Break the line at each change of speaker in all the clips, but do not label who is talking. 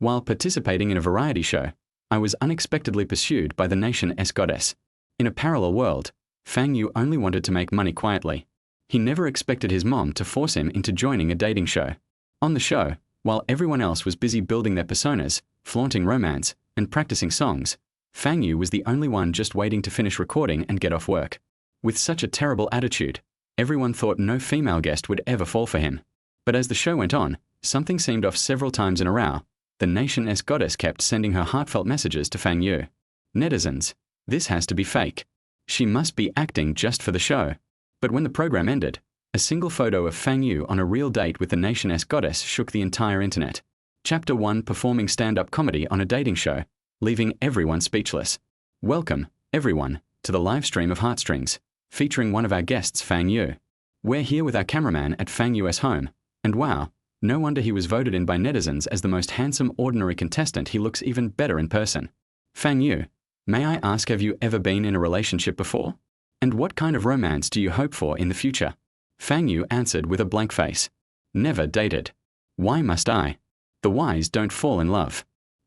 While participating in a variety show, I was unexpectedly pursued by the nation's goddess. In a parallel world, Fang Yu only wanted to make money quietly. He never expected his mom to force him into joining a dating show. On the show, while everyone else was busy building their personas, flaunting romance, and practicing songs, Fang Yu was the only one just waiting to finish recording and get off work. With such a terrible attitude, everyone thought no female guest would ever fall for him. But as the show went on, something seemed off several times in a row. The nation's goddess kept sending her heartfelt messages to Fang Yu. Netizens, this has to be fake. She must be acting just for the show. But when the program ended, a single photo of Fang Yu on a real date with the nation's goddess shook the entire internet. Chapter 1: Performing stand-up comedy on a dating show, leaving everyone speechless. Welcome, everyone, to the live stream of Heartstrings, featuring one of our guests, Fang Yu. We're here with our cameraman at Fang Yu's home, and wow, no wonder he was voted in by netizens as the most handsome ordinary contestant. He looks even better in person. Fang Yu, may I ask, have you ever been in a relationship before? And what kind of romance do you hope for in the future? Fang Yu answered with a blank face. Never dated. Why must I? The wise don't fall in love.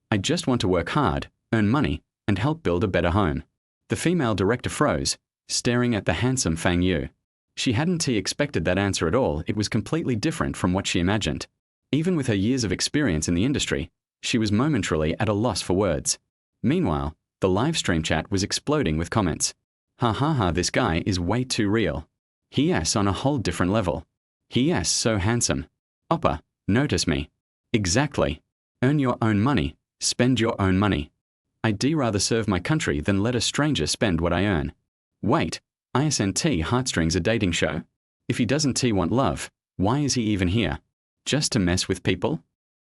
I just want to work hard, earn money, and help build a better home. The female director froze, staring at the handsome Fang Yu. She hadn't expected that answer at all. It was completely different from what she imagined. Even with her years of experience in the industry, she was momentarily at a loss for words. Meanwhile, the live stream chat was exploding with comments. Ha ha ha, this guy is way too real. He on a whole different level. He so handsome. Oppa, notice me. Exactly. Earn your own money, spend your own money. I'd rather serve my country than let a stranger spend what I earn. Wait, isn't Heartstrings a dating show? If he doesn't want love, why is he even here? Just to mess with people?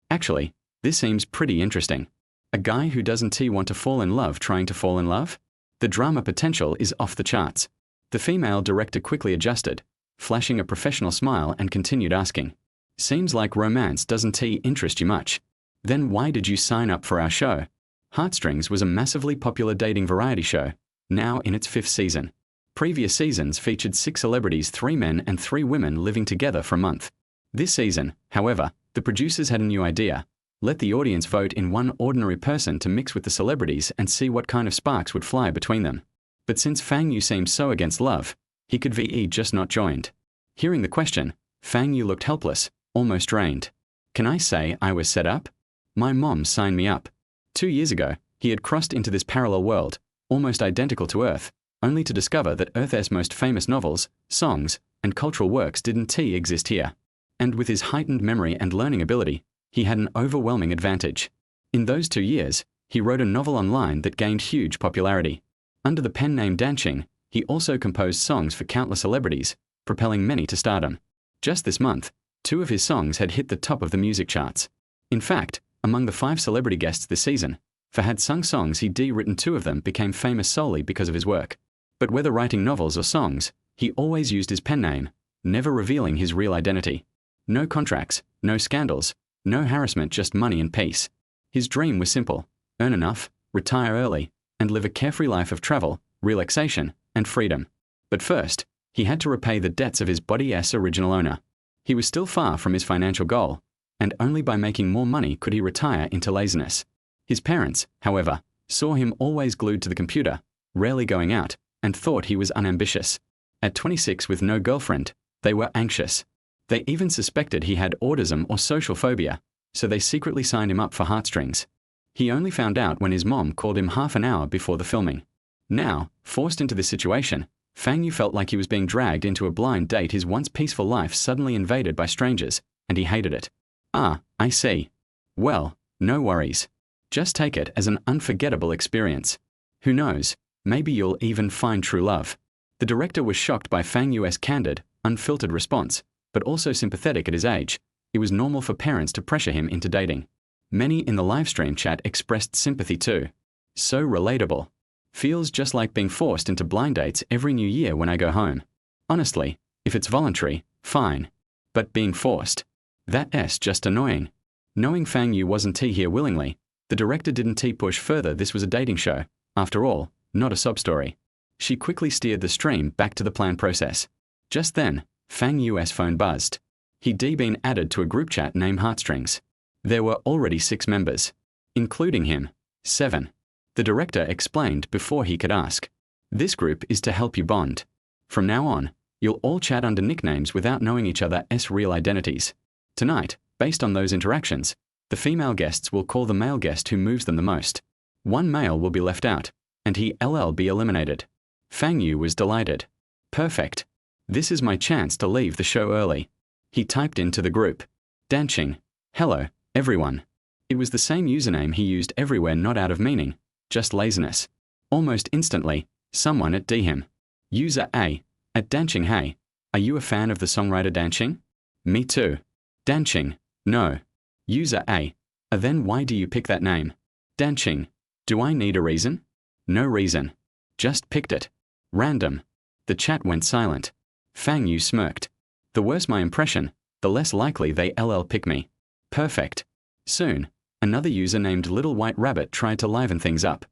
Actually, this seems pretty interesting. A guy who doesn't want to fall in love trying to fall in love? The drama potential is off the charts. The female director quickly adjusted, flashing a professional smile, and continued asking, seems like romance doesn't interest you much. Then why did you sign up for our show? Heartstrings was a massively popular dating variety show, now in its 5th season. Previous seasons featured 6 celebrities, 3 men and 3 women living together for a month. This season, however, the producers had a new idea. Let the audience vote in one ordinary person to mix with the celebrities and see what kind of sparks would fly between them. But since Fang Yu seemed so against love, he could just not joined. Hearing the question, Fang Yu looked helpless, almost drained. Can I say I was set up? My mom signed me up. 2 years ago, he had crossed into this parallel world, almost identical to Earth, only to discover that Earth's most famous novels, songs, and cultural works didn't exist here. And with his heightened memory and learning ability, he had an overwhelming advantage. In those 2 years, he wrote a novel online that gained huge popularity. Under the pen name Dancing, he also composed songs for countless celebrities, propelling many to stardom. Just this month, 2 of his songs had hit the top of the music charts. In fact, among the 5 celebrity guests this season, for had sung songs he'd written, 2 of them became famous solely because of his work. But whether writing novels or songs, he always used his pen name, never revealing his real identity. No contracts, no scandals, no harassment, just money and peace. His dream was simple: earn enough, retire early, and live a carefree life of travel, relaxation, and freedom. But first, he had to repay the debts of his body's original owner. He was still far from his financial goal, and only by making more money could he retire into laziness. His parents, however, saw him always glued to the computer, rarely going out, and thought he was unambitious. At 26 with no girlfriend, they were anxious. They even suspected he had autism or social phobia, so they secretly signed him up for Heartstrings. He only found out when his mom called him half an hour before the filming. Now, forced into this situation, Fang Yu felt like he was being dragged into a blind date, his once peaceful life suddenly invaded by strangers, and he hated it. Ah, I see. Well, no worries. Just take it as an unforgettable experience. Who knows, maybe you'll even find true love. The director was shocked by Fang Yu's candid, unfiltered response, but also sympathetic at his age. It was normal for parents to pressure him into dating. Many in the livestream chat expressed sympathy too. So relatable. Feels just like being forced into blind dates every new year when I go home. Honestly, if it's voluntary, fine. But being forced, that's just annoying. Knowing Fang Yu wasn't here willingly, the director didn't push further. This was a dating show, after all, not a sob story. She quickly steered the stream back to the planned process. Just then, Fang Yu's phone buzzed. He'd been added to a group chat named Heartstrings. There were already 6 members. including him. 7. The director explained before he could ask. This group is to help you bond. From now on, you'll all chat under nicknames without knowing each other's real identities. Tonight, based on those interactions, the female guests will call the male guest who moves them the most. One male will be left out, and he'll be eliminated. Fang Yu was delighted. Perfect. This is my chance to leave the show early. He typed into the group. Dancing. Hello, everyone. It was the same username he used everywhere, not out of meaning, just laziness. Almost instantly, someone at D him. User A. At Dancing, hey, are you a fan of the songwriter Dancing? Me too. Dancing. No. User A. Then why do you pick that name? Dancing. Do I need a reason? No reason. Just picked it. Random. The chat went silent. Fang Yu smirked. The worse my impression, the less likely they'll pick me. Perfect. Soon, another user named Little White Rabbit tried to liven things up.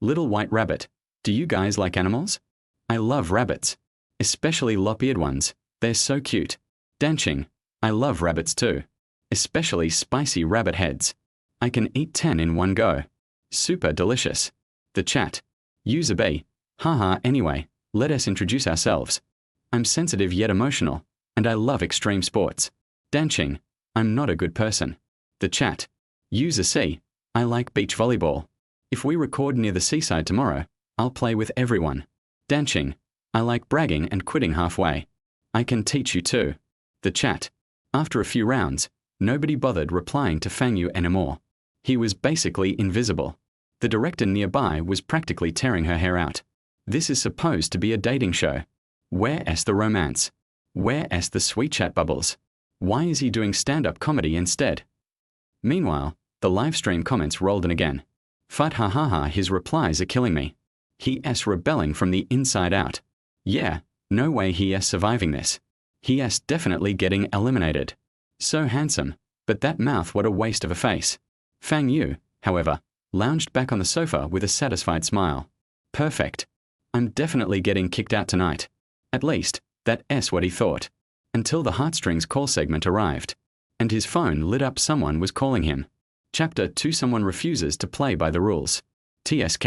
Little White Rabbit, do you guys like animals? I love rabbits. Especially lop-eared ones, they're so cute. Dancing, I love rabbits too. Especially spicy rabbit heads. I can eat 10 in one go. Super delicious. The chat. User B. Haha, anyway, let us introduce ourselves. I'm sensitive yet emotional, and I love extreme sports. Dancing, I'm not a good person. The chat. User C. I like beach volleyball. If we record near the seaside tomorrow, I'll play with everyone. Dancing, I like bragging and quitting halfway. I can teach you too. The chat. After a few rounds, nobody bothered replying to Fang Yu anymore. He was basically invisible. The director nearby was practically tearing her hair out. This is supposed to be a dating show. Where's the romance? Where's the sweet chat bubbles? Why is he doing stand-up comedy instead? Meanwhile, the livestream comments rolled in again. Fut ha ha ha, his replies are killing me. He's rebelling from the inside out. Yeah, no way he's surviving this. He's definitely getting eliminated. So handsome, but that mouth, what a waste of a face. Fang Yu, however, lounged back on the sofa with a satisfied smile. Perfect. I'm definitely getting kicked out tonight. At least, that's what he thought. Until the heartstrings call segment arrived. And his phone lit up. Someone was calling him. Chapter 2. Someone refuses to play by the rules. TSK.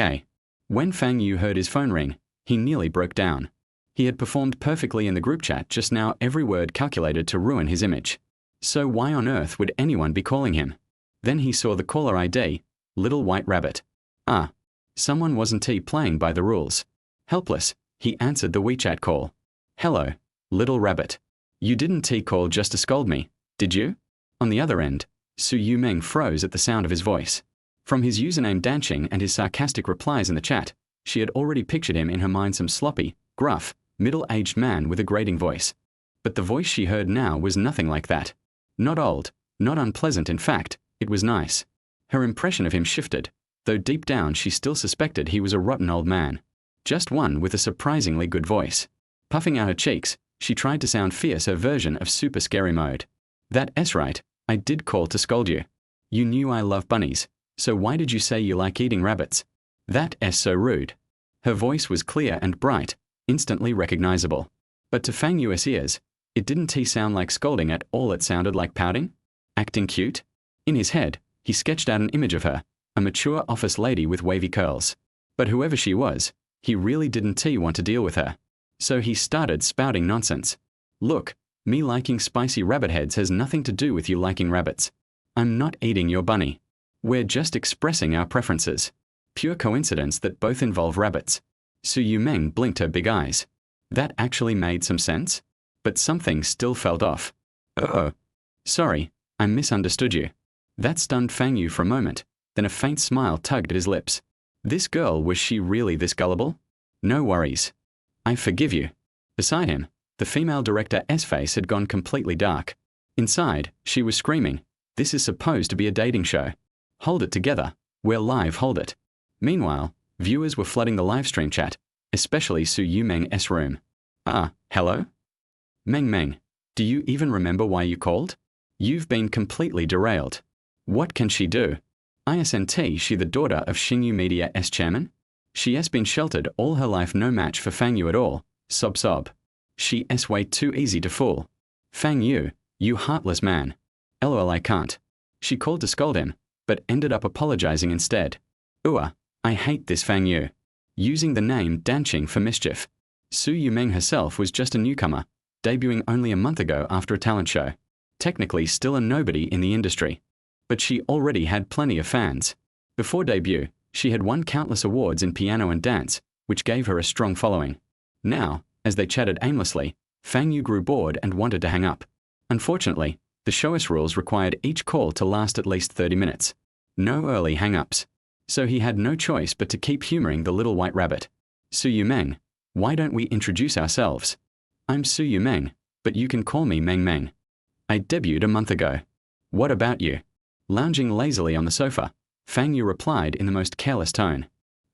When Fang Yu heard his phone ring, he nearly broke down. He had performed perfectly in the group chat just now, every word calculated to ruin his image. So why on earth would anyone be calling him? Then he saw the caller ID, Little White Rabbit. Ah, someone wasn't playing by the rules. Helpless, he answered the WeChat call. Hello, Little Rabbit. You didn't call just to scold me, did you? On the other end, Su Yumeng froze at the sound of his voice. From his username Dancing and his sarcastic replies in the chat, she had already pictured him in her mind, some sloppy, gruff, middle-aged man with a grating voice. But the voice she heard now was nothing like that. Not old, not unpleasant, in fact, it was nice. Her impression of him shifted, though deep down she still suspected he was a rotten old man. Just one with a surprisingly good voice. Puffing out her cheeks, she tried to sound fierce, her version of super scary mode. That's right, I did call to scold you. You knew I love bunnies, so why did you say you like eating rabbits? That's so rude. Her voice was clear and bright, instantly recognizable. But to Fang Yu's ears, it didn't sound like scolding at all, it sounded like pouting? Acting cute? In his head, he sketched out an image of her, a mature office lady with wavy curls. But whoever she was, he really didn't want to deal with her. So he started spouting nonsense. Look, me liking spicy rabbit heads has nothing to do with you liking rabbits. I'm not eating your bunny. We're just expressing our preferences. Pure coincidence that both involve rabbits. Su Yumeng blinked her big eyes. That actually made some sense? But something still felt off. Uh-oh. Sorry, I misunderstood you. That stunned Fang Yu for a moment, then a faint smile tugged at his lips. This girl, was she really this gullible? No worries. I forgive you. Beside him, the female director's face had gone completely dark. Inside, she was screaming, this is supposed to be a dating show. Hold it together. We're live, hold it. Meanwhile, viewers were flooding the livestream chat, especially Su Yumeng's room. Ah, hello? Meng, do you even remember why you called? You've been completely derailed. What can she do? Isn't she the daughter of Xingyu Media's chairman? She has been sheltered all her life, no match for Fang Yu at all. Sob. She's way too easy to fool. Fang Yu, you heartless man. LOL, I can't. She called to scold him, but ended up apologizing instead. I hate this Fang Yu. Using the name Danqing for mischief. Su Yumeng herself was just a newcomer, debuting only a month ago after a talent show. Technically still a nobody in the industry. But she already had plenty of fans. Before debut, she had won countless awards in piano and dance, which gave her a strong following. Now, as they chatted aimlessly, Fang Yu grew bored and wanted to hang up. Unfortunately, the show's rules required each call to last at least 30 minutes. No early hang-ups. So he had no choice but to keep humoring the little white rabbit. Su Yumeng, why don't we introduce ourselves? I'm Su Yumeng, but you can call me Meng Meng. I debuted a month ago. What about you? Lounging lazily on the sofa, Fang Yu replied in the most careless tone.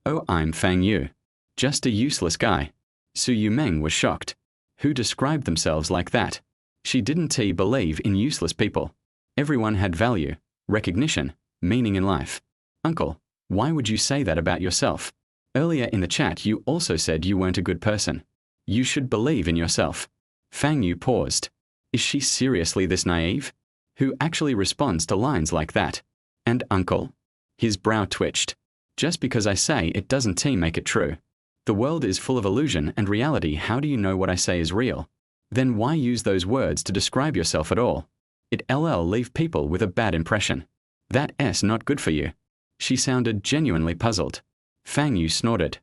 Oh, I'm Fang Yu. Just a useless guy. Su Yumeng was shocked. Who described themselves like that? She didn't believe in useless people. Everyone had value, recognition, meaning in life. Uncle, why would you say that about yourself? Earlier in the chat you also said you weren't a good person. You should believe in yourself. Fang Yu paused. Is she seriously this naive? Who actually responds to lines like that? And uncle? His brow twitched. Just because I say it doesn't make it true. The world is full of illusion and reality. How do you know what I say is real? Then why use those words to describe yourself at all? It leave people with a bad impression. That's not good for you. She sounded genuinely puzzled. Fang Yu snorted.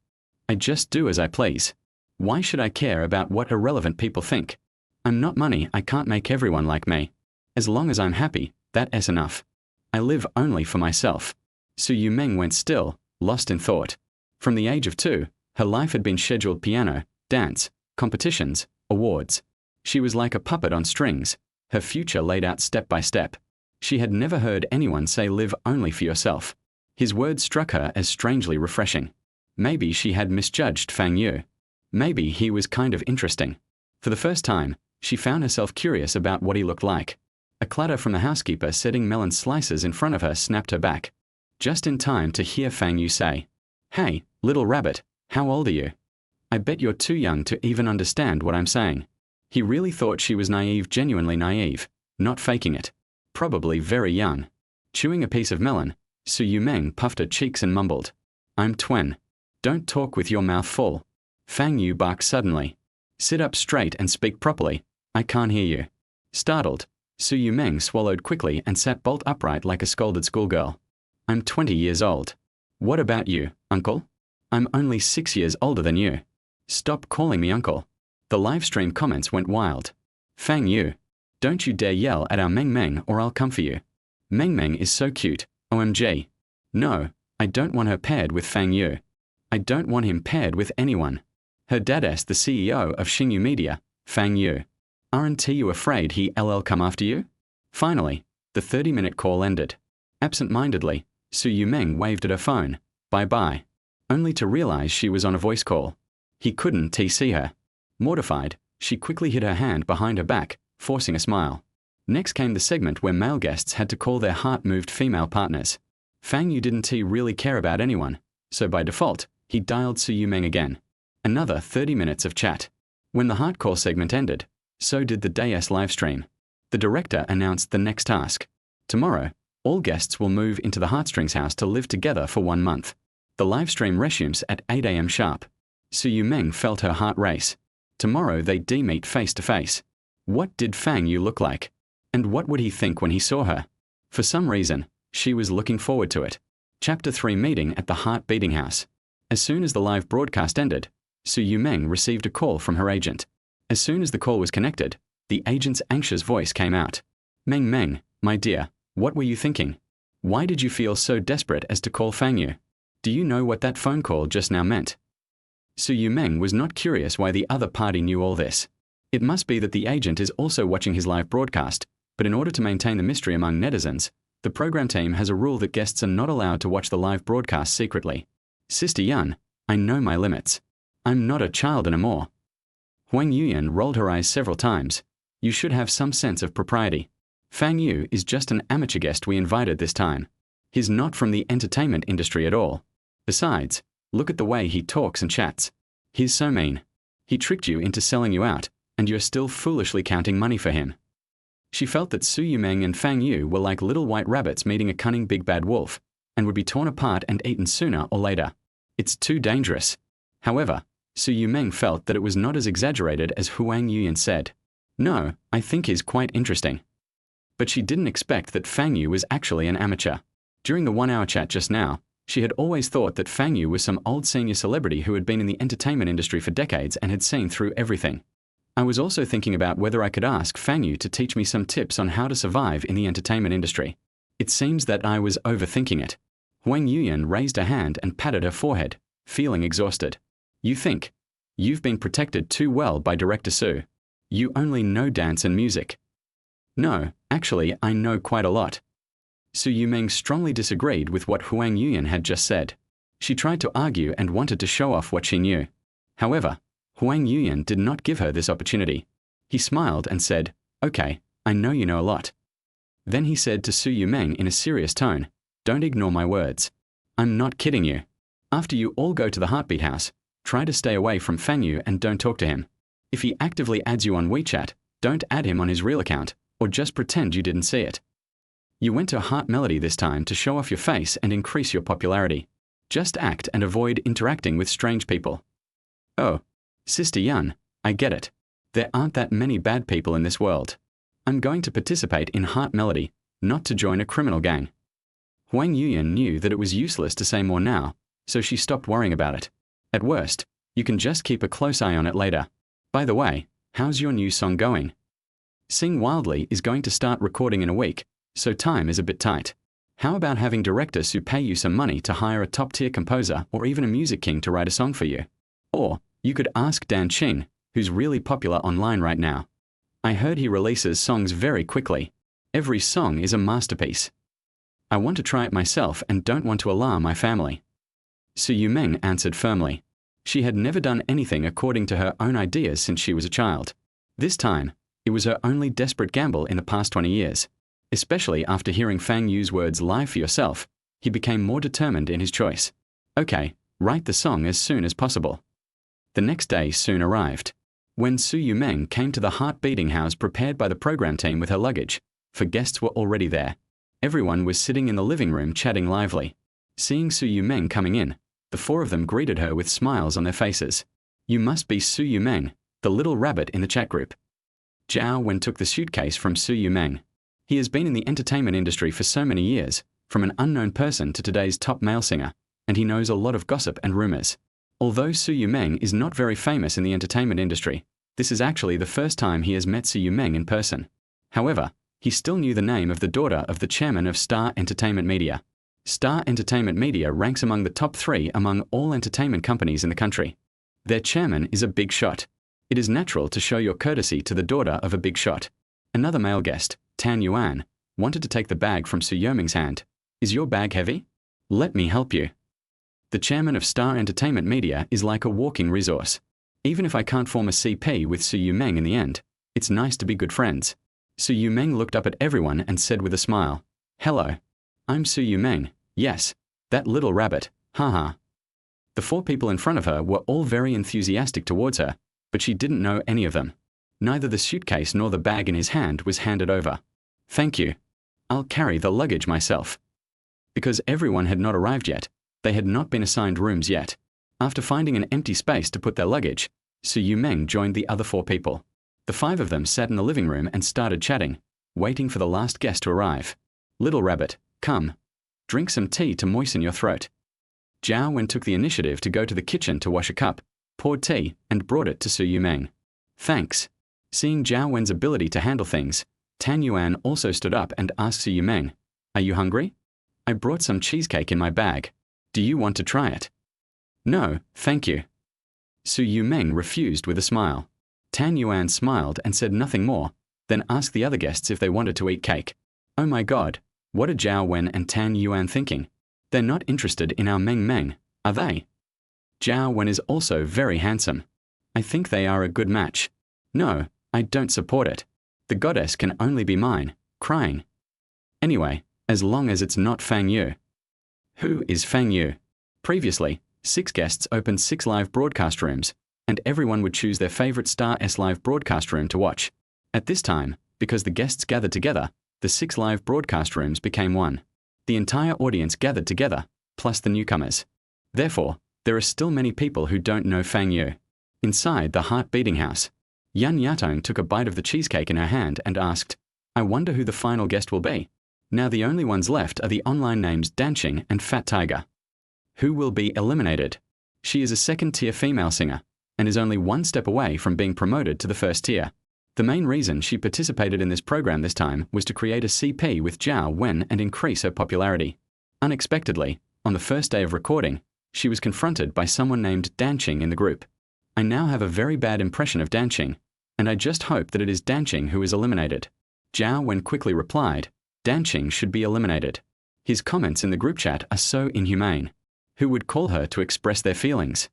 I just do as I please. Why should I care about what irrelevant people think? I'm not money. I can't make everyone like me. As long as I'm happy, that's enough. I live only for myself. Su Yumeng went still, lost in thought. From the age of 2, her life had been scheduled piano, dance, competitions, awards. She was like a puppet on strings, her future laid out step by step. She had never heard anyone say live only for yourself. His words struck her as strangely refreshing. Maybe she had misjudged Fang Yu. Maybe he was kind of interesting. For the first time, she found herself curious about what he looked like. A clatter from the housekeeper setting melon slices in front of her snapped her back. Just in time to hear Fang Yu say, Hey, little rabbit, how old are you? I bet you're too young to even understand what I'm saying. He really thought she was naive, genuinely naive, not faking it. Probably very young. Chewing a piece of melon, Su Yumeng puffed her cheeks and mumbled, I'm 20. Don't talk with your mouth full. Fang Yu barked suddenly. Sit up straight and speak properly. I can't hear you. Startled, Su Yumeng swallowed quickly and sat bolt upright like a scolded schoolgirl. I'm 20 years old. What about you, uncle? I'm only 6 years older than you. Stop calling me uncle. The livestream comments went wild. Fang Yu, don't you dare yell at our Meng Meng or I'll come for you. Meng Meng is so cute, OMG. No, I don't want her paired with Fang Yu. I don't want him paired with anyone. Her dad's the CEO of Xingyu Media, Fang Yu. Aren't you afraid he'll come after you? Finally, the 30-minute call ended. Absent-mindedly, Su Yumeng waved at her phone, bye-bye, only to realize she was on a voice call. He couldn't see her. Mortified, she quickly hid her hand behind her back, forcing a smile. Next came the segment where male guests had to call their heart-moved female partners. Fang Yu didn't really care about anyone, so by default, he dialed Su Yumeng again. Another 30 minutes of chat. When the heart call segment ended, so did the day's livestream. The director announced the next task. Tomorrow, all guests will move into the Heartstrings house to live together for 1 month. The livestream resumes at 8 a.m. sharp. Su Yumeng felt her heart race. Tomorrow they'd meet face to face. What did Fang Yu look like? And what would he think when he saw her? For some reason, she was looking forward to it. Chapter 3 Meeting at the Heart Beating House. As soon as the live broadcast ended, Su Yumeng received a call from her agent. As soon as the call was connected, the agent's anxious voice came out. Meng Meng, my dear, what were you thinking? Why did you feel so desperate as to call Fang Yu? Do you know what that phone call just now meant? Su Yumeng was not curious why the other party knew all this. It must be that the agent is also watching his live broadcast, but in order to maintain the mystery among netizens, the program team has a rule that guests are not allowed to watch the live broadcast secretly. Sister Yun, I know my limits. I'm not a child anymore. Huang Yuyan rolled her eyes several times. You should have some sense of propriety. Fang Yu is just an amateur guest we invited this time. He's not from the entertainment industry at all. Besides, look at the way he talks and chats. He's so mean. He tricked you into selling you out, and you're still foolishly counting money for him. She felt that Su Yumeng and Fang Yu were like little white rabbits meeting a cunning big bad wolf, and would be torn apart and eaten sooner or later. It's too dangerous. However, Su Yumeng felt that it was not as exaggerated as Huang Yuyan said. No, I think he's quite interesting. But she didn't expect that Fang Yu was actually an amateur. During the 1-hour chat just now, she had always thought that Fang Yu was some old senior celebrity who had been in the entertainment industry for decades and had seen through everything. I was also thinking about whether I could ask Fang Yu to teach me some tips on how to survive in the entertainment industry. It seems that I was overthinking it. Huang Yuyan raised a hand and patted her forehead, feeling exhausted. You think? You've been protected too well by Director Su. You only know dance and music. No, actually, I know quite a lot. Su Yumeng strongly disagreed with what Huang Yuyan had just said. She tried to argue and wanted to show off what she knew. However, Huang Yuyan did not give her this opportunity. He smiled and said, "Okay, I know you know a lot." Then he said to Su Yumeng in a serious tone, "Don't ignore my words. I'm not kidding you. After you all go to the Heartbeat House, try to stay away from Fang Yu and don't talk to him. If he actively adds you on WeChat, don't add him on his real account, or just pretend you didn't see it. You went to Heart Melody this time to show off your face and increase your popularity. Just act and avoid interacting with strange people." "Oh, Sister Yun, I get it. There aren't that many bad people in this world. I'm going to participate in Heart Melody, not to join a criminal gang." Huang Yuyan knew that it was useless to say more now, so she stopped worrying about it. At worst, you can just keep a close eye on it later. By the way, how's your new song going? Sing Wildly is going to start recording in a week, so time is a bit tight. How about having Director Su pay you some money to hire a top-tier composer or even a music king to write a song for you? Or you could ask Dan Qing, who's really popular online right now. I heard he releases songs very quickly. Every song is a masterpiece. I want to try it myself and don't want to alarm my family. Su Yumeng answered firmly. She had never done anything according to her own ideas since she was a child. This time, it was her only desperate gamble in the past 20 years. Especially after hearing Fang Yu's words "lie for yourself," he became more determined in his choice. Okay, write the song as soon as possible. The next day soon arrived. When Su Yumeng came to the heart-beating house prepared by the program team with her luggage, for guests were already there. Everyone was sitting in the living room chatting lively. Seeing Su Yumeng coming in, the four of them greeted her with smiles on their faces. "You must be Su Yumeng, the little rabbit in the chat group." Zhao Wen took the suitcase from Su Yumeng. He has been in the entertainment industry for so many years, from an unknown person to today's top male singer, and he knows a lot of gossip and rumors. Although Su Yumeng is not very famous in the entertainment industry, this is actually the first time he has met Su Yumeng in person. However, he still knew the name of the daughter of the chairman of Star Entertainment Media. Star Entertainment Media ranks among the top 3 among all entertainment companies in the country. Their chairman is a big shot. It is natural to show your courtesy to the daughter of a big shot. Another male guest, Tan Yuan, wanted to take the bag from Su Yumeng's hand. "Is your bag heavy? Let me help you." The chairman of Star Entertainment Media is like a walking resource. Even if I can't form a CP with Su Yumeng in the end, it's nice to be good friends. Su Yumeng looked up at everyone and said with a smile, "Hello. I'm Su Yumeng, yes, that little rabbit, haha." The 4 people in front of her were all very enthusiastic towards her, but she didn't know any of them. Neither the suitcase nor the bag in his hand was handed over. "Thank you. I'll carry the luggage myself." Because everyone had not arrived yet, they had not been assigned rooms yet. After finding an empty space to put their luggage, Su Yumeng joined the other 4 people. The 5 of them sat in the living room and started chatting, waiting for the last guest to arrive. "Little rabbit, come. Drink some tea to moisten your throat." Zhao Wen took the initiative to go to the kitchen to wash a cup, poured tea, and brought it to Su Yumeng. "Thanks." Seeing Zhao Wen's ability to handle things, Tan Yuan also stood up and asked Su Yumeng, "Are you hungry? I brought some cheesecake in my bag. Do you want to try it?" "No, thank you." Su Yumeng refused with a smile. Tan Yuan smiled and said nothing more, then asked the other guests if they wanted to eat cake. Oh my god, what are Zhao Wen and Tan Yuan thinking? They're not interested in our Meng Meng, are they? Zhao Wen is also very handsome. I think they are a good match. No, I don't support it. The goddess can only be mine, crying. Anyway, as long as it's not Fang Yu. Who is Fang Yu? Previously, 6 guests opened 6 live broadcast rooms, and everyone would choose their favorite Star S live broadcast room to watch. At this time, Because the guests gathered together, the 6 live broadcast rooms became one. The entire audience gathered together, plus the newcomers. Therefore, there are still many people who don't know Fang Yu. Inside the heart-beating house, Yan Yatong took a bite of the cheesecake in her hand and asked, "I wonder who the final guest will be." Now the only ones left are the online names Danqing and Fat Tiger. Who will be eliminated? She is a second-tier female singer, and is only one step away from being promoted to the first tier. The main reason she participated in this program this time was to create a CP with Zhao Wen and increase her popularity. Unexpectedly, on the first day of recording, she was confronted by someone named Danqing in the group. I now have a very bad impression of Danqing, and I just hope that it is Danqing who is eliminated. Zhao Wen quickly replied, "Danqing should be eliminated. His comments in the group chat are so inhumane. Who would call her to express their feelings?"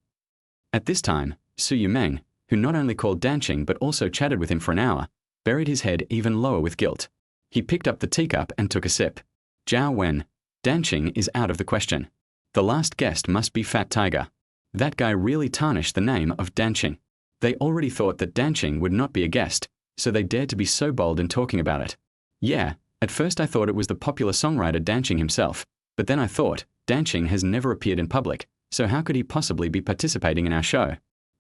At this time, Su Yumeng, who not only called Danqing but also chatted with him for an hour, buried his head even lower with guilt. He picked up the teacup and took a sip. Zhao Wen, Danqing is out of the question. The last guest must be Fat Tiger. That guy really tarnished the name of Danqing. They already thought that Danqing would not be a guest, so they dared to be so bold in talking about it. Yeah, at first I thought it was the popular songwriter Danqing himself, but then I thought, Danqing has never appeared in public, so how could he possibly be participating in our show?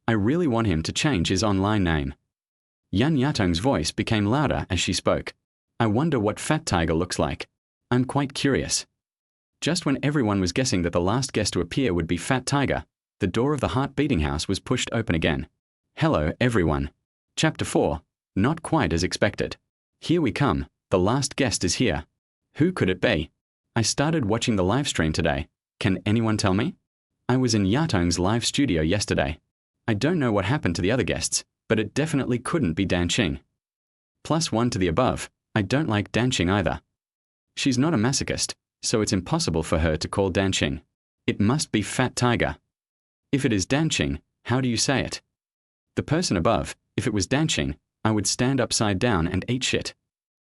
I really want him to change his online name. Yan Yatong's voice became louder as she spoke. I wonder what Fat Tiger looks like. I'm quite curious. Just when everyone was guessing that the last guest to appear would be Fat Tiger, the door of the heart-beating house was pushed open again. Hello, everyone. Chapter 4, Not Quite as Expected. Here we come, the last guest is here. Who could it be? I started watching the live stream today. Can anyone tell me? I was in Yatong's live studio yesterday. I don't know what happened to the other guests, but it definitely couldn't be Danqing. +1 to the above, I don't like Danqing either. She's not a masochist, so it's impossible for her to call Danqing. It must be Fat Tiger. If it is Danqing, how do you say it? The person above, if it was Danqing, I would stand upside down and eat shit.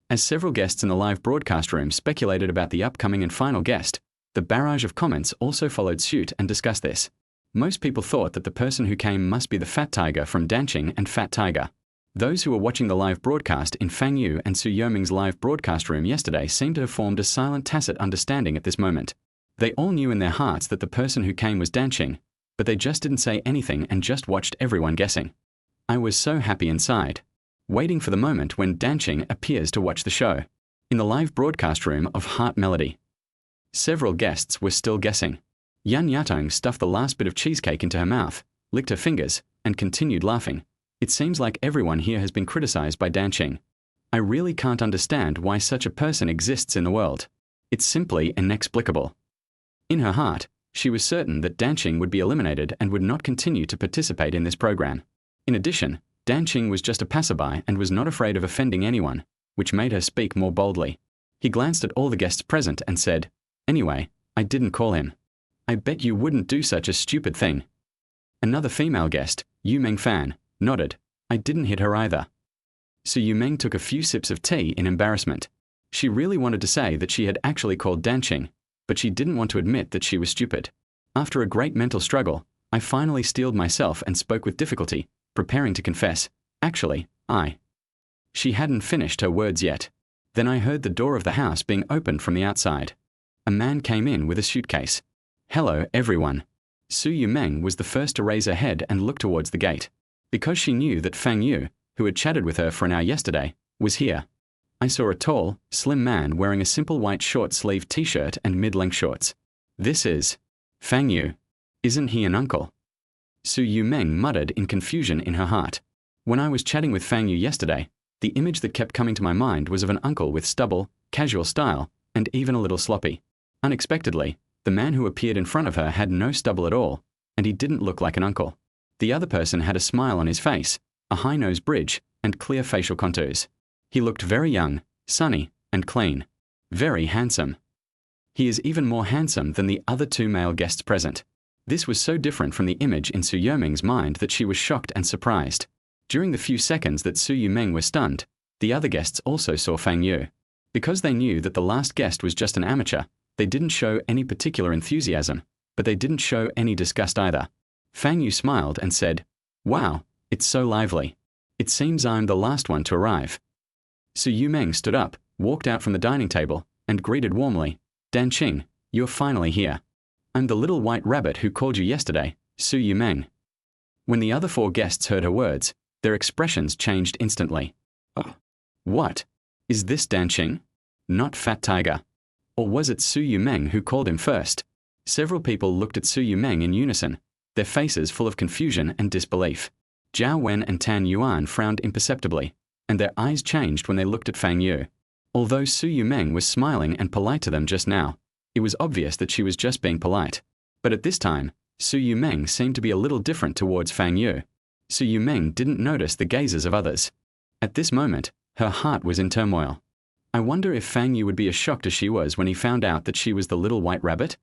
As several guests in the live broadcast room speculated about the upcoming and final guest, the barrage of comments also followed suit and discussed this. Most people thought that the person who came must be the Fat Tiger from Danqing and Fat Tiger. Those who were watching the live broadcast in Fang Yu and Su Yoming's live broadcast room yesterday seemed to have formed a silent tacit understanding at this moment. They all knew in their hearts that the person who came was Danqing, but they just didn't say anything and just watched everyone guessing. I was so happy inside, waiting for the moment when Danqing appears to watch the show. In the live broadcast room of Heart Melody, several guests were still guessing. Yan Yatong stuffed the last bit of cheesecake into her mouth, licked her fingers, and continued laughing. It seems like everyone here has been criticized by Danqing. I really can't understand why such a person exists in the world. It's simply inexplicable. In her heart, she was certain that Danqing would be eliminated and would not continue to participate in this program. In addition, Danqing was just a passerby and was not afraid of offending anyone, which made her speak more boldly. He glanced at all the guests present and said, "Anyway, I didn't call him. I bet you wouldn't do such a stupid thing." Another female guest, Yu Meng Fan, nodded. I didn't hit her either. So Yu Meng took a few sips of tea in embarrassment. She really wanted to say that she had actually called Danqing, but she didn't want to admit that she was stupid. After a great mental struggle, I finally steeled myself and spoke with difficulty, preparing to confess, "Actually, She hadn't finished her words yet. Then I heard the door of the house being opened from the outside. A man came in with a suitcase. Hello, everyone. Su Yumeng was the first to raise her head and look towards the gate. Because she knew that Fang Yu, who had chatted with her for an hour yesterday, was here. I saw a tall, slim man wearing a simple white short-sleeved t-shirt and mid-length shorts. This is Fang Yu. Isn't he an uncle? Su Yumeng muttered in confusion in her heart. When I was chatting with Fang Yu yesterday, the image that kept coming to my mind was of an uncle with stubble, casual style, and even a little sloppy. Unexpectedly, the man who appeared in front of her had no stubble at all, and he didn't look like an uncle. The other person had a smile on his face, a high nose bridge, and clear facial contours. He looked very young, sunny, and clean. Very handsome. He is even more handsome than the other two male guests present. This was so different from the image in Su Yumeng's mind that she was shocked and surprised. During the few seconds that Su Yumeng was stunned, the other guests also saw Fang Yu. Because they knew that the last guest was just an amateur, they didn't show any particular enthusiasm, but they didn't show any disgust either. Fang Yu smiled and said, "Wow, it's so lively. It seems I'm the last one to arrive." Su Yumeng stood up, walked out from the dining table, and greeted warmly, Dan Qing, you're finally here. I'm the little white rabbit who called you yesterday, Su Yumeng. When the other 4 guests heard her words, their expressions changed instantly. Oh, what? Is this Dan Qing? Not Fat Tiger. Or was it Su Yumeng who called him first? Several people looked at Su Yumeng in unison, their faces full of confusion and disbelief. Zhao Wen and Tan Yuan frowned imperceptibly, and their eyes changed when they looked at Fang Yu. Although Su Yumeng was smiling and polite to them just now, it was obvious that she was just being polite. But at this time, Su Yumeng seemed to be a little different towards Fang Yu. Su Yumeng didn't notice the gazes of others. At this moment, her heart was in turmoil. I wonder if Fang Yu would be as shocked as she was when he found out that she was the little white rabbit?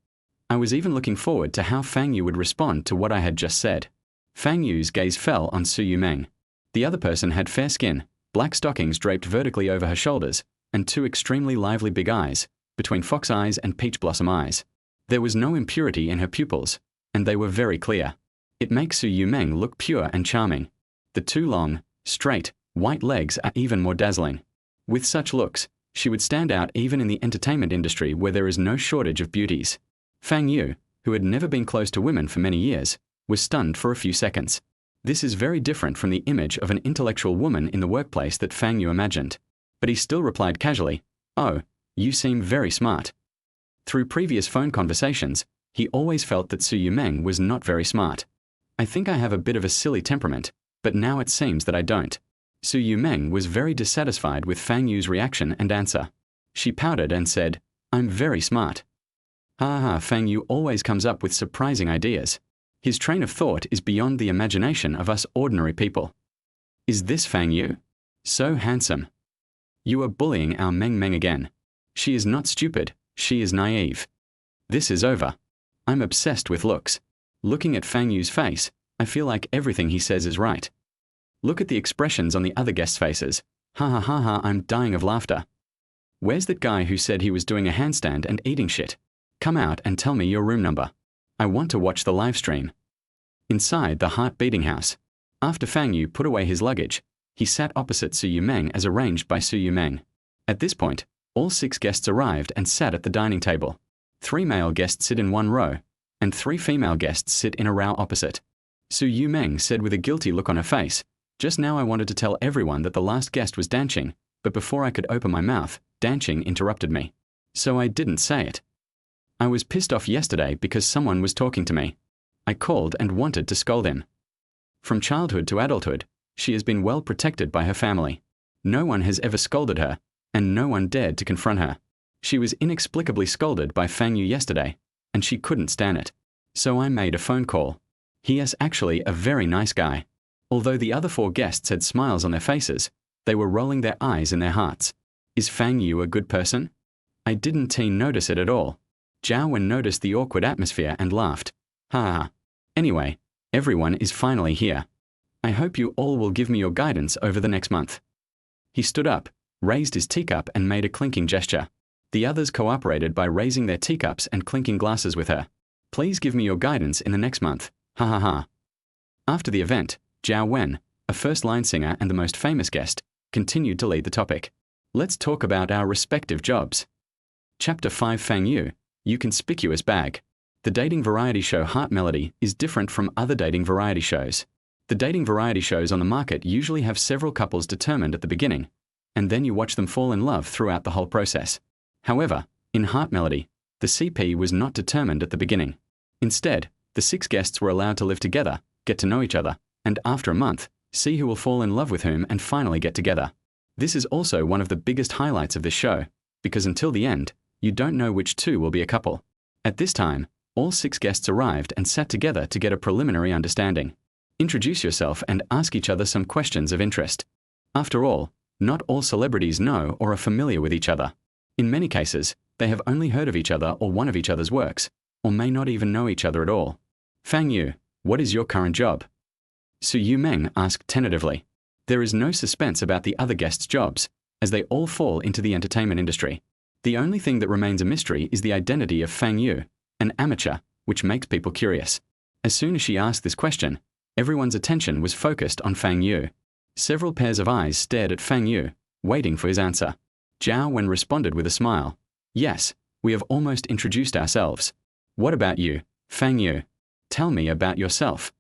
I was even looking forward to how Fang Yu would respond to what I had just said. Fang Yu's gaze fell on Su Yumeng. The other person had fair skin, black stockings draped vertically over her shoulders, and 2 extremely lively big eyes, between fox eyes and peach blossom eyes. There was no impurity in her pupils, and they were very clear. It makes Su Yumeng look pure and charming. The 2 long, straight, white legs are even more dazzling. With such looks, she would stand out even in the entertainment industry where there is no shortage of beauties. Fang Yu, who had never been close to women for many years, was stunned for a few seconds. This is very different from the image of an intellectual woman in the workplace that Fang Yu imagined. But he still replied casually, "Oh, you seem very smart." Through previous phone conversations, he always felt that Su Yumeng was not very smart. I think I have a bit of a silly temperament, but now it seems that I don't. Su Yumeng was very dissatisfied with Fang Yu's reaction and answer. She pouted and said, "I'm very smart." Ha ha, Fang Yu always comes up with surprising ideas. His train of thought is beyond the imagination of us ordinary people. Is this Fang Yu? So handsome. You are bullying our Meng Meng again. She is not stupid, she is naive. This is over. I'm obsessed with looks. Looking at Fang Yu's face, I feel like everything he says is right. Look at the expressions on the other guests' faces. Ha ha ha ha, I'm dying of laughter. Where's that guy who said he was doing a handstand and eating shit? Come out and tell me your room number. I want to watch the live stream. Inside the heart-beating house, after Fang Yu put away his luggage, he sat opposite Su Yumeng as arranged by Su Yumeng. At this point, all 6 guests arrived and sat at the dining table. 3 male guests sit in one row, and 3 female guests sit in a row opposite. Su Yumeng said with a guilty look on her face, "Just now I wanted to tell everyone that the last guest was Dan Qing, but before I could open my mouth, Dan Qing interrupted me. So I didn't say it. I was pissed off yesterday because someone was talking to me. I called and wanted to scold him. From childhood to adulthood, she has been well protected by her family. No one has ever scolded her, and no one dared to confront her. She was inexplicably scolded by Fang Yu yesterday, and she couldn't stand it. So I made a phone call. He is actually a very nice guy." Although the other 4 guests had smiles on their faces, they were rolling their eyes in their hearts. Is Fang Yu a good person? I didn't notice it at all. Zhao Wen noticed the awkward atmosphere and laughed. Ha. Anyway, everyone is finally here. I hope you all will give me your guidance over the next month. He stood up, raised his teacup and made a clinking gesture. The others cooperated by raising their teacups and clinking glasses with her. Please give me your guidance in the next month. Ha ha ha. After the event, Zhao Wen, a first-line singer and the most famous guest, continued to lead the topic. Let's talk about our respective jobs. Chapter 5 Fang Yu, You Conspicuous Bag. The dating variety show Heart Melody is different from other dating variety shows. The dating variety shows on the market usually have several couples determined at the beginning, and then you watch them fall in love throughout the whole process. However, in Heart Melody, the CP was not determined at the beginning. Instead, the 6 guests were allowed to live together, get to know each other, and after a month, see who will fall in love with whom and finally get together. This is also one of the biggest highlights of this show, because until the end, you don't know which 2 will be a couple. At this time, all 6 guests arrived and sat together to get a preliminary understanding. Introduce yourself and ask each other some questions of interest. After all, not all celebrities know or are familiar with each other. In many cases, they have only heard of each other or one of each other's works, or may not even know each other at all. Fang Yu, what is your current job? Su Yumeng asked tentatively. There is no suspense about the other guests' jobs, as they all fall into the entertainment industry. The only thing that remains a mystery is the identity of Fang Yu, an amateur, which makes people curious. As soon as she asked this question, everyone's attention was focused on Fang Yu. Several pairs of eyes stared at Fang Yu, waiting for his answer. Zhao Wen responded with a smile. Yes, we have almost introduced ourselves. What about you, Fang Yu? Tell me about yourself.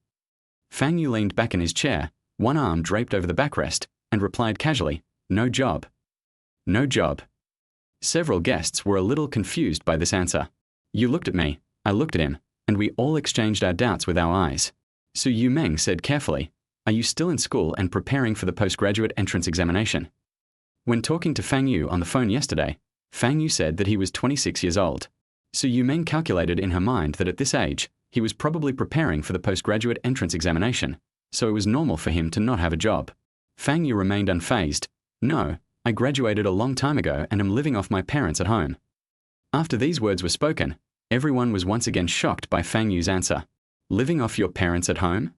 Fang Yu leaned back in his chair, one arm draped over the backrest, and replied casually, no job. No job. Several guests were a little confused by this answer. You looked at me, I looked at him, and we all exchanged our doubts with our eyes. Su Yumeng said carefully, are you still in school and preparing for the postgraduate entrance examination? When talking to Fang Yu on the phone yesterday, Fang Yu said that he was 26 years old. Su Yumeng calculated in her mind that at this age, he was probably preparing for the postgraduate entrance examination, so it was normal for him to not have a job. Fang Yu remained unfazed. No, I graduated a long time ago and am living off my parents at home. After these words were spoken, everyone was once again shocked by Fang Yu's answer. Living off your parents at home?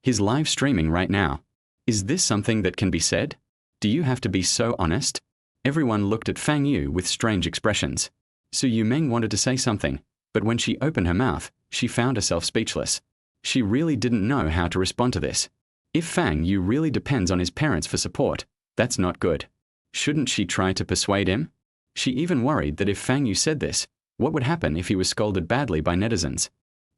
He's live streaming right now. Is this something that can be said? Do you have to be so honest? Everyone looked at Fang Yu with strange expressions. Su Yumeng wanted to say something, but when she opened her mouth, she found herself speechless. She really didn't know how to respond to this. If Fang Yu really depends on his parents for support, that's not good. Shouldn't she try to persuade him? She even worried that if Fang Yu said this, what would happen if he was scolded badly by netizens?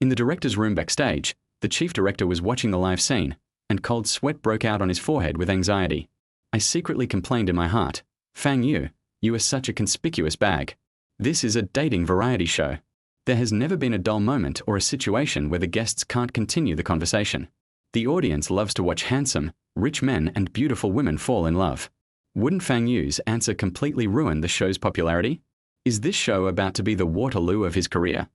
In the director's room backstage, the chief director was watching the live scene, and cold sweat broke out on his forehead with anxiety. I secretly complained in my heart, Fang Yu, you are such a conspicuous bag. This is a dating variety show. There has never been a dull moment or a situation where the guests can't continue the conversation. The audience loves to watch handsome, rich men and beautiful women fall in love. Wouldn't Fang Yu's answer completely ruin the show's popularity? Is this show about to be the Waterloo of his career?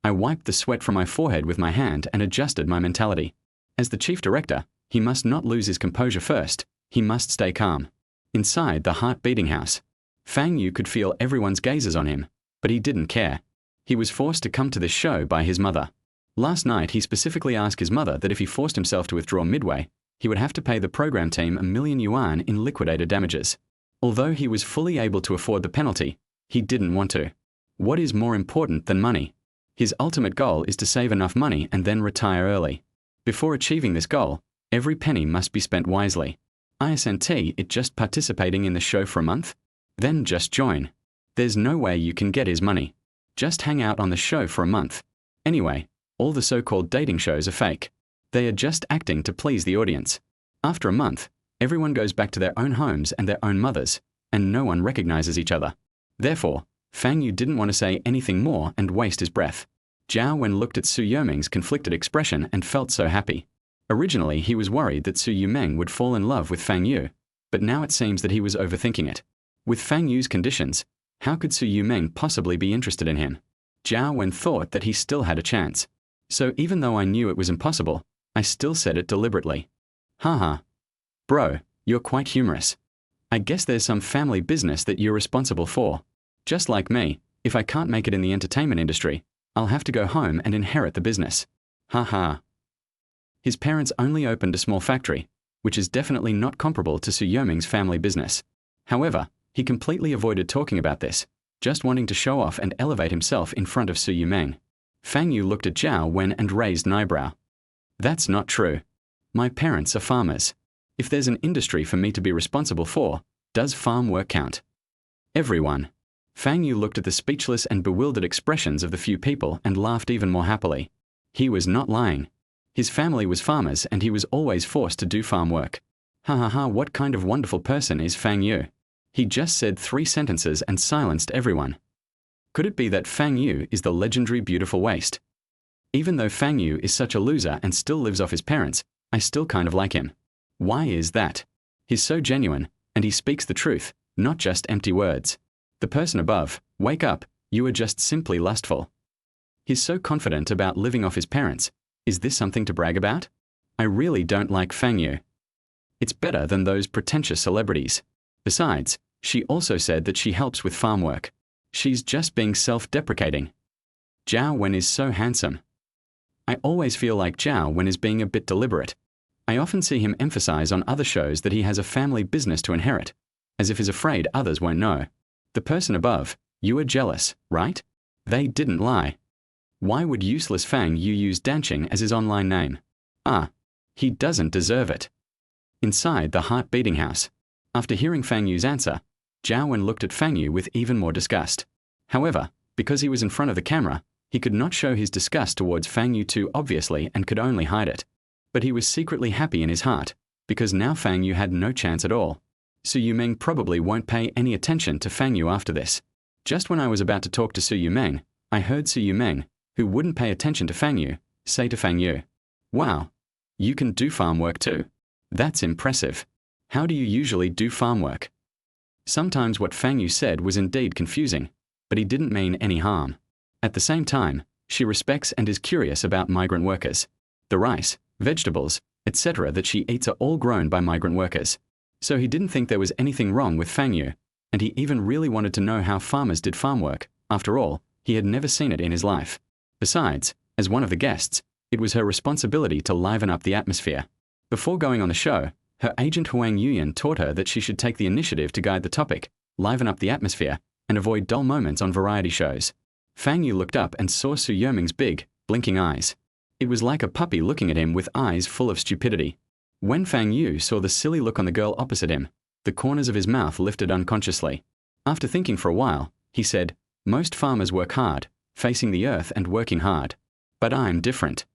I wiped the sweat from my forehead with my hand and adjusted my mentality. As the chief director, he must not lose his composure first. He must stay calm. Inside the heart-beating house, Fang Yu could feel everyone's gazes on him, but he didn't care. He was forced to come to this show by his mother. Last night, he specifically asked his mother that if he forced himself to withdraw midway, he would have to pay the program team 1 million yuan in liquidated damages. Although he was fully able to afford the penalty, he didn't want to. What is more important than money? His ultimate goal is to save enough money and then retire early. Before achieving this goal, every penny must be spent wisely. Isn't it just participating in the show for a month? Then just join. There's no way you can get his money. Just hang out on the show for a month. Anyway, all the so-called dating shows are fake. They are just acting to please the audience. After a month, everyone goes back to their own homes and their own mothers, and no one recognizes each other. Therefore, Fang Yu didn't want to say anything more and waste his breath. Zhao Wen looked at Su Yumeng's conflicted expression and felt so happy. Originally, he was worried that Su Yumeng would fall in love with Fang Yu, but now it seems that he was overthinking it. With Fang Yu's conditions, how could Su Yumeng possibly be interested in him? Zhao Wen thought that he still had a chance. So even though I knew it was impossible, I still said it deliberately. Haha. Bro, you're quite humorous. I guess there's some family business that you're responsible for. Just like me, if I can't make it in the entertainment industry, I'll have to go home and inherit the business. Haha. His parents only opened a small factory, which is definitely not comparable to Su Yumeng's family business. However, he completely avoided talking about this, just wanting to show off and elevate himself in front of Su Yumeng. Fang Yu looked at Zhao Wen and raised an eyebrow. That's not true. My parents are farmers. If there's an industry for me to be responsible for, does farm work count? Everyone. Fang Yu looked at the speechless and bewildered expressions of the few people and laughed even more happily. He was not lying. His family was farmers and he was always forced to do farm work. Ha ha ha, what kind of wonderful person is Fang Yu? He just said 3 sentences and silenced everyone. Could it be that Fang Yu is the legendary beautiful waste? Even though Fang Yu is such a loser and still lives off his parents, I still kind of like him. Why is that? He's so genuine, and he speaks the truth, not just empty words. The person above, wake up, you are just simply lustful. He's so confident about living off his parents. Is this something to brag about? I really don't like Fang Yu. It's better than those pretentious celebrities. Besides, she also said that she helps with farm work. She's just being self-deprecating. Zhao Wen is so handsome. I always feel like Zhao Wen is being a bit deliberate. I often see him emphasize on other shows that he has a family business to inherit, as if he's afraid others won't know. The person above, you are jealous, right? They didn't lie. Why would useless Fang Yu use Danqing as his online name? Ah, he doesn't deserve it. Inside the heart-beating house, After hearing Fang Yu's answer, Zhao Wen looked at Fang Yu with even more disgust. However, because he was in front of the camera, he could not show his disgust towards Fang Yu too obviously and could only hide it. But he was secretly happy in his heart, because now Fang Yu had no chance at all. Su Yumeng probably won't pay any attention to Fang Yu after this. Just when I was about to talk to Su Yumeng, I heard Su Yumeng, who wouldn't pay attention to Fang Yu, say to Fang Yu, "Wow, you can do farm work too. That's impressive. How do you usually do farm work?" Sometimes what Fang Yu said was indeed confusing, but he didn't mean any harm. At the same time, she respects and is curious about migrant workers. The rice, vegetables, etc. that she eats are all grown by migrant workers. So he didn't think there was anything wrong with Fang Yu, and he even really wanted to know how farmers did farm work. After all, he had never seen it in his life. Besides, as one of the guests, it was her responsibility to liven up the atmosphere. Before going on the show, her agent Huang Yuyan taught her that she should take the initiative to guide the topic, liven up the atmosphere, and avoid dull moments on variety shows. Fang Yu looked up and saw Su Yumeng's big, blinking eyes. It was like a puppy looking at him with eyes full of stupidity. When Fang Yu saw the silly look on the girl opposite him, the corners of his mouth lifted unconsciously. After thinking for a while, he said, "Most farmers work hard, facing the earth and working hard. But I'm different.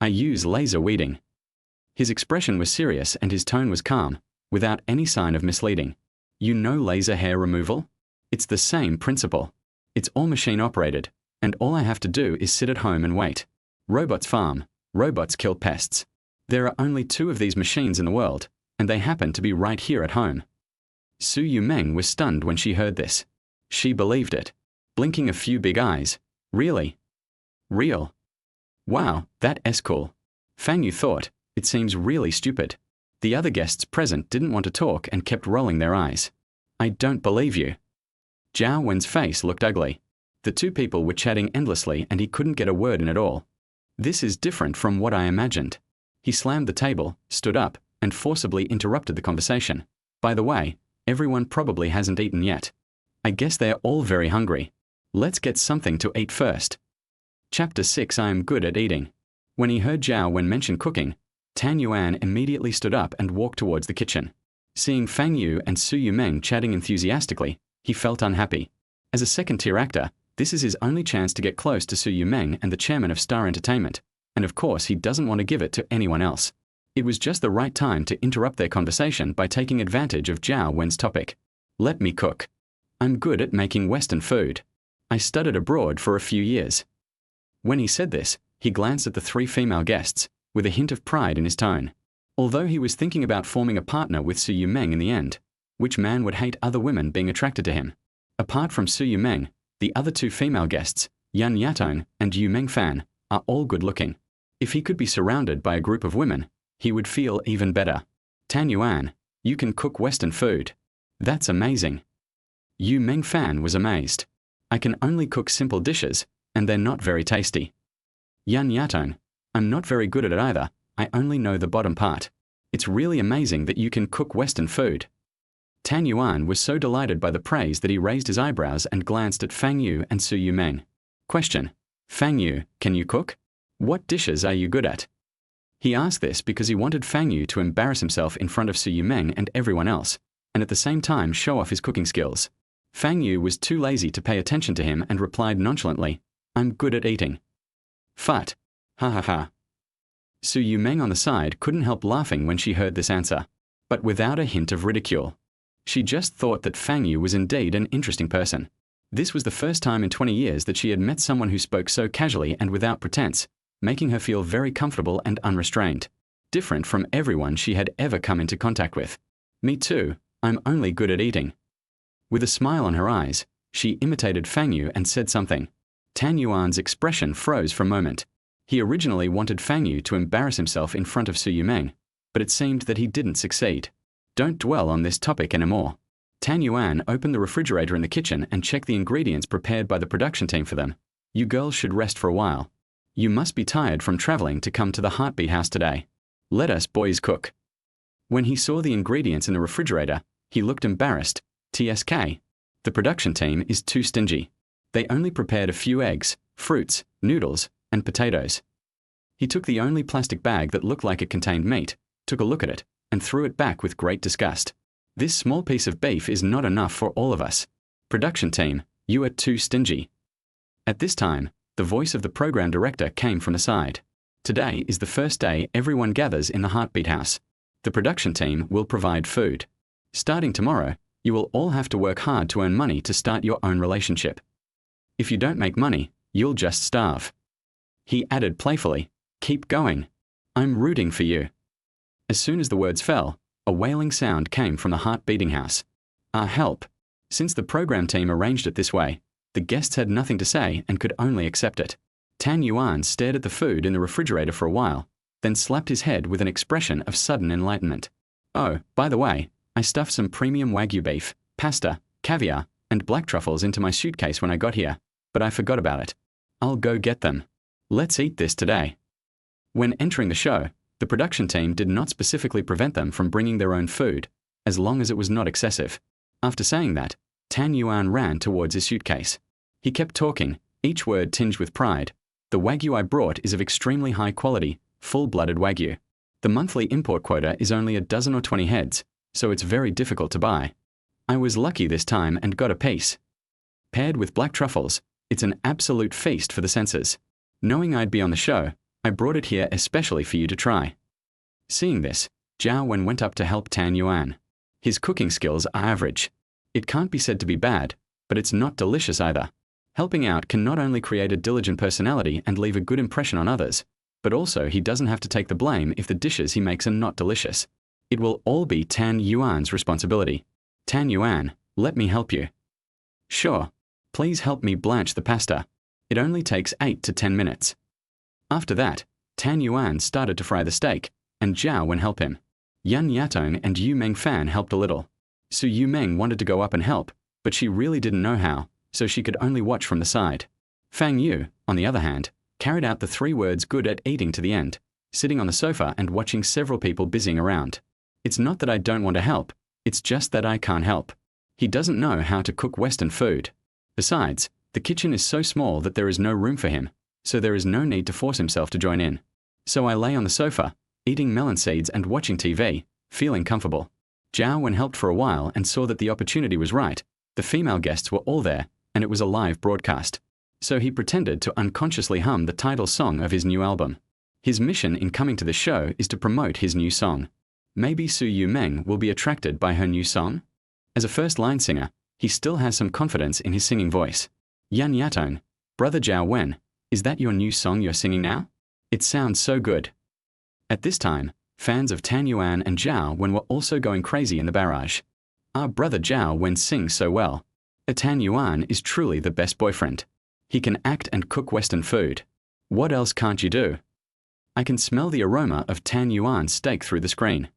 I use laser weeding." His expression was serious and his tone was calm, without any sign of misleading. "You know laser hair removal? It's the same principle. It's all machine operated, and all I have to do is sit at home and wait. Robots farm, robots kill pests. There are only 2 of these machines in the world, and they happen to be right here at home." Su Yumeng was stunned when she heard this. She believed it, blinking a few big eyes. "Really? Real? Wow, that's cool." Fang Yu thought, "It seems really stupid." The other guests present didn't want to talk and kept rolling their eyes. "I don't believe you." Zhao Wen's face looked ugly. The 2 people were chatting endlessly and he couldn't get a word in at all. "This is different from what I imagined." He slammed the table, stood up, and forcibly interrupted the conversation. "By the way, everyone probably hasn't eaten yet. I guess they're all very hungry. Let's get something to eat first." Chapter 6 I am good at eating. When he heard Zhao Wen mention cooking, Tan Yuan immediately stood up and walked towards the kitchen. Seeing Fang Yu and Su Yumeng chatting enthusiastically, he felt unhappy. As a second-tier actor, this is his only chance to get close to Su Yumeng and the chairman of Star Entertainment, and of course he doesn't want to give it to anyone else. It was just the right time to interrupt their conversation by taking advantage of Zhao Wen's topic. "Let me cook. I'm good at making Western food. I studied abroad for a few years." When he said this, he glanced at the 3 female guests, with a hint of pride in his tone. Although he was thinking about forming a partner with Su Yumeng in the end, which man would hate other women being attracted to him? Apart from Su Yumeng, the other 2 female guests, Yan Yatong and Yu Mengfan, are all good-looking. If he could be surrounded by a group of women, he would feel even better. "Tan Yuan, you can cook Western food. That's amazing." Yu Mengfan was amazed. "I can only cook simple dishes, and they're not very tasty." Yan Yatong, "I'm not very good at it either. I only know the bottom part. It's really amazing that you can cook Western food." Tan Yuan was so delighted by the praise that he raised his eyebrows and glanced at Fang Yu and Su Yumeng. Question: "Fang Yu, can you cook? What dishes are you good at?" He asked this because he wanted Fang Yu to embarrass himself in front of Su Yumeng and everyone else, and at the same time show off his cooking skills. Fang Yu was too lazy to pay attention to him and replied nonchalantly, "I'm good at eating." "Fut. Ha ha ha." Su Yumeng on the side couldn't help laughing when she heard this answer, but without a hint of ridicule. She just thought that Fang Yu was indeed an interesting person. This was the first time in 20 years that she had met someone who spoke so casually and without pretense, making her feel very comfortable and unrestrained, different from everyone she had ever come into contact with. "Me too, I'm only good at eating." With a smile on her eyes, she imitated Fang Yu and said something. Tan Yuan's expression froze for a moment. He originally wanted Fang Yu to embarrass himself in front of Su Yumeng, but it seemed that he didn't succeed. "Don't dwell on this topic anymore." Tan Yuan opened the refrigerator in the kitchen and checked the ingredients prepared by the production team for them. "You girls should rest for a while. You must be tired from traveling to come to the Heartbeat House today. Let us boys cook." When he saw the ingredients in the refrigerator, he looked embarrassed. "TSK. The production team is too stingy. They only prepared a few eggs, fruits, noodles, and potatoes." He took the only plastic bag that looked like it contained meat, took a look at it, and threw it back with great disgust. This small piece of beef is not enough for all of us. Production team, you are too stingy. At this time, the voice of the program director came from the side. Today is the first day everyone gathers in the Heartbeat House. The production team will provide food. Starting tomorrow, you will all have to work hard to earn money to start your own relationship. If you don't make money, you'll just starve. He added playfully, keep going. I'm rooting for you. As soon as the words fell, a wailing sound came from the heart-beating house. Help. Since the program team arranged it this way, the guests had nothing to say and could only accept it. Tan Yuan stared at the food in the refrigerator for a while, then slapped his head with an expression of sudden enlightenment. Oh, by the way, I stuffed some premium Wagyu beef, pasta, caviar, and black truffles into my suitcase when I got here, but I forgot about it. I'll go get them. Let's eat this today. When entering the show, the production team did not specifically prevent them from bringing their own food, as long as it was not excessive. After saying that, Tan Yuan ran towards his suitcase. He kept talking, each word tinged with pride. The Wagyu I brought is of extremely high quality, full-blooded Wagyu. The monthly import quota is only a dozen or 20 heads, so it's very difficult to buy. I was lucky this time and got a piece. Paired with black truffles, it's an absolute feast for the senses. Knowing I'd be on the show, I brought it here especially for you to try. Seeing this, Zhao Wen went up to help Tan Yuan. His cooking skills are average. It can't be said to be bad, but it's not delicious either. Helping out can not only create a diligent personality and leave a good impression on others, but also he doesn't have to take the blame if the dishes he makes are not delicious. It will all be Tan Yuan's responsibility. Tan Yuan, let me help you. Sure. Please help me blanch the pasta. It only takes 8 to 10 minutes. After that, Tan Yuan started to fry the steak, and Zhao Wen helped him. Yan Yatong and Yu Meng Fan helped a little. Su Yu Meng wanted to go up and help, but she really didn't know how, so she could only watch from the side. Fang Yu, on the other hand, carried out the 3 words good at eating to the end, sitting on the sofa and watching several people busying around. It's not that I don't want to help, it's just that I can't help. He doesn't know how to cook Western food. Besides, the kitchen is so small that there is no room for him, so there is no need to force himself to join in. So I lay on the sofa, eating melon seeds and watching TV, feeling comfortable. Zhao Wen helped for a while and saw that the opportunity was right. The female guests were all there, and it was a live broadcast. So he pretended to unconsciously hum the title song of his new album. His mission in coming to the show is to promote his new song. Maybe Su Yu Meng will be attracted by her new song? As a first-line singer, he still has some confidence in his singing voice. Yan Yatong, brother Zhao Wen, is that your new song you're singing now? It sounds so good. At this time, fans of Tan Yuan and Zhao Wen were also going crazy in the barrage. Our brother Zhao Wen sings so well. Tan Yuan is truly the best boyfriend. He can act and cook Western food. What else can't you do? I can smell the aroma of Tan Yuan's steak through the screen.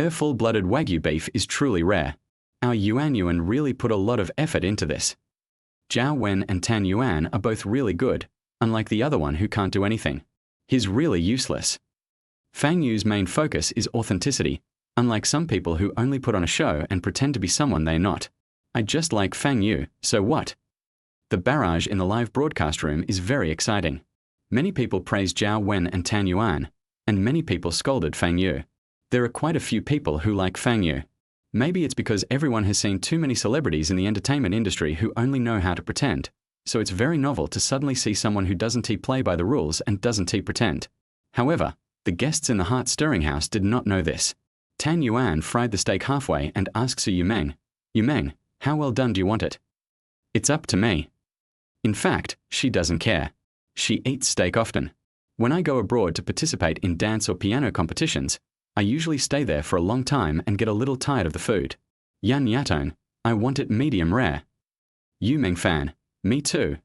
Full-blooded Wagyu beef is truly rare. Our Yuan really put a lot of effort into this. Zhao Wen and Tan Yuan are both really good, unlike the other one who can't do anything. He's really useless. Fang Yu's main focus is authenticity, unlike some people who only put on a show and pretend to be someone they're not. I just like Fang Yu, so what? The barrage in the live broadcast room is very exciting. Many people praised Zhao Wen and Tan Yuan, and many people scolded Fang Yu. There are quite a few people who like Fang Yu. Maybe it's because everyone has seen too many celebrities in the entertainment industry who only know how to pretend, so it's very novel to suddenly see someone who doesn't play by the rules and doesn't pretend. However, the guests in the heart-stirring house did not know this. Tan Yuan fried the steak halfway and asked Su Yu Meng, how well done do you want it? It's up to me. In fact, she doesn't care. She eats steak often. When I go abroad to participate in dance or piano competitions, I usually stay there for a long time and get a little tired of the food. Yan Yatong, I want it medium rare. Yu Meng Fan, me too.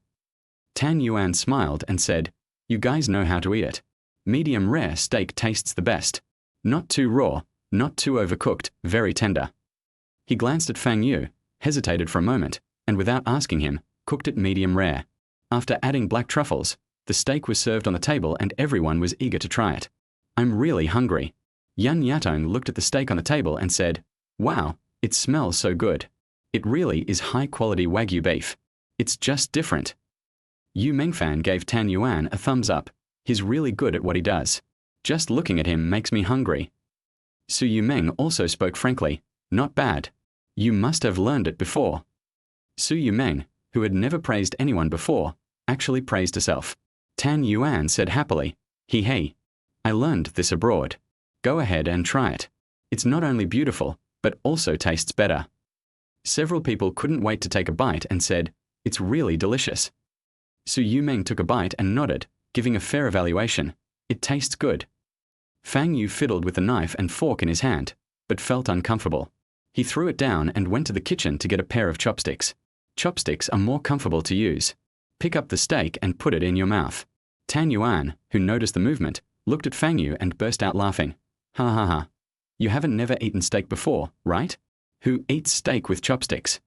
Tan Yuan smiled and said, you guys know how to eat it. Medium rare steak tastes the best. Not too raw, not too overcooked, very tender. He glanced at Fang Yu, hesitated for a moment, and without asking him, cooked it medium rare. After adding black truffles, the steak was served on the table and everyone was eager to try it. I'm really hungry. Yan Yatong looked at the steak on the table and said, wow, it smells so good. It really is high-quality Wagyu beef. It's just different. Yu Mengfan gave Tan Yuan a thumbs up. He's really good at what he does. Just looking at him makes me hungry. Su Yu Meng also spoke frankly, not bad, You must have learned it before. Su Yumeng, who had never praised anyone before, actually praised herself. Tan Yuan said happily, He, I learned this abroad. Go ahead and try it. It's not only beautiful, but also tastes better. Several people couldn't wait to take a bite and said, It's really delicious. Su Yumeng took a bite and nodded, giving a fair evaluation. It tastes good. Fang Yu fiddled with the knife and fork in his hand, but felt uncomfortable. He threw it down and went to the kitchen to get a pair of chopsticks. Chopsticks are more comfortable to use. Pick up the steak and put it in your mouth. Tan Yuan, who noticed the movement, looked at Fang Yu and burst out laughing. Ha ha ha. You haven't never eaten steak before, right? Who eats steak with chopsticks?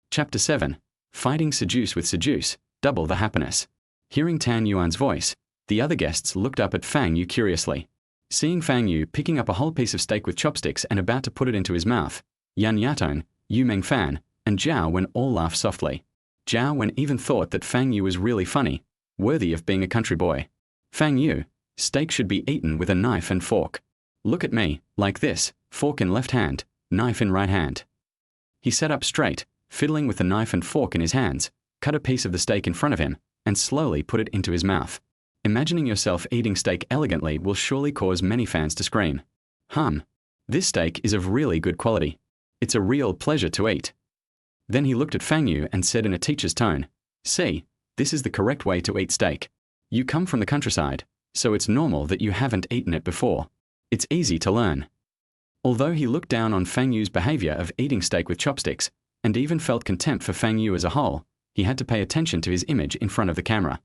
Chapter 7. Fighting Seduce with Seduce, Double the Happiness. Hearing Tan Yuan's voice, the other guests looked up at Fang Yu curiously. Seeing Fang Yu picking up a whole piece of steak with chopsticks and about to put it into his mouth, Yan Yatong, Yu Mengfan, and Zhao Wen all laughed softly. Zhao Wen even thought that Fang Yu was really funny, worthy of being a country boy. Fang Yu, steak should be eaten with a knife and fork. Look at me, like this, fork in left hand, knife in right hand. He sat up straight, fiddling with the knife and fork in his hands, cut a piece of the steak in front of him, and slowly put it into his mouth. Imagining yourself eating steak elegantly will surely cause many fans to scream. This steak is of really good quality. It's a real pleasure to eat. Then he looked at Fang Yu and said in a teacher's tone, See, this is the correct way to eat steak. You come from the countryside, so it's normal that you haven't eaten it before. It's easy to learn. Although he looked down on Fang Yu's behavior of eating steak with chopsticks, and even felt contempt for Fang Yu as a whole, he had to pay attention to his image in front of the camera.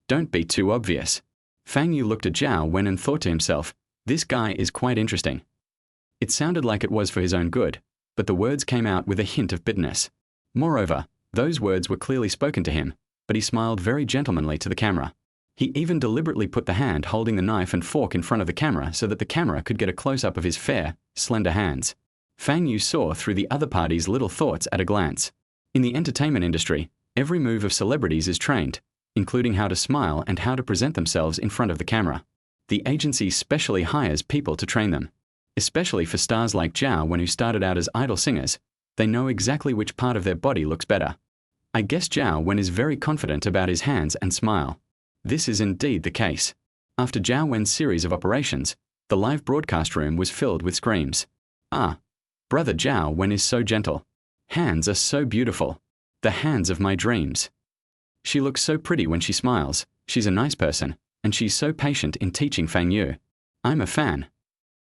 Don't be too obvious. Fang Yu looked at Zhao Wen and thought to himself, this guy is quite interesting. It sounded like it was for his own good, but the words came out with a hint of bitterness. Moreover, those words were clearly spoken to him, but he smiled very gentlemanly to the camera. He even deliberately put the hand holding the knife and fork in front of the camera so that the camera could get a close-up of his fair, slender hands. Fang Yu saw through the other party's little thoughts at a glance. In the entertainment industry, every move of celebrities is trained, including how to smile and how to present themselves in front of the camera. The agency specially hires people to train them. Especially for stars like Zhao Wen who started out as idol singers, they know exactly which part of their body looks better. I guess Zhao Wen is very confident about his hands and smile. This is indeed the case. After Zhao Wen's series of operations, the live broadcast room was filled with screams. Brother Zhao Wen is so gentle. Hands are so beautiful. The hands of my dreams. She looks so pretty when she smiles. She's a nice person, and she's so patient in teaching Fang Yu. I'm a fan.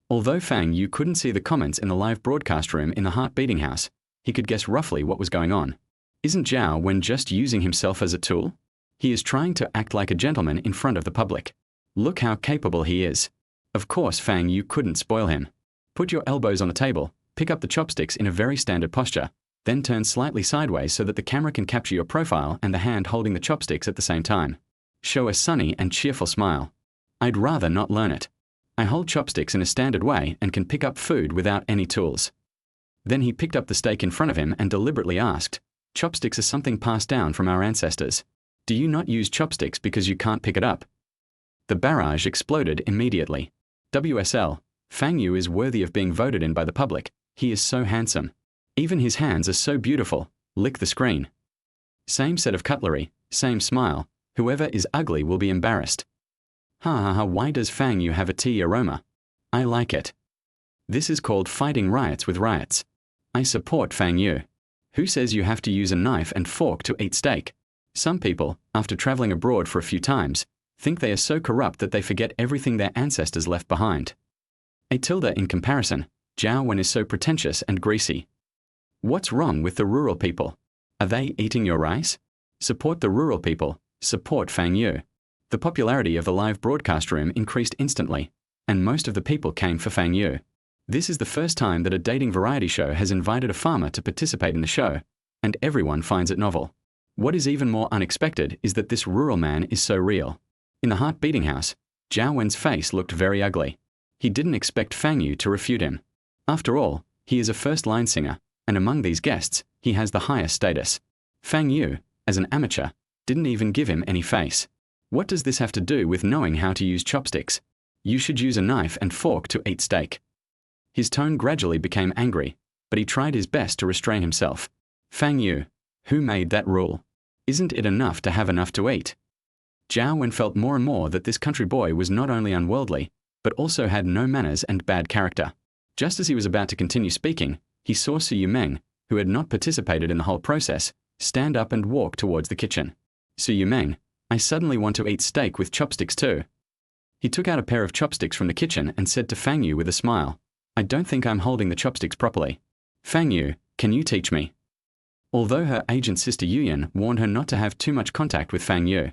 Although Fang Yu couldn't see the comments in the live broadcast room in the heart-beating house, he could guess roughly what was going on. Isn't Zhao Wen just using himself as a tool? He is trying to act like a gentleman in front of the public. Look how capable he is. Of course Fang Yu couldn't spoil him. Put your elbows on the table, pick up the chopsticks in a very standard posture, then turn slightly sideways so that the camera can capture your profile and the hand holding the chopsticks at the same time. Show a sunny and cheerful smile. I'd rather not learn it. I hold chopsticks in a standard way and can pick up food without any tools. Then he picked up the steak in front of him and deliberately asked, Chopsticks are something passed down from our ancestors. Do you not use chopsticks because you can't pick it up? The barrage exploded immediately. WSL, Fang Yu is worthy of being voted in by the public. He is so handsome. Even his hands are so beautiful. Lick the screen. Same set of cutlery, same smile. Whoever is ugly will be embarrassed. Why does Fang Yu have a tea aroma? I like it. This is called fighting riots with riots. I support Fang Yu. Who says you have to use a knife and fork to eat steak? Some people, after traveling abroad for a few times, think they are so corrupt that they forget everything their ancestors left behind. A tilde in comparison, Zhao Wen is so pretentious and greasy. What's wrong with the rural people? Are they eating your rice? Support the rural people. Support Fang Yu. The popularity of the live broadcast room increased instantly, and most of the people came for Fang Yu. This is the first time that a dating variety show has invited a farmer to participate in the show, and everyone finds it novel. What is even more unexpected is that this rural man is so real. In the heart-beating house, Zhao Wen's face looked very ugly. He didn't expect Fang Yu to refute him. After all, he is a first-line singer, and among these guests, he has the highest status. Fang Yu, as an amateur, didn't even give him any face. What does this have to do with knowing how to use chopsticks? You should use a knife and fork to eat steak. His tone gradually became angry. but he tried his best to restrain himself. Fang Yu, who made that rule? Isn't it enough to have enough to eat? Zhao Wen felt more and more that this country boy was not only unworldly, but also had no manners and bad character. Just as he was about to continue speaking, he saw Su Yumeng, who had not participated in the whole process, stand up and walk towards the kitchen. Su Yumeng, I suddenly want to eat steak with chopsticks too. He took out a pair of chopsticks from the kitchen and said to Fang Yu with a smile, I don't think I'm holding the chopsticks properly. Fang Yu, can you teach me? Although her agent sister Yuyan warned her not to have too much contact with Fang Yu.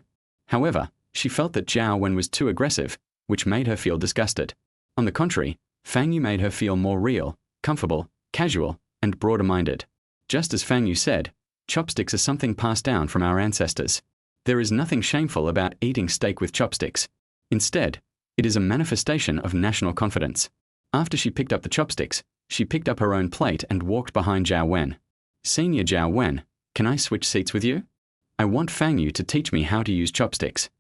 However, she felt that Zhao Wen was too aggressive, which made her feel disgusted. On the contrary, Fang Yu made her feel more real, comfortable, casual, and broader-minded. Just as Fang Yu said, chopsticks are something passed down from our ancestors. There is nothing shameful about eating steak with chopsticks. Instead, it is a manifestation of national confidence. After she picked up the chopsticks, she picked up her own plate and walked behind Zhao Wen. Senior Zhao Wen, can I switch seats with you? I want Fang Yu to teach me how to use chopsticks.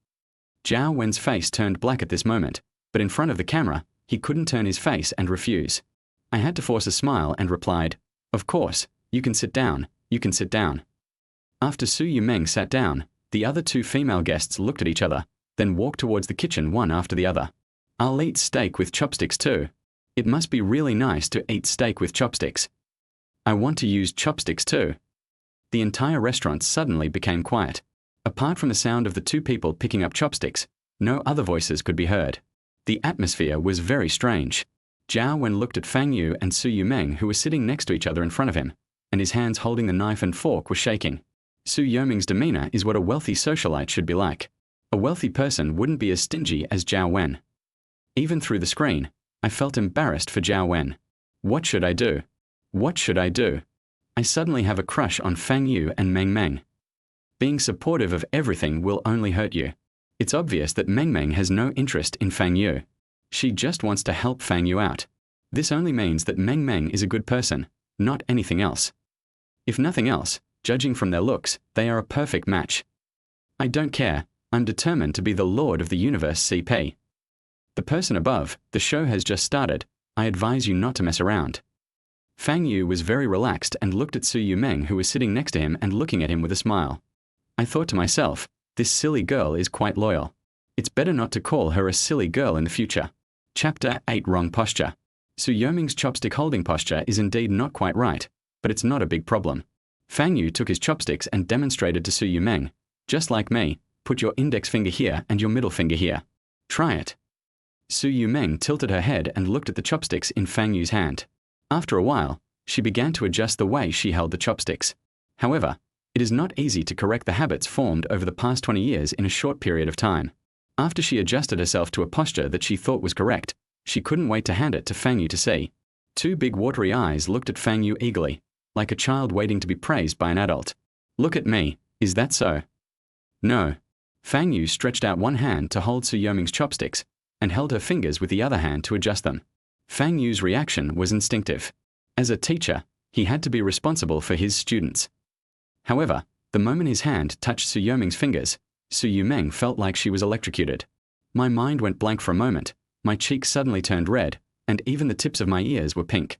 Zhao Wen's face turned black at this moment, but in front of the camera, he couldn't turn his face and refuse. I had to force a smile and replied, Of course, you can sit down, you can sit down. After Su Yumeng sat down, the other two female guests looked at each other, then walked towards the kitchen one after the other. I'll eat steak with chopsticks too. It must be really nice to eat steak with chopsticks. I want to use chopsticks too. The entire restaurant suddenly became quiet. Apart from the sound of the two people picking up chopsticks, no other voices could be heard. The atmosphere was very strange. Zhao Wen looked at Fang Yu and Su Yumeng, who were sitting next to each other in front of him, and his hands holding the knife and fork were shaking. Su Yumeng's demeanor is what a wealthy socialite should be like. A wealthy person wouldn't be as stingy as Zhao Wen. Even through the screen, I felt embarrassed for Zhao Wen. What should I do? What should I do? I suddenly have a crush on Fang Yu and Meng Meng. Being supportive of everything will only hurt you. It's obvious that Meng Meng has no interest in Fang Yu. She just wants to help Fang Yu out. This only means that Meng Meng is a good person, not anything else. If nothing else, judging from their looks, they are a perfect match. I don't care, I'm determined to be the Lord of the Universe CP. The person above, the show has just started, I advise you not to mess around. Fang Yu was very relaxed and looked at Su Yumeng, who was sitting next to him and looking at him with a smile. I thought to myself, this silly girl is quite loyal. It's better not to call her a silly girl in the future. Chapter 8 Wrong Posture. Su Yumeng's chopstick holding posture is indeed not quite right, but it's not a big problem. Fang Yu took his chopsticks and demonstrated to Su Yumeng, just like me, put your index finger here and your middle finger here. Try it. Su Yumeng tilted her head and looked at the chopsticks in Fang Yu's hand. After a while, she began to adjust the way she held the chopsticks. However, it is not easy to correct the habits formed over the past 20 years in a short period of time. After she adjusted herself to a posture that she thought was correct, she couldn't wait to hand it to Fang Yu to see. Two big watery eyes looked at Fang Yu eagerly, like a child waiting to be praised by an adult. Look at me, is that so? No. Fang Yu stretched out one hand to hold Su Yumeng's chopsticks, and held her fingers with the other hand to adjust them. Fang Yu's reaction was instinctive. As a teacher, he had to be responsible for his students. However, the moment his hand touched Su Yumeng's fingers, Su Yumeng felt like she was electrocuted. My mind went blank for a moment, my cheeks suddenly turned red, and even the tips of my ears were pink.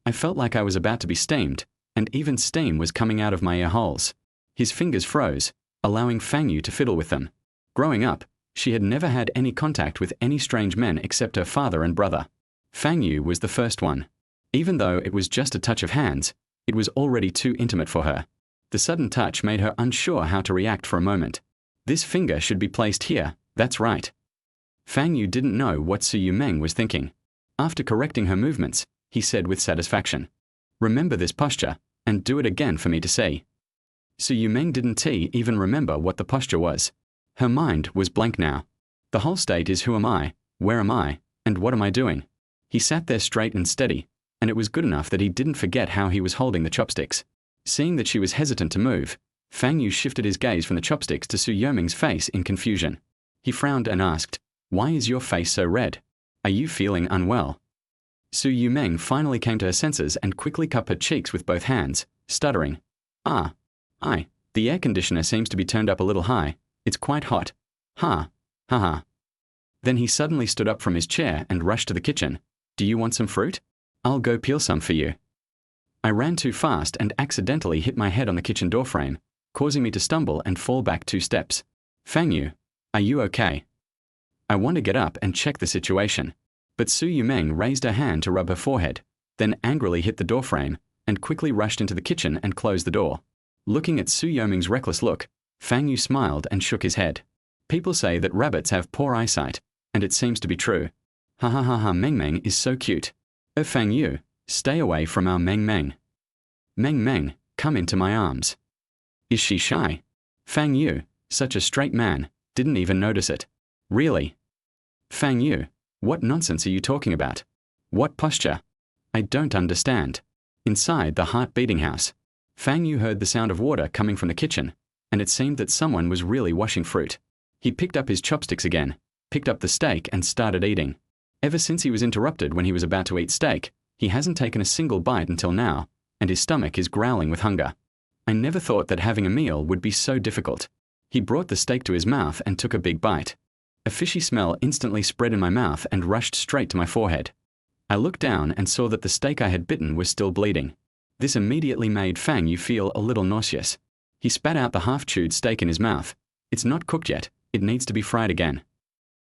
I felt like I was about to be steamed, and even steam was coming out of my ear holes. His fingers froze, allowing Fang Yu to fiddle with them. Growing up, she had never had any contact with any strange men except her father and brother. Fang Yu was the first one. Even though it was just a touch of hands, it was already too intimate for her. The sudden touch made her unsure how to react for a moment. This finger should be placed here, that's right. Fang Yu didn't know what Su Yumeng was thinking. After correcting her movements, he said with satisfaction, Remember this posture, and do it again for me to see. Su Yumeng didn't even remember what the posture was. Her mind was blank now. The whole state is who am I, where am I, and what am I doing? He sat there straight and steady, and it was good enough that he didn't forget how he was holding the chopsticks. Seeing that she was hesitant to move, Fang Yu shifted his gaze from the chopsticks to Su Yumeng's face in confusion. He frowned and asked, Why is your face so red? Are you feeling unwell? Su Yumeng finally came to her senses and quickly cupped her cheeks with both hands, stuttering. The air conditioner seems to be turned up a little high. It's quite hot. Ha. Then he suddenly stood up from his chair and rushed to the kitchen. Do you want some fruit? I'll go peel some for you. I ran too fast and accidentally hit my head on the kitchen doorframe, causing me to stumble and fall back 2 steps. Fang Yu, are you okay? I want to get up and check the situation. But Su Yumeng raised her hand to rub her forehead, then angrily hit the doorframe, and quickly rushed into the kitchen and closed the door. Looking at Su Yumeng's reckless look, Fang Yu smiled and shook his head. People say that rabbits have poor eyesight, and it seems to be true. Ha ha ha ha, Meng Meng is so cute. Oh Fang Yu, stay away from our Meng Meng. Meng Meng, come into my arms. Is she shy? Fang Yu, such a straight man, didn't even notice it. Really? Fang Yu, what nonsense are you talking about? What posture? I don't understand. Inside the heart-beating house, Fang Yu heard the sound of water coming from the kitchen, and it seemed that someone was really washing fruit. He picked up his chopsticks again, picked up the steak and started eating. Ever since he was interrupted when he was about to eat steak, he hasn't taken a single bite until now, and his stomach is growling with hunger. I never thought that having a meal would be so difficult. He brought the steak to his mouth and took a big bite. A fishy smell instantly spread in my mouth and rushed straight to my forehead. I looked down and saw that the steak I had bitten was still bleeding. This immediately made Fang Yu feel a little nauseous. He spat out the half-chewed steak in his mouth. It's not cooked yet, it needs to be fried again.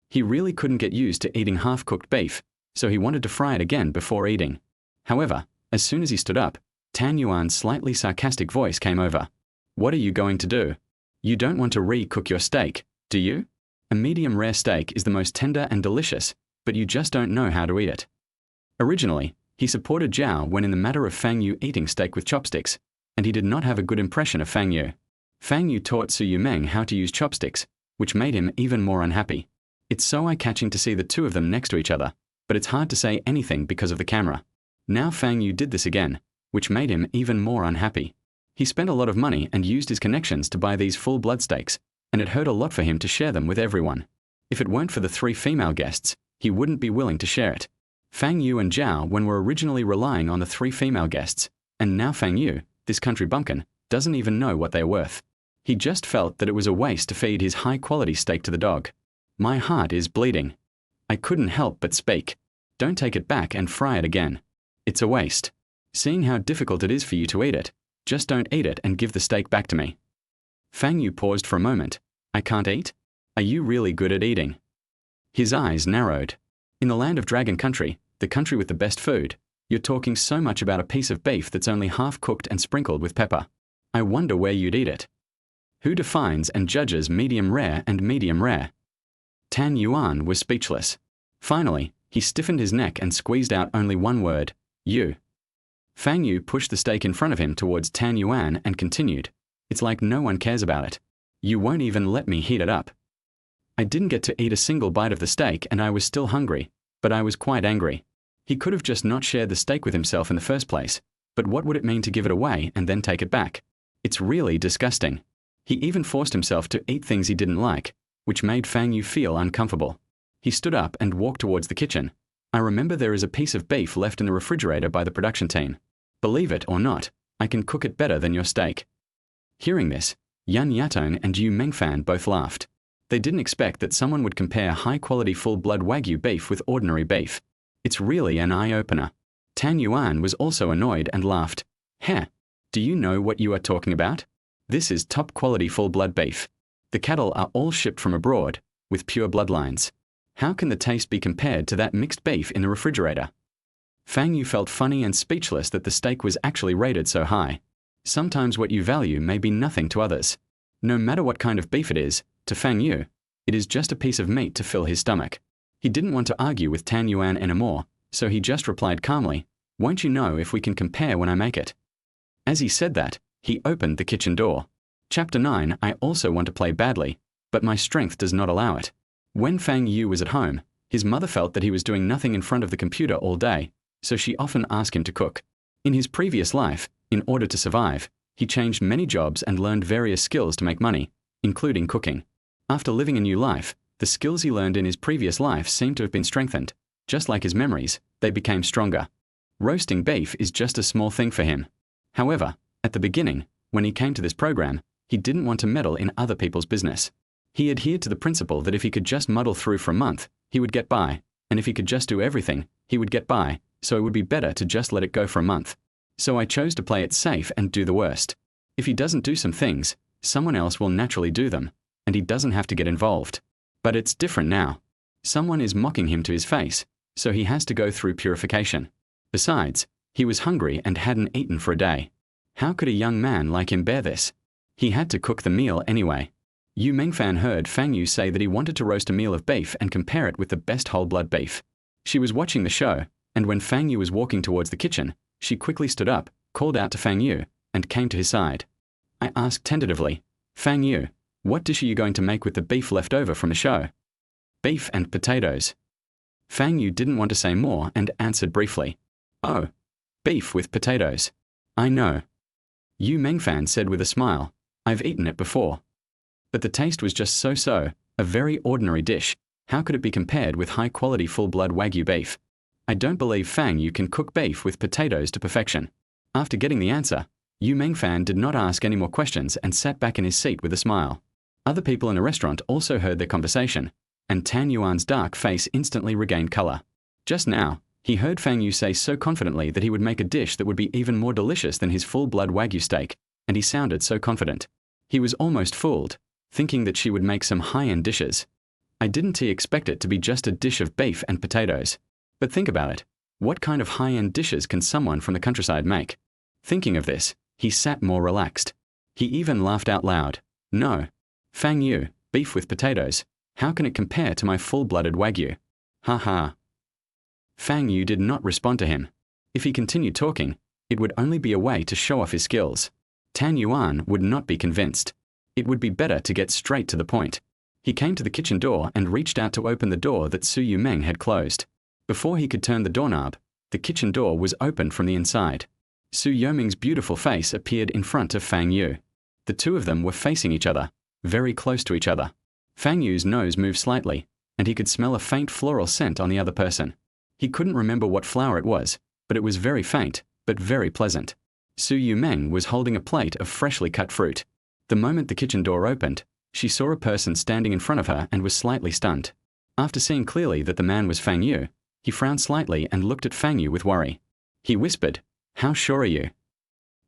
He really couldn't get used to eating half-cooked beef, so he wanted to fry it again before eating. However, as soon as he stood up, Tan Yuan's slightly sarcastic voice came over. What are you going to do? You don't want to re-cook your steak, do you? A medium-rare steak is the most tender and delicious, but you just don't know how to eat it. Originally, he supported Zhao when in the matter of Fang Yu eating steak with chopsticks, and he did not have a good impression of Fang Yu. Fang Yu taught Su Yumeng how to use chopsticks, which made him even more unhappy. It's so eye-catching to see the two of them next to each other, but it's hard to say anything because of the camera. Now Fang Yu did this again, which made him even more unhappy. He spent a lot of money and used his connections to buy these full blood steaks, and it hurt a lot for him to share them with everyone. If it weren't for the 3 female guests, he wouldn't be willing to share it. Fang Yu and Zhao were originally relying on the 3 female guests, and now Fang Yu, this country bumpkin, doesn't even know what they're worth. He just felt that it was a waste to feed his high-quality steak to the dog. My heart is bleeding. I couldn't help but speak. Don't take it back and fry it again. It's a waste. Seeing how difficult it is for you to eat it, just don't eat it and give the steak back to me. Fang Yu paused for a moment. I can't eat? Are you really good at eating? His eyes narrowed. In the land of Dragon Country, the country with the best food, you're talking so much about a piece of beef that's only half cooked and sprinkled with pepper. I wonder where you'd eat it. Who defines and judges medium rare and medium rare? Tan Yuan was speechless. Finally, he stiffened his neck and squeezed out only one word, you. Fang Yu pushed the steak in front of him towards Tan Yuan and continued. It's like no one cares about it. You won't even let me heat it up. I didn't get to eat a single bite of the steak and I was still hungry, but I was quite angry. He could have just not shared the steak with himself in the first place, but what would it mean to give it away and then take it back? It's really disgusting. He even forced himself to eat things he didn't like, which made Fang Yu feel uncomfortable. He stood up and walked towards the kitchen. I remember there is a piece of beef left in the refrigerator by the production team. Believe it or not, I can cook it better than your steak. Hearing this, Yan Yatong and Yu Mengfan both laughed. They didn't expect that someone would compare high-quality full-blood Wagyu beef with ordinary beef. It's really an eye-opener. Tan Yuan was also annoyed and laughed. Heh, do you know what you are talking about? This is top-quality full-blood beef. The cattle are all shipped from abroad, with pure bloodlines. How can the taste be compared to that mixed beef in the refrigerator? Fang Yu felt funny and speechless that the steak was actually rated so high. Sometimes what you value may be nothing to others. No matter what kind of beef it is, to Fang Yu, it is just a piece of meat to fill his stomach. He didn't want to argue with Tan Yuan anymore, so he just replied calmly, won't you know if we can compare when I make it? As he said that, he opened the kitchen door. Chapter 9. I also want to play badly, but my strength does not allow it. When Fang Yu was at home, his mother felt that he was doing nothing in front of the computer all day, so she often asked him to cook. In his previous life, in order to survive, he changed many jobs and learned various skills to make money, including cooking. After living a new life, the skills he learned in his previous life seemed to have been strengthened. Just like his memories, they became stronger. Roasting beef is just a small thing for him. However, at the beginning, when he came to this program, he didn't want to meddle in other people's business. He adhered to the principle that if he could just muddle through for a month, he would get by, and if he could just do everything, he would get by, so it would be better to just let it go for a month. So I chose to play it safe and do the worst. If he doesn't do some things, someone else will naturally do them, and he doesn't have to get involved. But it's different now. Someone is mocking him to his face, so he has to go through purification. Besides, he was hungry and hadn't eaten for a day. How could a young man like him bear this? He had to cook the meal anyway. Yu Mengfan heard Fang Yu say that he wanted to roast a meal of beef and compare it with the best whole-blood beef. She was watching the show, and when Fang Yu was walking towards the kitchen, she quickly stood up, called out to Fang Yu, and came to his side. I asked tentatively, Fang Yu, what dish are you going to make with the beef left over from the show? Beef and potatoes. Fang Yu didn't want to say more and answered briefly. Oh, beef with potatoes. I know. Yu Mengfan said with a smile, I've eaten it before. But the taste was just so-so, a very ordinary dish. How could it be compared with high-quality full-blood Wagyu beef? I don't believe Fang Yu can cook beef with potatoes to perfection. After getting the answer, Yu Mengfan did not ask any more questions and sat back in his seat with a smile. Other people in the restaurant also heard their conversation, and Tan Yuan's dark face instantly regained color. Just now, he heard Fang Yu say so confidently that he would make a dish that would be even more delicious than his full-blood Wagyu steak, and he sounded so confident. He was almost fooled, thinking that she would make some high-end dishes. Didn't he expect it to be just a dish of beef and potatoes? But think about it. What kind of high-end dishes can someone from the countryside make? Thinking of this, he sat more relaxed. He even laughed out loud. No. Fang Yu, beef with potatoes. How can it compare to my full-blooded Wagyu? Ha ha. Fang Yu did not respond to him. If he continued talking, it would only be a way to show off his skills. Tan Yuan would not be convinced. It would be better to get straight to the point. He came to the kitchen door and reached out to open the door that Su Yumeng had closed. Before he could turn the doorknob, the kitchen door was opened from the inside. Su Yumeng's beautiful face appeared in front of Fang Yu. The two of them were facing each other, very close to each other. Fang Yu's nose moved slightly, and he could smell a faint floral scent on the other person. He couldn't remember what flower it was, but it was very faint, but very pleasant. Su Yumeng was holding a plate of freshly cut fruit. The moment the kitchen door opened, she saw a person standing in front of her and was slightly stunned. After seeing clearly that the man was Fang Yu, he frowned slightly and looked at Fang Yu with worry. He whispered, How sure are you?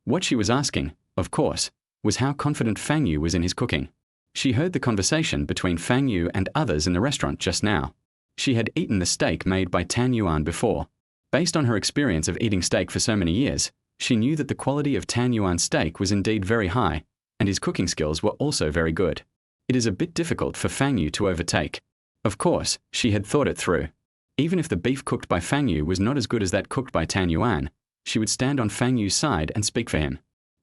What she was asking, of course, was how confident Fang Yu was in his cooking. She heard the conversation between Fang Yu and others in the restaurant just now. She had eaten the steak made by Tan Yuan before. Based on her experience of eating steak for so many years, she knew that the quality of Tan Yuan's steak was indeed very high, and his cooking skills were also very good. It is a bit difficult for Fang Yu to overtake. Of course, she had thought it through. Even if the beef cooked by Fang Yu was not as good as that cooked by Tan Yuan, she would stand on Fang Yu's side and speak for him.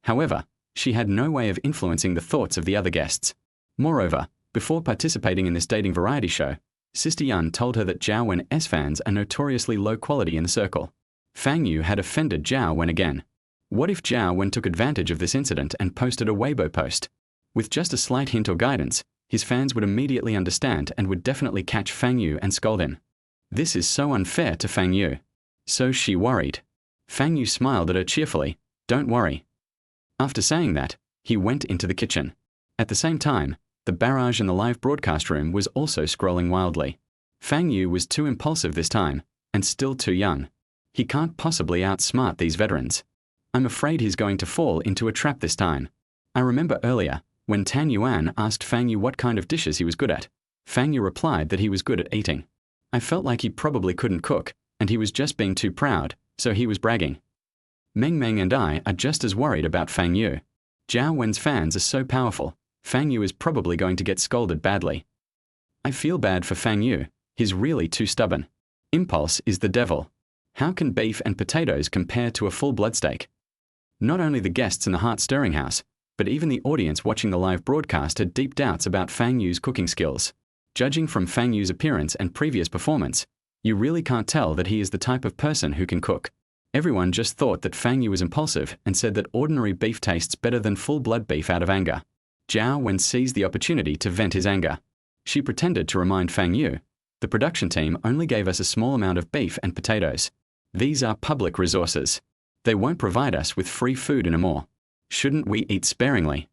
However, she had no way of influencing the thoughts of the other guests. Moreover, before participating in this dating variety show, Sister Yun told her that Zhao Wen's fans are notoriously low quality in the circle. Fang Yu had offended Zhao Wen again. What if Zhao Wen took advantage of this incident and posted a Weibo post? With just a slight hint or guidance, his fans would immediately understand and would definitely catch Fang Yu and scold him. This is so unfair to Fang Yu. So she worried. Fang Yu smiled at her cheerfully. Don't worry. After saying that, he went into the kitchen. At the same time, the barrage in the live broadcast room was also scrolling wildly. Fang Yu was too impulsive this time, and still too young. He can't possibly outsmart these veterans. I'm afraid he's going to fall into a trap this time. I remember earlier, when Tan Yuan asked Fang Yu what kind of dishes he was good at, Fang Yu replied that he was good at eating. I felt like he probably couldn't cook, and he was just being too proud, so he was bragging. Meng Meng and I are just as worried about Fang Yu. Zhao Wen's fans are so powerful, Fang Yu is probably going to get scolded badly. I feel bad for Fang Yu. He's really too stubborn. Impulse is the devil. How can beef and potatoes compare to a full blood steak? Not only the guests in the heart-stirring house, but even the audience watching the live broadcast had deep doubts about Fang Yu's cooking skills. Judging from Fang Yu's appearance and previous performance, you really can't tell that he is the type of person who can cook. Everyone just thought that Fang Yu was impulsive and said that ordinary beef tastes better than full-blood beef out of anger. Zhao Wen seized the opportunity to vent his anger. She pretended to remind Fang Yu, the production team only gave us a small amount of beef and potatoes. These are public resources. They won't provide us with free food anymore. Shouldn't we eat sparingly?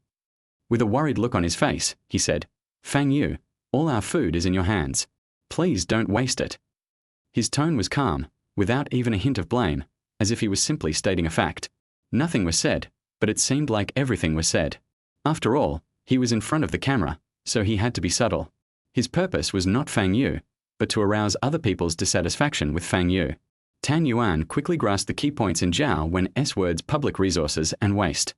With a worried look on his face, he said, Fang Yu, all our food is in your hands. Please don't waste it. His tone was calm, without even a hint of blame, as if he was simply stating a fact. Nothing was said, but it seemed like everything was said. After all, he was in front of the camera, so he had to be subtle. His purpose was not Fang Yu, but to arouse other people's dissatisfaction with Fang Yu. Tan Yuan quickly grasped the key points in Zhao Wen's words public resources and waste.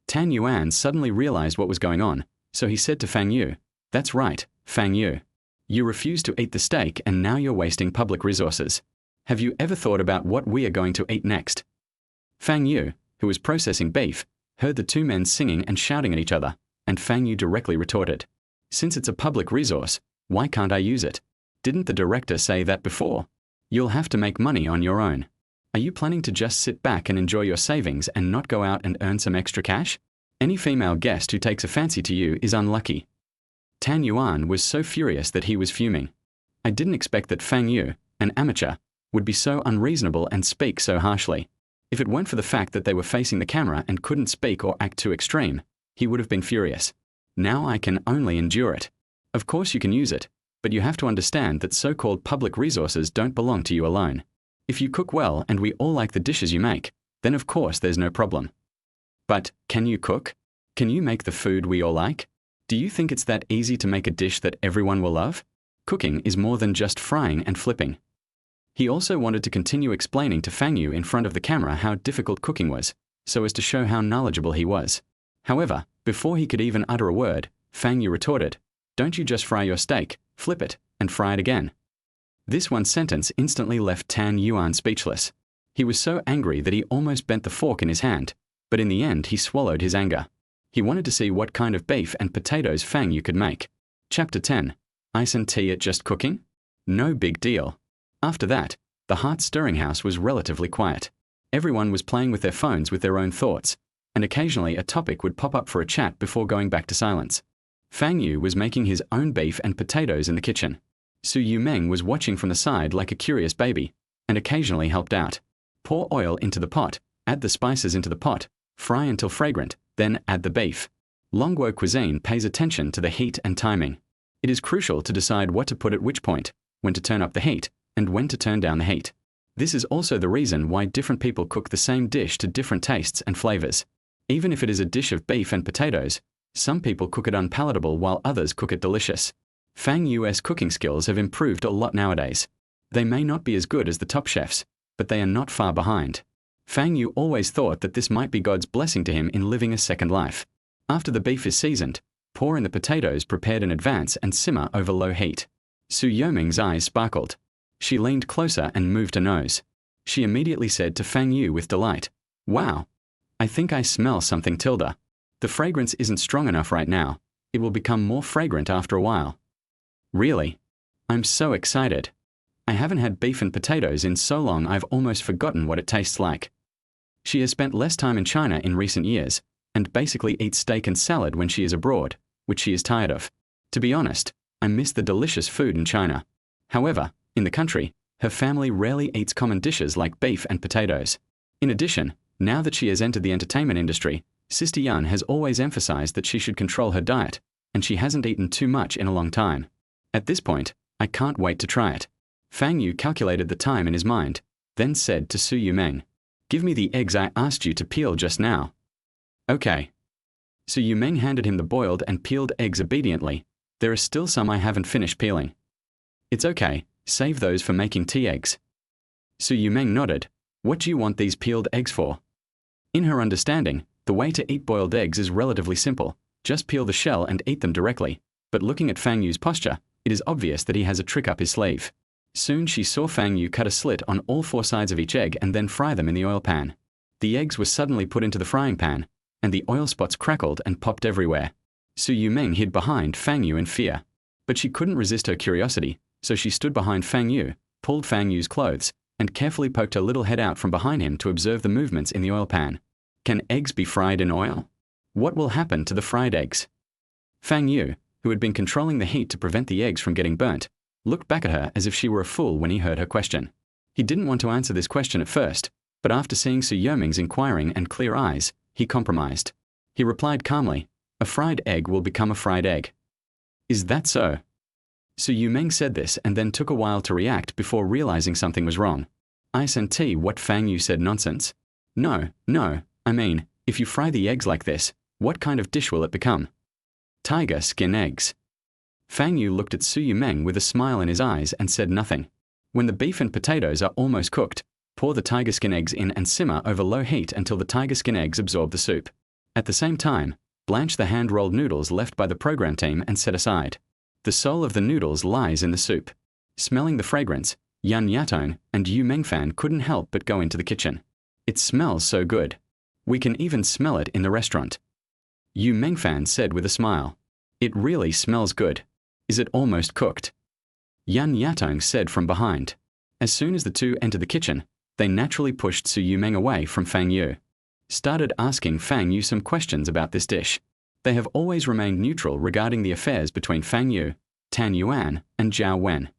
Tan Yuan suddenly realized what was going on, so he said to Fang Yu, "That's right, Fang Yu. You refused to eat the steak and now you're wasting public resources. Have you ever thought about what we are going to eat next?" Fang Yu, who was processing beef, heard the two men singing and shouting at each other, and Fang Yu directly retorted, "Since it's a public resource, why can't I use it? Didn't the director say that before? You'll have to make money on your own. Are you planning to just sit back and enjoy your savings and not go out and earn some extra cash? Any female guest who takes a fancy to you is unlucky." Tan Yuan was so furious that he was fuming. I didn't expect that Fang Yu, an amateur, would be so unreasonable and speak so harshly. If it weren't for the fact that they were facing the camera and couldn't speak or act too extreme, he would have been furious. Now I can only endure it. Of course you can use it, but you have to understand that so-called public resources don't belong to you alone. If you cook well and we all like the dishes you make, then of course there's no problem. But can you cook? Can you make the food we all like? Do you think it's that easy to make a dish that everyone will love? Cooking is more than just frying and flipping. He also wanted to continue explaining to Fang Yu in front of the camera how difficult cooking was, so as to show how knowledgeable he was. However, before he could even utter a word, Fang Yu retorted, "Don't you just fry your steak, flip it, and fry it again?" This one sentence instantly left Tan Yuan speechless. He was so angry that he almost bent the fork in his hand, but in the end he swallowed his anger. He wanted to see what kind of beef and potatoes Fang Yu could make. Chapter 10. Ice and tea at just cooking? No big deal. After that, the heart-stirring house was relatively quiet. Everyone was playing with their phones with their own thoughts, and occasionally a topic would pop up for a chat before going back to silence. Fang Yu was making his own beef and potatoes in the kitchen. Su Yumeng was watching from the side like a curious baby, and occasionally helped out. Pour oil into the pot, add the spices into the pot, fry until fragrant, then add the beef. Longguo cuisine pays attention to the heat and timing. It is crucial to decide what to put at which point, when to turn up the heat, and when to turn down the heat. This is also the reason why different people cook the same dish to different tastes and flavors. Even if it is a dish of beef and potatoes, some people cook it unpalatable while others cook it delicious. Fang Yu's cooking skills have improved a lot nowadays. They may not be as good as the top chefs, but they are not far behind. Fang Yu always thought that this might be God's blessing to him in living a second life. After the beef is seasoned, pour in the potatoes prepared in advance and simmer over low heat. Su Yoming's eyes sparkled. She leaned closer and moved her nose. She immediately said to Fang Yu with delight, "Wow! I think I smell something, Tilda. The fragrance isn't strong enough right now. It will become more fragrant after a while." "Really? I'm so excited. I haven't had beef and potatoes in so long I've almost forgotten what it tastes like." She has spent less time in China in recent years, and basically eats steak and salad when she is abroad, which she is tired of. To be honest, I miss the delicious food in China. However, in the country, her family rarely eats common dishes like beef and potatoes. In addition, now that she has entered the entertainment industry, Sister Yan has always emphasized that she should control her diet, and she hasn't eaten too much in a long time. At this point, I can't wait to try it. Fang Yu calculated the time in his mind, then said to Su Yumeng, "Give me the eggs I asked you to peel just now." "Okay." Su Yumeng handed him the boiled and peeled eggs obediently. "There are still some I haven't finished peeling." "It's okay, save those for making tea eggs." Su Yumeng nodded. "What do you want these peeled eggs for?" In her understanding, the way to eat boiled eggs is relatively simple. Just peel the shell and eat them directly. But looking at Fang Yu's posture, it is obvious that he has a trick up his sleeve. Soon she saw Fang Yu cut a slit on all four sides of each egg and then fry them in the oil pan. The eggs were suddenly put into the frying pan, and the oil spots crackled and popped everywhere. Su Yumeng hid behind Fang Yu in fear. But she couldn't resist her curiosity, so she stood behind Fang Yu, pulled Fang Yu's clothes, and carefully poked her little head out from behind him to observe the movements in the oil pan. Can eggs be fried in oil? What will happen to the fried eggs? Fang Yu, who had been controlling the heat to prevent the eggs from getting burnt, looked back at her as if she were a fool when he heard her question. He didn't want to answer this question at first, but after seeing Su Yoming's inquiring and clear eyes, he compromised. He replied calmly, "A fried egg will become a fried egg." "Is that so?" Su Yumeng said this and then took a while to react before realizing something was wrong. "Ice and tea, what?" Fang Yu said. "Nonsense. No, I mean, if you fry the eggs like this, what kind of dish will it become? Tiger skin eggs. Fang Yu looked at Su Yumeng with a smile in his eyes and said nothing. When the beef and potatoes are almost cooked, pour the tiger skin eggs in and simmer over low heat until the tiger skin eggs absorb the soup. At the same time, blanch the hand-rolled noodles left by the program team and set aside. The soul of the noodles lies in the soup. Smelling the fragrance, Yan Yatong and Yu Mengfan couldn't help but go into the kitchen. It smells so good. We can even smell it in the restaurant. Yu Mengfan said with a smile. It really smells good. Is it almost cooked? Yan Yatong said from behind. As soon as the two entered the kitchen, they naturally pushed Su Yumeng away from Fang Yu. Started asking Fang Yu some questions about this dish. They have always remained neutral regarding the affairs between Fang Yu, Tan Yuan, and Zhao Wen.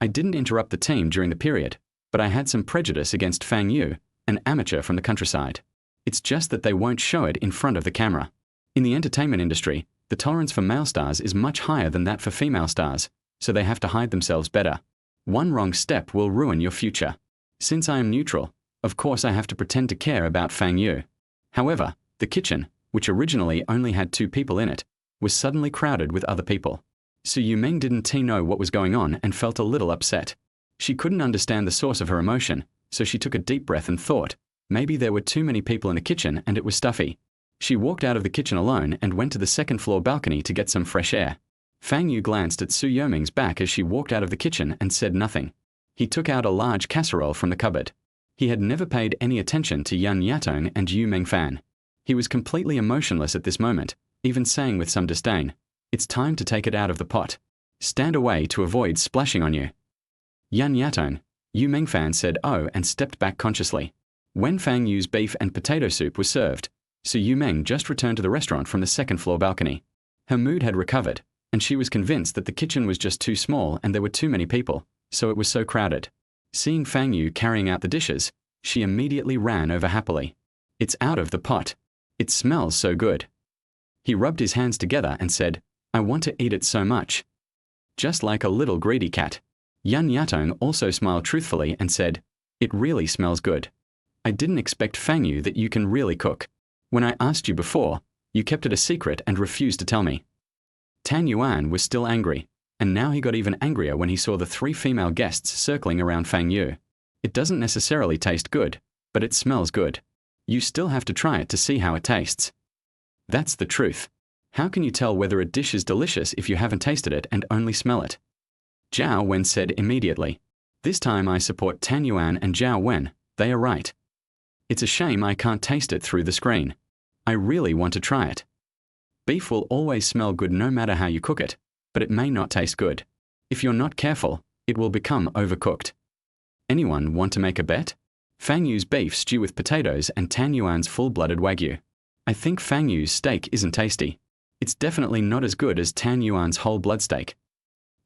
I didn't interrupt the team during the period, but I had some prejudice against Fang Yu, an amateur from the countryside. It's just that they won't show it in front of the camera. In the entertainment industry, the tolerance for male stars is much higher than that for female stars, so they have to hide themselves better. One wrong step will ruin your future. Since I am neutral, of course I have to pretend to care about Fang Yu. However, the kitchen, which originally only had 2 people in it, was suddenly crowded with other people. Su Yumeng didn't know what was going on and felt a little upset. She couldn't understand the source of her emotion, so she took a deep breath and thought, maybe there were too many people in the kitchen and it was stuffy. She walked out of the kitchen alone and went to the second-floor balcony to get some fresh air. Fang Yu glanced at Su Yumeng's back as she walked out of the kitchen and said nothing. He took out a large casserole from the cupboard. He had never paid any attention to Yan Yatong and Yu Mengfan. He was completely emotionless at this moment, even saying with some disdain, "It's time to take it out of the pot. Stand away to avoid splashing on you." Yan Yatong, Yu Mengfan said oh and stepped back consciously. When Fang Yu's beef and potato soup was served, Su Yumeng just returned to the restaurant from the second-floor balcony. Her mood had recovered, and she was convinced that the kitchen was just too small and there were too many people, so it was so crowded. Seeing Fang Yu carrying out the dishes, she immediately ran over happily. "It's out of the pot. It smells so good." He rubbed his hands together and said, "I want to eat it so much." Just like a little greedy cat. Yan Yatong also smiled truthfully and said, "It really smells good. I didn't expect Fang Yu that you can really cook. When I asked you before, you kept it a secret and refused to tell me." Tan Yuan was still angry, and now he got even angrier when he saw the 3 female guests circling around Fang Yu. It doesn't necessarily taste good, but it smells good. You still have to try it to see how it tastes. That's the truth. How can you tell whether a dish is delicious if you haven't tasted it and only smell it? Zhao Wen said immediately. This time I support Tan Yuan and Zhao Wen. They are right. It's a shame I can't taste it through the screen. I really want to try it. Beef will always smell good no matter how you cook it, but it may not taste good. If you're not careful, it will become overcooked. Anyone want to make a bet? Fang Yu's beef stew with potatoes and Tan Yuan's full-blooded Wagyu. I think Fang Yu's steak isn't tasty. It's definitely not as good as Tan Yuan's whole blood steak.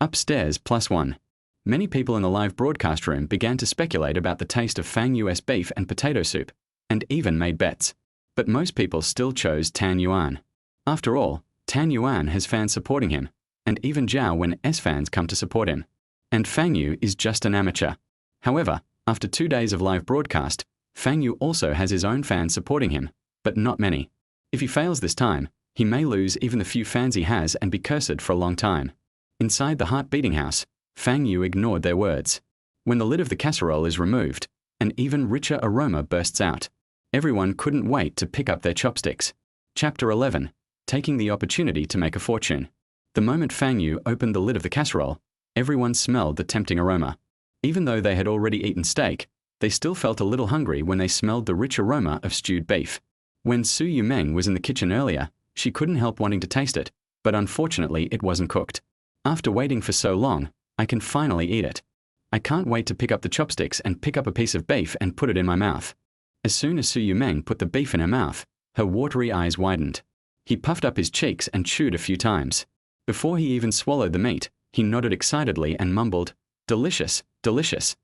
Upstairs +1. Many people in the live broadcast room began to speculate about the taste of Fang Yu's beef and potato soup, and even made bets. But most people still chose Tan Yuan. After all, Tan Yuan has fans supporting him, and even Zhao Wen's fans come to support him. And Fang Yu is just an amateur. However, after 2 days of live broadcast, Fang Yu also has his own fans supporting him, but not many. If he fails this time, he may lose even the few fans he has and be cursed for a long time. Inside the heart-beating house, Fang Yu ignored their words. When the lid of the casserole is removed, an even richer aroma bursts out. Everyone couldn't wait to pick up their chopsticks. Chapter 11. Taking the opportunity to make a fortune. The moment Fang Yu opened the lid of the casserole, everyone smelled the tempting aroma. Even though they had already eaten steak, they still felt a little hungry when they smelled the rich aroma of stewed beef. When Su Yumeng was in the kitchen earlier, she couldn't help wanting to taste it, but unfortunately it wasn't cooked. After waiting for so long, I can finally eat it. I can't wait to pick up the chopsticks and pick up a piece of beef and put it in my mouth. As soon as Su Yumeng put the beef in her mouth, her watery eyes widened. He puffed up his cheeks and chewed a few times. Before he even swallowed the meat, he nodded excitedly and mumbled, "Delicious, delicious."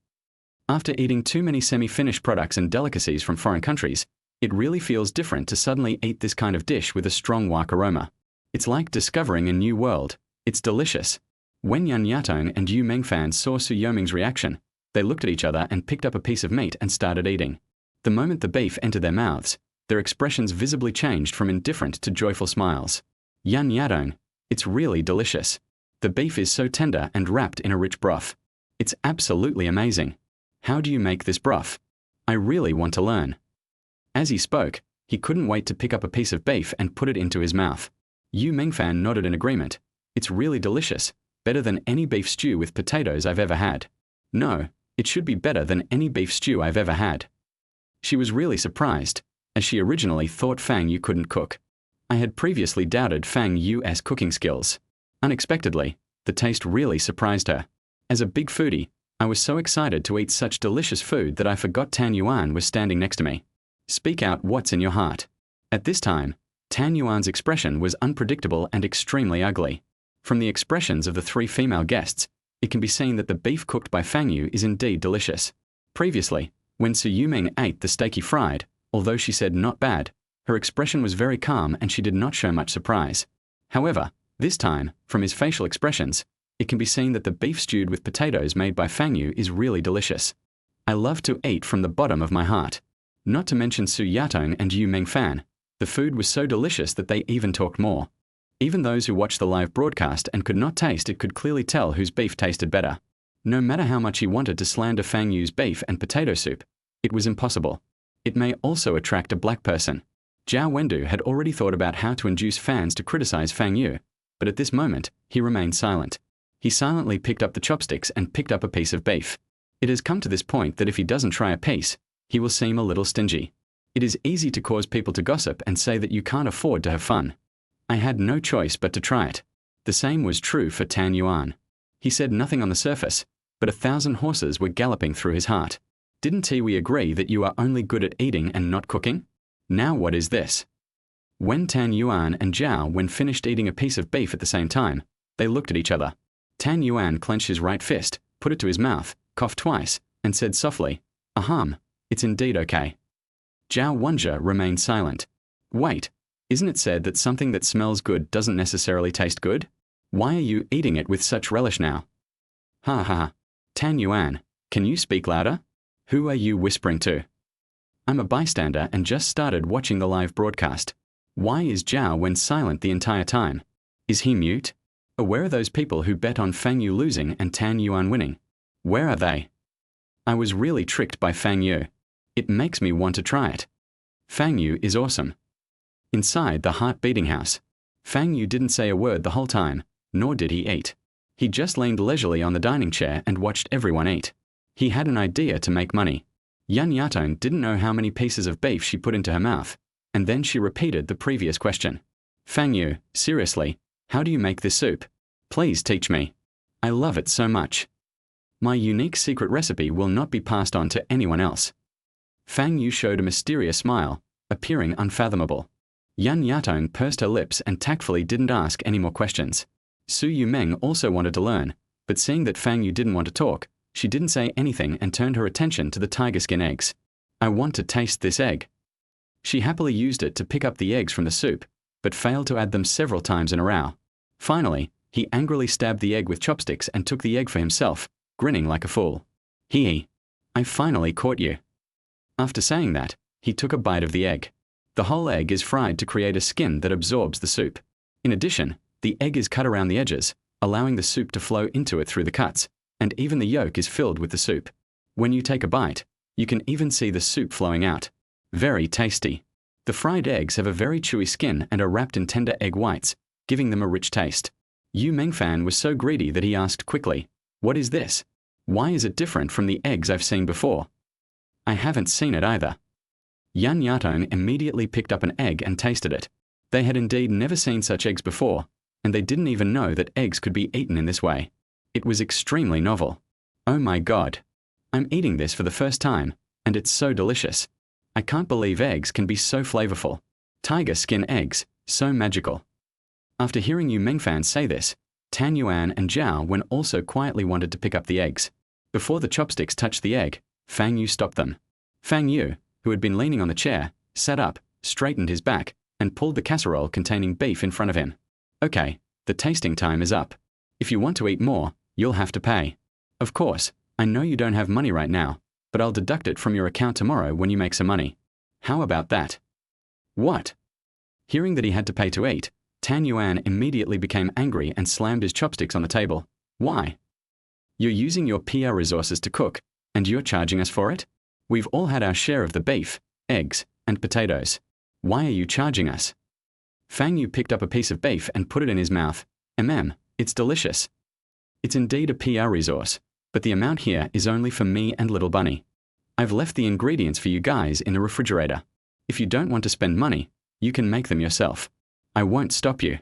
After eating too many semi-finished products and delicacies from foreign countries, it really feels different to suddenly eat this kind of dish with a strong wok aroma. It's like discovering a new world. It's delicious. When Yan Yatong and Yu Mengfan saw Su Yumeng's reaction, they looked at each other and picked up a piece of meat and started eating. The moment the beef entered their mouths, Their expressions visibly changed from indifferent to joyful smiles. Yan Yadong, it's really delicious. The beef is so tender and wrapped in a rich broth. It's absolutely amazing. How do you make this broth? I really want to learn. As he spoke, he couldn't wait to pick up a piece of beef and put it into his mouth. Yu Mingfan nodded in agreement. It's really delicious, better than any beef stew with potatoes I've ever had. No, it should be better than any beef stew I've ever had. She was really surprised, as she originally thought Fang Yu couldn't cook. I had previously doubted Fang Yu's cooking skills. Unexpectedly, the taste really surprised her. As a big foodie, I was so excited to eat such delicious food that I forgot Tan Yuan was standing next to me. Speak out what's in your heart. At this time, Tan Yuan's expression was unpredictable and extremely ugly. From the expressions of the three female guests, it can be seen that the beef cooked by Fang Yu is indeed delicious. Previously, when Su Yuming ate the steak he fried, although she said not bad, her expression was very calm and she did not show much surprise. However, this time, from his facial expressions, it can be seen that the beef stewed with potatoes made by Fang Yu is really delicious. I love to eat from the bottom of my heart. Not to mention Su Yatong and Yu Mingfan, the food was so delicious that they even talked more. Even those who watched the live broadcast and could not taste it could clearly tell whose beef tasted better. No matter how much he wanted to slander Fang Yu's beef and potato soup, it was impossible. It may also attract a black person. Zhao Wendu had already thought about how to induce fans to criticize Fang Yu, but at this moment, he remained silent. He silently picked up the chopsticks and picked up a piece of beef. It has come to this point that if he doesn't try a piece, he will seem a little stingy. It is easy to cause people to gossip and say that you can't afford to have fun. I had no choice but to try it. The same was true for Tan Yuan. He said nothing on the surface, but 1,000 horses were galloping through his heart. Didn't we agree that you are only good at eating and not cooking? Now what is this? When Tan Yuan and Zhao Wen finished eating a piece of beef at the same time, they looked at each other. Tan Yuan clenched his right fist, put it to his mouth, coughed twice, and said softly, "Ahem, it's indeed okay." Zhao Wenjie remained silent. Wait, isn't it said that something that smells good doesn't necessarily taste good? Why are you eating it with such relish now? Ha ha ha. Tan Yuan, can you speak louder? Who are you whispering to? I'm a bystander and just started watching the live broadcast. Why is Zhao Wen silent the entire time? Is he mute? Or where are those people who bet on Fang Yu losing and Tan Yuan winning? Where are they? I was really tricked by Fang Yu. It makes me want to try it. Fang Yu is awesome. Inside the heart-beating house, Fang Yu didn't say a word the whole time, nor did he eat. He just leaned leisurely on the dining chair and watched everyone eat. He had an idea to make money. Yan Yatong didn't know how many pieces of beef she put into her mouth, and then she repeated the previous question. Fang Yu, seriously, how do you make this soup? Please teach me. I love it so much. My unique secret recipe will not be passed on to anyone else. Fang Yu showed a mysterious smile, appearing unfathomable. Yan Yatong pursed her lips and tactfully didn't ask any more questions. Su Yumeng also wanted to learn, but seeing that Fang Yu didn't want to talk, she didn't say anything and turned her attention to the tiger skin eggs. I want to taste this egg. She happily used it to pick up the eggs from the soup, but failed to add them several times in a row. Finally, he angrily stabbed the egg with chopsticks and took the egg for himself, grinning like a fool. Hee, I finally caught you. After saying that, he took a bite of the egg. The whole egg is fried to create a skin that absorbs the soup. In addition, the egg is cut around the edges, allowing the soup to flow into it through the cuts, and even the yolk is filled with the soup. When you take a bite, you can even see the soup flowing out. Very tasty. The fried eggs have a very chewy skin and are wrapped in tender egg whites, giving them a rich taste. Yu Mingfan was so greedy that he asked quickly, "What is this? Why is it different from the eggs I've seen before?" I haven't seen it either. Yan Yatong immediately picked up an egg and tasted it. They had indeed never seen such eggs before, and they didn't even know that eggs could be eaten in this way. It was extremely novel. Oh my God. I'm eating this for the first time, and it's so delicious. I can't believe eggs can be so flavorful. Tiger skin eggs, so magical. After hearing Yu Mingfan say this, Tan Yuan and Zhao Wen also quietly wanted to pick up the eggs. Before the chopsticks touched the egg, Fang Yu stopped them. Fang Yu, who had been leaning on the chair, sat up, straightened his back, and pulled the casserole containing beef in front of him. Okay, the tasting time is up. If you want to eat more, you'll have to pay. Of course, I know you don't have money right now, but I'll deduct it from your account tomorrow when you make some money. How about that? What? Hearing that he had to pay to eat, Tan Yuan immediately became angry and slammed his chopsticks on the table. Why? You're using your PR resources to cook, and you're charging us for it? We've all had our share of the beef, eggs, and potatoes. Why are you charging us? Fang Yu picked up a piece of beef and put it in his mouth. It's delicious. It's indeed a PR resource, but the amount here is only for me and Little Bunny. I've left the ingredients for you guys in the refrigerator. If you don't want to spend money, you can make them yourself. I won't stop you.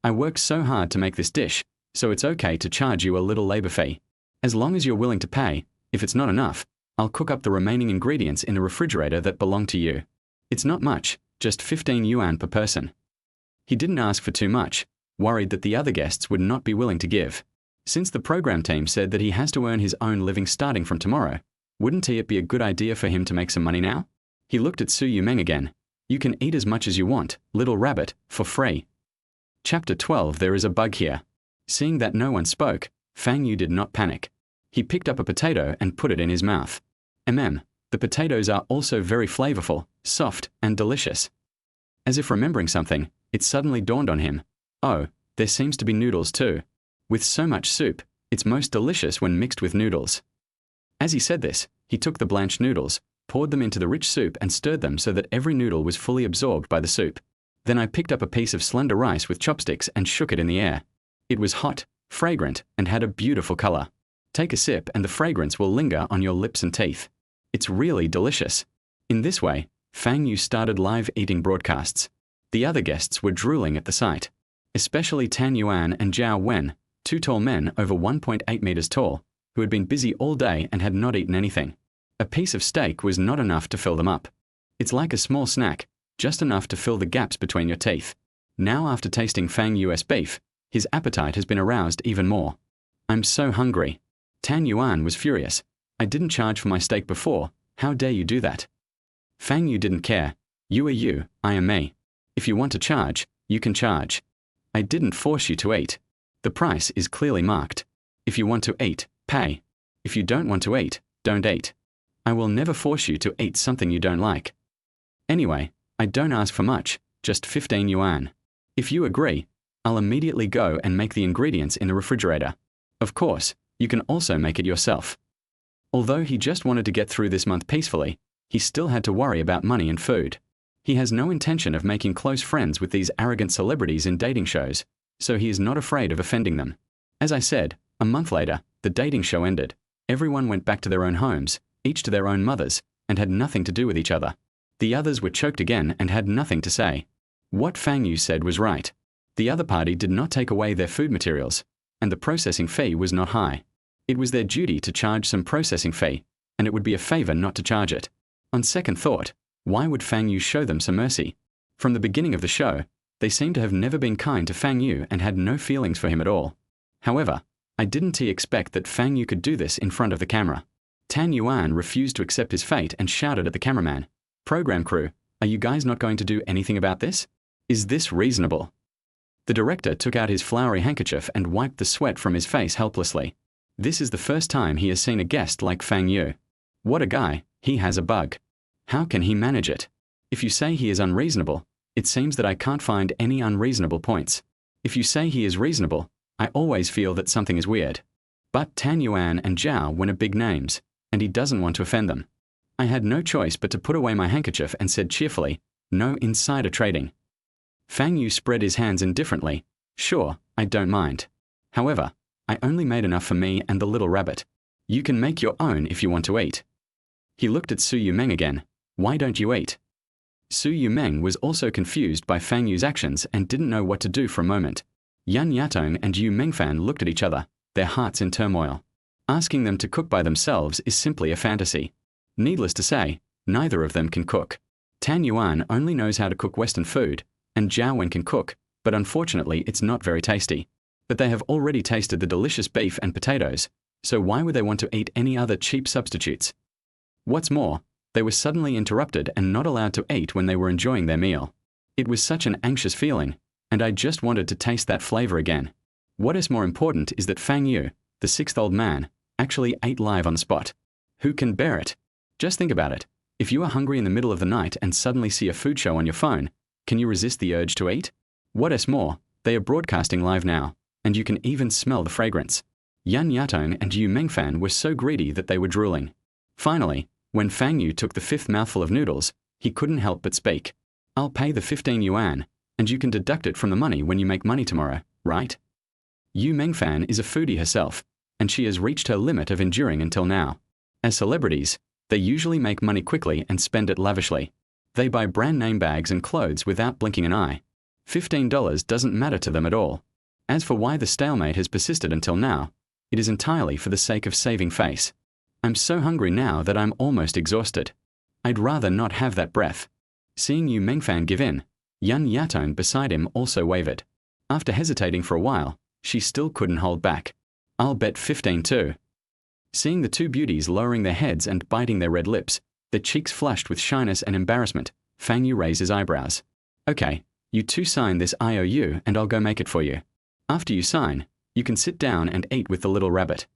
I worked so hard to make this dish, so it's okay to charge you a little labor fee. As long as you're willing to pay, if it's not enough, I'll cook up the remaining ingredients in the refrigerator that belong to you. It's not much, just 15 yuan per person. He didn't ask for too much, worried that the other guests would not be willing to give. Since the program team said that he has to earn his own living starting from tomorrow, wouldn't it be a good idea for him to make some money now? He looked at Su Yumeng again. You can eat as much as you want, little rabbit, for free. Chapter 12. There is a bug here. Seeing that no one spoke, Fang Yu did not panic. He picked up a potato and put it in his mouth. The potatoes are also very flavorful, soft, and delicious. As if remembering something, it suddenly dawned on him. Oh, there seems to be noodles too. With so much soup, it's most delicious when mixed with noodles. As he said this, he took the blanched noodles, poured them into the rich soup and stirred them so that every noodle was fully absorbed by the soup. Then I picked up a piece of slender rice with chopsticks and shook it in the air. It was hot, fragrant, and had a beautiful color. Take a sip and the fragrance will linger on your lips and teeth. It's really delicious. In this way, Fang Yu started live eating broadcasts. The other guests were drooling at the sight. Especially Tan Yuan and Zhao Wen, two tall men over 1.8 meters tall, who had been busy all day and had not eaten anything. A piece of steak was not enough to fill them up. It's like a small snack, just enough to fill the gaps between your teeth. Now after tasting Fang Yu's beef, his appetite has been aroused even more. I'm so hungry. Tan Yuan was furious. I didn't charge for my steak before, how dare you do that? Fang Yu didn't care. You are you, I am me. If you want to charge, you can charge. I didn't force you to eat. The price is clearly marked. If you want to eat, pay. If you don't want to eat, don't eat. I will never force you to eat something you don't like. Anyway, I don't ask for much, just 15 yuan. If you agree, I'll immediately go and make the ingredients in the refrigerator. Of course, you can also make it yourself. Although he just wanted to get through this month peacefully, he still had to worry about money and food. He has no intention of making close friends with these arrogant celebrities in dating shows, so he is not afraid of offending them. As I said, a month later, the dating show ended. Everyone went back to their own homes, each to their own mothers, and had nothing to do with each other. The others were choked again and had nothing to say. What Fang Yu said was right. The other party did not take away their food materials, and the processing fee was not high. It was their duty to charge some processing fee, and it would be a favor not to charge it. On second thought, why would Fang Yu show them some mercy? From the beginning of the show, they seemed to have never been kind to Fang Yu and had no feelings for him at all. However, I didn't expect that Fang Yu could do this in front of the camera. Tan Yuan refused to accept his fate and shouted at the cameraman, "Program crew, are you guys not going to do anything about this? Is this reasonable?" The director took out his flowery handkerchief and wiped the sweat from his face helplessly. This is the first time he has seen a guest like Fang Yu. What a guy, he has a bug. How can he manage it? If you say he is unreasonable, it seems that I can't find any unreasonable points. If you say he is reasonable, I always feel that something is weird. But Tan Yuan and Zhao Wen are big names, and he doesn't want to offend them. I had no choice but to put away my handkerchief and said cheerfully, "No insider trading." Fang Yu spread his hands indifferently. "Sure, I don't mind. However, I only made enough for me and the little rabbit. You can make your own if you want to eat." He looked at Su Yumeng again. "Why don't you eat?" Su Yumeng was also confused by Fang Yu's actions and didn't know what to do for a moment. Yan Yatong and Yu Mengfan looked at each other, their hearts in turmoil. Asking them to cook by themselves is simply a fantasy. Needless to say, neither of them can cook. Tan Yuan only knows how to cook Western food, and Zhao Wen can cook, but unfortunately it's not very tasty. But they have already tasted the delicious beef and potatoes, so why would they want to eat any other cheap substitutes? What's more, they were suddenly interrupted and not allowed to eat when they were enjoying their meal. It was such an anxious feeling, and I just wanted to taste that flavor again. What is more important is that Fang Yu, the sixth old man, actually ate live on the spot. Who can bear it? Just think about it. If you are hungry in the middle of the night and suddenly see a food show on your phone, can you resist the urge to eat? What's more, they are broadcasting live now, and you can even smell the fragrance. Yan Yatong and Yu Mengfan were so greedy that they were drooling. Finally, when Fang Yu took the 5th mouthful of noodles, he couldn't help but speak. I'll pay the 15 yuan, and you can deduct it from the money when you make money tomorrow, right? Yu Mengfan is a foodie herself, and she has reached her limit of enduring until now. As celebrities, they usually make money quickly and spend it lavishly. They buy brand name bags and clothes without blinking an eye. $15 doesn't matter to them at all. As for why the stalemate has persisted until now, it is entirely for the sake of saving face. I'm so hungry now that I'm almost exhausted. I'd rather not have that breath. Seeing Yu Mengfan give in, Yan Yatong beside him also wavered. After hesitating for a while, she still couldn't hold back. I'll bet 15 too. Seeing the two beauties lowering their heads and biting their red lips, their cheeks flushed with shyness and embarrassment, Fang Yu raised his eyebrows. Okay, you two sign this IOU and I'll go make it for you. After you sign, you can sit down and eat with the little rabbit.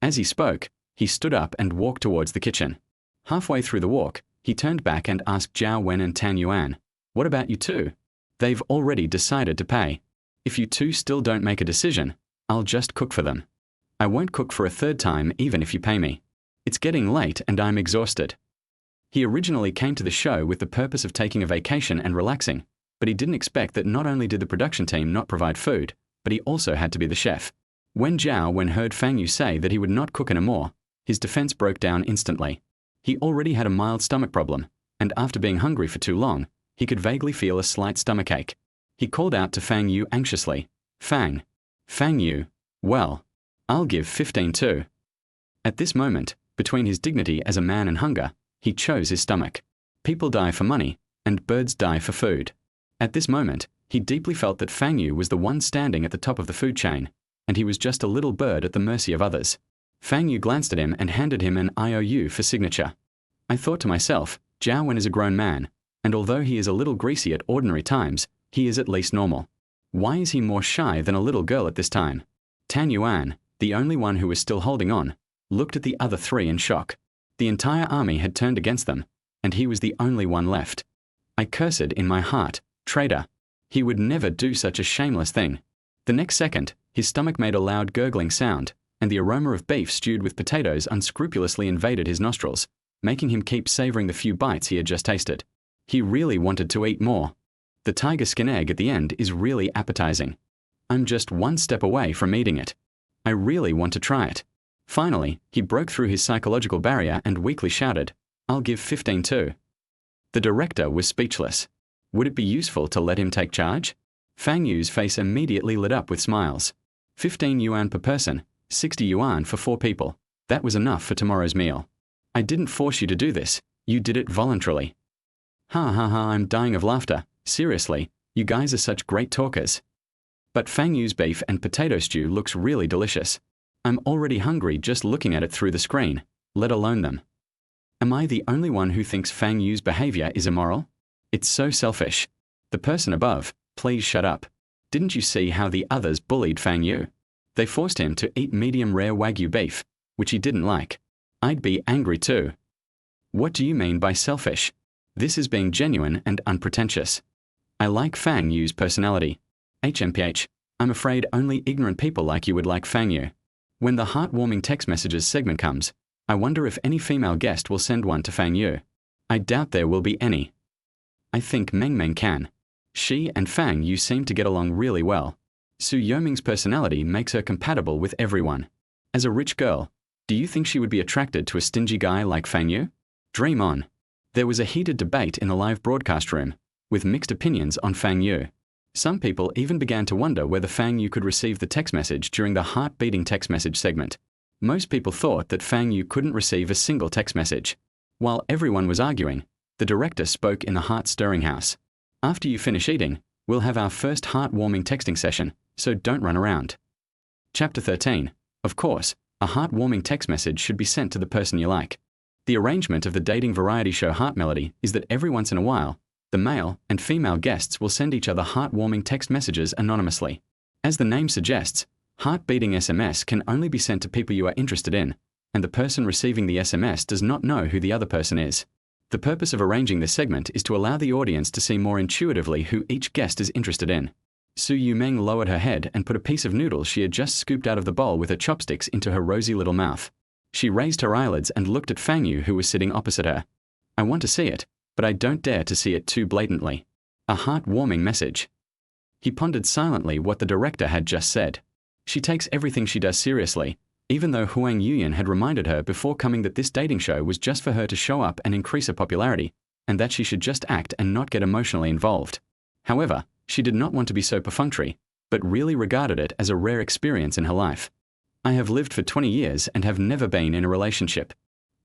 As he spoke, he stood up and walked towards the kitchen. Halfway through the walk, he turned back and asked Zhao Wen and Tan Yuan, what about you two? They've already decided to pay. If you two still don't make a decision, I'll just cook for them. I won't cook for a third time even if you pay me. It's getting late and I'm exhausted. He originally came to the show with the purpose of taking a vacation and relaxing, but he didn't expect that not only did the production team not provide food, but he also had to be the chef. When Zhao Wen heard Fang Yu say that he would not cook anymore, his defense broke down instantly. He already had a mild stomach problem, and after being hungry for too long, he could vaguely feel a slight stomachache. He called out to Fang Yu anxiously, Fang Yu, well, I'll give 15 too. At this moment, between his dignity as a man and hunger, he chose his stomach. People die for money, and birds die for food. At this moment, he deeply felt that Fang Yu was the one standing at the top of the food chain, and he was just a little bird at the mercy of others. Fang Yu glanced at him and handed him an IOU for signature. I thought to myself, Zhao Wen is a grown man, and although he is a little greasy at ordinary times, he is at least normal. Why is he more shy than a little girl at this time? Tan Yuan, the only one who was still holding on, looked at the other three in shock. The entire army had turned against them, and he was the only one left. I cursed in my heart, traitor. He would never do such a shameless thing. The next second, his stomach made a loud gurgling sound, and the aroma of beef stewed with potatoes unscrupulously invaded his nostrils, making him keep savoring the few bites he had just tasted. He really wanted to eat more. The tiger skin egg at the end is really appetizing. I'm just one step away from eating it. I really want to try it. Finally, he broke through his psychological barrier and weakly shouted, I'll give 15 too. The director was speechless. Would it be useful to let him take charge? Fang Yu's face immediately lit up with smiles. 15 yuan per person, 60 yuan for 4 people. That was enough for tomorrow's meal. I didn't force you to do this. You did it voluntarily. Ha ha ha, I'm dying of laughter. Seriously, you guys are such great talkers. But Fang Yu's beef and potato stew looks really delicious. I'm already hungry just looking at it through the screen, let alone them. Am I the only one who thinks Fang Yu's behavior is immoral? It's so selfish. The person above, please shut up. Didn't you see how the others bullied Fang Yu? They forced him to eat medium rare Wagyu beef, which he didn't like. I'd be angry too. What do you mean by selfish? This is being genuine and unpretentious. I like Fang Yu's personality. HMPH, I'm afraid only ignorant people like you would like Fang Yu. When the heartwarming text messages segment comes, I wonder if any female guest will send one to Fang Yu. I doubt there will be any. I think Meng Meng can. She and Fang Yu seem to get along really well. Su Yoming's personality makes her compatible with everyone. As a rich girl, do you think she would be attracted to a stingy guy like Fang Yu? Dream on. There was a heated debate in the live broadcast room, with mixed opinions on Fang Yu. Some people even began to wonder whether Fang Yu could receive the text message during the heart-beating text message segment. Most people thought that Fang Yu couldn't receive a single text message. While everyone was arguing, the director spoke in the heart-stirring house. After you finish eating, we'll have our first heart-warming texting session, so don't run around. Chapter 13. Of course, a heart-warming text message should be sent to the person you like. The arrangement of the dating variety show Heart Melody is that every once in a while, the male and female guests will send each other heart-warming text messages anonymously. As the name suggests, heart-beating SMS can only be sent to people you are interested in, and the person receiving the SMS does not know who the other person is. The purpose of arranging this segment is to allow the audience to see more intuitively who each guest is interested in. Su Yumeng lowered her head and put a piece of noodle she had just scooped out of the bowl with her chopsticks into her rosy little mouth. She raised her eyelids and looked at Fang Yu, who was sitting opposite her. I want to see it, but I don't dare to see it too blatantly. A heart-warming message. He pondered silently what the director had just said. She takes everything she does seriously, even though Huang Yuyan had reminded her before coming that this dating show was just for her to show up and increase her popularity, and that she should just act and not get emotionally involved. However, she did not want to be so perfunctory, but really regarded it as a rare experience in her life. I have lived for 20 years and have never been in a relationship.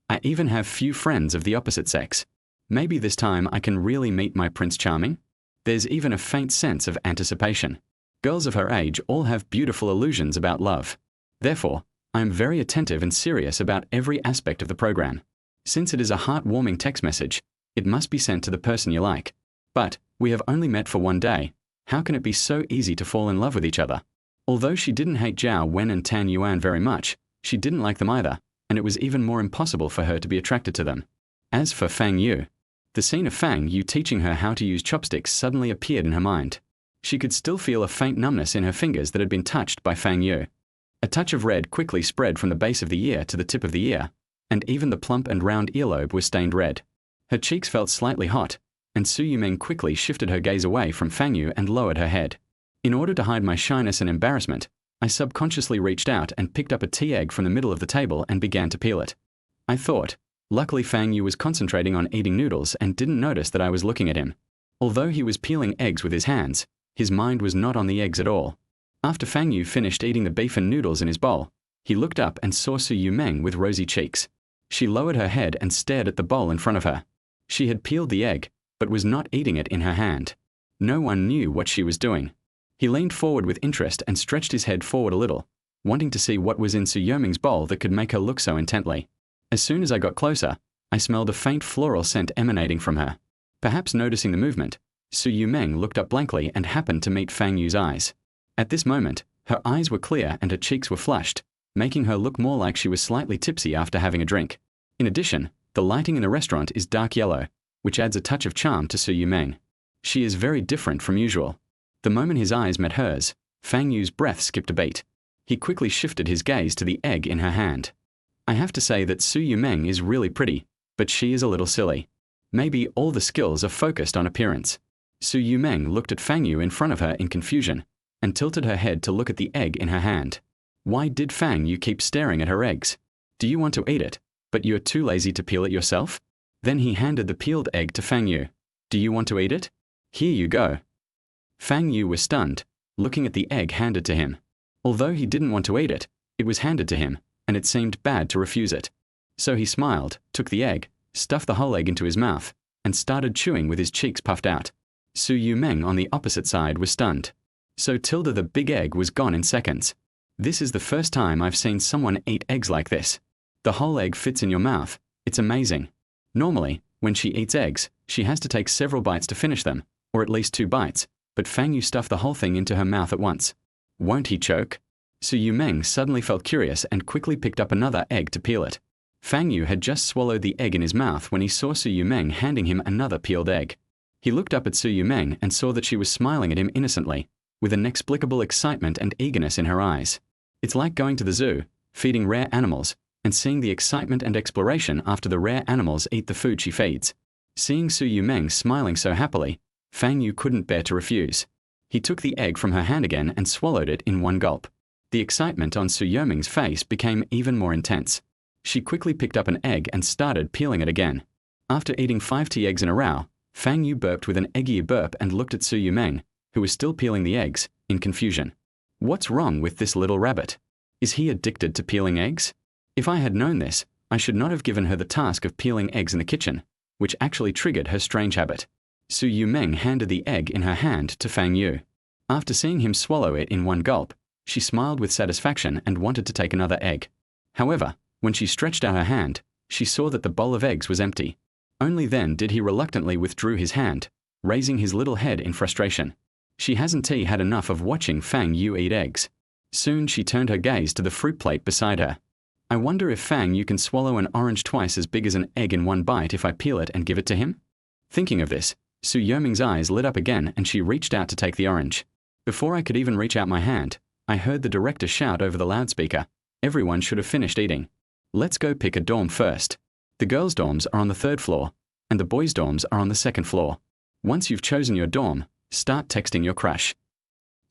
I even have few friends of the opposite sex. Maybe this time I can really meet my Prince Charming? There's even a faint sense of anticipation. Girls of her age all have beautiful illusions about love. Therefore, I am very attentive and serious about every aspect of the program. Since it is a heartwarming text message, it must be sent to the person you like. But we have only met for one day. How can it be so easy to fall in love with each other? Although she didn't hate Zhao Wen and Tan Yuan very much, she didn't like them either, and it was even more impossible for her to be attracted to them. As for Fang Yu, the scene of Fang Yu teaching her how to use chopsticks suddenly appeared in her mind. She could still feel a faint numbness in her fingers that had been touched by Fang Yu. A touch of red quickly spread from the base of the ear to the tip of the ear, and even the plump and round earlobe was stained red. Her cheeks felt slightly hot, and Su Yumeng quickly shifted her gaze away from Fang Yu and lowered her head. In order to hide my shyness and embarrassment, I subconsciously reached out and picked up a tea egg from the middle of the table and began to peel it. I thought. Luckily Fang Yu was concentrating on eating noodles and didn't notice that I was looking at him. Although he was peeling eggs with his hands, his mind was not on the eggs at all. After Fang Yu finished eating the beef and noodles in his bowl, he looked up and saw Su Yumeng with rosy cheeks. She lowered her head and stared at the bowl in front of her. She had peeled the egg, but was not eating it in her hand. No one knew what she was doing. He leaned forward with interest and stretched his head forward a little, wanting to see what was in Su Yumeng's bowl that could make her look so intently. As soon as I got closer, I smelled a faint floral scent emanating from her. Perhaps noticing the movement, Su Yumeng looked up blankly and happened to meet Fang Yu's eyes. At this moment, her eyes were clear and her cheeks were flushed, making her look more like she was slightly tipsy after having a drink. In addition, the lighting in the restaurant is dark yellow, which adds a touch of charm to Su Yumeng. She is very different from usual. The moment his eyes met hers, Fang Yu's breath skipped a beat. He quickly shifted his gaze to the egg in her hand. I have to say that Su Yumeng is really pretty, but she is a little silly. Maybe all the skills are focused on appearance. Su Yumeng looked at Fang Yu in front of her in confusion, and tilted her head to look at the egg in her hand. Why did Fang Yu keep staring at her eggs? Do you want to eat it, but you're too lazy to peel it yourself? Then he handed the peeled egg to Fang Yu. Do you want to eat it? Here you go. Fang Yu was stunned, looking at the egg handed to him. Although he didn't want to eat it, it was handed to him, and it seemed bad to refuse it. So he smiled, took the egg, stuffed the whole egg into his mouth, and started chewing with his cheeks puffed out. Su Yumeng on the opposite side was stunned. So Tilda the big egg was gone in seconds. This is the first time I've seen someone eat eggs like this. The whole egg fits in your mouth. It's amazing. Normally, when she eats eggs, she has to take several bites to finish them, or at least 2 bites, but Fang Yu stuffed the whole thing into her mouth at once. Won't he choke? Su Yumeng suddenly felt curious and quickly picked up another egg to peel it. Fang Yu had just swallowed the egg in his mouth when he saw Su Yumeng handing him another peeled egg. He looked up at Su Yumeng and saw that she was smiling at him innocently, with inexplicable excitement and eagerness in her eyes. It's like going to the zoo, feeding rare animals, and seeing the excitement and exploration after the rare animals eat the food she feeds. Seeing Su Yumeng smiling so happily, Fang Yu couldn't bear to refuse. He took the egg from her hand again and swallowed it in one gulp. The excitement on Su Yumeng's face became even more intense. She quickly picked up an egg and started peeling it again. After eating 5 tea eggs in a row, Fang Yu burped with an eggy burp and looked at Su Yumeng, who was still peeling the eggs, in confusion. What's wrong with this little rabbit? Is he addicted to peeling eggs? If I had known this, I should not have given her the task of peeling eggs in the kitchen, which actually triggered her strange habit. Su Yumeng handed the egg in her hand to Fang Yu. After seeing him swallow it in one gulp, she smiled with satisfaction and wanted to take another egg. However, when she stretched out her hand, she saw that the bowl of eggs was empty. Only then did he reluctantly withdraw his hand, raising his little head in frustration. She hasn't had enough of watching Fang Yu eat eggs. Soon she turned her gaze to the fruit plate beside her. I wonder if Fang Yu can swallow an orange twice as big as an egg in one bite if I peel it and give it to him? Thinking of this, Su Yoming's eyes lit up again and she reached out to take the orange. Before I could even reach out my hand, I heard the director shout over the loudspeaker, "Everyone should have finished eating. Let's go pick a dorm first. The girls' dorms are on the 3rd floor, and the boys' dorms are on the 2nd floor. Once you've chosen your dorm, start texting your crush."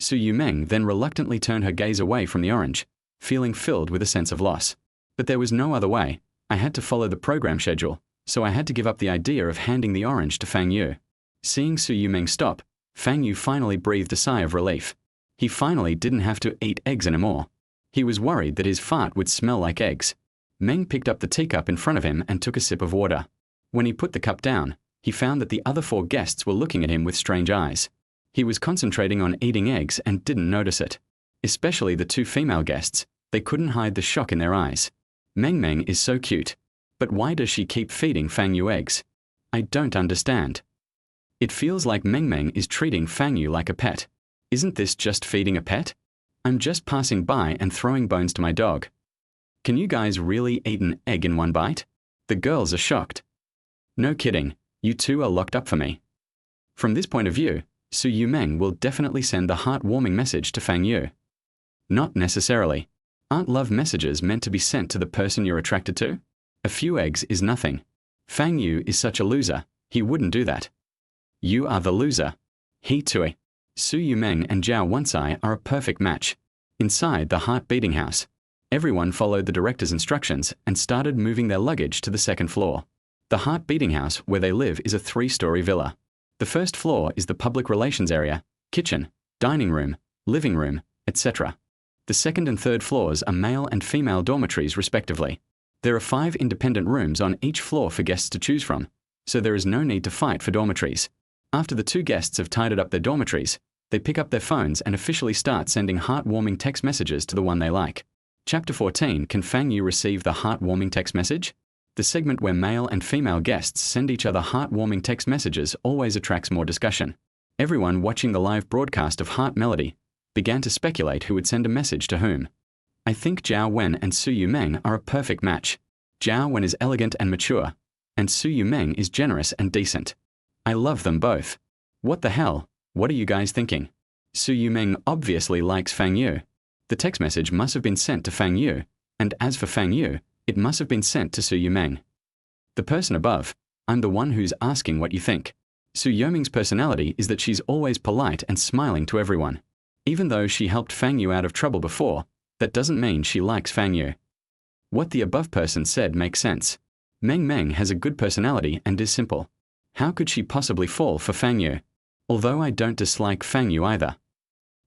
Su Yumeng then reluctantly turned her gaze away from the orange, feeling filled with a sense of loss. But there was no other way. I had to follow the program schedule, so I had to give up the idea of handing the orange to Fang Yu. Seeing Su Yumeng stop, Fang Yu finally breathed a sigh of relief. He finally didn't have to eat eggs anymore. He was worried that his fart would smell like eggs. Meng picked up the teacup in front of him and took a sip of water. When he put the cup down, he found that the other 4 guests were looking at him with strange eyes. He was concentrating on eating eggs and didn't notice it. Especially the 2 female guests, they couldn't hide the shock in their eyes. Meng is so cute. But why does she keep feeding Fang Yu eggs? I don't understand. It feels like Meng is treating Fang Yu like a pet. Isn't this just feeding a pet? I'm just passing by and throwing bones to my dog. Can you guys really eat an egg in one bite? The girls are shocked. No kidding, you 2 are locked up for me. From this point of view, Su Yumeng will definitely send the heartwarming message to Fang Yu. Not necessarily. Aren't love messages meant to be sent to the person you're attracted to? A few eggs is nothing. Fang Yu is such a loser, he wouldn't do that. You are the loser. He too. Su Yumeng and Zhao Wansai are a perfect match. Inside the heart-beating house, everyone followed the director's instructions and started moving their luggage to the 2nd floor. The heart-beating house where they live is a 3-story villa. The 1st floor is the public relations area, kitchen, dining room, living room, etc. The 2nd and 3rd floors are male and female dormitories respectively. There are 5 independent rooms on each floor for guests to choose from, so there is no need to fight for dormitories. After the 2 guests have tidied up their dormitories, they pick up their phones and officially start sending heartwarming text messages to the one they like. Chapter 14, Can Fang Yu receive the heartwarming text message? The segment where male and female guests send each other heartwarming text messages always attracts more discussion. Everyone watching the live broadcast of Heart Melody began to speculate who would send a message to whom. I think Zhao Wen and Su Yumeng are a perfect match. Zhao Wen is elegant and mature, and Su Yumeng is generous and decent. I love them both. What the hell? What are you guys thinking? Su Yumeng obviously likes Fang Yu. The text message must have been sent to Fang Yu, and as for Fang Yu, it must have been sent to Su Yumeng. The person above, I'm the one who's asking what you think. Su Yumeng's personality is that she's always polite and smiling to everyone. Even though she helped Fang Yu out of trouble before, that doesn't mean she likes Fang Yu. What the above person said makes sense. Meng has a good personality and is simple. How could she possibly fall for Fang Yu? Although I don't dislike Fang Yu either.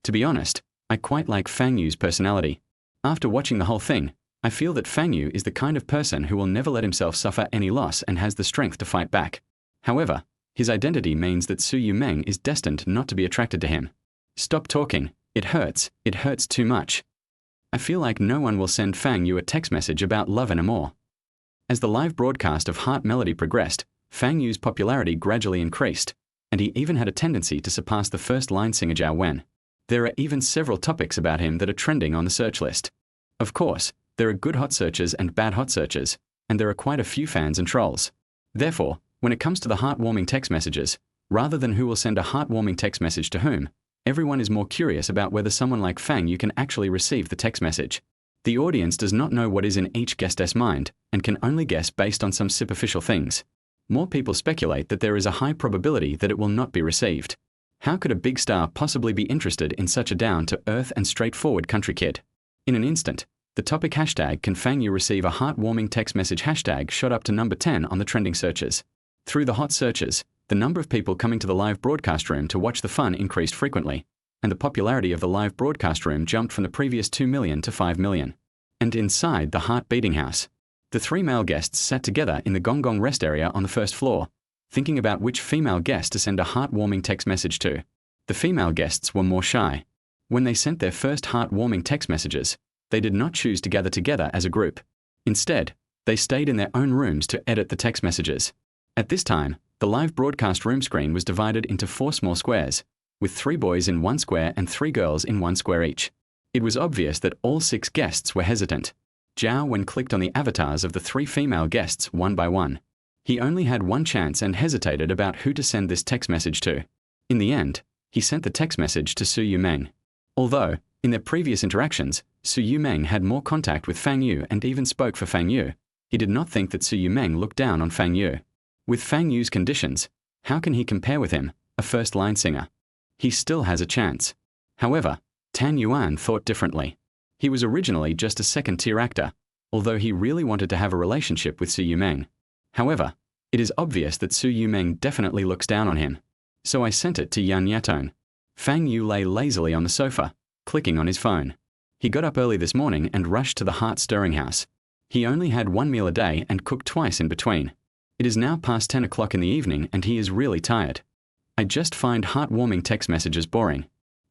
To be honest, I quite like Fang Yu's personality. After watching the whole thing, I feel that Fang Yu is the kind of person who will never let himself suffer any loss and has the strength to fight back. However, his identity means that Su Yumeng is destined not to be attracted to him. Stop talking. It hurts too much. I feel like no one will send Fang Yu a text message about love anymore. As the live broadcast of Heart Melody progressed, Fang Yu's popularity gradually increased, and he even had a tendency to surpass the first-line singer Zhao Wen. There are even several topics about him that are trending on the search list. Of course, there are good hot searches and bad hot searches, and there are quite a few fans and trolls. Therefore, when it comes to the heartwarming text messages, rather than who will send a heartwarming text message to whom, everyone is more curious about whether someone like Fang Yu can actually receive the text message. The audience does not know what is in each guest's mind and can only guess based on some superficial things. More people speculate that there is a high probability that it will not be received. How could a big star possibly be interested in such a down-to-earth and straightforward country kid? In an instant, the topic hashtag Can Fang Yu receive a heartwarming text message hashtag shot up to number 10 on the trending searches. Through the hot searches, the number of people coming to the live broadcast room to watch the fun increased frequently, and the popularity of the live broadcast room jumped from the previous 2 million to 5 million. And inside the heart-beating house, the 3 male guests sat together in the Gong Gong rest area on the 1st floor, thinking about which female guest to send a heartwarming text message to. The female guests were more shy. When they sent their first heartwarming text messages, they did not choose to gather together as a group. Instead, they stayed in their own rooms to edit the text messages. At this time, the live broadcast room screen was divided into 4 small squares, with 3 boys in 1 square and 3 girls in 1 square each. It was obvious that all 6 guests were hesitant. Zhao Wen clicked on the avatars of the 3 female guests one by one. He only had one chance and hesitated about who to send this text message to. In the end, he sent the text message to Su Yumeng. Although, in their previous interactions, Su Yumeng had more contact with Fang Yu and even spoke for Fang Yu, he did not think that Su Yumeng looked down on Fang Yu. With Fang Yu's conditions, how can he compare with him, a first-line singer? He still has a chance. However, Tan Yuan thought differently. He was originally just a second-tier actor, although he really wanted to have a relationship with Su Yumeng. However, it is obvious that Su Yumeng definitely looks down on him. So I sent it to Yan Yatong. Fang Yu lay lazily on the sofa, clicking on his phone. He got up early this morning and rushed to the heart-stirring house. He only had one meal a day and cooked twice in between. It is now past 10 o'clock in the evening and he is really tired. I just find heartwarming text messages boring.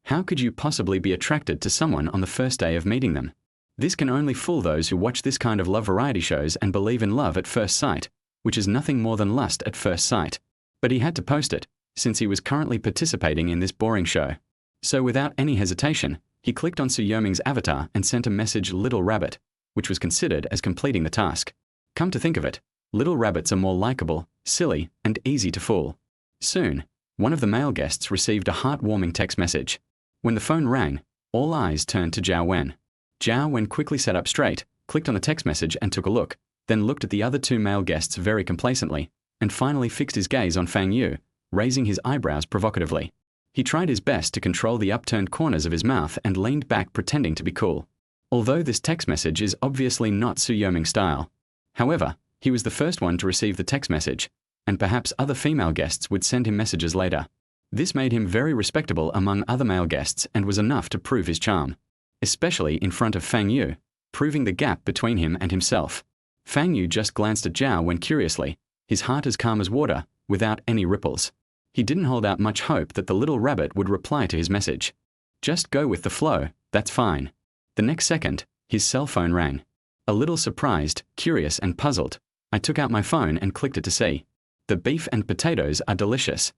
How could you possibly be attracted to someone on the first day of meeting them? This can only fool those who watch this kind of love variety shows and believe in love at first sight, which is nothing more than lust at first sight. But he had to post it, since he was currently participating in this boring show. So without any hesitation, he clicked on Su Yumeng's avatar and sent a message Little Rabbit, which was considered as completing the task. Come to think of it, little rabbits are more likable, silly, and easy to fool. Soon, one of the male guests received a heartwarming text message. When the phone rang, all eyes turned to Zhao Wen. Zhao Wen quickly sat up straight, clicked on the text message and took a look, then looked at the other 2 male guests very complacently, and finally fixed his gaze on Fang Yu, raising his eyebrows provocatively. He tried his best to control the upturned corners of his mouth and leaned back pretending to be cool. Although this text message is obviously not Su Yumeng's style. However, he was the first one to receive the text message, and perhaps other female guests would send him messages later. This made him very respectable among other male guests and was enough to prove his charm. Especially in front of Fang Yu, proving the gap between him and himself. Fang Yu just glanced at Zhao Wen curiously, his heart as calm as water, without any ripples. He didn't hold out much hope that the little rabbit would reply to his message. Just go with the flow, that's fine. The next second, his cell phone rang. A little surprised, curious and puzzled, I took out my phone and clicked it to see. The beef and potatoes are delicious.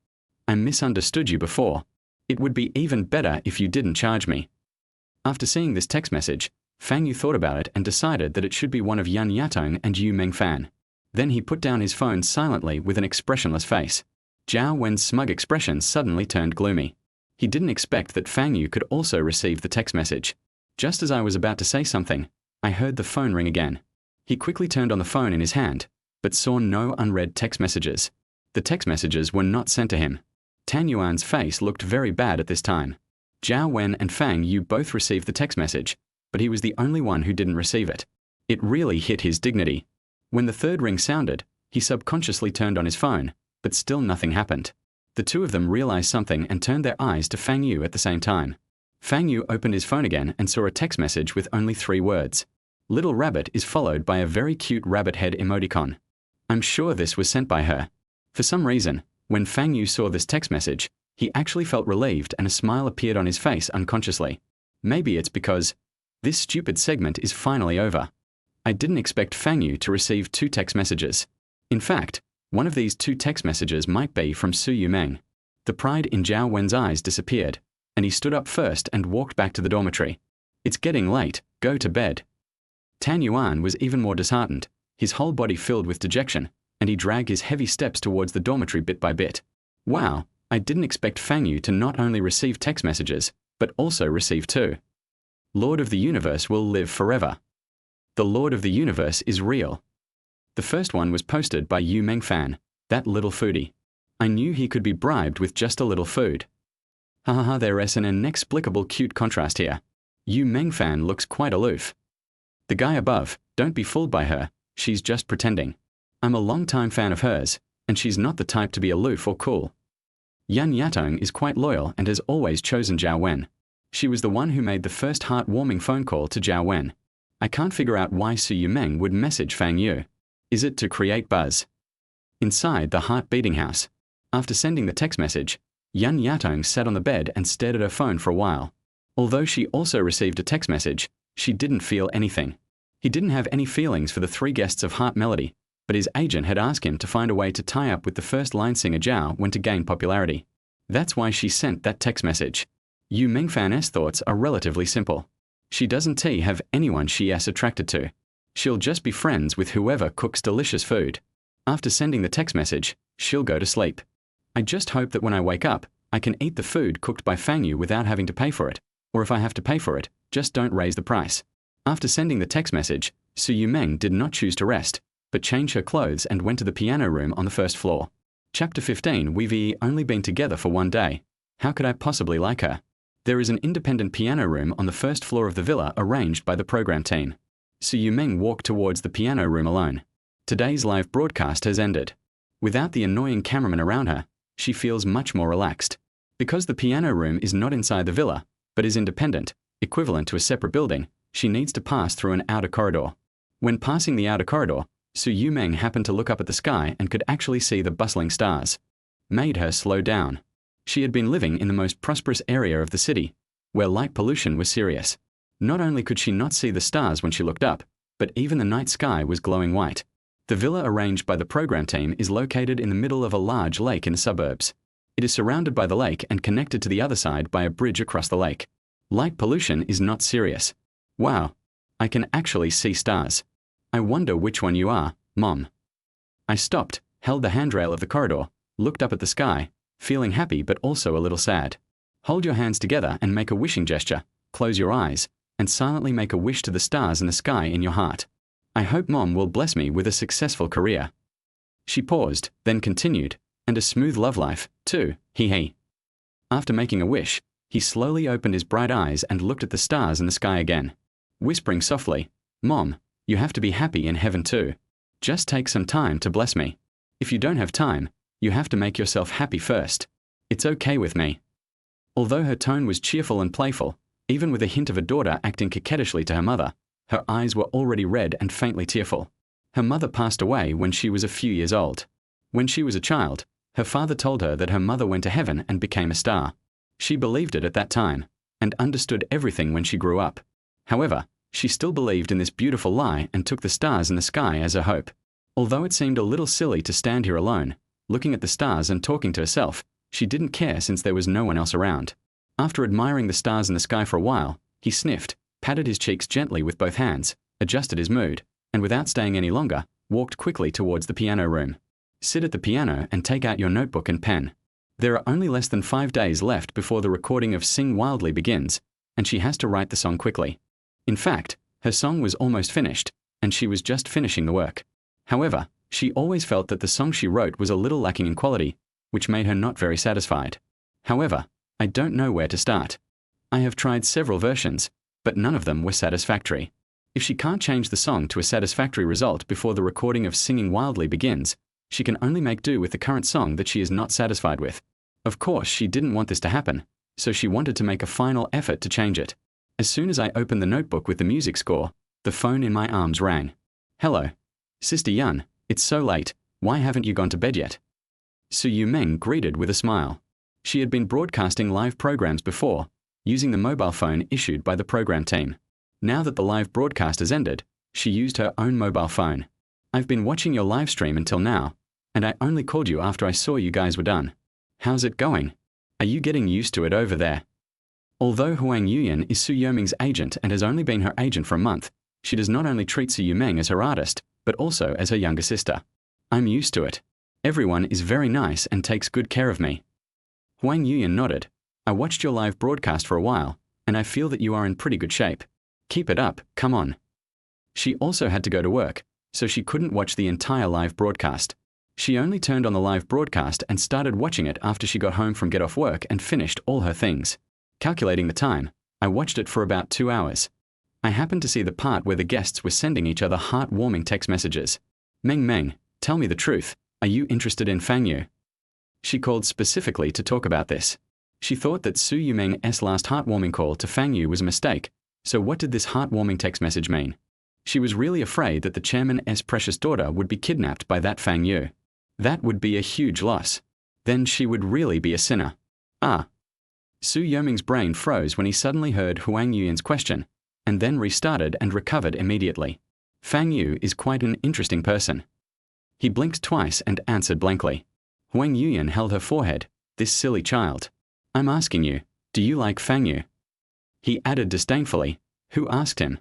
I misunderstood you before. It would be even better if you didn't charge me. After seeing this text message, Fang Yu thought about it and decided that it should be one of Yan Yatong and Yu Mengfan. Then he put down his phone silently with an expressionless face. Zhao Wen's smug expression suddenly turned gloomy. He didn't expect that Fang Yu could also receive the text message. Just as I was about to say something, I heard the phone ring again. He quickly turned on the phone in his hand, but saw no unread text messages. The text messages were not sent to him. Tan Yuan's face looked very bad at this time. Zhao Wen and Fang Yu both received the text message, but he was the only one who didn't receive it. It really hit his dignity. When the third ring sounded, he subconsciously turned on his phone, but still nothing happened. The 2 of them realized something and turned their eyes to Fang Yu at the same time. Fang Yu opened his phone again and saw a text message with only 3 words. Little rabbit is followed by a very cute rabbit head emoticon. I'm sure this was sent by her. For some reason, when Fang Yu saw this text message, he actually felt relieved and a smile appeared on his face unconsciously. Maybe it's because this stupid segment is finally over. I didn't expect Fang Yu to receive 2 text messages. In fact, one of these 2 text messages might be from Su Yumeng. The pride in Zhao Wen's eyes disappeared, and he stood up first and walked back to the dormitory. It's getting late, go to bed. Tan Yuan was even more disheartened, his whole body filled with dejection, and he dragged his heavy steps towards the dormitory bit by bit. Wow, I didn't expect Fang Yu to not only receive text messages, but also receive 2. Lord of the Universe will live forever. The Lord of the Universe is real. The first one was posted by Yu Mengfan, that little foodie. I knew he could be bribed with just a little food. Hahaha, there is an inexplicable cute contrast here. Yu Mengfan looks quite aloof. The guy above, don't be fooled by her, she's just pretending. I'm a long-time fan of hers, and she's not the type to be aloof or cool. Yan Yatong is quite loyal and has always chosen Zhao Wen. She was the one who made the first heart-warming phone call to Zhao Wen. I can't figure out why Su Yumeng would message Fang Yu. Is it to create buzz? Inside the heart-beating house, after sending the text message, Yan Yatong sat on the bed and stared at her phone for a while. Although she also received a text message, she didn't feel anything. He didn't have any feelings for the 3 guests of Heart Melody, but his agent had asked him to find a way to tie up with the first-line singer Zhao Wen to gain popularity. That's why she sent that text message. Yu Mengfan's thoughts are relatively simple. She doesn't have anyone she is attracted to. She'll just be friends with whoever cooks delicious food. After sending the text message, she'll go to sleep. I just hope that when I wake up, I can eat the food cooked by Fang Yu without having to pay for it, or if I have to pay for it, just don't raise the price. After sending the text message, Su Yumeng did not choose to rest, but changed her clothes and went to the piano room on the first floor. Chapter 15. We've only been together for one day. How could I possibly like her? There is an independent piano room on the first floor of the villa arranged by the program team. Su Yumeng walked towards the piano room alone. Today's live broadcast has ended. Without the annoying cameraman around her, she feels much more relaxed. Because the piano room is not inside the villa, but is independent, equivalent to a separate building, she needs to pass through an outer corridor. When passing the outer corridor, Su Yumeng happened to look up at the sky and could actually see the bustling stars. Made her slow down. She had been living in the most prosperous area of the city, where light pollution was serious. Not only could she not see the stars when she looked up, but even the night sky was glowing white. The villa arranged by the program team is located in the middle of a large lake in the suburbs. It is surrounded by the lake and connected to the other side by a bridge across the lake. Light pollution is not serious. Wow, I can actually see stars. I wonder which one you are, Mom. I stopped, held the handrail of the corridor, looked up at the sky, feeling happy but also a little sad. Hold your hands together and make a wishing gesture, close your eyes, and silently make a wish to the stars in the sky in your heart. I hope Mom will bless me with a successful career. She paused, then continued, and a smooth love life, too, he. After making a wish, he slowly opened his bright eyes and looked at the stars in the sky again. Whispering softly, Mom, you have to be happy in heaven too. Just take some time to bless me. If you don't have time, you have to make yourself happy first. It's okay with me. Although her tone was cheerful and playful, even with a hint of a daughter acting coquettishly to her mother, her eyes were already red and faintly tearful. Her mother passed away when she was a few years old. When she was a child, her father told her that her mother went to heaven and became a star. She believed it at that time, and understood everything when she grew up. However, she still believed in this beautiful lie and took the stars in the sky as her hope. Although it seemed a little silly to stand here alone, looking at the stars and talking to herself, she didn't care since there was no one else around. After admiring the stars in the sky for a while, he sniffed, patted his cheeks gently with both hands, adjusted his mood, and without staying any longer, walked quickly towards the piano room. Sit at the piano and take out your notebook and pen. There are only less than 5 days left before the recording of Sing Wildly begins, and she has to write the song quickly. In fact, her song was almost finished, and she was just finishing the work. However, she always felt that the song she wrote was a little lacking in quality, which made her not very satisfied. However, I don't know where to start. I have tried several versions, but none of them were satisfactory. If she can't change the song to a satisfactory result before the recording of Singing Wildly begins, she can only make do with the current song that she is not satisfied with. Of course, she didn't want this to happen, so she wanted to make a final effort to change it. As soon as I opened the notebook with the music score, the phone in my arms rang. Hello. Sister Yun, it's so late, why haven't you gone to bed yet? Su Yumeng greeted with a smile. She had been broadcasting live programs before, using the mobile phone issued by the program team. Now that the live broadcast has ended, she used her own mobile phone. I've been watching your live stream until now, and I only called you after I saw you guys were done. How's it going? Are you getting used to it over there? Although Huang Yuyan is Su Yumeng's agent and has only been her agent for a month, she does not only treat Su Yumeng as her artist, but also as her younger sister. I'm used to it. Everyone is very nice and takes good care of me. Huang Yuyan nodded. I watched your live broadcast for a while, and I feel that you are in pretty good shape. Keep it up, come on. She also had to go to work, so she couldn't watch the entire live broadcast. She only turned on the live broadcast and started watching it after she got home from get off work and finished all her things. Calculating the time, I watched it for about 2 hours. I happened to see the part where the guests were sending each other heartwarming text messages. Meng, tell me the truth, are you interested in Fang Yu? She called specifically to talk about this. She thought that Su Yumeng's last heartwarming call to Fang Yu was a mistake, so what did this heartwarming text message mean? She was really afraid that the chairman's precious daughter would be kidnapped by that Fang Yu. That would be a huge loss. Then she would really be a sinner. Su Yumeng's brain froze when he suddenly heard Huang Yuyan's question, and then restarted and recovered immediately. Fang Yu is quite an interesting person. He blinked twice and answered blankly. Huang Yuyan held her forehead. This silly child. I'm asking you, do you like Fang Yu? He added disdainfully, who asked him?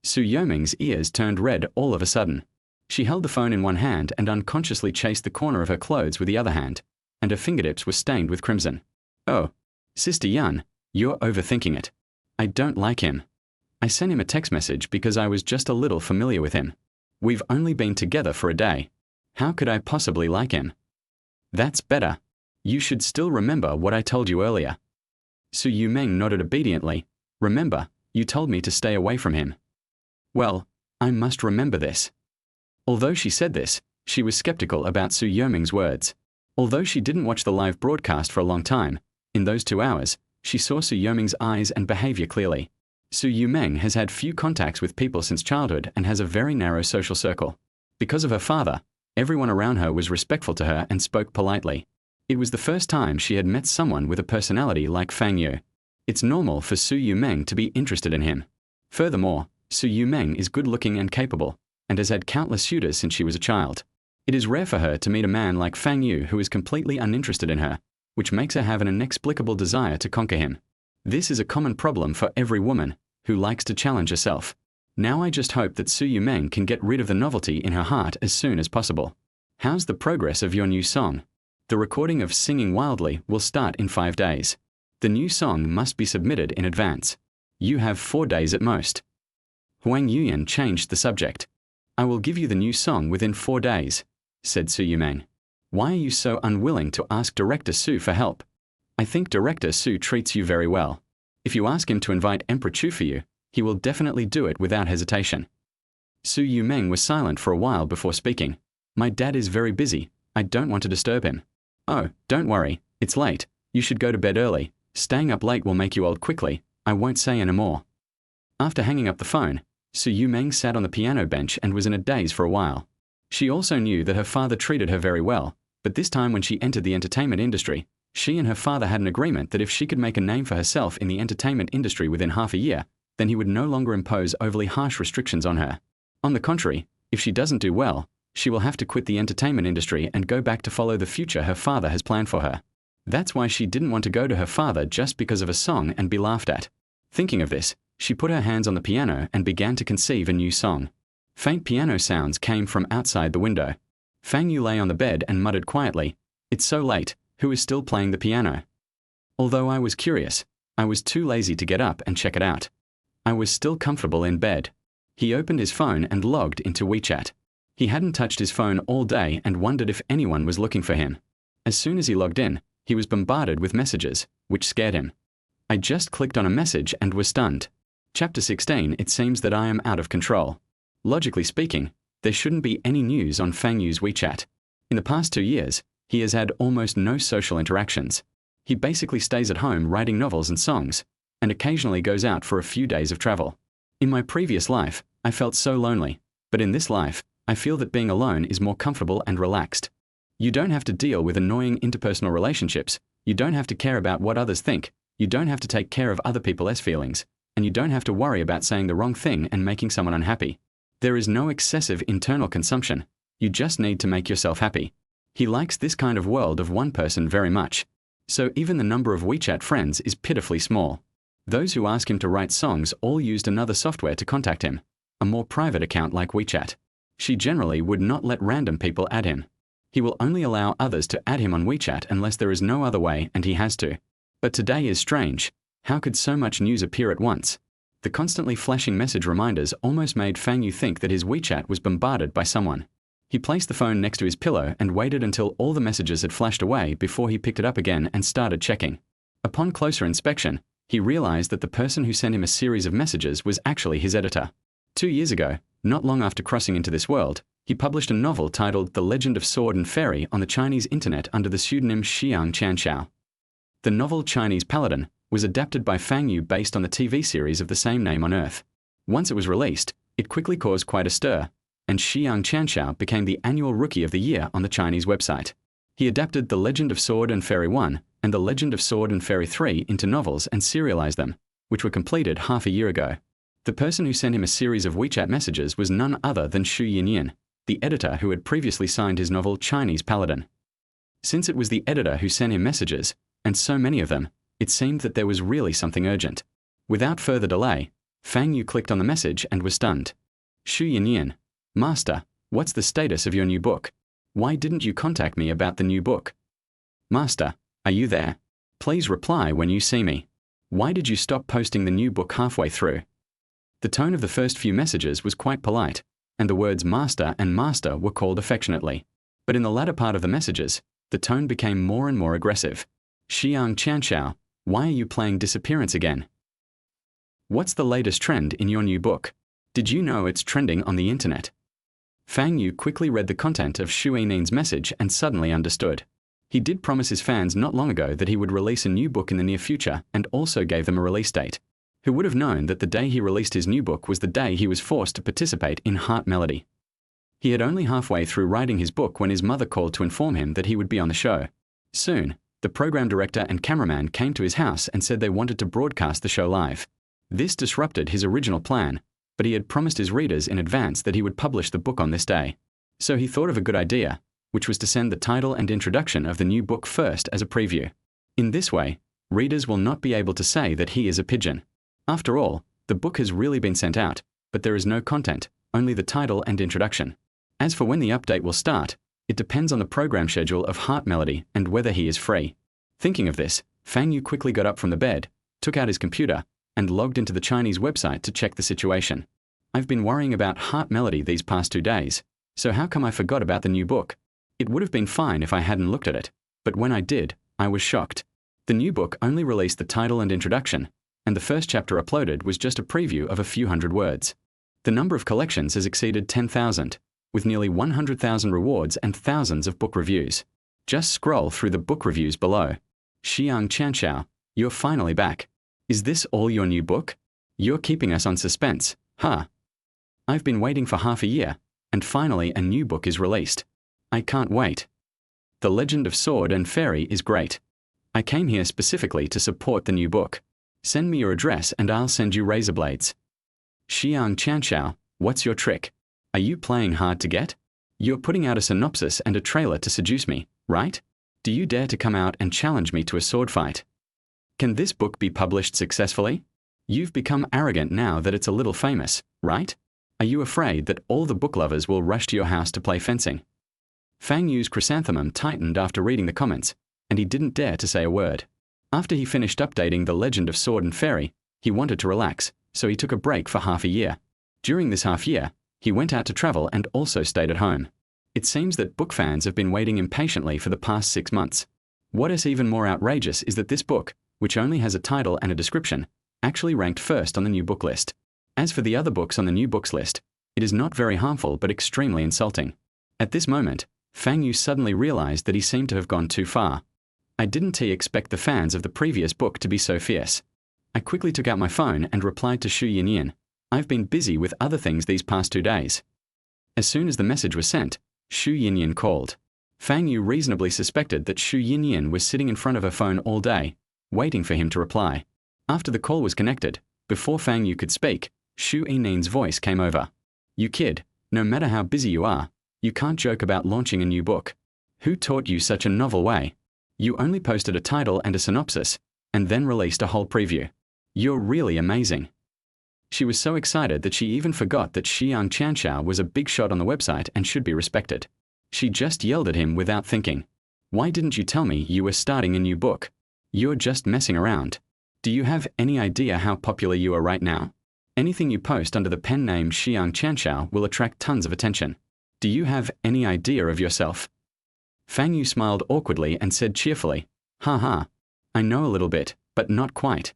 Su Yoming's ears turned red all of a sudden. She held the phone in one hand and unconsciously chased the corner of her clothes with the other hand, and her fingertips were stained with crimson. Oh, Sister Yun, you're overthinking it. I don't like him. I sent him a text message because I was just a little familiar with him. We've only been together for a day. How could I possibly like him? That's better. You should still remember what I told you earlier. Su Yuming nodded obediently. Remember, you told me to stay away from him. Well, I must remember this. Although she said this, she was skeptical about Su Yoming's words. Although she didn't watch the live broadcast for a long time, in those 2 hours, she saw Su Yoming's eyes and behavior clearly. Su Yuming has had few contacts with people since childhood and has a very narrow social circle. Because of her father, everyone around her was respectful to her and spoke politely. It was the first time she had met someone with a personality like Fang Yu. It's normal for Su Yuming to be interested in him. Furthermore, Su Yuming is good-looking and capable, and has had countless suitors since she was a child. It is rare for her to meet a man like Fang Yu who is completely uninterested in her, which makes her have an inexplicable desire to conquer him. This is a common problem for every woman who likes to challenge herself. Now I just hope that Su Yuming can get rid of the novelty in her heart as soon as possible. How's the progress of your new song? The recording of Singing Wildly will start in 5 days. The new song must be submitted in advance. You have 4 days at most. Huang Yuyan changed the subject. I will give you the new song within 4 days, said Su Yuming. Why are you so unwilling to ask Director Su for help? I think Director Su treats you very well. If you ask him to invite Emperor Chu for you, he will definitely do it without hesitation. Su Yuming was silent for a while before speaking. My dad is very busy. I don't want to disturb him. Oh, don't worry. It's late. You should go to bed early. Staying up late will make you old quickly. I won't say any more. After hanging up the phone, Su Yuming sat on the piano bench and was in a daze for a while. She also knew that her father treated her very well, but this time when she entered the entertainment industry, she and her father had an agreement that if she could make a name for herself in the entertainment industry within half a year, then he would no longer impose overly harsh restrictions on her. On the contrary, if she doesn't do well, she will have to quit the entertainment industry and go back to follow the future her father has planned for her. That's why she didn't want to go to her father just because of a song and be laughed at. Thinking of this, she put her hands on the piano and began to conceive a new song. Faint piano sounds came from outside the window. Fang Yu lay on the bed and muttered quietly, "It's so late, who is still playing the piano?" Although I was curious, I was too lazy to get up and check it out. I was still comfortable in bed. He opened his phone and logged into WeChat. He hadn't touched his phone all day and wondered if anyone was looking for him. As soon as he logged in, he was bombarded with messages, which scared him. I just clicked on a message and was stunned. Chapter 16, it seems that I am out of control. Logically speaking, there shouldn't be any news on Fang Yu's WeChat. In the past 2 years, he has had almost no social interactions. He basically stays at home writing novels and songs, and occasionally goes out for a few days of travel. In my previous life, I felt so lonely, but in this life, I feel that being alone is more comfortable and relaxed. You don't have to deal with annoying interpersonal relationships, you don't have to care about what others think, you don't have to take care of other people's feelings, and you don't have to worry about saying the wrong thing and making someone unhappy. There is no excessive internal consumption, you just need to make yourself happy. He likes this kind of world of one person very much. So even the number of WeChat friends is pitifully small. Those who ask him to write songs all used another software to contact him, a more private account like WeChat. She generally would not let random people add him. He will only allow others to add him on WeChat unless there is no other way and he has to. But today is strange. How could so much news appear at once? The constantly flashing message reminders almost made Fang Yu think that his WeChat was bombarded by someone. He placed the phone next to his pillow and waited until all the messages had flashed away before he picked it up again and started checking. Upon closer inspection, he realized that the person who sent him a series of messages was actually his editor. 2 years ago, not long after crossing into this world, he published a novel titled The Legend of Sword and Fairy on the Chinese internet under the pseudonym Xiang Qianxiao. The novel Chinese Paladin was adapted by Fang Yu based on the TV series of the same name on Earth. Once it was released, it quickly caused quite a stir, and Xiang Qianxiao became the annual Rookie of the Year on the Chinese website. He adapted The Legend of Sword and Fairy 1 and The Legend of Sword and Fairy 3 into novels and serialized them, which were completed half a year ago. The person who sent him a series of WeChat messages was none other than Xu Yinyin, the editor who had previously signed his novel Chinese Paladin. Since it was the editor who sent him messages, and so many of them, it seemed that there was really something urgent. Without further delay, Fang Yu clicked on the message and was stunned. Shu Yinyan, Master, what's the status of your new book? Why didn't you contact me about the new book? Master, are you there? Please reply when you see me. Why did you stop posting the new book halfway through? The tone of the first few messages was quite polite, and the words master and master were called affectionately. But in the latter part of the messages, the tone became more and more aggressive. Xiang Qianxiao, why are you playing disappearance again? What's the latest trend in your new book? Did you know it's trending on the internet? Fang Yu quickly read the content of Shu Yinin's message and suddenly understood. He did promise his fans not long ago that he would release a new book in the near future and also gave them a release date. Who would have known that the day he released his new book was the day he was forced to participate in Heart Melody? He had only halfway through writing his book when his mother called to inform him that he would be on the show. Soon, the program director and cameraman came to his house and said they wanted to broadcast the show live. This disrupted his original plan, but he had promised his readers in advance that he would publish the book on this day. So he thought of a good idea, which was to send the title and introduction of the new book first as a preview. In this way, readers will not be able to say that he is a pigeon. After all, the book has really been sent out, but there is no content, only the title and introduction. As for when the update will start, it depends on the program schedule of Heart Melody and whether he is free. Thinking of this, Fang Yu quickly got up from the bed, took out his computer, and logged into the Chinese website to check the situation. I've been worrying about Heart Melody these past 2 days, so how come I forgot about the new book? It would have been fine if I hadn't looked at it, but when I did, I was shocked. The new book only released the title and introduction, and the first chapter uploaded was just a preview of a few hundred words. The number of collections has exceeded 10,000, with nearly 100,000 rewards and thousands of book reviews. Just scroll through the book reviews below. Xiang Qianxiao, you're finally back. Is this all your new book? You're keeping us on suspense, huh? I've been waiting for half a year, and finally a new book is released. I can't wait. The Legend of Sword and Fairy is great. I came here specifically to support the new book. Send me your address and I'll send you razor blades. Xiang Qianxiao, what's your trick? Are you playing hard to get? You're putting out a synopsis and a trailer to seduce me, right? Do you dare to come out and challenge me to a sword fight? Can this book be published successfully? You've become arrogant now that it's a little famous, right? Are you afraid that all the book lovers will rush to your house to play fencing? Fang Yu's chrysanthemum tightened after reading the comments, and he didn't dare to say a word. After he finished updating The Legend of Sword and Fairy, he wanted to relax, so he took a break for half a year. During this half year, he went out to travel and also stayed at home. It seems that book fans have been waiting impatiently for the past 6 months. What is even more outrageous is that this book, which only has a title and a description, actually ranked first on the new book list. As for the other books on the new books list, it is not very harmful but extremely insulting. At this moment, Fang Yu suddenly realized that he seemed to have gone too far. I didn't expect the fans of the previous book to be so fierce. I quickly took out my phone and replied to Shu Yinyan. I've been busy with other things these past 2 days. As soon as the message was sent, Shu Yinyan called. Fang Yu reasonably suspected that Shu Yinyan was sitting in front of her phone all day, waiting for him to reply. After the call was connected, before Fang Yu could speak, Shu Yinin's voice came over. You kid, no matter how busy you are, you can't joke about launching a new book. Who taught you such a novel way? You only posted a title and a synopsis, and then released a whole preview. You're really amazing. She was so excited that she even forgot that Xiang Qianxiao was a big shot on the website and should be respected. She just yelled at him without thinking. Why didn't you tell me you were starting a new book? You're just messing around. Do you have any idea how popular you are right now? Anything you post under the pen name Xiang Qianxiao will attract tons of attention. Do you have any idea of yourself? Fang Yu smiled awkwardly and said cheerfully, "Ha ha, I know a little bit, but not quite."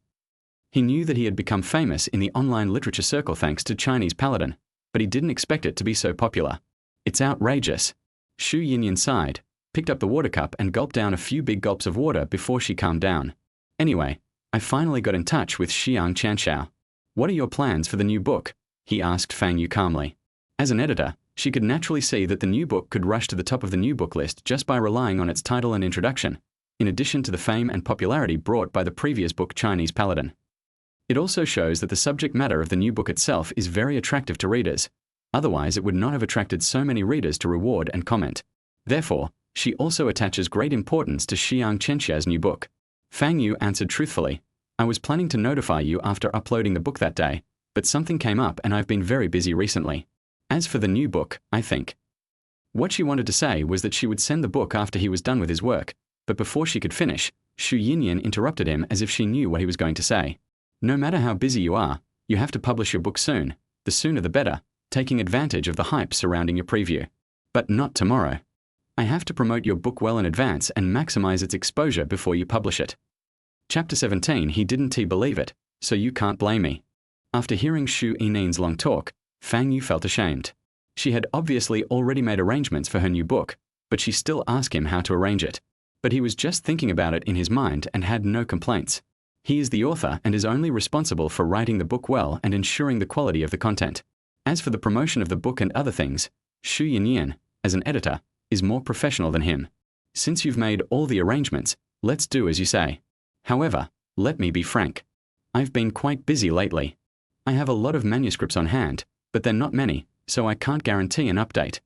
He knew that he had become famous in the online literature circle thanks to Chinese Paladin, but he didn't expect it to be so popular. It's outrageous. Shu Yinyan sighed, picked up the water cup and gulped down a few big gulps of water before she calmed down. Anyway, I finally got in touch with Xiang Qianxiao. What are your plans for the new book? He asked Fang Yu calmly. As an editor, she could naturally see that the new book could rush to the top of the new book list just by relying on its title and introduction, in addition to the fame and popularity brought by the previous book Chinese Paladin. It also shows that the subject matter of the new book itself is very attractive to readers. Otherwise, it would not have attracted so many readers to reward and comment. Therefore, she also attaches great importance to Xiang Qianxiao's new book. Fang Yu answered truthfully, I was planning to notify you after uploading the book that day, but something came up and I've been very busy recently. As for the new book, I think. What she wanted to say was that she would send the book after he was done with his work, but before she could finish, Xu Yinyan interrupted him as if she knew what he was going to say. No matter how busy you are, you have to publish your book soon, the sooner the better, taking advantage of the hype surrounding your preview. But not tomorrow. I have to promote your book well in advance and maximize its exposure before you publish it. Chapter 17. He didn't believe it, so you can't blame me. After hearing Xu Yinin's long talk, Fang Yu felt ashamed. She had obviously already made arrangements for her new book, but she still asked him how to arrange it. But he was just thinking about it in his mind and had no complaints. He is the author and is only responsible for writing the book well and ensuring the quality of the content. As for the promotion of the book and other things, Xu Yinyan, as an editor, is more professional than him. Since you've made all the arrangements, let's do as you say. However, let me be frank. I've been quite busy lately. I have a lot of manuscripts on hand, but they're not many, so I can't guarantee an update.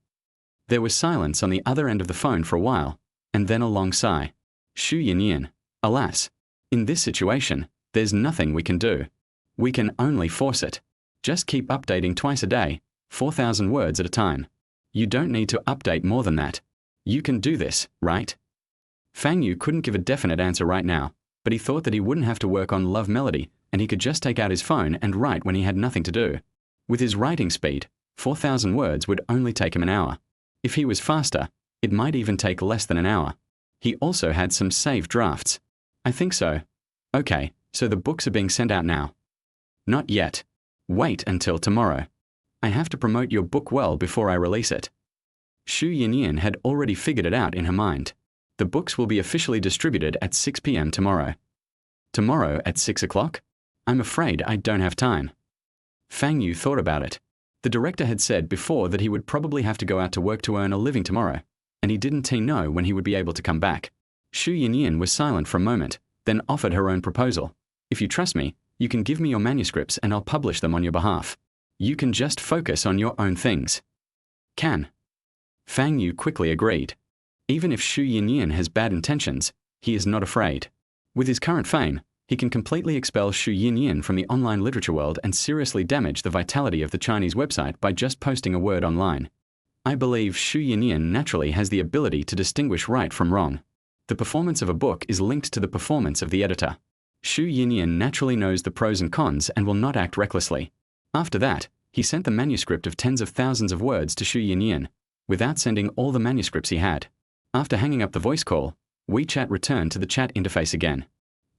There was silence on the other end of the phone for a while, and then a long sigh. Xu Yinyan, alas. In this situation, there's nothing we can do. We can only force it. Just keep updating twice a day, 4,000 words at a time. You don't need to update more than that. You can do this, right? Fang Yu couldn't give a definite answer right now, but he thought that he wouldn't have to work on Love Melody and he could just take out his phone and write when he had nothing to do. With his writing speed, 4,000 words would only take him an hour. If he was faster, it might even take less than an hour. He also had some saved drafts. I think so. Okay, so the books are being sent out now. Not yet. Wait until tomorrow. I have to promote your book well before I release it. Xu Yinyan had already figured it out in her mind. The books will be officially distributed at 6 p.m. tomorrow. Tomorrow at 6 o'clock? I'm afraid I don't have time. Fang Yu thought about it. The director had said before that he would probably have to go out to work to earn a living tomorrow, and he didn't know when he would be able to come back. Xu Yinyan was silent for a moment, then offered her own proposal. If you trust me, you can give me your manuscripts and I'll publish them on your behalf. You can just focus on your own things. Can. Fang Yu quickly agreed. Even if Xu Yinyan has bad intentions, he is not afraid. With his current fame, he can completely expel Xu Yinyan from the online literature world and seriously damage the vitality of the Chinese website by just posting a word online. I believe Xu Yinyan naturally has the ability to distinguish right from wrong. The performance of a book is linked to the performance of the editor. Xu Yinyan naturally knows the pros and cons and will not act recklessly. After that, he sent the manuscript of tens of thousands of words to Xu Yinyan, without sending all the manuscripts he had. After hanging up the voice call, WeChat returned to the chat interface again.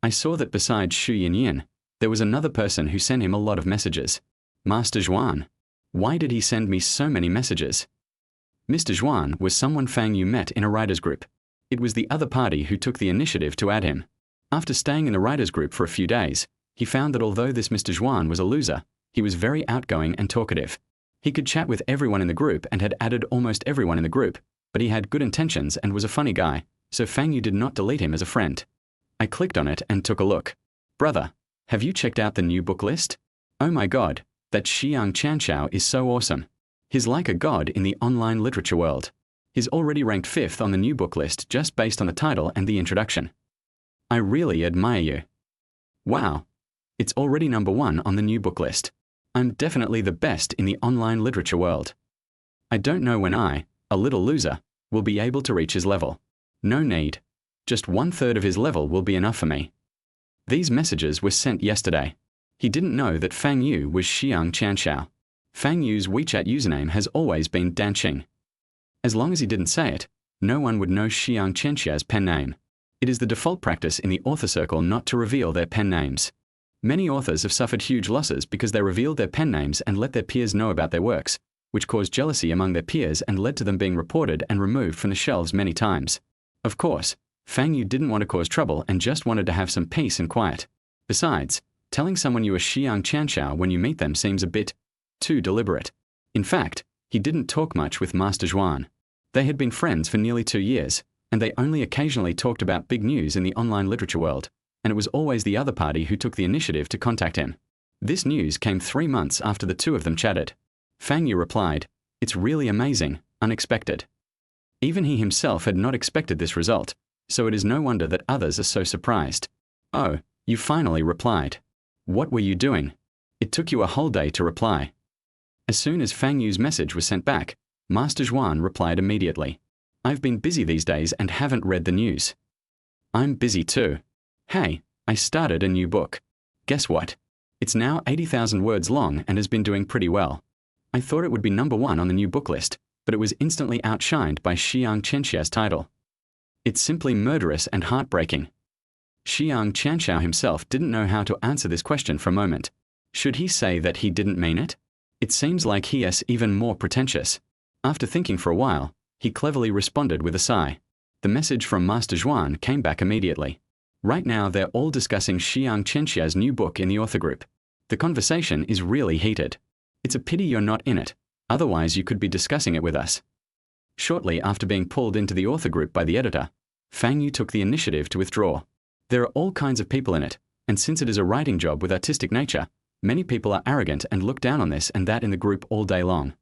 I saw that besides Xu Yinyan, there was another person who sent him a lot of messages. Master Zhuan. Why did he send me so many messages? Mr. Zhuan was someone Fang Yu met in a writers group. It was the other party who took the initiative to add him. After staying in the writers group for a few days, he found that although this Mr. Zhuan was a loser, he was very outgoing and talkative. He could chat with everyone in the group and had added almost everyone in the group, but he had good intentions and was a funny guy, so Fang Yu did not delete him as a friend. I clicked on it and took a look. Brother, have you checked out the new book list? Oh my god, that Xiang Chanshao is so awesome. He's like a god in the online literature world. He's already ranked 5th on the new book list just based on the title and the introduction. I really admire you. Wow. It's already number 1 on the new book list. I'm definitely the best in the online literature world. I don't know when I, a little loser, will be able to reach his level. No need. Just 1/3 of his level will be enough for me. These messages were sent yesterday. He didn't know that Fang Yu was Xiang Chanshao. Fang Yu's WeChat username has always been Danqing. As long as he didn't say it, no one would know Xiang Chanshao's pen name. It is the default practice in the author circle not to reveal their pen names. Many authors have suffered huge losses because they revealed their pen names and let their peers know about their works, which caused jealousy among their peers and led to them being reported and removed from the shelves many times. Of course, Fang Yu didn't want to cause trouble and just wanted to have some peace and quiet. Besides, telling someone you are Xiang Chanshao when you meet them seems a bit too deliberate. In fact, he didn't talk much with Master Zhuan. They had been friends for nearly 2 years, and they only occasionally talked about big news in the online literature world, and it was always the other party who took the initiative to contact him. This news came 3 months after the two of them chatted. Fang Yu replied, "It's really amazing, unexpected." Even he himself had not expected this result, so it is no wonder that others are so surprised. "Oh, you finally replied. What were you doing?" It took you a whole day to reply. As soon as Fang Yu's message was sent back, Master Zhuan replied immediately. I've been busy these days and haven't read the news. I'm busy too. Hey, I started a new book. Guess what? It's now 80,000 words long and has been doing pretty well. I thought it would be #1 on the new book list, but it was instantly outshined by Xiang Qianxia's title. It's simply murderous and heartbreaking. Xiang Qianxiao himself didn't know how to answer this question for a moment. Should he say that he didn't mean it? It seems like he is even more pretentious. After thinking for a while, he cleverly responded with a sigh. The message from Master Zhuan came back immediately. Right now they're all discussing Xiang Qianxia's new book in the author group. The conversation is really heated. It's a pity you're not in it, otherwise you could be discussing it with us. Shortly after being pulled into the author group by the editor, Fang Yu took the initiative to withdraw. There are all kinds of people in it, and since it is a writing job with artistic nature, many people are arrogant and look down on this and that in the group all day long.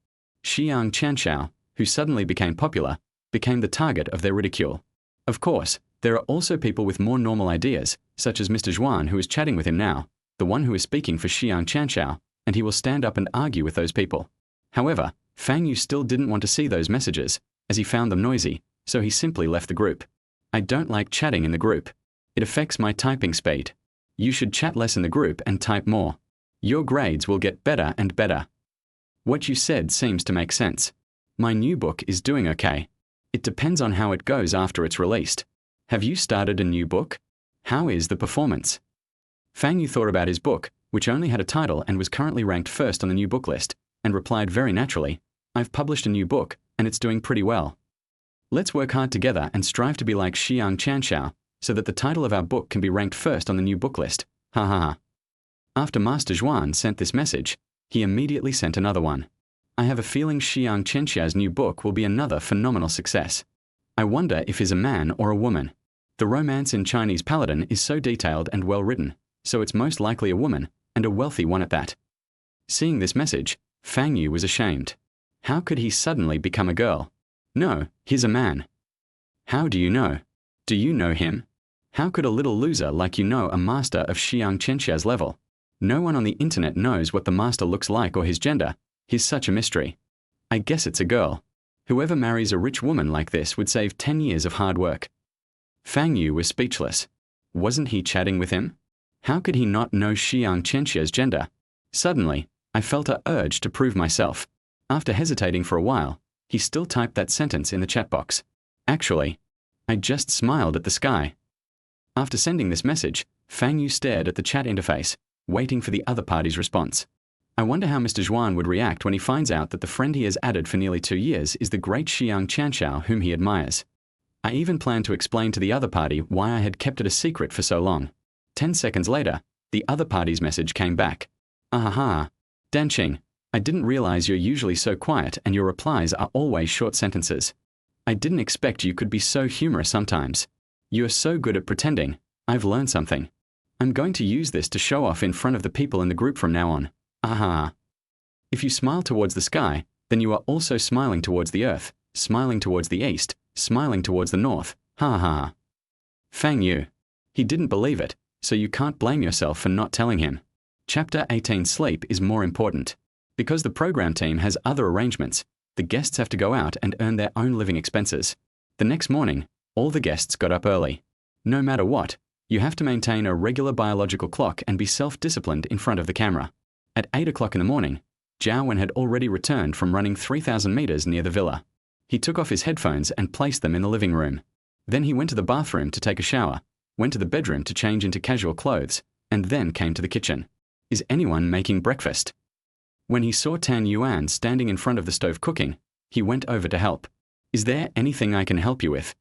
Xiang Qianxiao, who suddenly became popular, became the target of their ridicule. Of course, there are also people with more normal ideas, such as Mr. Zhuan, who is chatting with him now, the one who is speaking for Xiang Qianxiao, and he will stand up and argue with those people. However, Fang Yu still didn't want to see those messages, as he found them noisy, so he simply left the group. I don't like chatting in the group. It affects my typing speed. You should chat less in the group and type more. Your grades will get better and better. What you said seems to make sense. My new book is doing okay. It depends on how it goes after it's released. Have you started a new book? How is the performance? Fang Yu thought about his book, which only had a title and was currently ranked first on the new book list, and replied very naturally, I've published a new book, and it's doing pretty well. Let's work hard together and strive to be like Xiang Qianxiao, so that the title of our book can be ranked first on the new book list. Ha ha ha. After Master Zhuan sent this message, he immediately sent another one. I have a feeling Xiang Qianxia's new book will be another phenomenal success. I wonder if he's a man or a woman. The romance in Chinese Paladin is so detailed and well written, so it's most likely a woman, and a wealthy one at that. Seeing this message, Fang Yu was ashamed. How could he suddenly become a girl? No, he's a man. How do you know? Do you know him? How could a little loser like you know a master of Xiang Qianxia's level? No one on the internet knows what the master looks like or his gender. He's such a mystery. I guess it's a girl. Whoever marries a rich woman like this would save 10 years of hard work. Fang Yu was speechless. Wasn't he chatting with him? How could he not know Xiang Qianxia's gender? Suddenly, I felt an urge to prove myself. After hesitating for a while, he still typed that sentence in the chat box. Actually, I just smiled at the sky. After sending this message, Fang Yu stared at the chat interface, waiting for the other party's response. I wonder how Mr. Zhuan would react when he finds out that the friend he has added for nearly 2 years is the great Xiang Qianxiao whom he admires. I even planned to explain to the other party why I had kept it a secret for so long. 10 seconds later, the other party's message came back. Ahaha. Danqing, I didn't realize you're usually so quiet and your replies are always short sentences. I didn't expect you could be so humorous sometimes. You are so good at pretending. I've learned something. I'm going to use this to show off in front of the people in the group from now on. Aha. If you smile towards the sky, then you are also smiling towards the earth, smiling towards the east, smiling towards the north. Ha ha. Fang Yu. He didn't believe it, so you can't blame yourself for not telling him. Chapter 18 Sleep is more important. Because the program team has other arrangements, the guests have to go out and earn their own living expenses. The next morning, all the guests got up early. No matter what, you have to maintain a regular biological clock and be self-disciplined in front of the camera. At 8 o'clock in the morning, Zhao Wen had already returned from running 3,000 meters near the villa. He took off his headphones and placed them in the living room. Then he went to the bathroom to take a shower, went to the bedroom to change into casual clothes, and then came to the kitchen. Is anyone making breakfast? When he saw Tan Yuan standing in front of the stove cooking, he went over to help. Is there anything I can help you with?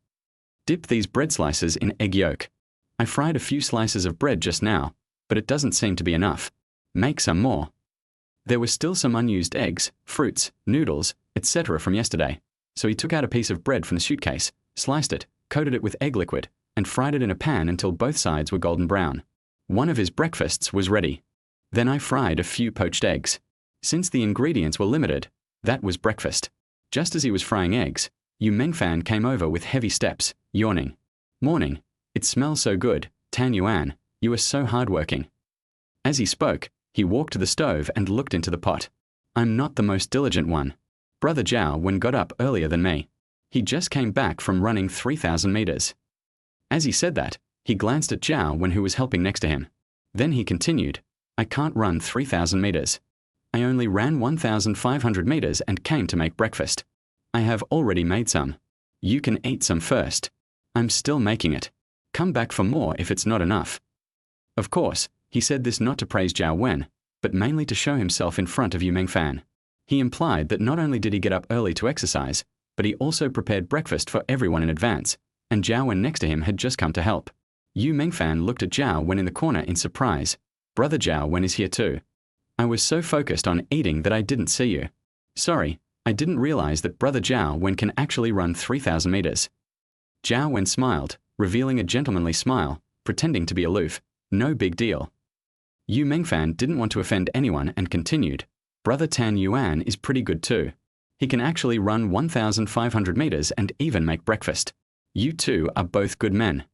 Dip these bread slices in egg yolk. I fried a few slices of bread just now, but it doesn't seem to be enough. Make some more. There were still some unused eggs, fruits, noodles, etc. from yesterday, so he took out a piece of bread from the suitcase, sliced it, coated it with egg liquid, and fried it in a pan until both sides were golden brown. One of his breakfasts was ready. Then I fried a few poached eggs. Since the ingredients were limited, that was breakfast. Just as he was frying eggs, Yu Mengfan came over with heavy steps, yawning. Morning. It smells so good, Tan Yuan, you are so hardworking. As he spoke, He walked to the stove and looked into the pot. I'm not the most diligent one. Brother Zhao Wen got up earlier than me. He just came back from running 3,000 meters. As he said that, he glanced at Zhao Wen, who was helping next to him. Then he continued, I can't run 3,000 meters. I only ran 1,500 meters and came to make breakfast. I have already made some. You can eat some first. I'm still making it. Come back for more if it's not enough. Of course, he said this not to praise Zhao Wen, but mainly to show himself in front of Yu Mengfan. He implied that not only did he get up early to exercise, but he also prepared breakfast for everyone in advance, and Zhao Wen next to him had just come to help. Yu Mengfan looked at Zhao Wen in the corner in surprise. Brother Zhao Wen is here too. I was so focused on eating that I didn't see you. Sorry, I didn't realize that Brother Zhao Wen can actually run 3,000 meters. Zhao Wen smiled, revealing a gentlemanly smile, pretending to be aloof. No big deal. Yu Mengfan didn't want to offend anyone and continued, Brother Tan Yuan is pretty good too. He can actually run 1,500 meters and even make breakfast. You two are both good men.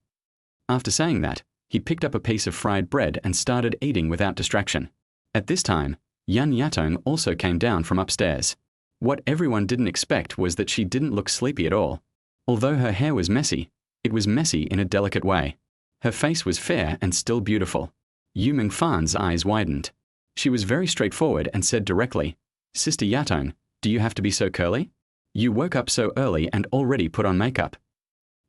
After saying that, he picked up a piece of fried bread and started eating without distraction. At this time, Yan Yatong also came down from upstairs. What everyone didn't expect was that she didn't look sleepy at all. Although her hair was messy, it was messy in a delicate way. Her face was fair and still beautiful. Yu Mengfan's eyes widened. She was very straightforward and said directly, Sister Yatong, do you have to be so curly? You woke up so early and already put on makeup.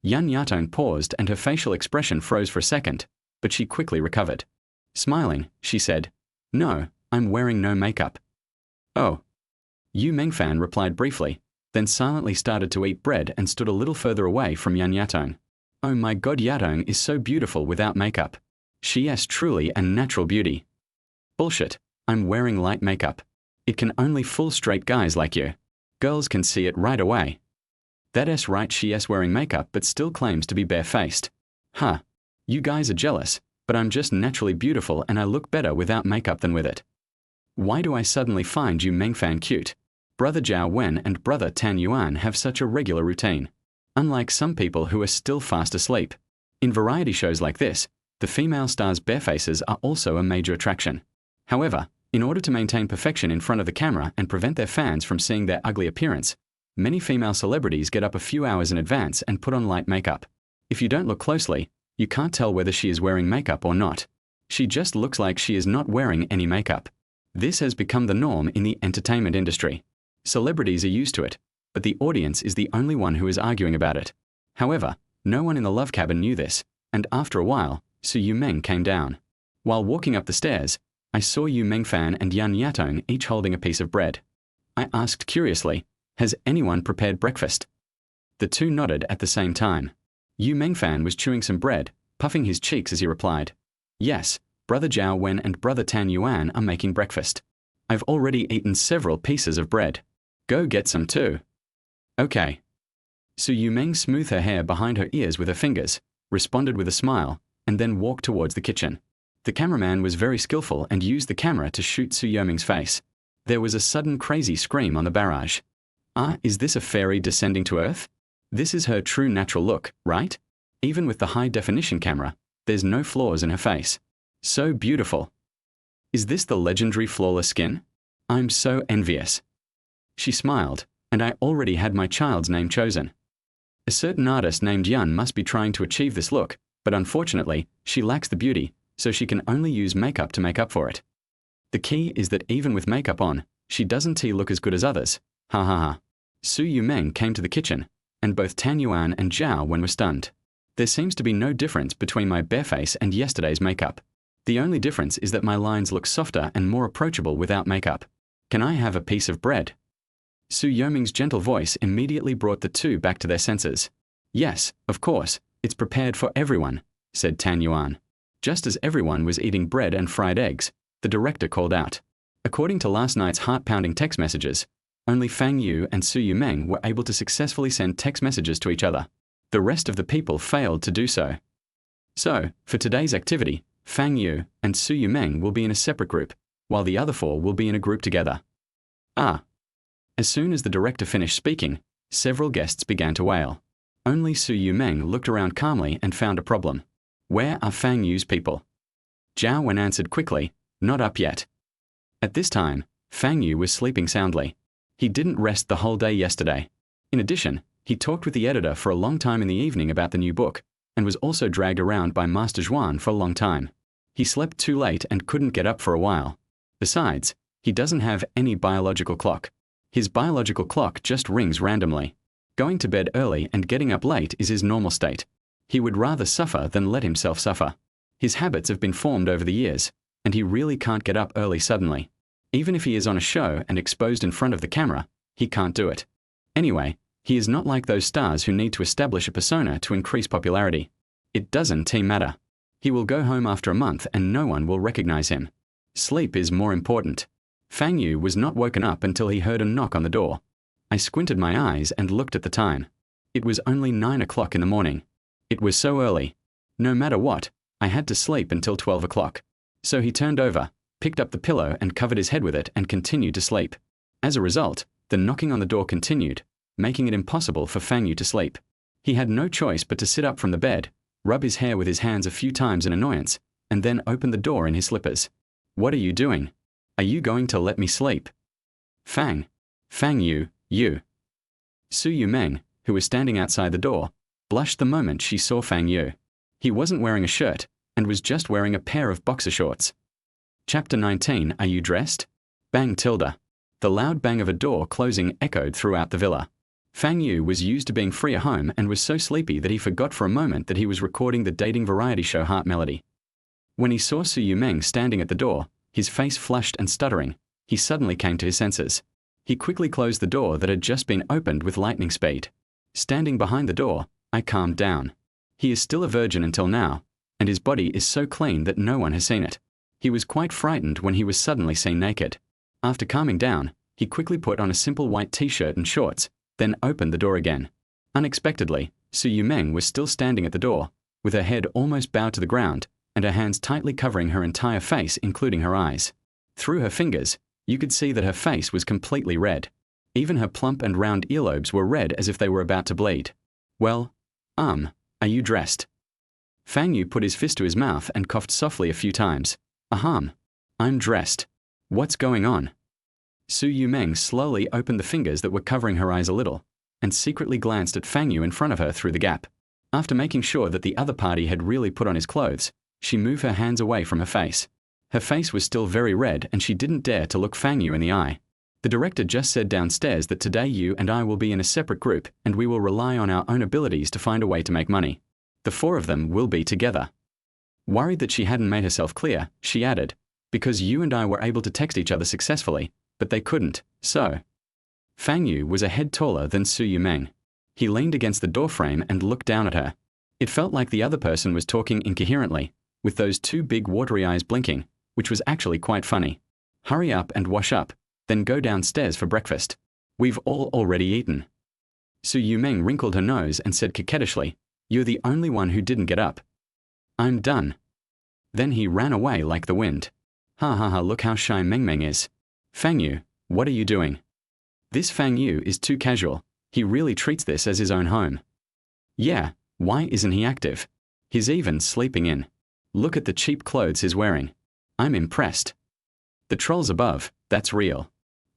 Yan Yatong paused and her facial expression froze for a second, but she quickly recovered. Smiling, she said, No, I'm wearing no makeup. Oh. Yu Mengfan replied briefly, then silently started to eat bread and stood a little further away from Yan Yatong. Oh my God, Yatong is so beautiful without makeup. She is truly a natural beauty. Bullshit, I'm wearing light makeup. It can only fool straight guys like you. Girls can see it right away. That's right, she is wearing makeup but still claims to be barefaced. Huh. You guys are jealous, but I'm just naturally beautiful and I look better without makeup than with it. Why do I suddenly find Yu Mengfan cute? Brother Zhao Wen and Brother Tan Yuan have such a regular routine. Unlike some people who are still fast asleep. In variety shows like this, the female stars' bare faces are also a major attraction. However, in order to maintain perfection in front of the camera and prevent their fans from seeing their ugly appearance, many female celebrities get up a few hours in advance and put on light makeup. If you don't look closely, you can't tell whether she is wearing makeup or not. She just looks like she is not wearing any makeup. This has become the norm in the entertainment industry. Celebrities are used to it, but the audience is the only one who is arguing about it. However, no one in the love cabin knew this, and after a while, Su Yumeng came down. While walking up the stairs, I saw Yu Mengfan and Yan Yatong each holding a piece of bread. I asked curiously, Has anyone prepared breakfast? The two nodded at the same time. Yu Mengfan was chewing some bread, puffing his cheeks as he replied, Yes, Brother Zhao Wen and Brother Tan Yuan are making breakfast. I've already eaten several pieces of bread. Go get some too. Okay. Su Yumeng smoothed her hair behind her ears with her fingers, responded with a smile, and then walked towards the kitchen. The cameraman was very skillful and used the camera to shoot Su Yumeng's face. There was a sudden crazy scream on the barrage. Is this a fairy descending to Earth? This is her true natural look, right? Even with the high-definition camera, there's no flaws in her face. So beautiful. Is this the legendary flawless skin? I'm so envious. She smiled, and I already had my child's name chosen. A certain artist named Yun must be trying to achieve this look, but unfortunately, she lacks the beauty, so she can only use makeup to make up for it. The key is that even with makeup on, she doesn't look as good as others. Ha ha ha. Su Yumeng came to the kitchen, and both Tan Yuan and Zhao Wen were stunned. There seems to be no difference between my bare face and yesterday's makeup. The only difference is that my lines look softer and more approachable without makeup. Can I have a piece of bread? Su Yumeng's gentle voice immediately brought the two back to their senses. Yes, of course, it's prepared for everyone, said Tan Yuan. Just as everyone was eating bread and fried eggs, the director called out. According to last night's heart-pounding text messages, only Fang Yu and Su Yumeng were able to successfully send text messages to each other. The rest of the people failed to do so. So, for today's activity, Fang Yu and Su Yumeng will be in a separate group, while the other four will be in a group together. As soon as the director finished speaking, several guests began to wail. Only Su Yumeng looked around calmly and found a problem. Where are Fang Yu's people? Zhao Wen answered quickly, Not up yet. At this time, Fang Yu was sleeping soundly. He didn't rest the whole day yesterday. In addition, he talked with the editor for a long time in the evening about the new book, and was also dragged around by Master Zhuan for a long time. He slept too late and couldn't get up for a while. Besides, he doesn't have any biological clock. His biological clock just rings randomly. Going to bed early and getting up late is his normal state. He would rather suffer than let himself suffer. His habits have been formed over the years, and he really can't get up early suddenly. Even if he is on a show and exposed in front of the camera, he can't do it. Anyway, he is not like those stars who need to establish a persona to increase popularity. It doesn't matter. He will go home after a month and no one will recognize him. Sleep is more important. Fang Yu was not woken up until he heard a knock on the door. I squinted my eyes and looked at the time. It was only 9 o'clock in the morning. It was so early. No matter what, I had to sleep until 12 o'clock. So he turned over, picked up the pillow and covered his head with it and continued to sleep. As a result, the knocking on the door continued, making it impossible for Fang Yu to sleep. He had no choice but to sit up from the bed, rub his hair with his hands a few times in annoyance, and then open the door in his slippers. "What are you doing? Are you going to let me sleep?" Fang Yu. Su Yumeng, who was standing outside the door, blushed the moment she saw Fang Yu. He wasn't wearing a shirt, and was just wearing a pair of boxer shorts. Chapter 19. Are you dressed? Bang tilde. The loud bang of a door closing echoed throughout the villa. Fang Yu was used to being free at home and was so sleepy that he forgot for a moment that he was recording the dating variety show Heart Melody. When he saw Su Yumeng standing at the door, his face flushed and stuttering, he suddenly came to his senses. He quickly closed the door that had just been opened with lightning speed. Standing behind the door, I calmed down. He is still a virgin until now, and his body is so clean that no one has seen it. He was quite frightened when he was suddenly seen naked. After calming down, he quickly put on a simple white t-shirt and shorts, then opened the door again. Unexpectedly, Su Yumeng was still standing at the door, with her head almost bowed to the ground, and her hands tightly covering her entire face, including her eyes. Through her fingers, you could see that her face was completely red. Even her plump and round earlobes were red as if they were about to bleed. "Well, are you dressed?" Fang Yu put his fist to his mouth and coughed softly a few times. I'm dressed. What's going on?" Su Yumeng slowly opened the fingers that were covering her eyes a little, and secretly glanced at Fang Yu in front of her through the gap. After making sure that the other party had really put on his clothes, she moved her hands away from her face. Her face was still very red and she didn't dare to look Fang Yu in the eye. "The director just said downstairs that today you and I will be in a separate group and we will rely on our own abilities to find a way to make money. The four of them will be together." Worried that she hadn't made herself clear, she added, "Because you and I were able to text each other successfully, but they couldn't, so." Fang Yu was a head taller than Su Yumeng. He leaned against the doorframe and looked down at her. It felt like the other person was talking incoherently, with those two big watery eyes blinking, which was actually quite funny. "Hurry up and wash up, then go downstairs for breakfast. We've all already eaten." Su Yumeng wrinkled her nose and said coquettishly, "You're the only one who didn't get up." "I'm done." Then he ran away like the wind. Ha ha ha, look how shy Meng Meng is. "Fang Yu, what are you doing?" This Fang Yu is too casual. He really treats this as his own home. Yeah, why isn't he active? He's even sleeping in. Look at the cheap clothes he's wearing. I'm impressed. The trolls above, that's real.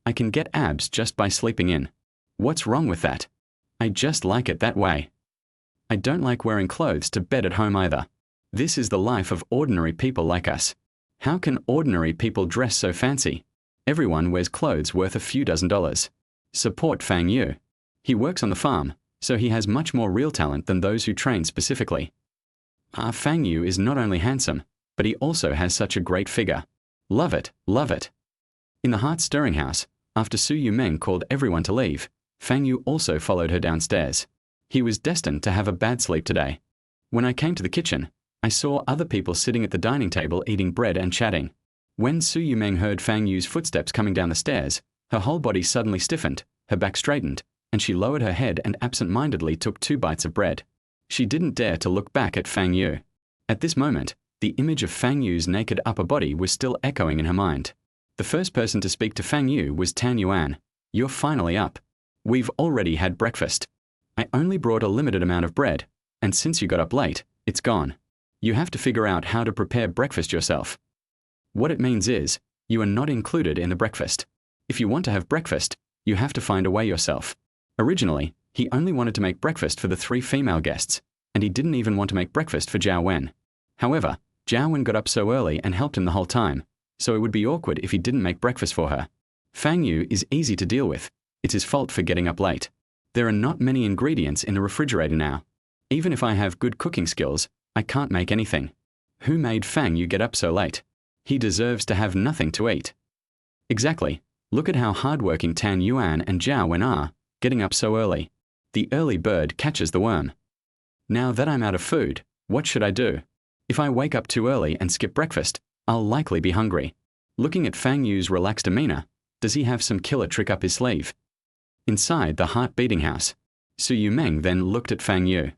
I can get abs just by sleeping in. What's wrong with that? I just like it that way. I don't like wearing clothes to bed at home either. This is the life of ordinary people like us. How can ordinary people dress so fancy? Everyone wears clothes worth a few $dozen. Support Fang Yu. He works on the farm, so he has much more real talent than those who train specifically. Fang Yu is not only handsome, but he also has such a great figure. Love it, love it. In the heart-stirring house, after Su Yumeng called everyone to leave, Fang Yu also followed her downstairs. He was destined to have a bad sleep today. When I came to the kitchen, I saw other people sitting at the dining table eating bread and chatting. When Su Yumeng heard Fang Yu's footsteps coming down the stairs, her whole body suddenly stiffened, her back straightened, and she lowered her head and absent-mindedly took 2 bites of bread. She didn't dare to look back at Fang Yu. At this moment, the image of Fang Yu's naked upper body was still echoing in her mind. The first person to speak to Fang Yu was Tan Yuan. "You're finally up. We've already had breakfast. I only brought a limited amount of bread, and since you got up late, it's gone. You have to figure out how to prepare breakfast yourself." What it means is, You are not included in the breakfast. If you want to have breakfast, you have to find a way yourself. Originally, he only wanted to make breakfast for the 3 female guests, and he didn't even want to make breakfast for Zhao Wen. However, Zhao Wen got up so early and helped him the whole time, so it would be awkward if he didn't make breakfast for her. Fang Yu is easy to deal with. It's his fault for getting up late. There are not many ingredients in the refrigerator now. Even if I have good cooking skills, I can't make anything. Who made Fang Yu get up so late? He deserves to have nothing to eat. Exactly. Look at how hardworking Tan Yuan and Zhao Wen are, getting up so early. The early bird catches the worm. Now that I'm out of food, what should I do? If I wake up too early and skip breakfast, I'll likely be hungry. Looking at Fang Yu's relaxed demeanor, does he have some killer trick up his sleeve? Inside the heart-beating house, Su Yumeng then looked at Fang Yu.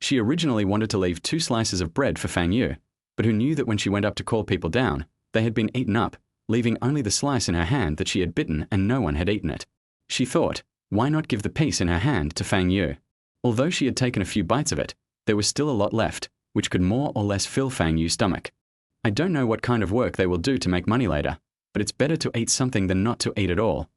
She originally wanted to leave 2 slices of bread for Fang Yu, but who knew that when she went up to call people down, they had been eaten up, leaving only the slice in her hand that she had bitten and no one had eaten it. She thought, why not give the piece in her hand to Fang Yu? Although she had taken a few bites of it, there was still a lot left, which could more or less fill Fang Yu's stomach. I don't know what kind of work they will do to make money later, but it's better to eat something than not to eat at all.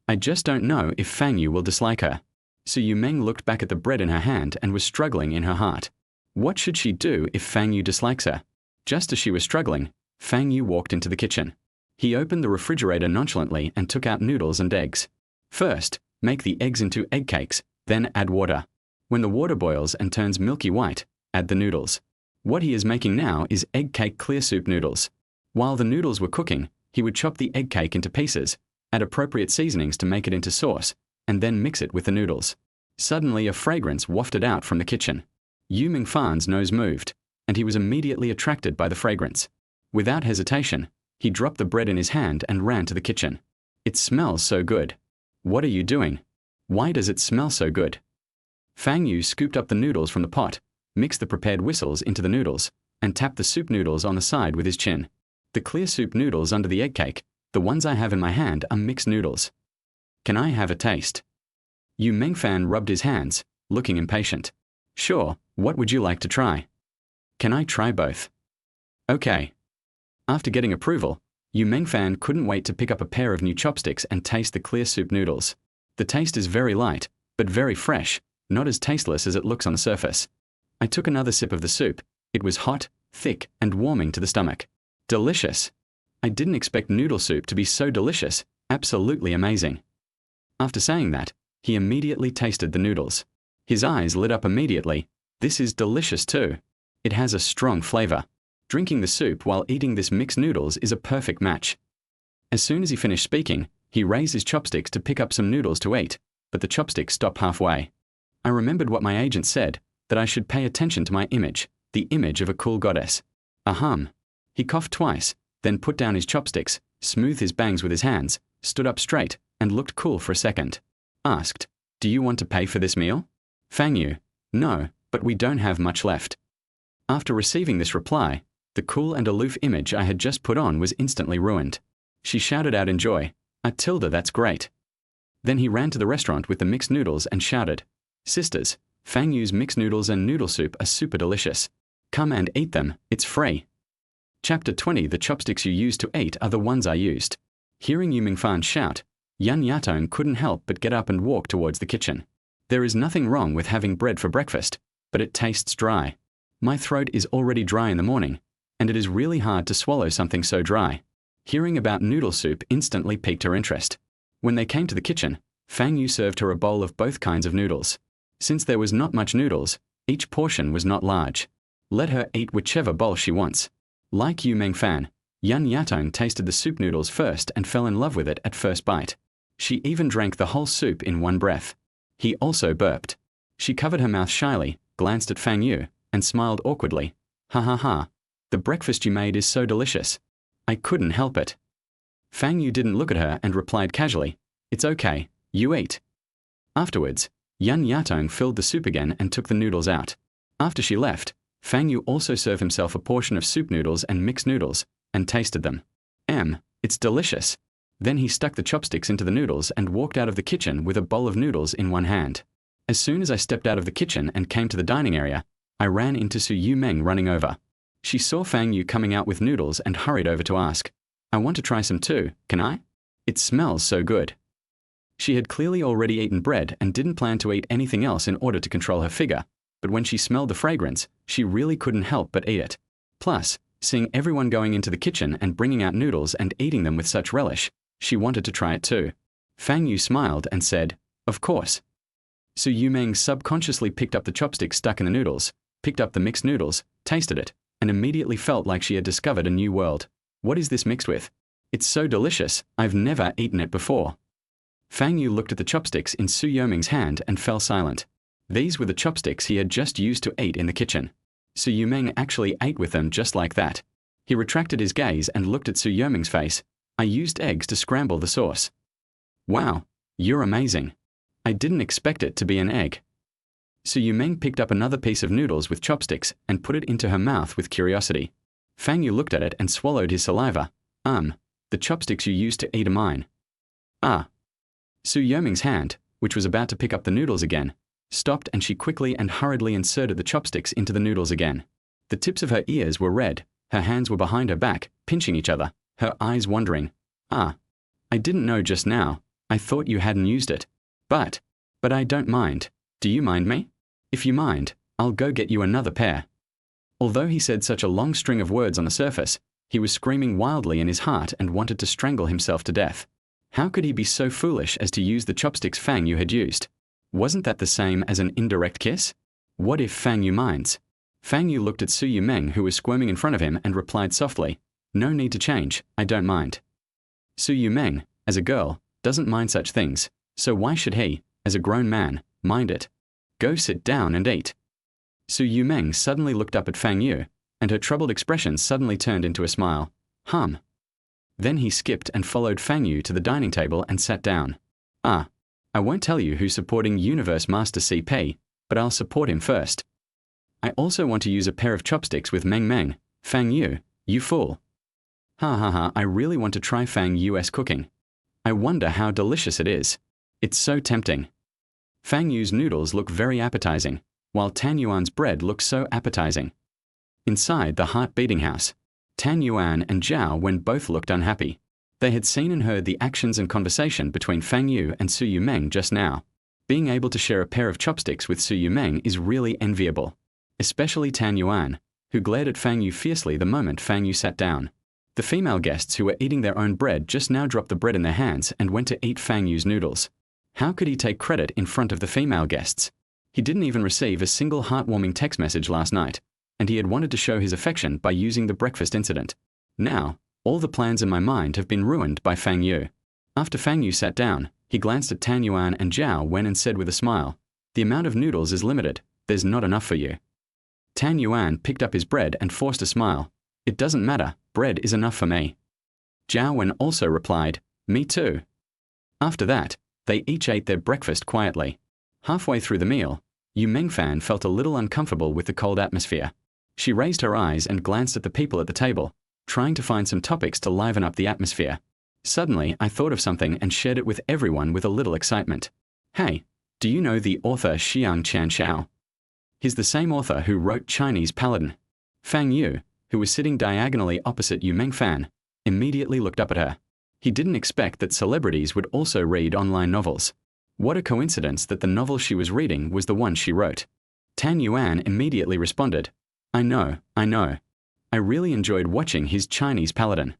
I just don't know if Fang Yu will dislike her. Su Yumeng looked back at the bread in her hand and was struggling in her heart. What should she do if Fang Yu dislikes her? Just as she was struggling, Fang Yu walked into the kitchen. He opened the refrigerator nonchalantly and took out noodles and eggs. First, make the eggs into egg cakes, then add water. When the water boils and turns milky white, add the noodles. What he is making now is egg cake clear soup noodles. While the noodles were cooking, he would chop the egg cake into pieces, add appropriate seasonings to make it into sauce, and then mix it with the noodles. Suddenly a fragrance wafted out from the kitchen. Yu Mingfan's nose moved, and he was immediately attracted by the fragrance. Without hesitation, he dropped the bread in his hand and ran to the kitchen. It smells so good. What are you doing? Why does it smell so good? Fang Yu scooped up the noodles from the pot, mixed the prepared whistles into the noodles, and tapped the soup noodles on the side with his chin. The clear soup noodles under the egg cake, the ones I have in my hand, are mixed noodles. Can I have a taste? Yu Mengfan rubbed his hands, looking impatient. Sure, what would you like to try? Can I try both? Okay. After getting approval, Yu Mengfan couldn't wait to pick up a pair of new chopsticks and taste the clear soup noodles. The taste is very light, but very fresh, not as tasteless as it looks on the surface. I took another sip of the soup. It was hot, thick, and warming to the stomach. Delicious. I didn't expect noodle soup to be so delicious, absolutely amazing. After saying that, he immediately tasted the noodles. His eyes lit up immediately. This is delicious too. It has a strong flavor. Drinking the soup while eating this mixed noodles is a perfect match. As soon as he finished speaking, he raised his chopsticks to pick up some noodles to eat, but the chopsticks stopped halfway. I remembered what my agent said, that I should pay attention to my image, the image of a cool goddess. Ahem. He coughed twice, then put down his chopsticks, smoothed his bangs with his hands, stood up straight, and looked cool for a second. Asked, do you want to pay for this meal? Fang Yu, no, but we don't have much left. After receiving this reply, the cool and aloof image I had just put on was instantly ruined. She shouted out in joy, Tilda, that's great. Then he ran to the restaurant with the mixed noodles and shouted, Sisters, Fang Yu's mixed noodles and noodle soup are super delicious. Come and eat them, it's free. Chapter 20. The chopsticks you used to eat are the ones I used. Hearing Yu Mingfan shout, Yan Yatong couldn't help but get up and walk towards the kitchen. There is nothing wrong with having bread for breakfast, but it tastes dry. My throat is already dry in the morning, and it is really hard to swallow something so dry. Hearing about noodle soup instantly piqued her interest. When they came to the kitchen, Fang Yu served her a bowl of both kinds of noodles. Since there was not much noodles, each portion was not large. Let her eat whichever bowl she wants. Like Yu Mengfan, Yan Yatong tasted the soup noodles first and fell in love with it at first bite. She even drank the whole soup in one breath. He also burped. She covered her mouth shyly, glanced at Fang Yu, and smiled awkwardly. Ha ha ha. The breakfast you made is so delicious. I couldn't help it. Fang Yu didn't look at her and replied casually, It's okay, you eat. Afterwards, Yan Yatong filled the soup again and took the noodles out. After she left, Fang Yu also served himself a portion of soup noodles and mixed noodles, and tasted them. It's delicious. Then he stuck the chopsticks into the noodles and walked out of the kitchen with a bowl of noodles in one hand. As soon as I stepped out of the kitchen and came to the dining area, I ran into Su Yumeng running over. She saw Fang Yu coming out with noodles and hurried over to ask, I want to try some too, can I? It smells so good. She had clearly already eaten bread and didn't plan to eat anything else in order to control her figure, but when she smelled the fragrance, she really couldn't help but eat it. Plus, seeing everyone going into the kitchen and bringing out noodles and eating them with such relish, she wanted to try it too. Fang Yu smiled and said, "Of course." Su Yumeng subconsciously picked up the chopsticks stuck in the noodles, picked up the mixed noodles, tasted it, and immediately felt like she had discovered a new world. What is this mixed with? It's so delicious, I've never eaten it before. Fang Yu looked at the chopsticks in Su Yumeng's hand and fell silent. These were the chopsticks he had just used to eat in the kitchen. Su Yumeng actually ate with them just like that. He retracted his gaze and looked at Su Yumeng's face. "I used eggs to scramble the sauce." "Wow, you're amazing. I didn't expect it to be an egg." Su Yumeng picked up another piece of noodles with chopsticks and put it into her mouth with curiosity. Fang Yu looked at it and swallowed his saliva. The chopsticks you used to eat are mine." "Ah." Su Yumeng's hand, which was about to pick up the noodles again, stopped, and she quickly and hurriedly inserted the chopsticks into the noodles again. The tips of her ears were red, her hands were behind her back, pinching each other, her eyes wandering. "Ah. I didn't know just now. I thought you hadn't used it. But I don't mind. Do you mind me? If you mind, I'll go get you another pair." Although he said such a long string of words on the surface, he was screaming wildly in his heart and wanted to strangle himself to death. How could he be so foolish as to use the chopsticks Fang Yu had used? Wasn't that the same as an indirect kiss? What if Fang Yu minds? Fang Yu looked at Su Yumeng, who was squirming in front of him, and replied softly, "No need to change, I don't mind." Su Yumeng, as a girl, doesn't mind such things, so why should he, as a grown man, mind it? Go sit down and eat. Su Yumeng suddenly looked up at Fang Yu, and her troubled expression suddenly turned into a smile. Then he skipped and followed Fang Yu to the dining table and sat down. I won't tell you who's supporting Universe Master CP, but I'll support him first. I also want to use a pair of chopsticks with Meng Meng. Fang Yu, you fool. I really want to try Fang Yu's cooking. I wonder how delicious it is. It's so tempting. Fang Yu's noodles look very appetizing, while Tan Yuan's bread looks so appetizing. Inside the heart-beating house, Tan Yuan and Zhao Wen both looked unhappy. They had seen and heard the actions and conversation between Fang Yu and Su Yumeng just now. Being able to share a pair of chopsticks with Su Yumeng is really enviable, especially Tan Yuan, who glared at Fang Yu fiercely the moment Fang Yu sat down. The female guests who were eating their own bread just now dropped the bread in their hands and went to eat Fang Yu's noodles. How could he take credit in front of the female guests? He didn't even receive a single heartwarming text message last night, and he had wanted to show his affection by using the breakfast incident. Now, all the plans in my mind have been ruined by Fang Yu. After Fang Yu sat down, he glanced at Tan Yuan and Zhao Wen and said with a smile, "The amount of noodles is limited. There's not enough for you." Tan Yuan picked up his bread and forced a smile. "It doesn't matter, bread is enough for me." Zhao Wen also replied, "Me too." After that, they each ate their breakfast quietly. Halfway through the meal, Yu Mengfan felt a little uncomfortable with the cold atmosphere. She raised her eyes and glanced at the people at the table, trying to find some topics to liven up the atmosphere. Suddenly, I thought of something and shared it with everyone with a little excitement. "Hey, do you know the author Xiang Qianxiao? He's the same author who wrote Chinese Paladin." Fang Yu, who was sitting diagonally opposite Yu Mengfan, immediately looked up at her. He didn't expect that celebrities would also read online novels. What a coincidence that the novel she was reading was the one she wrote. Tan Yuan immediately responded, I know. I really enjoyed watching his Chinese Paladin.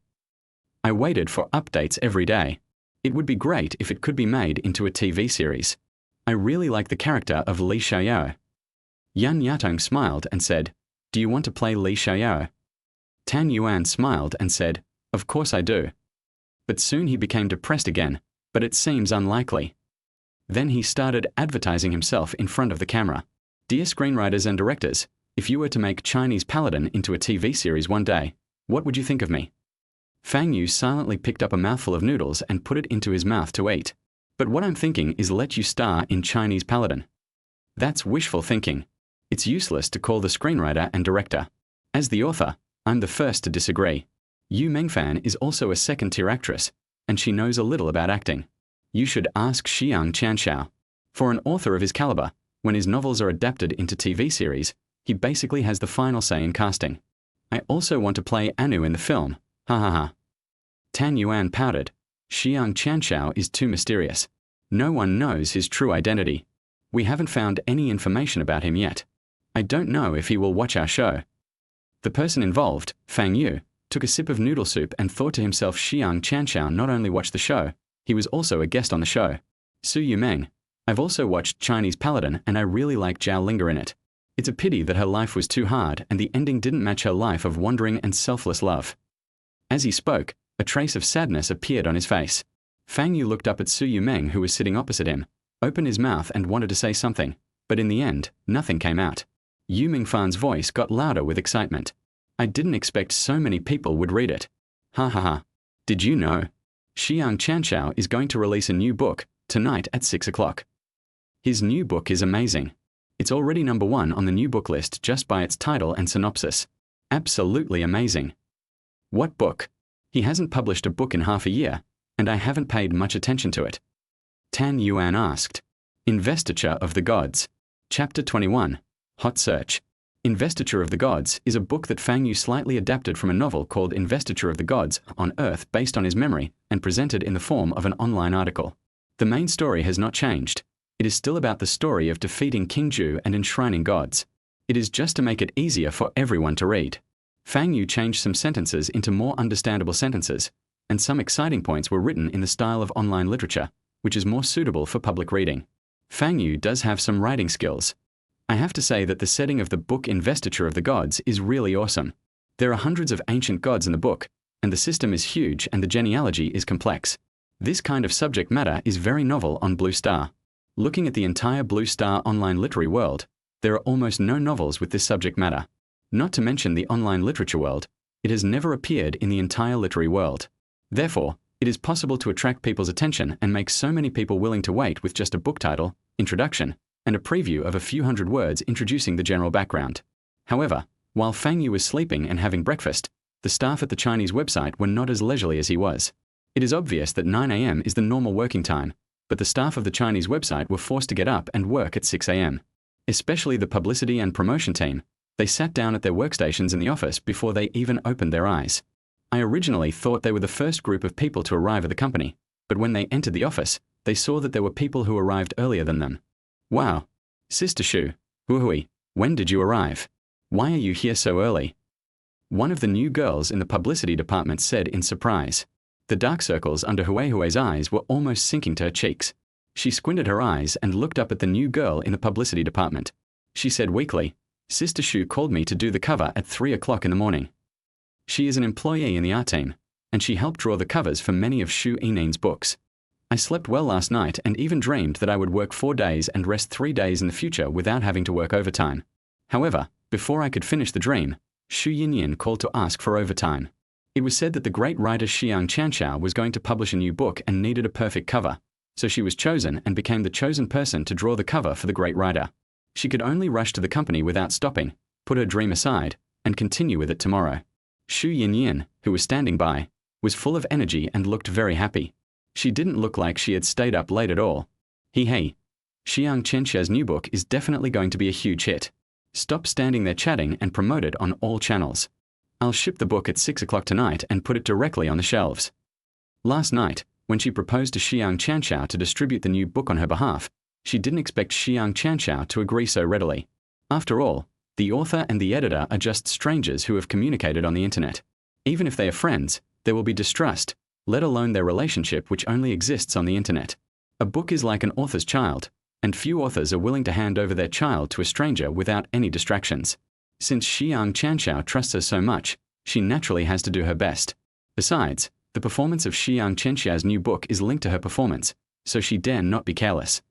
I waited for updates every day. It would be great if it could be made into a TV series. I really like the character of Li Xiaoyao." Yan Yatong smiled and said, "Do you want to play Li Xiaoyao?" Tan Yuan smiled and said, "Of course I do." But soon he became depressed again, but it seems unlikely. Then he started advertising himself in front of the camera. "Dear screenwriters and directors, if you were to make Chinese Paladin into a TV series one day, what would you think of me?" Fang Yu silently picked up a mouthful of noodles and put it into his mouth to eat. "But what I'm thinking is let you star in Chinese Paladin." That's wishful thinking. It's useless to call the screenwriter and director. As the author, I'm the first to disagree. Yu Mengfan is also a second-tier actress, and she knows a little about acting. You should ask Xiang Qianxiao. For an author of his caliber, when his novels are adapted into TV series, he basically has the final say in casting. I also want to play Anu in the film. Tan Yuan pouted. Xiang Qianxiao is too mysterious. No one knows his true identity. We haven't found any information about him yet. I don't know if he will watch our show. The person involved, Fang Yu, took a sip of noodle soup and thought to himself Xiang Qianxiao not only watched the show, he was also a guest on the show. Su Yumeng. I've also watched Chinese Paladin and I really like Zhao Linga in it. It's a pity that her life was too hard and the ending didn't match her life of wandering and selfless love. As he spoke, a trace of sadness appeared on his face. Fang Yu looked up at Su Yumeng who was sitting opposite him, opened his mouth and wanted to say something, but in the end, nothing came out. Yu Mingfan's voice got louder with excitement. I didn't expect so many people would read it. Ha ha ha. Did you know? Xiang Qianxiao is going to release a new book, tonight at 6 o'clock. His new book is amazing. It's already #1 on the new book list just by its title and synopsis. Absolutely amazing. What book? He hasn't published a book in half a year, and I haven't paid much attention to it. Tan Yuan asked. Investiture of the Gods. Chapter 21. Hot Search. Investiture of the Gods is a book that Fang Yu slightly adapted from a novel called Investiture of the Gods on Earth based on his memory and presented in the form of an online article. The main story has not changed. It is still about the story of defeating King Zhu and enshrining gods. It is just to make it easier for everyone to read. Fang Yu changed some sentences into more understandable sentences, and some exciting points were written in the style of online literature, which is more suitable for public reading. Fang Yu does have some writing skills. I have to say that the setting of the book Investiture of the Gods is really awesome. There are hundreds of ancient gods in the book, and the system is huge and the genealogy is complex. This kind of subject matter is very novel on Blue Star. Looking at the entire Blue Star online literary world, there are almost no novels with this subject matter. Not to mention the online literature world, it has never appeared in the entire literary world. Therefore, it is possible to attract people's attention and make so many people willing to wait with just a book title, introduction, and a preview of a few hundred words introducing the general background. However, while Fang Yu was sleeping and having breakfast, the staff at the Chinese website were not as leisurely as he was. It is obvious that 9 a.m. is the normal working time, but the staff of the Chinese website were forced to get up and work at 6 a.m. Especially the publicity and promotion team, they sat down at their workstations in the office before they even opened their eyes. I originally thought they were the first group of people to arrive at the company, but when they entered the office, they saw that there were people who arrived earlier than them. Wow. Sister Shu, Wuhui, when did you arrive? Why are you here so early? One of the new girls in the publicity department said in surprise. The dark circles under Hui's eyes were almost sinking to her cheeks. She squinted her eyes and looked up at the new girl in the publicity department. She said weakly, Sister Shu called me to do the cover at 3 o'clock in the morning. She is an employee in the art team, and she helped draw the covers for many of Shu Yinin's books. I slept well last night and even dreamed that I would work 4 days and rest 3 days in the future without having to work overtime. However, before I could finish the dream, Shu Yinyin called to ask for overtime. It was said that the great writer Xiang Qianxiao was going to publish a new book and needed a perfect cover, so she was chosen and became the chosen person to draw the cover for the great writer. She could only rush to the company without stopping, put her dream aside, and continue with it tomorrow. Shu Yinyin, who was standing by, was full of energy and looked very happy. She didn't look like she had stayed up late at all. Hey, Xiang Qianxiao's new book is definitely going to be a huge hit. Stop standing there chatting and promote it on all channels. I'll ship the book at 6 o'clock tonight and put it directly on the shelves. Last night, when she proposed to Xiang Qianxiao to distribute the new book on her behalf, she didn't expect Xiang Qianxiao to agree so readily. After all, the author and the editor are just strangers who have communicated on the internet. Even if they are friends, there will be distrust, let alone their relationship which only exists on the internet. A book is like an author's child, and few authors are willing to hand over their child to a stranger without any distractions. Since Xiang Qianxiao trusts her so much, she naturally has to do her best. Besides, the performance of Xiang Qianxiao's new book is linked to her performance, so she dare not be careless.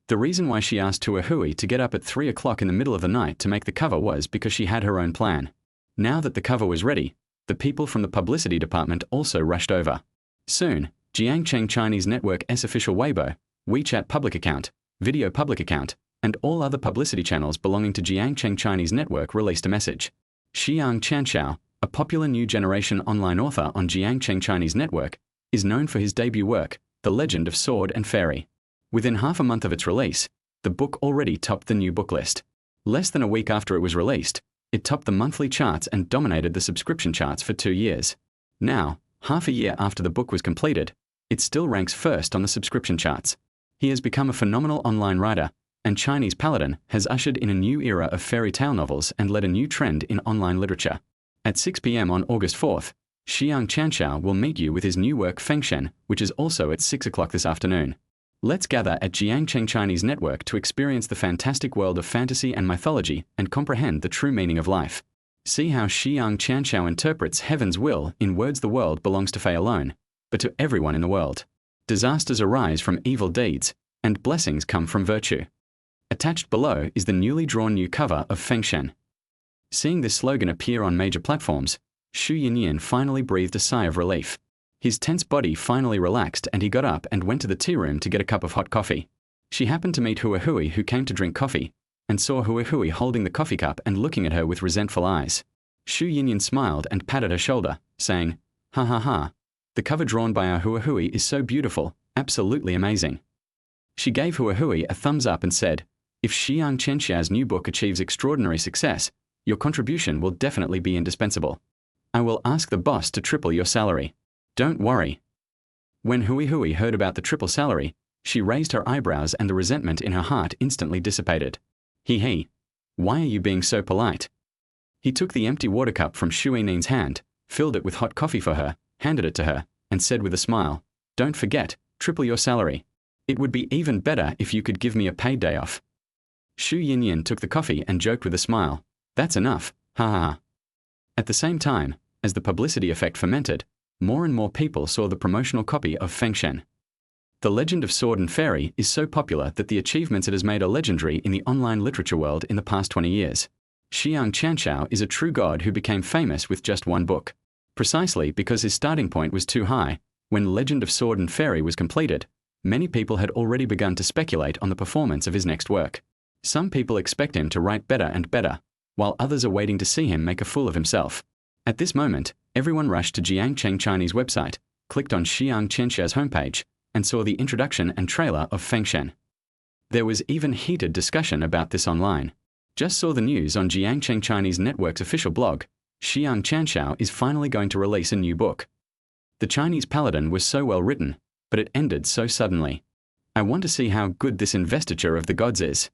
The reason why she asked Hui to get up at 3 o'clock in the middle of the night to make the cover was because she had her own plan. Now that the cover was ready, the people from the publicity department also rushed over. Soon, Jiangcheng Chinese Network's official Weibo, WeChat public account, video public account, and all other publicity channels belonging to Jiangcheng Chinese Network released a message. Xiang Qianxiao, a popular new generation online author on Jiangcheng Chinese Network, is known for his debut work, The Legend of Sword and Fairy. Within half a month of its release, the book already topped the new book list. Less than a week after it was released, it topped the monthly charts and dominated the subscription charts for 2 years. Now, Half a year after the book was completed, it still ranks first on the subscription charts. He has become a phenomenal online writer, and Chinese Paladin has ushered in a new era of fairy tale novels and led a new trend in online literature. At 6 p.m. on August 4th, Xiang Chanxiao will meet you with his new work Fengshen, which is also at 6 o'clock this afternoon. Let's gather at Jiangcheng Chinese Network to experience the fantastic world of fantasy and mythology and comprehend the true meaning of life. See how Xiang Chanxiao interprets heaven's will in words the world belongs to Fei alone, but to everyone in the world. Disasters arise from evil deeds, and blessings come from virtue. Attached below is the newly drawn new cover of Fengshen. Seeing this slogan appear on major platforms, Xu Yinyan finally breathed a sigh of relief. His tense body finally relaxed and he got up and went to the tea room to get a cup of hot coffee. She happened to meet Hua Hui, who came to drink coffee, and saw Hua Hui holding the coffee cup and looking at her with resentful eyes. Xu Yinyan smiled and patted her shoulder, saying, "Ha ha ha. The cover drawn by our Hua Hui is so beautiful, absolutely amazing." She gave Hua Hui a thumbs up and said, "If Xiang Chenxia's new book achieves extraordinary success, your contribution will definitely be indispensable. I will ask the boss to triple your salary. Don't worry." When Hui Hui heard about the triple salary, she raised her eyebrows and the resentment in her heart instantly dissipated. He, why are you being so polite?" He took the empty water cup from Xu Yinin's hand, filled it with hot coffee for her, handed it to her, and said with a smile, "Don't forget, triple your salary. It would be even better if you could give me a paid day off." Xu Yinyan took the coffee and joked with a smile, "That's enough, ha ha ha." At the same time, as the publicity effect fermented, more and more people saw the promotional copy of Fengshen. The legend of Sword and Fairy is so popular that the achievements it has made are legendary in the online literature world in the past 20 years. Xiang Chanxiao is a true god who became famous with just one book. Precisely because his starting point was too high, when Legend of Sword and Fairy was completed, many people had already begun to speculate on the performance of his next work. Some people expect him to write better and better, while others are waiting to see him make a fool of himself. At this moment, everyone rushed to Jiangcheng Chinese website, clicked on Xiang Chenxia's homepage, and saw the introduction and trailer of Fengshen. There was even heated discussion about this online. Just saw the news on Jiangcheng Chinese Network's official blog. Xiang Chanxiao is finally going to release a new book. The Chinese Paladin was so well written, but it ended so suddenly. I want to see how good this investiture of the gods is.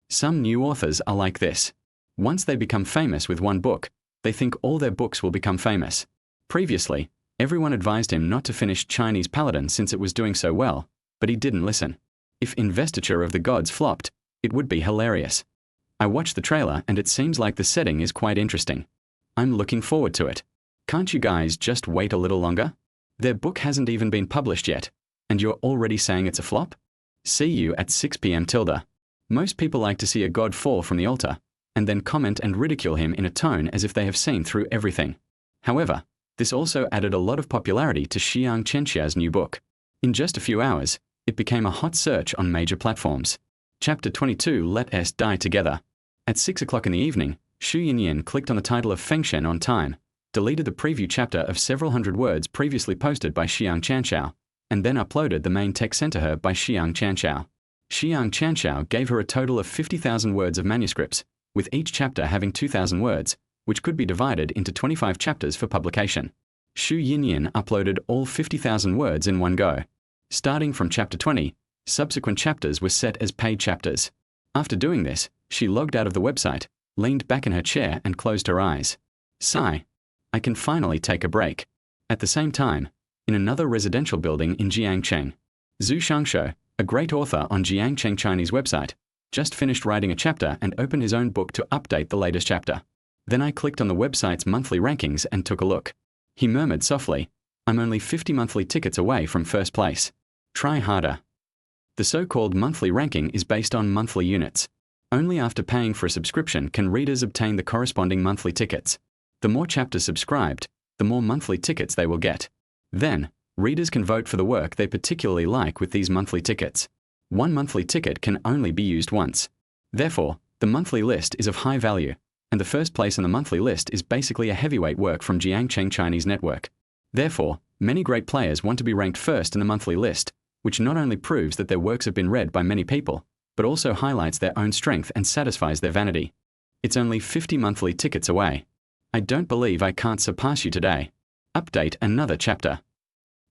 Some new authors are like this. Once they become famous with one book, they think all their books will become famous. Previously, everyone advised him not to finish Chinese Paladin since it was doing so well, but he didn't listen. If Investiture of the Gods flopped, it would be hilarious. I watched the trailer and it seems like the setting is quite interesting. I'm looking forward to it. Can't you guys just wait a little longer? Their book hasn't even been published yet, and you're already saying it's a flop? See you at 6 p.m. tilde. Most people like to see a god fall from the altar, and then comment and ridicule him in a tone as if they have seen through everything. However, this also added a lot of popularity to Xiang Chenxia's new book. In just a few hours, it became a hot search on major platforms. Chapter 22, Let Us Die Together. At 6 o'clock in the evening, Xu Yinyan clicked on the title of Fengshen on time, deleted the preview chapter of several hundred words previously posted by Xiang Chanxiao, and then uploaded the main text sent to her by Xiang Chanxiao. Xiang Chanxiao gave her a total of 50,000 words of manuscripts, with each chapter having 2,000 words, which could be divided into 25 chapters for publication. Xu Yinyan uploaded all 50,000 words in one go. Starting from chapter 20, subsequent chapters were set as paid chapters. After doing this, she logged out of the website, leaned back in her chair and closed her eyes. Sigh. I can finally take a break. At the same time, in another residential building in Jiangcheng, Zhu Shangshou, a great author on Jiangcheng Chinese website, just finished writing a chapter and opened his own book to update the latest chapter. Then I clicked on the website's monthly rankings and took a look. He murmured softly, "I'm only 50 monthly tickets away from first place. Try harder." The so-called monthly ranking is based on monthly units. Only after paying for a subscription can readers obtain the corresponding monthly tickets. The more chapters subscribed, the more monthly tickets they will get. Then, readers can vote for the work they particularly like with these monthly tickets. One monthly ticket can only be used once. Therefore, the monthly list is of high value, and the first place on the monthly list is basically a heavyweight work from Jiangcheng Chinese Network. Therefore, many great players want to be ranked first in the monthly list, which not only proves that their works have been read by many people, but also highlights their own strength and satisfies their vanity. It's only 50 monthly tickets away. I don't believe I can't surpass you today. Update another chapter.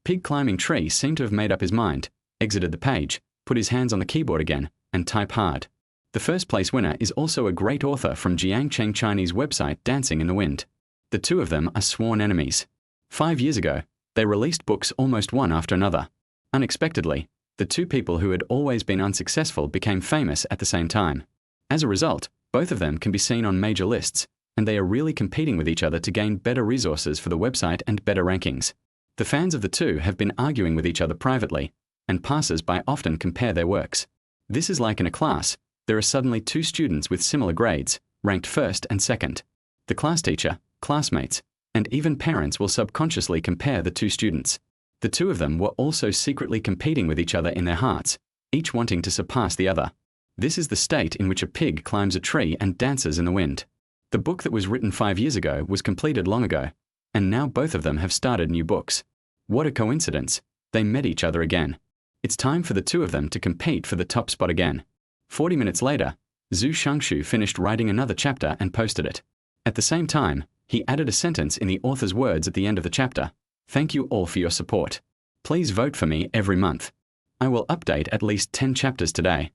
Pig climbing tree seemed to have made up his mind, exited the page, put his hands on the keyboard again, and type hard. The first place winner is also a great author from Jiangcheng Chinese website Dancing in the Wind. The two of them are sworn enemies. 5 years ago, they released books almost one after another. Unexpectedly, the two people who had always been unsuccessful became famous at the same time. As a result, both of them can be seen on major lists, and they are really competing with each other to gain better resources for the website and better rankings. The fans of the two have been arguing with each other privately, and passers-by often compare their works. This is like in a class. There are suddenly two students with similar grades, ranked first and second. The class teacher, classmates, and even parents will subconsciously compare the two students. The two of them were also secretly competing with each other in their hearts, each wanting to surpass the other. This is the state in which a pig climbs a tree and dances in the wind. The book that was written 5 years ago was completed long ago, and now both of them have started new books. What a coincidence. They met each other again. It's time for the two of them to compete for the top spot again. 40 minutes later, Zhu Shangshu finished writing another chapter and posted it. At the same time, he added a sentence in the author's words at the end of the chapter. Thank you all for your support. Please vote for me every month. I will update at least 10 chapters today.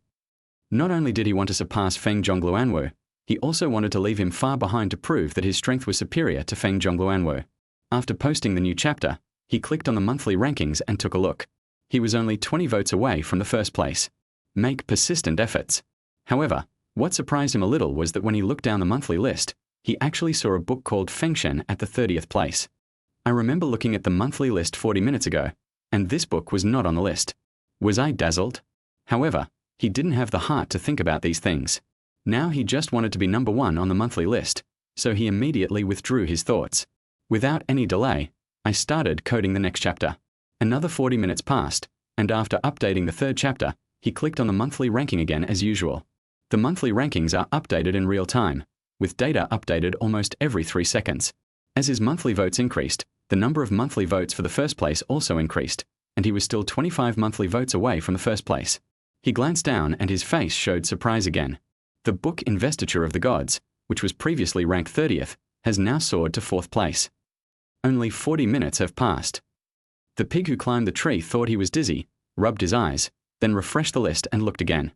Not only did he want to surpass Feng Zhongluanwu, he also wanted to leave him far behind to prove that his strength was superior to Feng Zhongluanwu. After posting the new chapter, he clicked on the monthly rankings and took a look. He was only 20 votes away from the first place. Make persistent efforts. However, what surprised him a little was that when he looked down the monthly list, he actually saw a book called Fengshen at the 30th place. I remember looking at the monthly list 40 minutes ago, and this book was not on the list. Was I dazzled? However, he didn't have the heart to think about these things. Now he just wanted to be number one on the monthly list, so he immediately withdrew his thoughts. Without any delay, I started coding the next chapter. Another 40 minutes passed, and after updating the third chapter, he clicked on the monthly ranking again as usual. The monthly rankings are updated in real time, with data updated almost every 3 seconds. As his monthly votes increased, the number of monthly votes for the first place also increased, and he was still 25 monthly votes away from the first place. He glanced down and his face showed surprise again. The book Investiture of the Gods, which was previously ranked 30th, has now soared to 4th place. Only 40 minutes have passed. The pig who climbed the tree thought he was dizzy, rubbed his eyes, then refreshed the list and looked again.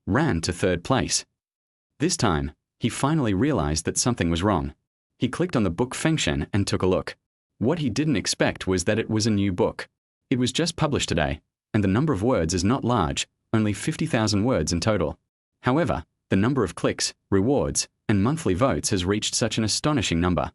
Ran to 3rd place. This time, he finally realized that something was wrong. He clicked on the book Fengshen and took a look. What he didn't expect was that it was a new book. It was just published today, and the number of words is not large, only 50,000 words in total. However, the number of clicks, rewards, and monthly votes has reached such an astonishing number.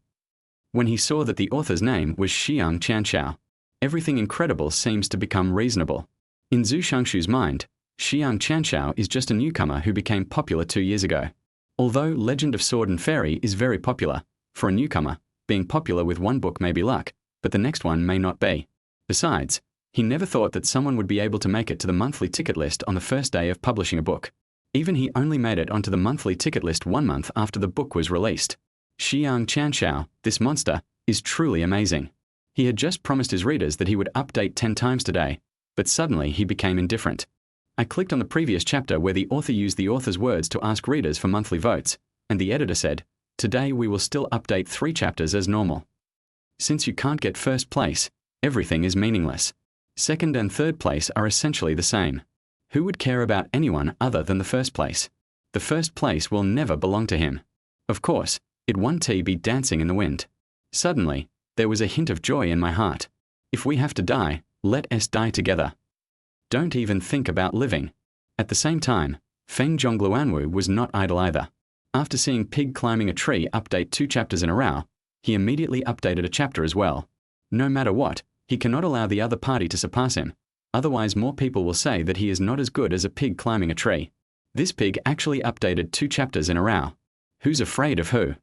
When he saw that the author's name was Xiang Qianxiao, everything incredible seems to become reasonable. In Zhu Shangshu's mind, Xiang Qianxiao is just a newcomer who became popular 2 years ago. Although Legend of Sword and Fairy is very popular, for a newcomer, being popular with one book may be luck, but the next one may not be. Besides, he never thought that someone would be able to make it to the monthly ticket list on the first day of publishing a book. Even he only made it onto the monthly ticket list 1 month after the book was released. Xiang Qianxiao, this monster, is truly amazing. He had just promised his readers that he would update 10 times today, but suddenly he became indifferent. I clicked on the previous chapter where the author used the author's words to ask readers for monthly votes, and the editor said, "Today we will still update 3 chapters as normal." Since you can't get first place, everything is meaningless. Second and third place are essentially the same. Who would care about anyone other than the first place? The first place will never belong to him. Of course, it won't be dancing in the wind. Suddenly, there was a hint of joy in my heart. If we have to die, let us die together. Don't even think about living. At the same time, Feng Zhongluanwu was not idle either. After seeing Pig climbing a tree update 2 chapters in a row, he immediately updated a chapter as well. No matter what, he cannot allow the other party to surpass him. Otherwise, more people will say that he is not as good as a pig climbing a tree. This pig actually updated 2 chapters in a row. Who's afraid of who?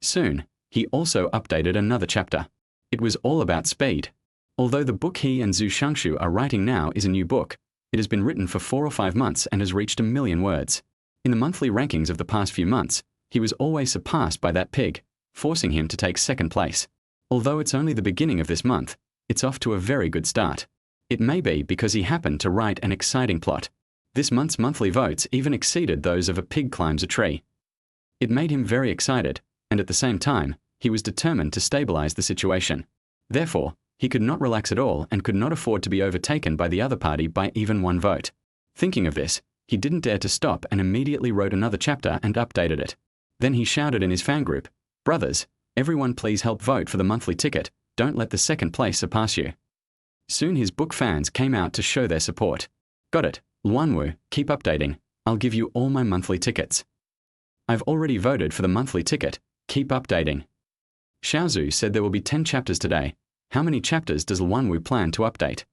Soon, he also updated another chapter. It was all about speed. Although the book he and Zhu Shangshu are writing now is a new book, it has been written for 4 or 5 months and has reached 1 million words. In the monthly rankings of the past few months, he was always surpassed by that pig, forcing him to take 2nd place. Although it's only the beginning of this month, it's off to a very good start. It may be because he happened to write an exciting plot. This month's monthly votes even exceeded those of A Pig Climbs a Tree. It made him very excited, and at the same time, He was determined to stabilize the situation. Therefore, he could not relax at all and could not afford to be overtaken by the other party by even one vote. Thinking of this, he didn't dare to stop and immediately wrote another chapter and updated it. Then he shouted in his fan group, "Brothers, everyone please help vote for the monthly ticket. Don't let the second place surpass you." Soon his book fans came out to show their support. "Got it, Luanwu, keep updating. I'll give you all my monthly tickets." "I've already voted for the monthly ticket. Keep updating." Xiaozu said there will be 10 chapters today. How many chapters does Luanwu plan to update?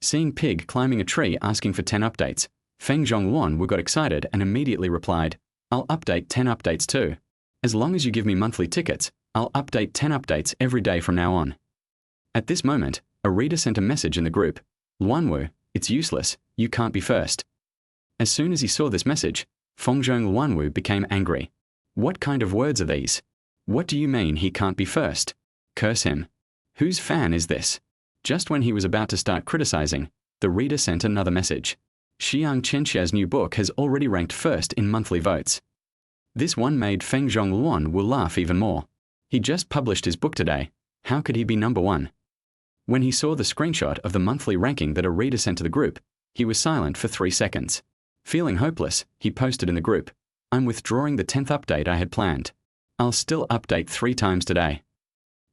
Seeing Pig climbing a tree asking for 10 updates, Feng Zhongluan got excited and immediately replied, "I'll update 10 updates too. As long as you give me monthly tickets, I'll update 10 updates every day from now on." At this moment, a reader sent a message in the group, "Luanwu, it's useless, you can't be first." As soon as he saw this message, Fengzhong Luanwu became angry. "What kind of words are these? What do you mean he can't be first? Curse him. Whose fan is this?" Just when he was about to start criticizing, the reader sent another message. Xiang Chenxia's new book has already ranked first in monthly votes. This one made Feng Zhongluan laugh even more. He just published his book today. How could he be number one? When he saw the screenshot of the monthly ranking that a reader sent to the group, he was silent for 3 seconds. Feeling hopeless, he posted in the group, "I'm withdrawing the 10th update I had planned. I'll still update 3 times today."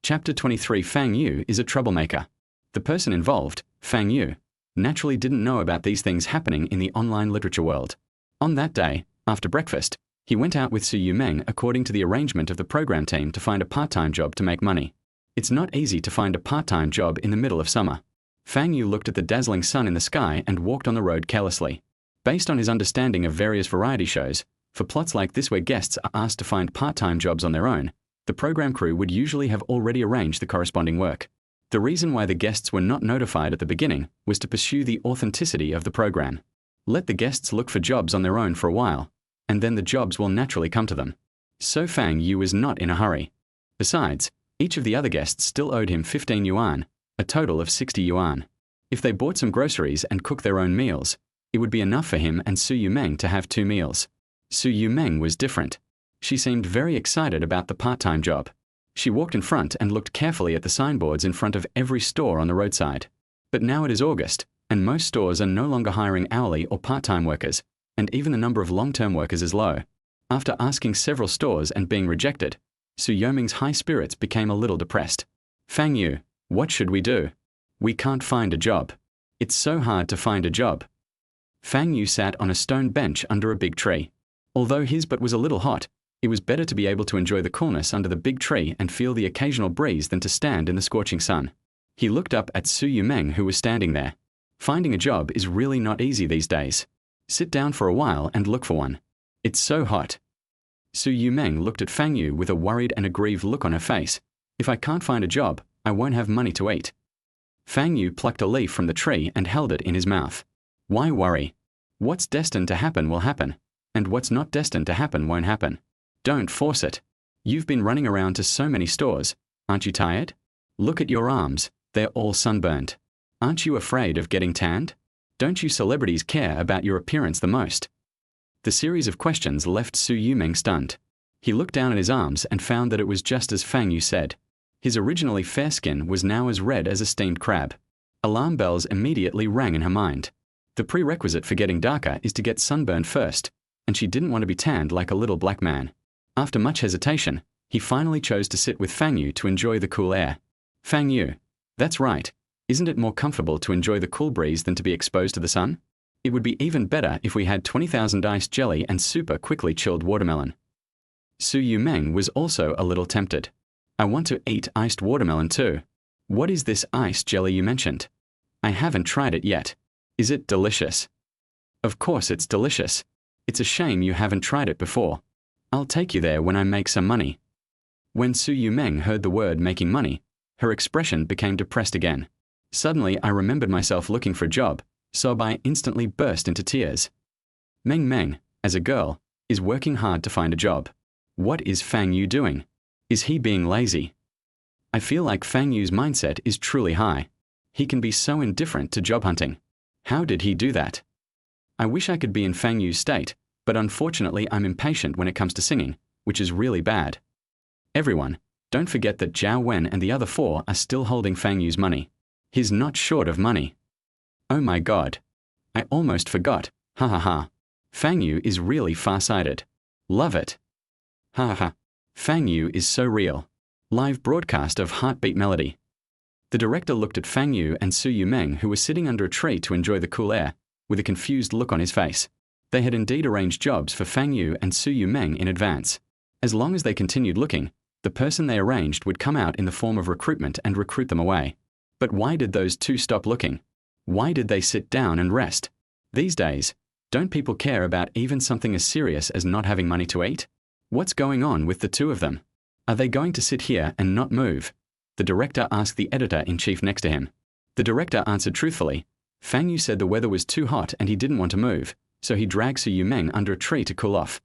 Chapter 23. Fang Yu is a troublemaker. The person involved, Fang Yu, naturally didn't know about these things happening in the online literature world. On that day, after breakfast, he went out with Su Yumeng according to the arrangement of the program team to find a part-time job to make money. It's not easy to find a part-time job in the middle of summer. Fang Yu looked at the dazzling sun in the sky and walked on the road carelessly. Based on his understanding of various variety shows, for plots like this where guests are asked to find part-time jobs on their own, the program crew would usually have already arranged the corresponding work. The reason why the guests were not notified at the beginning was to pursue the authenticity of the program. Let the guests look for jobs on their own for a while, and then the jobs will naturally come to them. So Fang Yu was not in a hurry. Besides, each of the other guests still owed him 15 yuan, a total of 60 yuan. If they bought some groceries and cooked their own meals, it would be enough for him and Su Yumeng to have 2 meals. Su Yumeng was different. She seemed very excited about the part-time job. She walked in front and looked carefully at the signboards in front of every store on the roadside. But now it is August, and most stores are no longer hiring hourly or part-time workers, and even the number of long-term workers is low. After asking several stores and being rejected, Su Yumeng's high spirits became a little depressed. "Fang Yu, what should we do? We can't find a job. It's so hard to find a job." Fang Yu sat on a stone bench under a big tree. Although his butt was a little hot, it was better to be able to enjoy the coolness under the big tree and feel the occasional breeze than to stand in the scorching sun. He looked up at Su Yumeng, who was standing there. Finding a job is really not easy these days. Sit down for a while and look for one. It's so hot. Su Yumeng looked at Fang Yu with a worried and aggrieved look on her face. "If I can't find a job, I won't have money to eat." Fang Yu plucked a leaf from the tree and held it in his mouth. "Why worry? What's destined to happen will happen, and what's not destined to happen won't happen. Don't force it. You've been running around to so many stores. Aren't you tired? Look at your arms. They're all sunburned. Aren't you afraid of getting tanned? Don't you celebrities care about your appearance the most?" The series of questions left Su Yumeng stunned. He looked down at his arms and found that it was just as Fang Yu said. His originally fair skin was now as red as a steamed crab. Alarm bells immediately rang in her mind. The prerequisite for getting darker is to get sunburned first, and she didn't want to be tanned like a little black man. After much hesitation, he finally chose to sit with Fang Yu to enjoy the cool air. "Fang Yu, that's right. Isn't it more comfortable to enjoy the cool breeze than to be exposed to the sun? It would be even better if we had 20,000 iced jelly and super quickly chilled watermelon." Su Yumeng was also a little tempted. "I want to eat iced watermelon too. What is this iced jelly you mentioned? I haven't tried it yet. Is it delicious?" "Of course it's delicious. It's a shame you haven't tried it before. I'll take you there when I make some money." When Su Yumeng heard the word making money, her expression became depressed again. "Suddenly I remembered myself looking for a job, so I instantly burst into tears. Meng Meng, as a girl, is working hard to find a job. What is Fang Yu doing? Is he being lazy? I feel like Fang Yu's mindset is truly high. He can be so indifferent to job hunting. How did he do that? I wish I could be in Fang Yu's state, but unfortunately I'm impatient when it comes to singing, which is really bad. Everyone, Don't forget that Zhao Wen and the other 4 are still holding Fang Yu's money. He's not short of money. Oh my god. I almost forgot. Ha ha ha. Fang Yu is really far-sighted. Love it. Ha ha ha. Fang Yu is so real. Live broadcast of Heartbeat Melody. The director looked at Fang Yu and Su Yumeng, who were sitting under a tree to enjoy the cool air, with a confused look on his face. They had indeed arranged jobs for Fang Yu and Su Yumeng in advance. As long as they continued looking, the person they arranged would come out in the form of recruitment and recruit them away. But why did those 2 stop looking? Why did they sit down and rest? These days, don't people care about even something as serious as not having money to eat? What's going on with the 2 of them? Are they going to sit here and not move? The director asked the editor-in-chief next to him. The director answered truthfully. Fang Yu said the weather was too hot and he didn't want to move, so he dragged Su Yumeng under a tree to cool off.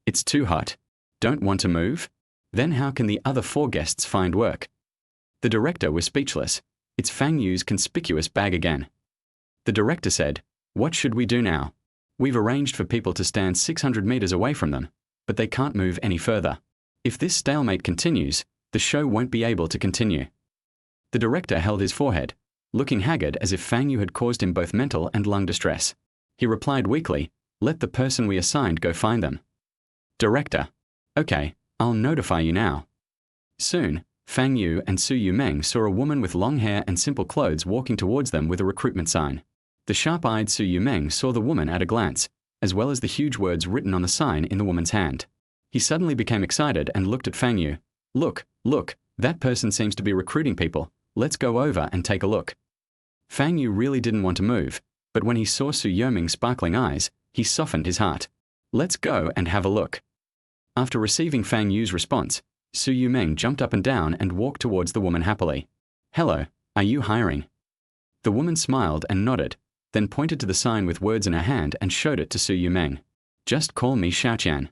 It's too hot. Don't want to move? Then how can the other 4 guests find work? The director was speechless. It's Fang Yu's conspicuous bag again. The director said, "What should we do now? We've arranged for people to stand 600 meters away from them, but they can't move any further. If this stalemate continues, the show won't be able to continue." The director held his forehead, looking haggard as if Fang Yu had caused him both mental and lung distress. He replied weakly, "Let the person we assigned go find them." Director. "Okay, I'll notify you now." Soon, Fang Yu and Su Yumeng saw a woman with long hair and simple clothes walking towards them with a recruitment sign. The sharp-eyed Su Yumeng saw the woman at a glance, as well as the huge words written on the sign in the woman's hand. He suddenly became excited and looked at Fang Yu. Look, that person seems to be recruiting people. Let's go over and take a look." Fang Yu really didn't want to move, but when he saw Su Yumeng's sparkling eyes, he softened his heart. "Let's go and have a look." After receiving Fang Yu's response, Su Yumeng jumped up and down and walked towards the woman happily. "Hello, are you hiring?" The woman smiled and nodded, then pointed to the sign with words in her hand and showed it to Su Yumeng. "Just call me Xiaoqian.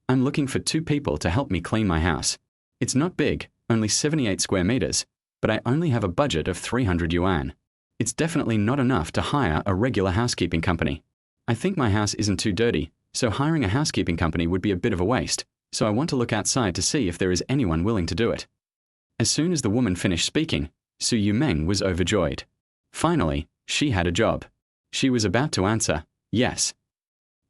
I'm looking for 2 people to help me clean my house. It's not big, only 78 square meters, but I only have a budget of 300 yuan. It's definitely not enough to hire a regular housekeeping company. I think my house isn't too dirty, so hiring a housekeeping company would be a bit of a waste, so I want to look outside to see if there is anyone willing to do it." As soon as the woman finished speaking, Su Yumeng was overjoyed. Finally, she had a job. She was about to answer, yes.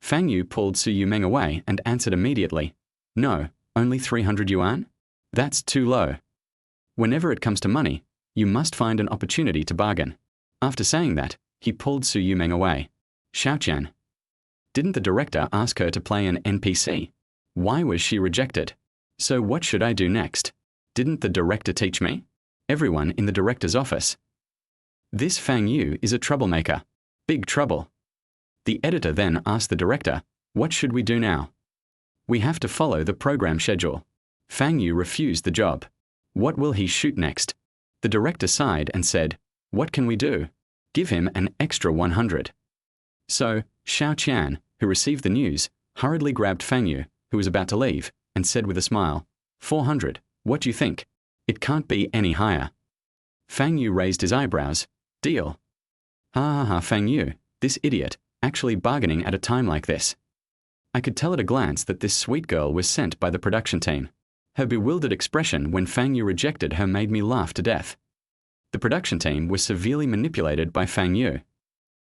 Fang Yu pulled Su Yumeng away and answered immediately, "No, only 300 yuan? That's too low. Whenever it comes to money, you must find an opportunity to bargain." After saying that, he pulled Su Yumeng away. "Xiaoqian. Didn't the director ask her to play an NPC? Why was she rejected? So what should I do next? Didn't the director teach me? Everyone in the director's office. This Fang Yu is a troublemaker. Big trouble." The editor then asked the director, "What should we do now?" "We have to follow the program schedule." Fang Yu refused the job. What will he shoot next? The director sighed and said, "What can we do? Give him an extra 100. So, Xiaoqian, who received the news, hurriedly grabbed Fang Yu, who was about to leave, and said with a smile, 400, what do you think? It can't be any higher." Fang Yu raised his eyebrows. "Deal." "Ha ha ha, Fang Yu, this idiot, actually bargaining at a time like this." I could tell at a glance that this sweet girl was sent by the production team. Her bewildered expression when Fang Yu rejected her made me laugh to death. The production team was severely manipulated by Fang Yu.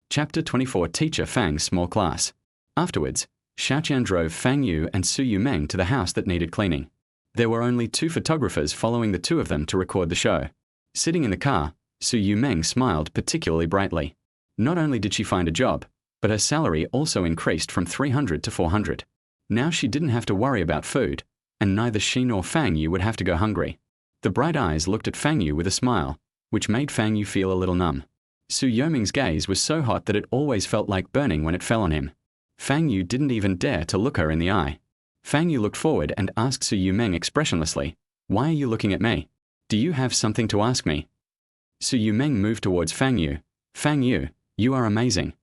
Chapter 24. Teacher Fang's small class. Afterwards, Xiaoqian drove Fang Yu and Su Yumeng to the house that needed cleaning. There were only 2 photographers following the 2 of them to record the show. Sitting in the car, Su Yumeng smiled particularly brightly. Not only did she find a job, but her salary also increased from 300 to 400. Now she didn't have to worry about food, and neither she nor Fang Yu would have to go hungry. The bright eyes looked at Fang Yu with a smile, which made Fang Yu feel a little numb. Su Yumeng's gaze was so hot that it always felt like burning when it fell on him. Fang Yu didn't even dare to look her in the eye. Fang Yu looked forward and asked Su Yumeng expressionlessly, "Why are you looking at me? Do you have something to ask me?" Su Yumeng moved towards Fang Yu. "Fang Yu, you are amazing."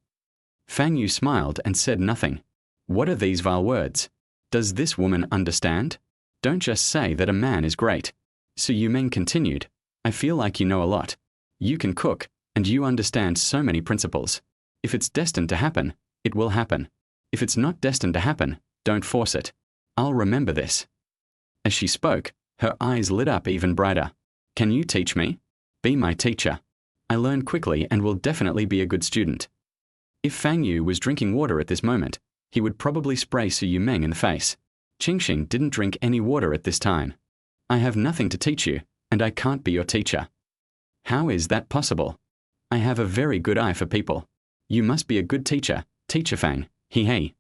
Fang Yu smiled and said nothing. What are these vile words? Does this woman understand? Don't just say that a man is great. Su Yumeng continued, "I feel like you know a lot. You can cook, and you understand so many principles. If it's destined to happen, it will happen. If it's not destined to happen, don't force it. I'll remember this." As she spoke, Her eyes lit up even brighter. Can you teach me? Be my teacher. I learn quickly and will definitely be a good student. If Fang Yu was drinking water at this moment, he would probably spray Su Yumeng in the face. Qingxing didn't drink any water at this time. I have nothing to teach you, and I can't be your teacher. How is that possible? I have a very good eye for people. You must be a good teacher, Teacher Fang, he.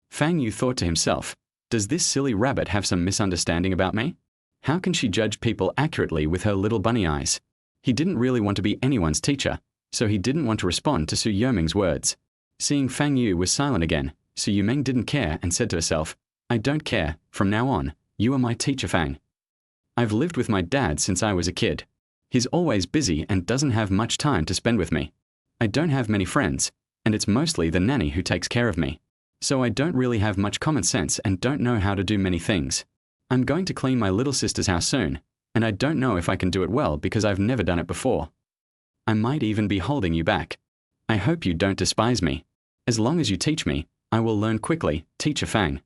Fang Yu thought to himself, does this silly rabbit have some misunderstanding about me? How can she judge people accurately with her little bunny eyes? He didn't really want to be anyone's teacher, so he didn't want to respond to Su Yumeng's words. Seeing Fang Yu was silent again, Su Yumeng didn't care and said to herself, I don't care, from now on, you are my teacher Fang. I've lived with my dad since I was a kid. He's always busy and doesn't have much time to spend with me. I don't have many friends, and it's mostly the nanny who takes care of me. So I don't really have much common sense and don't know how to do many things. I'm going to clean my little sister's house soon, and I don't know if I can do it well because I've never done it before. I might even be holding you back. I hope you don't despise me. As long as you teach me, I will learn quickly, Teacher Fang.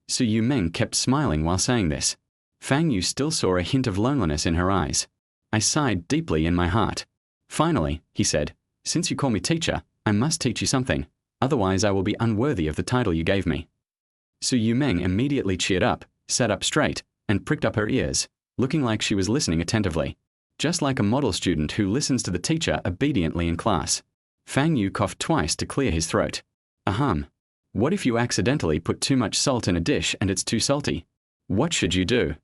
Su Yumeng kept smiling while saying this. Fang Yu still saw a hint of loneliness in her eyes. I sighed deeply in my heart. Finally, he said, since you call me teacher, I must teach you something, otherwise I will be unworthy of the title you gave me. Su Yumeng immediately cheered up, sat up straight, and pricked up her ears, looking like she was listening attentively. Just like a model student who listens to the teacher obediently in class. Fang Yu coughed twice to clear his throat. Ahem. What if you accidentally put too much salt in a dish and it's too salty? What should you do?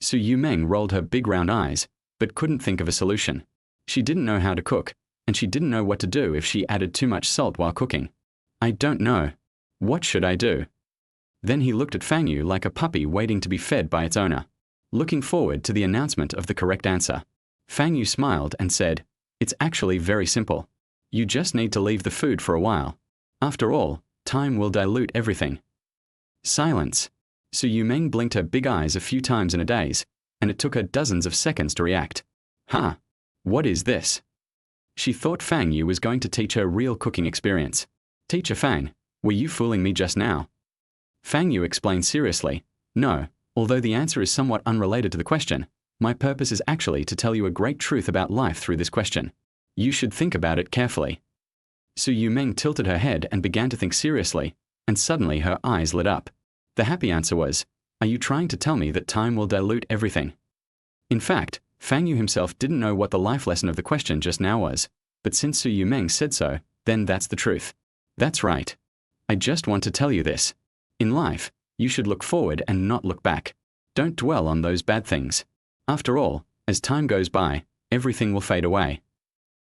Su Yumeng rolled her big round eyes, but couldn't think of a solution. She didn't know how to cook, and she didn't know what to do if she added too much salt while cooking. I don't know. What should I do? Then he looked at Fang Yu like a puppy waiting to be fed by its owner, looking forward to the announcement of the correct answer. Fang Yu smiled and said, it's actually very simple. You just need to leave the food for a while. After all, time will dilute everything. Silence. Su Yumeng blinked her big eyes a few times in a daze, and it took her dozens of seconds to react. Huh? What is this? She thought Fang Yu was going to teach her real cooking experience. Teacher Fang, were you fooling me just now? Fang Yu explained seriously, no, although the answer is somewhat unrelated to the question, my purpose is actually to tell you a great truth about life through this question. You should think about it carefully. Su Yumeng tilted her head and began to think seriously, and suddenly her eyes lit up. The happy answer was, are you trying to tell me that time will dilute everything? In fact, Fang Yu himself didn't know what the life lesson of the question just now was, but since Su Yumeng said so, then that's the truth. That's right. I just want to tell you this. In life, you should look forward and not look back. Don't dwell on those bad things. After all, as time goes by, everything will fade away.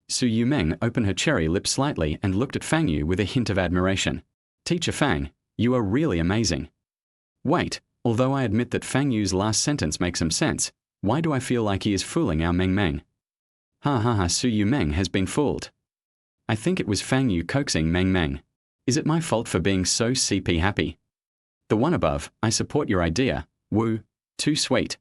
Su Yumeng opened her cherry lips slightly and looked at Fang Yu with a hint of admiration. Teacher Fang, you are really amazing. Wait, although I admit that Fang Yu's last sentence makes some sense, why do I feel like he is fooling our Meng Meng? Ha ha ha, Su Yumeng has been fooled. I think it was Fang Yu coaxing Meng Meng. Is it my fault for being so CP happy? The one above, I support your idea, woo, too sweet.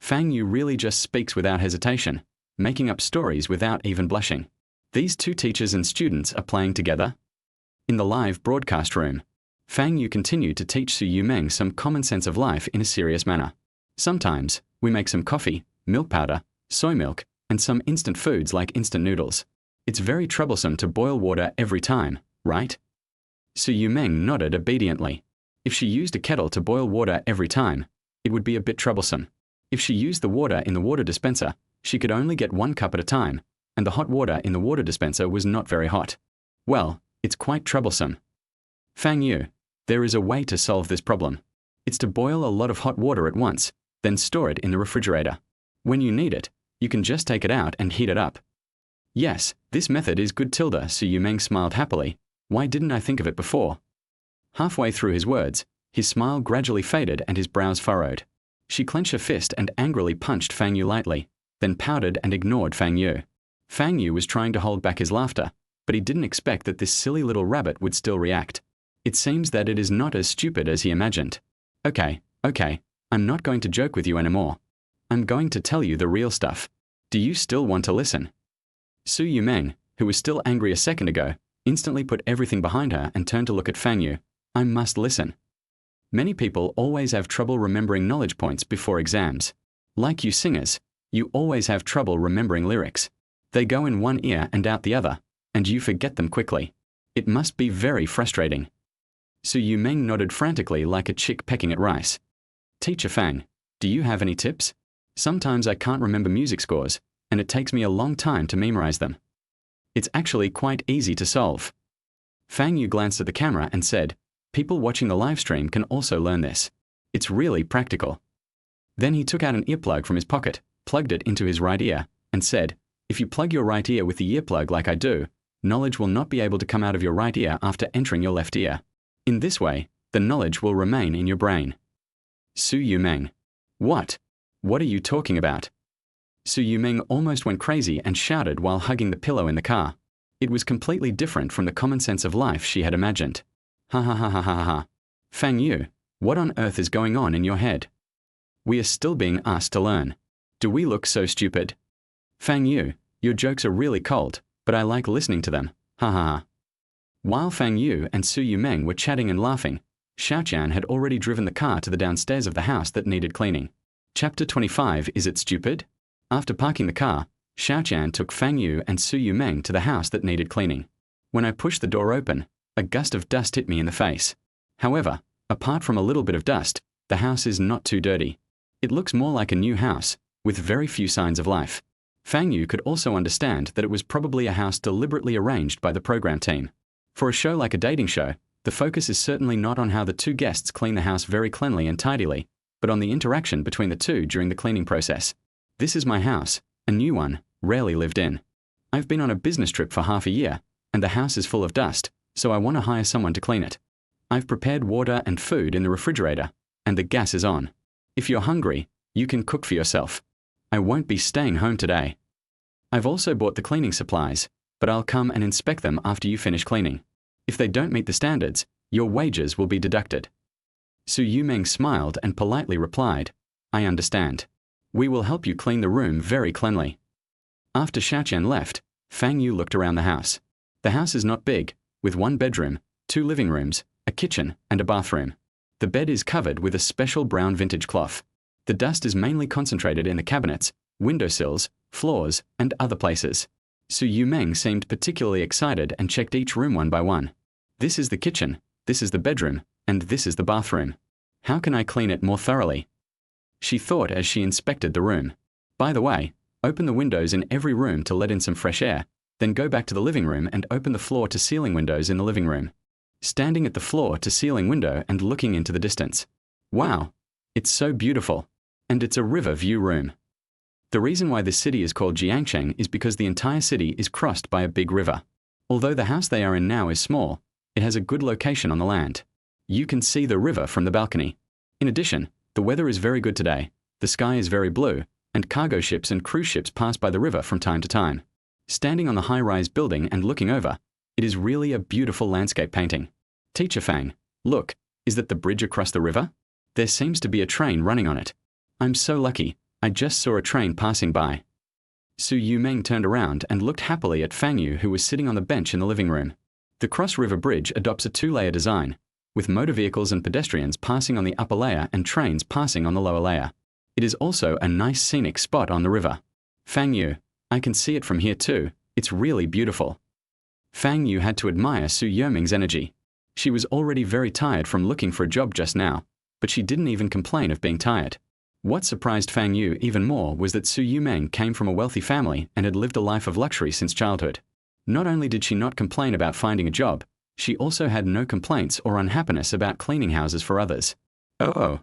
Fang Yu really just speaks without hesitation, making up stories without even blushing. These two teachers and students are playing together. In the live broadcast room, Fang Yu continued to teach Su Yumeng some common sense of life in a serious manner. Sometimes, we make some coffee, milk powder, soy milk, and some instant foods like instant noodles. It's very troublesome to boil water every time, right? Su Yumeng nodded obediently. If she used a kettle to boil water every time, it would be a bit troublesome. If she used the water in the water dispenser, she could only get 1 cup at a time, and the hot water in the water dispenser was not very hot. Well, it's quite troublesome. Fang Yu, there is a way to solve this problem. It's to boil a lot of hot water at once, then store it in the refrigerator. When you need it, you can just take it out and heat it up. Yes, this method is good tilde. Su Yumeng smiled happily. Why didn't I think of it before? Halfway through his words, his smile gradually faded and his brows furrowed. She clenched her fist and angrily punched Fang Yu lightly, then pouted and ignored Fang Yu. Fang Yu was trying to hold back his laughter, but he didn't expect that this silly little rabbit would still react. It seems that it is not as stupid as he imagined. Okay, I'm not going to joke with you anymore. I'm going to tell you the real stuff. Do you still want to listen? Su Yumeng, who was still angry a second ago, instantly put everything behind her and turned to look at Fang Yu. I must listen. Many people always have trouble remembering knowledge points before exams. Like you singers, you always have trouble remembering lyrics. They go in one ear and out the other, and you forget them quickly. It must be very frustrating. Su Yumeng nodded frantically like a chick pecking at rice. Teacher Fang, do you have any tips? Sometimes I can't remember music scores, and it takes me a long time to memorize them. It's actually quite easy to solve. Fang Yu glanced at the camera and said, people watching the live stream can also learn this. It's really practical. Then he took out an earplug from his pocket, plugged it into his right ear, and said, if you plug your right ear with the earplug like I do, knowledge will not be able to come out of your right ear after entering your left ear. In this way, the knowledge will remain in your brain. Su Yumeng. What? What are you talking about? Su Yumeng almost went crazy and shouted while hugging the pillow in the car. It was completely different from the common sense of life she had imagined. Ha ha ha ha ha ha. Fang Yu, what on earth is going on in your head? We are still being asked to learn. Do we look so stupid? Fang Yu, your jokes are really cold, but I like listening to them. Ha ha ha. While Fang Yu and Su Yumeng were chatting and laughing, Xiaoqian had already driven the car to the downstairs of the house that needed cleaning. Chapter 25. Is it stupid? After parking the car, Xiaoqian took Fang Yu and Su Yumeng to the house that needed cleaning. When I pushed the door open, a gust of dust hit me in the face. However, apart from a little bit of dust, the house is not too dirty. It looks more like a new house, with very few signs of life. Fang Yu could also understand that it was probably a house deliberately arranged by the program team. For a show like a dating show, the focus is certainly not on how the two guests clean the house very cleanly and tidily, but on the interaction between the two during the cleaning process. This is my house, a new one, rarely lived in. I've been on a business trip for half a year, and the house is full of dust, so I want to hire someone to clean it. I've prepared water and food in the refrigerator, and the gas is on. If you're hungry, you can cook for yourself. I won't be staying home today. I've also bought the cleaning supplies, but I'll come and inspect them after you finish cleaning. If they don't meet the standards, your wages will be deducted. Su Yumeng smiled and politely replied, I understand. We will help you clean the room very cleanly. After Xiaoqian left, Fang Yu looked around the house. The house is not big, with one bedroom, 2 living rooms, a kitchen, and a bathroom. The bed is covered with a special brown vintage cloth. The dust is mainly concentrated in the cabinets, windowsills, floors, and other places. Su Yumeng seemed particularly excited and checked each room one by one. This is the kitchen, this is the bedroom, and this is the bathroom. How can I clean it more thoroughly? She thought as she inspected the room. By the way, open the windows in every room to let in some fresh air, then go back to the living room and open the floor-to-ceiling windows in the living room. Standing at the floor-to-ceiling window and looking into the distance. Wow, it's so beautiful. And it's a river view room. The reason why this city is called Jiangcheng is because the entire city is crossed by a big river. Although the house they are in now is small, it has a good location on the land. You can see the river from the balcony. In addition, the weather is very good today, the sky is very blue, and cargo ships and cruise ships pass by the river from time to time. Standing on the high-rise building and looking over, it is really a beautiful landscape painting. Teacher Fang, look, is that the bridge across the river? There seems to be a train running on it. I'm so lucky, I just saw a train passing by. Su Yumeng turned around and looked happily at Fang Yu, who was sitting on the bench in the living room. The cross-river bridge adopts a 2-layer design, with motor vehicles and pedestrians passing on the upper layer and trains passing on the lower layer. It is also a nice scenic spot on the river. Fang Yu, I can see it from here too, it's really beautiful. Fang Yu had to admire Su Yumeng's energy. She was already very tired from looking for a job just now, but she didn't even complain of being tired. What surprised Fang Yu even more was that Su Yumeng came from a wealthy family and had lived a life of luxury since childhood. Not only did she not complain about finding a job, she also had no complaints or unhappiness about cleaning houses for others. Oh.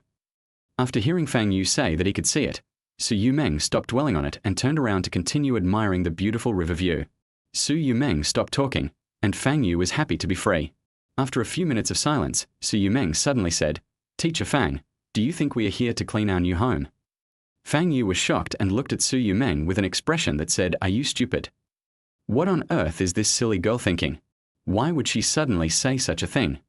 After hearing Fang Yu say that he could see it, Su Yumeng stopped dwelling on it and turned around to continue admiring the beautiful river view. Su Yumeng stopped talking, and Fang Yu was happy to be free. After a few minutes of silence, Su Yumeng suddenly said, Teacher Fang, do you think we are here to clean our new home? Fang Yu was shocked and looked at Su Yumeng with an expression that said, Are you stupid? What on earth is this silly girl thinking? Why would she suddenly say such a thing?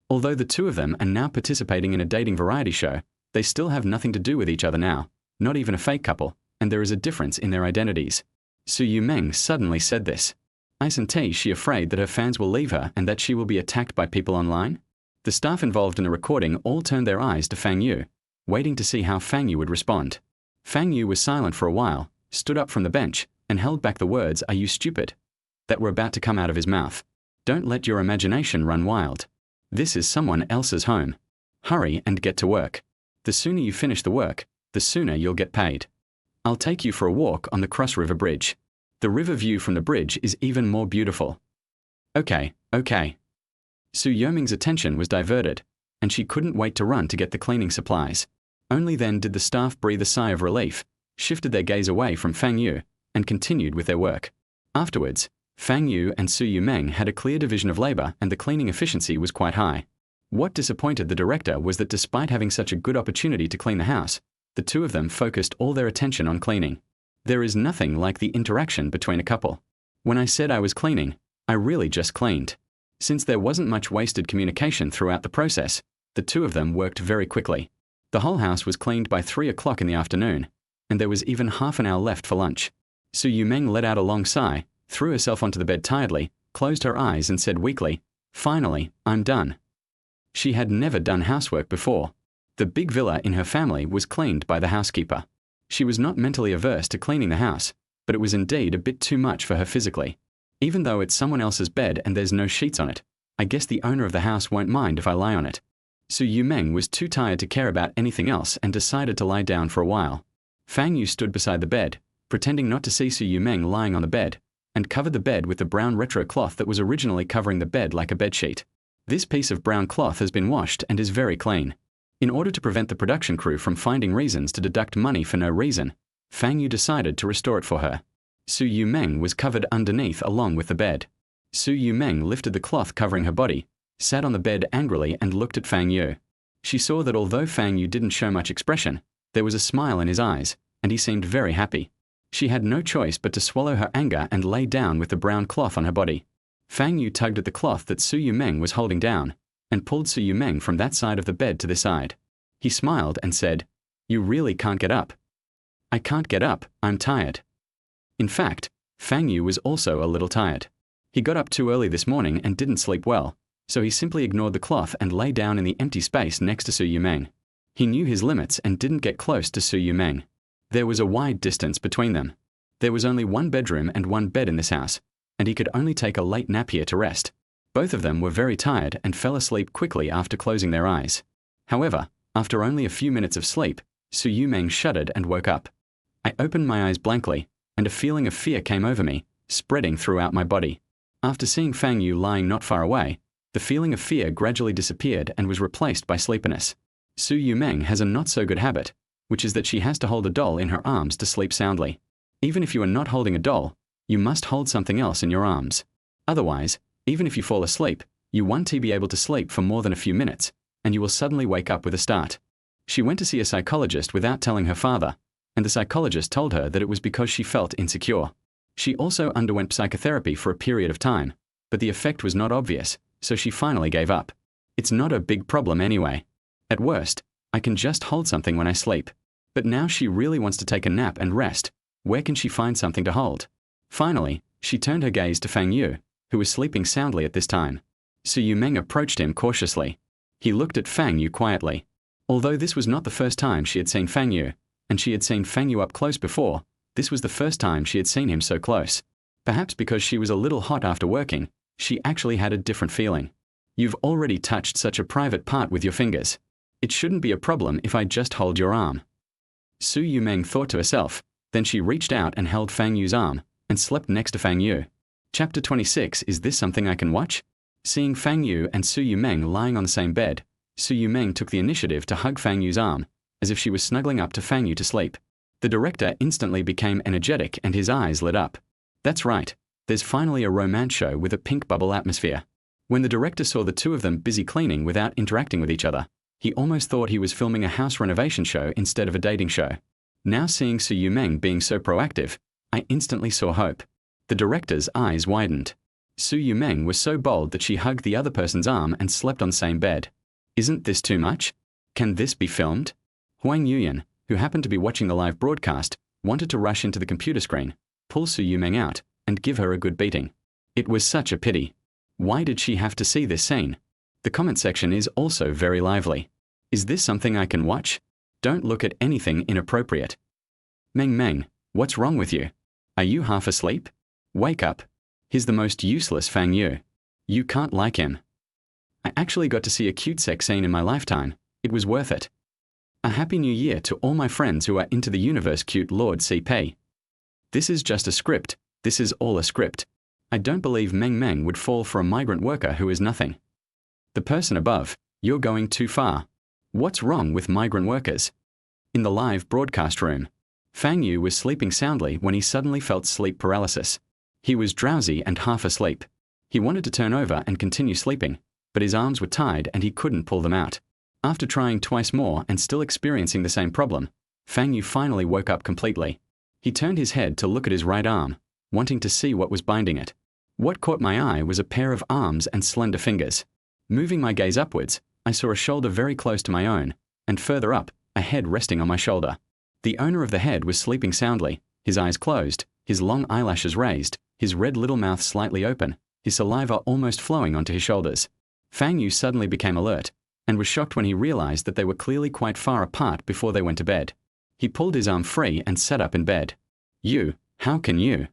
Although the two of them are now participating in a dating variety show, they still have nothing to do with each other now, not even a fake couple, and there is a difference in their identities. Su Yumeng suddenly said this. Isn't she afraid that her fans will leave her and that she will be attacked by people online? The staff involved in the recording all turned their eyes to Fang Yu, waiting to see how Fang Yu would respond. Fang Yu was silent for a while, stood up from the bench, and held back the words, "Are you stupid?" that were about to come out of his mouth. Don't let your imagination run wild. This is someone else's home. Hurry and get to work. The sooner you finish the work, the sooner you'll get paid. I'll take you for a walk on the Cross River Bridge. The river view from the bridge is even more beautiful. Okay. Su Yoming's attention was diverted, and she couldn't wait to run to get the cleaning supplies. Only then did the staff breathe a sigh of relief, shifted their gaze away from Fang Yu, and continued with their work. Afterwards, Fang Yu and Su Yumeng had a clear division of labor, and the cleaning efficiency was quite high. What disappointed the director was that despite having such a good opportunity to clean the house, the two of them focused all their attention on cleaning. There is nothing like the interaction between a couple. When I said I was cleaning, I really just cleaned. Since there wasn't much wasted communication throughout the process, the two of them worked very quickly. The whole house was cleaned by 3 o'clock in the afternoon, and there was even half an hour left for lunch. Su Yumeng let out a long sigh, threw herself onto the bed tiredly, closed her eyes and said weakly, "Finally, I'm done." She had never done housework before. The big villa in her family was cleaned by the housekeeper. She was not mentally averse to cleaning the house, but it was indeed a bit too much for her physically. Even though it's someone else's bed and there's no sheets on it, I guess the owner of the house won't mind if I lie on it. Su Yumeng was too tired to care about anything else and decided to lie down for a while. Fang Yu stood beside the bed, pretending not to see Su Yumeng lying on the bed, and covered the bed with the brown retro cloth that was originally covering the bed like a bedsheet. This piece of brown cloth has been washed and is very clean. In order to prevent the production crew from finding reasons to deduct money for no reason, Fang Yu decided to restore it for her. Su Yumeng was covered underneath along with the bed. Su Yumeng lifted the cloth covering her body, sat on the bed angrily and looked at Fang Yu. She saw that although Fang Yu didn't show much expression, there was a smile in his eyes, and he seemed very happy. She had no choice but to swallow her anger and lay down with the brown cloth on her body. Fang Yu tugged at the cloth that Su Yumeng was holding down, and pulled Su Yumeng from that side of the bed to this side. He smiled and said, "You really can't get up." "I can't get up, I'm tired." In fact, Fang Yu was also a little tired. He got up too early this morning and didn't sleep well, so he simply ignored the cloth and lay down in the empty space next to Su Yumeng. He knew his limits and didn't get close to Su Yumeng. There was a wide distance between them. There was only one bedroom and one bed in this house, and he could only take a late nap here to rest. Both of them were very tired and fell asleep quickly after closing their eyes. However, after only a few minutes of sleep, Su Yumeng shuddered and woke up. I opened my eyes blankly, and a feeling of fear came over me, spreading throughout my body. After seeing Fang Yu lying not far away, the feeling of fear gradually disappeared and was replaced by sleepiness. Su Yumeng has a not-so-good habit, which is that she has to hold a doll in her arms to sleep soundly. Even if you are not holding a doll, you must hold something else in your arms. Otherwise, even if you fall asleep, you won't be able to sleep for more than a few minutes, and you will suddenly wake up with a start. She went to see a psychologist without telling her father, and the psychologist told her that it was because she felt insecure. She also underwent psychotherapy for a period of time, but the effect was not obvious, so she finally gave up. It's not a big problem anyway. At worst, I can just hold something when I sleep. But now she really wants to take a nap and rest. Where can she find something to hold? Finally, she turned her gaze to Fang Yu, who was sleeping soundly at this time. Su Yumeng approached him cautiously. He looked at Fang Yu quietly. Although this was not the first time she had seen Fang Yu, and she had seen Fang Yu up close before, this was the first time she had seen him so close. Perhaps because she was a little hot after working, she actually had a different feeling. You've already touched such a private part with your fingers. It shouldn't be a problem if I just hold your arm. Su Yumeng thought to herself, then she reached out and held Fang Yu's arm, and slept next to Fang Yu. Chapter 26. Is this something I can watch? Seeing Fang Yu and Su Yumeng lying on the same bed, Su Yumeng took the initiative to hug Fang Yu's arm, as if she was snuggling up to Fang Yu to sleep. The director instantly became energetic and his eyes lit up. That's right, there's finally a romance show with a pink bubble atmosphere. When the director saw the two of them busy cleaning without interacting with each other, he almost thought he was filming a house renovation show instead of a dating show. Now seeing Su Yumeng being so proactive, I instantly saw hope. The director's eyes widened. Su Yumeng was so bold that she hugged the other person's arm and slept on the same bed. Isn't this too much? Can this be filmed? Huang Yuyan, who happened to be watching the live broadcast, wanted to rush into the computer screen, pull Su Yumeng out, and give her a good beating. It was such a pity. Why did she have to see this scene? The comment section is also very lively. Is this something I can watch? Don't look at anything inappropriate. Meng Meng, what's wrong with you? Are you half asleep? Wake up. He's the most useless Fang Yu. You can't like him. I actually got to see a cute sex scene in my lifetime. It was worth it. A happy new year to all my friends who are into the universe. Cute Lord CP. This is just a script. This is all a script. I don't believe Meng Meng would fall for a migrant worker who is nothing. The person above, you're going too far. What's wrong with migrant workers? In the live broadcast room, Fang Yu was sleeping soundly when he suddenly felt sleep paralysis. He was drowsy and half asleep. He wanted to turn over and continue sleeping, but his arms were tied and he couldn't pull them out. After trying twice more and still experiencing the same problem, Fang Yu finally woke up completely. He turned his head to look at his right arm, wanting to see what was binding it. What caught my eye was a pair of arms and slender fingers. Moving my gaze upwards, I saw a shoulder very close to my own, and further up, a head resting on my shoulder. The owner of the head was sleeping soundly, his eyes closed, his long eyelashes raised, his red little mouth slightly open, his saliva almost flowing onto his shoulders. Fang Yu suddenly became alert, and was shocked when he realized that they were clearly quite far apart before they went to bed. He pulled his arm free and sat up in bed. You, how can you?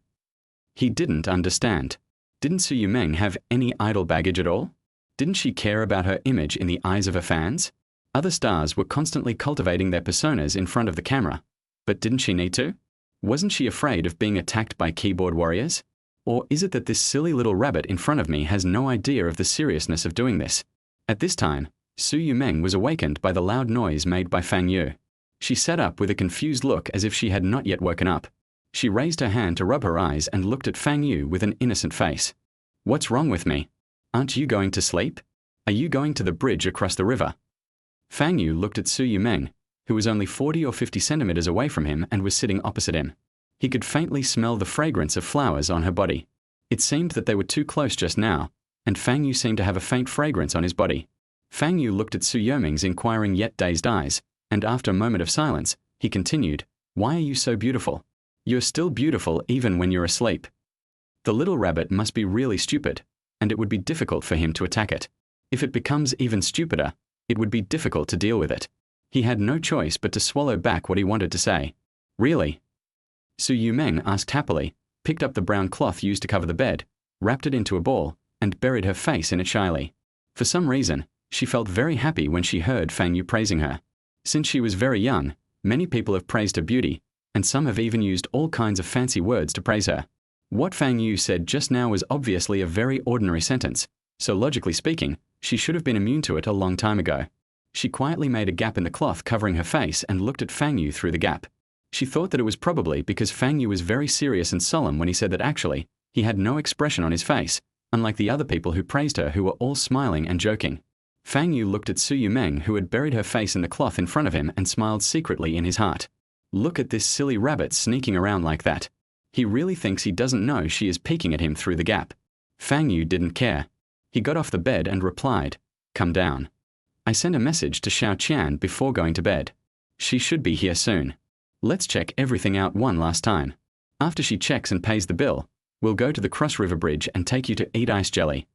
He didn't understand. Didn't Su Yumeng have any idol baggage at all? Didn't she care about her image in the eyes of her fans? Other stars were constantly cultivating their personas in front of the camera. But didn't she need to? Wasn't she afraid of being attacked by keyboard warriors? Or is it that this silly little rabbit in front of me has no idea of the seriousness of doing this? At this time, Su Yumeng was awakened by the loud noise made by Fang Yu. She sat up with a confused look as if she had not yet woken up. She raised her hand to rub her eyes and looked at Fang Yu with an innocent face. What's wrong with me? Aren't you going to sleep? Are you going to the bridge across the river? Fang Yu looked at Su Yumeng, who was only 40 or 50 centimeters away from him and was sitting opposite him. He could faintly smell the fragrance of flowers on her body. It seemed that they were too close just now, and Fang Yu seemed to have a faint fragrance on his body. Fang Yu looked at Su Yumeng's inquiring yet dazed eyes, and after a moment of silence, he continued, Why are you so beautiful? You're still beautiful even when you're asleep. The little rabbit must be really stupid, and it would be difficult for him to attack it. If it becomes even stupider, it would be difficult to deal with it. He had no choice but to swallow back what he wanted to say. Really? Su Yumeng asked happily, picked up the brown cloth used to cover the bed, wrapped it into a ball, and buried her face in it shyly. For some reason, she felt very happy when she heard Fang Yu praising her. Since she was very young, many people have praised her beauty, and some have even used all kinds of fancy words to praise her. What Fang Yu said just now was obviously a very ordinary sentence, so logically speaking, she should have been immune to it a long time ago. She quietly made a gap in the cloth covering her face and looked at Fang Yu through the gap. She thought that it was probably because Fang Yu was very serious and solemn when he said that actually, he had no expression on his face, unlike the other people who praised her who were all smiling and joking. Fang Yu looked at Su Yumeng, who had buried her face in the cloth in front of him, and smiled secretly in his heart. Look at this silly rabbit sneaking around like that. He really thinks he doesn't know she is peeking at him through the gap. Fang Yu didn't care. He got off the bed and replied, Come down. I sent a message to Xiao Qian before going to bed. She should be here soon. Let's check everything out one last time. After she checks and pays the bill, we'll go to the Cross River Bridge and take you to eat ice jelly.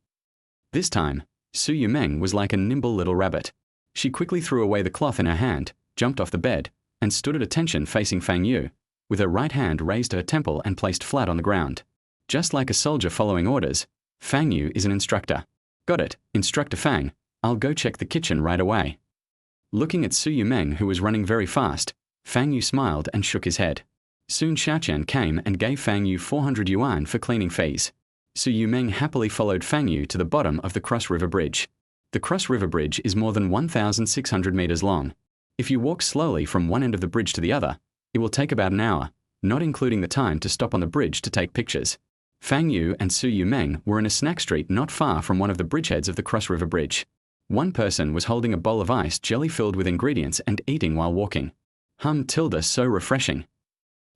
This time, Su Yumeng was like a nimble little rabbit. She quickly threw away the cloth in her hand, jumped off the bed, and stood at attention facing Fang Yu, with her right hand raised to her temple and placed flat on the ground. Just like a soldier following orders, Fang Yu is an instructor. Got it, Instructor Fang. I'll go check the kitchen right away. Looking at Su Yumeng, who was running very fast, Fang Yu smiled and shook his head. Soon Xiaoqian came and gave Fang Yu 400 yuan for cleaning fees. Su Yumeng happily followed Fang Yu to the bottom of the Cross River Bridge. The Cross River Bridge is more than 1,600 meters long. If you walk slowly from one end of the bridge to the other, it will take about an hour, not including the time to stop on the bridge to take pictures. Fang Yu and Su Yumeng were in a snack street not far from one of the bridgeheads of the Cross River Bridge. One person was holding a bowl of ice jelly filled with ingredients and eating while walking. So refreshing.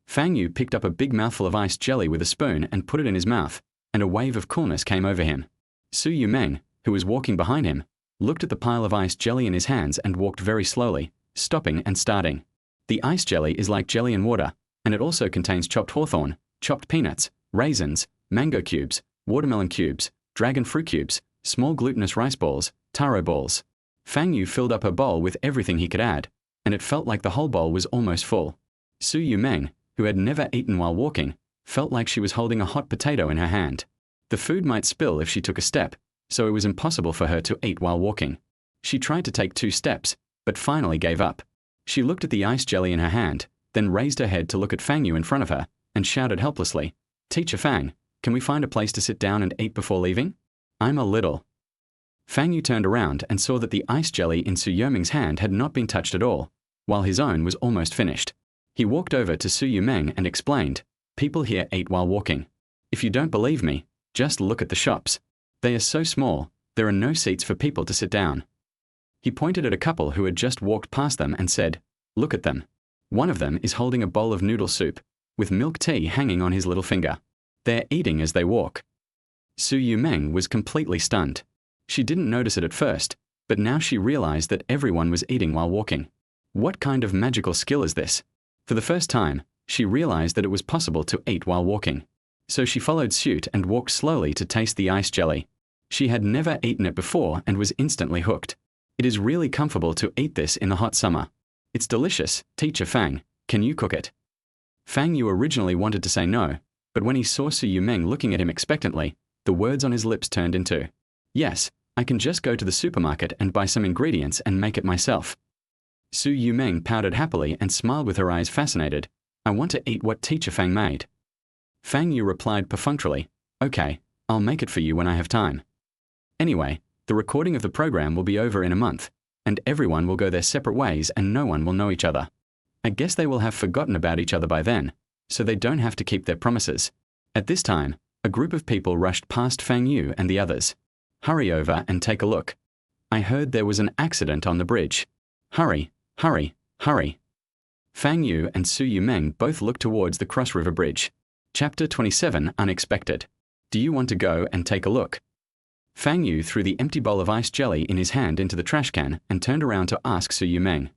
Fang Yu picked up a big mouthful of iced jelly with a spoon and put it in his mouth, and a wave of coolness came over him. Su Yumeng, who was walking behind him, looked at the pile of iced jelly in his hands and walked very slowly, stopping and starting. The ice jelly is like jelly and water, and it also contains chopped hawthorn, chopped peanuts, raisins, mango cubes, watermelon cubes, dragon fruit cubes, small glutinous rice balls, Taro balls. Fang Yu filled up her bowl with everything he could add, and it felt like the whole bowl was almost full. Su Yumeng, who had never eaten while walking, felt like she was holding a hot potato in her hand. The food might spill if she took a step, so it was impossible for her to eat while walking. She tried to take 2 steps, but finally gave up. She looked at the ice jelly in her hand, then raised her head to look at Fang Yu in front of her, and shouted helplessly, "Teacher Fang, can we find a place to sit down and eat before leaving? I'm a little." Fang Yu turned around and saw that the ice jelly in Su Yumeng's hand had not been touched at all, while his own was almost finished. He walked over to Su Yumeng and explained, "People here eat while walking. If you don't believe me, just look at the shops. They are so small, there are no seats for people to sit down." He pointed at a couple who had just walked past them and said, "Look at them. One of them is holding a bowl of noodle soup, with milk tea hanging on his little finger. They're eating as they walk." Su Yumeng was completely stunned. She didn't notice it at first, but now she realized that everyone was eating while walking. What kind of magical skill is this? For the first time, she realized that it was possible to eat while walking. So she followed suit and walked slowly to taste the ice jelly. She had never eaten it before and was instantly hooked. It is really comfortable to eat this in the hot summer. It's delicious. Teacher Fang, can you cook it? Fang Yu originally wanted to say no, but when he saw Su Yumeng looking at him expectantly, the words on his lips turned into, "Yes, I can just go to the supermarket and buy some ingredients and make it myself." Su Yumeng pouted happily and smiled with her eyes fascinated. "I want to eat what Teacher Fang made." Fang Yu replied perfunctorily, "Okay, I'll make it for you when I have time. Anyway, the recording of the program will be over in a month, and everyone will go their separate ways and no one will know each other. I guess they will have forgotten about each other by then, so they don't have to keep their promises." At this time, a group of people rushed past Fang Yu and the others. "Hurry over and take a look. I heard there was an accident on the bridge. Hurry, hurry, hurry." Fang Yu and Su Yumeng both looked towards the Cross River Bridge. Chapter 27, Unexpected. Do you want to go and take a look? Fang Yu threw the empty bowl of ice jelly in his hand into the trash can and turned around to ask Su Yumeng.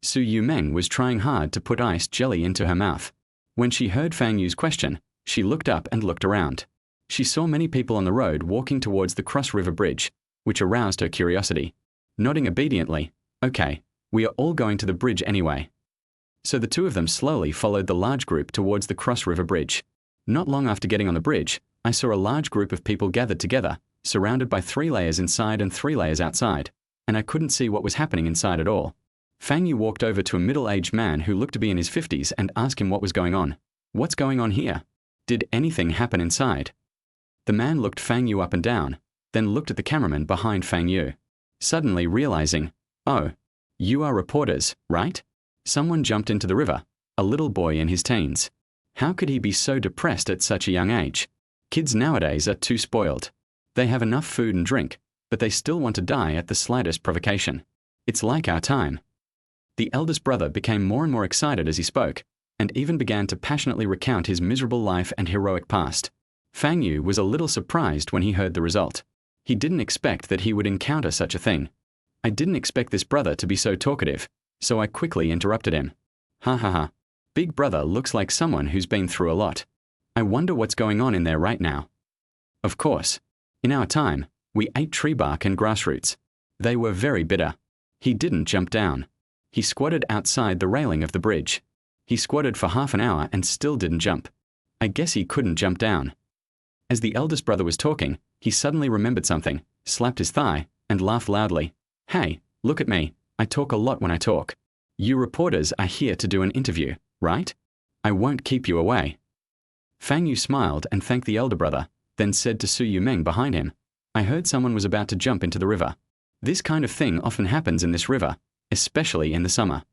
Su Yumeng was trying hard to put ice jelly into her mouth. When she heard Fang Yu's question, she looked up and looked around. She saw many people on the road walking towards the Cross River Bridge, which aroused her curiosity. Nodding obediently, "Okay, we are all going to the bridge anyway." So the two of them slowly followed the large group towards the Cross River Bridge. Not long after getting on the bridge, I saw a large group of people gathered together, surrounded by 3 layers inside and 3 layers outside, and I couldn't see what was happening inside at all. Fang Yu walked over to a middle-aged man who looked to be in his 50s and asked him what was going on. "What's going on here? Did anything happen inside?" The man looked Fang Yu up and down, then looked at the cameraman behind Fang Yu. Suddenly realizing, "Oh, you are reporters, right?" Someone jumped into the river, a little boy in his teens. How could he be so depressed at such a young age? Kids nowadays are too spoiled. They have enough food and drink, but they still want to die at the slightest provocation. It's like our time. The eldest brother became more and more excited as he spoke, and even began to passionately recount his miserable life and heroic past. Fang Yu was a little surprised when he heard the result. He didn't expect that he would encounter such a thing. I didn't expect this brother to be so talkative, so I quickly interrupted him. "Ha ha ha. Big brother looks like someone who's been through a lot. I wonder what's going on in there right now." Of course, in our time, we ate tree bark and grass roots. They were very bitter. He didn't jump down. He squatted outside the railing of the bridge. He squatted for half an hour and still didn't jump. I guess he couldn't jump down. As the eldest brother was talking, he suddenly remembered something, slapped his thigh, and laughed loudly. "Hey, look at me. I talk a lot when I talk. You reporters are here to do an interview, right? I won't keep you away." Fang Yu smiled and thanked the elder brother, then said to Su Yumeng behind him, "I heard someone was about to jump into the river. This kind of thing often happens in this river, especially in the summer.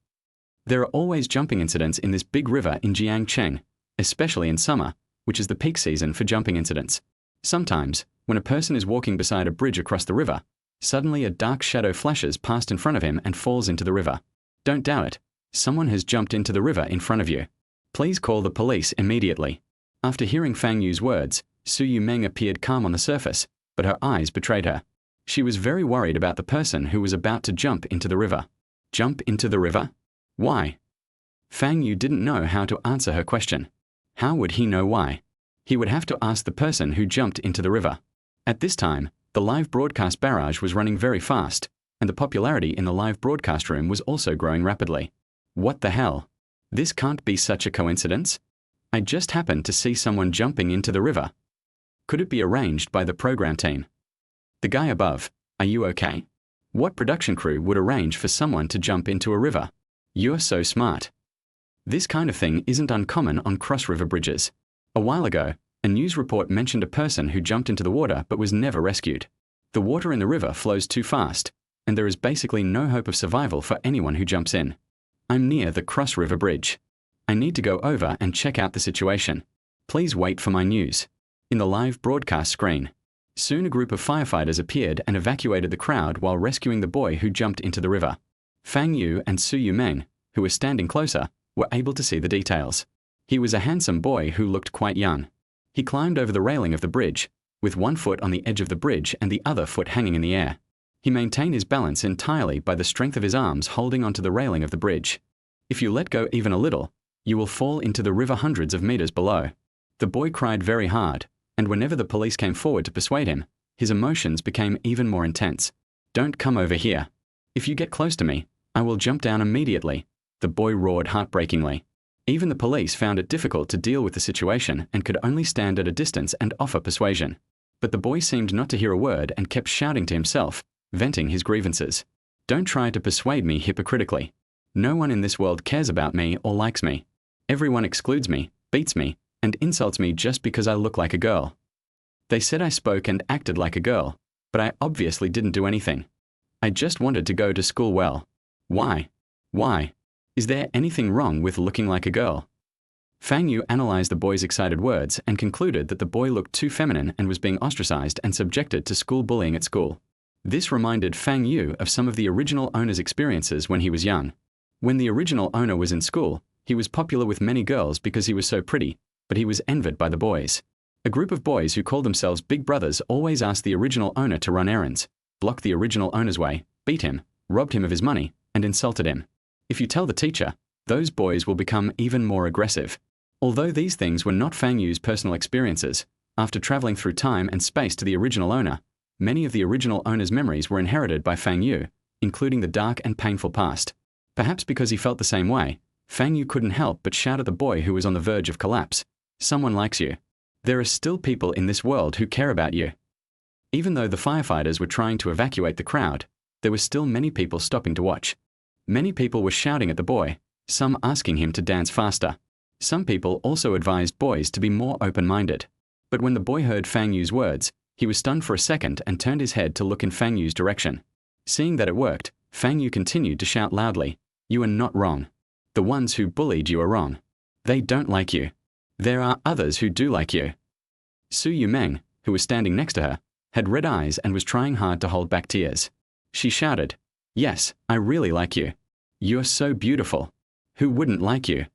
There are always jumping incidents in this big river in Jiangcheng, especially in summer, which is the peak season for jumping incidents. Sometimes, when a person is walking beside a bridge across the river, suddenly a dark shadow flashes past in front of him and falls into the river. Don't doubt it. Someone has jumped into the river in front of you. Please call the police immediately." After hearing Fang Yu's words, Su Yumeng appeared calm on the surface, but her eyes betrayed her. She was very worried about the person who was about to jump into the river. Jump into the river? Why? Fang Yu didn't know how to answer her question. How would he know why? He would have to ask the person who jumped into the river. At this time, The live broadcast barrage was running very fast, and the popularity in the live broadcast room was also growing rapidly. What the hell? This can't be such a coincidence. I just happened to see someone jumping into the river. Could it be arranged by the program team? The guy above, are you okay? What production crew would arrange for someone to jump into a river? You're so smart. This kind of thing isn't uncommon on cross-river bridges. A while ago, a news report mentioned a person who jumped into the water but was never rescued. The water in the river flows too fast, and there is basically no hope of survival for anyone who jumps in. I'm near the cross-river bridge. I need to go over and check out the situation. Please wait for my news. In the live broadcast screen. Soon a group of firefighters appeared and evacuated the crowd while rescuing the boy who jumped into the river. Fang Yu and Su Yumeng, who were standing closer, were able to see the details. He was a handsome boy who looked quite young. He climbed over the railing of the bridge, with one foot on the edge of the bridge and the other foot hanging in the air. He maintained his balance entirely by the strength of his arms holding onto the railing of the bridge. If you let go even a little, you will fall into the river hundreds of meters below. The boy cried very hard, and whenever the police came forward to persuade him, his emotions became even more intense. Don't come over here. If you get close to me, I will jump down immediately, the boy roared heartbreakingly. Even the police found it difficult to deal with the situation and could only stand at a distance and offer persuasion. But the boy seemed not to hear a word and kept shouting to himself, venting his grievances. Don't try to persuade me hypocritically. No one in this world cares about me or likes me. Everyone excludes me, beats me, and insults me just because I look like a girl. They said I spoke and acted like a girl, but I obviously didn't do anything. I just wanted to go to school well. Why? Why? Is there anything wrong with looking like a girl? Fang Yu analyzed the boy's excited words and concluded that the boy looked too feminine and was being ostracized and subjected to school bullying at school. This reminded Fang Yu of some of the original owner's experiences when he was young. When the original owner was in school, he was popular with many girls because he was so pretty, but he was envied by the boys. A group of boys who called themselves big brothers always asked the original owner to run errands, blocked the original owner's way, beat him, robbed him of his money, and insulted him. If you tell the teacher, those boys will become even more aggressive. Although these things were not Fang Yu's personal experiences, after traveling through time and space to the original owner, many of the original owner's memories were inherited by Fang Yu, including the dark and painful past. Perhaps because he felt the same way, Fang Yu couldn't help but shout at the boy who was on the verge of collapse. Someone likes you. There are still people in this world who care about you. Even though the firefighters were trying to evacuate the crowd, there were still many people stopping to watch. Many people were shouting at the boy, some asking him to dance faster. Some people also advised boys to be more open-minded. But when the boy heard Fang Yu's words, he was stunned for a second and turned his head to look in Fang Yu's direction. Seeing that it worked, Fang Yu continued to shout loudly, "You are not wrong. The ones who bullied you are wrong. They don't like you. There are others who do like you." Su Yumeng, who was standing next to her, had red eyes and was trying hard to hold back tears. She shouted, "Yes, I really like you. You're so beautiful. Who wouldn't like you?"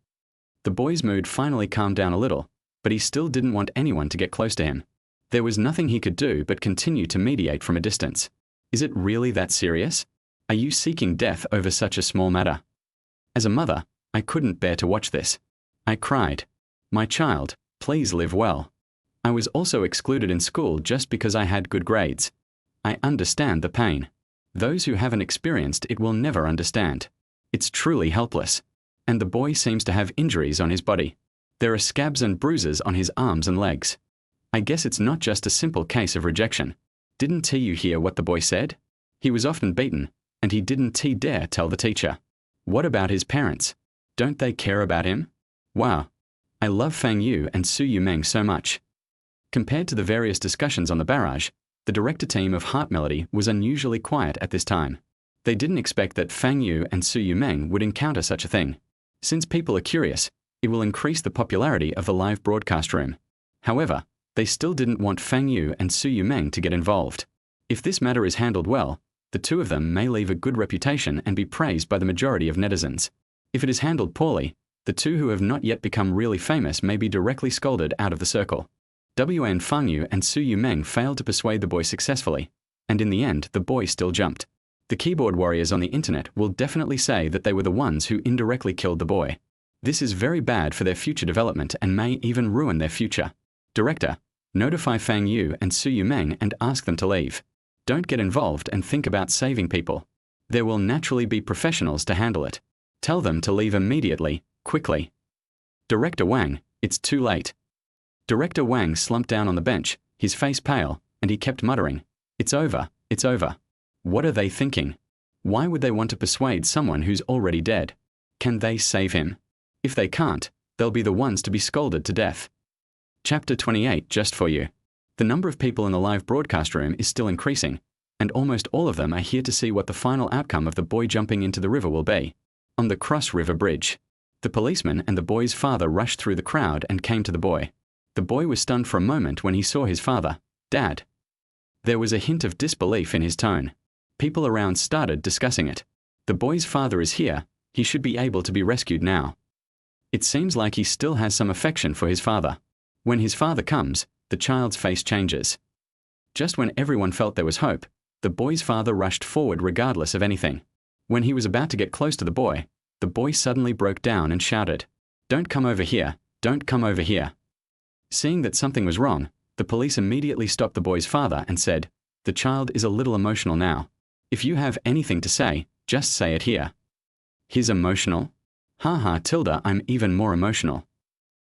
The boy's mood finally calmed down a little, but he still didn't want anyone to get close to him. There was nothing he could do but continue to mediate from a distance. Is it really that serious? Are you seeking death over such a small matter? As a mother, I couldn't bear to watch this. I cried, "My child, please live well." I was also excluded in school just because I had good grades. I understand the pain. Those who haven't experienced it will never understand. It's truly helpless. And the boy seems to have injuries on his body. There are scabs and bruises on his arms and legs. I guess it's not just a simple case of rejection. Didn't you hear what the boy said? He was often beaten, and he didn't dare tell the teacher. What about his parents? Don't they care about him? Wow. I love Fang Yu and Su Yumeng so much. Compared to the various discussions on the barrage, the director team of Heart Melody was unusually quiet at this time. They didn't expect that Fang Yu and Su Yumeng would encounter such a thing. Since people are curious, it will increase the popularity of the live broadcast room. However, they still didn't want Fang Yu and Su Yumeng to get involved. If this matter is handled well, the two of them may leave a good reputation and be praised by the majority of netizens. If it is handled poorly, the two who have not yet become really famous may be directly scolded out of the circle. Fang Yu and Su Yumeng failed to persuade the boy successfully, and in the end the boy still jumped. The keyboard warriors on the internet will definitely say that they were the ones who indirectly killed the boy. This is very bad for their future development and may even ruin their future. Director, Notify Fang Yu and Su Yumeng and ask them to leave. Don't get involved and think about saving people. There will naturally be professionals to handle it. Tell them to leave immediately, quickly. Director Wang, it's too late. Director Wang slumped down on the bench, his face pale, and he kept muttering, "It's over, it's over." What are they thinking? Why would they want to persuade someone who's already dead? Can they save him? If they can't, they'll be the ones to be scolded to death. Chapter 28 just for you. The number of people in the live broadcast room is still increasing, and almost all of them are here to see what the final outcome of the boy jumping into the river will be. On the Cross River Bridge, the policeman and the boy's father rushed through the crowd and came to the boy. The boy was stunned for a moment when he saw his father. "Dad." There was a hint of disbelief in his tone. People around started discussing it. The boy's father is here. He should be able to be rescued now. It seems like he still has some affection for his father. When his father comes, the child's face changes. Just when everyone felt there was hope, the boy's father rushed forward regardless of anything. When he was about to get close to the boy suddenly broke down and shouted, "Don't come over here, don't come over here." Seeing that something was wrong, the police immediately stopped the boy's father and said, "The child is a little emotional now. If you have anything to say, just say it here." "He's emotional? Haha, Tilda, I'm even more emotional."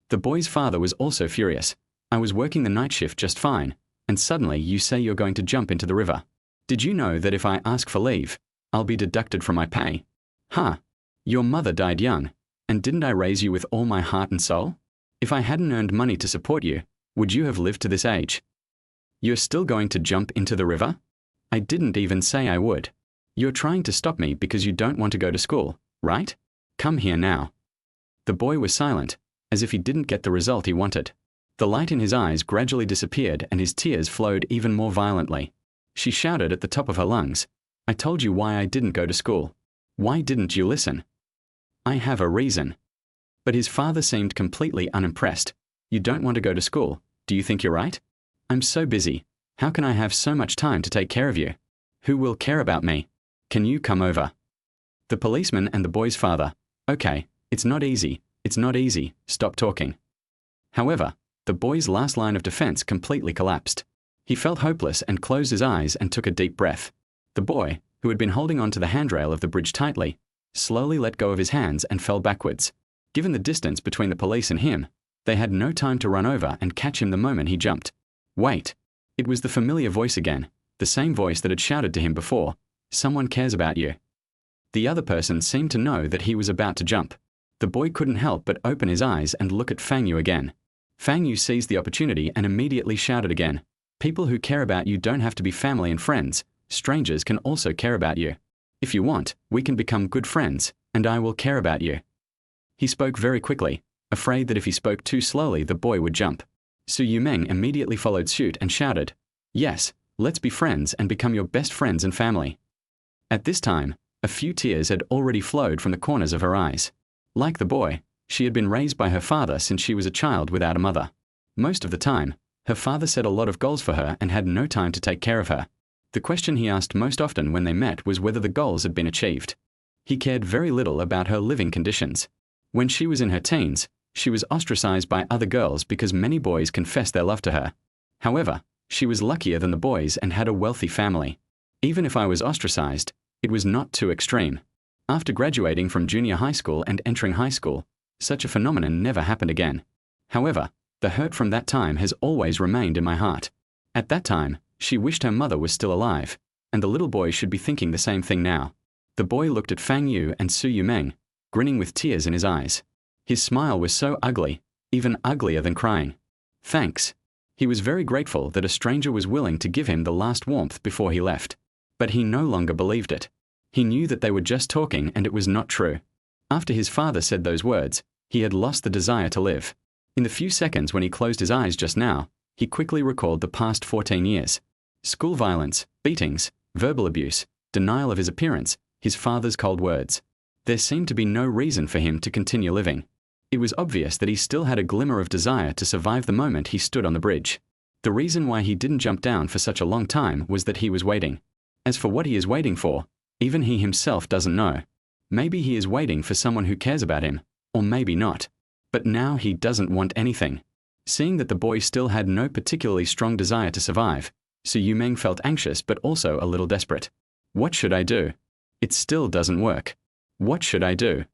The boy's father was also furious. "I was working the night shift just fine, and suddenly you say you're going to jump into the river. Did you know that if I ask for leave, I'll be deducted from my pay? Huh? Your mother died young, and didn't I raise you with all my heart and soul? If I hadn't earned money to support you, would you have lived to this age? You're still going to jump into the river? I didn't even say I would. You're trying to stop me because you don't want to go to school, right? Come here now." The boy was silent, as if he didn't get the result he wanted. The light in his eyes gradually disappeared and his tears flowed even more violently. She shouted at the top of her lungs, "I told you why I didn't go to school. Why didn't you listen?" "I have a reason." But his father seemed completely unimpressed. "You don't want to go to school. Do you think you're right? I'm so busy. How can I have so much time to take care of you? Who will care about me? Can you come over?" The policeman and the boy's father, "Okay, it's not easy, stop talking." However, the boy's last line of defense completely collapsed. He felt hopeless and closed his eyes and took a deep breath. The boy, who had been holding onto the handrail of the bridge tightly, slowly let go of his hands and fell backwards. Given the distance between the police and him, they had no time to run over and catch him the moment he jumped. Wait. It was the familiar voice again, the same voice that had shouted to him before, "Someone cares about you." The other person seemed to know that he was about to jump. The boy couldn't help but open his eyes and look at Fang Yu again. Fang Yu seized the opportunity and immediately shouted again, "People who care about you don't have to be family and friends. Strangers can also care about you. If you want, we can become good friends, and I will care about you." He spoke very quickly, afraid that if he spoke too slowly the boy would jump. Su Yumeng immediately followed suit and shouted, "Yes, let's be friends and become your best friends and family." At this time, a few tears had already flowed from the corners of her eyes. Like the boy, she had been raised by her father since she was a child without a mother. Most of the time, her father set a lot of goals for her and had no time to take care of her. The question he asked most often when they met was whether the goals had been achieved. He cared very little about her living conditions. When she was in her teens, she was ostracized by other girls because many boys confessed their love to her. However, she was luckier than the boys and had a wealthy family. "Even if I was ostracized, it was not too extreme. After graduating from junior high school and entering high school, such a phenomenon never happened again. However, the hurt from that time has always remained in my heart. At that time, she wished her mother was still alive, and the little boy should be thinking the same thing now." The boy looked at Fang Yu and Su Yumeng, grinning with tears in his eyes. His smile was so ugly, even uglier than crying. "Thanks." He was very grateful that a stranger was willing to give him the last warmth before he left. But he no longer believed it. He knew that they were just talking and it was not true. After his father said those words, he had lost the desire to live. In the few seconds when he closed his eyes just now, he quickly recalled the past 14 years. School violence, beatings, verbal abuse, denial of his appearance, his father's cold words. There seemed to be no reason for him to continue living. It was obvious that he still had a glimmer of desire to survive the moment he stood on the bridge. The reason why he didn't jump down for such a long time was that he was waiting. As for what he is waiting for, even he himself doesn't know. Maybe he is waiting for someone who cares about him, or maybe not. But now he doesn't want anything. Seeing that the boy still had no particularly strong desire to survive, Su Yumeng felt anxious but also a little desperate. What should I do? It still doesn't work. What should I do?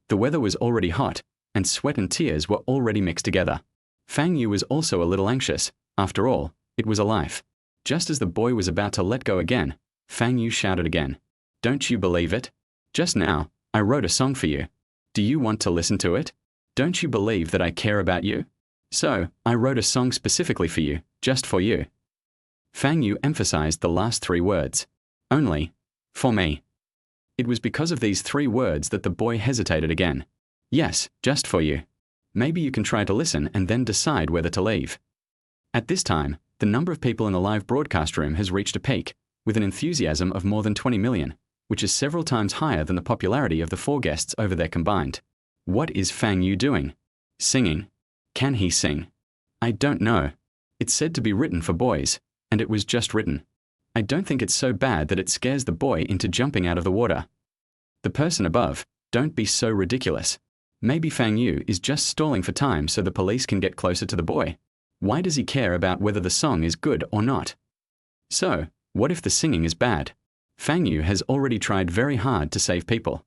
The weather was already hot, and sweat and tears were already mixed together. Fang Yu was also a little anxious. After all, it was a life. Just as the boy was about to let go again, Fang Yu shouted again. Don't you believe it? Just now, I wrote a song for you. Do you want to listen to it? Don't you believe that I care about you? So, I wrote a song specifically for you, just for you. Fang Yu emphasized the last 3 words. Only, for me. It was because of these 3 words that the boy hesitated again. Yes, just for you. Maybe you can try to listen and then decide whether to leave. At this time, the number of people in the live broadcast room has reached a peak, with an enthusiasm of more than 20 million, which is several times higher than the popularity of the 4 guests over there combined. What is Fang Yu doing? Singing. Can he sing? I don't know. It's said to be written for boys, and it was just written. I don't think it's so bad that it scares the boy into jumping out of the water. The person above, don't be so ridiculous. Maybe Fang Yu is just stalling for time so the police can get closer to the boy. Why does he care about whether the song is good or not? So, what if the singing is bad? Fang Yu has already tried very hard to save people.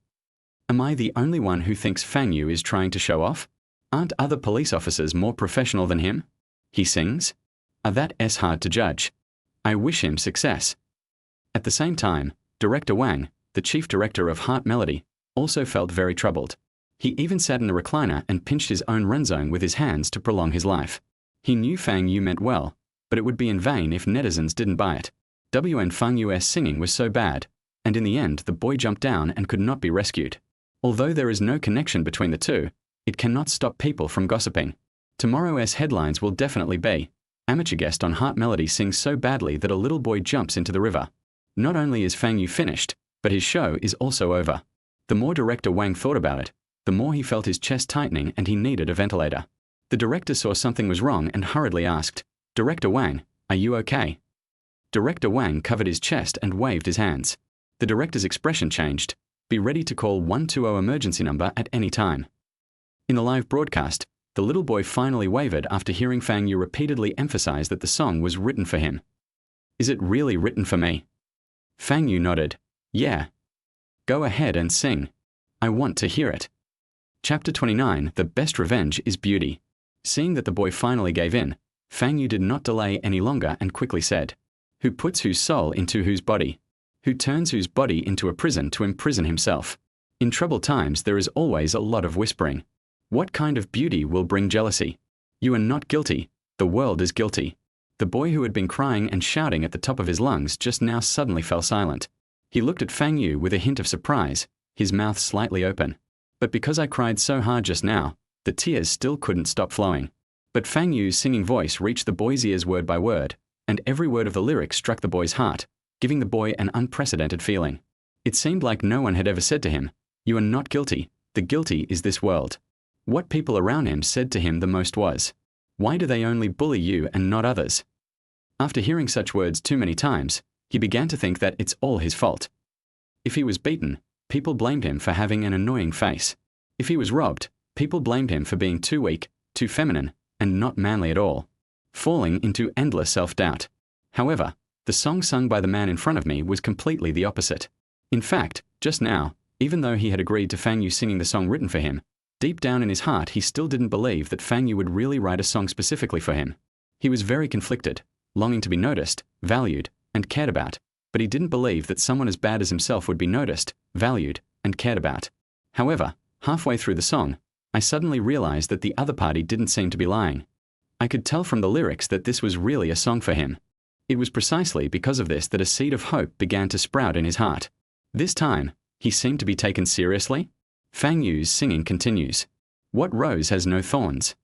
Am I the only one who thinks Fang Yu is trying to show off? Aren't other police officers more professional than him? He sings? That's hard to judge. I wish him success. At the same time, Director Wang, the chief director of Heart Melody, also felt very troubled. He even sat in the recliner and pinched his own renzong with his hands to prolong his life. He knew Fang Yu meant well, but it would be in vain if netizens didn't buy it. Fang Yu's singing was so bad, and in the end the boy jumped down and could not be rescued. Although there is no connection between the two, it cannot stop people from gossiping. Tomorrow's headlines will definitely be, amateur guest on Heart Melody sings so badly that a little boy jumps into the river. Not only is Fang Yu finished, but his show is also over. The more Director Wang thought about it, the more he felt his chest tightening and he needed a ventilator. The director saw something was wrong and hurriedly asked, Director Wang, are you okay? Director Wang covered his chest and waved his hands. The director's expression changed. Be ready to call 120 emergency number at any time. In the live broadcast, the little boy finally wavered after hearing Fang Yu repeatedly emphasize that the song was written for him. Is it really written for me? Fang Yu nodded. Yeah. Go ahead and sing. I want to hear it. Chapter 29, The Best Revenge is Beauty. Seeing that the boy finally gave in, Fang Yu did not delay any longer and quickly said, Who puts whose soul into whose body? Who turns whose body into a prison to imprison himself? In troubled times there is always a lot of whispering. What kind of beauty will bring jealousy? You are not guilty, the world is guilty. The boy who had been crying and shouting at the top of his lungs just now suddenly fell silent. He looked at Fang Yu with a hint of surprise, his mouth slightly open. But because I cried so hard just now, the tears still couldn't stop flowing. But Fang Yu's singing voice reached the boy's ears word by word, and every word of the lyrics struck the boy's heart, giving the boy an unprecedented feeling. It seemed like no one had ever said to him, You are not guilty, the guilty is this world. What people around him said to him the most was, Why do they only bully you and not others? After hearing such words too many times, he began to think that it's all his fault. If he was beaten, people blamed him for having an annoying face. If he was robbed, people blamed him for being too weak, too feminine, and not manly at all, falling into endless self-doubt. However, the song sung by the man in front of me was completely the opposite. In fact, just now, even though he had agreed to Fang Yu singing the song written for him, deep down in his heart he still didn't believe that Fang Yu would really write a song specifically for him. He was very conflicted, longing to be noticed, valued, and cared about, but he didn't believe that someone as bad as himself would be noticed, valued, and cared about. However, halfway through the song, I suddenly realized that the other party didn't seem to be lying. I could tell from the lyrics that this was really a song for him. It was precisely because of this that a seed of hope began to sprout in his heart. This time, he seemed to be taken seriously. Fang Yu's singing continues. What rose has no thorns?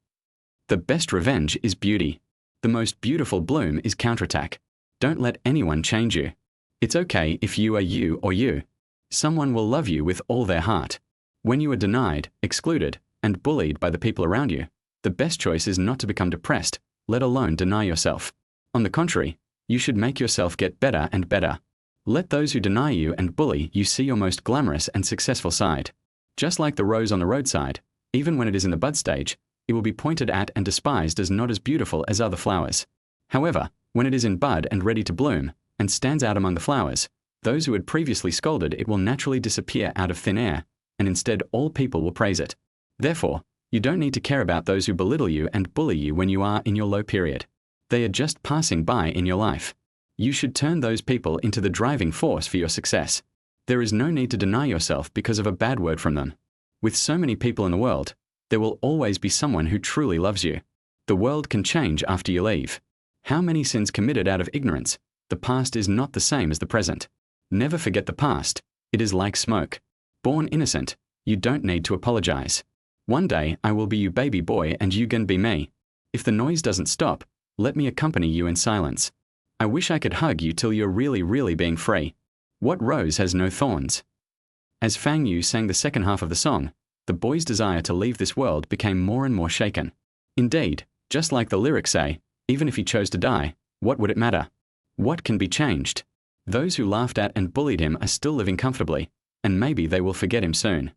The best revenge is beauty. The most beautiful bloom is counterattack. Don't let anyone change you. It's okay if you are you or you. Someone will love you with all their heart. When you are denied, excluded, and bullied by the people around you, the best choice is not to become depressed, let alone deny yourself. On the contrary, you should make yourself get better and better. Let those who deny you and bully you see your most glamorous and successful side. Just like the rose on the roadside, even when it is in the bud stage, it will be pointed at and despised as not as beautiful as other flowers. However, when it is in bud and ready to bloom, and stands out among the flowers, those who had previously scolded it will naturally disappear out of thin air, and instead all people will praise it. Therefore, you don't need to care about those who belittle you and bully you when you are in your low period. They are just passing by in your life. You should turn those people into the driving force for your success. There is no need to deny yourself because of a bad word from them. With so many people in the world, there will always be someone who truly loves you. The world can change after you leave. How many sins committed out of ignorance? The past is not the same as the present. Never forget the past. It is like smoke. Born innocent, you don't need to apologize. One day I will be you baby boy and you can be me. If the noise doesn't stop, let me accompany you in silence. I wish I could hug you till you're really being free. What rose has no thorns? As Fang Yu sang the second half of the song, the boy's desire to leave this world became more and more shaken. Indeed, just like the lyrics say, even if he chose to die, what would it matter? What can be changed? Those who laughed at and bullied him are still living comfortably, and maybe they will forget him soon.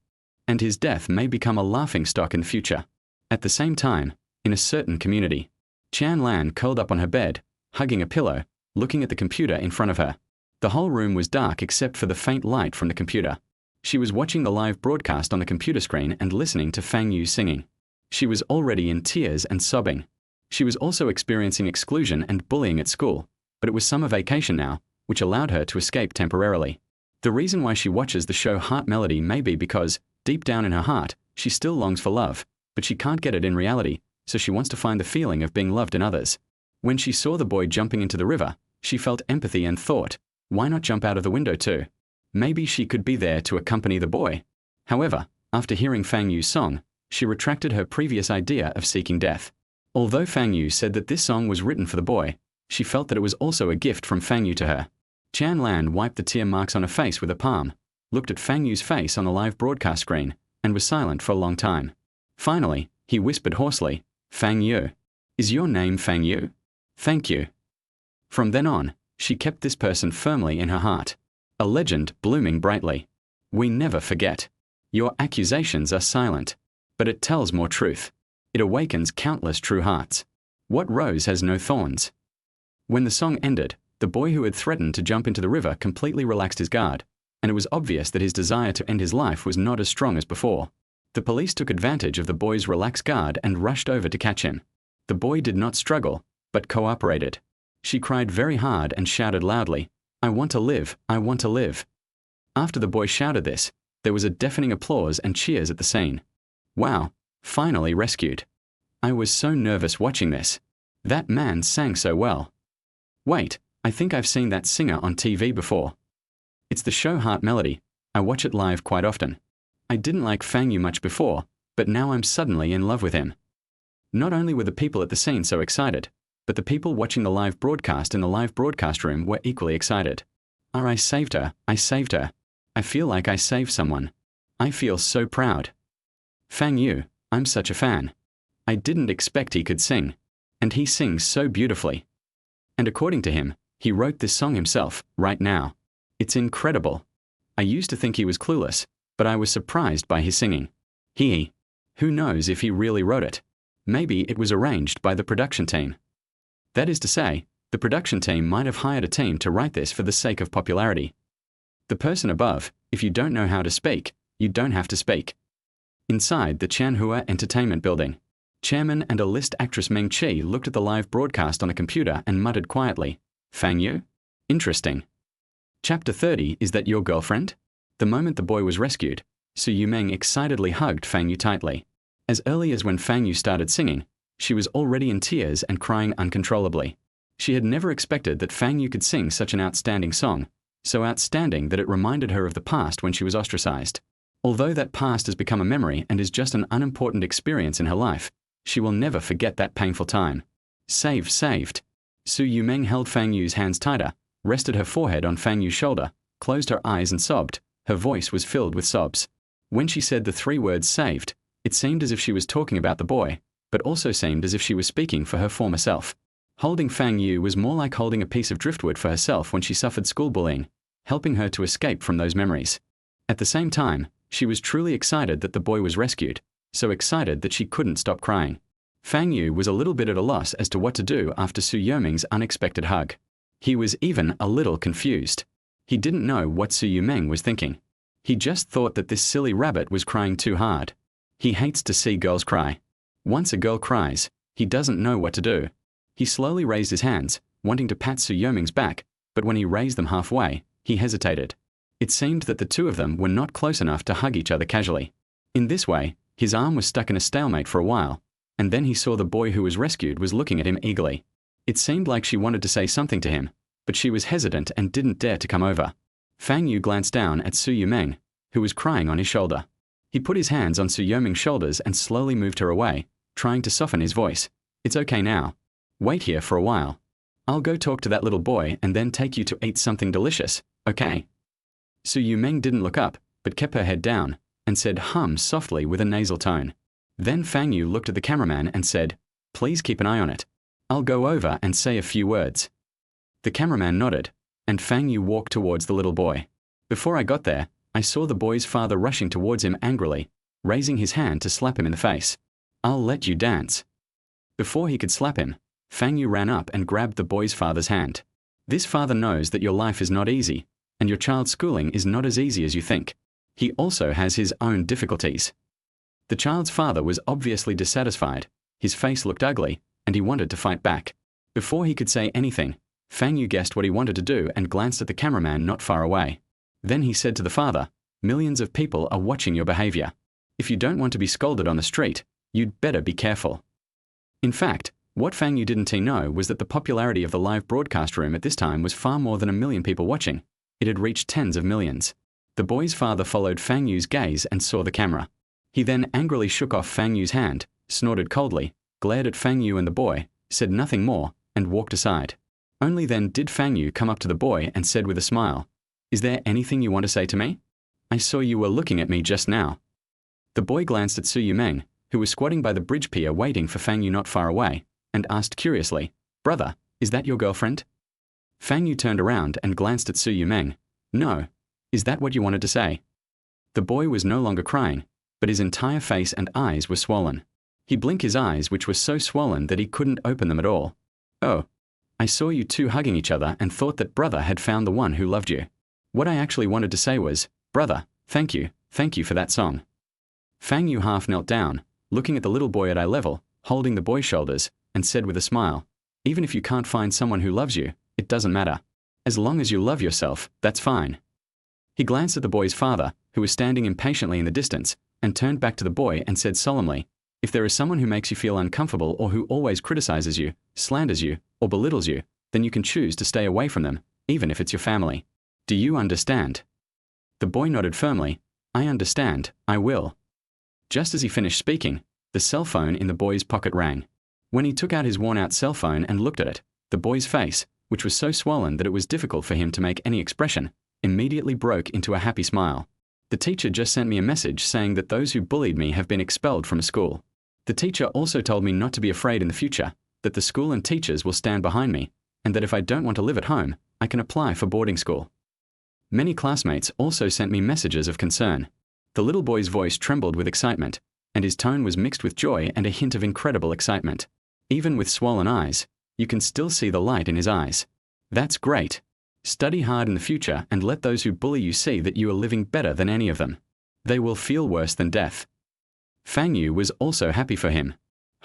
And his death may become a laughingstock in the future. At the same time, in a certain community, Chan Lan curled up on her bed, hugging a pillow, looking at the computer in front of her. The whole room was dark except for the faint light from the computer. She was watching the live broadcast on the computer screen and listening to Fang Yu singing. She was already in tears and sobbing. She was also experiencing exclusion and bullying at school, but it was summer vacation now, which allowed her to escape temporarily. The reason why she watches the show Heart Melody may be because, deep down in her heart, she still longs for love, but she can't get it in reality, so she wants to find the feeling of being loved in others. When she saw the boy jumping into the river, she felt empathy and thought, why not jump out of the window too? Maybe she could be there to accompany the boy. However, after hearing Fang Yu's song, she retracted her previous idea of seeking death. Although Fang Yu said that this song was written for the boy, she felt that it was also a gift from Fang Yu to her. Chan Lan wiped the tear marks on her face with her palm, looked at Fang Yu's face on the live broadcast screen, and was silent for a long time. Finally, he whispered hoarsely, Fang Yu. Is your name Fang Yu? Thank you. From then on, she kept this person firmly in her heart. A legend blooming brightly. We never forget. Your accusations are silent, but it tells more truth. It awakens countless true hearts. What rose has no thorns? When the song ended, the boy who had threatened to jump into the river completely relaxed his guard, and it was obvious that his desire to end his life was not as strong as before. The police took advantage of the boy's relaxed guard and rushed over to catch him. The boy did not struggle, but cooperated. She cried very hard and shouted loudly, I want to live, I want to live. After the boy shouted this, there was a deafening applause and cheers at the scene. Wow, finally rescued. I was so nervous watching this. That man sang so well. Wait, I think I've seen that singer on TV before. It's the show Heart Melody. I watch it live quite often. I didn't like Fang Yu much before, but now I'm suddenly in love with him. Not only were the people at the scene so excited, but the people watching the live broadcast in the live broadcast room were equally excited. I saved her, I saved her. I feel like I saved someone. I feel so proud. Fang Yu, I'm such a fan. I didn't expect he could sing. And he sings so beautifully. And according to him, he wrote this song himself, right now. It's incredible. I used to think he was clueless, but I was surprised by his singing. Who knows if he really wrote it? Maybe it was arranged by the production team. That is to say, the production team might have hired a team to write this for the sake of popularity. The person above, if you don't know how to speak, you don't have to speak. Inside the Chanhua Entertainment Building, Chairman and a list actress Meng Chi looked at the live broadcast on a computer and muttered quietly, Fang Yu? Interesting. Chapter 30 Is that your girlfriend? The moment the boy was rescued, Su Yumeng excitedly hugged Fang Yu tightly. As early as when Fang Yu started singing, she was already in tears and crying uncontrollably. She had never expected that Fang Yu could sing such an outstanding song, so outstanding that it reminded her of the past when she was ostracized. Although that past has become a memory and is just an unimportant experience in her life, she will never forget that painful time. Saved. Su Yumeng held Fang Yu's hands tighter, rested her forehead on Fang Yu's shoulder, closed her eyes and sobbed. Her voice was filled with sobs. When she said the three words saved, it seemed as if she was talking about the boy, but also seemed as if she was speaking for her former self. Holding Fang Yu was more like holding a piece of driftwood for herself when she suffered school bullying, helping her to escape from those memories. At the same time, she was truly excited that the boy was rescued, so excited that she couldn't stop crying. Fang Yu was a little bit at a loss as to what to do after Su Yumeng's unexpected hug. He was even a little confused. He didn't know what Su Yumeng was thinking. He just thought that this silly rabbit was crying too hard. He hates to see girls cry. Once a girl cries, he doesn't know what to do. He slowly raised his hands, wanting to pat Su Yumeng's back, but when he raised them halfway, he hesitated. It seemed that the two of them were not close enough to hug each other casually. In this way, his arm was stuck in a stalemate for a while, and then he saw the boy who was rescued was looking at him eagerly. It seemed like she wanted to say something to him, but she was hesitant and didn't dare to come over. Fang Yu glanced down at Su Yumeng, who was crying on his shoulder. He put his hands on Su Yumeng's shoulders and slowly moved her away, trying to soften his voice. It's okay now. Wait here for a while. I'll go talk to that little boy and then take you to eat something delicious, okay? Su Yumeng didn't look up, but kept her head down, and said hum softly with a nasal tone. Then Fang Yu looked at the cameraman and said, please keep an eye on it. I'll go over and say a few words. The cameraman nodded, and Fang Yu walked towards the little boy. Before I got there, I saw the boy's father rushing towards him angrily, raising his hand to slap him in the face. I'll let you dance. Before he could slap him, Fang Yu ran up and grabbed the boy's father's hand. This father knows that your life is not easy, and your child's schooling is not as easy as you think. He also has his own difficulties. The child's father was obviously dissatisfied, his face looked ugly, and he wanted to fight back. Before he could say anything, Fang Yu guessed what he wanted to do and glanced at the cameraman not far away. Then he said to the father, millions of people are watching your behavior. If you don't want to be scolded on the street, you'd better be careful. In fact, what Fang Yu didn't know was that the popularity of the live broadcast room at this time was far more than 1 million people watching. It had reached tens of millions. The boy's father followed Fang Yu's gaze and saw the camera. He then angrily shook off Fang Yu's hand, snorted coldly, glared at Fang Yu and the boy, said nothing more, and walked aside. Only then did Fang Yu come up to the boy and said with a smile, is there anything you want to say to me? I saw you were looking at me just now. The boy glanced at Su Yumeng, who was squatting by the bridge pier waiting for Fang Yu not far away, and asked curiously, brother, is that your girlfriend? Fang Yu turned around and glanced at Su Yumeng. No. Is that what you wanted to say? The boy was no longer crying, but his entire face and eyes were swollen. He blinked his eyes, which were so swollen that he couldn't open them at all. Oh. I saw you two hugging each other and thought that brother had found the one who loved you. What I actually wanted to say was, brother, thank you for that song. Fang Yu half knelt down, looking at the little boy at eye level, holding the boy's shoulders, and said with a smile, even if you can't find someone who loves you, it doesn't matter. As long as you love yourself, that's fine. He glanced at the boy's father, who was standing impatiently in the distance, and turned back to the boy and said solemnly, if there is someone who makes you feel uncomfortable or who always criticizes you, slanders you, or belittles you, then you can choose to stay away from them, even if it's your family. Do you understand? The boy nodded firmly. I understand, I will. Just as he finished speaking, the cell phone in the boy's pocket rang. When he took out his worn-out cell phone and looked at it, the boy's face, which was so swollen that it was difficult for him to make any expression, immediately broke into a happy smile. The teacher just sent me a message saying that those who bullied me have been expelled from a school. The teacher also told me not to be afraid in the future, that the school and teachers will stand behind me, and that if I don't want to live at home, I can apply for boarding school. Many classmates also sent me messages of concern. The little boy's voice trembled with excitement, and his tone was mixed with joy and a hint of incredible excitement. Even with swollen eyes, you can still see the light in his eyes. That's great. Study hard in the future and let those who bully you see that you are living better than any of them. They will feel worse than death. Fang Yu was also happy for him.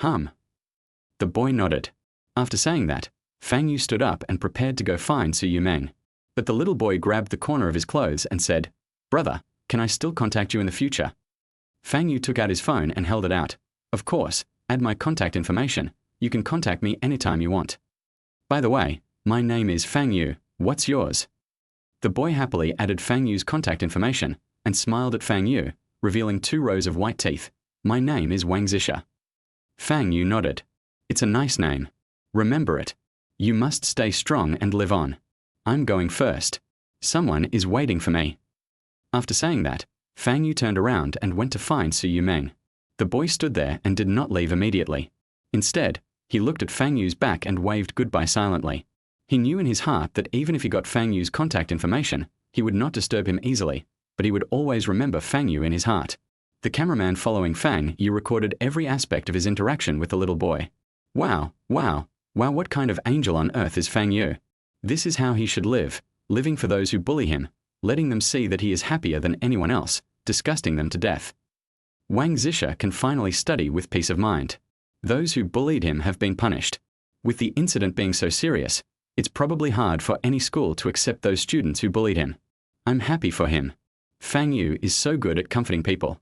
The boy nodded. After saying that, Fang Yu stood up and prepared to go find Su Yumeng. But the little boy grabbed the corner of his clothes and said, brother, can I still contact you in the future? Fang Yu took out his phone and held it out. Of course, add my contact information. You can contact me anytime you want. By the way, my name is Fang Yu. What's yours? The boy happily added Fang Yu's contact information and smiled at Fang Yu, revealing 2 rows of white teeth. My name is Wang Zisha. Fang Yu nodded. It's a nice name. Remember it. You must stay strong and live on. I'm going first. Someone is waiting for me. After saying that, Fang Yu turned around and went to find Su Yumeng. The boy stood there and did not leave immediately. Instead, he looked at Fang Yu's back and waved goodbye silently. He knew in his heart that even if he got Fang Yu's contact information, he would not disturb him easily, but he would always remember Fang Yu in his heart. The cameraman following Fang Yu recorded every aspect of his interaction with the little boy. Wow, wow, wow, what kind of angel on earth is Fang Yu? This is how he should live, living for those who bully him, letting them see that he is happier than anyone else, disgusting them to death. Wang Zisha can finally study with peace of mind. Those who bullied him have been punished. With the incident being so serious, it's probably hard for any school to accept those students who bullied him. I'm happy for him. Fang Yu is so good at comforting people.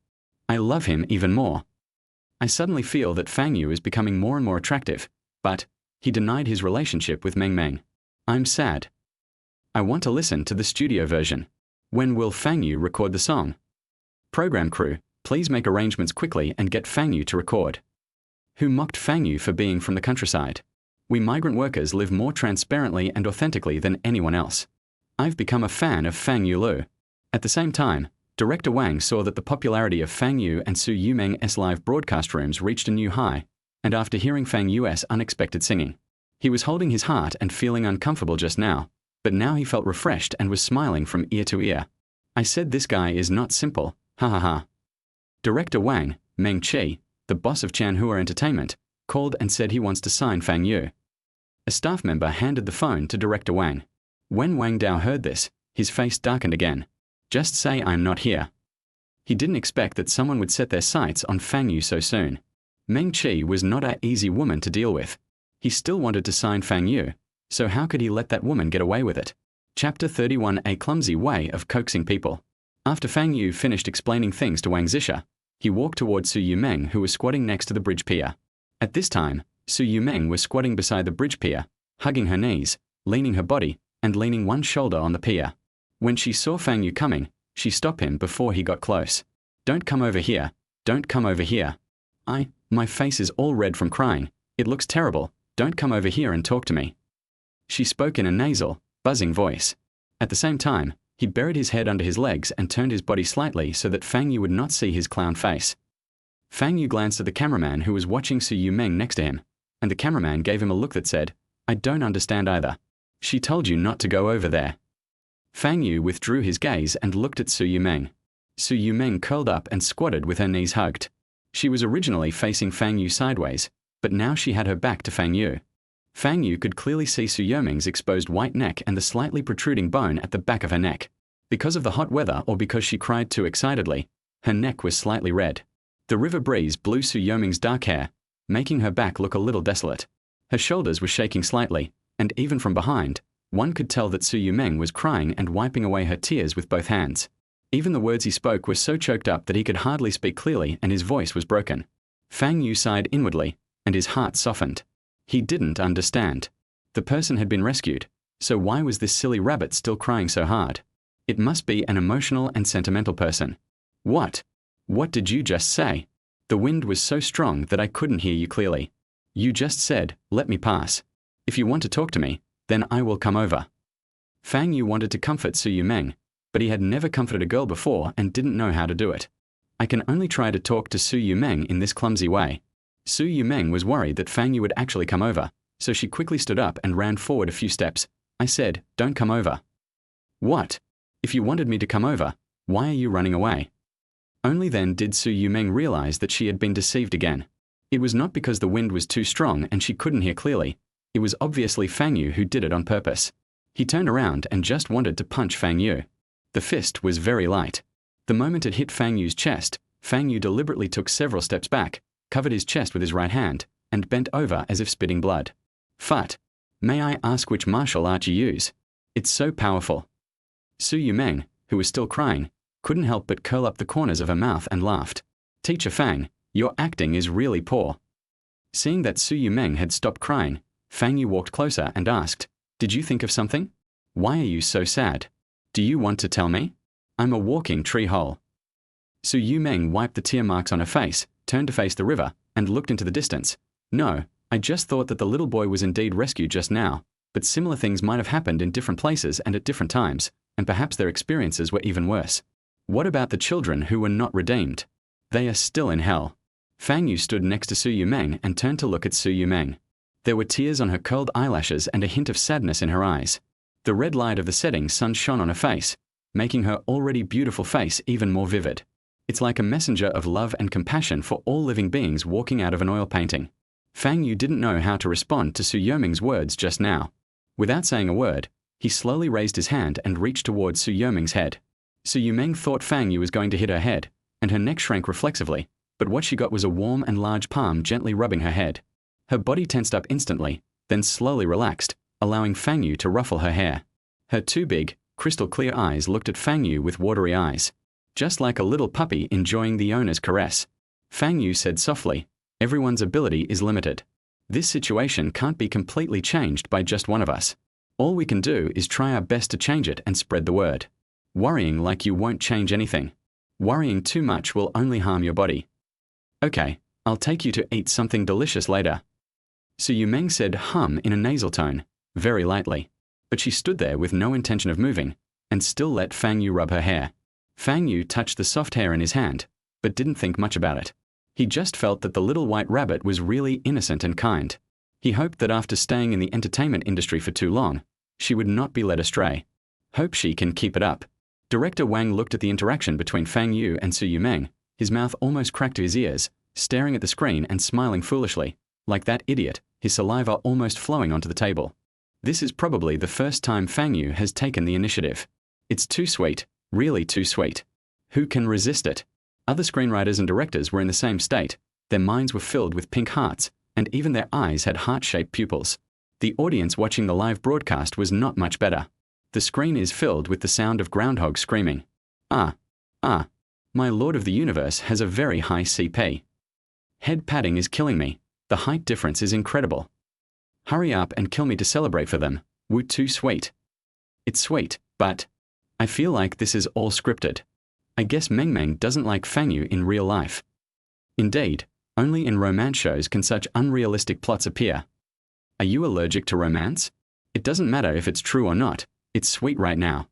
I love him even more. I suddenly feel that Fang Yu is becoming more and more attractive, but he denied his relationship with Meng Meng. I'm sad. I want to listen to the studio version. When will Fang Yu record the song? Program crew, please make arrangements quickly and get Fang Yu to record. Who mocked Fang Yu for being from the countryside? We migrant workers live more transparently and authentically than anyone else. I've become a fan of Fang Yu Lu. At the same time, Director Wang saw that the popularity of Fang Yu and Su Yumeng's live broadcast rooms reached a new high, and after hearing Fang Yu's unexpected singing, he was holding his heart and feeling uncomfortable just now, but now he felt refreshed and was smiling from ear to ear. I said this guy is not simple, ha ha ha. Director Wang, Meng Chi, the boss of Chanhua Entertainment, called and said he wants to sign Fang Yu. A staff member handed the phone to Director Wang. When Wang Dao heard this, his face darkened again. Just say I'm not here. He didn't expect that someone would set their sights on Fang Yu so soon. Meng Chi was not an easy woman to deal with. He still wanted to sign Fang Yu, so how could he let that woman get away with it? Chapter 31: A clumsy way of coaxing people. After Fang Yu finished explaining things to Wang Zisha, he walked towards Su Yumeng, who was squatting next to the bridge pier. At this time, Su Yumeng was squatting beside the bridge pier, hugging her knees, leaning her body, and leaning one shoulder on the pier. When she saw Fang Yu coming, she stopped him before he got close. Don't come over here. Don't come over here. My face is all red from crying. It looks terrible. Don't come over here and talk to me. She spoke in a nasal, buzzing voice. At the same time, he buried his head under his legs and turned his body slightly so that Fang Yu would not see his clown face. Fang Yu glanced at the cameraman who was watching Su Yumeng next to him, and the cameraman gave him a look that said, I don't understand either. She told you not to go over there. Fang Yu withdrew his gaze and looked at Su Yumeng. Su Yumeng curled up and squatted with her knees hugged. She was originally facing Fang Yu sideways, but now she had her back to Fang Yu. Fang Yu could clearly see Su Yumeng's exposed white neck and the slightly protruding bone at the back of her neck. Because of the hot weather or because she cried too excitedly, her neck was slightly red. The river breeze blew Su Yumeng's dark hair, making her back look a little desolate. Her shoulders were shaking slightly, and even from behind, one could tell that Su Yumeng was crying and wiping away her tears with both hands. Even the words he spoke were so choked up that he could hardly speak clearly and his voice was broken. Fang Yu sighed inwardly, and his heart softened. He didn't understand. The person had been rescued, so why was this silly rabbit still crying so hard? It must be an emotional and sentimental person. What? What did you just say? The wind was so strong that I couldn't hear you clearly. You just said, let me pass. If you want to talk to me, then I will come over. Fang Yu wanted to comfort Su Yumeng, but he had never comforted a girl before and didn't know how to do it. I can only try to talk to Su Yumeng in this clumsy way. Su Yumeng was worried that Fang Yu would actually come over, so she quickly stood up and ran forward a few steps. I said, don't come over. What? If you wanted me to come over, why are you running away? Only then did Su Yumeng realize that she had been deceived again. It was not because the wind was too strong and she couldn't hear clearly. It was obviously Fang Yu who did it on purpose. He turned around and just wanted to punch Fang Yu. The fist was very light. The moment it hit Fang Yu's chest, Fang Yu deliberately took several steps back, covered his chest with his right hand, and bent over as if spitting blood. Phut! May I ask which martial art you use? It's so powerful. Su Yumeng, who was still crying, couldn't help but curl up the corners of her mouth and laughed. Teacher Fang, your acting is really poor. Seeing that Su Yumeng had stopped crying, Fang Yu walked closer and asked, did you think of something? Why are you so sad? Do you want to tell me? I'm a walking tree hole. Su Yumeng wiped the tear marks on her face, turned to face the river, and looked into the distance. No, I just thought that the little boy was indeed rescued just now, but similar things might have happened in different places and at different times, and perhaps their experiences were even worse. What about the children who were not redeemed? They are still in hell. Fang Yu stood next to Su Yumeng and turned to look at Su Yumeng. There were tears on her curled eyelashes and a hint of sadness in her eyes. The red light of the setting sun shone on her face, making her already beautiful face even more vivid. It's like a messenger of love and compassion for all living beings walking out of an oil painting. Fang Yu didn't know how to respond to Su Yoming's words just now. Without saying a word, he slowly raised his hand and reached towards Su Yoming's head. Su Yumeng thought Fang Yu was going to hit her head, and her neck shrank reflexively, but what she got was a warm and large palm gently rubbing her head. Her body tensed up instantly, then slowly relaxed, allowing Fang Yu to ruffle her hair. Her two big, crystal-clear eyes looked at Fang Yu with watery eyes, just like a little puppy enjoying the owner's caress. Fang Yu said softly, "Everyone's ability is limited. This situation can't be completely changed by just one of us. All we can do is try our best to change it and spread the word. Worrying like you won't change anything. Worrying too much will only harm your body. Okay, I'll take you to eat something delicious later." Su Yumeng said hum in a nasal tone, very lightly, but she stood there with no intention of moving, and still let Fang Yu rub her hair. Fang Yu touched the soft hair in his hand, but didn't think much about it. He just felt that the little white rabbit was really innocent and kind. He hoped that after staying in the entertainment industry for too long, she would not be led astray. Hope she can keep it up. Director Wang looked at the interaction between Fang Yu and Su Yumeng, his mouth almost cracked to his ears, staring at the screen and smiling foolishly, like that idiot, his saliva almost flowing onto the table. This is probably the first time Fang Yu has taken the initiative. It's too sweet, really too sweet. Who can resist it? Other screenwriters and directors were in the same state. Their minds were filled with pink hearts, and even their eyes had heart-shaped pupils. The audience watching the live broadcast was not much better. The screen is filled with the sound of groundhogs screaming. "Ah, ah, my Lord of the Universe has a very high CP. Head padding is killing me. The height difference is incredible. Hurry up and kill me to celebrate for them. Woo, too sweet. It's sweet, but I feel like this is all scripted. I guess Meng Meng doesn't like Fang Yu in real life. Indeed, only in romance shows can such unrealistic plots appear. Are you allergic to romance? It doesn't matter if it's true or not, it's sweet right now.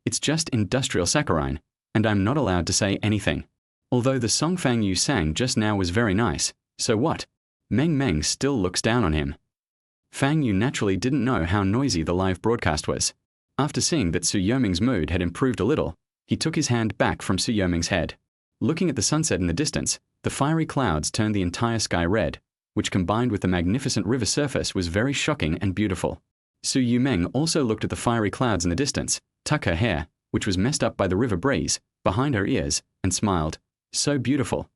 It's just industrial saccharine, and I'm not allowed to say anything. Although the song Fang Yu sang just now was very nice, so what? Meng Meng still looks down on him. Fang Yu naturally didn't know how noisy the live broadcast was. After seeing that Su Yoming's mood had improved a little, he took his hand back from Su Yoming's head. Looking at the sunset in the distance, the fiery clouds turned the entire sky red, which combined with the magnificent river surface was very shocking and beautiful. Su Yumeng also looked at the fiery clouds in the distance, tuck her hair, which was messed up by the river breeze, behind her ears, and smiled. So beautiful.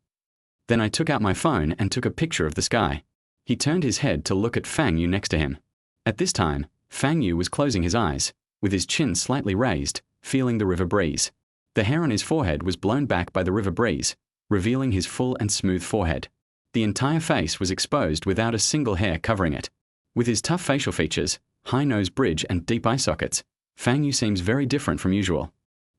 Then I took out my phone and took a picture of the sky. He turned his head to look at Fang Yu next to him. At this time, Fang Yu was closing his eyes, with his chin slightly raised, feeling the river breeze. The hair on his forehead was blown back by the river breeze, revealing his full and smooth forehead. The entire face was exposed without a single hair covering it. With his tough facial features, high nose bridge and deep eye sockets, Fang Yu seems very different from usual.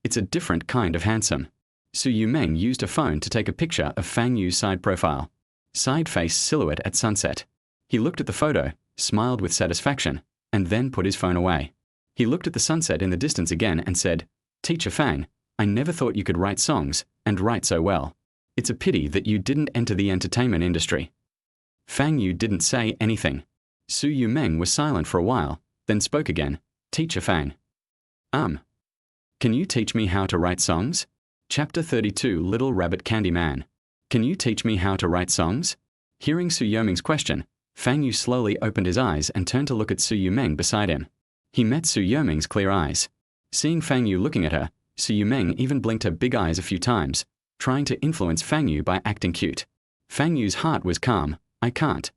It's a different kind of handsome. Su Yumeng used a phone to take a picture of Fang Yu's side profile. Side face silhouette at sunset. He looked at the photo, smiled with satisfaction, and then put his phone away. He looked at the sunset in the distance again and said, "Teacher Fang, I never thought you could write songs, and write so well. It's a pity that you didn't enter the entertainment industry." Fang Yu didn't say anything. Su Yumeng was silent for a while, then spoke again. "Teacher Fang. Can you teach me how to write songs?" Chapter 32 Little Rabbit Candy Man. Can you teach me how to write songs? Hearing Su Yoming's question, Fang Yu slowly opened his eyes and turned to look at Su Yumeng beside him. He met Su Yoming's clear eyes. Seeing Fang Yu looking at her, Su Yumeng even blinked her big eyes a few times, trying to influence Fang Yu by acting cute. Fang Yu's heart was calm. I can't.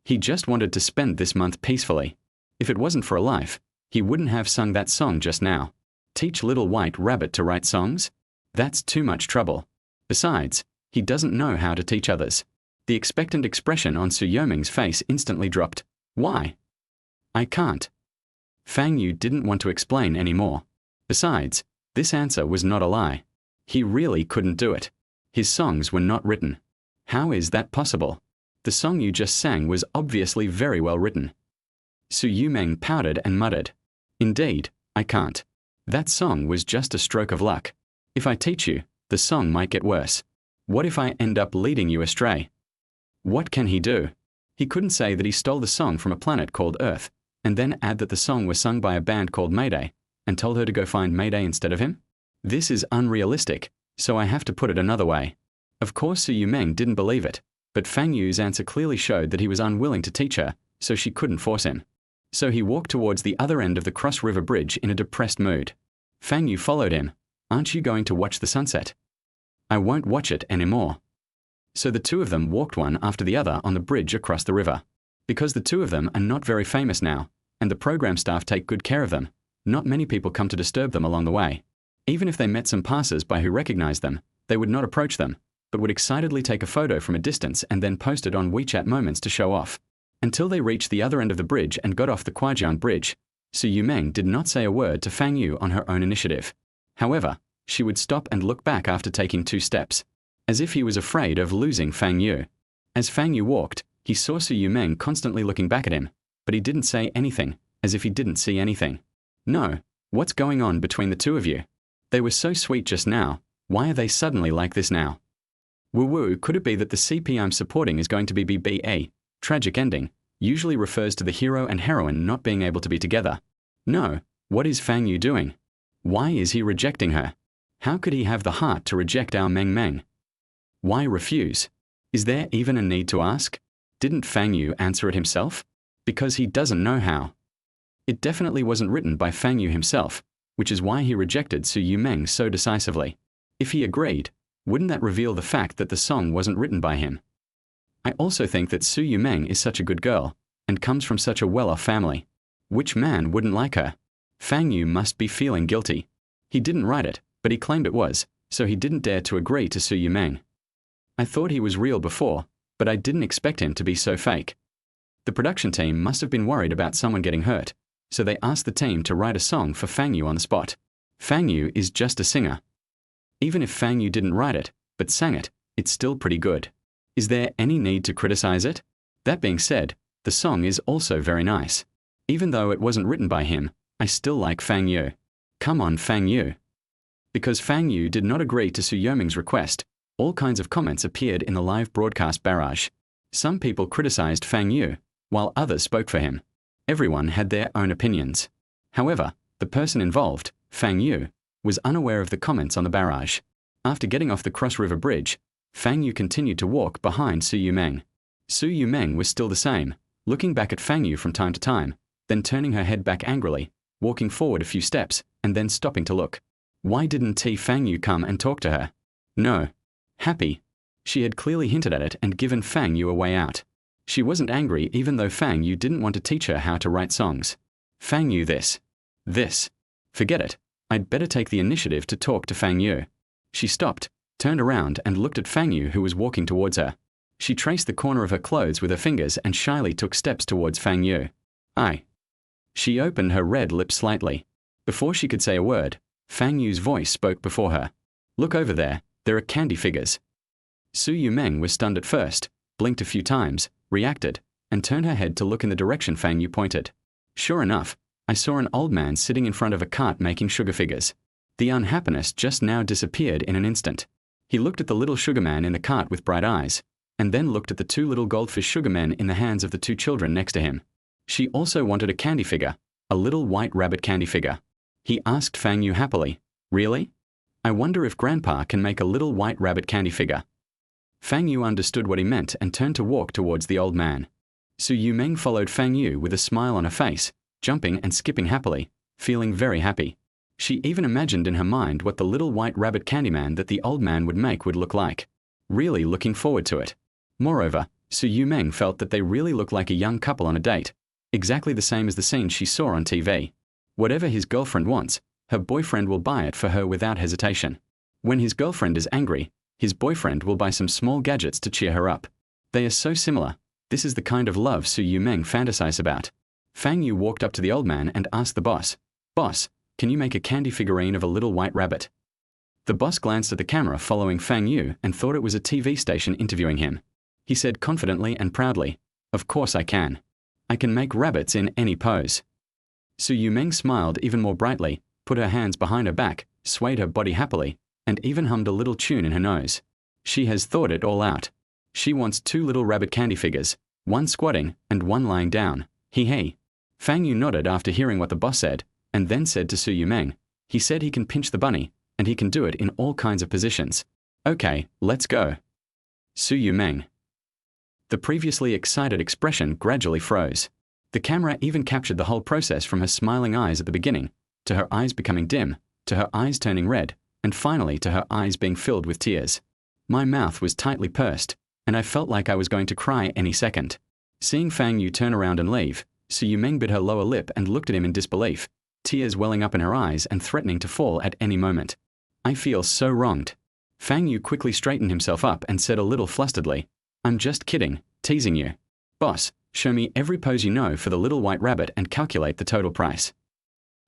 He just wanted to spend this month peacefully. If it wasn't for a life, he wouldn't have sung that song just now. Teach little white rabbit to write songs? That's too much trouble. Besides, he doesn't know how to teach others. The expectant expression on Su Yoming's face instantly dropped. Why? I can't. Fang Yu didn't want to explain anymore. Besides, this answer was not a lie. He really couldn't do it. His songs were not written. How is that possible? The song you just sang was obviously very well written. Su Yumeng pouted and muttered. Indeed, I can't. That song was just a stroke of luck. If I teach you, the song might get worse. What if I end up leading you astray? What can he do? He couldn't say that he stole the song from a planet called Earth, and then add that the song was sung by a band called Mayday, and told her to go find Mayday instead of him? This is unrealistic, so I have to put it another way. Of course Su Yumeng didn't believe it, but Fang Yu's answer clearly showed that he was unwilling to teach her, so she couldn't force him. So he walked towards the other end of the Cross River Bridge in a depressed mood. Fang Yu followed him. Aren't you going to watch the sunset? I won't watch it anymore. So the two of them walked one after the other on the bridge across the river. Because the two of them are not very famous now, and the program staff take good care of them, not many people come to disturb them along the way. Even if they met some passers-by who recognized them, they would not approach them, but would excitedly take a photo from a distance and then post it on WeChat Moments to show off. Until they reached the other end of the bridge and got off the Kuajiang Bridge, Su Yumeng did not say a word to Fang Yu on her own initiative. However, she would stop and look back after taking 2 steps, as if he was afraid of losing Fang Yu. As Fang Yu walked, he saw Su Yumeng constantly looking back at him, but he didn't say anything, as if he didn't see anything. No, what's going on between the two of you? They were so sweet just now, why are they suddenly like this now? Woo-woo, could it be that the CP I'm supporting is going to be BBE, tragic ending, usually refers to the hero and heroine not being able to be together. No, what is Fang Yu doing? Why is he rejecting her? How could he have the heart to reject our Meng Meng? Why refuse? Is there even a need to ask? Didn't Fang Yu answer it himself? Because he doesn't know how. It definitely wasn't written by Fang Yu himself, which is why he rejected Su Yumeng so decisively. If he agreed, wouldn't that reveal the fact that the song wasn't written by him? I also think that Su Yumeng is such a good girl, and comes from such a well-off family. Which man wouldn't like her? Fang Yu must be feeling guilty. He didn't write it, but he claimed it was, so he didn't dare to agree to Su Yumeng. I thought he was real before, but I didn't expect him to be so fake. The production team must have been worried about someone getting hurt, so they asked the team to write a song for Fang Yu on the spot. Fang Yu is just a singer. Even if Fang Yu didn't write it, but sang it, it's still pretty good. Is there any need to criticize it? That being said, the song is also very nice. Even though it wasn't written by him, I still like Fang Yu. Come on, Fang Yu. Because Fang Yu did not agree to Su Yumeng's request, all kinds of comments appeared in the live broadcast barrage. Some people criticized Fang Yu, while others spoke for him. Everyone had their own opinions. However, the person involved, Fang Yu, was unaware of the comments on the barrage. After getting off the Cross River Bridge, Fang Yu continued to walk behind Su Yumeng. Su Yumeng was still the same, looking back at Fang Yu from time to time, then turning her head back angrily, walking forward a few steps, and then stopping to look. Why didn't Fang Yu come and talk to her? No. Happy. She had clearly hinted at it and given Fang Yu a way out. She wasn't angry even though Fang Yu didn't want to teach her how to write songs. Fang Yu this. Forget it. I'd better take the initiative to talk to Fang Yu. She stopped, turned around and looked at Fang Yu who was walking towards her. She traced the corner of her clothes with her fingers and shyly took steps towards Fang Yu. She opened her red lips slightly. Before she could say a word, Fang Yu's voice spoke before her. Look over there are candy figures. Su Yumeng was stunned at first, blinked a few times, reacted, and turned her head to look in the direction Fang Yu pointed. Sure enough, I saw an old man sitting in front of a cart making sugar figures. The unhappiness just now disappeared in an instant. He looked at the little sugar man in the cart with bright eyes, and then looked at the 2 little goldfish sugar men in the hands of the 2 children next to him. She also wanted a candy figure, a little white rabbit candy figure. He asked Fang Yu happily, "Really? I wonder if Grandpa can make a little white rabbit candy figure." Fang Yu understood what he meant and turned to walk towards the old man. Su Yumeng followed Fang Yu with a smile on her face, jumping and skipping happily, feeling very happy. She even imagined in her mind what the little white rabbit candy man that the old man would make would look like. Really looking forward to it. Moreover, Su Yumeng felt that they really looked like a young couple on a date, exactly the same as the scene she saw on TV. Whatever his girlfriend wants, her boyfriend will buy it for her without hesitation. When his girlfriend is angry, his boyfriend will buy some small gadgets to cheer her up. They are so similar. This is the kind of love Su Yumeng fantasizes about. Fang Yu walked up to the old man and asked the boss, "Boss, can you make a candy figurine of a little white rabbit?" The boss glanced at the camera following Fang Yu and thought it was a TV station interviewing him. He said confidently and proudly, "Of course I can. I can make rabbits in any pose." Su Yumeng smiled even more brightly, put her hands behind her back, swayed her body happily, and even hummed a little tune in her nose. She has thought it all out. She wants 2 little rabbit candy figures, 1 squatting and 1 lying down. He. Fang Yu nodded after hearing what the boss said, and then said to Su Yumeng, "He said he can pinch the bunny, and he can do it in all kinds of positions. Okay, let's go. Su Yu Meng. The previously excited expression gradually froze. The camera even captured the whole process from her smiling eyes at the beginning, to her eyes becoming dim, to her eyes turning red, and finally to her eyes being filled with tears. My mouth was tightly pursed, and I felt like I was going to cry any second. Seeing Fang Yu turn around and leave, Su Yu Meng bit her lower lip and looked at him in disbelief, tears welling up in her eyes and threatening to fall at any moment. I feel so wronged. Fang Yu quickly straightened himself up and said a little flusteredly, I'm just kidding, teasing you. Boss, show me every pose you know for the little white rabbit and calculate the total price.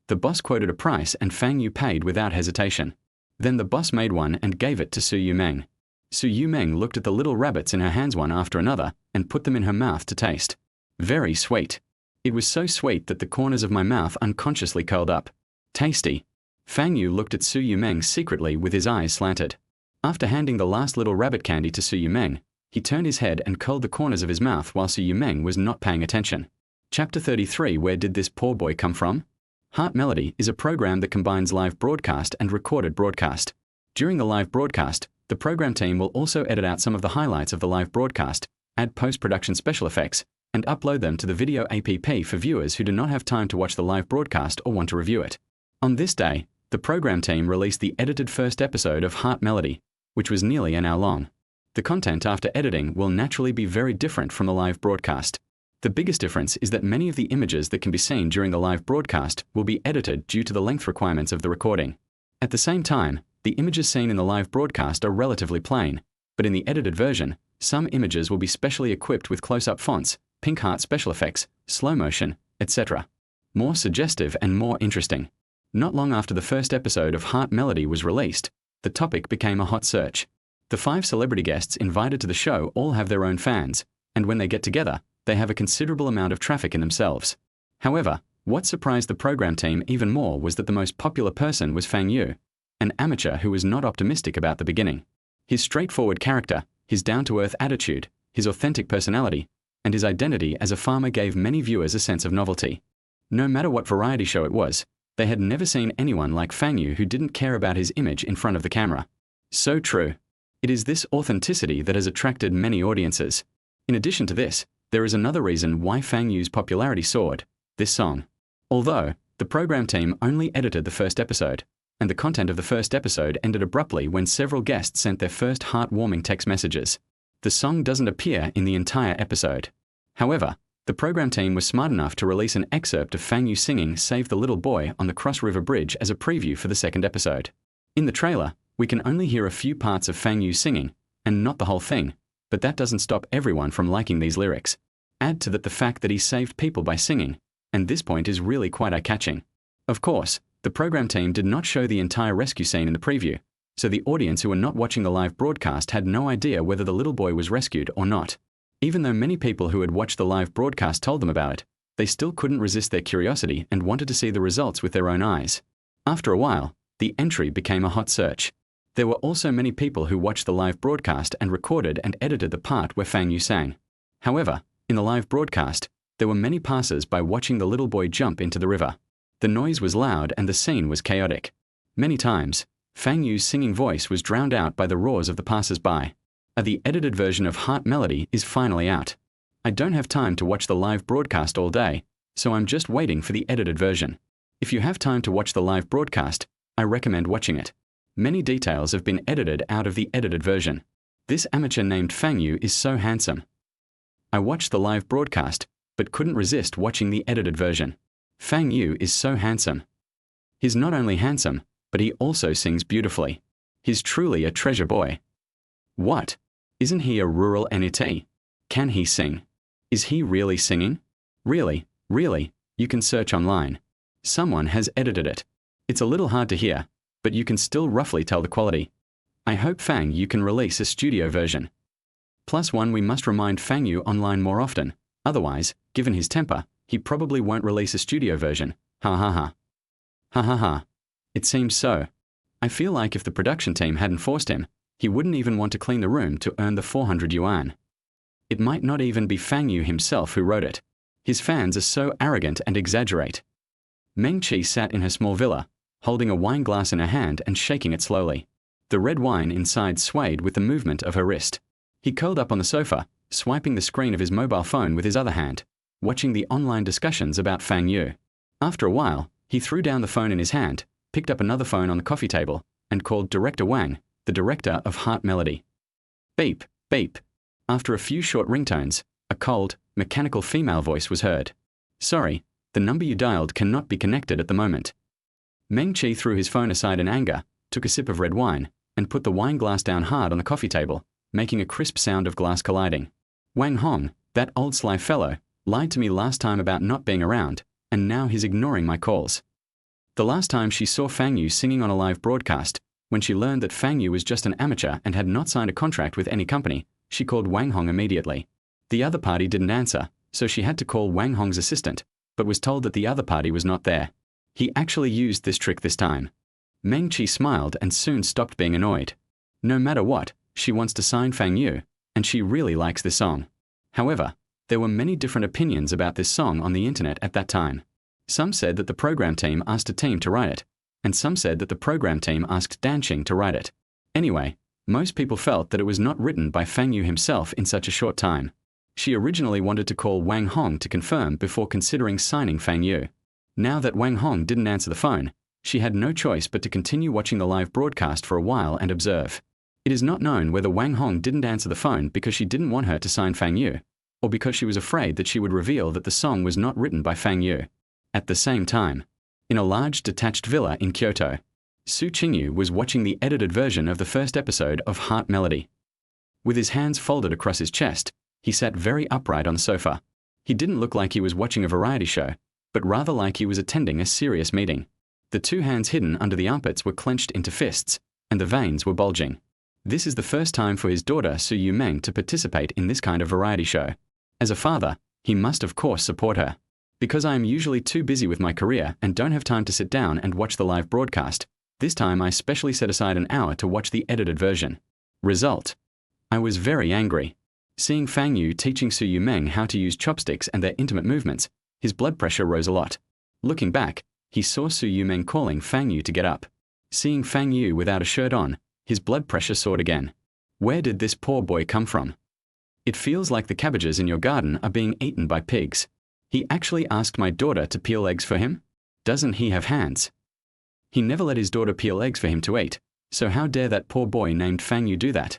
The boss quoted a price and Fang Yu paid without hesitation. Then the boss made one and gave it to Su Yu Meng. Su Yu Meng looked at the little rabbits in her hands one after another and put them in her mouth to taste. Very sweet. It was so sweet that the corners of my mouth unconsciously curled up. Tasty. Fang Yu looked at Su Yu Meng secretly with his eyes slanted. After handing the last little rabbit candy to Su Yu Meng, he turned his head and curled the corners of his mouth while Su Yu Meng was not paying attention. Chapter 33. Where did this poor boy come from? Heart Melody is a program that combines live broadcast and recorded broadcast. During the live broadcast, the program team will also edit out some of the highlights of the live broadcast, add post-production special effects, and upload them to the video app for viewers who do not have time to watch the live broadcast or want to review it. On this day, the program team released the edited first episode of Heart Melody, which was nearly an hour long. The content after editing will naturally be very different from the live broadcast. The biggest difference is that many of the images that can be seen during the live broadcast will be edited due to the length requirements of the recording. At the same time, the images seen in the live broadcast are relatively plain, but in the edited version, some images will be specially equipped with close-up fonts, pink heart special effects, slow motion, etc. More suggestive and more interesting. Not long after the first episode of Heart Melody was released, the topic became a hot search. The 5 celebrity guests invited to the show all have their own fans, and when they get together, they have a considerable amount of traffic in themselves. However, what surprised the program team even more was that the most popular person was Fang Yu, an amateur who was not optimistic about the beginning. His straightforward character, his down-to-earth attitude, his authentic personality, and his identity as a farmer gave many viewers a sense of novelty. No matter what variety show it was, they had never seen anyone like Fang Yu who didn't care about his image in front of the camera. So true. It is this authenticity that has attracted many audiences. In addition to this, there is another reason why Fang Yu's popularity soared: this song. Although, the program team only edited the first episode, and the content of the first episode ended abruptly when several guests sent their first heart-warming text messages. The song doesn't appear in the entire episode. However, the program team was smart enough to release an excerpt of Fang Yu singing Save the Little Boy on the Cross River Bridge as a preview for the second episode. In the trailer, we can only hear a few parts of Fang Yu singing, and not the whole thing, but that doesn't stop everyone from liking these lyrics. Add to that the fact that he saved people by singing, and this point is really quite eye-catching. Of course, the program team did not show the entire rescue scene in the preview, so the audience who were not watching the live broadcast had no idea whether the little boy was rescued or not. Even though many people who had watched the live broadcast told them about it, they still couldn't resist their curiosity and wanted to see the results with their own eyes. After a while, the entry became a hot search. There were also many people who watched the live broadcast and recorded and edited the part where Fang Yu sang. However, in the live broadcast, there were many passers-by watching the little boy jump into the river. The noise was loud and the scene was chaotic. Many times, Fang Yu's singing voice was drowned out by the roars of the passers-by. The edited version of Heart Melody is finally out. I don't have time to watch the live broadcast all day, so I'm just waiting for the edited version. If you have time to watch the live broadcast, I recommend watching it. Many details have been edited out of the edited version. This amateur named Fang Yu is so handsome. I watched the live broadcast, but couldn't resist watching the edited version. Fang Yu is so handsome. He's not only handsome, but he also sings beautifully. He's truly a treasure boy. What? Isn't he a rural NET? Can he sing? Is he really singing? Really, you can search online. Someone has edited it. It's a little hard to hear, but you can still roughly tell the quality. I hope Fang Yu can release a studio version. +1 We must remind Fang Yu online more often, otherwise, given his temper, he probably won't release a studio version. Ha ha ha. Ha ha ha. It seems so. I feel like if the production team hadn't forced him, he wouldn't even want to clean the room to earn the 400 yuan. It might not even be Fang Yu himself who wrote it. His fans are so arrogant and exaggerate. Meng Qi sat in her small villa, holding a wine glass in her hand and shaking it slowly. The red wine inside swayed with the movement of her wrist. He curled up on the sofa, swiping the screen of his mobile phone with his other hand, watching the online discussions about Fang Yu. After a while, he threw down the phone in his hand, picked up another phone on the coffee table, and called Director Wang, the director of Heart Melody. Beep, beep. After a few short ringtones, a cold, mechanical female voice was heard. Sorry, the number you dialed cannot be connected at the moment. Meng Qi threw his phone aside in anger, took a sip of red wine, and put the wine glass down hard on the coffee table, making a crisp sound of glass colliding. Wang Hong, that old sly fellow, lied to me last time about not being around, and now he's ignoring my calls. The last time she saw Fang Yu singing on a live broadcast, when she learned that Fang Yu was just an amateur and had not signed a contract with any company, she called Wang Hong immediately. The other party didn't answer, so she had to call Wang Hong's assistant, but was told that the other party was not there. He actually used this trick this time. Meng Qi smiled and soon stopped being annoyed. No matter what, she wants to sign Fang Yu, and she really likes this song. However, there were many different opinions about this song on the internet at that time. Some said that the program team asked a team to write it, and some said that the program team asked Danqing to write it. Anyway, most people felt that it was not written by Fang Yu himself in such a short time. She originally wanted to call Wang Hong to confirm before considering signing Fang Yu. Now that Wang Hong didn't answer the phone, she had no choice but to continue watching the live broadcast for a while and observe. It is not known whether Wang Hong didn't answer the phone because she didn't want her to sign Fang Yu, or because she was afraid that she would reveal that the song was not written by Fang Yu. At the same time, in a large detached villa in Kyoto, Su Qingyu was watching the edited version of the first episode of Heart Melody. With his hands folded across his chest, he sat very upright on the sofa. He didn't look like he was watching a variety show, but rather like he was attending a serious meeting. The two hands hidden under the armpits were clenched into fists, and the veins were bulging. This is the first time for his daughter Su Yumeng to participate in this kind of variety show. As a father, he must of course support her. Because I am usually too busy with my career and don't have time to sit down and watch the live broadcast, this time I specially set aside an hour to watch the edited version. Result: I was very angry. Seeing Fang Yu teaching Su Yumeng how to use chopsticks and their intimate movements, his blood pressure rose a lot. Looking back, he saw Su Yumeng calling Fang Yu to get up. Seeing Fang Yu without a shirt on, his blood pressure soared again. Where did this poor boy come from? It feels like the cabbages in your garden are being eaten by pigs. He actually asked my daughter to peel eggs for him? Doesn't he have hands? He never let his daughter peel eggs for him to eat, so how dare that poor boy named Fang Yu do that?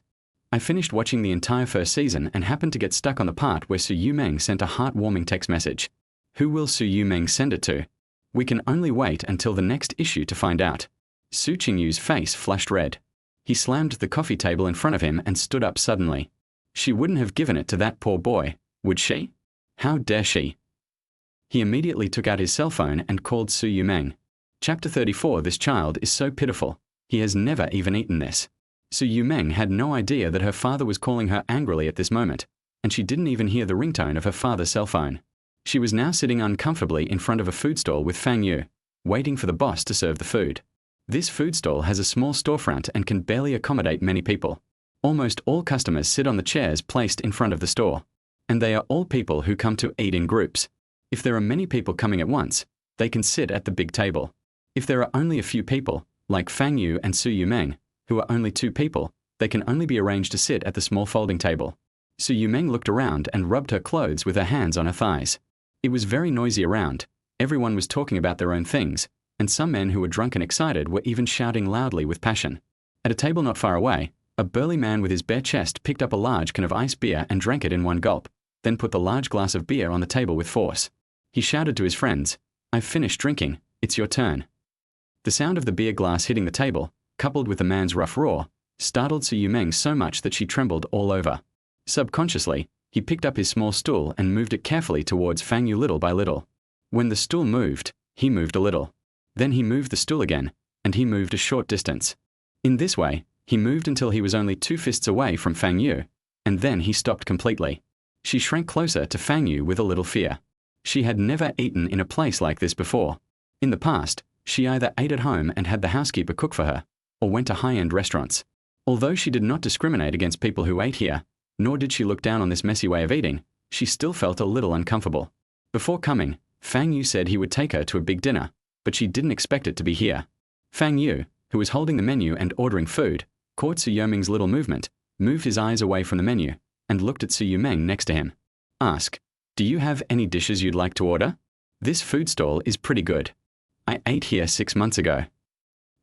I finished watching the entire first season and happened to get stuck on the part where Su Yumeng sent a heartwarming text message. Who will Su Yumeng send it to? We can only wait until the next issue to find out. Su Qingyu's face flushed red. He slammed the coffee table in front of him and stood up suddenly. She wouldn't have given it to that poor boy, would she? How dare she? He immediately took out his cell phone and called Su Yumeng. Chapter 34. This child is so pitiful. He has never even eaten this. Su Yumeng had no idea that her father was calling her angrily at this moment, and she didn't even hear the ringtone of her father's cell phone. She was now sitting uncomfortably in front of a food stall with Fang Yu, waiting for the boss to serve the food. This food stall has a small storefront and can barely accommodate many people. Almost all customers sit on the chairs placed in front of the store, and they are all people who come to eat in groups. If there are many people coming at once, they can sit at the big table. If there are only a few people, like Fang Yu and Su Yumeng, who are only two people, they can only be arranged to sit at the small folding table. Su Yumeng looked around and rubbed her clothes with her hands on her thighs. It was very noisy around. Everyone was talking about their own things, and some men who were drunk and excited were even shouting loudly with passion. At a table not far away, a burly man with his bare chest picked up a large can of iced beer and drank it in one gulp, then put the large glass of beer on the table with force. He shouted to his friends, "I've finished drinking, it's your turn." The sound of the beer glass hitting the table, coupled with the man's rough roar, startled Su Yumeng so much that she trembled all over. Subconsciously, he picked up his small stool and moved it carefully towards Fang Yu little by little. When the stool moved, he moved a little. Then he moved the stool again, and he moved a short distance. In this way, he moved until he was only 2 fists away from Fang Yu, and then he stopped completely. She shrank closer to Fang Yu with a little fear. She had never eaten in a place like this before. In the past, she either ate at home and had the housekeeper cook for her, or went to high-end restaurants. Although she did not discriminate against people who ate here, nor did she look down on this messy way of eating, she still felt a little uncomfortable. Before coming, Fang Yu said he would take her to a big dinner, but she didn't expect it to be here. Fang Yu, who was holding the menu and ordering food, caught Su Yuming's little movement, moved his eyes away from the menu, and looked at Su Yuming next to him. Ask, "Do you have any dishes you'd like to order? This food stall is pretty good. I ate here 6 months ago."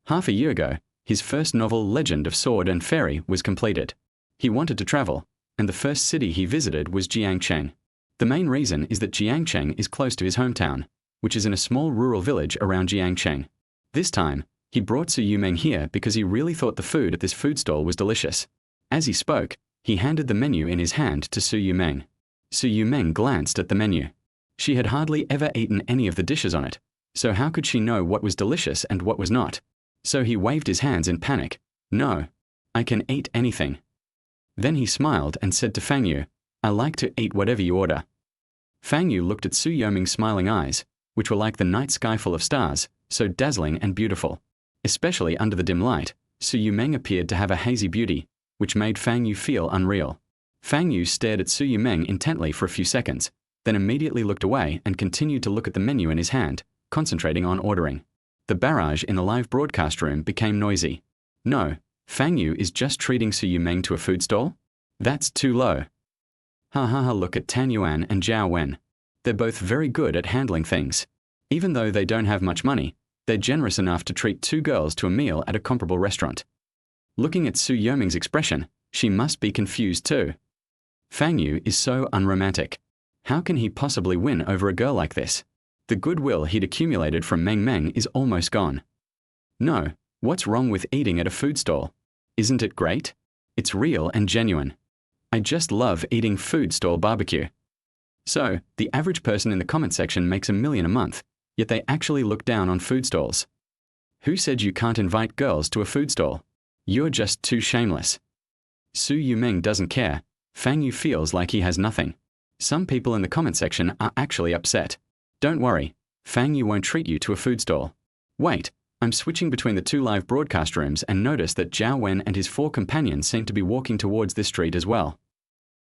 Half a year ago, his first novel Legend of Sword and Fairy was completed. He wanted to travel, and the first city he visited was Jiangcheng. The main reason is that Jiangcheng is close to his hometown, which is in a small rural village around Jiangcheng. This time, he brought Su Yuming here because he really thought the food at this food stall was delicious. As he spoke, he handed the menu in his hand to Su Yuming. Su Yuming glanced at the menu. She had hardly ever eaten any of the dishes on it, so how could she know what was delicious and what was not? So he waved his hands in panic. "No, I can eat anything." Then he smiled and said to Fang Yu, "I like to eat whatever you order." Fang Yu looked at Su Yuming's smiling eyes, which were like the night sky full of stars, so dazzling and beautiful. Especially under the dim light, Su Yuming appeared to have a hazy beauty, which made Fang Yu feel unreal. Fang Yu stared at Su Yuming intently for a few seconds, then immediately looked away and continued to look at the menu in his hand, concentrating on ordering. The barrage in the live broadcast room became noisy. No, Fang Yu is just treating Su Yuming to a food stall? That's too low. Ha ha ha, look at Tan Yuan and Zhao Wen. They're both very good at handling things. Even though they don't have much money, they're generous enough to treat 2 girls to a meal at a comparable restaurant. Looking at Su Yuming's expression, she must be confused too. Fang Yu is so unromantic. How can he possibly win over a girl like this? The goodwill he'd accumulated from Meng Meng is almost gone. No, what's wrong with eating at a food stall? Isn't it great? It's real and genuine. I just love eating food stall barbecue. So, the average person in the comment section makes $1 million a month, yet they actually look down on food stalls. Who said you can't invite girls to a food stall? You're just too shameless. Su Yuming doesn't care. Fang Yu feels like he has nothing. Some people in the comment section are actually upset. Don't worry, Fang Yu won't treat you to a food stall. Wait, I'm switching between the 2 live broadcast rooms and notice that Zhao Wen and his 4 companions seem to be walking towards this street as well.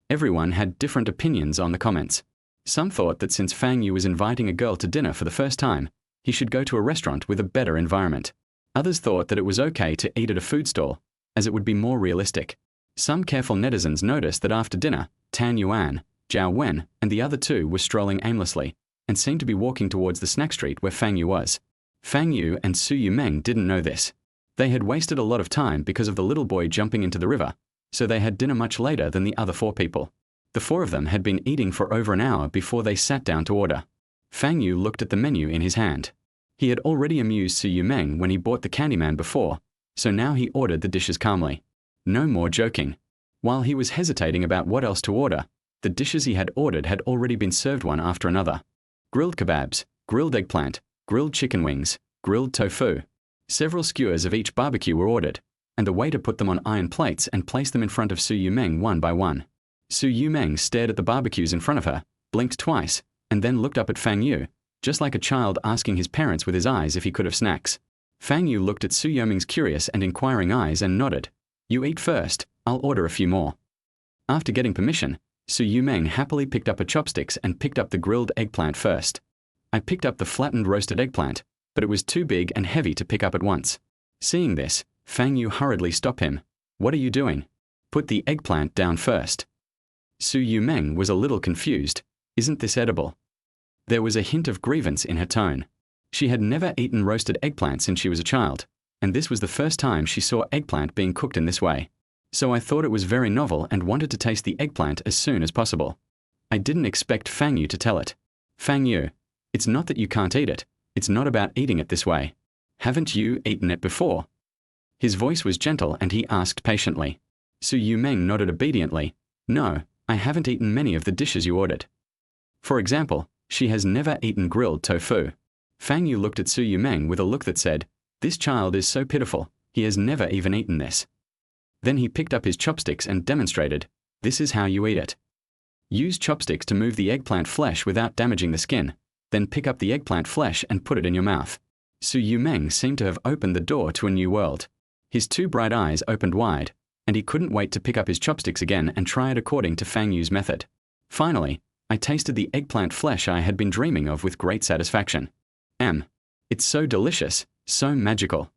Everyone had different opinions on the comments. Some thought that since Fang Yu was inviting a girl to dinner for the first time, he should go to a restaurant with a better environment. Others thought that it was okay to eat at a food stall, as it would be more realistic. Some careful netizens noticed that after dinner, Tan Yuan, Zhao Wen, and the other 2 were strolling aimlessly, and seemed to be walking towards the snack street where Fang Yu was. Fang Yu and Su Yuming didn't know this. They had wasted a lot of time because of the little boy jumping into the river, so they had dinner much later than the other 4 people. The 4 of them had been eating for over an hour before they sat down to order. Fang Yu looked at the menu in his hand. He had already amused Su Yuming when he bought the Candyman before, so now he ordered the dishes calmly. No more joking. While he was hesitating about what else to order, the dishes he had ordered had already been served one after another. Grilled kebabs, grilled eggplant, grilled chicken wings, grilled tofu. Several skewers of each barbecue were ordered, and the waiter put them on iron plates and placed them in front of Su Yuming one by one. Su Yuming stared at the barbecues in front of her, blinked twice, and then looked up at Fang Yu, just like a child asking his parents with his eyes if he could have snacks. Fang Yu looked at Su Yuming's curious and inquiring eyes and nodded. "You eat first, I'll order a few more." After getting permission, Su Yuming happily picked up her chopsticks and picked up the grilled eggplant first. I picked up the flattened roasted eggplant, but it was too big and heavy to pick up at once. Seeing this, Fang Yu hurriedly stopped him. "What are you doing? Put the eggplant down first." Su Yuming was a little confused. "Isn't this edible?" There was a hint of grievance in her tone. She had never eaten roasted eggplant since she was a child, and this was the first time she saw eggplant being cooked in this way. So I thought it was very novel and wanted to taste the eggplant as soon as possible. I didn't expect Fang Yu to tell it. "Fang Yu, it's not that you can't eat it. It's not about eating it this way. Haven't you eaten it before?" His voice was gentle and he asked patiently. Su Yuming nodded obediently. "No, I haven't eaten many of the dishes you ordered." For example, she has never eaten grilled tofu. Fang Yu looked at Su Yuming with a look that said, "This child is so pitiful, he has never even eaten this." Then he picked up his chopsticks and demonstrated, "This is how you eat it. Use chopsticks to move the eggplant flesh without damaging the skin, then pick up the eggplant flesh and put it in your mouth." Su Yuming seemed to have opened the door to a new world. His 2 bright eyes opened wide, and he couldn't wait to pick up his chopsticks again and try it according to Fang Yu's method. Finally, I tasted the eggplant flesh I had been dreaming of with great satisfaction. It's so delicious, so magical.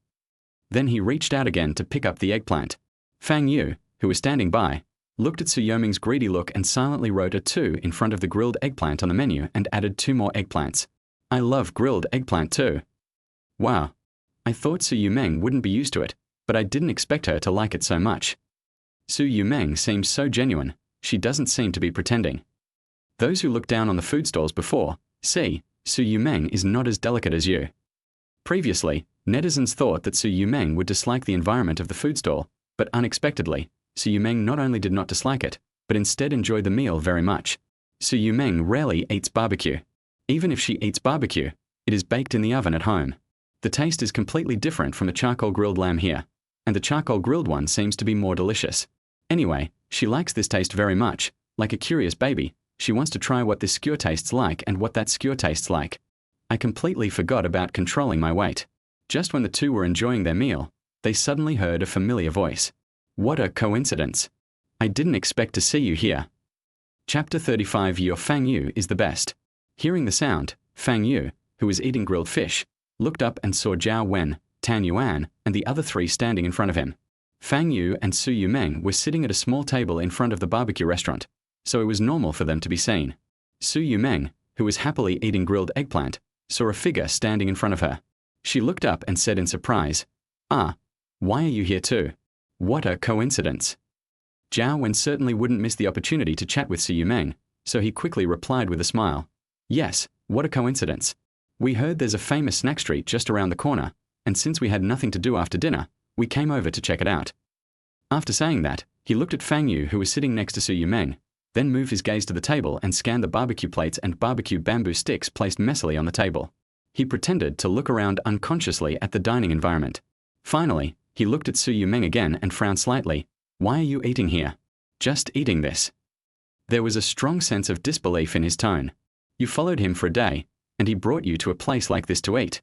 Then he reached out again to pick up the eggplant. Fang Yu, who was standing by, looked at Su Yoming's greedy look and silently wrote a 2 in front of the grilled eggplant on the menu and added 2 more eggplants. I love grilled eggplant too. Wow. I thought Su Yumeng wouldn't be used to it, but I didn't expect her to like it so much. Su Yumeng seems so genuine. She doesn't seem to be pretending. Those who looked down on the food stalls before, see, Su Yumeng is not as delicate as you. Previously, netizens thought that Su Yumeng would dislike the environment of the food stall, but unexpectedly, Su Yumeng not only did not dislike it, but instead enjoyed the meal very much. Su Yumeng rarely eats barbecue. Even if she eats barbecue, it is baked in the oven at home. The taste is completely different from the charcoal grilled lamb here, and the charcoal grilled one seems to be more delicious. Anyway, she likes this taste very much. Like a curious baby, she wants to try what this skewer tastes like and what that skewer tastes like. I completely forgot about controlling my weight. Just when the two were enjoying their meal, they suddenly heard a familiar voice. What a coincidence. I didn't expect to see you here. Chapter 35. Your Fang Yu is the best. Hearing the sound, Fang Yu, who was eating grilled fish, looked up and saw Zhao Wen, Tan Yuan, and the other 3 standing in front of him. Fang Yu and Su Yumeng were sitting at a small table in front of the barbecue restaurant, so it was normal for them to be seen. Su Yumeng, who was happily eating grilled eggplant, saw a figure standing in front of her. She looked up and said in surprise, "Ah, why are you here too? What a coincidence." Zhao Wen certainly wouldn't miss the opportunity to chat with Su Yumeng, so he quickly replied with a smile, "Yes, what a coincidence. We heard there's a famous snack street just around the corner, and since we had nothing to do after dinner, we came over to check it out." After saying that, he looked at Fang Yu, who was sitting next to Su Yumeng, then moved his gaze to the table and scanned the barbecue plates and barbecue bamboo sticks placed messily on the table. He pretended to look around unconsciously at the dining environment. Finally, he looked at Su Yumeng again and frowned slightly. "Why are you eating here?" "Just eating this." There was a strong sense of disbelief in his tone. "You followed him for a day, and he brought you to a place like this to eat."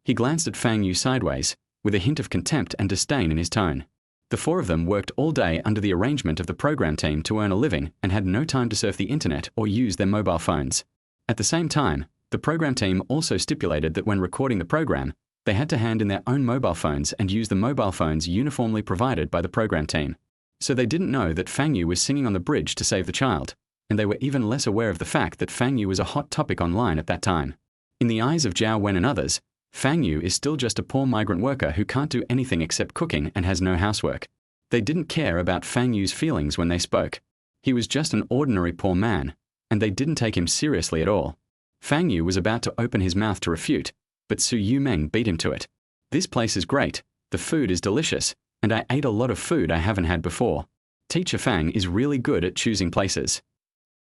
He glanced at Fang Yu sideways, with a hint of contempt and disdain in his tone. The 4 of them worked all day under the arrangement of the program team to earn a living and had no time to surf the internet or use their mobile phones. At the same time, the program team also stipulated that when recording the program, they had to hand in their own mobile phones and use the mobile phones uniformly provided by the program team. So they didn't know that Fang Yu was singing on the bridge to save the child, and they were even less aware of the fact that Fang Yu was a hot topic online at that time. In the eyes of Zhao Wen and others, Fang Yu is still just a poor migrant worker who can't do anything except cooking and has no housework. They didn't care about Fang Yu's feelings when they spoke. He was just an ordinary poor man, and they didn't take him seriously at all. Fang Yu was about to open his mouth to refute, but Su Yumeng beat him to it. "This place is great, the food is delicious, and I ate a lot of food I haven't had before. Teacher Fang is really good at choosing places."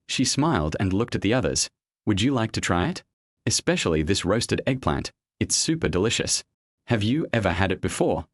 She smiled and looked at the others. "Would you like to try it? Especially this roasted eggplant. It's super delicious. Have you ever had it before?"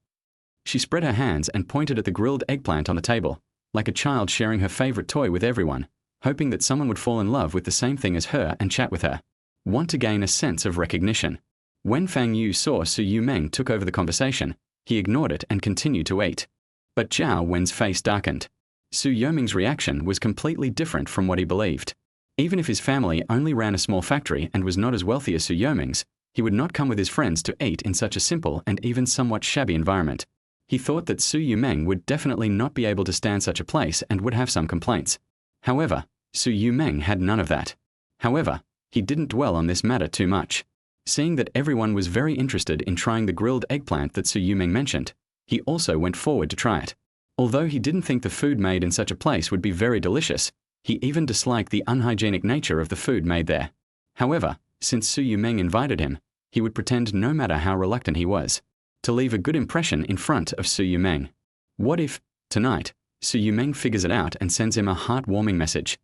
She spread her hands and pointed at the grilled eggplant on the table, like a child sharing her favorite toy with everyone, hoping that someone would fall in love with the same thing as her and chat with her. Want to gain a sense of recognition. When Fang Yu saw Su Yumeng took over the conversation, he ignored it and continued to eat. But Zhao Wen's face darkened. Su Yoming's reaction was completely different from what he believed. Even if his family only ran a small factory and was not as wealthy as Su Yoming's, he would not come with his friends to eat in such a simple and even somewhat shabby environment. He thought that Su Yumeng would definitely not be able to stand such a place and would have some complaints. However, Su Yumeng had none of that. However, he didn't dwell on this matter too much. Seeing that everyone was very interested in trying the grilled eggplant that Su Yumeng mentioned, he also went forward to try it. Although he didn't think the food made in such a place would be very delicious, he even disliked the unhygienic nature of the food made there. However, since Su Yumeng invited him, he would pretend no matter how reluctant he was, to leave a good impression in front of Su Yumeng. What if, tonight, Su Yumeng figures it out and sends him a heartwarming message?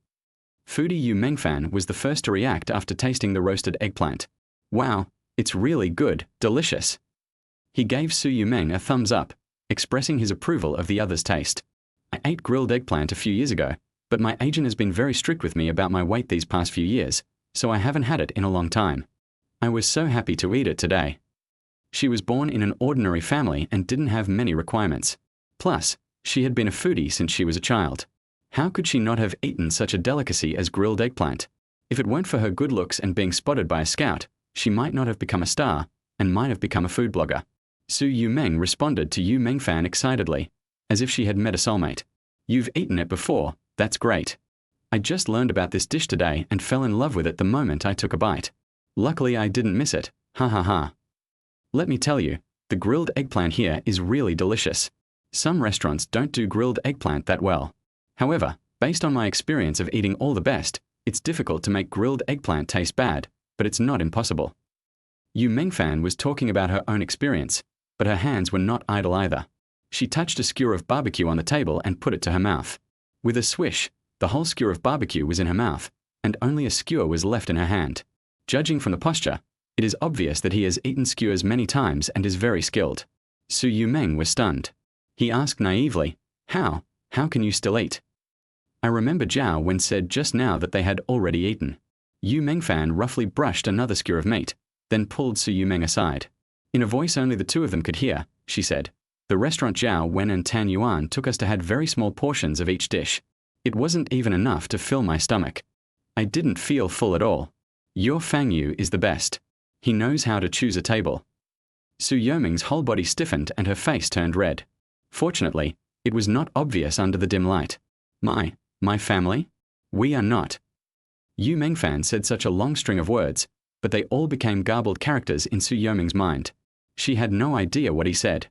Foodie Yu Mengfan was the first to react after tasting the roasted eggplant. "Wow, it's really good, delicious." He gave Su Yumeng a thumbs up, expressing his approval of the other's taste. "I ate grilled eggplant a few years ago, but my agent has been very strict with me about my weight these past few years, so I haven't had it in a long time. I was so happy to eat it today." She was born in an ordinary family and didn't have many requirements. Plus, she had been a foodie since she was a child. How could she not have eaten such a delicacy as grilled eggplant? If it weren't for her good looks and being spotted by a scout, she might not have become a star and might have become a food blogger. Su Yumeng responded to Yu Mengfan excitedly, as if she had met a soulmate. You've eaten it before, that's great. I just learned about this dish today and fell in love with it the moment I took a bite. Luckily I didn't miss it, ha ha ha. Let me tell you, the grilled eggplant here is really delicious. Some restaurants don't do grilled eggplant that well. However, based on my experience of eating all the best, it's difficult to make grilled eggplant taste bad, but it's not impossible. Yu Mengfan was talking about her own experience, but her hands were not idle either. She touched a skewer of barbecue on the table and put it to her mouth. With a swish, the whole skewer of barbecue was in her mouth, and only a skewer was left in her hand. Judging from the posture, it is obvious that he has eaten skewers many times and is very skilled. Su Yumeng was stunned. He asked naively, How can you still eat? I remember Zhao Wen said just now that they had already eaten. Yu Mengfan roughly brushed another skewer of meat, then pulled Su Yumeng aside. In a voice only the two of them could hear, she said, The restaurant Zhao Wen and Tan Yuan took us to had very small portions of each dish. It wasn't even enough to fill my stomach. I didn't feel full at all. Your Fang Yu is the best. He knows how to choose a table. Su Yumeng's whole body stiffened and her face turned red. Fortunately, it was not obvious under the dim light. My family? We are not. Yu Mengfan said such a long string of words, but they all became garbled characters in Su Yumeng's mind. She had no idea what he said.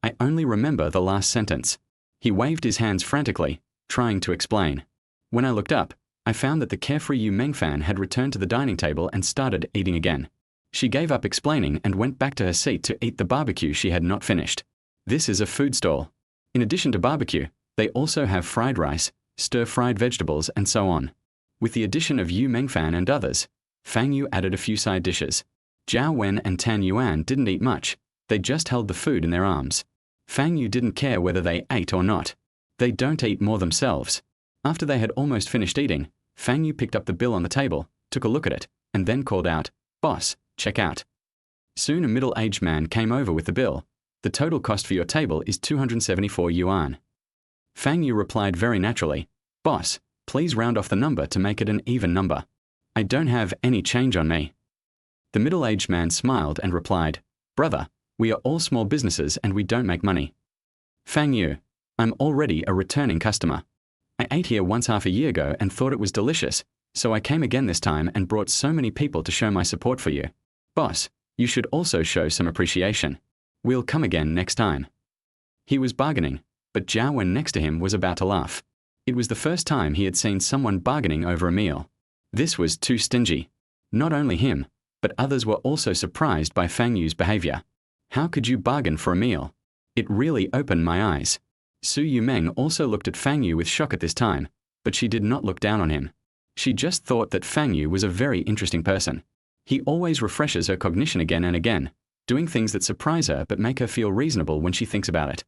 I only remember the last sentence. He waved his hands frantically, trying to explain. When I looked up, I found that the carefree Yu Mengfan had returned to the dining table and started eating again. She gave up explaining and went back to her seat to eat the barbecue she had not finished. This is a food stall. In addition to barbecue, they also have fried rice, stir-fried vegetables, and so on. With the addition of Yu Mengfan and others, Fang Yu added a few side dishes. Zhao Wen and Tan Yuan didn't eat much. They just held the food in their arms. Fang Yu didn't care whether they ate or not. They don't eat more themselves. After they had almost finished eating, Fang Yu picked up the bill on the table, took a look at it, and then called out, Boss, check out. Soon a middle-aged man came over with the bill. The total cost for your table is 274 yuan. Fang Yu replied very naturally, Boss, please round off the number to make it an even number. I don't have any change on me. The middle-aged man smiled and replied, Brother, we are all small businesses and we don't make money. Fang Yu, I'm already a returning customer. I ate here once half a year ago and thought it was delicious, so I came again this time and brought so many people to show my support for you. Boss, you should also show some appreciation. We'll come again next time. He was bargaining, but Zhao Wen next to him was about to laugh. It was the first time he had seen someone bargaining over a meal. This was too stingy. Not only him, but others were also surprised by Fang Yu's behavior. How could you bargain for a meal? It really opened my eyes. Su Yumeng also looked at Fang Yu with shock at this time, but she did not look down on him. She just thought that Fang Yu was a very interesting person. He always refreshes her cognition again and again, doing things that surprise her but make her feel reasonable when she thinks about it.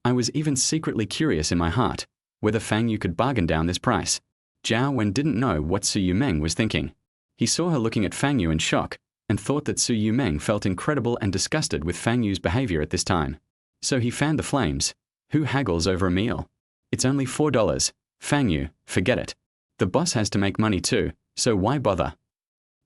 I was even secretly curious in my heart whether Fang Yu could bargain down this price. Zhao Wen didn't know what Su Yumeng was thinking. He saw her looking at Fang Yu in shock and thought that Su Yumeng felt incredible and disgusted with Fang Yu's behavior at this time. So he fanned the flames. Who haggles over a meal? It's only $4. Fang Yu, forget it. The boss has to make money too, so why bother?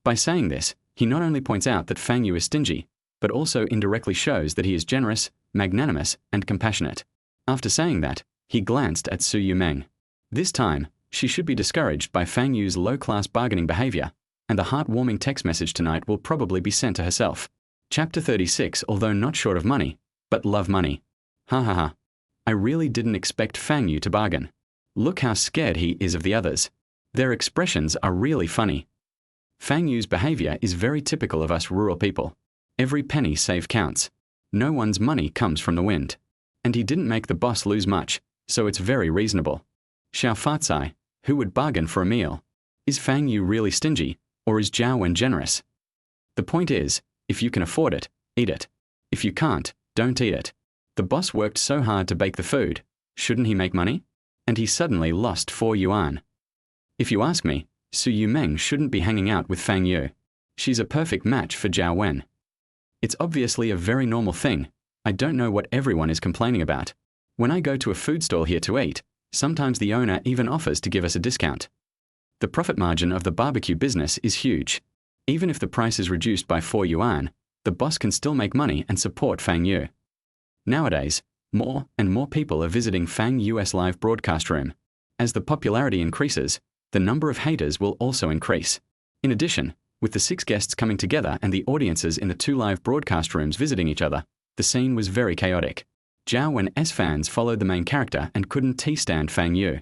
By saying this, he not only points out that Fang Yu is stingy, but also indirectly shows that he is generous, magnanimous, and compassionate. After saying that, he glanced at Su Yumeng. This time, she should be discouraged by Fang Yu's low-class bargaining behavior, and the heartwarming text message tonight will probably be sent to herself. Chapter 36. Although not short of money, but love money. Ha ha ha. I really didn't expect Fang Yu to bargain. Look how scared he is of the others. Their expressions are really funny. Fang Yu's behavior is very typical of us rural people. Every penny saved counts. No one's money comes from the wind. And he didn't make the boss lose much, so it's very reasonable. Xiao Fatsai, who would bargain for a meal? Is Fang Yu really stingy, or is Zhao Wen generous? The point is, if you can afford it, eat it. If you can't, don't eat it. The boss worked so hard to bake the food. Shouldn't he make money? And he suddenly lost 4 yuan. If you ask me, Su Yumeng shouldn't be hanging out with Fang Yu. She's a perfect match for Zhao Wen. It's obviously a very normal thing. I don't know what everyone is complaining about. When I go to a food stall here to eat, sometimes the owner even offers to give us a discount. The profit margin of the barbecue business is huge. Even if the price is reduced by 4 yuan, the boss can still make money and support Fang Yu. Nowadays, more and more people are visiting Fang Yu's live broadcast room. As the popularity increases, the number of haters will also increase. In addition, with the 6 guests coming together and the audiences in the 2 live broadcast rooms visiting each other, the scene was very chaotic. Zhao Wen's fans followed the main character and couldn't stand Fang Yu.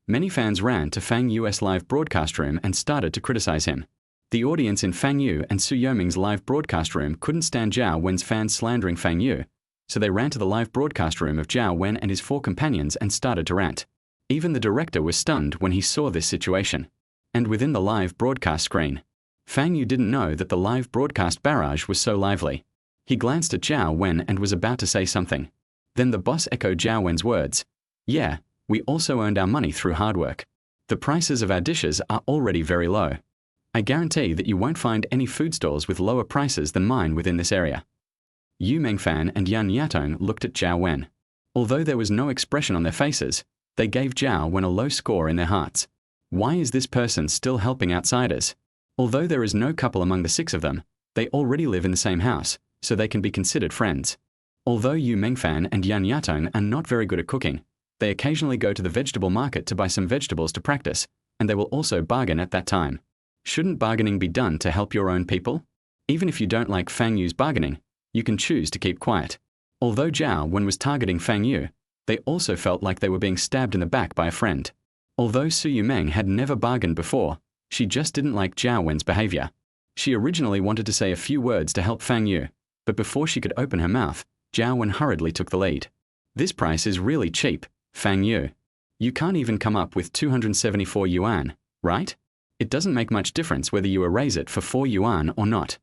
Many fans ran to Fang Yu's live broadcast room and started to criticize him. The audience in Fang Yu and Su Yoming's live broadcast room couldn't stand Zhao Wen's fans slandering Fang Yu, so they ran to the live broadcast room of Zhao Wen and his 4 companions and started to rant. Even the director was stunned when he saw this situation. And within the live broadcast screen, Fang Yu didn't know that the live broadcast barrage was so lively. He glanced at Zhao Wen and was about to say something. Then the boss echoed Zhao Wen's words. "Yeah, we also earned our money through hard work. The prices of our dishes are already very low. I guarantee that you won't find any food stalls with lower prices than mine within this area." Yu Mengfan and Yan Yatong looked at Zhao Wen. Although there was no expression on their faces, they gave Zhao Wen a low score in their hearts. Why is this person still helping outsiders? Although there is no couple among the 6 of them, they already live in the same house, so they can be considered friends. Although Yu Mengfan and Yan Yatong are not very good at cooking, they occasionally go to the vegetable market to buy some vegetables to practice, and they will also bargain at that time. Shouldn't bargaining be done to help your own people? Even if you don't like Fang Yu's bargaining, you can choose to keep quiet. Although Zhao Wen was targeting Fang Yu, they also felt like they were being stabbed in the back by a friend. Although Su Yumeng had never bargained before, she just didn't like Zhao Wen's behavior. She originally wanted to say a few words to help Fang Yu, but before she could open her mouth, Zhao Wen hurriedly took the lead. "This price is really cheap, Fang Yu. You can't even come up with 274 yuan, right? It doesn't make much difference whether you erase it for 4 yuan or not."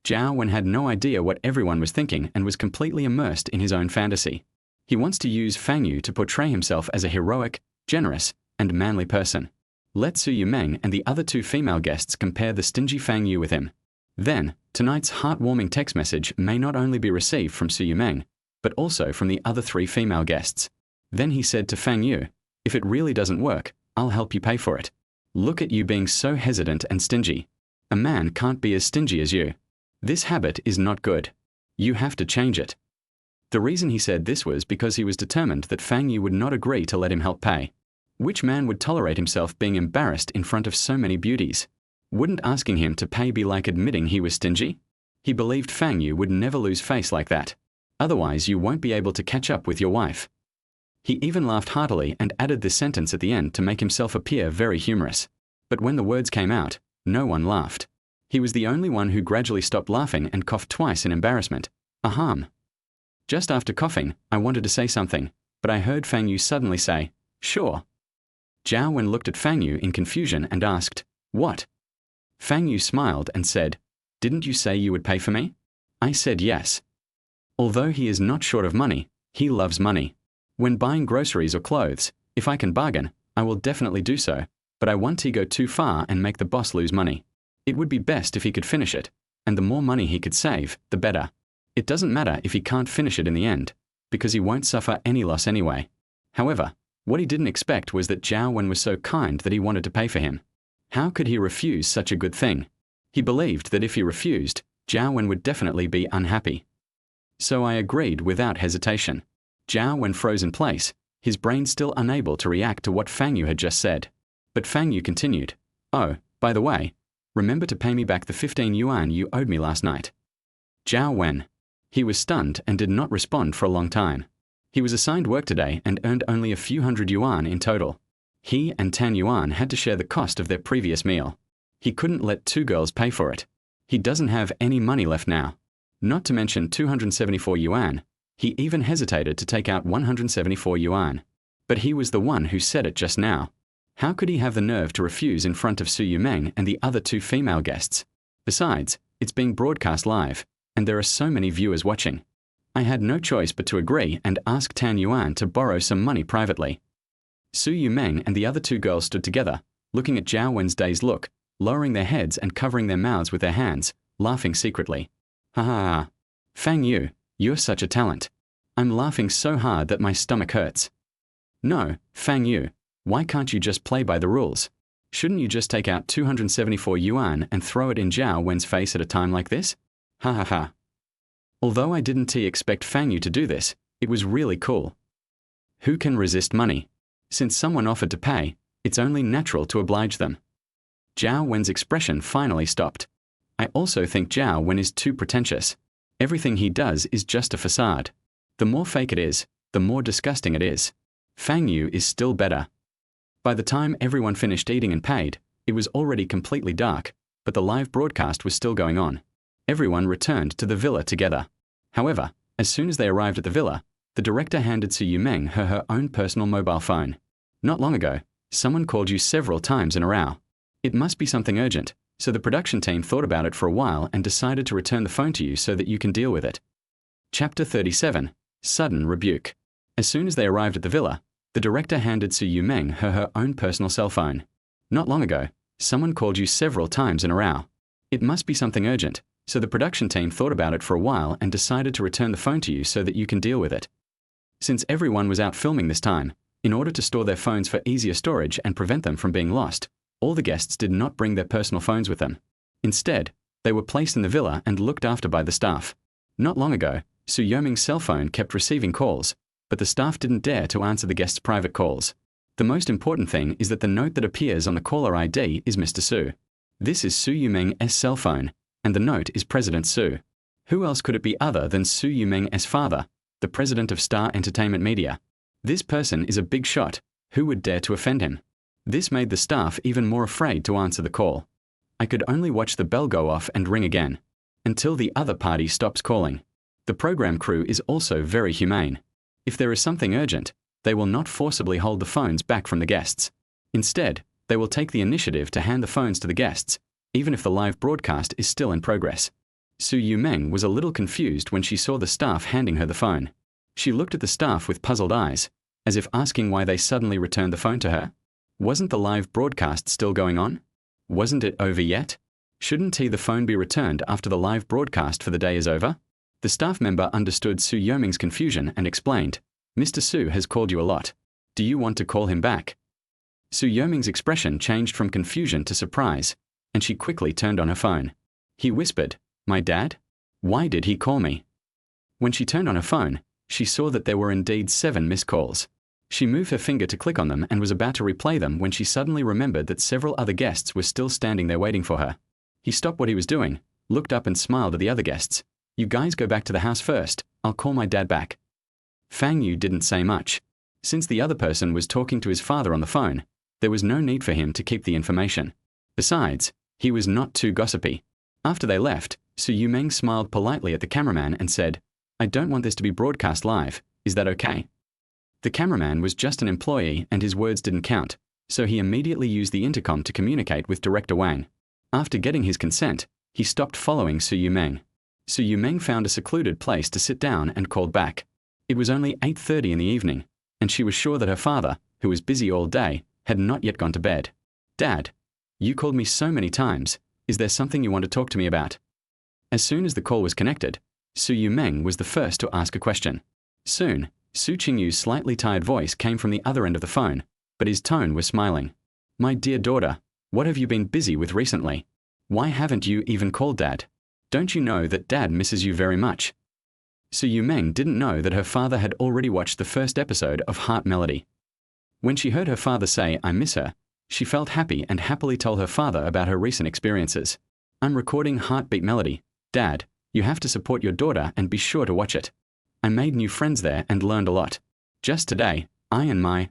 Zhao Wen had no idea what everyone was thinking and was completely immersed in his own fantasy. He wants to use Fang Yu to portray himself as a heroic, generous, and manly person. Let Su Yumeng and the other 2 female guests compare the stingy Fang Yu with him. Then, tonight's heartwarming text message may not only be received from Su Yumeng, but also from the other 3 female guests. Then he said to Fang Yu, "If it really doesn't work, I'll help you pay for it. Look at you being so hesitant and stingy. A man can't be as stingy as you. This habit is not good. You have to change it." The reason he said this was because he was determined that Fang Yu would not agree to let him help pay. Which man would tolerate himself being embarrassed in front of so many beauties? Wouldn't asking him to pay be like admitting he was stingy? He believed Fang Yu would never lose face like that. Otherwise, you won't be able to catch up with your wife. He even laughed heartily and added this sentence at the end to make himself appear very humorous. But when the words came out, no one laughed. He was the only one who gradually stopped laughing and coughed twice in embarrassment. Ahem. Just after coughing, I wanted to say something, but I heard Fang Yu suddenly say, "Sure." Zhao Wen looked at Fang Yu in confusion and asked, "What?" Fang Yu smiled and said, "Didn't you say you would pay for me?" I said yes. Although he is not short of money, he loves money. When buying groceries or clothes, if I can bargain, I will definitely do so, but I won't go too far and make the boss lose money. It would be best if he could finish it, and the more money he could save, the better. It doesn't matter if he can't finish it in the end, because he won't suffer any loss anyway. However, what he didn't expect was that Zhao Wen was so kind that he wanted to pay for him. How could he refuse such a good thing? He believed that if he refused, Zhao Wen would definitely be unhappy. So I agreed without hesitation. Zhao Wen froze in place, his brain still unable to react to what Fang Yu had just said. But Fang Yu continued, "Oh, by the way, remember to pay me back the 15 yuan you owed me last night." Zhao Wen. He was stunned and did not respond for a long time. He was assigned work today and earned only a few hundred yuan in total. He and Tan Yuan had to share the cost of their previous meal. He couldn't let 2 girls pay for it. He doesn't have any money left now. Not to mention 274 yuan. He even hesitated to take out 174 yuan. But he was the one who said it just now. How could he have the nerve to refuse in front of Su Yumeng and the other 2 female guests? Besides, it's being broadcast live, and there are so many viewers watching. I had no choice but to agree and ask Tan Yuan to borrow some money privately. Su Yumeng and the other 2 girls stood together, looking at Zhao Wen's dazed look, lowering their heads and covering their mouths with their hands, laughing secretly. "Ha ha ha. Fang Yu, you're such a talent. I'm laughing so hard that my stomach hurts." "No, Fang Yu, why can't you just play by the rules? Shouldn't you just take out 274 yuan and throw it in Zhao Wen's face at a time like this? Ha ha ha." Although I didn't expect Fang Yu to do this, it was really cool. Who can resist money? Since someone offered to pay, it's only natural to oblige them. Zhao Wen's expression finally stopped. I also think Zhao Wen is too pretentious. Everything he does is just a facade. The more fake it is, the more disgusting it is. Fang Yu is still better. By the time everyone finished eating and paid, it was already completely dark, but the live broadcast was still going on. Everyone returned to the villa together. However, as soon as they arrived at the villa, the director handed Su Yumeng her own personal mobile phone. Not long ago, someone called you several times in a row. It must be something urgent, so the production team thought about it for a while and decided to return the phone to you so that you can deal with it. Chapter 37. Sudden Rebuke. As soon as they arrived at the villa, the director handed Su Yumeng her own personal cell phone. Not long ago, someone called you several times in a row. It must be something urgent, so the production team thought about it for a while and decided to return the phone to you so that you can deal with it. Since everyone was out filming this time, in order to store their phones for easier storage and prevent them from being lost, all the guests did not bring their personal phones with them. Instead, they were placed in the villa and looked after by the staff. Not long ago, Su Yumeng's cell phone kept receiving calls, but the staff didn't dare to answer the guests' private calls. The most important thing is that the note that appears on the caller ID is Mr. Su. This is Su Yumeng's cell phone, and the note is President Su. Who else could it be other than Su Yumeng's father, the president of Star Entertainment Media? This person is a big shot. Who would dare to offend him? This made the staff even more afraid to answer the call. I could only watch the bell go off and ring again, until the other party stops calling. The program crew is also very humane. If there is something urgent, they will not forcibly hold the phones back from the guests. Instead, they will take the initiative to hand the phones to the guests, even if the live broadcast is still in progress. Su Yumeng was a little confused when she saw the staff handing her the phone. She looked at the staff with puzzled eyes, as if asking why they suddenly returned the phone to her. Wasn't the live broadcast still going on? Wasn't it over yet? Shouldn't the phone be returned after the live broadcast for the day is over? The staff member understood Su Yumeng's confusion and explained, Mr. Su has called you a lot. Do you want to call him back? Su Yumeng's expression changed from confusion to surprise, and she quickly turned on her phone. He whispered, My dad? Why did he call me? When she turned on her phone, she saw that there were indeed 7 missed calls. She moved her finger to click on them and was about to replay them when she suddenly remembered that several other guests were still standing there waiting for her. He stopped what he was doing, looked up and smiled at the other guests. You guys go back to the house first, I'll call my dad back. Fang Yu didn't say much. Since the other person was talking to his father on the phone, there was no need for him to keep the information. Besides, he was not too gossipy. After they left, Su Yumeng smiled politely at the cameraman and said, I don't want this to be broadcast live, is that okay? The cameraman was just an employee and his words didn't count, so he immediately used the intercom to communicate with Director Wang. After getting his consent, he stopped following Su Yumeng. Su Yumeng found a secluded place to sit down and called back. It was only 8:30 in the evening, and she was sure that her father, who was busy all day, had not yet gone to bed. Dad, you called me so many times. Is there something you want to talk to me about? As soon as the call was connected, Su Yumeng was the first to ask a question. Soon, Su Qingyu's slightly tired voice came from the other end of the phone, but his tone was smiling. My dear daughter, what have you been busy with recently? Why haven't you even called Dad? Don't you know that Dad misses you very much? Su Yumeng didn't know that her father had already watched the first episode of Heart Melody. When she heard her father say, I miss her, she felt happy and happily told her father about her recent experiences. I'm recording Heartbeat Melody. Dad, you have to support your daughter and be sure to watch it. I made new friends there and learned a lot. Just today, I and my,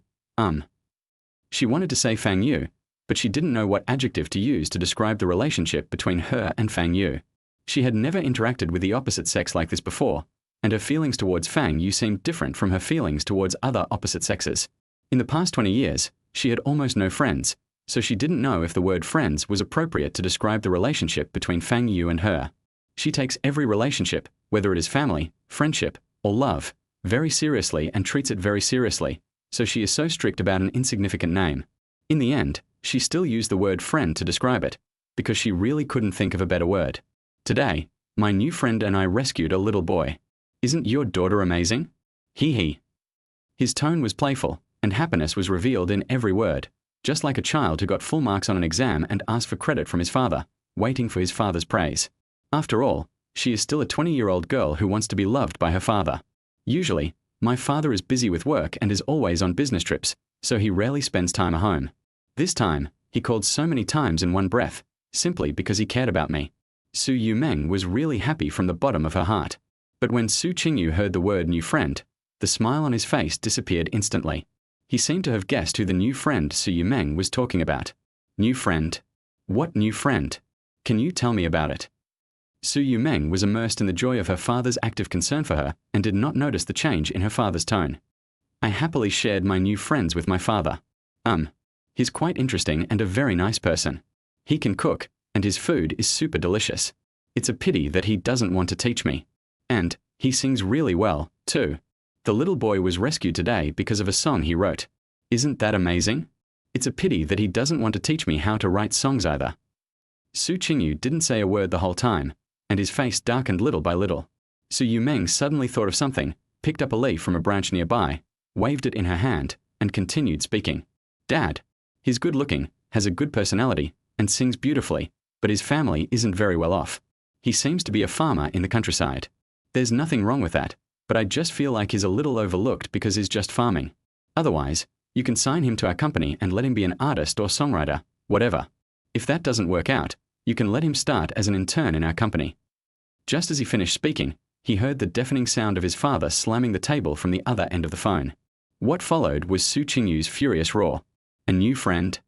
She wanted to say Fang Yu, but she didn't know what adjective to use to describe the relationship between her and Fang Yu. She had never interacted with the opposite sex like this before, and her feelings towards Fang Yu seemed different from her feelings towards other opposite sexes. In the past 20 years, she had almost no friends, so she didn't know if the word friends was appropriate to describe the relationship between Fang Yu and her. She takes every relationship, whether it is family, friendship, or love, very seriously and treats it very seriously, so she is so strict about an insignificant name. In the end, she still used the word friend to describe it, because she really couldn't think of a better word. Today, my new friend and I rescued a little boy. Isn't your daughter amazing? He. His tone was playful, and happiness was revealed in every word, just like a child who got full marks on an exam and asked for credit from his father, waiting for his father's praise. After all, She is still a 20-year-old girl who wants to be loved by her father. Usually, my father is busy with work and is always on business trips, so he rarely spends time at home. This time, he called so many times in one breath, simply because he cared about me. Su Yumeng was really happy from the bottom of her heart. But when Su Qingyu heard the word new friend, the smile on his face disappeared instantly. He seemed to have guessed who the new friend Su Yumeng was talking about. New friend? What new friend? Can you tell me about it? Su Yumeng was immersed in the joy of her father's active concern for her and did not notice the change in her father's tone. I happily shared my new friends with my father. He's quite interesting and a very nice person. He can cook, and his food is super delicious. It's a pity that he doesn't want to teach me. And he sings really well, too. The little boy was rescued today because of a song he wrote. Isn't that amazing? It's a pity that he doesn't want to teach me how to write songs either. Su Qingyu didn't say a word the whole time, and his face darkened little by little. Su Yumeng suddenly thought of something, picked up a leaf from a branch nearby, waved it in her hand, and continued speaking. Dad. He's good-looking, has a good personality, and sings beautifully, but his family isn't very well off. He seems to be a farmer in the countryside. There's nothing wrong with that, but I just feel like he's a little overlooked because he's just farming. Otherwise, you can sign him to our company and let him be an artist or songwriter, whatever. If that doesn't work out, you can let him start as an intern in our company. Just as he finished speaking, he heard the deafening sound of his father slamming the table from the other end of the phone. What followed was Su Qingyu's furious roar. A new friend?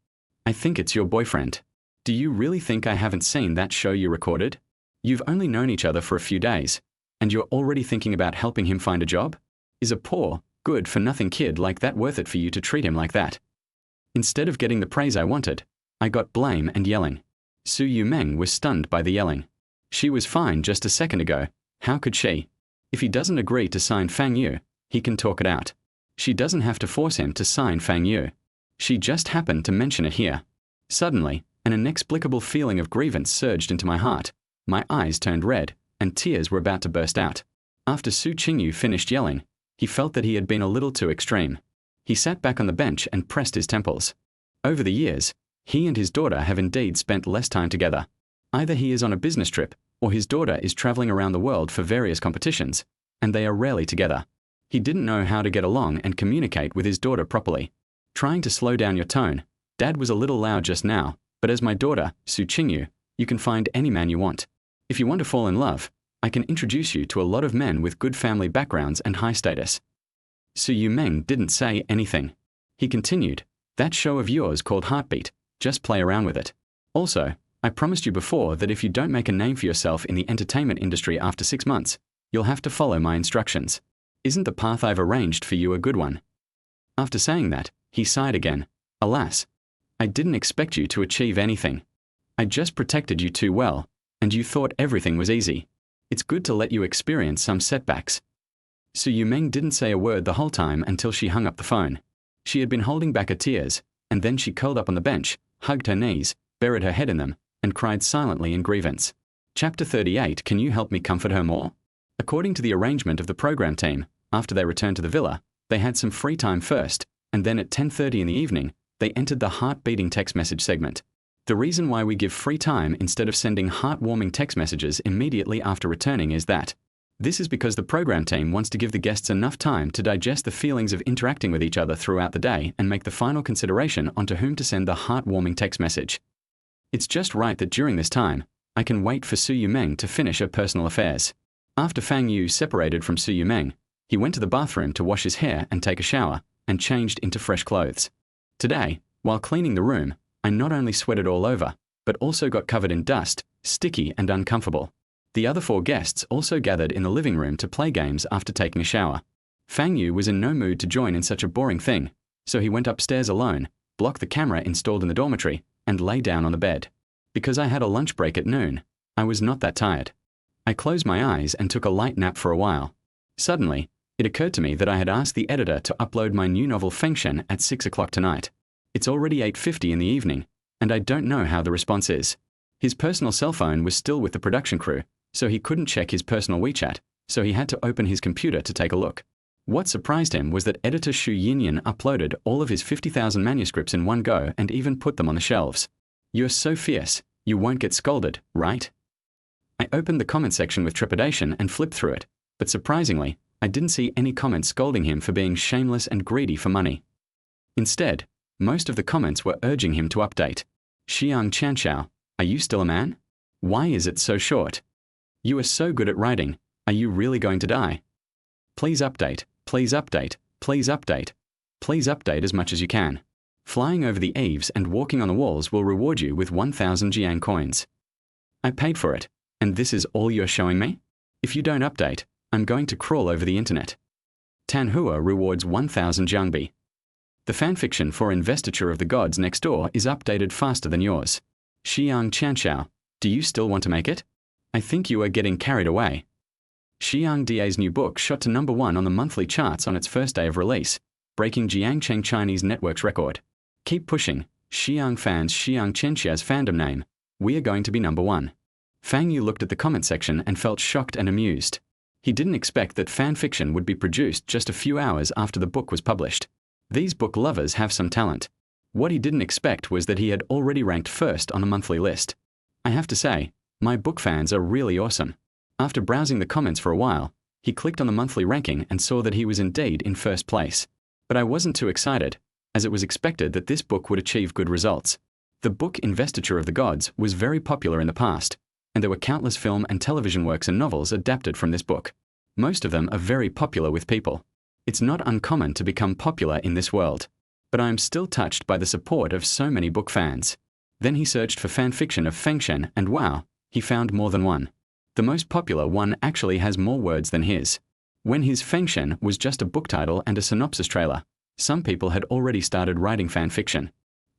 I think it's your boyfriend. Do you really think I haven't seen that show you recorded? You've only known each other for a few days, and you're already thinking about helping him find a job? Is a poor, good-for-nothing kid like that worth it for you to treat him like that? Instead of getting the praise I wanted, I got blame and yelling. Su Yumeng was stunned by the yelling. She was fine just a second ago. How could she? If he doesn't agree to sign Fang Yu, he can talk it out. She doesn't have to force him to sign Fang Yu. She just happened to mention it here. Suddenly, an inexplicable feeling of grievance surged into my heart. My eyes turned red, and tears were about to burst out. After Su Qingyu finished yelling, he felt that he had been a little too extreme. He sat back on the bench and pressed his temples. Over the years, he and his daughter have indeed spent less time together. Either he is on a business trip, or his daughter is traveling around the world for various competitions, and they are rarely together. He didn't know how to get along and communicate with his daughter properly. Trying to slow down your tone, Dad was a little loud just now, but as my daughter, Su Qingyu, you can find any man you want. If you want to fall in love, I can introduce you to a lot of men with good family backgrounds and high status. Su Yumeng didn't say anything. He continued, that show of yours called Heartbeat, just play around with it. Also, I promised you before that if you don't make a name for yourself in the entertainment industry after 6 months, you'll have to follow my instructions. Isn't the path I've arranged for you a good one? After saying that, he sighed again. Alas, I didn't expect you to achieve anything. I just protected you too well, and you thought everything was easy. It's good to let you experience some setbacks. Su Yumeng didn't say a word the whole time until she hung up the phone. She had been holding back her tears, and then she curled up on the bench, hugged her knees, buried her head in them, and cried silently in grievance. Chapter 38. Can you help me comfort her more? According to the arrangement of the program team, after they returned to the villa, they had some free time first, and then at 10:30 in the evening, they entered the heart-beating text message segment. The reason why we give free time instead of sending heart-warming text messages immediately after returning is that this is because the program team wants to give the guests enough time to digest the feelings of interacting with each other throughout the day and make the final consideration onto whom to send the heart-warming text message. It's just right that during this time, I can wait for Su Yumeng to finish her personal affairs. After Fang Yu separated from Su Yumeng, he went to the bathroom to wash his hair and take a shower, and changed into fresh clothes. Today, while cleaning the room, I not only sweated all over, but also got covered in dust, sticky and uncomfortable. The other 4 guests also gathered in the living room to play games after taking a shower. Fang Yu was in no mood to join in such a boring thing, so he went upstairs alone, blocked the camera installed in the dormitory, and lay down on the bed. Because I had a lunch break at noon, I was not that tired. I closed my eyes and took a light nap for a while. Suddenly, it occurred to me that I had asked the editor to upload my new novel Fengshen at 6 o'clock tonight. It's already 8:50 in the evening, and I don't know how the response is. His personal cell phone was still with the production crew, so he couldn't check his personal WeChat, so he had to open his computer to take a look. What surprised him was that editor Xu Yinyan uploaded all of his 50,000 manuscripts in one go and even put them on the shelves. You're so fierce, you won't get scolded, right? I opened the comment section with trepidation and flipped through it, but surprisingly, I didn't see any comments scolding him for being shameless and greedy for money. Instead, most of the comments were urging him to update. Xiang Chanxiao, are you still a man? Why is it so short? You are so good at writing, are you really going to die? Please update, please update, please update. Please update as much as you can. Flying over the eaves and walking on the walls will reward you with 1,000 Jiang coins. I paid for it, and this is all you're showing me? If you don't update, I'm going to crawl over the internet. Tanhua rewards 1,000 Jiangbi. The fanfiction for Investiture of the Gods next door is updated faster than yours. Xiang Chanxiao, do you still want to make it? I think you are getting carried away. Xiang Da's new book shot to #1 on the monthly charts on its first day of release, breaking Jiangcheng Chinese Network's record. Keep pushing, Xiang fans. Xiang Chenxia's fandom name. We are going to be #1. Fang Yu looked at the comment section and felt shocked and amused. He didn't expect that fanfiction would be produced just a few hours after the book was published. These book lovers have some talent. What he didn't expect was that he had already ranked first on the monthly list. I have to say, my book fans are really awesome. After browsing the comments for a while, he clicked on the monthly ranking and saw that he was indeed in first place. But I wasn't too excited, as it was expected that this book would achieve good results. The book Investiture of the Gods was very popular in the past, and there were countless film and television works and novels adapted from this book. Most of them are very popular with people. It's not uncommon to become popular in this world. But I am still touched by the support of so many book fans. Then he searched for fanfiction of Fengshen, and wow, he found more than one. The most popular one actually has more words than his. When his Fengshen was just a book title and a synopsis trailer, some people had already started writing fanfiction.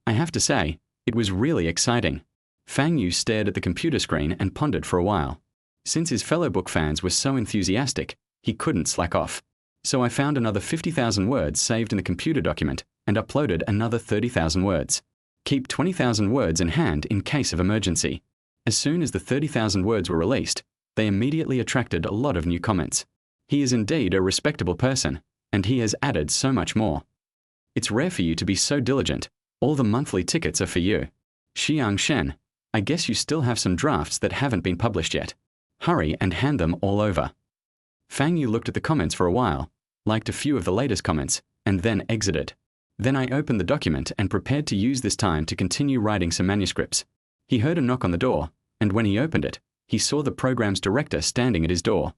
I have to say, it was really exciting. Fang Yu stared at the computer screen and pondered for a while. Since his fellow book fans were so enthusiastic, he couldn't slack off. So I found another 50,000 words saved in the computer document and uploaded another 30,000 words. Keep 20,000 words in hand in case of emergency. As soon as the 30,000 words were released, they immediately attracted a lot of new comments. He is indeed a respectable person, and he has added so much more. It's rare for you to be so diligent. All the monthly tickets are for you. Xiang Shen, I guess you still have some drafts that haven't been published yet. Hurry and hand them all over. Fang Yu looked at the comments for a while, liked a few of the latest comments, and then exited. Then I opened the document and prepared to use this time to continue writing some manuscripts. He heard a knock on the door, and when he opened it, he saw the program's director standing at his door.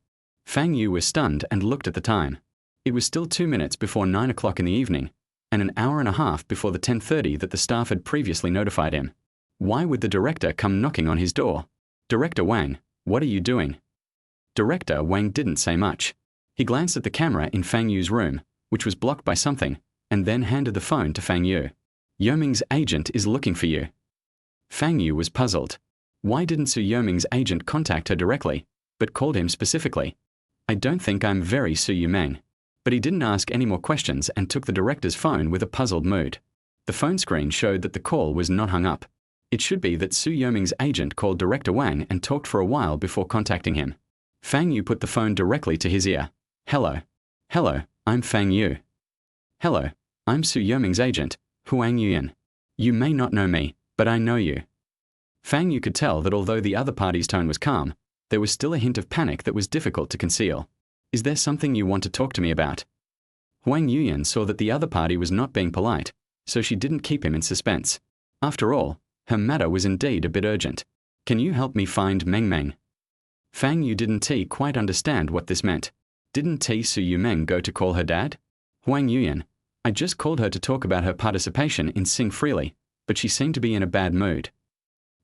Fang Yu was stunned and looked at the time. It was still 2 minutes before 9 o'clock in the evening, and an hour and a half before the 10:30 that the staff had previously notified him. Why would the director come knocking on his door? Director Wang, what are you doing? Director Wang didn't say much. He glanced at the camera in Fang Yu's room, which was blocked by something, and then handed the phone to Fang Yu. Yoming's agent is looking for you. Fang Yu was puzzled. Why didn't Su Yoming's agent contact her directly, but called him specifically? I don't think I'm very Su Yoming. But he didn't ask any more questions and took the director's phone with a puzzled mood. The phone screen showed that the call was not hung up. It should be that Su Yoming's agent called Director Wang and talked for a while before contacting him. Fang Yu put the phone directly to his ear. Hello. Hello, I'm Fang Yu. Hello, I'm Su Yoming's agent, Huang Yuyan. You may not know me, but I know you. Fang Yu could tell that although the other party's tone was calm, there was still a hint of panic that was difficult to conceal. Is there something you want to talk to me about? Huang Yuyan saw that the other party was not being polite, so she didn't keep him in suspense. After all, her matter was indeed a bit urgent. Can you help me find Meng Meng? Fang Yu didn't quite understand what this meant. Didn't Su Yumeng go to call her dad? Huang Yuyan, I just called her to talk about her participation in Sing Freely, but she seemed to be in a bad mood.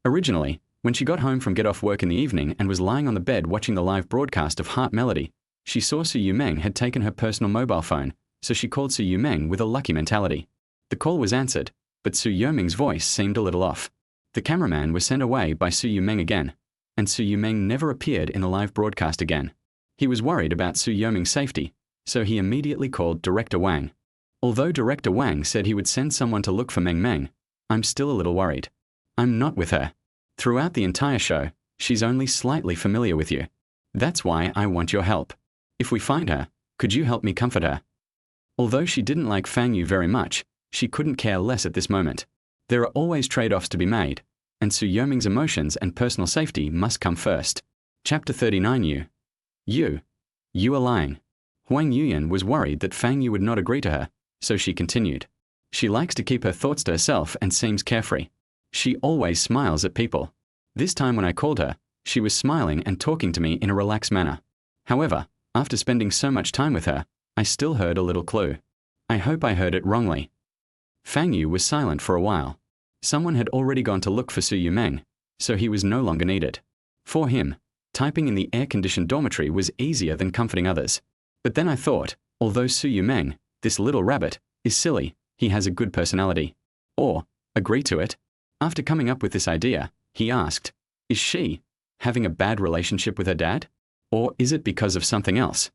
Originally, when she got home from get off work in the evening and was lying on the bed watching the live broadcast of Heart Melody, she saw Su Yumeng had taken her personal mobile phone, so she called Su Yumeng with a lucky mentality. The call was answered, but Su Yumeng's voice seemed a little off. The cameraman was sent away by Su Yumeng again, and Su Yumeng never appeared in the live broadcast again. He was worried about Su Yoming's safety, so he immediately called Director Wang. Although Director Wang said he would send someone to look for Meng Meng, I'm still a little worried. I'm not with her. Throughout the entire show, she's only slightly familiar with you. That's why I want your help. If we find her, could you help me comfort her? Although she didn't like Fang Yu very much, she couldn't care less at this moment. There are always trade-offs to be made, and Su Yoming's emotions and personal safety must come first. Chapter 39 You are lying. Huang Yuyan was worried that Fang Yu would not agree to her, so she continued. She likes to keep her thoughts to herself and seems carefree. She always smiles at people. This time when I called her, she was smiling and talking to me in a relaxed manner. However, after spending so much time with her, I still heard a little clue. I hope I heard it wrongly. Fang Yu was silent for a while. Someone had already gone to look for Su Yumeng, so he was no longer needed. For him, typing in the air-conditioned dormitory was easier than comforting others. But then I thought, although Su Yumeng, this little rabbit, is silly, he has a good personality. Or, agree to it. After coming up with this idea, he asked, is she having a bad relationship with her dad? Or is it because of something else?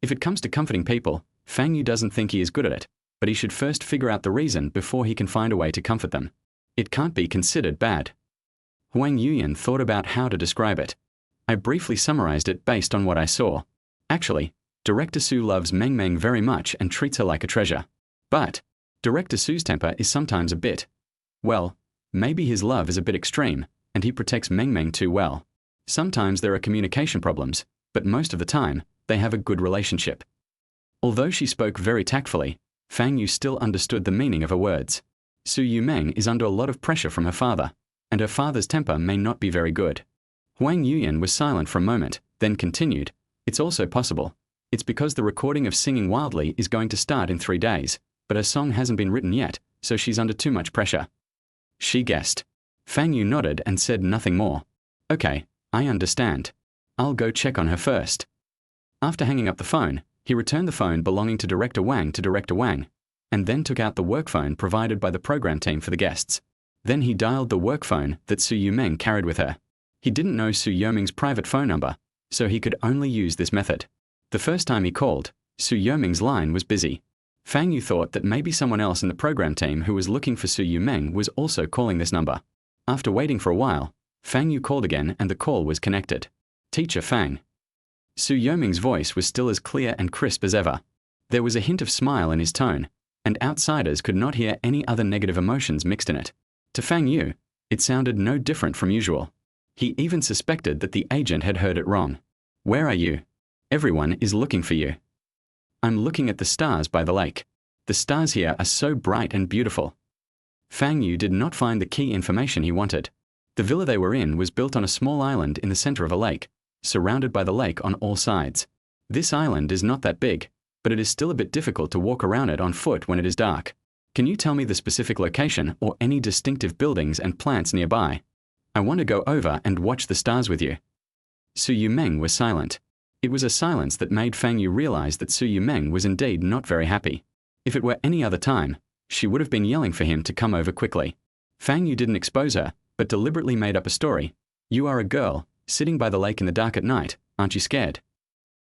If it comes to comforting people, Fang Yu doesn't think he is good at it, but he should first figure out the reason before he can find a way to comfort them. It can't be considered bad. Huang Yuyan thought about how to describe it. I briefly summarized it based on what I saw. Actually, Director Su loves Meng Meng very much and treats her like a treasure. But Director Su's temper is sometimes a bit, well, maybe his love is a bit extreme, and he protects Meng Meng too well. Sometimes there are communication problems, but most of the time, they have a good relationship. Although she spoke very tactfully, Fang Yu still understood the meaning of her words. Su Yumeng is under a lot of pressure from her father, and her father's temper may not be very good. Huang Yuyan was silent for a moment, then continued, it's also possible. It's because the recording of Singing Wildly is going to start in 3 days, but her song hasn't been written yet, so she's under too much pressure. She guessed. Fang Yu nodded and said nothing more. Okay, I understand. I'll go check on her first. After hanging up the phone, he returned the phone belonging to Director Wang to Director Wang, and then took out the work phone provided by the program team for the guests. Then he dialed the work phone that Su Yumeng carried with her. He didn't know Su Yumeng's private phone number, so he could only use this method. The first time he called, Su Yumeng's line was busy. Fang Yu thought that maybe someone else in the program team who was looking for Su Yumeng was also calling this number. After waiting for a while, Fang Yu called again and the call was connected. Teacher Fang. Su Yumeng's voice was still as clear and crisp as ever. There was a hint of smile in his tone, and outsiders could not hear any other negative emotions mixed in it. To Fang Yu, it sounded no different from usual. He even suspected that the agent had heard it wrong. Where are you? Everyone is looking for you. I'm looking at the stars by the lake. The stars here are so bright and beautiful. Fang Yu did not find the key information he wanted. The villa they were in was built on a small island in the center of a lake, surrounded by the lake on all sides. This island is not that big, but it is still a bit difficult to walk around it on foot when it is dark. Can you tell me the specific location or any distinctive buildings and plants nearby? I want to go over and watch the stars with you. Su Yumeng was silent. It was a silence that made Fang Yu realize that Su Yumeng was indeed not very happy. If it were any other time, she would have been yelling for him to come over quickly. Fang Yu didn't expose her, but deliberately made up a story. You are a girl, sitting by the lake in the dark at night, aren't you scared?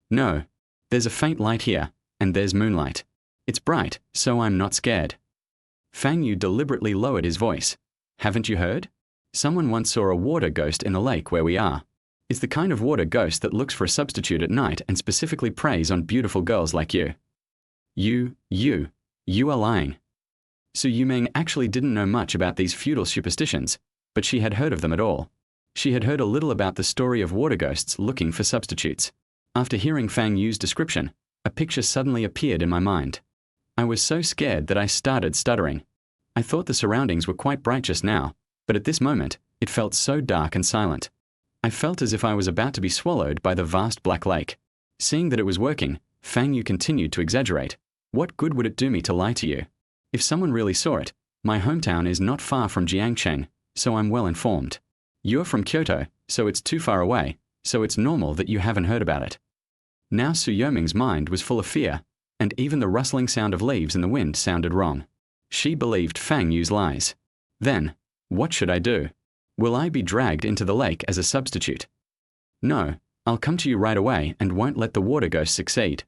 No. There's a faint light here, and there's moonlight. It's bright, so I'm not scared. Fang Yu deliberately lowered his voice. Haven't you heard? Someone once saw a water ghost in the lake where we are. It's the kind of water ghost that looks for a substitute at night and specifically preys on beautiful girls like you. You are lying. Su Yumeng actually didn't know much about these feudal superstitions, but she had heard of them at all. She had heard a little about the story of water ghosts looking for substitutes. After hearing Fang Yu's description, a picture suddenly appeared in my mind. I was so scared that I started stuttering. I thought the surroundings were quite bright just now, but at this moment, it felt so dark and silent. I felt as if I was about to be swallowed by the vast black lake. Seeing that it was working, Fang Yu continued to exaggerate. What good would it do me to lie to you? If someone really saw it, my hometown is not far from Jiangcheng, so I'm well informed. You're from Kyoto, so it's too far away, so it's normal that you haven't heard about it. Now Su Yumeng's mind was full of fear, and even the rustling sound of leaves in the wind sounded wrong. She believed Fang Yu's lies. Then, what should I do? Will I be dragged into the lake as a substitute? No, I'll come to you right away and won't let the water ghost succeed.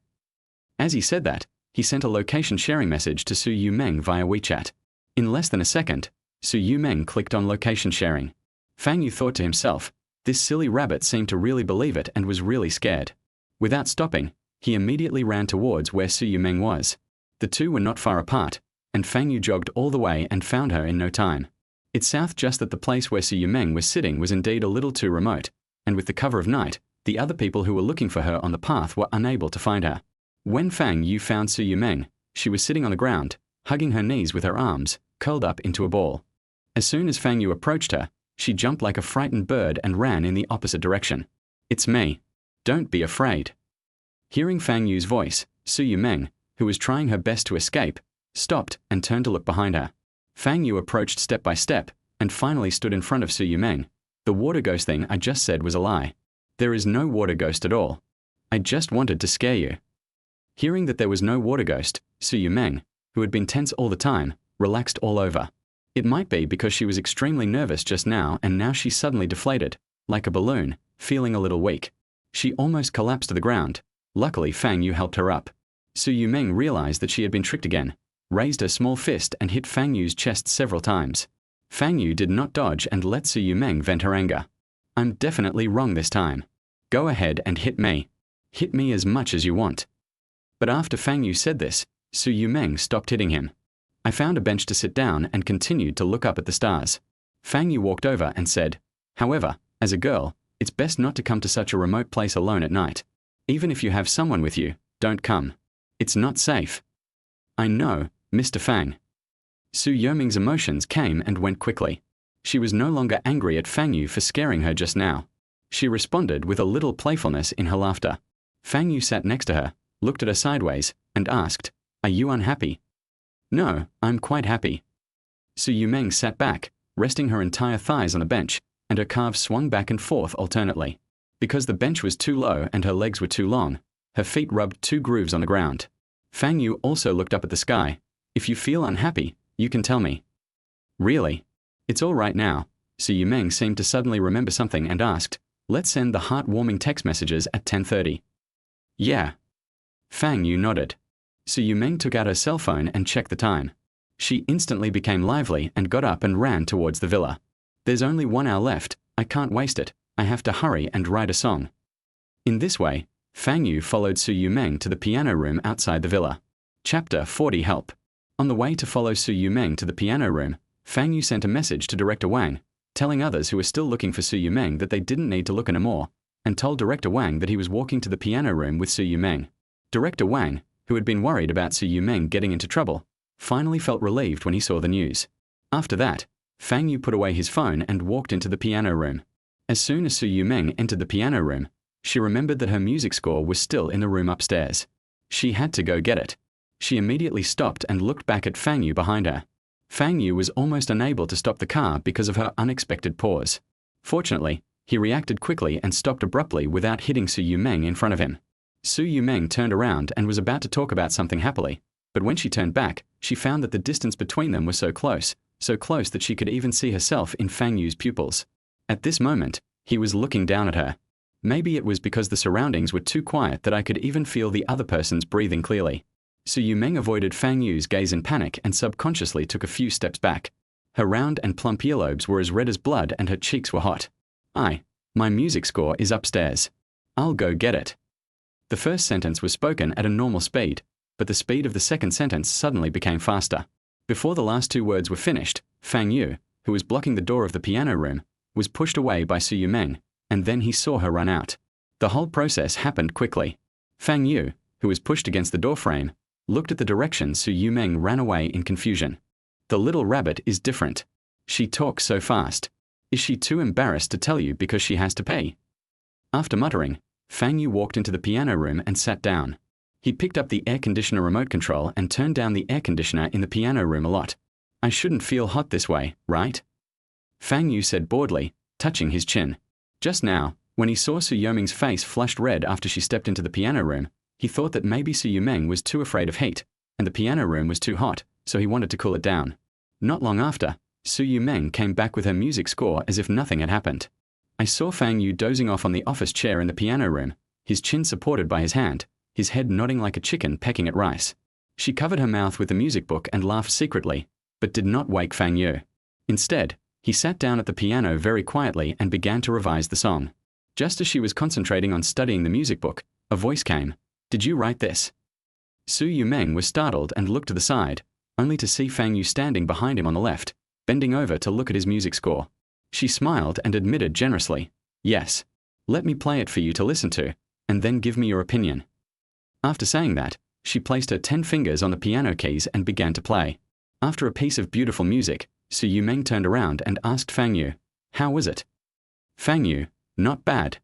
As he said that, he sent a location sharing message to Su Yumeng via WeChat. In less than a second, Su Yumeng clicked on location sharing. Fang Yu thought to himself, this silly rabbit seemed to really believe it and was really scared. Without stopping, he immediately ran towards where Su Yumeng was. The two were not far apart, and Fang Yu jogged all the way and found her in no time. It's south just that the place where Su Yumeng was sitting was indeed a little too remote, and with the cover of night, the other people who were looking for her on the path were unable to find her. When Fang Yu found Su Yumeng, she was sitting on the ground, hugging her knees with her arms, curled up into a ball. As soon as Fang Yu approached her, she jumped like a frightened bird and ran in the opposite direction. "It's me. Don't be afraid." Hearing Fang Yu's voice, Su Yumeng, who was trying her best to escape, stopped and turned to look behind her. Fang Yu approached step by step and finally stood in front of Su Yumeng. "The water ghost thing I just said was a lie. There is no water ghost at all. I just wanted to scare you." Hearing that there was no water ghost, Su Yumeng, who had been tense all the time, relaxed all over. It might be because she was extremely nervous just now, and now she suddenly deflated, like a balloon, feeling a little weak. She almost collapsed to the ground. Luckily, Fang Yu helped her up. Su Yumeng realized that she had been tricked again, raised her small fist and hit Fang Yu's chest several times. Fang Yu did not dodge and let Su Yumeng vent her anger. "I'm definitely wrong this time. Go ahead and hit me. Hit me as much as you want." But after Fang Yu said this, Su Yumeng stopped hitting him. I found a bench to sit down and continued to look up at the stars. Fang Yu walked over and said, "However, as a girl, it's best not to come to such a remote place alone at night. Even if you have someone with you, don't come. It's not safe." "I know, Mr. Fang." Su Yumeng's emotions came and went quickly. She was no longer angry at Fang Yu for scaring her just now. She responded with a little playfulness in her laughter. Fang Yu sat next to her, looked at her sideways, and asked, "Are you unhappy?" "No, I'm quite happy." Su Yumeng sat back, resting her entire thighs on the bench, and her calves swung back and forth alternately. Because the bench was too low and her legs were too long, her feet rubbed 2 grooves on the ground. Fang Yu also looked up at the sky. "If you feel unhappy, you can tell me." "Really? It's all right now." Su Yumeng seemed to suddenly remember something and asked, "Let's send the heart-warming text messages at 10:30. "Yeah." Fang Yu nodded. Su Yumeng took out her cell phone and checked the time. She instantly became lively and got up and ran towards the villa. "There's only 1 hour left. I can't waste it. I have to hurry and write a song." In this way, Fang Yu followed Su Yumeng to the piano room outside the villa. Chapter 40 Help. On the way to follow Su Yumeng to the piano room, Fang Yu sent a message to Director Wang, telling others who were still looking for Su Yumeng that they didn't need to look anymore, and told Director Wang that he was walking to the piano room with Su Yumeng. Director Wang, who had been worried about Su Yumeng getting into trouble, finally felt relieved when he saw the news. After that, Fang Yu put away his phone and walked into the piano room. As soon as Su Yumeng entered the piano room, she remembered that her music score was still in the room upstairs. She had to go get it. She immediately stopped and looked back at Fang Yu behind her. Fang Yu was almost unable to stop the car because of her unexpected pause. Fortunately, he reacted quickly and stopped abruptly without hitting Su Yumeng in front of him. Su Yumeng turned around and was about to talk about something happily, but when she turned back, she found that the distance between them was so close that she could even see herself in Fang Yu's pupils. At this moment, he was looking down at her. Maybe it was because the surroundings were too quiet that I could even feel the other person's breathing clearly. Su Yumeng avoided Fang Yu's gaze in panic and subconsciously took a few steps back. Her round and plump earlobes were as red as blood and her cheeks were hot. My music score is upstairs. I'll go get it." The first sentence was spoken at a normal speed, but the speed of the second sentence suddenly became faster. Before the last 2 words were finished, Fang Yu, who was blocking the door of the piano room, was pushed away by Su Yumeng, and then he saw her run out. The whole process happened quickly. Fang Yu, who was pushed against the doorframe, looked at the direction Su Yumeng ran away in confusion. The little rabbit is different. She talks so fast. Is she too embarrassed to tell you because she has to pay? After muttering, Fang Yu walked into the piano room and sat down. He picked up the air conditioner remote control and turned down the air conditioner in the piano room a lot. "I shouldn't feel hot this way, right?" Fang Yu said boredly, touching his chin. Just now, when he saw Su Yumeng's face flushed red after she stepped into the piano room, he thought that maybe Su Yumeng was too afraid of heat, and the piano room was too hot, so he wanted to cool it down. Not long after, Su Yumeng came back with her music score as if nothing had happened. I saw Fang Yu dozing off on the office chair in the piano room, his chin supported by his hand, his head nodding like a chicken pecking at rice. She covered her mouth with the music book and laughed secretly, but did not wake Fang Yu. Instead, he sat down at the piano very quietly and began to revise the song. Just as she was concentrating on studying the music book, a voice came. "Did you write this?" Su Yumeng was startled and looked to the side, only to see Fang Yu standing behind him on the left, bending over to look at his music score. She smiled and admitted generously, "Yes." Let me play it for you to listen to, and then give me your opinion." After saying that, she placed her 10 fingers on the piano keys and began to play. After a piece of beautiful music, Su Yumeng turned around and asked Fang Yu, "How was it?" Fang Yu, "Not bad."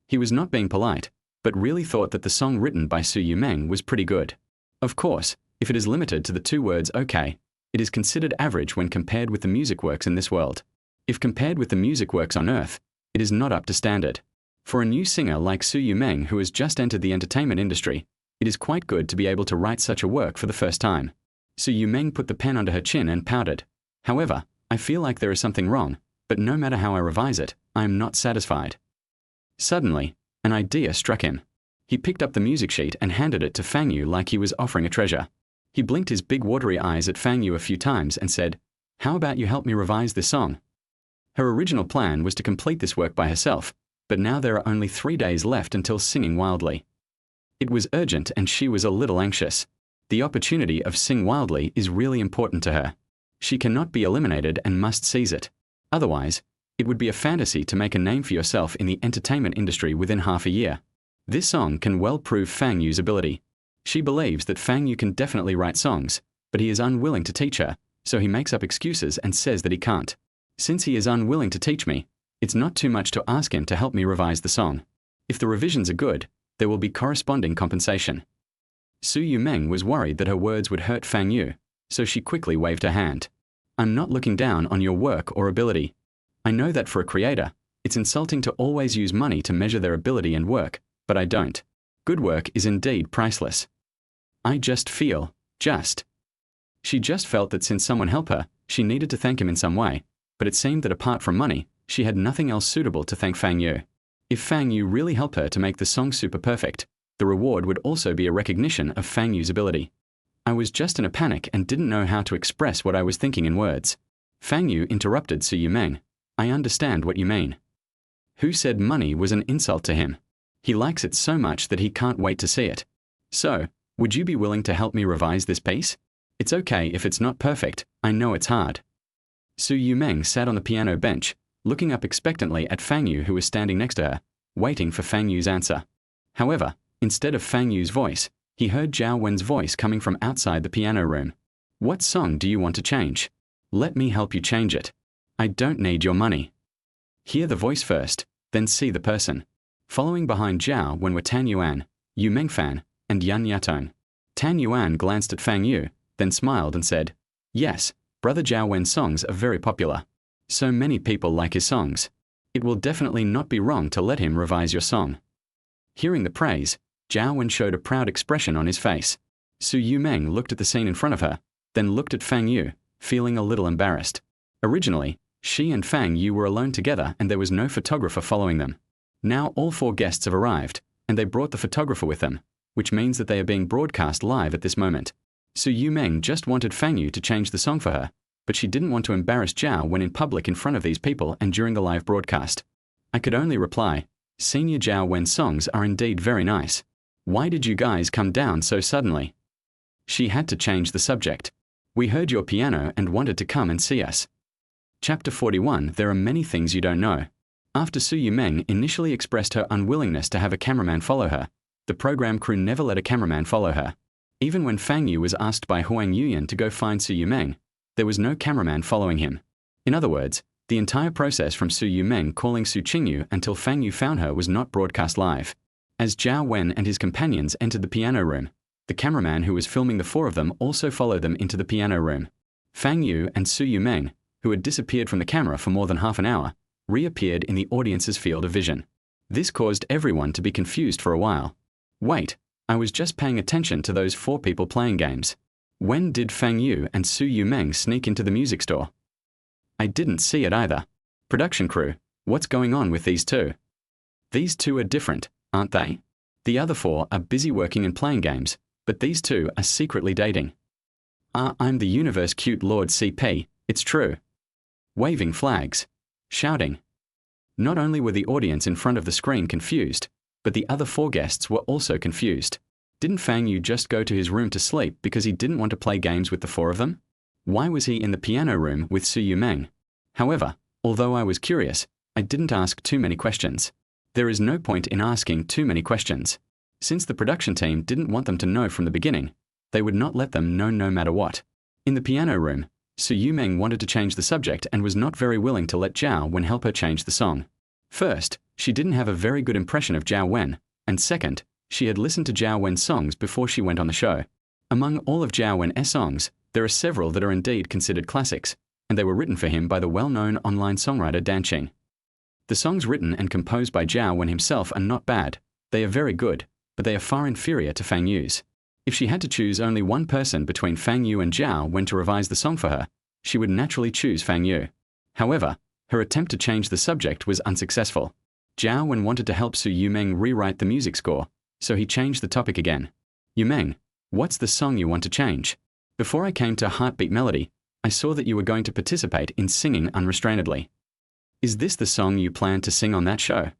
He was not being polite, but really thought that the song written by Su Yumeng was pretty good. Of course, if it is limited to the 2 words "okay," it is considered average when compared with the music works in this world. If compared with the music works on Earth, it is not up to standard. For a new singer like Su Yumeng who has just entered the entertainment industry, it is quite good to be able to write such a work for the first time. Su Yumeng put the pen under her chin and pouted. "However, I feel like there is something wrong, but no matter how I revise it, I am not satisfied." Suddenly, an idea struck him. He picked up the music sheet and handed it to Fang Yu like he was offering a treasure. He blinked his big watery eyes at Fang Yu a few times and said, "How about you help me revise this song?" Her original plan was to complete this work by herself, but now there are only 3 days left until Singing Wildly. It was urgent and she was a little anxious. The opportunity of Sing Wildly is really important to her. She cannot be eliminated and must seize it. Otherwise, it would be a fantasy to make a name for yourself in the entertainment industry within half a year. This song can well prove Fang Yu's ability. She believes that Fang Yu can definitely write songs, but he is unwilling to teach her, so he makes up excuses and says that he can't. Since he is unwilling to teach me, it's not too much to ask him to help me revise the song. If the revisions are good, there will be corresponding compensation. Su Yumeng was worried that her words would hurt Fang Yu, so she quickly waved her hand. "I'm not looking down on your work or ability. I know that for a creator, it's insulting to always use money to measure their ability and work, but I don't. Good work is indeed priceless. I just feel, She just felt that since someone helped her, she needed to thank him in some way, but it seemed that apart from money, she had nothing else suitable to thank Fang Yu. If Fang Yu really helped her to make the song super perfect, the reward would also be a recognition of Fang Yu's ability. I was just in a panic and didn't know how to express what I was thinking in words. Fang Yu interrupted Su Yumeng. "I understand what you mean." Who said money was an insult to him? He likes it so much that he can't wait to see it. So, would you be willing to help me revise this piece? It's okay if it's not perfect, I know it's hard. Su Yumeng sat on the piano bench, looking up expectantly at Fang Yu who was standing next to her, waiting for Fang Yu's answer. However, instead of Fang Yu's voice, he heard Zhao Wen's voice coming from outside the piano room. "What song do you want to change? Let me help you change it. I don't need your money." Hear the voice first, then see the person. Following behind Zhao Wen were Tan Yuan, Yu Mengfan, and Yan Yatong. Tan Yuan glanced at Fang Yu, then smiled and said, "Yes, Brother Zhao Wen's songs are very popular. So many people like his songs. It will definitely not be wrong to let him revise your song." Hearing the praise, Zhao Wen showed a proud expression on his face. Su Yumeng looked at the scene in front of her, then looked at Fang Yu, feeling a little embarrassed. Originally, she and Fang Yu were alone together and there was no photographer following them. Now all 4 guests have arrived, and they brought the photographer with them, which means that they are being broadcast live at this moment. Su Yumeng just wanted Fang Yu to change the song for her, but she didn't want to embarrass Zhao when in public in front of these people and during the live broadcast. I could only reply, "Senior Zhao Wen's songs are indeed very nice. Why did you guys come down so suddenly?" She had to change the subject. "We heard your piano and wanted to come and see us." Chapter 41. There are many things you don't know. After Su Yumeng initially expressed her unwillingness to have a cameraman follow her, the program crew never let a cameraman follow her. Even when Fang Yu was asked by Huang Yuyan to go find Su Yumeng, there was no cameraman following him. In other words, the entire process from Su Yumeng calling Su Qingyu until Fang Yu found her was not broadcast live. As Zhao Wen and his companions entered the piano room, the cameraman who was filming the 4 of them also followed them into the piano room. Fang Yu and Su Yumeng, who had disappeared from the camera for more than half an hour, reappeared in the audience's field of vision. This caused everyone to be confused for a while. Wait, I was just paying attention to those 4 people playing games. When did Fang Yu and Su Yumeng sneak into the music store? I didn't see it either. Production crew, what's going on with these 2? These 2 are different, aren't they? The other 4 are busy working and playing games, but these 2 are secretly dating. I'm the universe cute Lord CP, it's true. Waving flags. Shouting. Not only were the audience in front of the screen confused, but the other 4 guests were also confused. Didn't Fang Yu just go to his room to sleep because he didn't want to play games with the 4 of them? Why was he in the piano room with Su Yumeng? However, although I was curious, I didn't ask too many questions. There is no point in asking too many questions. Since the production team didn't want them to know from the beginning, they would not let them know no matter what. In the piano room, Su Yumeng wanted to change the subject and was not very willing to let Zhao Wen help her change the song. First, she didn't have a very good impression of Zhao Wen, and second, she had listened to Zhao Wen's songs before she went on the show. Among all of Zhao Wen's songs, there are several that are indeed considered classics, and they were written for him by the well-known online songwriter Dan Qing. The songs written and composed by Zhao Wen himself are not bad, they are very good, but they are far inferior to Fang Yu's. If she had to choose only one person between Fang Yu and Zhao Wen to revise the song for her, she would naturally choose Fang Yu. However, her attempt to change the subject was unsuccessful. Zhao Wen wanted to help Su Yumeng rewrite the music score, so he changed the topic again. Yumeng, what's the song you want to change? Before I came to Heartbeat Melody, I saw that you were going to participate in singing unrestrainedly. Is this the song you plan to sing on that show?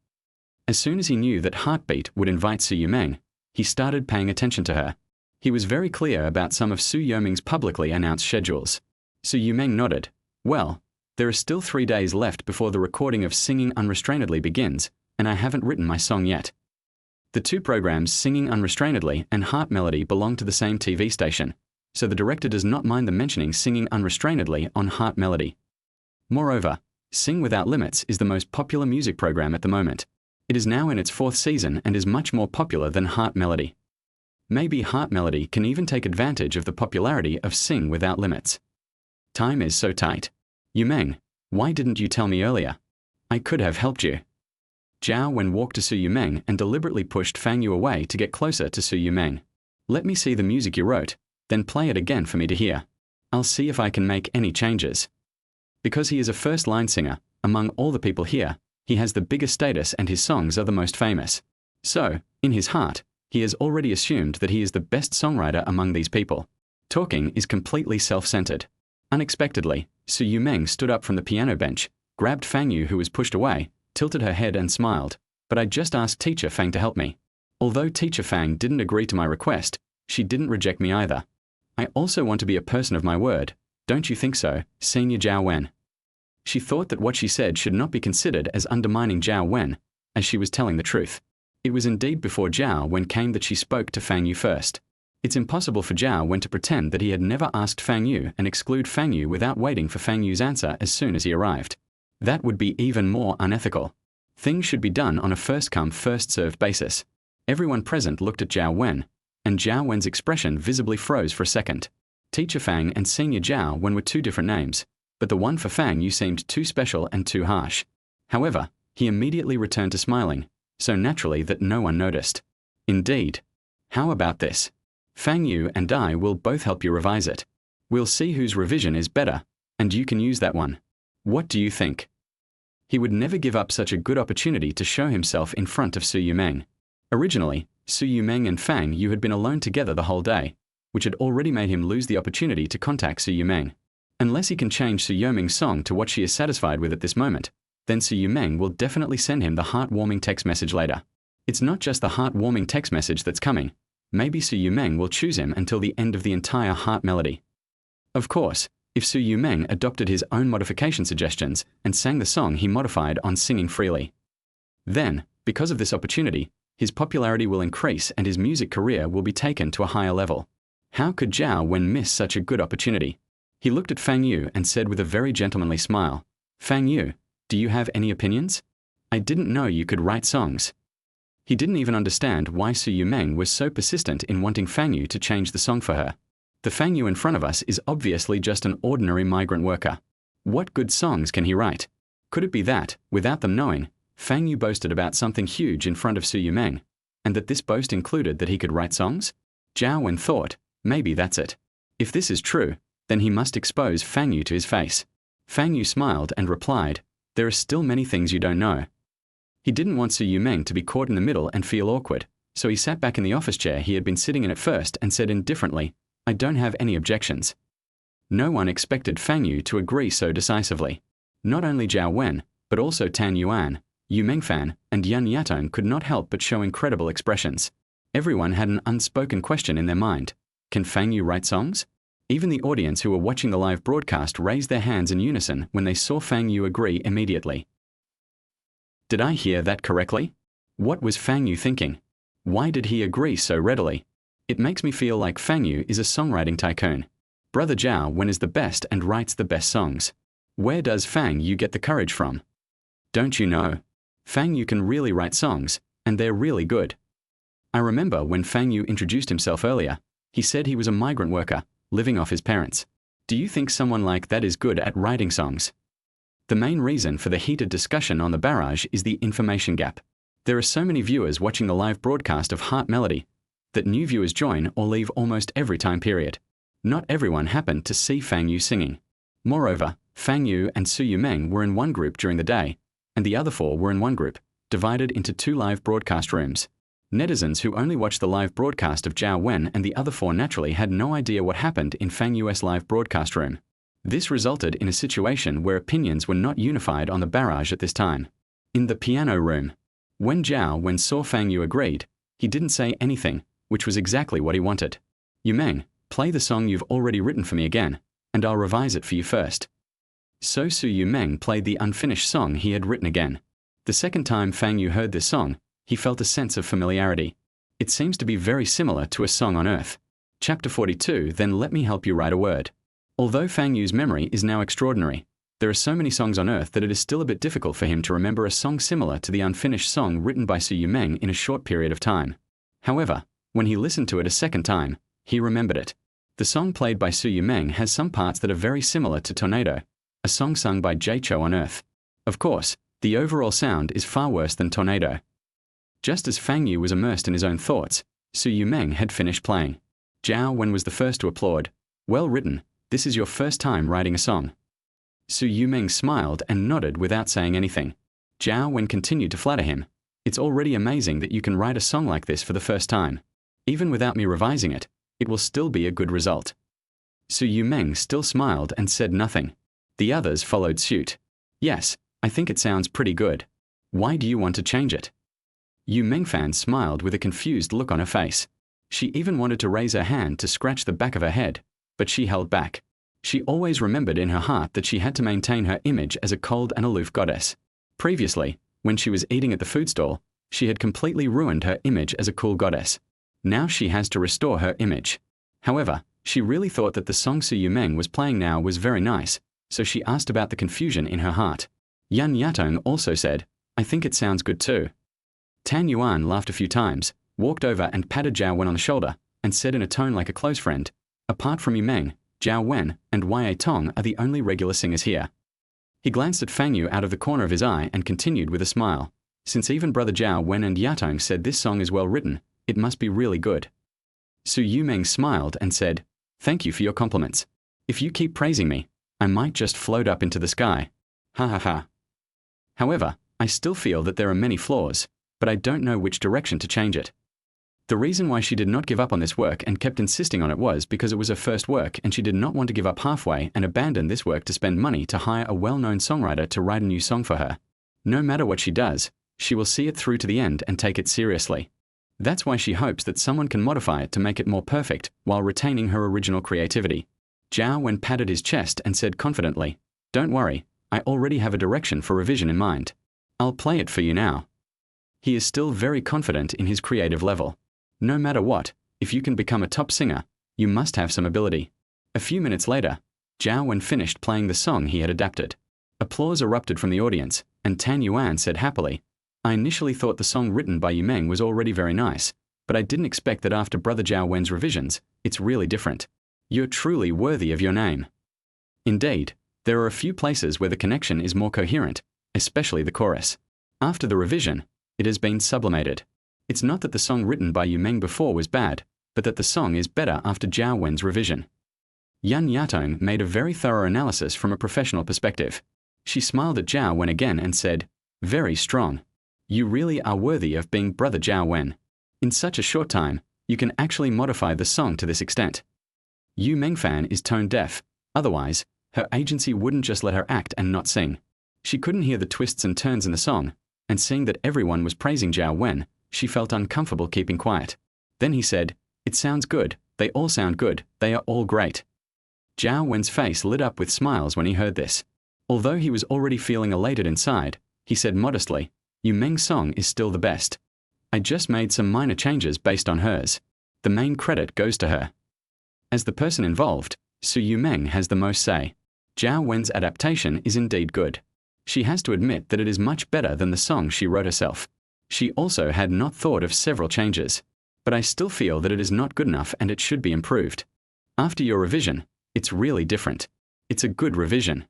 As soon as he knew that Heartbeat would invite Su Yumeng, he started paying attention to her. He was very clear about some of Su Yumeng's publicly announced schedules. Su Yumeng nodded. Well, there are still 3 days left before the recording of Singing Unrestrainedly begins, and I haven't written my song yet. The two programs Singing Unrestrainedly and Heart Melody belong to the same TV station, so the director does not mind them mentioning Singing Unrestrainedly on Heart Melody. Moreover, Sing Without Limits is the most popular music program at the moment. It is now in its 4th season and is much more popular than Heart Melody. Maybe Heart Melody can even take advantage of the popularity of Sing Without Limits. Time is so tight. Yumeng, why didn't you tell me earlier? I could have helped you. Zhao Wen walked to Su Yumeng and deliberately pushed Fang Yu away to get closer to Su Yumeng. Let me see the music you wrote, then play it again for me to hear. I'll see if I can make any changes. Because he is a first-line singer, among all the people here, he has the biggest status and his songs are the most famous. So, in his heart, he has already assumed that he is the best songwriter among these people. Talking is completely self-centered. Unexpectedly, Su Yumeng stood up from the piano bench, grabbed Fang Yu who was pushed away, tilted her head and smiled. But I just asked Teacher Fang to help me. Although Teacher Fang didn't agree to my request, she didn't reject me either. I also want to be a person of my word. Don't you think so, Senior Zhao Wen? She thought that what she said should not be considered as undermining Zhao Wen, as she was telling the truth. It was indeed before Zhao Wen came that she spoke to Fang Yu first. It's impossible for Zhao Wen to pretend that he had never asked Fang Yu and exclude Fang Yu without waiting for Fang Yu's answer as soon as he arrived. That would be even more unethical. Things should be done on a first-come, first-served basis. Everyone present looked at Zhao Wen, and Zhao Wen's expression visibly froze for a second. Teacher Fang and Senior Zhao Wen were two different names, but the one for Fang Yu seemed too special and too harsh. However, he immediately returned to smiling, so naturally that no one noticed. Indeed. How about this? Fang Yu and I will both help you revise it. We'll see whose revision is better, and you can use that one. What do you think? He would never give up such a good opportunity to show himself in front of Su Yumeng. Originally, Su Yumeng and Fang Yu had been alone together the whole day, which had already made him lose the opportunity to contact Su Yumeng. Unless he can change Su Yumeng's song to what she is satisfied with at this moment, then Su Yumeng will definitely send him the heart-warming text message later. It's not just the heart-warming text message that's coming. Maybe Su Yumeng will choose him until the end of the entire Heart Melody. Of course, if Su Yumeng adopted his own modification suggestions and sang the song he modified on Singing Freely. Then, because of this opportunity, his popularity will increase and his music career will be taken to a higher level. How could Zhao Wen miss such a good opportunity? He looked at Fang Yu and said with a very gentlemanly smile, Fang Yu, do you have any opinions? I didn't know you could write songs. He didn't even understand why Su Yumeng was so persistent in wanting Fang Yu to change the song for her. The Fang Yu in front of us is obviously just an ordinary migrant worker. What good songs can he write? Could it be that, without them knowing, Fang Yu boasted about something huge in front of Su Yumeng, and that this boast included that he could write songs? Zhao Wen thought, maybe that's it. If this is true, then he must expose Fang Yu to his face. Fang Yu smiled and replied, there are still many things you don't know. He didn't want Su Yumeng to be caught in the middle and feel awkward, so he sat back in the office chair he had been sitting in at first and said indifferently, I don't have any objections. No one expected Fang Yu to agree so decisively. Not only Zhao Wen, but also Tan Yuan, Yu Mengfan, and Yan Yatong could not help but show incredible expressions. Everyone had an unspoken question in their mind. Can Fang Yu write songs? Even the audience who were watching the live broadcast raised their hands in unison when they saw Fang Yu agree immediately. Did I hear that correctly? What was Fang Yu thinking? Why did he agree so readily? It makes me feel like Fang Yu is a songwriting tycoon. Brother Zhao Wen is the best and writes the best songs. Where does Fang Yu get the courage from? Don't you know? Fang Yu can really write songs, and they're really good. I remember when Fang Yu introduced himself earlier, he said he was a migrant worker, living off his parents. Do you think someone like that is good at writing songs? The main reason for the heated discussion on the barrage is the information gap. There are so many viewers watching the live broadcast of Heart Melody that new viewers join or leave almost every time period. Not everyone happened to see Fang Yu singing. Moreover, Fang Yu and Su Yumeng were in one group during the day, and the other four were in one group, divided into two live broadcast rooms. Netizens who only watched the live broadcast of Zhao Wen and the other four naturally had no idea what happened in Fang Yu's live broadcast room. This resulted in a situation where opinions were not unified on the barrage at this time. In the piano room, when Zhao Wen saw Fang Yu agreed, he didn't say anything, which was exactly what he wanted. Yumeng, play the song you've already written for me again, and I'll revise it for you first. So Su Yumeng played the unfinished song he had written again. The second time Fang Yu heard this song, he felt a sense of familiarity. It seems to be very similar to a song on Earth. Chapter 42, Then Let Me Help You Write a Word. Although Fang Yu's memory is now extraordinary, there are so many songs on Earth that it is still a bit difficult for him to remember a song similar to the unfinished song written by Su Yumeng in a short period of time. However, when he listened to it a second time, he remembered it. The song played by Su Yumeng has some parts that are very similar to Tornado, a song sung by Jay-Cho on Earth. Of course, the overall sound is far worse than Tornado. Just as Fang Yu was immersed in his own thoughts, Su Yumeng had finished playing. Zhao Wen was the first to applaud. Well written, this is your first time writing a song. Su Yumeng smiled and nodded without saying anything. Zhao Wen continued to flatter him. It's already amazing that you can write a song like this for the first time. Even without me revising it, it will still be a good result. Su Yumeng still smiled and said nothing. The others followed suit. Yes, I think it sounds pretty good. Why do you want to change it? Yu Mengfan smiled with a confused look on her face. She even wanted to raise her hand to scratch the back of her head, but she held back. She always remembered in her heart that she had to maintain her image as a cold and aloof goddess. Previously, when she was eating at the food stall, she had completely ruined her image as a cool goddess. Now she has to restore her image. However, she really thought that the song Su Yumeng was playing now was very nice, so she asked about the confusion in her heart. Yan Yatong also said, I think it sounds good too. Tan Yuan laughed a few times, walked over and patted Zhao Wen on the shoulder, and said in a tone like a close friend, apart from Yumeng, Zhao Wen and Ya Tong are the only regular singers here. He glanced at Fang Yu out of the corner of his eye and continued with a smile. Since even brother Zhao Wen and Yatong said this song is well written, it must be really good. Su Yumeng smiled and said, thank you for your compliments. If you keep praising me, I might just float up into the sky. Ha ha ha. However, I still feel that there are many flaws, but I don't know which direction to change it. The reason why she did not give up on this work and kept insisting on it was because it was her first work and she did not want to give up halfway and abandon this work to spend money to hire a well-known songwriter to write a new song for her. No matter what she does, she will see it through to the end and take it seriously. That's why she hopes that someone can modify it to make it more perfect while retaining her original creativity. Zhao Wen patted his chest and said confidently, don't worry, I already have a direction for revision in mind. I'll play it for you now. He is still very confident in his creative level. No matter what, if you can become a top singer, you must have some ability. A few minutes later, Zhao Wen finished playing the song he had adapted. Applause erupted from the audience, and Tan Yuan said happily, I initially thought the song written by Yumeng was already very nice, but I didn't expect that after brother Zhao Wen's revisions, it's really different. You're truly worthy of your name. Indeed, there are a few places where the connection is more coherent, especially the chorus. After the revision, it has been sublimated. It's not that the song written by Yumeng before was bad, but that the song is better after Zhao Wen's revision. Yan Yatong made a very thorough analysis from a professional perspective. She smiled at Zhao Wen again and said, very strong. You really are worthy of being brother Zhao Wen. In such a short time, you can actually modify the song to this extent. Yu Mengfan is tone deaf, otherwise, her agency wouldn't just let her act and not sing. She couldn't hear the twists and turns in the song, and seeing that everyone was praising Zhao Wen, she felt uncomfortable keeping quiet. Then he said, it sounds good, they all sound good, they are all great. Zhao Wen's face lit up with smiles when he heard this. Although he was already feeling elated inside, he said modestly, Yumeng's song is still the best. I just made some minor changes based on hers. The main credit goes to her. As the person involved, Su Yumeng has the most say. Zhao Wen's adaptation is indeed good. She has to admit that it is much better than the song she wrote herself. She also had not thought of several changes. But I still feel that it is not good enough and it should be improved. After your revision, it's really different. It's a good revision.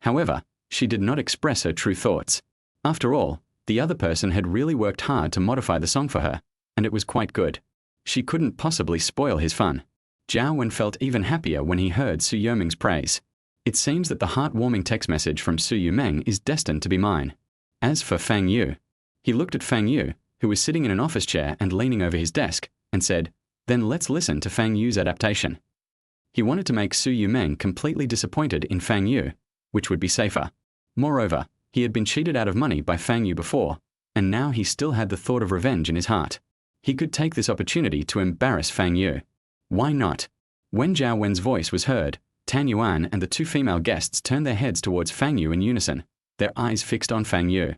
However, she did not express her true thoughts. After all, the other person had really worked hard to modify the song for her, and it was quite good. She couldn't possibly spoil his fun. Zhao Wen felt even happier when he heard Su Yumeng's praise. It seems that the heartwarming text message from Su Yumeng is destined to be mine. As for Fang Yu, he looked at Fang Yu, who was sitting in an office chair and leaning over his desk, and said, "Then let's listen to Fang Yu's adaptation." He wanted to make Su Yumeng completely disappointed in Fang Yu, which would be safer. Moreover, he had been cheated out of money by Fang Yu before, and now he still had the thought of revenge in his heart. He could take this opportunity to embarrass Fang Yu. Why not? When Zhao Wen's voice was heard, Tan Yuan and the two female guests turned their heads towards Fang Yu in unison, their eyes fixed on Fang Yu.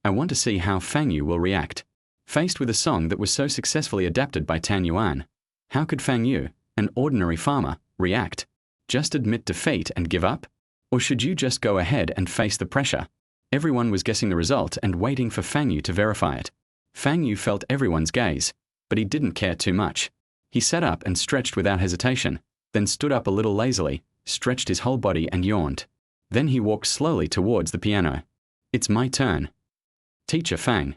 I want to see how Fang Yu will react. Faced with a song that was so successfully adapted by Tan Yuan, how could Fang Yu, an ordinary farmer, react? Just admit defeat and give up? Or should you just go ahead and face the pressure? Everyone was guessing the result and waiting for Fang Yu to verify it. Fang Yu felt everyone's gaze, but he didn't care too much. He sat up and stretched without hesitation, then stood up a little lazily, stretched his whole body and yawned. Then he walked slowly towards the piano. "It's my turn. Teacher Fang."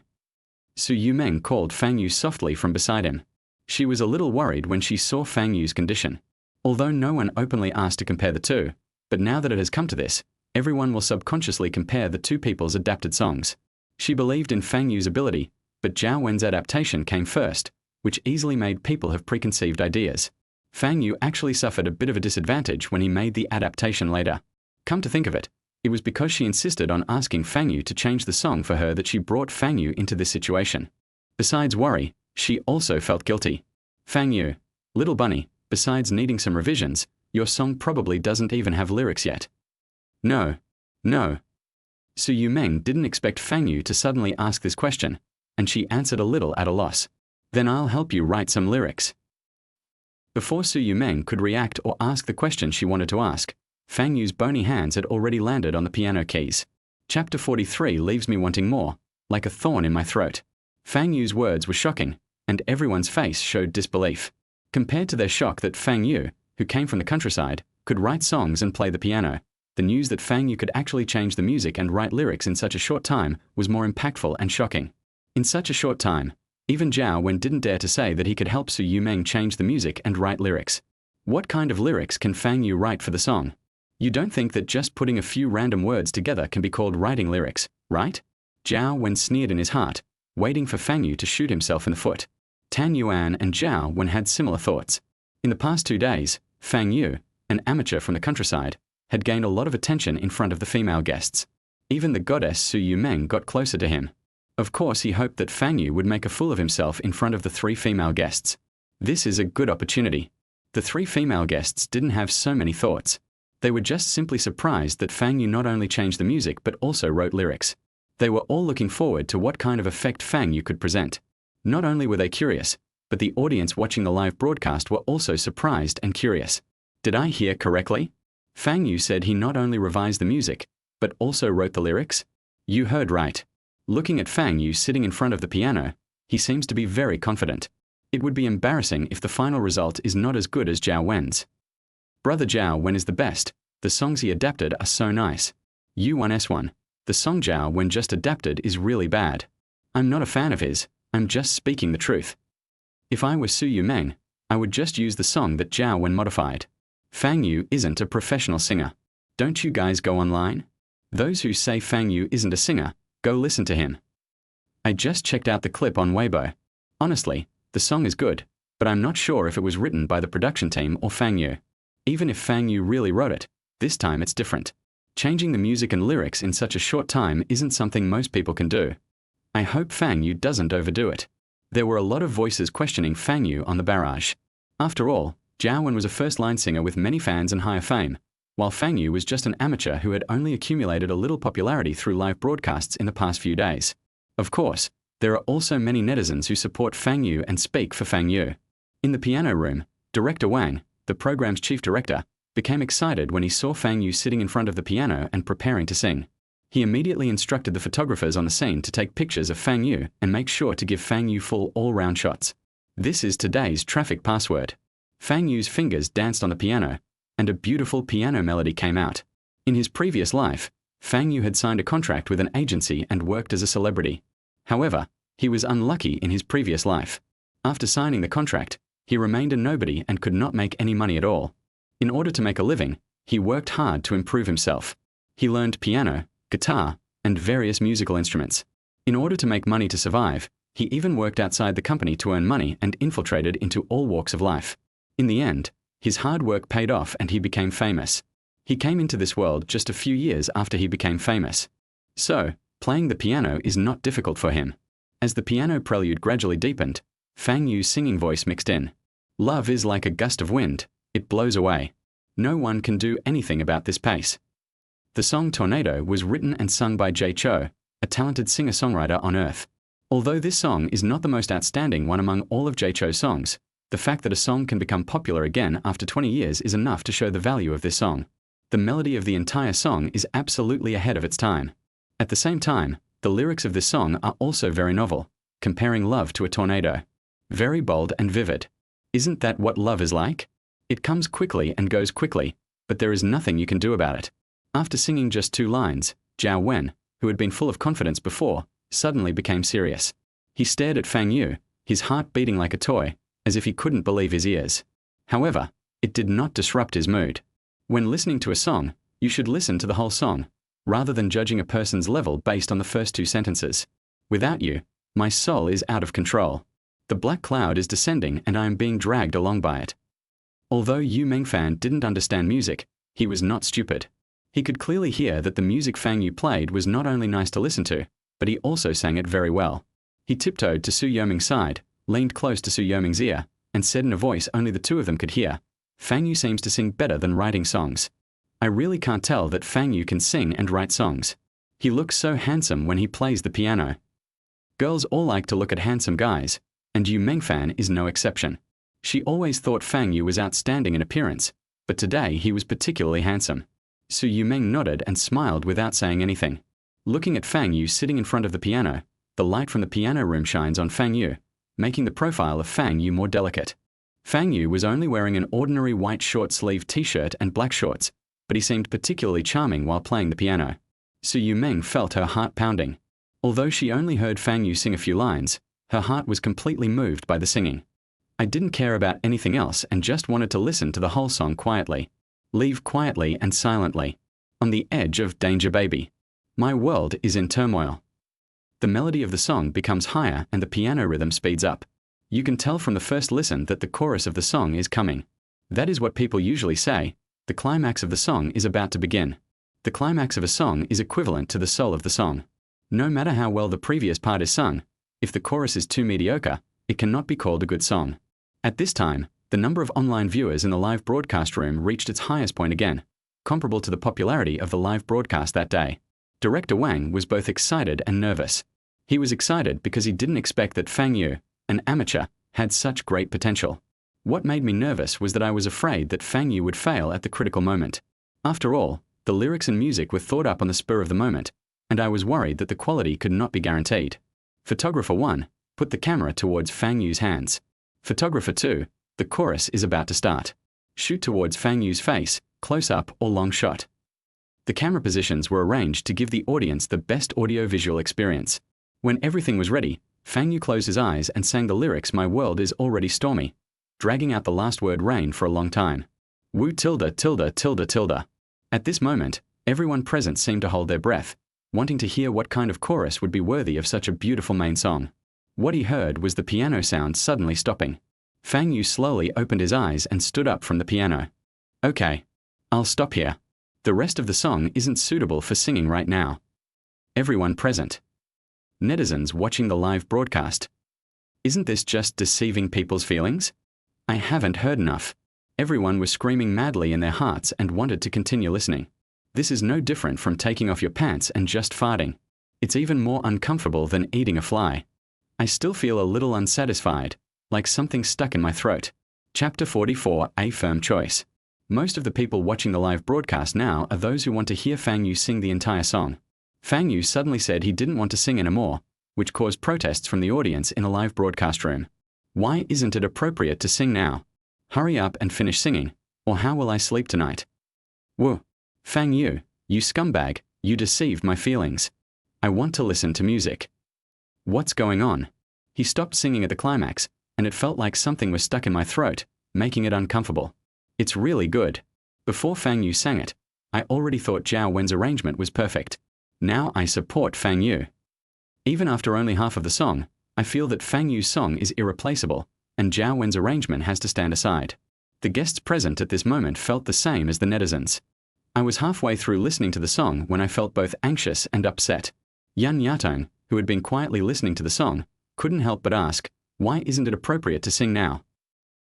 Su Yumeng called Fang Yu softly from beside him. She was a little worried when she saw Fang Yu's condition. Although no one openly asked to compare the two, but now that it has come to this, everyone will subconsciously compare the two people's adapted songs. She believed in Fang Yu's ability, but Zhao Wen's adaptation came first, which easily made people have preconceived ideas. Fang Yu actually suffered a bit of a disadvantage when he made the adaptation later. Come to think of it, it was because she insisted on asking Fang Yu to change the song for her that she brought Fang Yu into this situation. Besides worry, she also felt guilty. "Fang Yu, little bunny, besides needing some revisions, your song probably doesn't even have lyrics yet." No. Su Yumeng didn't expect Fang Yu to suddenly ask this question, and she answered a little at a loss. "Then I'll help you write some lyrics." Before Su Yumeng could react or ask the question she wanted to ask, Fang Yu's bony hands had already landed on the piano keys. Chapter 43 leaves me wanting more, like a thorn in my throat. Fang Yu's words were shocking, and everyone's face showed disbelief. Compared to their shock that Fang Yu, who came from the countryside, could write songs and play the piano, the news that Fang Yu could actually change the music and write lyrics in such a short time was more impactful and shocking. In such a short time, even Zhao Wen didn't dare to say that he could help Su Yumeng change the music and write lyrics. What kind of lyrics can Fang Yu write for the song? You don't think that just putting a few random words together can be called writing lyrics, right? Zhao Wen sneered in his heart, waiting for Fang Yu to shoot himself in the foot. Tan Yuan and Zhao Wen had similar thoughts. In the past 2 days, Fang Yu, an amateur from the countryside, had gained a lot of attention in front of the female guests. Even the goddess Su Yumeng got closer to him. Of course, he hoped that Fang Yu would make a fool of himself in front of the 3 female guests. This is a good opportunity. The 3 female guests didn't have so many thoughts. They were just simply surprised that Fang Yu not only changed the music but also wrote lyrics. They were all looking forward to what kind of effect Fang Yu could present. Not only were they curious, but the audience watching the live broadcast were also surprised and curious. Did I hear correctly? Fang Yu said he not only revised the music, but also wrote the lyrics? You heard right. Looking at Fang Yu sitting in front of the piano, he seems to be very confident. It would be embarrassing if the final result is not as good as Zhao Wen's. Brother Zhao Wen is the best. The songs he adapted are so nice. U1S1. The song Zhao Wen just adapted is really bad. I'm not a fan of his. I'm just speaking the truth. If I were Su Yumeng, I would just use the song that Zhao Wen modified. Fang Yu isn't a professional singer. Don't you guys go online? Those who say Fang Yu isn't a singer, go listen to him. I just checked out the clip on Weibo. Honestly, the song is good, but I'm not sure if it was written by the production team or Fang Yu. Even if Fang Yu really wrote it, this time it's different. Changing the music and lyrics in such a short time isn't something most people can do. I hope Fang Yu doesn't overdo it. There were a lot of voices questioning Fang Yu on the barrage. After all, Zhao Wen was a first-line singer with many fans and higher fame, while Fang Yu was just an amateur who had only accumulated a little popularity through live broadcasts in the past few days. Of course, There are also many netizens who support Fang Yu and speak for Fang Yu. In the piano room, director Wang, the program's chief director, became excited when he saw Fang Yu sitting in front of the piano and preparing to sing. He immediately instructed the photographers on the scene to take pictures of Fang Yu and make sure to give Fang Yu full all-round shots. This is today's traffic password. Fang Yu's fingers danced on the piano, and a beautiful piano melody came out. In his previous life, Fang Yu had signed a contract with an agency and worked as a celebrity. However, he was unlucky in his previous life. After signing the contract, he remained a nobody and could not make any money at all. In order to make a living, he worked hard to improve himself. He learned piano, guitar, and various musical instruments. In order to make money to survive, he even worked outside the company to earn money and infiltrated into all walks of life. In the end, his hard work paid off and he became famous. He came into this world just a few years after he became famous. So, playing the piano is not difficult for him. As the piano prelude gradually deepened, Fang Yu's singing voice mixed in. Love is like a gust of wind, it blows away. No one can do anything about this pace. The song Tornado was written and sung by Jay Cho, a talented singer-songwriter on Earth. Although this song is not the most outstanding one among all of Jay Cho's songs, the fact that a song can become popular again after 20 years is enough to show the value of this song. The melody of the entire song is absolutely ahead of its time. At the same time, the lyrics of this song are also very novel, comparing love to a tornado. Very bold and vivid. Isn't that what love is like? It comes quickly and goes quickly, but there is nothing you can do about it. After singing just 2 lines, Zhao Wen, who had been full of confidence before, suddenly became serious. He stared at Fang Yu, his heart beating like a toy, as if he couldn't believe his ears. However, it did not disrupt his mood. When listening to a song, you should listen to the whole song, rather than judging a person's level based on the first 2 sentences. Without you, my soul is out of control. The black cloud is descending and I am being dragged along by it. Although Yu Mengfan didn't understand music, he was not stupid. He could clearly hear that the music Fang Yu played was not only nice to listen to, but he also sang it very well. He tiptoed to Su Yoming's side, leaned close to Su Yoming's ear, and said in a voice only the 2 of them could hear, Fang Yu seems to sing better than writing songs. I really can't tell that Fang Yu can sing and write songs. He looks so handsome when he plays the piano. Girls all like to look at handsome guys, and Yu Mengfan is no exception. She always thought Fang Yu was outstanding in appearance, but today he was particularly handsome. Su Yumeng nodded and smiled without saying anything. Looking at Fang Yu sitting in front of the piano, the light from the piano room shines on Fang Yu, making the profile of Fang Yu more delicate. Fang Yu was only wearing an ordinary white short-sleeved t-shirt and black shorts, but he seemed particularly charming while playing the piano. Su Yumeng felt her heart pounding. Although she only heard Fang Yu sing a few lines, her heart was completely moved by the singing. I didn't care about anything else and just wanted to listen to the whole song quietly. Leave quietly and silently. On the edge of danger, baby. My world is in turmoil. The melody of the song becomes higher and the piano rhythm speeds up. You can tell from the first listen that the chorus of the song is coming. That is what people usually say. The climax of the song is about to begin. The climax of a song is equivalent to the soul of the song. No matter how well the previous part is sung, if the chorus is too mediocre, it cannot be called a good song. At this time, the number of online viewers in the live broadcast room reached its highest point again, comparable to the popularity of the live broadcast that day. Director Wang was both excited and nervous. He was excited because he didn't expect that Fang Yu, an amateur, had such great potential. What made me nervous was that I was afraid that Fang Yu would fail at the critical moment. After all, the lyrics and music were thought up on the spur of the moment, and I was worried that the quality could not be guaranteed. Photographer 1, put the camera towards Fang Yu's hands. Photographer 2, the chorus is about to start. Shoot towards Fang Yu's face, close up or long shot. The camera positions were arranged to give the audience the best audio-visual experience. When everything was ready, Fang Yu closed his eyes and sang the lyrics "My world is already stormy," dragging out the last word "rain" for a long time. Wu tilde tilde tilde tilde. At this moment, everyone present seemed to hold their breath, wanting to hear what kind of chorus would be worthy of such a beautiful main song. What he heard was the piano sound suddenly stopping. Fang Yu slowly opened his eyes and stood up from the piano. Okay, I'll stop here. The rest of the song isn't suitable for singing right now. Everyone present. Netizens watching the live broadcast. Isn't this just deceiving people's feelings? I haven't heard enough. Everyone was screaming madly in their hearts and wanted to continue listening. This is no different from taking off your pants and just farting. It's even more uncomfortable than eating a fly. I still feel a little unsatisfied, like something stuck in my throat. Chapter 44, A Firm Choice. Most of the people watching the live broadcast now are those who want to hear Fang Yu sing the entire song. Fang Yu suddenly said he didn't want to sing anymore, which caused protests from the audience in a live broadcast room. Why isn't it appropriate to sing now? Hurry up and finish singing, or how will I sleep tonight? Whoa. Fang Yu, you scumbag, you deceived my feelings. I want to listen to music. What's going on? He stopped singing at the climax, and it felt like something was stuck in my throat, making it uncomfortable. It's really good. Before Fang Yu sang it, I already thought Zhao Wen's arrangement was perfect. Now I support Fang Yu. Even after only half of the song, I feel that Fang Yu's song is irreplaceable, and Zhao Wen's arrangement has to stand aside. The guests present at this moment felt the same as the netizens. I was halfway through listening to the song when I felt both anxious and upset. Yan Yatong, who had been quietly listening to the song, couldn't help but ask, why isn't it appropriate to sing now?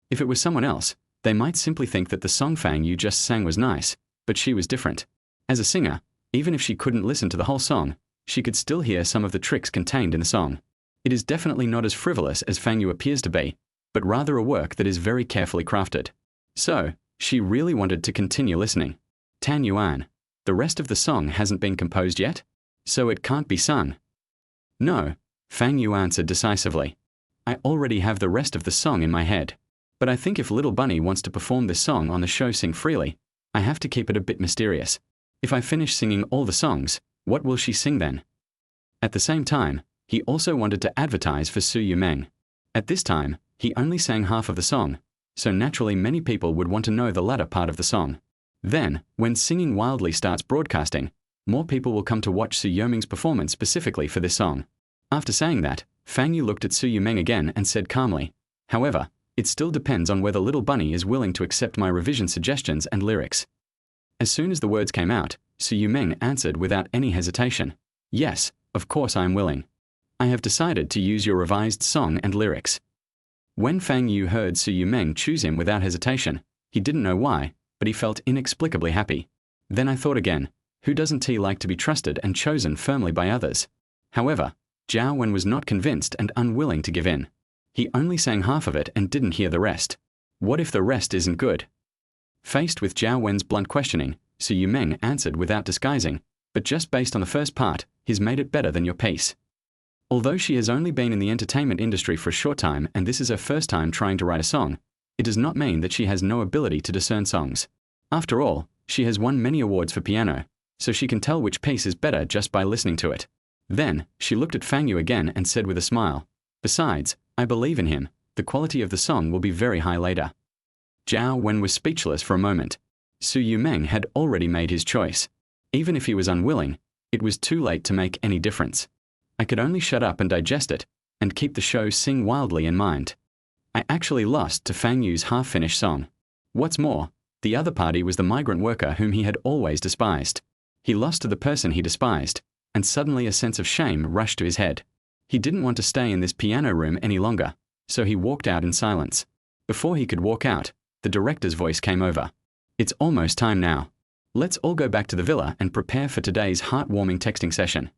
If it was someone else, they might simply think that the song Fang Yu just sang was nice, but she was different. As a singer, even if she couldn't listen to the whole song, she could still hear some of the tricks contained in the song. It is definitely not as frivolous as Fang Yu appears to be, but rather a work that is very carefully crafted. So, she really wanted to continue listening. Tan Yuan, the rest of the song hasn't been composed yet? So it can't be sung. No, Fang Yu answered decisively. I already have the rest of the song in my head. But I think if Little Bunny wants to perform this song on the show Sing Freely, I have to keep it a bit mysterious. If I finish singing all the songs, what will she sing then? At the same time, he also wanted to advertise for Su Yumeng. At this time, he only sang half of the song, so naturally many people would want to know the latter part of the song. Then, when Singing Wildly starts broadcasting, more people will come to watch Su Yumeng's performance specifically for this song. After saying that, Fang Yu looked at Su Yumeng again and said calmly, however, it still depends on whether Little Bunny is willing to accept my revision suggestions and lyrics. As soon as the words came out, Su Yumeng answered without any hesitation, yes, of course I am willing. I have decided to use your revised song and lyrics. When Fang Yu heard Su Yumeng choose him without hesitation, he didn't know why, but he felt inexplicably happy. Then I thought again, who doesn't he like to be trusted and chosen firmly by others? However, Zhao Wen was not convinced and unwilling to give in. He only sang half of it and didn't hear the rest. What if the rest isn't good? Faced with Zhao Wen's blunt questioning, Su Yumeng answered without disguising, but just based on the first part, he's made it better than your piece. Although she has only been in the entertainment industry for a short time and this is her first time trying to write a song, it does not mean that she has no ability to discern songs. After all, she has won many awards for piano, so she can tell which piece is better just by listening to it. Then, she looked at Fang Yu again and said with a smile, besides, I believe in him, the quality of the song will be very high later. Zhao Wen was speechless for a moment. Su Yumeng had already made his choice. Even if he was unwilling, it was too late to make any difference. I could only shut up and digest it, and keep the show Sing Wildly in mind. I actually lost to Fang Yu's half-finished song. What's more, the other party was the migrant worker whom he had always despised. He lost to the person he despised, and suddenly a sense of shame rushed to his head. He didn't want to stay in this piano room any longer, so he walked out in silence. Before he could walk out, the director's voice came over. It's almost time now. Let's all go back to the villa and prepare for today's heartwarming texting session.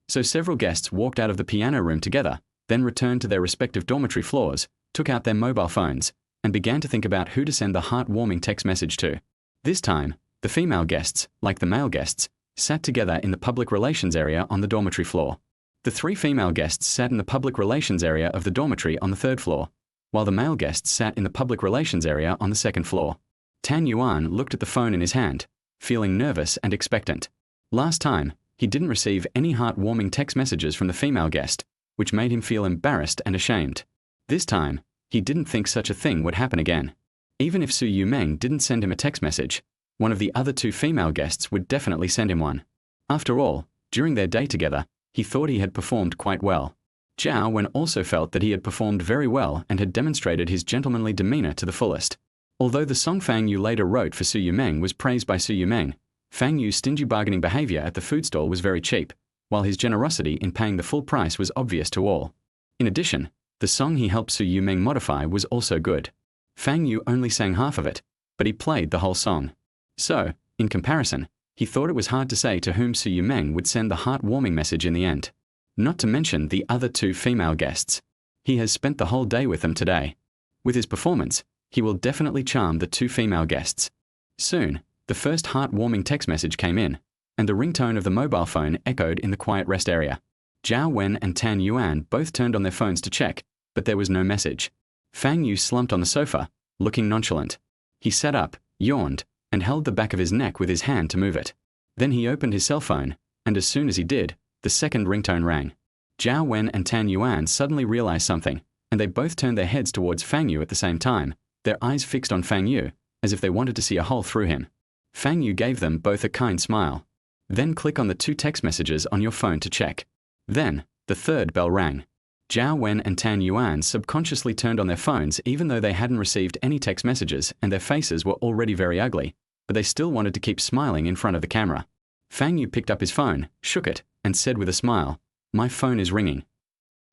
So several guests walked out of the piano room together, then returned to their respective dormitory floors, took out their mobile phones, and began to think about who to send the heartwarming text message to. This time, the female guests, like the male guests, sat together in the public relations area on the dormitory floor. The three female guests sat in the public relations area of the dormitory on the third floor, while the male guests sat in the public relations area on the second floor. Tan Yuan looked at the phone in his hand, feeling nervous and expectant. Last time, he didn't receive any heartwarming text messages from the female guest, which made him feel embarrassed and ashamed. This time, he didn't think such a thing would happen again. Even if Su Yumeng didn't send him a text message, one of the other two female guests would definitely send him one. After all, during their day together, he thought he had performed quite well. Zhao Wen also felt that he had performed very well and had demonstrated his gentlemanly demeanor to the fullest. Although the song Fang Yu later wrote for Su Yumeng was praised by Su Yumeng, Fang Yu's stingy bargaining behavior at the food stall was very cheap, while his generosity in paying the full price was obvious to all. In addition, the song he helped Su Yumeng modify was also good. Fang Yu only sang half of it, but he played the whole song. So, in comparison, he thought it was hard to say to whom Su Yumeng would send the heartwarming message in the end. not to mention the other two female guests. He has spent the whole day with them today. With his performance, he will definitely charm the two female guests. Soon, the first heartwarming text message came in, and the ringtone of the mobile phone echoed in the quiet rest area. Zhao Wen and Tan Yuan both turned on their phones to check, but there was no message. Fang Yu slumped on the sofa, looking nonchalant. He sat up, yawned, and held the back of his neck with his hand to move it. Then he opened his cell phone, and as soon as he did, the second ringtone rang. Zhao Wen and Tan Yuan suddenly realized something, and they both turned their heads towards Fang Yu at the same time, their eyes fixed on Fang Yu, as if they wanted to see a hole through him. Fang Yu gave them both a kind smile. Then click on the two text messages on your phone to check. Then, the third bell rang. Zhao Wen and Tan Yuan subconsciously turned on their phones even though they hadn't received any text messages and their faces were already very ugly, but they still wanted to keep smiling in front of the camera. Fang Yu picked up his phone, shook it, and said with a smile, "My phone is ringing."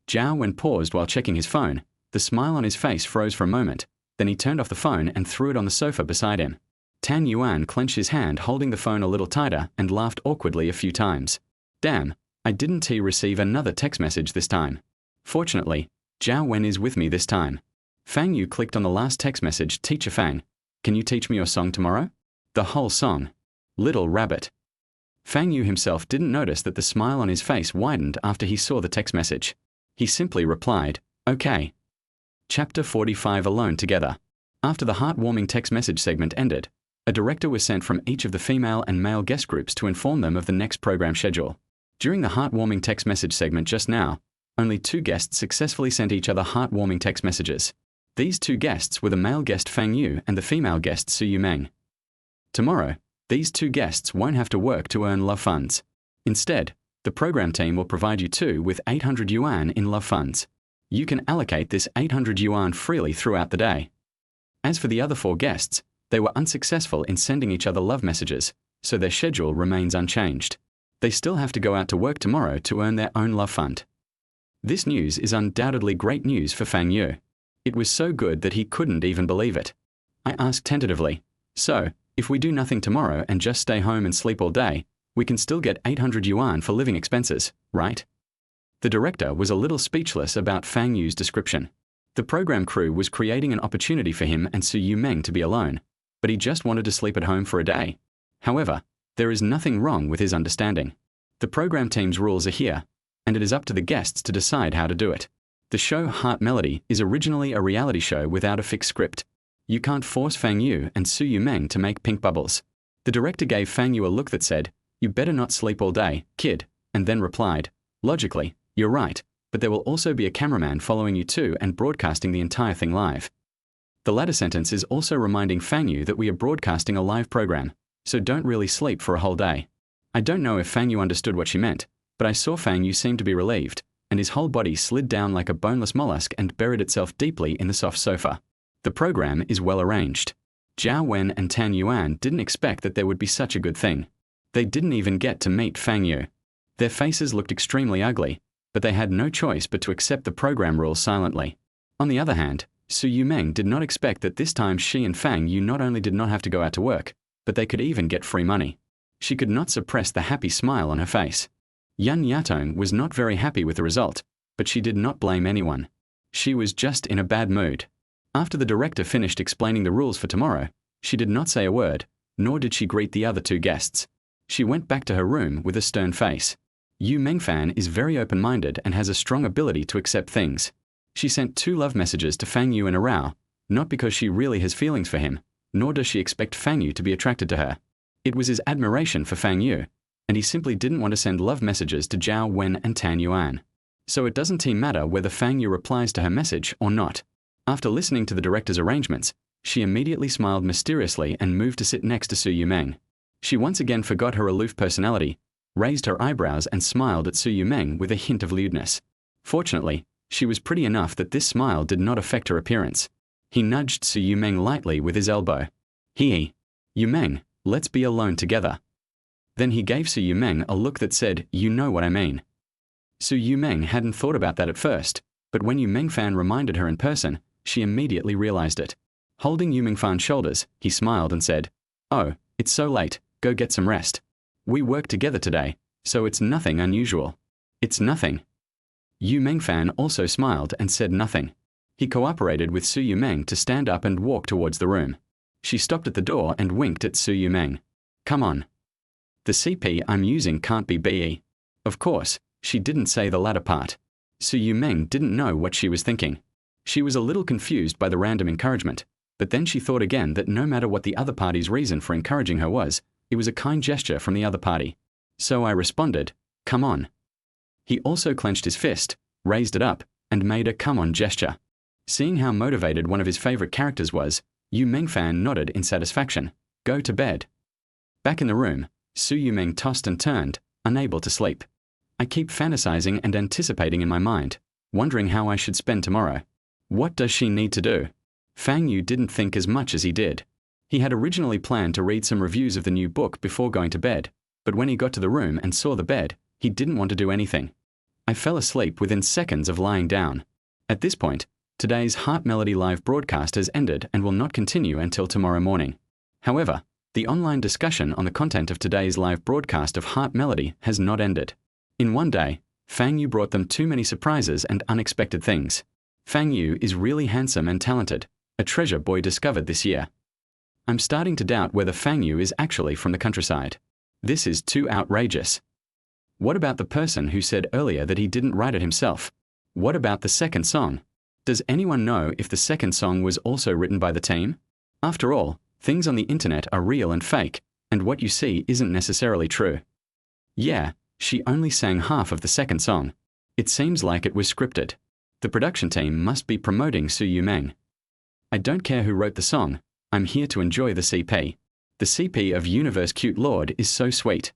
Zhao Wen paused while checking his phone. The smile on his face froze for a moment, then he turned off the phone and threw it on the sofa beside him. Tan Yuan clenched his hand holding the phone a little tighter and laughed awkwardly a few times. "Damn, I didn't receive another text message this time. Fortunately, Zhao Wen is with me this time." Fang Yu clicked on the last text message. "Teacher Fang, can you teach me your song tomorrow?" The whole song. Little Rabbit. Fang Yu himself didn't notice that the smile on his face widened after he saw the text message. He simply replied, "Okay." Chapter 45 Alone Together. After the heartwarming text message segment ended, a director was sent from each of the female and male guest groups to inform them of the next program schedule. During the heartwarming text message segment just now, only two guests successfully sent each other heartwarming text messages. These two guests were the male guest Fang Yu and the female guest Su Yumeng. Tomorrow, these two guests won't have to work to earn love funds. Instead, the program team will provide you two with 800 yuan in love funds. You can allocate this 800 yuan freely throughout the day. As for the other four guests, they were unsuccessful in sending each other love messages, so their schedule remains unchanged. They still have to go out to work tomorrow to earn their own love fund. This news is undoubtedly great news for Fang Yu. It was so good that he couldn't even believe it. I asked tentatively, "So, if we do nothing tomorrow and just stay home and sleep all day, we can still get 800 yuan for living expenses, right?" The director was a little speechless about Fang Yu's description. The program crew was creating an opportunity for him and Su Yumeng to be alone, but he just wanted to sleep at home for a day. However, there is nothing wrong with his understanding. The program team's rules are here, and it is up to the guests to decide how to do it. The show Heart Melody is originally a reality show without a fixed script. You can't force Fang Yu and Su Yumeng to make pink bubbles. The director gave Fang Yu a look that said, "You better not sleep all day, kid," and then replied, "Logically, you're right, but there will also be a cameraman following you too and broadcasting the entire thing live." The latter sentence is also reminding Fang Yu that we are broadcasting a live program, so don't really sleep for a whole day. I don't know if Fang Yu understood what she meant, but I saw Fang Yu seem to be relieved, and his whole body slid down like a boneless mollusk and buried itself deeply in the soft sofa. The program is well arranged. Zhao Wen and Tan Yuan didn't expect that there would be such a good thing. They didn't even get to meet Fang Yu. Their faces looked extremely ugly, but they had no choice but to accept the program rules silently. On the other hand, Su Yumeng did not expect that this time she and Fang Yu not only did not have to go out to work, but they could even get free money. She could not suppress the happy smile on her face. Yan Yatong was not very happy with the result, but she did not blame anyone. She was just in a bad mood. After the director finished explaining the rules for tomorrow, she did not say a word, nor did she greet the other two guests. She went back to her room with a stern face. Yu Mengfan is very open-minded and has a strong ability to accept things. She sent 2 love messages to Fang Yu in a row, not because she really has feelings for him, nor does she expect Fang Yu to be attracted to her. It was his admiration for Fang Yu, and he simply didn't want to send love messages to Zhao Wen and Tan Yuan. So it doesn't matter whether Fang Yu replies to her message or not. After listening to the director's arrangements, she immediately smiled mysteriously and moved to sit next to Su Yumeng. She once again forgot her aloof personality, raised her eyebrows and smiled at Su Yumeng with a hint of lewdness. Fortunately, she was pretty enough that this smile did not affect her appearance. He nudged Su Yumeng lightly with his elbow. Hee. Yumeng, let's be alone together. Then he gave Su Yumeng a look that said, "You know what I mean." Su Yumeng hadn't thought about that at first, but when Yu Mengfan reminded her in person, she immediately realized it. Holding Yu Mengfan's shoulders, he smiled and said, "Oh, it's so late, go get some rest. We work together today, so it's nothing unusual." "It's nothing," Yu Mengfan also smiled and said nothing. He cooperated with Su Yumeng to stand up and walk towards the room. She stopped at the door and winked at Su Yumeng. Come on. The CP I'm using can't be BE. Of course, she didn't say the latter part. Su Yumeng didn't know what she was thinking. She was a little confused by the random encouragement, but then she thought again that no matter what the other party's reason for encouraging her was, it was a kind gesture from the other party. So I responded, come on. He also clenched his fist, raised it up, and made a come on gesture. Seeing how motivated one of his favorite characters was, Yu Mengfan nodded in satisfaction. Go to bed. Back in the room, Su Yumeng tossed and turned, unable to sleep. I keep fantasizing and anticipating in my mind, wondering how I should spend tomorrow. What does she need to do? Fang Yu didn't think as much as he did. He had originally planned to read some reviews of the new book before going to bed, but when he got to the room and saw the bed, he didn't want to do anything. I fell asleep within seconds of lying down. At this point, today's Heart Melody live broadcast has ended and will not continue until tomorrow morning. However, the online discussion on the content of today's live broadcast of Heart Melody has not ended. In one day, Fang Yu brought them too many surprises and unexpected things. Fang Yu is really handsome and talented, a treasure boy discovered this year. I'm starting to doubt whether Fang Yu is actually from the countryside. This is too outrageous. What about the person who said earlier that he didn't write it himself? What about the second song? Does anyone know if the second song was also written by the team? After all, things on the internet are real and fake, and what you see isn't necessarily true. Yeah, she only sang half of the second song. It seems like it was scripted. The production team must be promoting Su Yumeng. I don't care who wrote the song, I'm here to enjoy the CP. The CP of Universe Cute Lord is so sweet.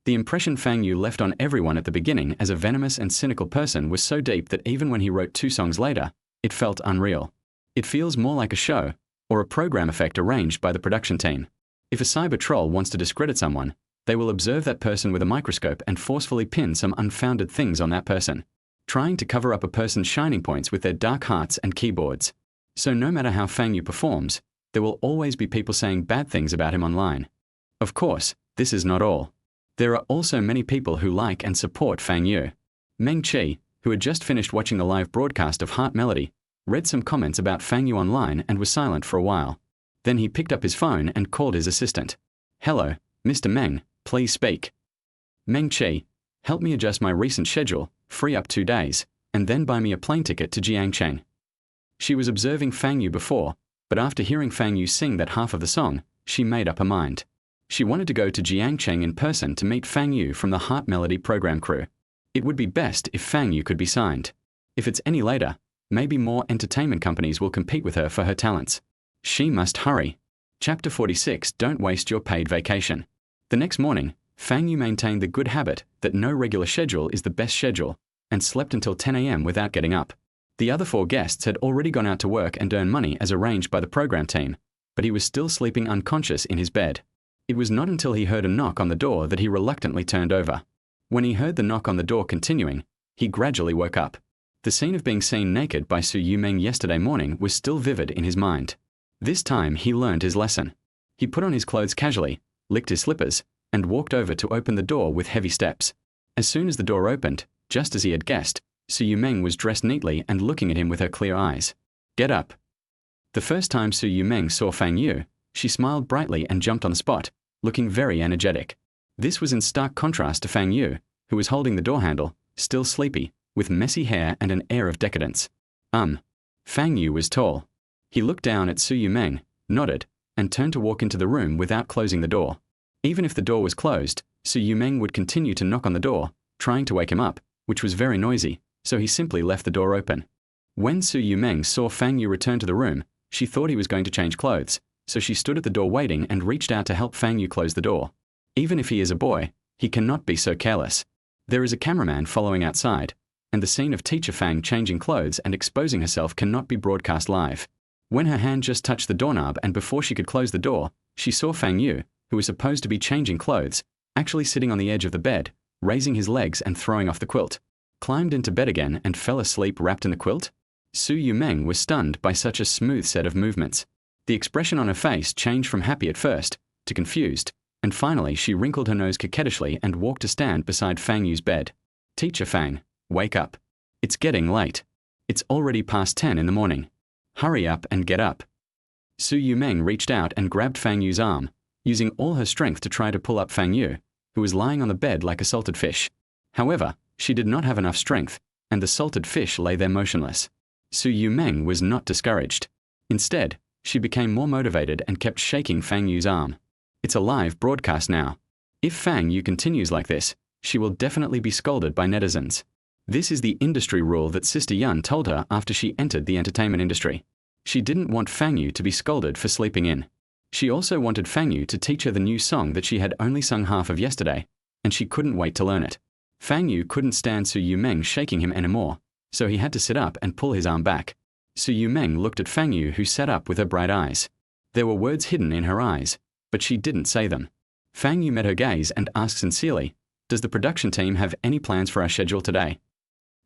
The impression Fang Yu left on everyone at the beginning as a venomous and cynical person was so deep that even when he wrote 2 songs later, it felt unreal. It feels more like a show, or a program effect arranged by the production team. If a cyber troll wants to discredit someone, they will observe that person with a microscope and forcefully pin some unfounded things on that person, trying to cover up a person's shining points with their dark hearts and keyboards. So no matter how Fang Yu performs, there will always be people saying bad things about him online. Of course, this is not all. There are also many people who like and support Fang Yu. Meng Qi, who had just finished watching the live broadcast of Heart Melody, read some comments about Fang Yu online and was silent for a while. Then he picked up his phone and called his assistant. Hello, Mr. Meng, please speak. Meng Qi, help me adjust my recent schedule, free up 2 days, and then buy me a plane ticket to Jiangcheng. She was observing Fang Yu before, but after hearing Fang Yu sing that half of the song, she made up her mind. She wanted to go to Jiangcheng in person to meet Fang Yu from the Heart Melody program crew. It would be best if Fang Yu could be signed. If it's any later, maybe more entertainment companies will compete with her for her talents. She must hurry. Chapter 46, Don't waste your paid vacation. The next morning, Fang Yu maintained the good habit that no regular schedule is the best schedule, and slept until 10 a.m. without getting up. The other 4 guests had already gone out to work and earn money as arranged by the program team, but he was still sleeping unconscious in his bed. It was not until he heard a knock on the door that he reluctantly turned over. When he heard the knock on the door continuing, he gradually woke up. The scene of being seen naked by Su Yumeng yesterday morning was still vivid in his mind. This time he learned his lesson. He put on his clothes casually, licked his slippers, and walked over to open the door with heavy steps. As soon as the door opened, just as he had guessed, Su Yumeng was dressed neatly and looking at him with her clear eyes. Get up. The first time Su Yumeng saw Fang Yu, she smiled brightly and jumped on the spot, looking very energetic. This was in stark contrast to Fang Yu, who was holding the door handle, still sleepy, with messy hair and an air of decadence. Fang Yu was tall. He looked down at Su Yumeng, nodded, and turned to walk into the room without closing the door. Even if the door was closed, Su Yumeng would continue to knock on the door, trying to wake him up, which was very noisy, so he simply left the door open. When Su Yumeng saw Fang Yu return to the room, she thought he was going to change clothes, so she stood at the door waiting and reached out to help Fang Yu close the door. Even if he is a boy, he cannot be so careless. There is a cameraman following outside, and the scene of Teacher Fang changing clothes and exposing herself cannot be broadcast live. When her hand just touched the doorknob and before she could close the door, she saw Fang Yu, who was supposed to be changing clothes, actually sitting on the edge of the bed, raising his legs and throwing off the quilt. Climbed into bed again and fell asleep wrapped in the quilt? Su Yumeng was stunned by such a smooth set of movements. The expression on her face changed from happy at first to confused, and finally she wrinkled her nose coquettishly and walked to stand beside Fang Yu's bed. Teacher Fang, wake up. It's getting late. It's already past 10 in the morning. Hurry up and get up. Su Yumeng reached out and grabbed Fang Yu's arm, using all her strength to try to pull up Fang Yu, who was lying on the bed like a salted fish. However, she did not have enough strength, and the salted fish lay there motionless. Su Yumeng was not discouraged. Instead, she became more motivated and kept shaking Fang Yu's arm. It's a live broadcast now. If Fang Yu continues like this, she will definitely be scolded by netizens. This is the industry rule that Sister Yun told her after she entered the entertainment industry. She didn't want Fang Yu to be scolded for sleeping in. She also wanted Fang Yu to teach her the new song that she had only sung half of yesterday, and she couldn't wait to learn it. Fang Yu couldn't stand Su Yumeng shaking him anymore, so he had to sit up and pull his arm back. Su Yumeng looked at Fang Yu, who sat up with her bright eyes. There were words hidden in her eyes, but she didn't say them. Fang Yu met her gaze and asked sincerely, "Does the production team have any plans for our schedule today?"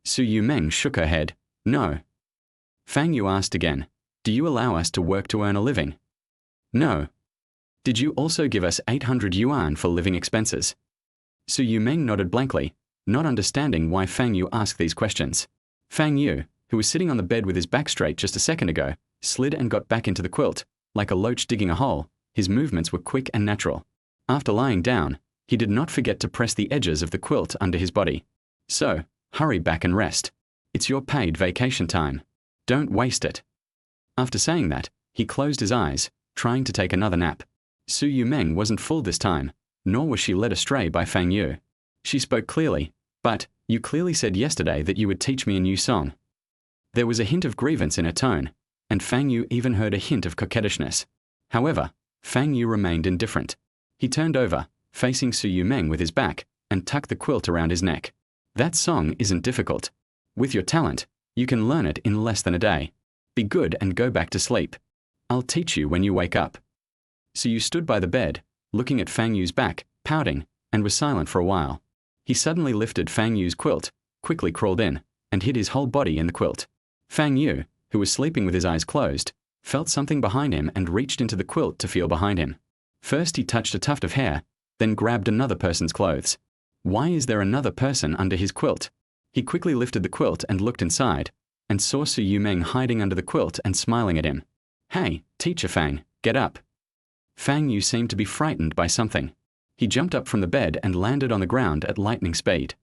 Su Yumeng shook her head. "No." Fang Yu asked again, "Do you allow us to work to earn a living?" "No." "Did you also give us 800 yuan for living expenses?" Su Yumeng nodded blankly, not understanding why Fang Yu asked these questions. Fang Yu, who was sitting on the bed with his back straight just a second ago, slid and got back into the quilt, like a loach digging a hole. His movements were quick and natural. After lying down, he did not forget to press the edges of the quilt under his body. "So, hurry back and rest. It's your paid vacation time. Don't waste it." After saying that, he closed his eyes, trying to take another nap. Su Yumeng wasn't fooled this time, nor was she led astray by Fang Yu. She spoke clearly, "But, you clearly said yesterday that you would teach me a new song." There was a hint of grievance in her tone, and Fang Yu even heard a hint of coquettishness. However, Fang Yu remained indifferent. He turned over, facing Su Yumeng with his back, and tucked the quilt around his neck. "That song isn't difficult. With your talent, you can learn it in less than a day. Be good and go back to sleep. I'll teach you when you wake up." Su Yu stood by the bed, looking at Fang Yu's back, pouting, and was silent for a while. He suddenly lifted Fang Yu's quilt, quickly crawled in, and hid his whole body in the quilt. Fang Yu, who was sleeping with his eyes closed, felt something behind him and reached into the quilt to feel behind him. First he touched a tuft of hair, then grabbed another person's clothes. Why is there another person under his quilt? He quickly lifted the quilt and looked inside, and saw Su Yumeng hiding under the quilt and smiling at him. "Hey, teacher Fang, get up." Fang Yu seemed to be frightened by something. He jumped up from the bed and landed on the ground at lightning speed.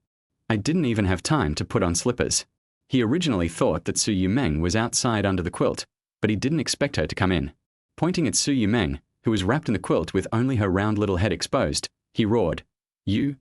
I didn't even have time to put on slippers. He originally thought that Su Yumeng was outside under the quilt, but he didn't expect her to come in. Pointing at Su Yumeng, who was wrapped in the quilt with only her round little head exposed, he roared, You.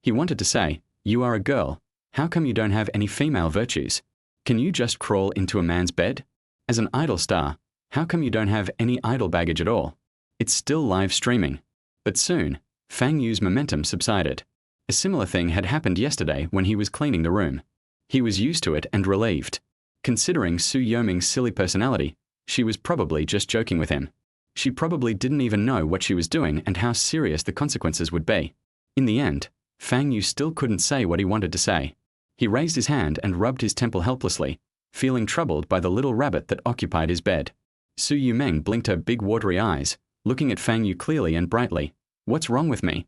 He wanted to say, "You are a girl. How come you don't have any female virtues? Can you just crawl into a man's bed? As an idol star, how come you don't have any idol baggage at all?" It's still live streaming. But soon, Fang Yu's momentum subsided. A similar thing had happened yesterday when he was cleaning the room. He was used to it and relieved. Considering Su Yumeng's silly personality, she was probably just joking with him. She probably didn't even know what she was doing and how serious the consequences would be. In the end, Fang Yu still couldn't say what he wanted to say. He raised his hand and rubbed his temple helplessly, feeling troubled by the little rabbit that occupied his bed. Su Yumeng blinked her big watery eyes, looking at Fang Yu clearly and brightly. "What's wrong with me?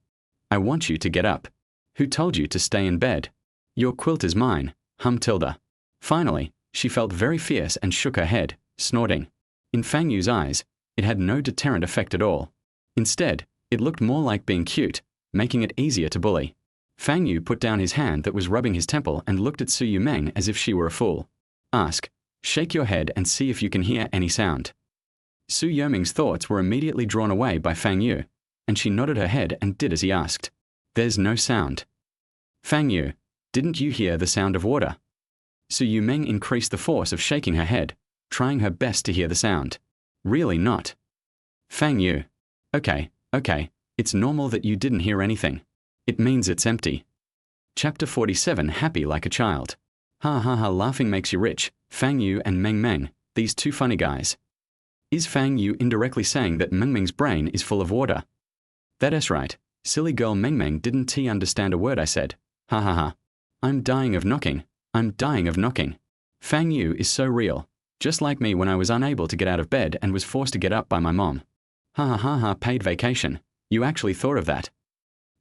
I want you to get up. Who told you to stay in bed? Your quilt is mine, Tilda." Finally, she felt very fierce and shook her head, snorting. In Fang Yu's eyes, it had no deterrent effect at all. Instead, it looked more like being cute, making it easier to bully. Fang Yu put down his hand that was rubbing his temple and looked at Su Yumeng as if she were a fool. "Ask. Shake your head and see if you can hear any sound." Su Yumeng's thoughts were immediately drawn away by Fang Yu, and she nodded her head and did as he asked. "There's no sound." "Fang Yu, didn't you hear the sound of water?" Su Yumeng increased the force of shaking her head, trying her best to hear the sound. "Really not." "Fang Yu. Okay, it's normal that you didn't hear anything. It means it's empty." Chapter 47. Happy like a child. Ha ha ha, laughing makes you rich. Fang Yu and Meng Meng, these two funny guys. Is Fang Yu indirectly saying that Meng Meng's brain is full of water? That is right. Silly girl Meng Meng didn't understand a word I said. Ha ha ha. I'm dying of knocking. Fang Yu is so real. Just like me when I was unable to get out of bed and was forced to get up by my mom. Ha ha ha ha, paid vacation. You actually thought of that.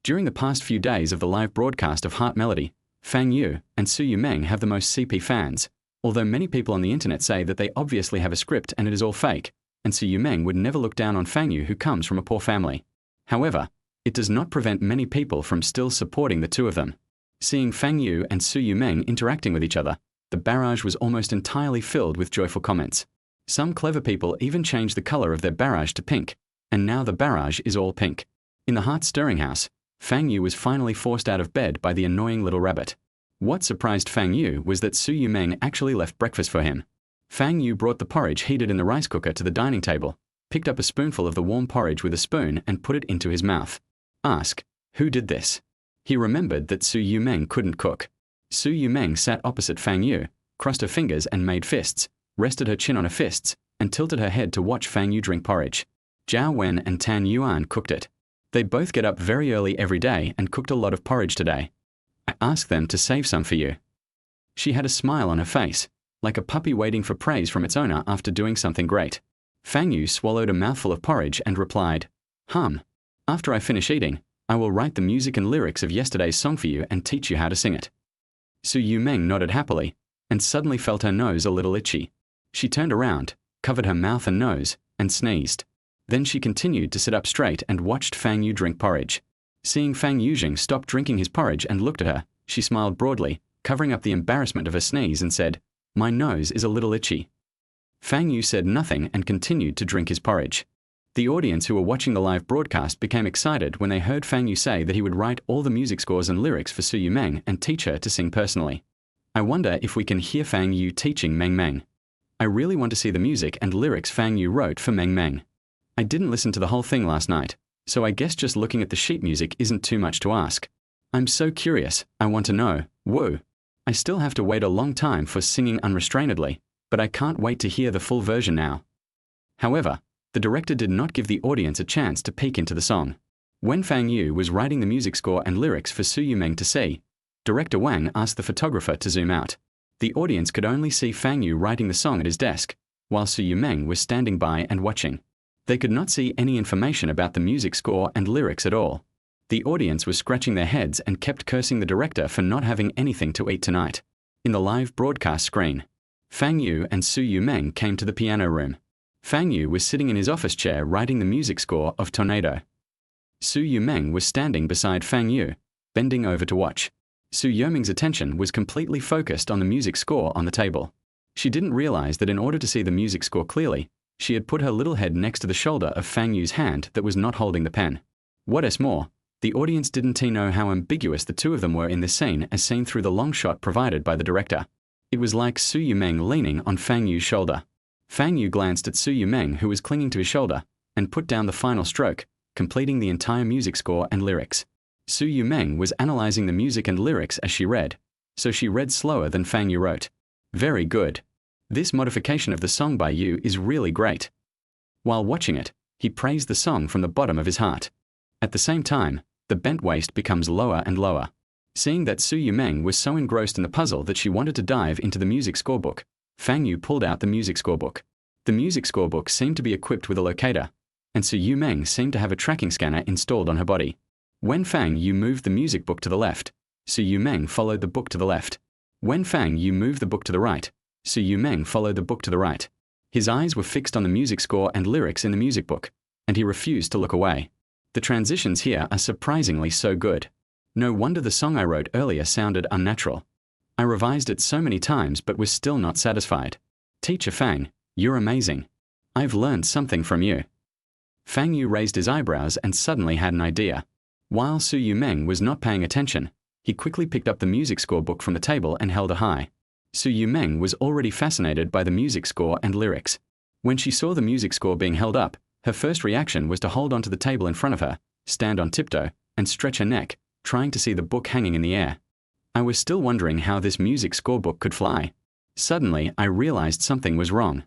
During the past few days of the live broadcast of Heart Melody, Fang Yu and Su Yumeng have the most CP fans, although many people on the internet say that they obviously have a script and it is all fake, and Su Yumeng would never look down on Fang Yu, who comes from a poor family. However, it does not prevent many people from still supporting the two of them. Seeing Fang Yu and Su Yumeng interacting with each other, the barrage was almost entirely filled with joyful comments. Some clever people even changed the color of their barrage to pink, and now the barrage is all pink. In the heart-stirring house, Fang Yu was finally forced out of bed by the annoying little rabbit. What surprised Fang Yu was that Su Yumeng actually left breakfast for him. Fang Yu brought the porridge heated in the rice cooker to the dining table, picked up a spoonful of the warm porridge with a spoon and put it into his mouth. Ask, who did this? He remembered that Su Yumeng couldn't cook. Su Yumeng sat opposite Fang Yu, crossed her fingers and made fists, rested her chin on her fists, and tilted her head to watch Fang Yu drink porridge. Zhao Wen and Tan Yuan cooked it. They both get up very early every day and cooked a lot of porridge today. I asked them to save some for you. She had a smile on her face, like a puppy waiting for praise from its owner after doing something great. Fang Yu swallowed a mouthful of porridge and replied, After I finish eating, I will write the music and lyrics of yesterday's song for you and teach you how to sing it. Su Yumeng nodded happily, and suddenly felt her nose a little itchy. She turned around, covered her mouth and nose, and sneezed. Then she continued to sit up straight and watched Fang Yu drink porridge. Seeing Fang Yujing stop drinking his porridge and looked at her, she smiled broadly, covering up the embarrassment of her sneeze, and said, My nose is a little itchy. Fang Yu said nothing and continued to drink his porridge. The audience who were watching the live broadcast became excited when they heard Fang Yu say that he would write all the music scores and lyrics for Su Yumeng and teach her to sing personally. I wonder if we can hear Fang Yu teaching Meng Meng. I really want to see the music and lyrics Fang Yu wrote for Meng Meng. I didn't listen to the whole thing last night, so I guess just looking at the sheet music isn't too much to ask. I'm so curious, I want to know, whoa. I still have to wait a long time for Singing Unrestrainedly, but I can't wait to hear the full version now. However, the director did not give the audience a chance to peek into the song. When Fang Yu was writing the music score and lyrics for Su Yumeng to see, Director Wang asked the photographer to zoom out. The audience could only see Fang Yu writing the song at his desk, while Su Yumeng was standing by and watching. They could not see any information about the music score and lyrics at all. The audience was scratching their heads and kept cursing the director for not having anything to eat tonight. In the live broadcast screen, Fang Yu and Su Yumeng came to the piano room. Fang Yu was sitting in his office chair writing the music score of Tornado. Su Yumeng was standing beside Fang Yu, bending over to watch. Su Yumeng's attention was completely focused on the music score on the table. She didn't realize that in order to see the music score clearly, she had put her little head next to the shoulder of Fang Yu's hand that was not holding the pen. What's more, the audience didn't know how ambiguous the two of them were in this scene as seen through the long shot provided by the director. It was like Su Yumeng leaning on Fang Yu's shoulder. Fang Yu glanced at Su Yumeng, who was clinging to his shoulder, and put down the final stroke, completing the entire music score and lyrics. Su Yumeng was analyzing the music and lyrics as she read, so she read slower than Fang Yu wrote. Very good. This modification of the song by Yu is really great. While watching it, he praised the song from the bottom of his heart. At the same time, the bent waist becomes lower and lower. Seeing that Su Yumeng was so engrossed in the puzzle that she wanted to dive into the music scorebook, Fang Yu pulled out the music scorebook. The music scorebook seemed to be equipped with a locator, and Su Yumeng seemed to have a tracking scanner installed on her body. When Fang Yu moved the music book to the left, Su Yumeng followed the book to the left. When Fang Yu moved the book to the right, Su Yumeng followed the book to the right. His eyes were fixed on the music score and lyrics in the music book, and he refused to look away. The transitions here are surprisingly so good. No wonder the song I wrote earlier sounded unnatural. I revised it so many times but was still not satisfied. Teacher Fang, you're amazing. I've learned something from you. Fang Yu raised his eyebrows and suddenly had an idea. While Su Yumeng was not paying attention, he quickly picked up the music score book from the table and held it high. Su Yumeng was already fascinated by the music score and lyrics. When she saw the music score being held up, her first reaction was to hold onto the table in front of her, stand on tiptoe, and stretch her neck, trying to see the book hanging in the air. I was still wondering how this music scorebook could fly. Suddenly, I realized something was wrong.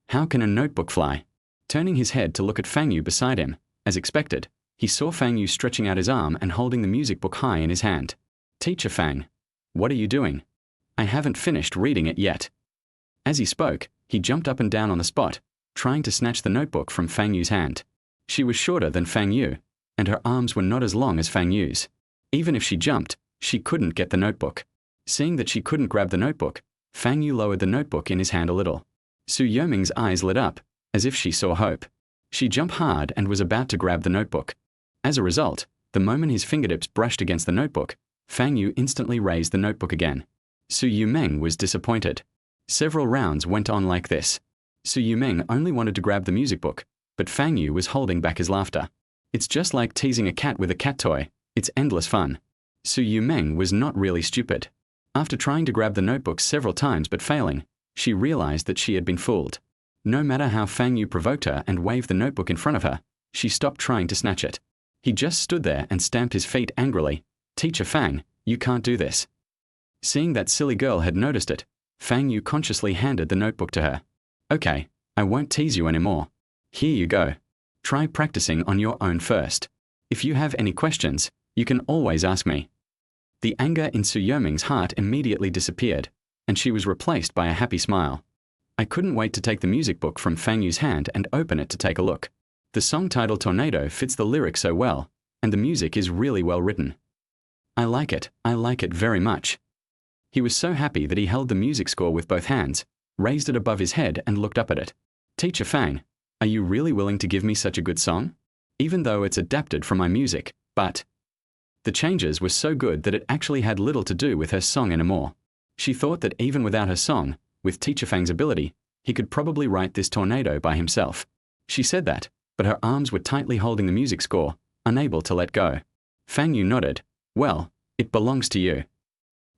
How can a notebook fly? Turning his head to look at Fang Yu beside him, as expected, he saw Fang Yu stretching out his arm and holding the music book high in his hand. Teacher Fang, what are you doing? I haven't finished reading it yet. As he spoke, he jumped up and down on the spot, trying to snatch the notebook from Fang Yu's hand. She was shorter than Fang Yu, and her arms were not as long as Fang Yu's. Even if she jumped, she couldn't get the notebook. Seeing that she couldn't grab the notebook, Fang Yu lowered the notebook in his hand a little. Su Yoming's eyes lit up, as if she saw hope. She jumped hard and was about to grab the notebook. As a result, the moment his fingertips brushed against the notebook, Fang Yu instantly raised the notebook again. Su Yumeng was disappointed. Several rounds went on like this. Su Yumeng only wanted to grab the music book, but Fang Yu was holding back his laughter. It's just like teasing a cat with a cat toy. It's endless fun. Su Yumeng was not really stupid. After trying to grab the notebook several times but failing, she realized that she had been fooled. No matter how Fang Yu provoked her and waved the notebook in front of her, she stopped trying to snatch it. He just stood there and stamped his feet angrily. "Teacher Fang, you can't do this." Seeing that silly girl had noticed it, Fang Yu consciously handed the notebook to her. "Okay, I won't tease you anymore. Here you go. Try practicing on your own first. If you have any questions, you can always ask me." The anger in Su Yoming's heart immediately disappeared, and she was replaced by a happy smile. I couldn't wait to take the music book from Fang Yu's hand and open it to take a look. The song titled Tornado fits the lyrics so well, and the music is really well written. I like it very much. He was so happy that he held the music score with both hands, raised it above his head and looked up at it. "Teacher Fang, are you really willing to give me such a good song? Even though it's adapted from my music, but..." The changes were so good that it actually had little to do with her song anymore. She thought that even without her song, with Teacher Fang's ability, he could probably write this tornado by himself. She said that, but her arms were tightly holding the music score, unable to let go. Fang Yu nodded. "Well, it belongs to you."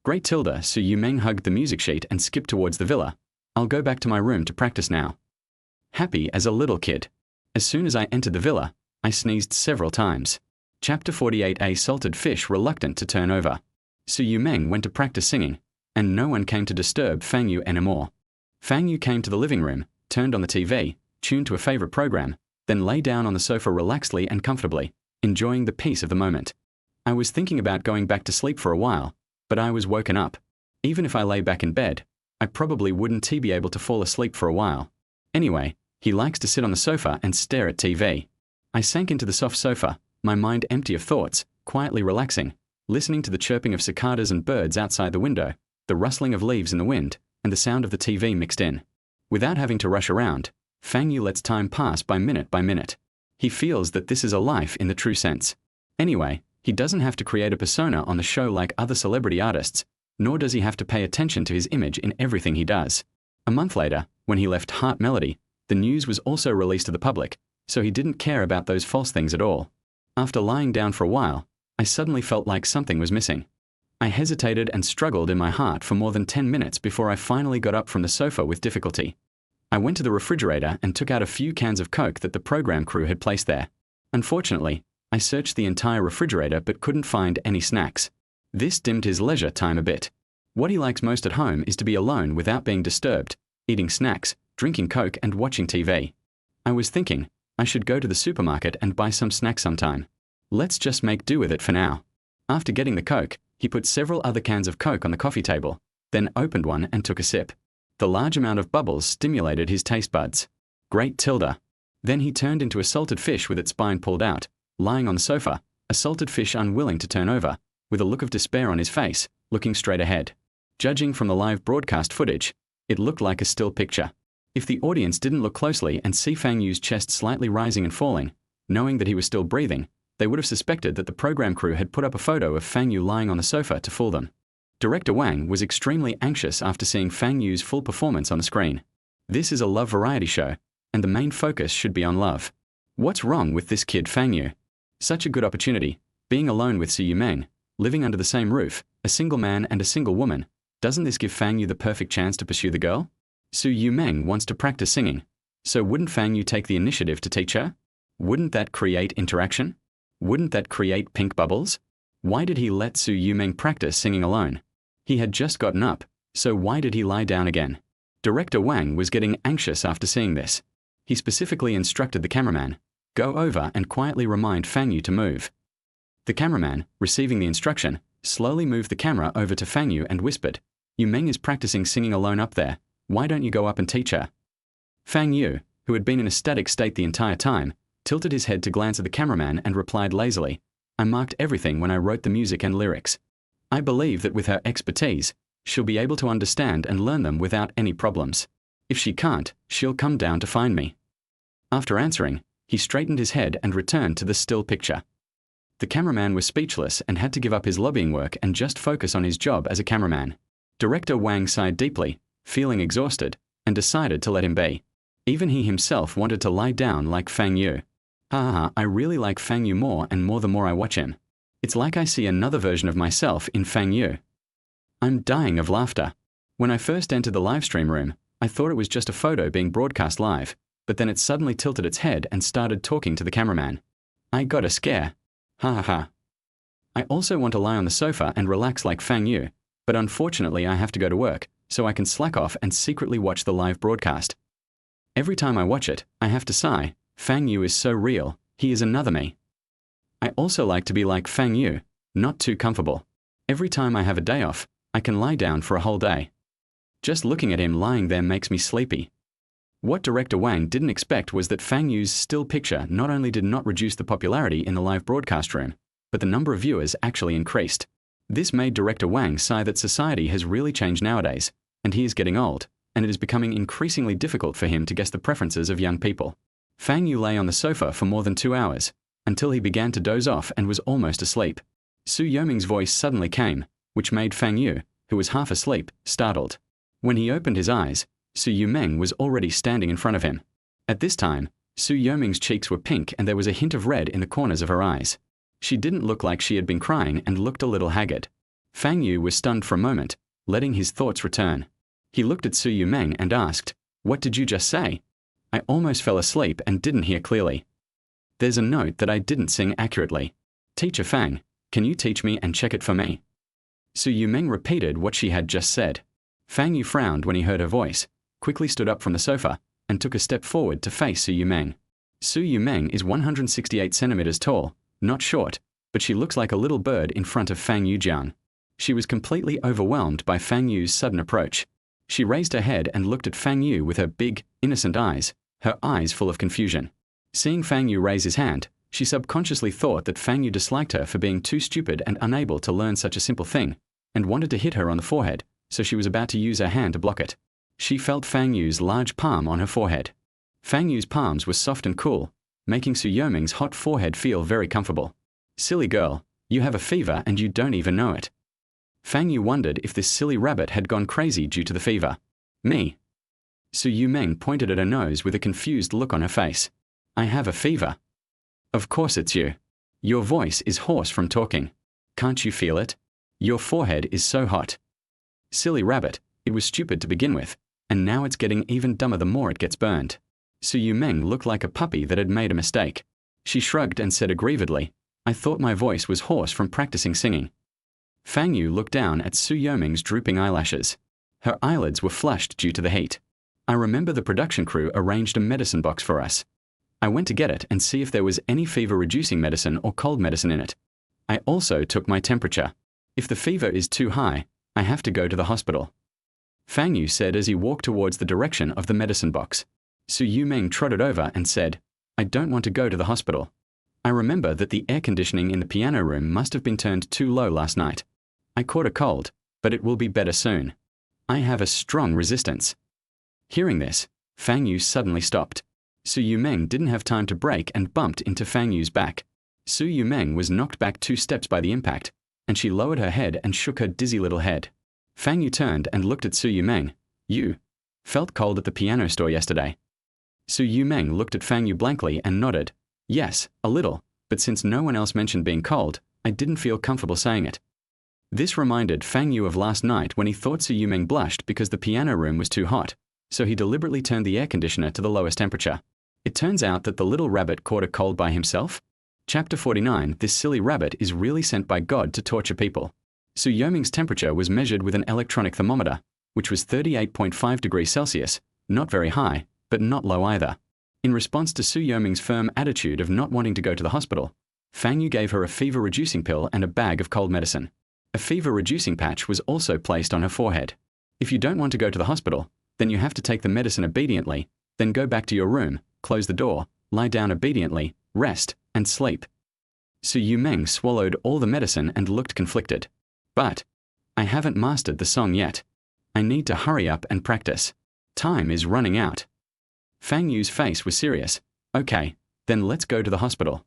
Great Tilda, Su Yumeng hugged the music sheet and skipped towards the villa. "I'll go back to my room to practice now." Happy as a little kid. As soon as I entered the villa, I sneezed several times. Chapter 48A Salted Fish Reluctant to Turn Over. Su Yumeng went to practice singing, and no one came to disturb Fang Yu anymore. Fang Yu came to the living room, turned on the TV, tuned to a favorite program, then lay down on the sofa relaxedly and comfortably, enjoying the peace of the moment. I was thinking about going back to sleep for a while, but I was woken up. Even if I lay back in bed, I probably wouldn't be able to fall asleep for a while. Anyway, he likes to sit on the sofa and stare at TV. I sank into the soft sofa, my mind empty of thoughts, quietly relaxing, listening to the chirping of cicadas and birds outside the window, the rustling of leaves in the wind, and the sound of the TV mixed in. Without having to rush around, Fang Yu lets time pass by minute. He feels that this is a life in the true sense. Anyway, he doesn't have to create a persona on the show like other celebrity artists, nor does he have to pay attention to his image in everything he does. A month later, when he left Heart Melody, the news was also released to the public, so he didn't care about those false things at all. After lying down for a while, I suddenly felt like something was missing. I hesitated and struggled in my heart for more than 10 minutes before I finally got up from the sofa with difficulty. I went to the refrigerator and took out a few cans of Coke that the program crew had placed there. Unfortunately, I searched the entire refrigerator but couldn't find any snacks. This dimmed his leisure time a bit. What he likes most at home is to be alone without being disturbed, eating snacks, drinking Coke and watching TV. I was thinking, I should go to the supermarket and buy some snacks sometime. Let's just make do with it for now. After getting the Coke, he put several other cans of Coke on the coffee table, then opened one and took a sip. The large amount of bubbles stimulated his taste buds. Great Tilda. Then he turned into a salted fish with its spine pulled out, lying on the sofa, a salted fish unwilling to turn over, with a look of despair on his face, looking straight ahead. Judging from the live broadcast footage, it looked like a still picture. If the audience didn't look closely and see Fang Yu's chest slightly rising and falling, knowing that he was still breathing, they would have suspected that the program crew had put up a photo of Fang Yu lying on the sofa to fool them. Director Wang was extremely anxious after seeing Fang Yu's full performance on the screen. This is a love variety show, and the main focus should be on love. What's wrong with this kid Fang Yu? Such a good opportunity, being alone with Su Yumeng, living under the same roof, a single man and a single woman. Doesn't this give Fang Yu the perfect chance to pursue the girl? Su Yumeng wants to practice singing, so wouldn't Fang Yu take the initiative to teach her? Wouldn't that create interaction? Wouldn't that create pink bubbles? Why did he let Su Yumeng practice singing alone? He had just gotten up, so why did he lie down again? Director Wang was getting anxious after seeing this. He specifically instructed the cameraman, go over and quietly remind Fang Yu to move. The cameraman, receiving the instruction, slowly moved the camera over to Fang Yu and whispered, Yumeng is practicing singing alone up there. Why don't you go up and teach her? Fang Yu, who had been in a static state the entire time, tilted his head to glance at the cameraman and replied lazily, I marked everything when I wrote the music and lyrics. I believe that with her expertise, She'll be able to understand and learn them without any problems. If she can't, she'll come down to find me. After answering, he straightened his head and returned to the still picture. The cameraman was speechless and had to give up his lobbying work and just focus on his job as a cameraman. Director Wang sighed deeply, feeling exhausted, and decided to let him be. Even he himself wanted to lie down like Fang Yu. I really like Fang Yu more and more the more I watch him. It's like I see another version of myself in Fang Yu. I'm dying of laughter. When I first entered the livestream room, I thought it was just a photo being broadcast live, but then it suddenly tilted its head and started talking to the cameraman. I got a scare. I also want to lie on the sofa and relax like Fang Yu, but unfortunately I have to go to work, so I can slack off and secretly watch the live broadcast. Every time I watch it, I have to sigh. Fang Yu is so real, he is another me. I also like to be like Fang Yu, not too comfortable. Every time I have a day off, I can lie down for a whole day. Just looking at him lying there makes me sleepy. What Director Wang didn't expect was that Fang Yu's still picture not only did not reduce the popularity in the live broadcast room, but the number of viewers actually increased. This made Director Wang sigh that society has really changed nowadays, and he is getting old, and it is becoming increasingly difficult for him to guess the preferences of young people. Fang Yu lay on the sofa for more than 2 hours, until he began to doze off and was almost asleep. Su Yoming's voice suddenly came, which made Fang Yu, who was half asleep, startled. When he opened his eyes, Su Yumeng was already standing in front of him. At this time, Su Yoming's cheeks were pink and there was a hint of red in the corners of her eyes. She didn't look like she had been crying and looked a little haggard. Fang Yu was stunned for a moment, letting his thoughts return. He looked at Su Yumeng and asked, "What did you just say?" "I almost fell asleep and didn't hear clearly. There's a note that I didn't sing accurately. Teacher Fang, can you teach me and check it for me?" Su Yumeng repeated what she had just said. Fang Yu frowned when he heard her voice, quickly stood up from the sofa, and took a step forward to face Su Yumeng. Su Yumeng is 168 centimeters tall, not short, but she looks like a little bird in front of Fang Yujiang. She was completely overwhelmed by Fang Yu's sudden approach. She raised her head and looked at Fang Yu with her big, innocent eyes, her eyes full of confusion. Seeing Fang Yu raise his hand, she subconsciously thought that Fang Yu disliked her for being too stupid and unable to learn such a simple thing, and wanted to hit her on the forehead, so she was about to use her hand to block it. She felt Fang Yu's large palm on her forehead. Fang Yu's palms were soft and cool, making Su Yoming's hot forehead feel very comfortable. "Silly girl, you have a fever and you don't even know it." Fang Yu wondered if this silly rabbit had gone crazy due to the fever. "Me?" Su Yumeng pointed at her nose with a confused look on her face. "I have a fever." "Of course it's you. Your voice is hoarse from talking. Can't you feel it? Your forehead is so hot." Silly rabbit, it was stupid to begin with, and now it's getting even dumber the more it gets burned. Su Yumeng looked like a puppy that had made a mistake. She shrugged and said aggrievedly, "I thought my voice was hoarse from practicing singing." Fang Yu looked down at Su Yoming's drooping eyelashes. Her eyelids were flushed due to the heat. "I remember the production crew arranged a medicine box for us. I went to get it and see if there was any fever-reducing medicine or cold medicine in it. I also took my temperature. If the fever is too high, I have to go to the hospital." Fang Yu said as he walked towards the direction of the medicine box. Su Yumeng trotted over and said, "I don't want to go to the hospital. I remember that the air conditioning in the piano room must have been turned too low last night. I caught a cold, but it will be better soon. I have a strong resistance." Hearing this, Fang Yu suddenly stopped. Su Yumeng didn't have time to brake and bumped into Fang Yu's back. Su Yumeng was knocked back 2 steps by the impact, and she lowered her head and shook her dizzy little head. Fang Yu turned and looked at Su Yumeng. "You felt cold at the piano store yesterday?" Su Yumeng looked at Fang Yu blankly and nodded. "Yes, a little, but since no one else mentioned being cold, I didn't feel comfortable saying it." This reminded Fang Yu of last night when he thought Su Yumeng blushed because the piano room was too hot, so he deliberately turned the air conditioner to the lowest temperature. It turns out that the little rabbit caught a cold by himself. Chapter 49. This silly rabbit is really sent by God to torture people. Su Yoming's temperature was measured with an electronic thermometer, which was 38.5 degrees Celsius, not very high, but not low either. In response to Su Yoming's firm attitude of not wanting to go to the hospital, Fang Yu gave her a fever-reducing pill and a bag of cold medicine. A fever-reducing patch was also placed on her forehead. "If you don't want to go to the hospital, then you have to take the medicine obediently, then go back to your room, close the door, lie down obediently, rest, and sleep." Su Yumeng swallowed all the medicine and looked conflicted. "But I haven't mastered the song yet. I need to hurry up and practice. Time is running out. Fang Yu's face was serious. Okay, then let's go to the hospital.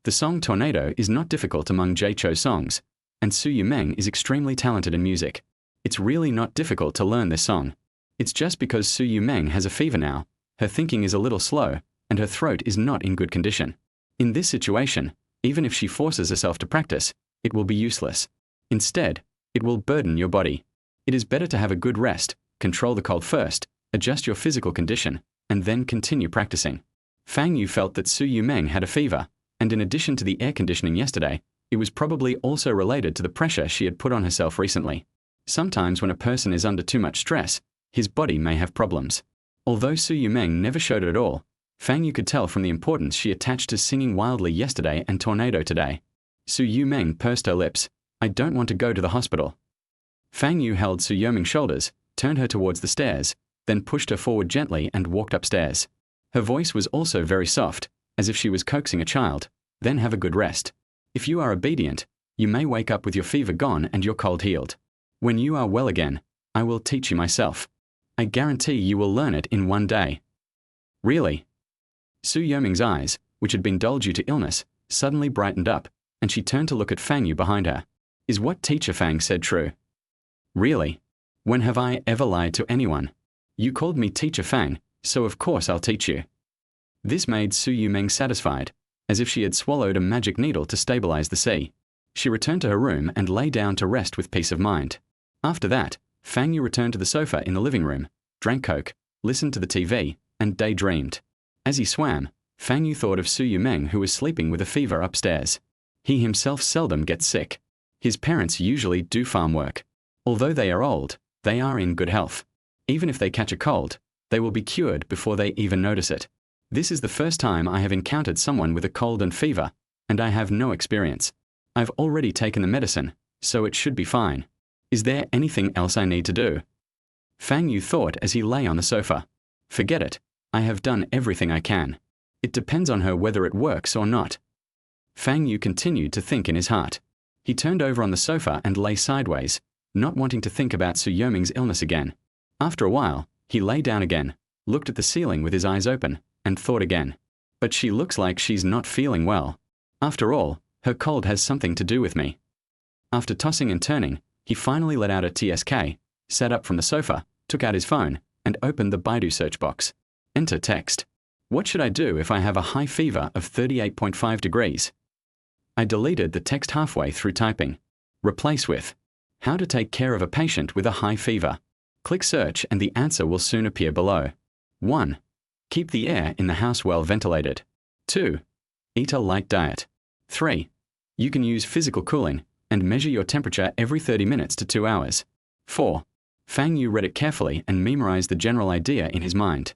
The song Tornado is not difficult among Jay Cho's songs, and Su Yumeng is extremely talented in music. It's really not difficult to learn this song. It's just because Su Yumeng has a fever now, her thinking is a little slow, and her throat is not in good condition. In this situation, even if she forces herself to practice, it will be useless. Instead, it will burden your body. It is better to have a good rest, control the cold first, adjust your physical condition, and then continue practicing. Fang Yu felt that Su Yumeng had a fever, and in addition to the air conditioning yesterday, it was probably also related to the pressure she had put on herself recently. Sometimes when a person is under too much stress, his body may have problems. Although Su Yumeng never showed it at all, Fang Yu could tell from the importance she attached to singing wildly yesterday and Tornado today. Su Yumeng pursed her lips. I don't want to go to the hospital. Fang Yu held Su Yumeng's shoulders, turned her towards the stairs, then pushed her forward gently and walked upstairs. Her voice was also very soft, as if she was coaxing a child. Then have a good rest. If you are obedient, you may wake up with your fever gone and your cold healed. When you are well again, I will teach you myself. I guarantee you will learn it in one day. Really? Su Yumeng's eyes, which had been dull due to illness, suddenly brightened up, and she turned to look at Fang Yu behind her. Is what Teacher Fang said true? Really? When have I ever lied to anyone? You called me Teacher Fang, so of course I'll teach you. This made Su Yumeng satisfied, as if she had swallowed a magic needle to stabilize the sea. She returned to her room and lay down to rest with peace of mind. After that, Fang Yu returned to the sofa in the living room, drank Coke, listened to the TV, and daydreamed. As he swam, Fang Yu thought of Su Yumeng, who was sleeping with a fever upstairs. He himself seldom gets sick. His parents usually do farm work. Although they are old, they are in good health. Even if they catch a cold, they will be cured before they even notice it. This is the first time I have encountered someone with a cold and fever, and I have no experience. I've already taken the medicine, so it should be fine. Is there anything else I need to do? Fang Yu thought as he lay on the sofa. Forget it. I have done everything I can. It depends on her whether it works or not. Fang Yu continued to think in his heart. He turned over on the sofa and lay sideways, not wanting to think about Su Yumeng's illness again. After a while, he lay down again, looked at the ceiling with his eyes open, and thought again. But she looks like she's not feeling well. After all, her cold has something to do with me. After tossing and turning, he finally let out a TSK, sat up from the sofa, took out his phone, and opened the Baidu search box. Enter text. What should I do if I have a high fever of 38.5 degrees? I deleted the text halfway through typing. Replace with, how to take care of a patient with a high fever. Click search and the answer will soon appear below. 1. Keep the air in the house well ventilated. 2. Eat a light diet. 3. You can use physical cooling and measure your temperature every 30 minutes to 2 hours. 4. Fang Yu read it carefully and memorized the general idea in his mind.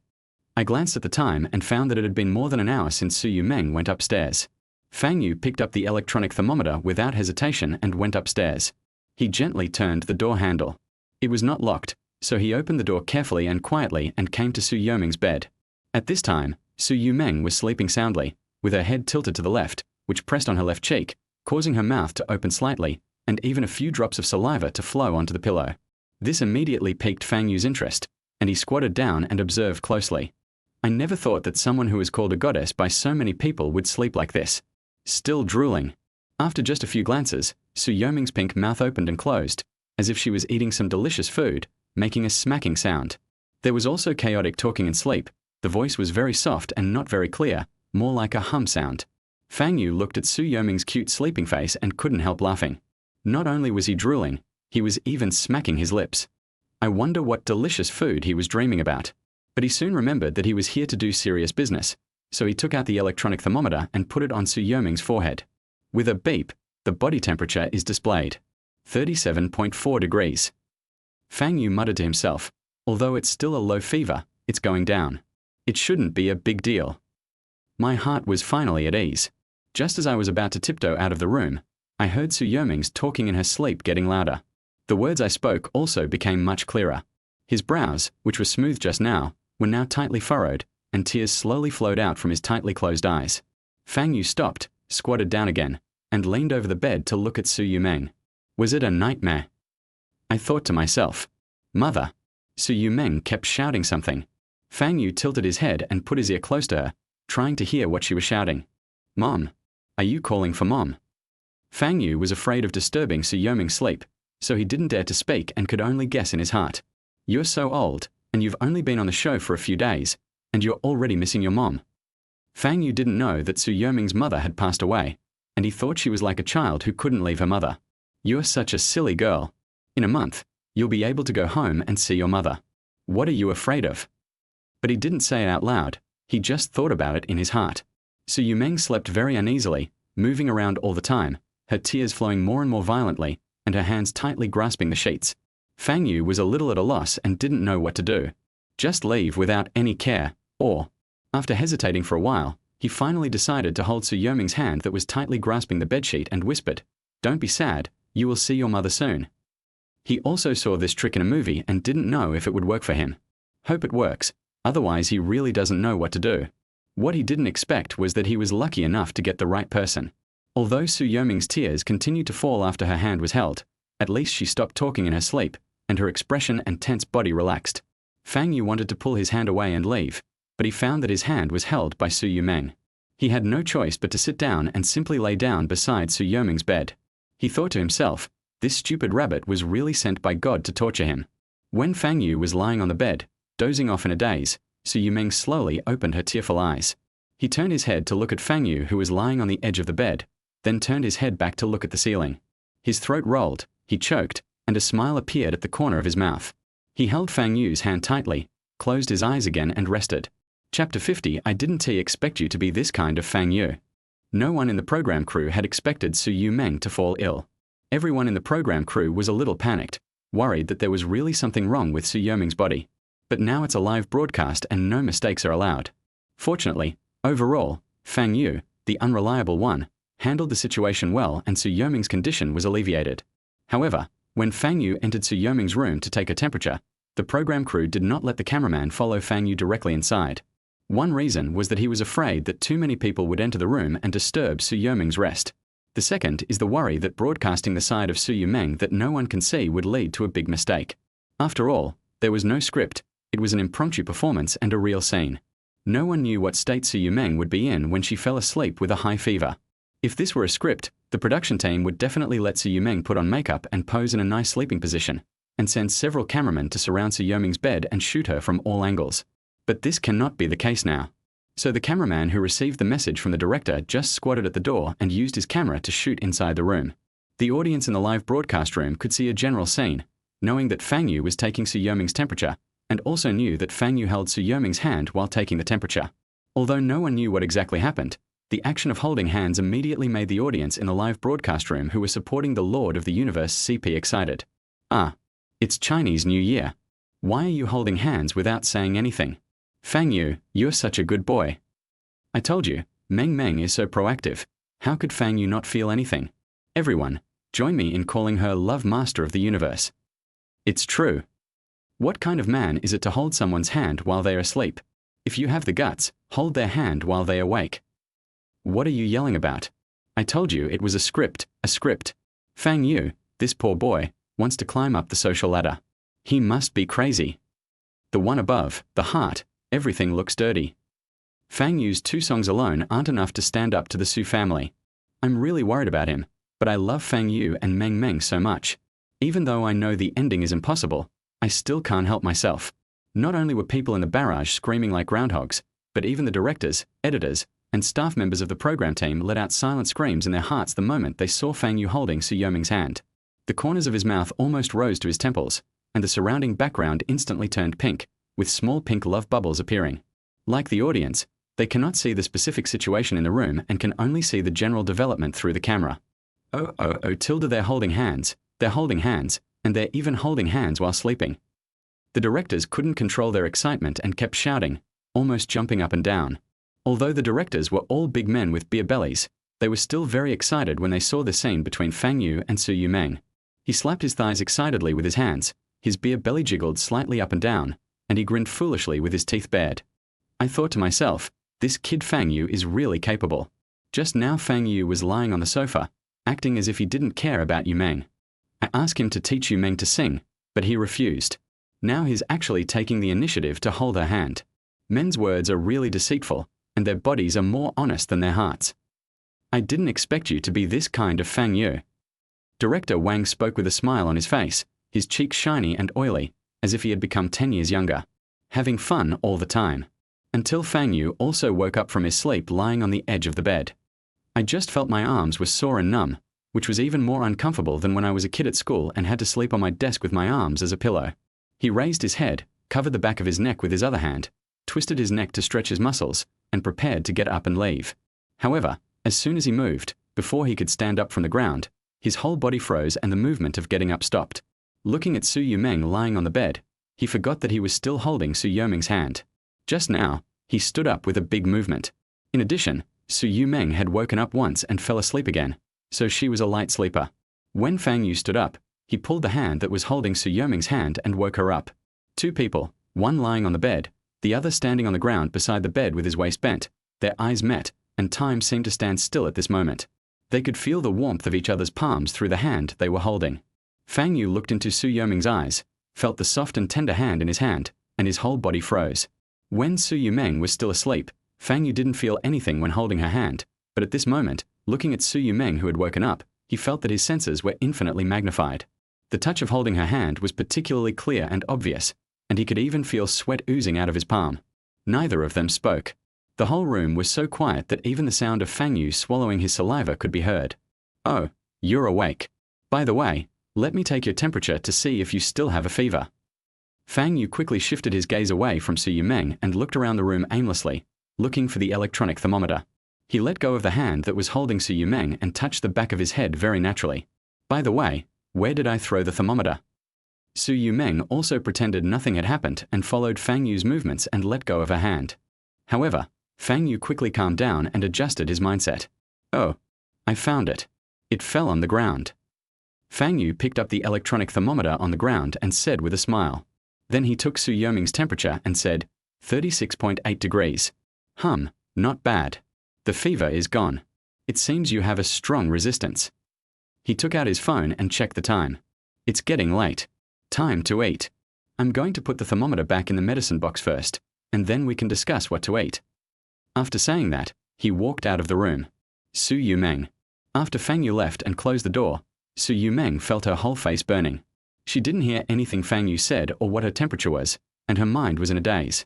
I glanced at the time and found that it had been more than an hour since Su Yumeng went upstairs. Fang Yu picked up the electronic thermometer without hesitation and went upstairs. He gently turned the door handle. It was not locked, so he opened the door carefully and quietly and came to Su Yumeng's bed. At this time, Su Yumeng was sleeping soundly, with her head tilted to the left, which pressed on her left cheek, causing her mouth to open slightly, and even a few drops of saliva to flow onto the pillow. This immediately piqued Fang Yu's interest, and he squatted down and observed closely. I never thought that someone who is called a goddess by so many people would sleep like this. Still drooling. After just a few glances, Su Yumeng's pink mouth opened and closed, as if she was eating some delicious food, making a smacking sound. There was also chaotic talking in sleep. The voice was very soft and not very clear, more like a hum sound. Fang Yu looked at Su Yumeng's cute sleeping face and couldn't help laughing. Not only was he drooling, he was even smacking his lips. I wonder what delicious food he was dreaming about. But he soon remembered that he was here to do serious business, so he took out the electronic thermometer and put it on Su Yumeng's forehead. With a beep, the body temperature is displayed. 37.4 degrees. Fang Yu muttered to himself, although it's still a low fever, it's going down. It shouldn't be a big deal. My heart was finally at ease. Just as I was about to tiptoe out of the room, I heard Su Yumeng's talking in her sleep getting louder. The words I spoke also became much clearer. His brows, which were smooth just now, were now tightly furrowed, and tears slowly flowed out from his tightly closed eyes. Fang Yu stopped, squatted down again, and leaned over the bed to look at Su Yumeng. Was it a nightmare? I thought to myself. Mother. Su Yumeng kept shouting something. Fang Yu tilted his head and put his ear close to her, trying to hear what she was shouting. Mom. Are you calling for Mom? Fang Yu was afraid of disturbing Su Yumeng's sleep, so he didn't dare to speak and could only guess in his heart. You're so old, and you've only been on the show for a few days, and you're already missing your mom. Fang Yu didn't know that Su Yumeng's mother had passed away, and he thought she was like a child who couldn't leave her mother. You're such a silly girl. In a month, you'll be able to go home and see your mother. What are you afraid of? But he didn't say it out loud, he just thought about it in his heart. Su Yumeng slept very uneasily, moving around all the time, her tears flowing more and more violently, and her hands tightly grasping the sheets. Fang Yu was a little at a loss and didn't know what to do. Just leave without any care, or... After hesitating for a while, he finally decided to hold Su Yumeng's hand that was tightly grasping the bedsheet and whispered, "Don't be sad, you will see your mother soon." He also saw this trick in a movie and didn't know if it would work for him. Hope it works, otherwise he really doesn't know what to do. What he didn't expect was that he was lucky enough to get the right person. Although Su Yumeng's tears continued to fall after her hand was held, at least she stopped talking in her sleep, and her expression and tense body relaxed. Fang Yu wanted to pull his hand away and leave, but he found that his hand was held by Su Yumeng. He had no choice but to sit down and simply lay down beside Su Yumeng's bed. He thought to himself, this stupid rabbit was really sent by God to torture him. When Fang Yu was lying on the bed, dozing off in a daze, Su Yumeng slowly opened her tearful eyes. He turned his head to look at Fang Yu, who was lying on the edge of the bed, then turned his head back to look at the ceiling. His throat rolled, he choked, and a smile appeared at the corner of his mouth. He held Fang Yu's hand tightly, closed his eyes again and rested. Chapter 50. I didn't expect you to be this kind of Fang Yu. No one in the program crew had expected Su Yumeng to fall ill. Everyone in the program crew was a little panicked, worried that there was really something wrong with Su Yumeng's body. But now it's a live broadcast and no mistakes are allowed. Fortunately, overall, Fang Yu, the unreliable one, handled the situation well and Su Yumeng's condition was alleviated. However, when Fang Yu entered Su Yumeng's room to take a temperature, the program crew did not let the cameraman follow Fang Yu directly inside. One reason was that he was afraid that too many people would enter the room and disturb Su Yumeng's rest. The second is the worry that broadcasting the side of Su Yumeng that no one can see would lead to a big mistake. After all, there was no script, it was an impromptu performance and a real scene. No one knew what state Su Yumeng would be in when she fell asleep with a high fever. If this were a script, the production team would definitely let Su Yumeng put on makeup and pose in a nice sleeping position, and send several cameramen to surround Su Yumeng's bed and shoot her from all angles. But this cannot be the case now. So the cameraman who received the message from the director just squatted at the door and used his camera to shoot inside the room. The audience in the live broadcast room could see a general scene, knowing that Fang Yu was taking Su Yumeng's temperature, and also knew that Fang Yu held Su Yumeng's hand while taking the temperature. Although no one knew what exactly happened, the action of holding hands immediately made the audience in the live broadcast room who were supporting the Lord of the Universe CP excited. Ah, it's Chinese New Year. Why are you holding hands without saying anything? Fang Yu, you're such a good boy. I told you, Meng Meng is so proactive. How could Fang Yu not feel anything? Everyone, join me in calling her Love Master of the Universe. It's true. What kind of man is it to hold someone's hand while they are asleep? If you have the guts, hold their hand while they awake. What are you yelling about? I told you it was a script, a script. Fang Yu, this poor boy, wants to climb up the social ladder. He must be crazy. The one above, the heart, everything looks dirty. Fang Yu's 2 songs alone aren't enough to stand up to the Su family. I'm really worried about him, but I love Fang Yu and Meng Meng so much. Even though I know the ending is impossible, I still can't help myself. Not only were people in the barrage screaming like groundhogs, but even the directors, editors, and staff members of the program team let out silent screams in their hearts the moment they saw Fang Yu holding Su Yumeng's hand. The corners of his mouth almost rose to his temples, and the surrounding background instantly turned pink, with small pink love bubbles appearing. Like the audience, they cannot see the specific situation in the room and can only see the general development through the camera. Oh, they're holding hands, and they're even holding hands while sleeping. The directors couldn't control their excitement and kept shouting, almost jumping up and down. Although the directors were all big men with beer bellies, they were still very excited when they saw the scene between Fang Yu and Su Yumeng. He slapped his thighs excitedly with his hands, his beer belly jiggled slightly up and down, and he grinned foolishly with his teeth bared. I thought to myself, this kid Fang Yu is really capable. Just now Fang Yu was lying on the sofa, acting as if he didn't care about Yumeng. I asked him to teach Yu Meng to sing, but he refused. Now he's actually taking the initiative to hold her hand. Men's words are really deceitful, and their bodies are more honest than their hearts. I didn't expect you to be this kind of Fang Yu. Director Wang spoke with a smile on his face, his cheeks shiny and oily, as if he had become 10 years younger. Having fun all the time. Until Fang Yu also woke up from his sleep lying on the edge of the bed. I just felt my arms were sore and numb, which was even more uncomfortable than when I was a kid at school and had to sleep on my desk with my arms as a pillow. He raised his head, covered the back of his neck with his other hand, twisted his neck to stretch his muscles, and prepared to get up and leave. However, as soon as he moved, before he could stand up from the ground, his whole body froze and the movement of getting up stopped. Looking at Su Yumeng lying on the bed, he forgot that he was still holding Su Yumeng's hand. Just now, he stood up with a big movement. In addition, Su Yumeng had woken up once and fell asleep again, so she was a light sleeper. When Fang Yu stood up, he pulled the hand that was holding Su Yumeng's hand and woke her up. Two people, one lying on the bed, the other standing on the ground beside the bed with his waist bent. Their eyes met, and time seemed to stand still at this moment. They could feel the warmth of each other's palms through the hand they were holding. Fang Yu looked into Su Yumeng's eyes, felt the soft and tender hand in his hand, and his whole body froze. When Su Yumeng was still asleep, Fang Yu didn't feel anything when holding her hand, but at this moment, looking at Su Yumeng who had woken up, he felt that his senses were infinitely magnified. The touch of holding her hand was particularly clear and obvious, and he could even feel sweat oozing out of his palm. Neither of them spoke. The whole room was so quiet that even the sound of Fang Yu swallowing his saliva could be heard. "Oh, you're awake. By the way, let me take your temperature to see if you still have a fever." Fang Yu quickly shifted his gaze away from Su Yumeng and looked around the room aimlessly, looking for the electronic thermometer. He let go of the hand that was holding Su Yumeng and touched the back of his head very naturally. "By the way, where did I throw the thermometer?" Su Yumeng also pretended nothing had happened and followed Fang Yu's movements and let go of her hand. However, Fang Yu quickly calmed down and adjusted his mindset. "Oh, I found it. It fell on the ground." Fang Yu picked up the electronic thermometer on the ground and said with a smile. Then he took Su Yumeng's temperature and said, 36.8 degrees. Not bad. The fever is gone. It seems you have a strong resistance." He took out his phone and checked the time. "It's getting late. Time to eat. I'm going to put the thermometer back in the medicine box first, and then we can discuss what to eat." After saying that, he walked out of the room. Su Yumeng. After Fang Yu left and closed the door, Su Yumeng felt her whole face burning. She didn't hear anything Fang Yu said or what her temperature was, and her mind was in a daze.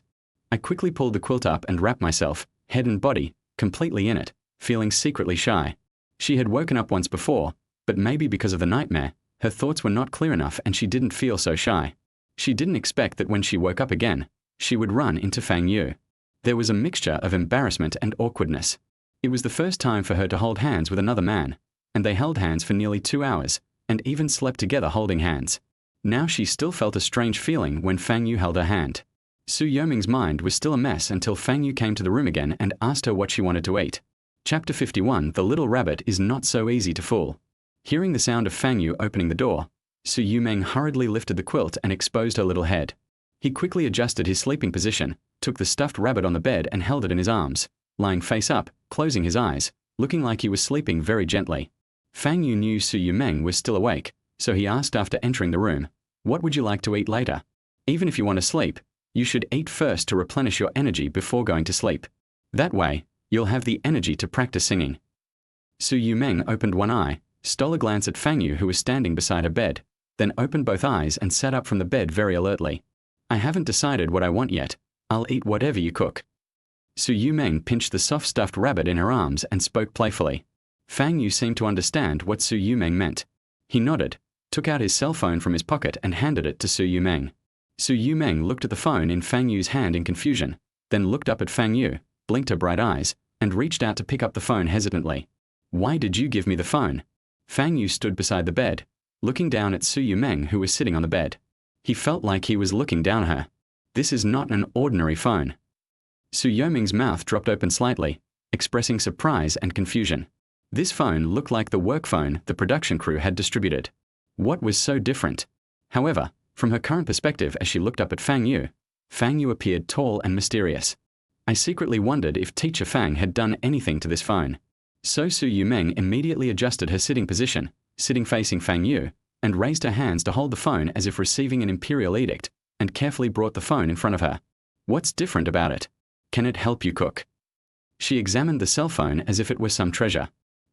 I quickly pulled the quilt up and wrapped myself, head and body, completely in it, feeling secretly shy. She had woken up once before, but maybe because of the nightmare, her thoughts were not clear enough and she didn't feel so shy. She didn't expect that when she woke up again, she would run into Fang Yu. There was a mixture of embarrassment and awkwardness. It was the first time for her to hold hands with another man, and they held hands for nearly 2 hours, and even slept together holding hands. Now she still felt a strange feeling when Fang Yu held her hand. Su Yumeng's mind was still a mess until Fang Yu came to the room again and asked her what she wanted to eat. Chapter 51. The little rabbit is not so easy to fool. Hearing the sound of Fang Yu opening the door, Su Yumeng hurriedly lifted the quilt and exposed her little head. He quickly adjusted his sleeping position, took the stuffed rabbit on the bed and held it in his arms, lying face up, closing his eyes, looking like he was sleeping very gently. Fang Yu knew Su Yumeng was still awake, so he asked after entering the room, "What would you like to eat later? Even if you want to sleep, you should eat first to replenish your energy before going to sleep. That way, you'll have the energy to practice singing." Su Yumeng opened one eye, stole a glance at Fang Yu who was standing beside her bed, then opened both eyes and sat up from the bed very alertly. "I haven't decided what I want yet. I'll eat whatever you cook." Su Yumeng pinched the soft stuffed rabbit in her arms and spoke playfully. Fang Yu seemed to understand what Su Yumeng meant. He nodded, took out his cell phone from his pocket and handed it to Su Yumeng. Su Yumeng looked at the phone in Fang Yu's hand in confusion, then looked up at Fang Yu, blinked her bright eyes, and reached out to pick up the phone hesitantly. "Why did you give me the phone?" Fang Yu stood beside the bed, looking down at Su Yumeng who was sitting on the bed. He felt like he was looking down at her. This is not an ordinary phone. Su Yumeng's mouth dropped open slightly, expressing surprise and confusion. This phone looked like the work phone the production crew had distributed. What was so different? However, from her current perspective as she looked up at Fang Yu appeared tall and mysterious. I secretly wondered if Teacher Fang had done anything to this phone. So Su Yumeng immediately adjusted her sitting position, sitting facing Fang Yu, and raised her hands to hold the phone as if receiving an imperial edict, and carefully brought the phone in front of her. What's different about it? Can it help you cook? She examined the cell phone as if it were some treasure.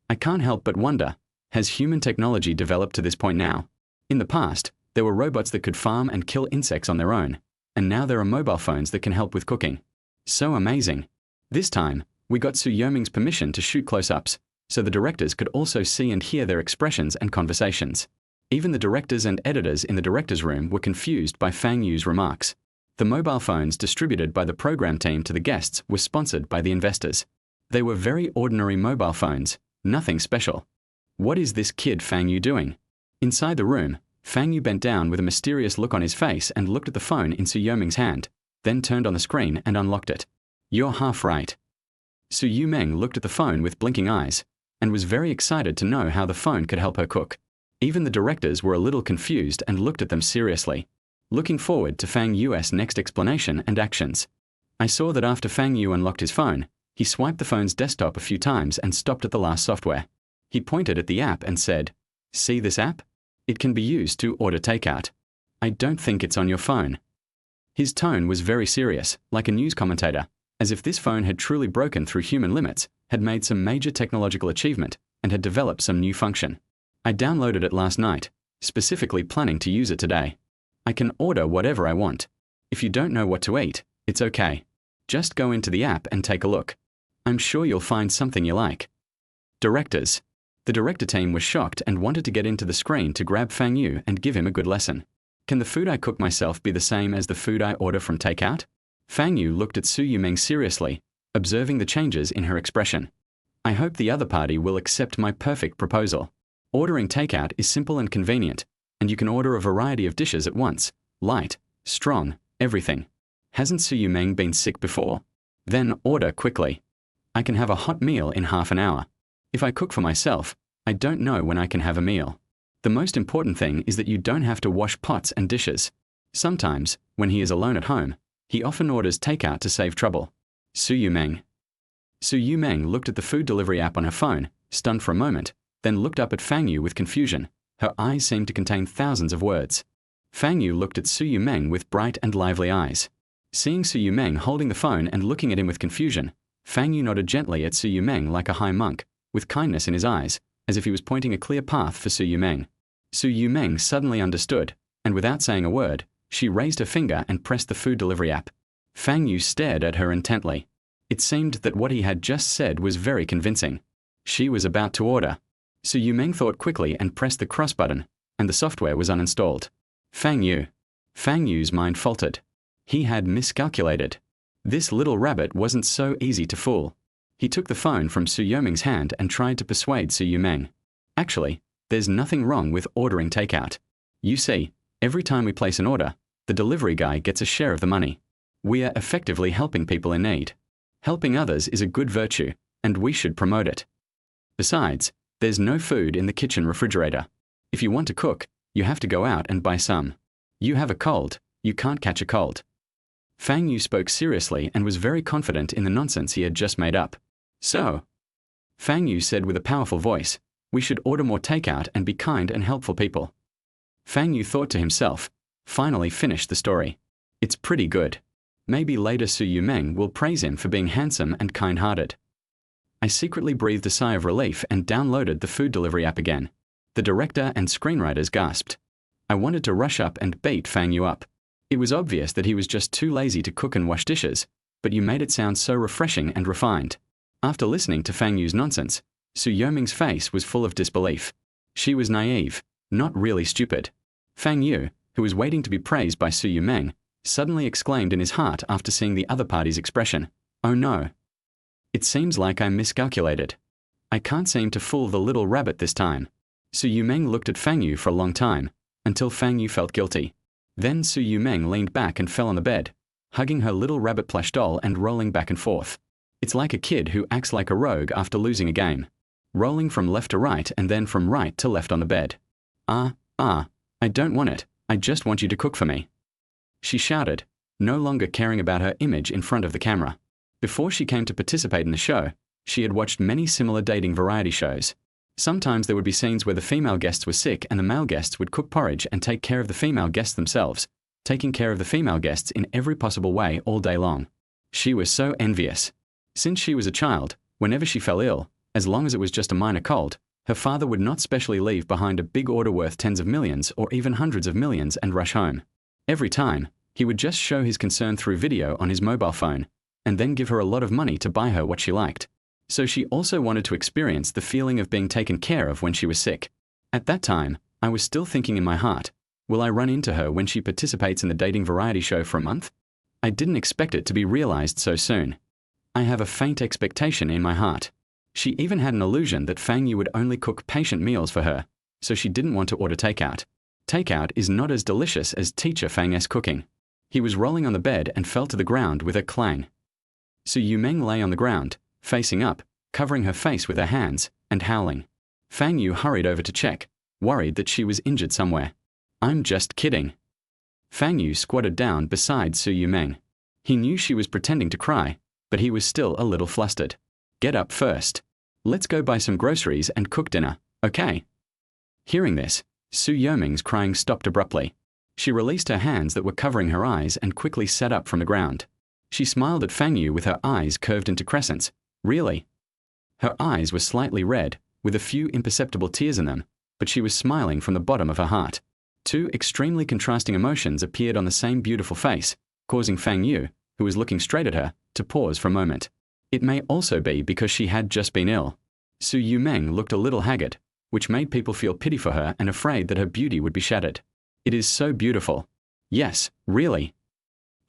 I can't help but wonder, has human technology developed to this point now? In the past, there were robots that could farm and kill insects on their own, and now there are mobile phones that can help with cooking. So amazing. This time, we got Su Yoming's permission to shoot close-ups, so the directors could also see and hear their expressions and conversations. Even the directors and editors in the director's room were confused by Fang Yu's remarks. The mobile phones distributed by the program team to the guests were sponsored by the investors. They were very ordinary mobile phones, nothing special. What is this kid Fang Yu doing? Inside the room, Fang Yu bent down with a mysterious look on his face and looked at the phone in Su Yoming's hand, then turned on the screen and unlocked it. You're half right. Su Yumeng looked at the phone with blinking eyes, and was very excited to know how the phone could help her cook. Even the directors were a little confused and looked at them seriously, looking forward to Fang Yu's next explanation and actions. I saw that after Fang Yu unlocked his phone, he swiped the phone's desktop a few times and stopped at the last software. He pointed at the app and said, "See this app? It can be used to order takeout. I don't think it's on your phone." His tone was very serious, like a news commentator, as if this phone had truly broken through human limits, had made some major technological achievement, and had developed some new function. I downloaded it last night, specifically planning to use it today. I can order whatever I want. If you don't know what to eat, it's okay. Just go into the app and take a look. I'm sure you'll find something you like. Directors. The director team was shocked and wanted to get into the screen to grab Fang Yu and give him a good lesson. Can the food I cook myself be the same as the food I order from takeout? Fang Yu looked at Su Yumeng seriously, observing the changes in her expression. I hope the other party will accept my perfect proposal. Ordering takeout is simple and convenient, and you can order a variety of dishes at once, light, strong, everything. Hasn't Su Yumeng been sick before? Then order quickly. I can have a hot meal in half an hour. If I cook for myself, I don't know when I can have a meal. The most important thing is that you don't have to wash pots and dishes. Sometimes, when he is alone at home, he often orders takeout to save trouble. Su Yumeng. Su Yumeng looked at the food delivery app on her phone, stunned for a moment, then looked up at Fang Yu with confusion. Her eyes seemed to contain thousands of words. Fang Yu looked at Su Yumeng with bright and lively eyes. Seeing Su Yumeng holding the phone and looking at him with confusion, Fang Yu nodded gently at Su Yumeng like a high monk, with kindness in his eyes, as if he was pointing a clear path for Su Yumeng. Su Yumeng suddenly understood, and without saying a word, she raised her finger and pressed the food delivery app. Fang Yu stared at her intently. It seemed that what he had just said was very convincing. She was about to order. Su Yumeng thought quickly and pressed the cross button, and the software was uninstalled. Fang Yu. Fang Yu's mind faltered. He had miscalculated. This little rabbit wasn't so easy to fool. He took the phone from Su Yoming's hand and tried to persuade Su Yumeng. Actually, there's nothing wrong with ordering takeout. You see, every time we place an order, the delivery guy gets a share of the money. We are effectively helping people in need. Helping others is a good virtue, and we should promote it. Besides, there's no food in the kitchen refrigerator. If you want to cook, you have to go out and buy some. You have a cold, you can't catch a cold. Fang Yu spoke seriously and was very confident in the nonsense he had just made up. So, Fang Yu said with a powerful voice, we should order more takeout and be kind and helpful people. Fang Yu thought to himself, finally finished the story. It's pretty good. Maybe later Su Yumeng will praise him for being handsome and kind-hearted. I secretly breathed a sigh of relief and downloaded the food delivery app again. The director and screenwriters gasped. I wanted to rush up and beat Fang Yu up. It was obvious that he was just too lazy to cook and wash dishes, but you made it sound so refreshing and refined. After listening to Fang Yu's nonsense, Su Yoming's face was full of disbelief. She was naive, not really stupid. Fang Yu, who was waiting to be praised by Su Yumeng, suddenly exclaimed in his heart after seeing the other party's expression, "Oh no. It seems like I miscalculated. I can't seem to fool the little rabbit this time." Su Yumeng looked at Fang Yu for a long time, until Fang Yu felt guilty. Then Su Yumeng leaned back and fell on the bed, hugging her little rabbit plush doll and rolling back and forth. It's like a kid who acts like a rogue after losing a game, rolling from left to right and then from right to left on the bed. I don't want it. I just want you to cook for me," she shouted, no longer caring about her image in front of the camera. Before she came to participate in the show, she had watched many similar dating variety shows. Sometimes there would be scenes where the female guests were sick and the male guests would cook porridge and take care of the female guests themselves, taking care of the female guests in every possible way all day long. She was so envious. Since she was a child, whenever she fell ill, as long as it was just a minor cold, her father would not specially leave behind a big order worth tens of millions or even hundreds of millions and rush home. Every time, he would just show his concern through video on his mobile phone, and then give her a lot of money to buy her what she liked. So she also wanted to experience the feeling of being taken care of when she was sick. At that time, I was still thinking in my heart, will I run into her when she participates in the dating variety show for a month? I didn't expect it to be realized so soon. I have a faint expectation in my heart. She even had an illusion that Fang Yu would only cook patient meals for her, so she didn't want to order takeout. Takeout is not as delicious as teacher Fang's cooking. He was rolling on the bed and fell to the ground with a clang. Su Yumeng lay on the ground, facing up, covering her face with her hands, and howling. Fang Yu hurried over to check, worried that she was injured somewhere. I'm just kidding. Fang Yu squatted down beside Su Yumeng. He knew she was pretending to cry, but he was still a little flustered. Get up first. Let's go buy some groceries and cook dinner, okay? Hearing this, Su Yumeng's crying stopped abruptly. She released her hands that were covering her eyes and quickly sat up from the ground. She smiled at Fang Yu with her eyes curved into crescents. Really? Her eyes were slightly red, with a few imperceptible tears in them, but she was smiling from the bottom of her heart. Two extremely contrasting emotions appeared on the same beautiful face, causing Fang Yu, who was looking straight at her, to pause for a moment. It may also be because she had just been ill. Su Yumeng looked a little haggard, which made people feel pity for her and afraid that her beauty would be shattered. It is so beautiful. Yes, really.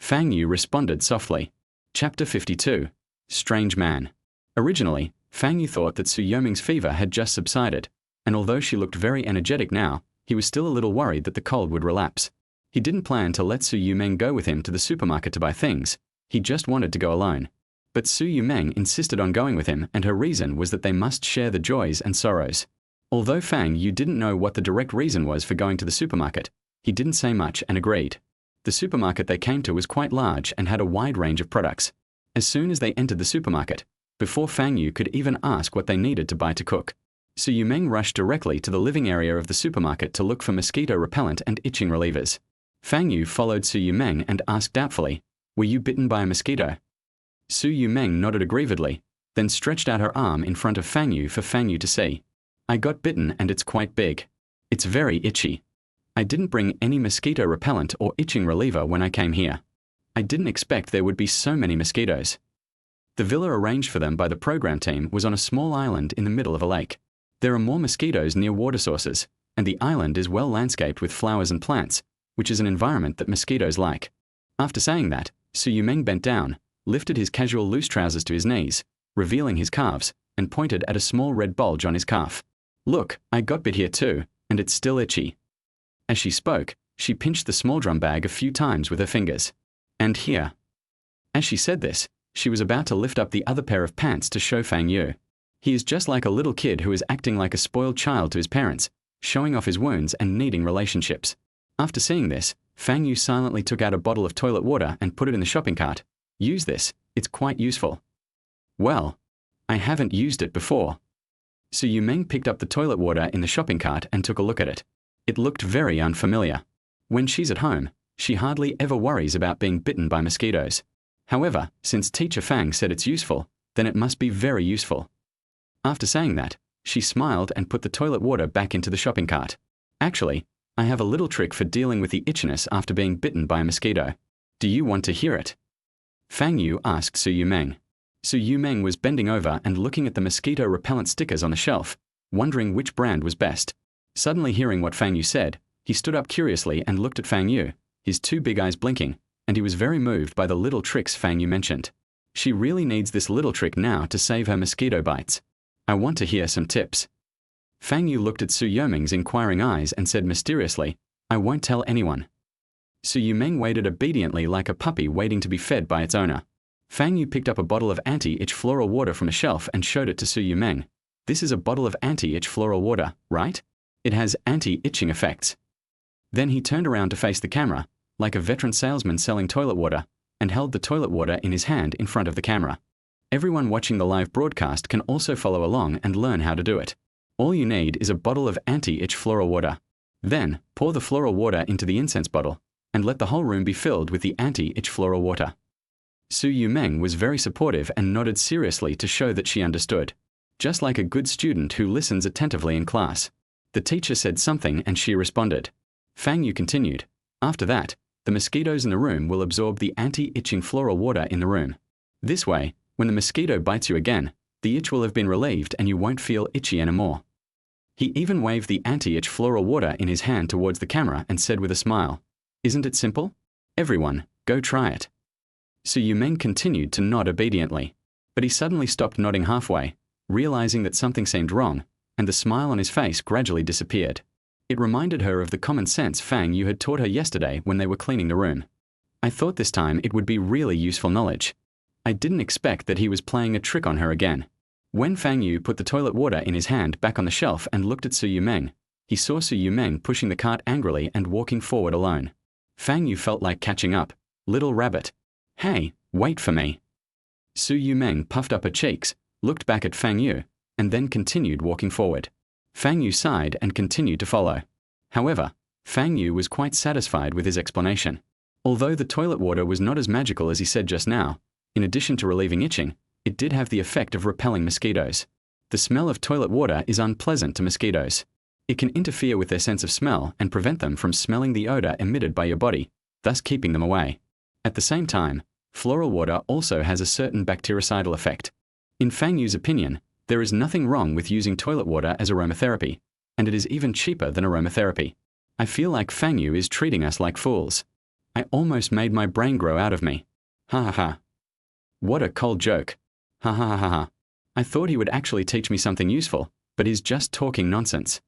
Fang Yu responded softly. Chapter 52. Strange Man. Originally, Fang Yu thought that Su Yumeng's fever had just subsided, and although she looked very energetic now, he was still a little worried that the cold would relapse. He didn't plan to let Su Yumeng go with him to the supermarket to buy things. He just wanted to go alone. But Su Yumeng insisted on going with him, and her reason was that they must share the joys and sorrows. Although Fang Yu didn't know what the direct reason was for going to the supermarket, he didn't say much and agreed. The supermarket they came to was quite large and had a wide range of products. As soon as they entered the supermarket, before Fang Yu could even ask what they needed to buy to cook, Su Yumeng rushed directly to the living area of the supermarket to look for mosquito repellent and itching relievers. Fang Yu followed Su Yumeng and asked doubtfully, "Were you bitten by a mosquito?" Su Yumeng nodded aggrievedly, then stretched out her arm in front of Fang Yu for Fang Yu to see. I got bitten and it's quite big. It's very itchy. I didn't bring any mosquito repellent or itching reliever when I came here. I didn't expect there would be so many mosquitoes. The villa arranged for them by the program team was on a small island in the middle of a lake. There are more mosquitoes near water sources, and the island is well landscaped with flowers and plants, which is an environment that mosquitoes like. After saying that, Su Yumeng bent down, lifted his casual loose trousers to his knees, revealing his calves, and pointed at a small red bulge on his calf. Look, I got bit here too, and it's still itchy. As she spoke, she pinched the small drum bag a few times with her fingers. And here. As she said this, she was about to lift up the other pair of pants to show Fang Yu. He is just like a little kid who is acting like a spoiled child to his parents, showing off his wounds and needing relationships. After seeing this, Fang Yu silently took out a bottle of toilet water and put it in the shopping cart. Use this, it's quite useful. Well, I haven't used it before. Su Yumeng picked up the toilet water in the shopping cart and took a look at it. It looked very unfamiliar. When she's at home, she hardly ever worries about being bitten by mosquitoes. However, since Teacher Fang said it's useful, then it must be very useful. After saying that, she smiled and put the toilet water back into the shopping cart. Actually, I have a little trick for dealing with the itchiness after being bitten by a mosquito. Do you want to hear it? Fang Yu asked Su Yumeng. Su Yumeng was bending over and looking at the mosquito repellent stickers on the shelf, wondering which brand was best. Suddenly hearing what Fang Yu said, he stood up curiously and looked at Fang Yu, his two big eyes blinking, and he was very moved by the little tricks Fang Yu mentioned. She really needs this little trick now to save her mosquito bites. I want to hear some tips. Fang Yu looked at Su Yumeng's inquiring eyes and said mysteriously, I won't tell anyone. Su Yumeng waited obediently like a puppy waiting to be fed by its owner. Fang Yu picked up a bottle of anti-itch floral water from a shelf and showed it to Su Yumeng. This is a bottle of anti-itch floral water, right? It has anti-itching effects. Then he turned around to face the camera, like a veteran salesman selling toilet water, and held the toilet water in his hand in front of the camera. Everyone watching the live broadcast can also follow along and learn how to do it. All you need is a bottle of anti-itch floral water. Then, pour the floral water into the incense bottle, and let the whole room be filled with the anti-itch floral water. Su Yumeng was very supportive and nodded seriously to show that she understood. Just like a good student who listens attentively in class. The teacher said something and she responded. Fang Yu continued, after that, the mosquitoes in the room will absorb the anti-itching floral water in the room. This way, when the mosquito bites you again, the itch will have been relieved and you won't feel itchy anymore. He even waved the anti-itch floral water in his hand towards the camera and said with a smile, "Isn't it simple? Everyone, go try it." Su Yumeng continued to nod obediently, but he suddenly stopped nodding halfway, realizing that something seemed wrong, and the smile on his face gradually disappeared. It reminded her of the common sense Fang Yu had taught her yesterday when they were cleaning the room. I thought this time it would be really useful knowledge. I didn't expect that he was playing a trick on her again. When Fang Yu put the toilet water in his hand back on the shelf and looked at Su Yumeng, he saw Su Yumeng pushing the cart angrily and walking forward alone. Fang Yu felt like catching up. Little rabbit. Hey, wait for me. Su Yumeng puffed up her cheeks, looked back at Fang Yu, and then continued walking forward. Fang Yu sighed and continued to follow. However, Fang Yu was quite satisfied with his explanation. Although the toilet water was not as magical as he said just now, in addition to relieving itching, it did have the effect of repelling mosquitoes. The smell of toilet water is unpleasant to mosquitoes. It can interfere with their sense of smell and prevent them from smelling the odor emitted by your body, thus keeping them away. At the same time, floral water also has a certain bactericidal effect. In Fang Yu's opinion, there is nothing wrong with using toilet water as aromatherapy, and it is even cheaper than aromatherapy. I feel like Fang Yu is treating us like fools. I almost made my brain grow out of me. Ha ha ha. What a cold joke. Ha ha ha ha ha. I thought he would actually teach me something useful, but he's just talking nonsense.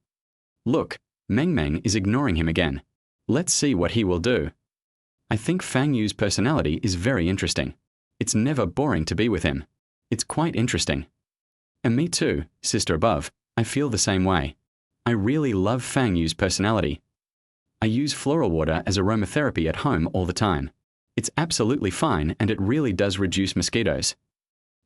Look, Meng Meng is ignoring him again. Let's see what he will do. I think Fang Yu's personality is very interesting. It's never boring to be with him. It's quite interesting. And me too, sister above, I feel the same way. I really love Fang Yu's personality. I use floral water as aromatherapy at home all the time. It's absolutely fine and it really does reduce mosquitoes.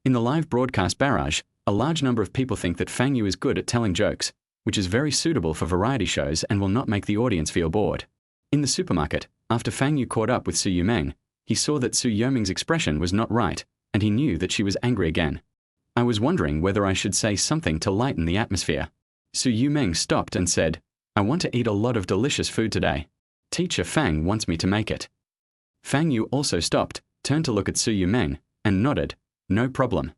In the live broadcast barrage, a large number of people think that Fang Yu is good at telling jokes, which is very suitable for variety shows and will not make the audience feel bored. In the supermarket, after Fang Yu caught up with Su Yumeng, he saw that Su Yumeng's expression was not right, and he knew that she was angry again. I was wondering whether I should say something to lighten the atmosphere. Su Yumeng stopped and said, "I want to eat a lot of delicious food today. Teacher Fang wants me to make it." Fang Yu also stopped, turned to look at Su Yumeng, and nodded, "No problem."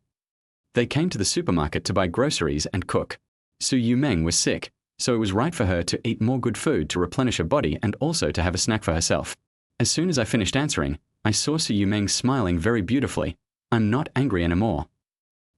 They came to the supermarket to buy groceries and cook. Su Yumeng was sick, so it was right for her to eat more good food to replenish her body and also to have a snack for herself. As soon as I finished answering, I saw Su Yumeng smiling very beautifully. I'm not angry anymore.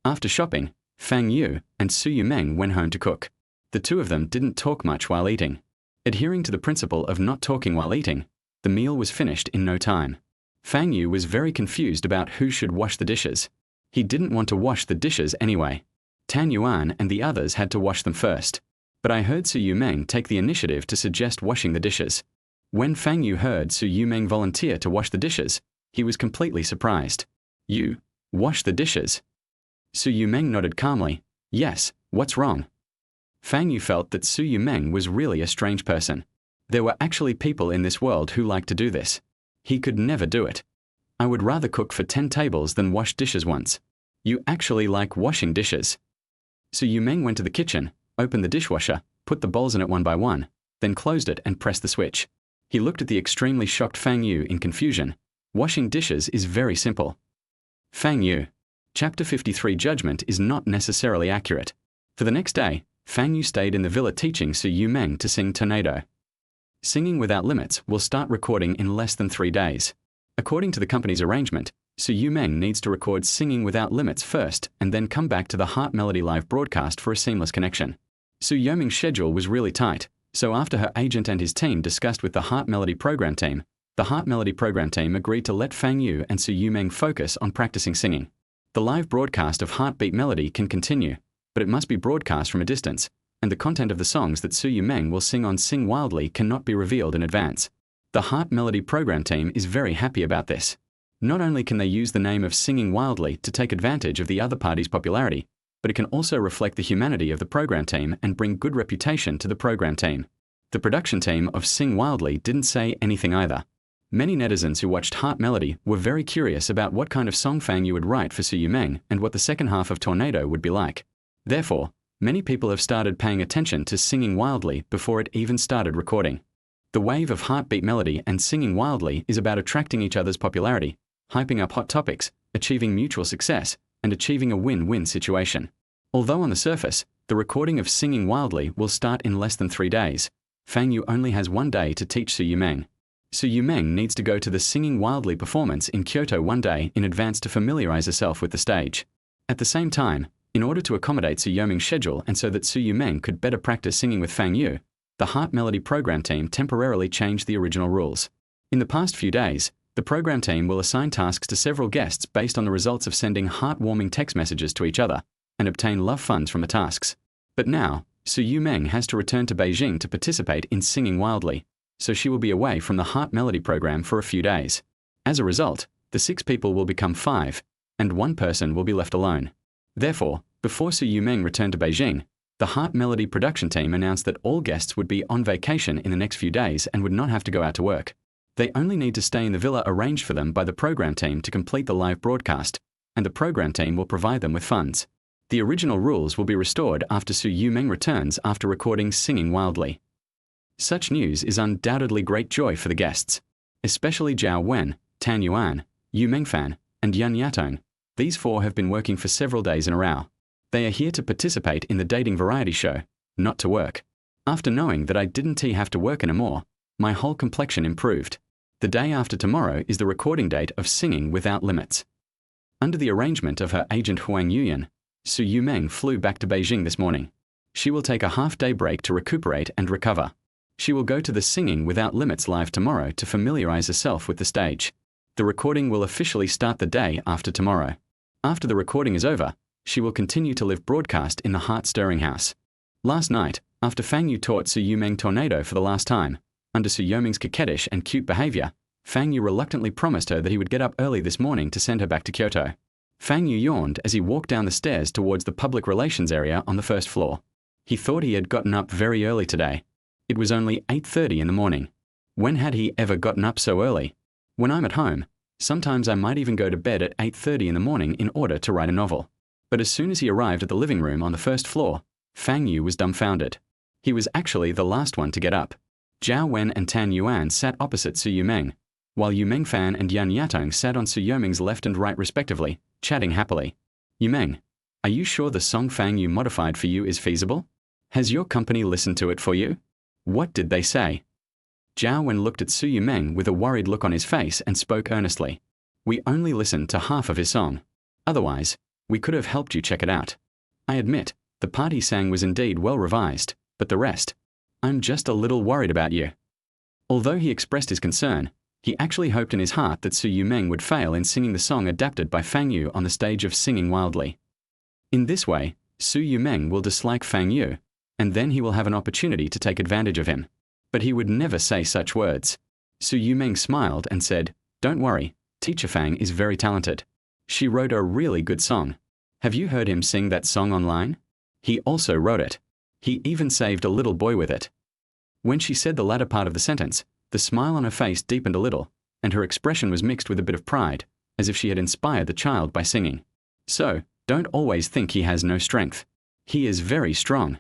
After shopping, Fang Yu and Su Yumeng went home to cook. The two of them didn't talk much while eating. Adhering to the principle of not talking while eating, the meal was finished in no time. Fang Yu was very confused about who should wash the dishes. He didn't want to wash the dishes anyway. Tan Yuan and the others had to wash them first. But I heard Su Yumeng take the initiative to suggest washing the dishes. When Fang Yu heard Su Yumeng volunteer to wash the dishes, he was completely surprised. "You wash the dishes?" Su Yumeng nodded calmly. "Yes, what's wrong?" Fang Yu felt that Su Yumeng was really a strange person. There were actually people in this world who liked to do this. He could never do it. I would rather cook for 10 tables than wash dishes once. You actually like washing dishes. Su Yumeng went to the kitchen, opened the dishwasher, put the bowls in it one by one, then closed it and pressed the switch. He looked at the extremely shocked Fang Yu in confusion. Washing dishes is very simple. Fang Yu. Chapter 53 Judgment is not necessarily accurate. For the next day, Fang Yu stayed in the villa teaching Su Yumeng to sing Tornado. Singing Without Limits will start recording in less than 3 days. According to the company's arrangement, Su Yumeng needs to record Singing Without Limits first and then come back to the Heart Melody live broadcast for a seamless connection. Su Yumeng's schedule was really tight, so after her agent and his team discussed with the Heart Melody program team, the Heart Melody program team agreed to let Fang Yu and Su Yumeng focus on practicing singing. The live broadcast of Heartbeat Melody can continue, but it must be broadcast from a distance, and the content of the songs that Su Yumeng will sing on Sing Wildly cannot be revealed in advance. The Heart Melody program team is very happy about this. Not only can they use the name of Singing Wildly to take advantage of the other party's popularity, but it can also reflect the humanity of the program team and bring good reputation to the program team. The production team of Sing Wildly didn't say anything either. Many netizens who watched Heart Melody were very curious about what kind of song Fang Yu would write for Su Yumeng and what the second half of Tornado would be like. Therefore, many people have started paying attention to Singing Wildly before it even started recording. The wave of Heartbeat Melody and Singing Wildly is about attracting each other's popularity, hyping up hot topics, achieving mutual success, and achieving a win-win situation. Although on the surface, the recording of Singing Wildly will start in less than 3 days, Fang Yu only has 1 day to teach Su Yumeng. Su Yumeng needs to go to the Singing Wildly performance in Kyoto 1 day in advance to familiarize herself with the stage. At the same time, in order to accommodate Su Yumeng's schedule and so that Su Yumeng could better practice singing with Fang Yu, the Heart Melody program team temporarily changed the original rules. In the past few days, the program team will assign tasks to several guests based on the results of sending heart-warming text messages to each other and obtain love funds from the tasks. But now, Su Yumeng has to return to Beijing to participate in Singing Wildly, so she will be away from the Heart Melody program for a few days. As a result, the 6 people will become 5, and 1 person will be left alone. Therefore, before Su Yumeng returned to Beijing, the Heart Melody production team announced that all guests would be on vacation in the next few days and would not have to go out to work. They only need to stay in the villa arranged for them by the program team to complete the live broadcast, and the program team will provide them with funds. The original rules will be restored after Su Yumeng returns after recording Singing Wildly. Such news is undoubtedly great joy for the guests, especially Zhao Wen, Tan Yuan, Yu Mengfan, and Yan Yatong. These 4 have been working for several days in a row. They are here to participate in the dating variety show, not to work. After knowing that I didn't have to work anymore, my whole complexion improved. The day after tomorrow is the recording date of Singing Without Limits. Under the arrangement of her agent Huang Yuyan, Su Yumeng flew back to Beijing this morning. She will take a half-day break to recuperate and recover. She will go to the Singing Without Limits live tomorrow to familiarize herself with the stage. The recording will officially start the day after tomorrow. After the recording is over, she will continue to live broadcast in the heart-stirring house. Last night, after Fang Yu taught Su Yumeng Tornado for the last time, under Su Yumeng's coquettish and cute behavior, Fang Yu reluctantly promised her that he would get up early this morning to send her back to Kyoto. Fang Yu yawned as he walked down the stairs towards the public relations area on the 1st floor. He thought he had gotten up very early today. It was only 8:30 in the morning. When had he ever gotten up so early? When I'm at home, sometimes I might even go to bed at 8:30 in the morning in order to write a novel. But as soon as he arrived at the living room on the 1st floor, Fang Yu was dumbfounded. He was actually the last one to get up. Zhao Wen and Tan Yuan sat opposite Su Yumeng, while Yu Mengfan and Yan Yatong sat on Su Yumeng's left and right respectively, chatting happily. Yumeng, are you sure the song Fang Yu modified for you is feasible? Has your company listened to it for you? What did they say? Zhao Wen looked at Su Yumeng with a worried look on his face and spoke earnestly. We only listened to half of his song. Otherwise, we could have helped you check it out. I admit, the part he sang was indeed well revised, but the rest, I'm just a little worried about you. Although he expressed his concern, he actually hoped in his heart that Su Yumeng would fail in singing the song adapted by Fang Yu on the stage of Singing Wildly. In this way, Su Yumeng will dislike Fang Yu, and then he will have an opportunity to take advantage of him. But he would never say such words. Su Yumeng smiled and said, Don't worry, Teacher Fang is very talented. She wrote a really good song. Have you heard him sing that song online? He also wrote it. He even saved a little boy with it. When she said the latter part of the sentence, the smile on her face deepened a little, and her expression was mixed with a bit of pride, as if she had inspired the child by singing. So, don't always think he has no strength. He is very strong.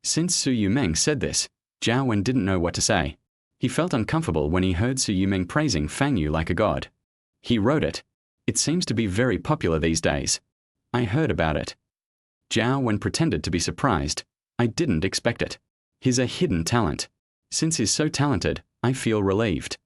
Since Su Yumeng said this, Zhao Wen didn't know what to say. He felt uncomfortable when he heard Su Yumeng praising Fang Yu like a god. He wrote it. It seems to be very popular these days. I heard about it. Zhao Wen pretended to be surprised. I didn't expect it. He's a hidden talent. Since he's so talented, I feel relieved.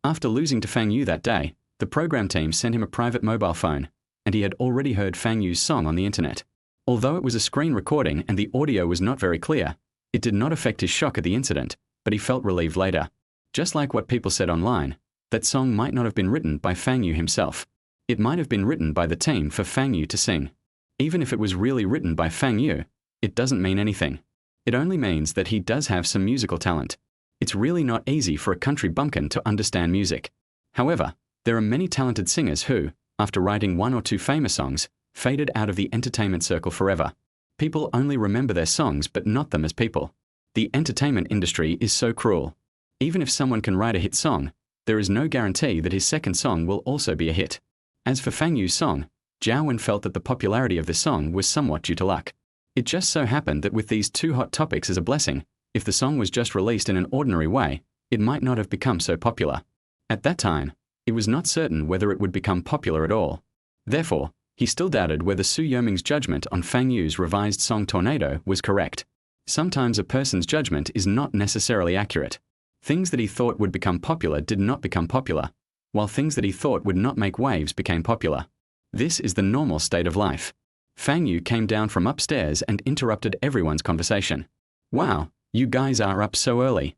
After losing to Fang Yu that day, the program team sent him a private mobile phone, and he had already heard Fang Yu's song on the internet. Although it was a screen recording and the audio was not very clear, it did not affect his shock at the incident, but he felt relieved later. Just like what people said online, that song might not have been written by Fang Yu himself. It might have been written by the team for Fang Yu to sing. Even if it was really written by Fang Yu, it doesn't mean anything. It only means that he does have some musical talent. It's really not easy for a country bumpkin to understand music. However, there are many talented singers who, after writing 1 or 2 famous songs, faded out of the entertainment circle forever. People only remember their songs but not them as people. The entertainment industry is so cruel. Even if someone can write a hit song, there is no guarantee that his second song will also be a hit. As for Fang Yu's song, Zhao Wen felt that the popularity of this song was somewhat due to luck. It just so happened that with these two hot topics as a blessing, if the song was just released in an ordinary way, it might not have become so popular. At that time, it was not certain whether it would become popular at all. Therefore, he still doubted whether Su Yoming's judgment on Fang Yu's revised song Tornado was correct. Sometimes a person's judgment is not necessarily accurate. Things that he thought would become popular did not become popular, while things that he thought would not make waves became popular. This is the normal state of life. Fang Yu came down from upstairs and interrupted everyone's conversation. Wow, you guys are up so early.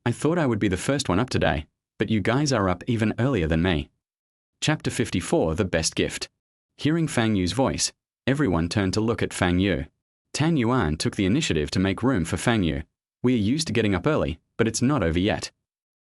I thought I would be the first one up today, but you guys are up even earlier than me. Chapter 54, The Best Gift. Hearing Fang Yu's voice, everyone turned to look at Fang Yu. Tan Yuan took the initiative to make room for Fang Yu. We are used to getting up early, but it's not over yet.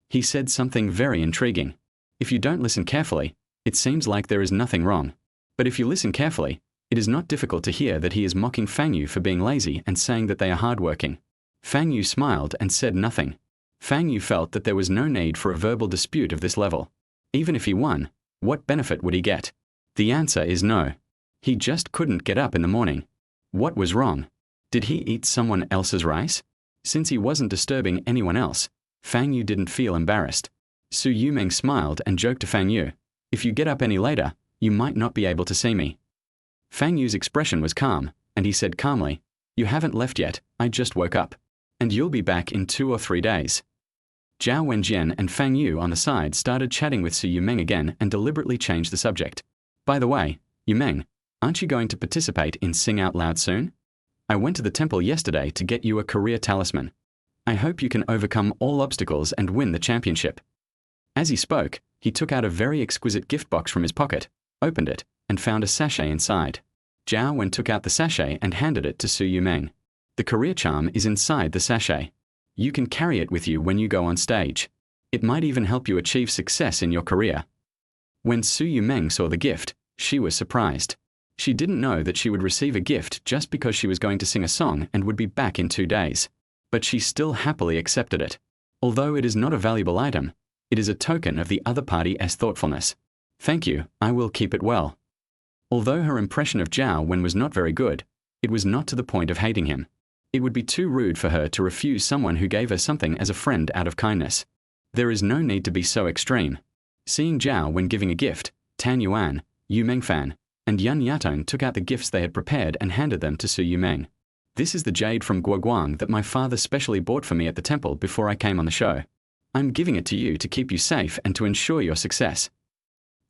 He said something very intriguing. If you don't listen carefully, it seems like there is nothing wrong. But if you listen carefully, it is not difficult to hear that he is mocking Fang Yu for being lazy and saying that they are hardworking. Fang Yu smiled and said nothing. Fang Yu felt that there was no need for a verbal dispute of this level. Even if he won, what benefit would he get? The answer is no. He just couldn't get up in the morning. What was wrong? Did he eat someone else's rice? Since he wasn't disturbing anyone else, Fang Yu didn't feel embarrassed. Su Yumeng smiled and joked to Fang Yu, "If you get up any later, you might not be able to see me." Fang Yu's expression was calm, and he said calmly, "You haven't left yet, I just woke up. And you'll be back in 2 or 3 days." Zhao Wenjian and Fang Yu on the side started chatting with Su Yumeng again and deliberately changed the subject. "By the way, Yumeng, aren't you going to participate in Sing Out Loud soon? I went to the temple yesterday to get you a career talisman. I hope you can overcome all obstacles and win the championship." As he spoke, he took out a very exquisite gift box from his pocket, opened it, and found a sachet inside. Zhao Wen took out the sachet and handed it to Su Yumeng. The career charm is inside the sachet. You can carry it with you when you go on stage. It might even help you achieve success in your career. When Su Yumeng saw the gift, she was surprised. She didn't know that she would receive a gift just because she was going to sing a song and would be back in 2 days. But she still happily accepted it. Although it is not a valuable item, it is a token of the other party's thoughtfulness. "Thank you, I will keep it well." Although her impression of Zhao Wen was not very good, it was not to the point of hating him. It would be too rude for her to refuse someone who gave her something as a friend out of kindness. There is no need to be so extreme. Seeing Zhao Wen giving a gift, Tan Yuan, Yu Mengfan, and Yan Yatong took out the gifts they had prepared and handed them to Su Yumeng. "This is the jade from Guoguang that my father specially bought for me at the temple before I came on the show. I'm giving it to you to keep you safe and to ensure your success."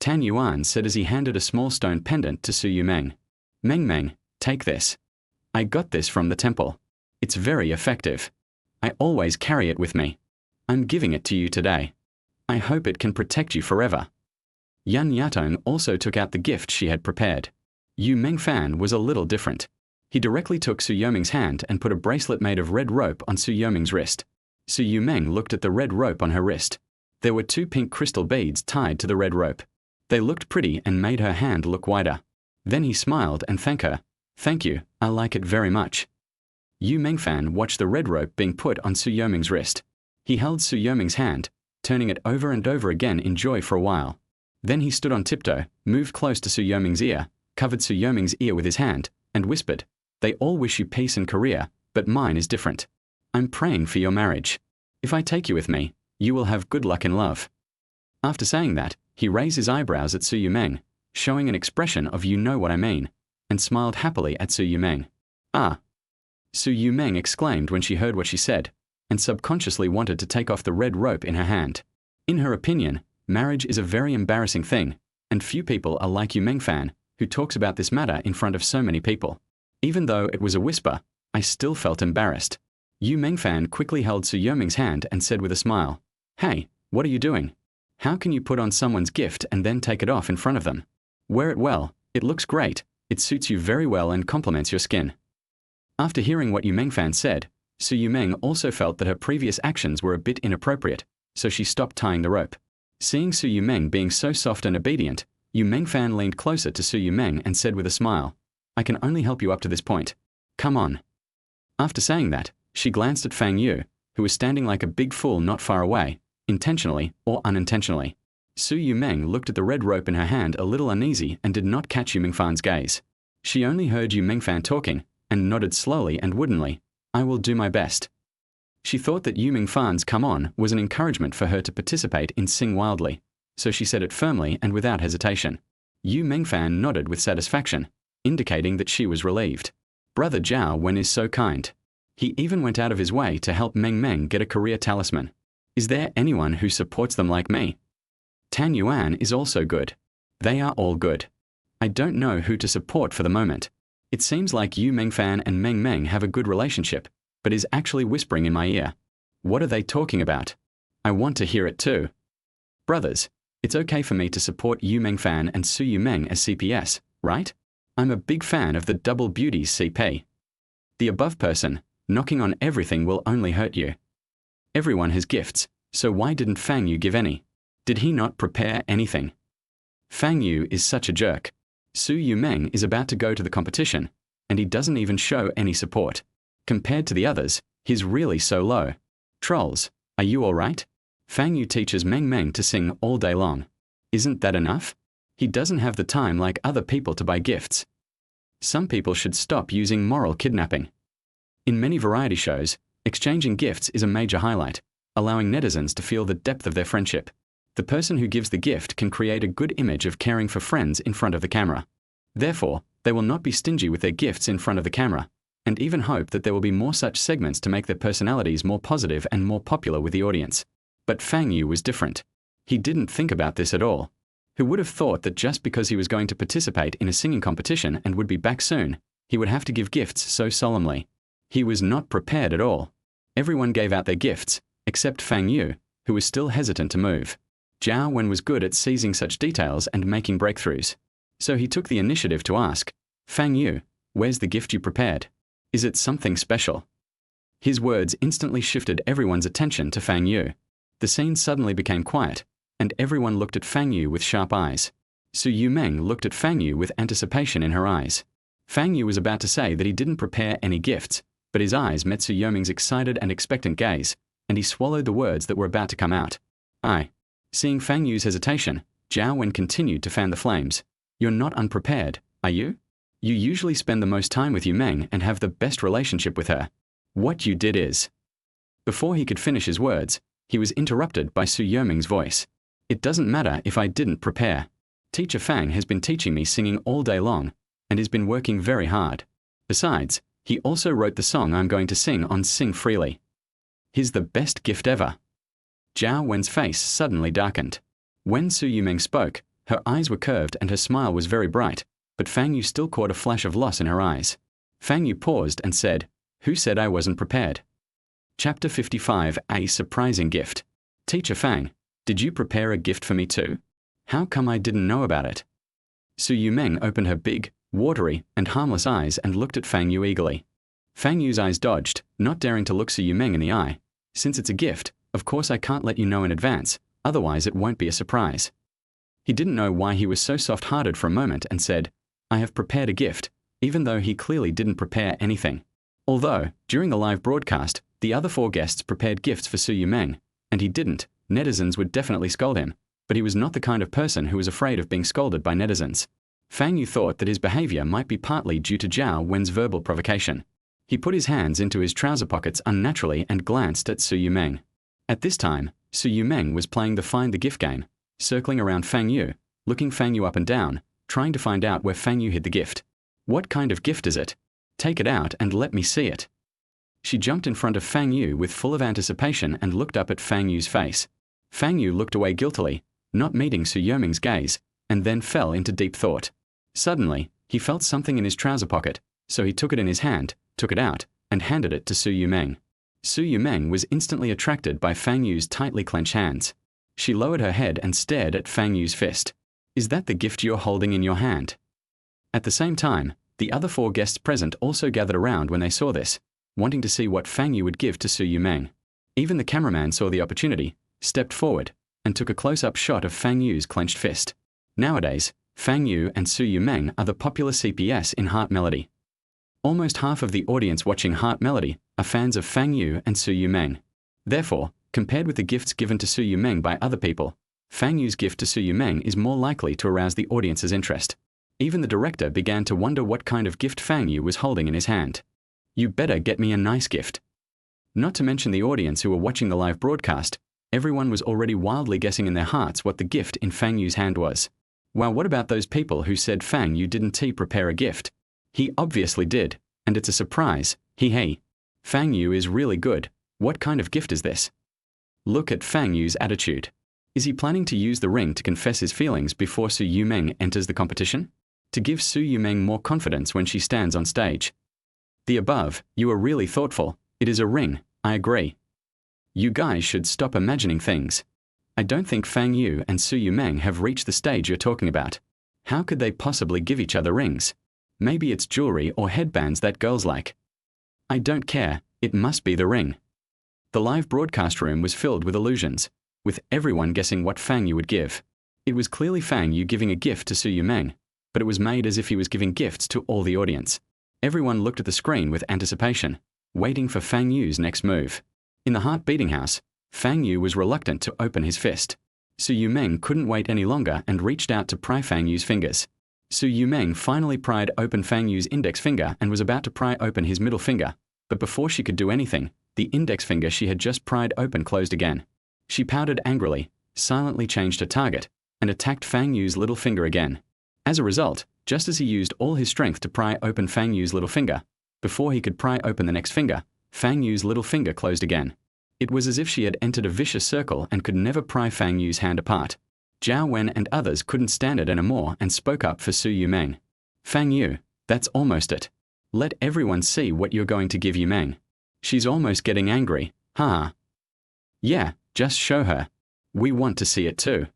Tan Yuan said as he handed a small stone pendant to Su Yumeng. "Meng Meng, take this. I got this from the temple. It's very effective. I always carry it with me. I'm giving it to you today. I hope it can protect you forever." Yan Yatong also took out the gift she had prepared. Yu Mengfan was a little different. He directly took Su Yoming's hand and put a bracelet made of red rope on Su Yoming's wrist. Su Yumeng looked at the red rope on her wrist. There were 2 pink crystal beads tied to the red rope. They looked pretty and made her hand look wider. Then he smiled and thanked her. "Thank you, I like it very much." Yu Mengfan watched the red rope being put on Su Yoming's wrist. He held Su Yoming's hand, turning it over and over again in joy for a while. Then he stood on tiptoe, moved close to Su Yoming's ear, covered Su Yoming's ear with his hand, and whispered, "They all wish you peace and career, but mine is different. I'm praying for your marriage. If I take you with me, you will have good luck in love." After saying that, he raised his eyebrows at Su Yumeng, showing an expression of "you know what I mean," and smiled happily at Su Yumeng. "Ah!" Su Yumeng exclaimed when she heard what she said, and subconsciously wanted to take off the red rope in her hand. In her opinion, marriage is a very embarrassing thing, and few people are like Yu Mengfan, who talks about this matter in front of so many people. Even though it was a whisper, I still felt embarrassed. Yu Mengfan quickly held Su Yoming's hand and said with a smile, "Hey, what are you doing? How can you put on someone's gift and then take it off in front of them? Wear it well, it looks great, it suits you very well and complements your skin." After hearing what Yu Mengfan said, Su Yumeng also felt that her previous actions were a bit inappropriate, so she stopped tying the rope. Seeing Su Yumeng being so soft and obedient, Yu Mengfan leaned closer to Su Yumeng and said with a smile, I can only help you up to this point. Come on. After saying that, she glanced at Fang Yu, who was standing like a big fool not far away, intentionally or unintentionally. Su Yumeng looked at the red rope in her hand a little uneasy and did not catch Yu Mengfan's gaze. She only heard Yu Mengfan talking, and nodded slowly and woodenly, I will do my best. She thought that Yu Mengfan's come on was an encouragement for her to participate in Sing Wildly, so she said it firmly and without hesitation. Yu Mengfan nodded with satisfaction, indicating that she was relieved. Brother Zhao Wen is so kind. He even went out of his way to help Meng Meng get a career talisman. Is there anyone who supports them like me? Tan Yuan is also good. They are all good. I don't know who to support for the moment. It seems like Yu Mengfan and Meng Meng have a good relationship, but is actually whispering in my ear. What are they talking about? I want to hear it too. Brothers, it's okay for me to support Yu Mengfan and Su Yumeng as CPS, right? I'm a big fan of the Double Beauties CP. The above person, knocking on everything will only hurt you. Everyone has gifts, so why didn't Fang Yu give any? Did he not prepare anything? Fang Yu is such a jerk. Su Yumeng is about to go to the competition, and he doesn't even show any support. Compared to the others, he's really so low. Trolls, are you alright? Fang Yu teaches Meng Meng to sing all day long. Isn't that enough? He doesn't have the time like other people to buy gifts. Some people should stop using moral kidnapping. In many variety shows, exchanging gifts is a major highlight, allowing netizens to feel the depth of their friendship. The person who gives the gift can create a good image of caring for friends in front of the camera. Therefore, they will not be stingy with their gifts in front of the camera, and even hope that there will be more such segments to make their personalities more positive and more popular with the audience. But Fang Yu was different. He didn't think about this at all. Who would have thought that just because he was going to participate in a singing competition and would be back soon, he would have to give gifts so solemnly? He was not prepared at all. Everyone gave out their gifts, except Fang Yu, who was still hesitant to move. Zhao Wen was good at seizing such details and making breakthroughs. So he took the initiative to ask, Fang Yu, where's the gift you prepared? Is it something special? His words instantly shifted everyone's attention to Fang Yu. The scene suddenly became quiet, and everyone looked at Fang Yu with sharp eyes. Su Yumeng looked at Fang Yu with anticipation in her eyes. Fang Yu was about to say that he didn't prepare any gifts, but his eyes met Su Yumeng's excited and expectant gaze, and he swallowed the words that were about to come out. Seeing Fang Yu's hesitation, Zhao Wen continued to fan the flames. You're not unprepared, are you? You usually spend the most time with Yu Meng and have the best relationship with her. What you did is... Before he could finish his words, he was interrupted by Su Yumeng's voice. It doesn't matter if I didn't prepare. Teacher Fang has been teaching me singing all day long, and has been working very hard. Besides, he also wrote the song I'm going to sing on Sing Freely. He's the best gift ever. Zhao Wen's face suddenly darkened. When Su Yumeng spoke, her eyes were curved and her smile was very bright, but Fang Yu still caught a flash of loss in her eyes. Fang Yu paused and said, Who said I wasn't prepared? Chapter 55, A Surprising Gift. Teacher Fang, did you prepare a gift for me too? How come I didn't know about it? Su Yumeng opened her big, watery, and harmless eyes and looked at Fang Yu eagerly. Fang Yu's eyes dodged, not daring to look Su Yumeng in the eye. Since it's a gift, of course I can't let you know in advance, otherwise it won't be a surprise. He didn't know why he was so soft-hearted for a moment and said, I have prepared a gift, even though he clearly didn't prepare anything. Although, during the live broadcast, the other 4 guests prepared gifts for Su Yumeng, and he didn't, netizens would definitely scold him, but he was not the kind of person who was afraid of being scolded by netizens. Fang Yu thought that his behavior might be partly due to Zhao Wen's verbal provocation. He put his hands into his trouser pockets unnaturally and glanced at Su Yumeng. At this time, Su Yumeng was playing the Find the Gift game, circling around Fang Yu, looking Fang Yu up and down, trying to find out where Fang Yu hid the gift. What kind of gift is it? Take it out and let me see it. She jumped in front of Fang Yu with full of anticipation and looked up at Fang Yu's face. Fang Yu looked away guiltily, not meeting Su Yumeng's gaze, and then fell into deep thought. Suddenly, he felt something in his trouser pocket, so he took it in his hand, took it out, and handed it to Su Yumeng. Su Yumeng was instantly attracted by Fang Yu's tightly clenched hands. She lowered her head and stared at Fang Yu's fist. Is that the gift you're holding in your hand? At the same time, the other 4 guests present also gathered around when they saw this, wanting to see what Fang Yu would give to Su Yumeng. Even the cameraman saw the opportunity, stepped forward, and took a close-up shot of Fang Yu's clenched fist. Nowadays, Fang Yu and Su Yumeng are the popular CPS in Heart Melody. Almost half of the audience watching Heart Melody are fans of Fang Yu and Su Yumeng. Therefore, compared with the gifts given to Su Yumeng by other people, Fang Yu's gift to Su Yumeng is more likely to arouse the audience's interest. Even the director began to wonder what kind of gift Fang Yu was holding in his hand. You better get me a nice gift. Not to mention the audience who were watching the live broadcast, everyone was already wildly guessing in their hearts what the gift in Fang Yu's hand was. Well, what about those people who said Fang Yu didn't prepare a gift? He obviously did, and it's a surprise, he. Fang Yu is really good. What kind of gift is this? Look at Fang Yu's attitude. Is he planning to use the ring to confess his feelings before Su Yumeng enters the competition? To give Su Yumeng more confidence when she stands on stage? The above, you are really thoughtful. It is a ring, I agree. You guys should stop imagining things. I don't think Fang Yu and Su Yumeng have reached the stage you're talking about. How could they possibly give each other rings? Maybe it's jewelry or headbands that girls like. I don't care, it must be the ring. The live broadcast room was filled with illusions, with everyone guessing what Fang Yu would give. It was clearly Fang Yu giving a gift to Su Yumeng, but it was made as if he was giving gifts to all the audience. Everyone looked at the screen with anticipation, waiting for Fang Yu's next move. In the Heart Beating House, Fang Yu was reluctant to open his fist. Su Yumeng couldn't wait any longer and reached out to pry Fang Yu's fingers. Su Yumeng finally pried open Fang Yu's index finger and was about to pry open his middle finger, but before she could do anything, the index finger she had just pried open closed again. She pouted angrily, silently changed her target, and attacked Fang Yu's little finger again. As a result, just as he used all his strength to pry open Fang Yu's little finger, before he could pry open the next finger, Fang Yu's little finger closed again. It was as if she had entered a vicious circle and could never pry Fang Yu's hand apart. Zhao Wen and others couldn't stand it anymore and spoke up for Su Yumeng. Fang Yu, that's almost it. Let everyone see what you're going to give Yumeng. She's almost getting angry, haha. Yeah, just show her. We want to see it too.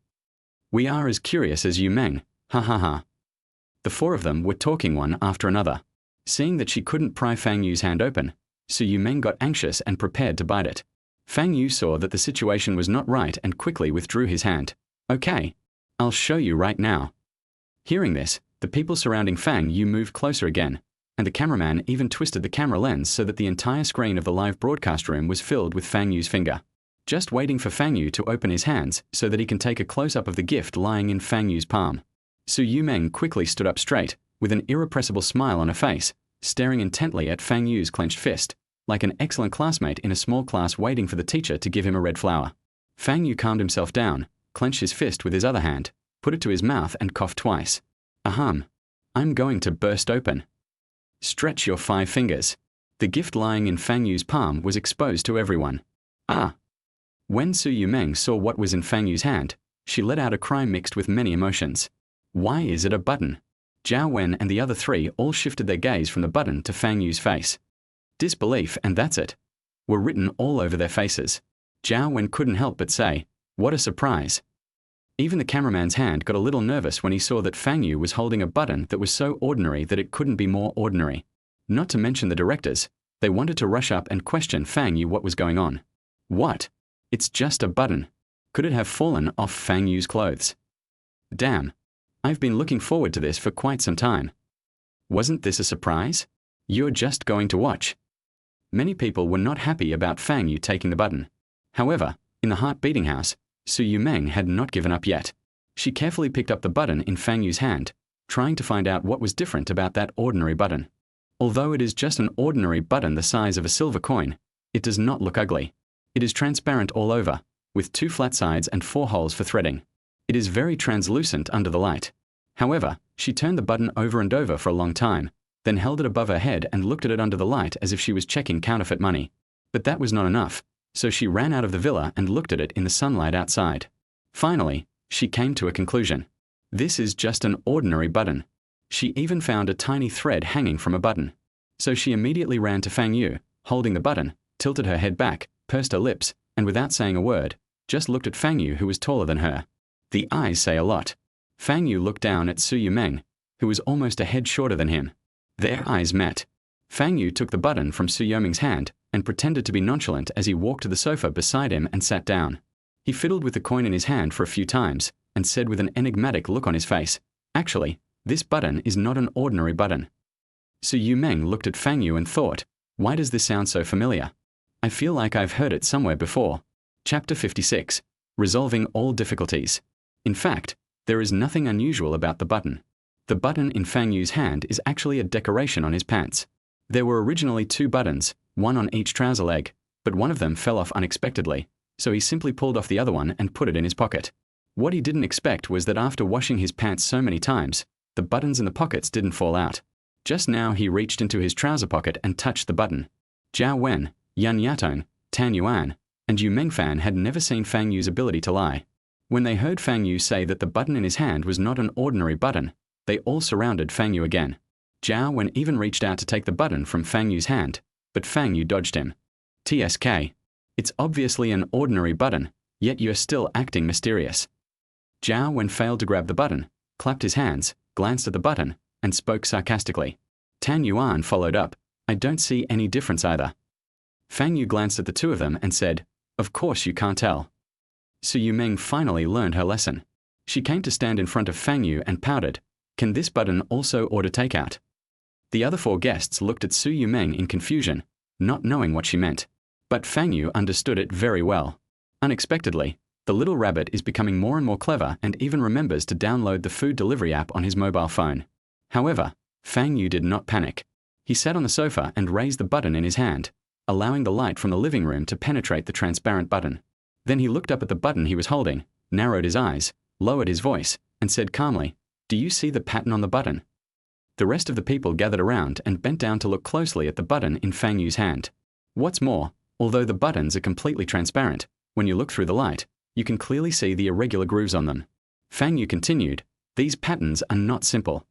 We are as curious as Yumeng, ha ha ha. The four of them were talking one after another. Seeing that she couldn't pry Fang Yu's hand open, Su Yumeng got anxious and prepared to bite it. Fang Yu saw that the situation was not right and quickly withdrew his hand. Okay, I'll show you right now. Hearing this, the people surrounding Fang Yu moved closer again, and the cameraman even twisted the camera lens so that the entire screen of the live broadcast room was filled with Fang Yu's finger. Just waiting for Fang Yu to open his hands so that he can take a close-up of the gift lying in Fang Yu's palm. Su Yumeng quickly stood up straight, with an irrepressible smile on her face, staring intently at Fang Yu's clenched fist, like an excellent classmate in a small class waiting for the teacher to give him a red flower. Fang Yu calmed himself down, clenched his fist with his other hand, put it to his mouth and coughed twice. Ahem. I'm going to burst open. Stretch your 5 fingers. The gift lying in Fang Yu's palm was exposed to everyone. Ah! When Su Yumeng saw what was in Fang Yu's hand, she let out a cry mixed with many emotions. Why is it a button? Zhao Wen and the other 3 all shifted their gaze from the button to Fang Yu's face. Disbelief and that's it were written all over their faces. Zhao Wen couldn't help but say, what a surprise. Even the cameraman's hand got a little nervous when he saw that Fang Yu was holding a button that was so ordinary that it couldn't be more ordinary. Not to mention the directors, they wanted to rush up and question Fang Yu what was going on. What? It's just a button. Could it have fallen off Fang Yu's clothes? Damn. I've been looking forward to this for quite some time. Wasn't this a surprise? You're just going to watch. Many people were not happy about Fang Yu taking the button. However, in the Heart Beating House, Su Yumeng had not given up yet. She carefully picked up the button in Fang Yu's hand, trying to find out what was different about that ordinary button. Although it is just an ordinary button the size of a silver coin, it does not look ugly. It is transparent all over, with 2 flat sides and 4 holes for threading. It is very translucent under the light. However, she turned the button over and over for a long time, then held it above her head and looked at it under the light as if she was checking counterfeit money. But that was not enough, so she ran out of the villa and looked at it in the sunlight outside. Finally, she came to a conclusion. This is just an ordinary button. She even found a tiny thread hanging from a button. So she immediately ran to Fang Yu, holding the button, tilted her head back, pursed her lips, and without saying a word, just looked at Fang Yu, who was taller than her. The eyes say a lot. Fang Yu looked down at Su Yumeng, who was almost a head shorter than him. Their eyes met. Fang Yu took the button from Su Yumeng's hand and pretended to be nonchalant as he walked to the sofa beside him and sat down. He fiddled with the coin in his hand for a few times and said with an enigmatic look on his face, Actually, this button is not an ordinary button. Su Yumeng looked at Fang Yu and thought, why does this sound so familiar? I feel like I've heard it somewhere before. Chapter 56. Resolving all difficulties. In fact, there is nothing unusual about the button. The button in Fang Yu's hand is actually a decoration on his pants. There were originally 2 buttons, one on each trouser leg, but one of them fell off unexpectedly, so he simply pulled off the other one and put it in his pocket. What he didn't expect was that after washing his pants so many times, the buttons in the pockets didn't fall out. Just now he reached into his trouser pocket and touched the button. Zhao Wen, Yan Yatong, Tan Yuan, and Yu Mengfan had never seen Fang Yu's ability to lie. When they heard Fang Yu say that the button in his hand was not an ordinary button, they all surrounded Fang Yu again. Zhao Wen even reached out to take the button from Fang Yu's hand, but Fang Yu dodged him. TSK. It's obviously an ordinary button, yet you're still acting mysterious. Zhao Wen failed to grab the button, clapped his hands, glanced at the button, and spoke sarcastically. Tan Yuan followed up, I don't see any difference either. Fang Yu glanced at the two of them and said, of course you can't tell. Su Yumeng finally learned her lesson. She came to stand in front of Fang Yu and pouted, can this button also order takeout? The other 4 guests looked at Su Yumeng in confusion, not knowing what she meant. But Fang Yu understood it very well. Unexpectedly, the little rabbit is becoming more and more clever and even remembers to download the food delivery app on his mobile phone. However, Fang Yu did not panic. He sat on the sofa and raised the button in his hand, allowing the light from the living room to penetrate the transparent button. Then he looked up at the button he was holding, narrowed his eyes, lowered his voice, and said calmly, do you see the pattern on the button? The rest of the people gathered around and bent down to look closely at the button in Fang Yu's hand. What's more, although the buttons are completely transparent, when you look through the light, you can clearly see the irregular grooves on them. Fang Yu continued, these patterns are not simple.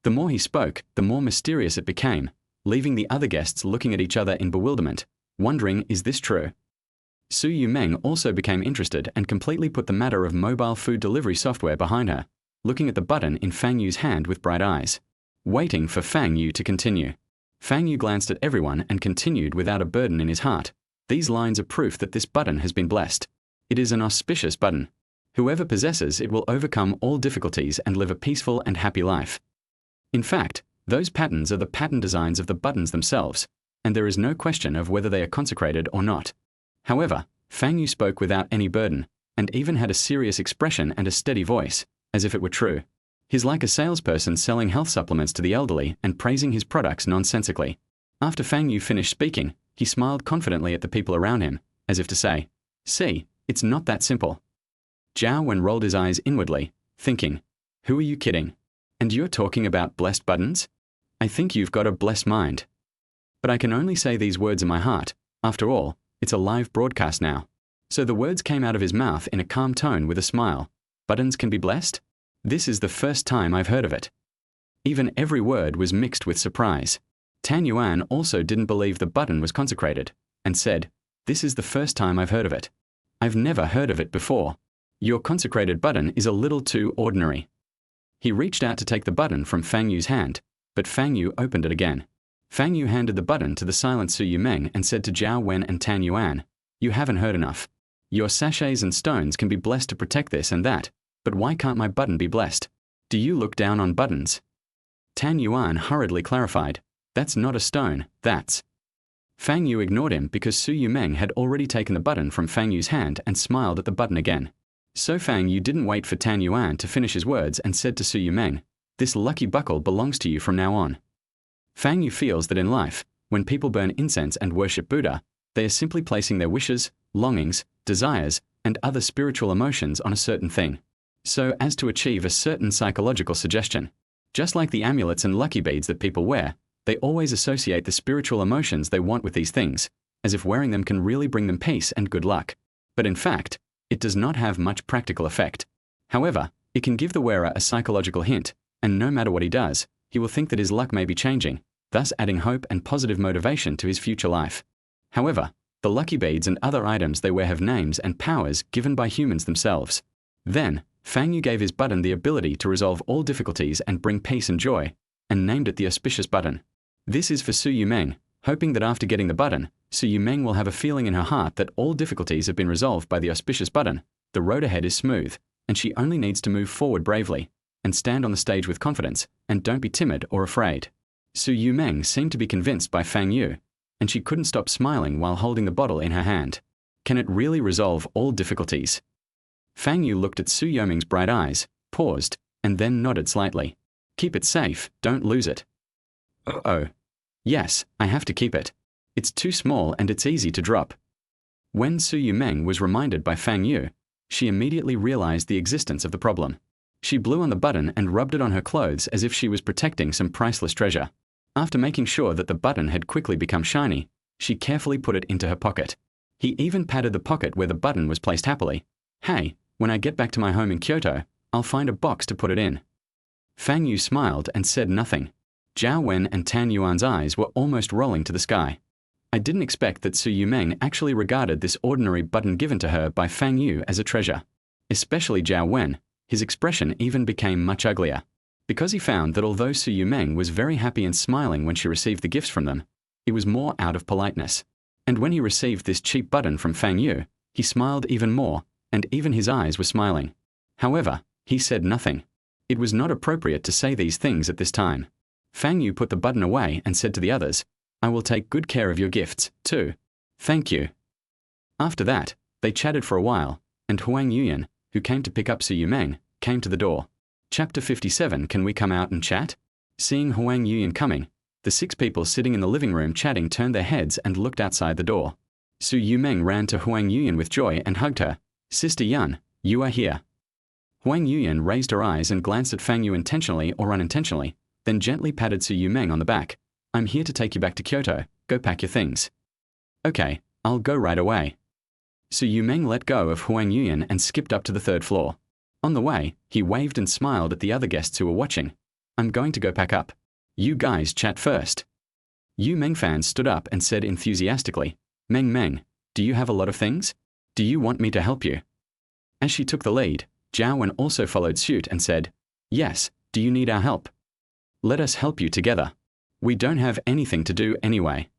The more he spoke, the more mysterious it became, leaving the other guests looking at each other in bewilderment, wondering, is this true? Su Yumeng also became interested and completely put the matter of mobile food delivery software behind her, looking at the button in Fang Yu's hand with bright eyes, waiting for Fang Yu to continue. Fang Yu glanced at everyone and continued without a burden in his heart. These lines are proof that this button has been blessed. It is an auspicious button. Whoever possesses it will overcome all difficulties and live a peaceful and happy life. In fact, those patterns are the pattern designs of the buttons themselves, and there is no question of whether they are consecrated or not. However, Fang Yu spoke without any burden, and even had a serious expression and a steady voice, as if it were true. He's like a salesperson selling health supplements to the elderly and praising his products nonsensically. After Fang Yu finished speaking, he smiled confidently at the people around him, as if to say, see, it's not that simple. Zhao Wen rolled his eyes inwardly, thinking, who are you kidding? And you're talking about blessed buttons? I think you've got a blessed mind. But I can only say these words in my heart. After all, it's a live broadcast now. So the words came out of his mouth in a calm tone with a smile. Buttons can be blessed? This is the first time I've heard of it. Even every word was mixed with surprise. Tan Yuan also didn't believe the button was consecrated, and said, this is the first time I've heard of it. I've never heard of it before. Your consecrated button is a little too ordinary. He reached out to take the button from Fang Yu's hand, but Fang Yu opened it again. Fang Yu handed the button to the silent Su Yumeng and said to Zhao Wen and Tan Yuan, you haven't heard enough. Your sachets and stones can be blessed to protect this and that, but why can't my button be blessed? Do you look down on buttons? Tan Yuan hurriedly clarified, that's not a stone, that's... Fang Yu ignored him because Su Yumeng had already taken the button from Fang Yu's hand and smiled at the button again. So Fang Yu didn't wait for Tan Yuan to finish his words and said to Su Yumeng, this lucky buckle belongs to you from now on. Fang Yu feels that in life, when people burn incense and worship Buddha, they are simply placing their wishes, longings, desires, and other spiritual emotions on a certain thing, so as to achieve a certain psychological suggestion. Just like the amulets and lucky beads that people wear, they always associate the spiritual emotions they want with these things, as if wearing them can really bring them peace and good luck. But in fact, it does not have much practical effect. However, it can give the wearer a psychological hint, and no matter what he does, he will think that his luck may be changing, thus adding hope and positive motivation to his future life. However, the lucky beads and other items they wear have names and powers given by humans themselves. Then, Fang Yu gave his button the ability to resolve all difficulties and bring peace and joy, and named it the auspicious button. This is for Su Yumeng, hoping that after getting the button, Su Yumeng will have a feeling in her heart that all difficulties have been resolved by the auspicious button, the road ahead is smooth, and she only needs to move forward bravely, and stand on the stage with confidence, and don't be timid or afraid. Su Yumeng seemed to be convinced by Fang Yu, and she couldn't stop smiling while holding the bottle in her hand. Can it really resolve all difficulties? Fang Yu looked at Su Yumeng's bright eyes, paused, and then nodded slightly. Keep it safe, don't lose it. Oh. Yes, I have to keep it. It's too small and it's easy to drop. When Su Yumeng was reminded by Fang Yu, she immediately realized the existence of the problem. She blew on the button and rubbed it on her clothes as if she was protecting some priceless treasure. After making sure that the button had quickly become shiny, she carefully put it into her pocket. He even patted the pocket where the button was placed happily. Hey, when I get back to my home in Kyoto, I'll find a box to put it in. Fang Yu smiled and said nothing. Zhao Wen and Tan Yuan's eyes were almost rolling to the sky. I didn't expect that Su Yumeng actually regarded this ordinary button given to her by Fang Yu as a treasure. Especially Zhao Wen, his expression even became much uglier. Because he found that although Su Yumeng was very happy and smiling when she received the gifts from them, it was more out of politeness. And when he received this cheap button from Fang Yu, he smiled even more, and even his eyes were smiling. However, he said nothing. It was not appropriate to say these things at this time. Fang Yu put the button away and said to the others, I will take good care of your gifts, too. Thank you. After that, they chatted for a while, and Huang Yuyan, who came to pick up Su Yumeng, came to the door. Chapter 57. Can we come out and chat? Seeing Huang Yuyan coming, the 6 people sitting in the living room chatting turned their heads and looked outside the door. Su Yumeng ran to Huang Yuyan with joy and hugged her. Sister Yan, you are here. Huang Yuyan raised her eyes and glanced at Fang Yu intentionally or unintentionally, then gently patted Su Yumeng on the back. I'm here to take you back to Kyoto. Go pack your things. Okay, I'll go right away. Su Yumeng let go of Huang Yuyan and skipped up to the 3rd floor. On the way, he waved and smiled at the other guests who were watching. I'm going to go pack up. You guys chat first. Yu Mengfan stood up and said enthusiastically, Meng, do you have a lot of things? Do you want me to help you? As she took the lead, Zhao Wen also followed suit and said, Yes, do you need our help? Let us help you together. We don't have anything to do anyway.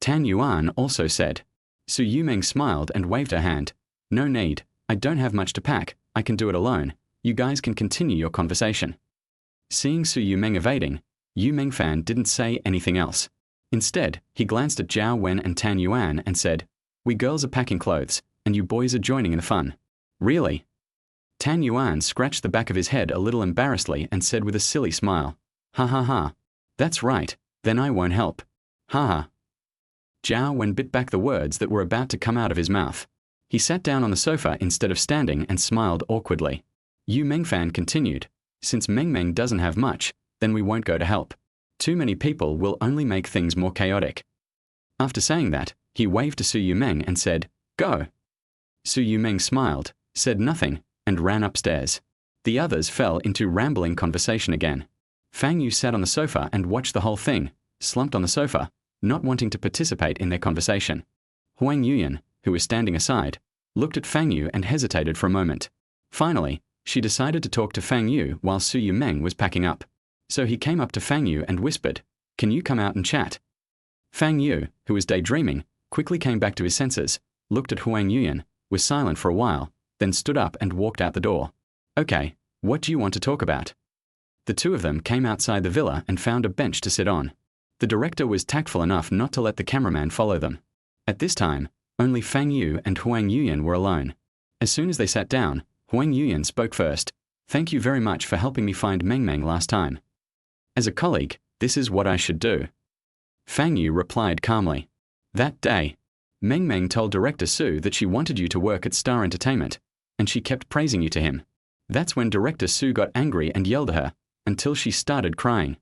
Tan Yuan also said. Su Yumeng smiled and waved her hand. No need, I don't have much to pack, I can do it alone. You guys can continue your conversation. Seeing Su Yumeng evading, Yu Mengfan didn't say anything else. Instead, he glanced at Zhao Wen and Tan Yuan and said, We girls are packing clothes, and you boys are joining in the fun. Really? Tan Yuan scratched the back of his head a little embarrassedly and said with a silly smile, Ha ha ha. That's right, then I won't help. Ha ha. Zhao Wen bit back the words that were about to come out of his mouth. He sat down on the sofa instead of standing and smiled awkwardly. Yu Mengfan continued, Since Meng doesn't have much, then we won't go to help. Too many people will only make things more chaotic. After saying that, he waved to Su Yumeng and said, Go. Su Yumeng smiled, said nothing, and ran upstairs. The others fell into rambling conversation again. Fang Yu sat on the sofa and watched the whole thing, slumped on the sofa, not wanting to participate in their conversation. Huang Yuyan, who was standing aside, looked at Fang Yu and hesitated for a moment. Finally, she decided to talk to Fang Yu while Su Yumeng was packing up. So he came up to Fang Yu and whispered, Can you come out and chat? Fang Yu, who was daydreaming, quickly came back to his senses, looked at Huang Yuyan, was silent for a while, then stood up and walked out the door. Okay, what do you want to talk about? The 2 of them came outside the villa and found a bench to sit on. The director was tactful enough not to let the cameraman follow them. At this time, only Fang Yu and Huang Yuyan were alone. As soon as they sat down, Huang Yuyan spoke first. Thank you very much for helping me find Meng last time. As a colleague, this is what I should do. Fang Yu replied calmly. That day, Meng told Director Su that she wanted you to work at Star Entertainment, and she kept praising you to him. That's when Director Su got angry and yelled at her, until she started crying.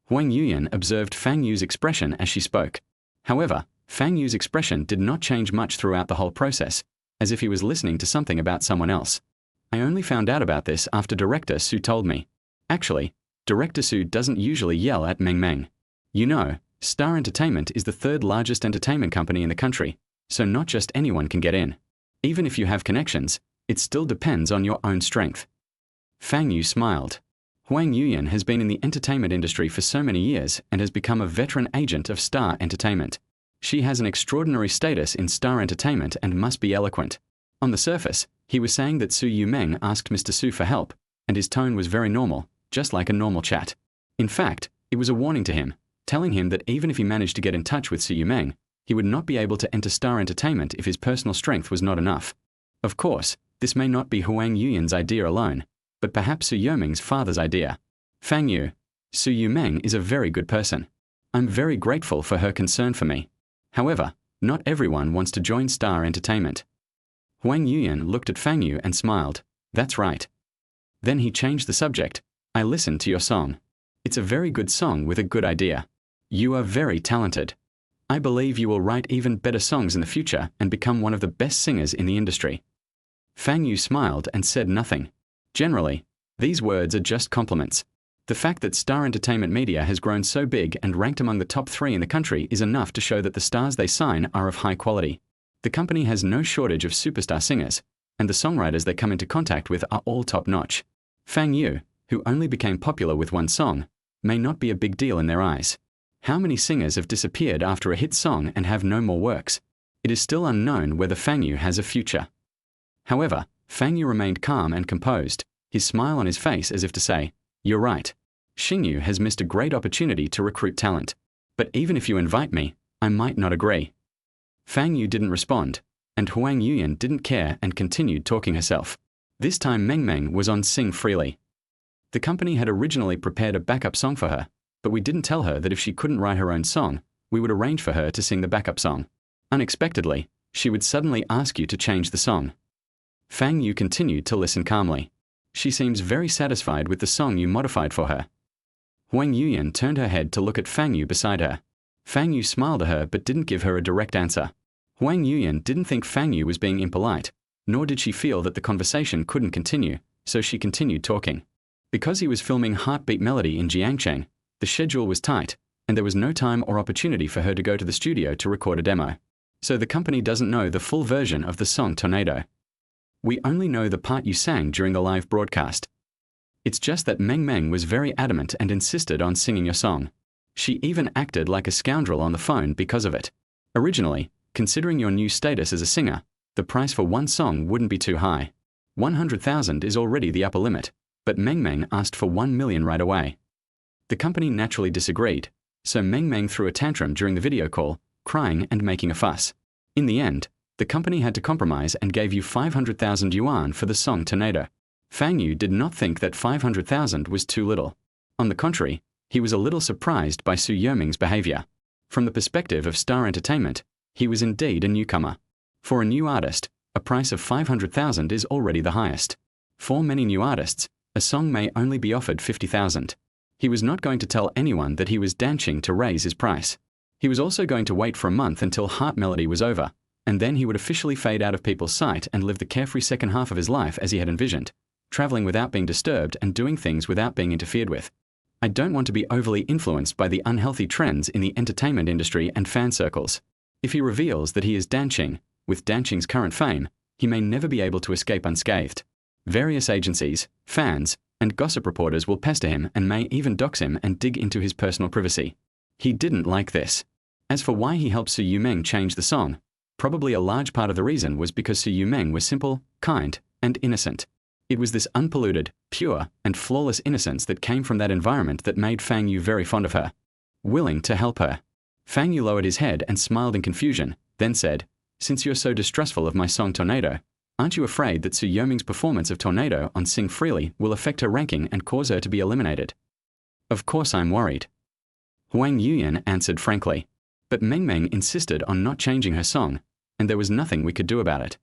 Huang Yuyan observed Fang Yu's expression as she spoke. However, Fang Yu's expression did not change much throughout the whole process, as if he was listening to something about someone else. I only found out about this after Director Su told me. Actually, Director Su doesn't usually yell at Meng. You know, Star Entertainment is the 3rd largest entertainment company in the country, so not just anyone can get in. Even if you have connections, it still depends on your own strength. Fang Yu smiled. Huang Yuyan has been in the entertainment industry for so many years and has become a veteran agent of Star Entertainment. She has an extraordinary status in Star Entertainment and must be eloquent. On the surface, he was saying that Su Yumeng asked Mr. Su for help, and his tone was very normal, just like a normal chat. In fact, it was a warning to him, telling him that even if he managed to get in touch with Su Yumeng, he would not be able to enter Star Entertainment if his personal strength was not enough. Of course, this may not be Huang Yuyan's idea alone, but perhaps Su Yumeng's father's idea. Fang Yu, Su Yumeng is a very good person. I'm very grateful for her concern for me. However, not everyone wants to join Star Entertainment. Huang Yuyan looked at Fang Yu and smiled. That's right. Then he changed the subject. I listened to your song. It's a very good song with a good idea. You are very talented. I believe you will write even better songs in the future and become one of the best singers in the industry. Fang Yu smiled and said nothing. Generally, these words are just compliments. The fact that Star Entertainment Media has grown so big and ranked among the top 3 in the country is enough to show that the stars they sign are of high quality. The company has no shortage of superstar singers, and the songwriters they come into contact with are all top-notch. Fang Yu, who only became popular with one song, may not be a big deal in their eyes. How many singers have disappeared after a hit song and have no more works? It is still unknown whether Fang Yu has a future. However, Fang Yu remained calm and composed, his smile on his face as if to say, You're right. Xingyu has missed a great opportunity to recruit talent. But even if you invite me, I might not agree. Fang Yu didn't respond, and Huang Yuyan didn't care and continued talking herself. This time Meng Meng was on Sing Freely. The company had originally prepared a backup song for her, but we didn't tell her that if she couldn't write her own song, we would arrange for her to sing the backup song. Unexpectedly, she would suddenly ask you to change the song. Fang Yu continued to listen calmly. She seems very satisfied with the song you modified for her. Huang Yuyan turned her head to look at Fang Yu beside her. Fang Yu smiled at her but didn't give her a direct answer. Huang Yuyan didn't think Fang Yu was being impolite, nor did she feel that the conversation couldn't continue, so she continued talking. Because he was filming Heartbeat Melody in Jiangcheng, the schedule was tight, and there was no time or opportunity for her to go to the studio to record a demo. So the company doesn't know the full version of the song Tornado. We only know the part you sang during the live broadcast. It's just that Meng Meng was very adamant and insisted on singing your song. She even acted like a scoundrel on the phone because of it. Originally, considering your new status as a singer, the price for one song wouldn't be too high. 100,000 is already the upper limit, but Meng Meng asked for 1 million right away. The company naturally disagreed, so Meng Meng threw a tantrum during the video call, crying and making a fuss. In the end, the company had to compromise and gave you 500,000 yuan for the song Tornado. Fang Yu did not think that 500,000 was too little. On the contrary, he was a little surprised by Su Yumeng's behavior. From the perspective of Star Entertainment, he was indeed a newcomer. For a new artist, a price of 500,000 is already the highest. For many new artists, a song may only be offered 50,000. He was not going to tell anyone that he was dancing to raise his price. He was also going to wait for a month until Heart Melody was over, and then he would officially fade out of people's sight and live the carefree second half of his life as he had envisioned, traveling without being disturbed and doing things without being interfered with. I don't want to be overly influenced by the unhealthy trends in the entertainment industry and fan circles. If he reveals that he is dancing, with dancing's current fame, he may never be able to escape unscathed. Various agencies, fans, and gossip reporters will pester him and may even dox him and dig into his personal privacy. He didn't like this. As for why he helped Su Yumeng change the song, probably a large part of the reason was because Su Yumeng was simple, kind, and innocent. It was this unpolluted, pure, and flawless innocence that came from that environment that made Fang Yu very fond of her. Willing to help her. Fang Yu lowered his head and smiled in confusion, then said, Since you're so distrustful of my song Tornado, aren't you afraid that Su Yumeng's performance of Tornado on Sing Freely will affect her ranking and cause her to be eliminated? Of course I'm worried. Huang Yuyan answered frankly. But Meng Meng insisted on not changing her song, and there was nothing we could do about it.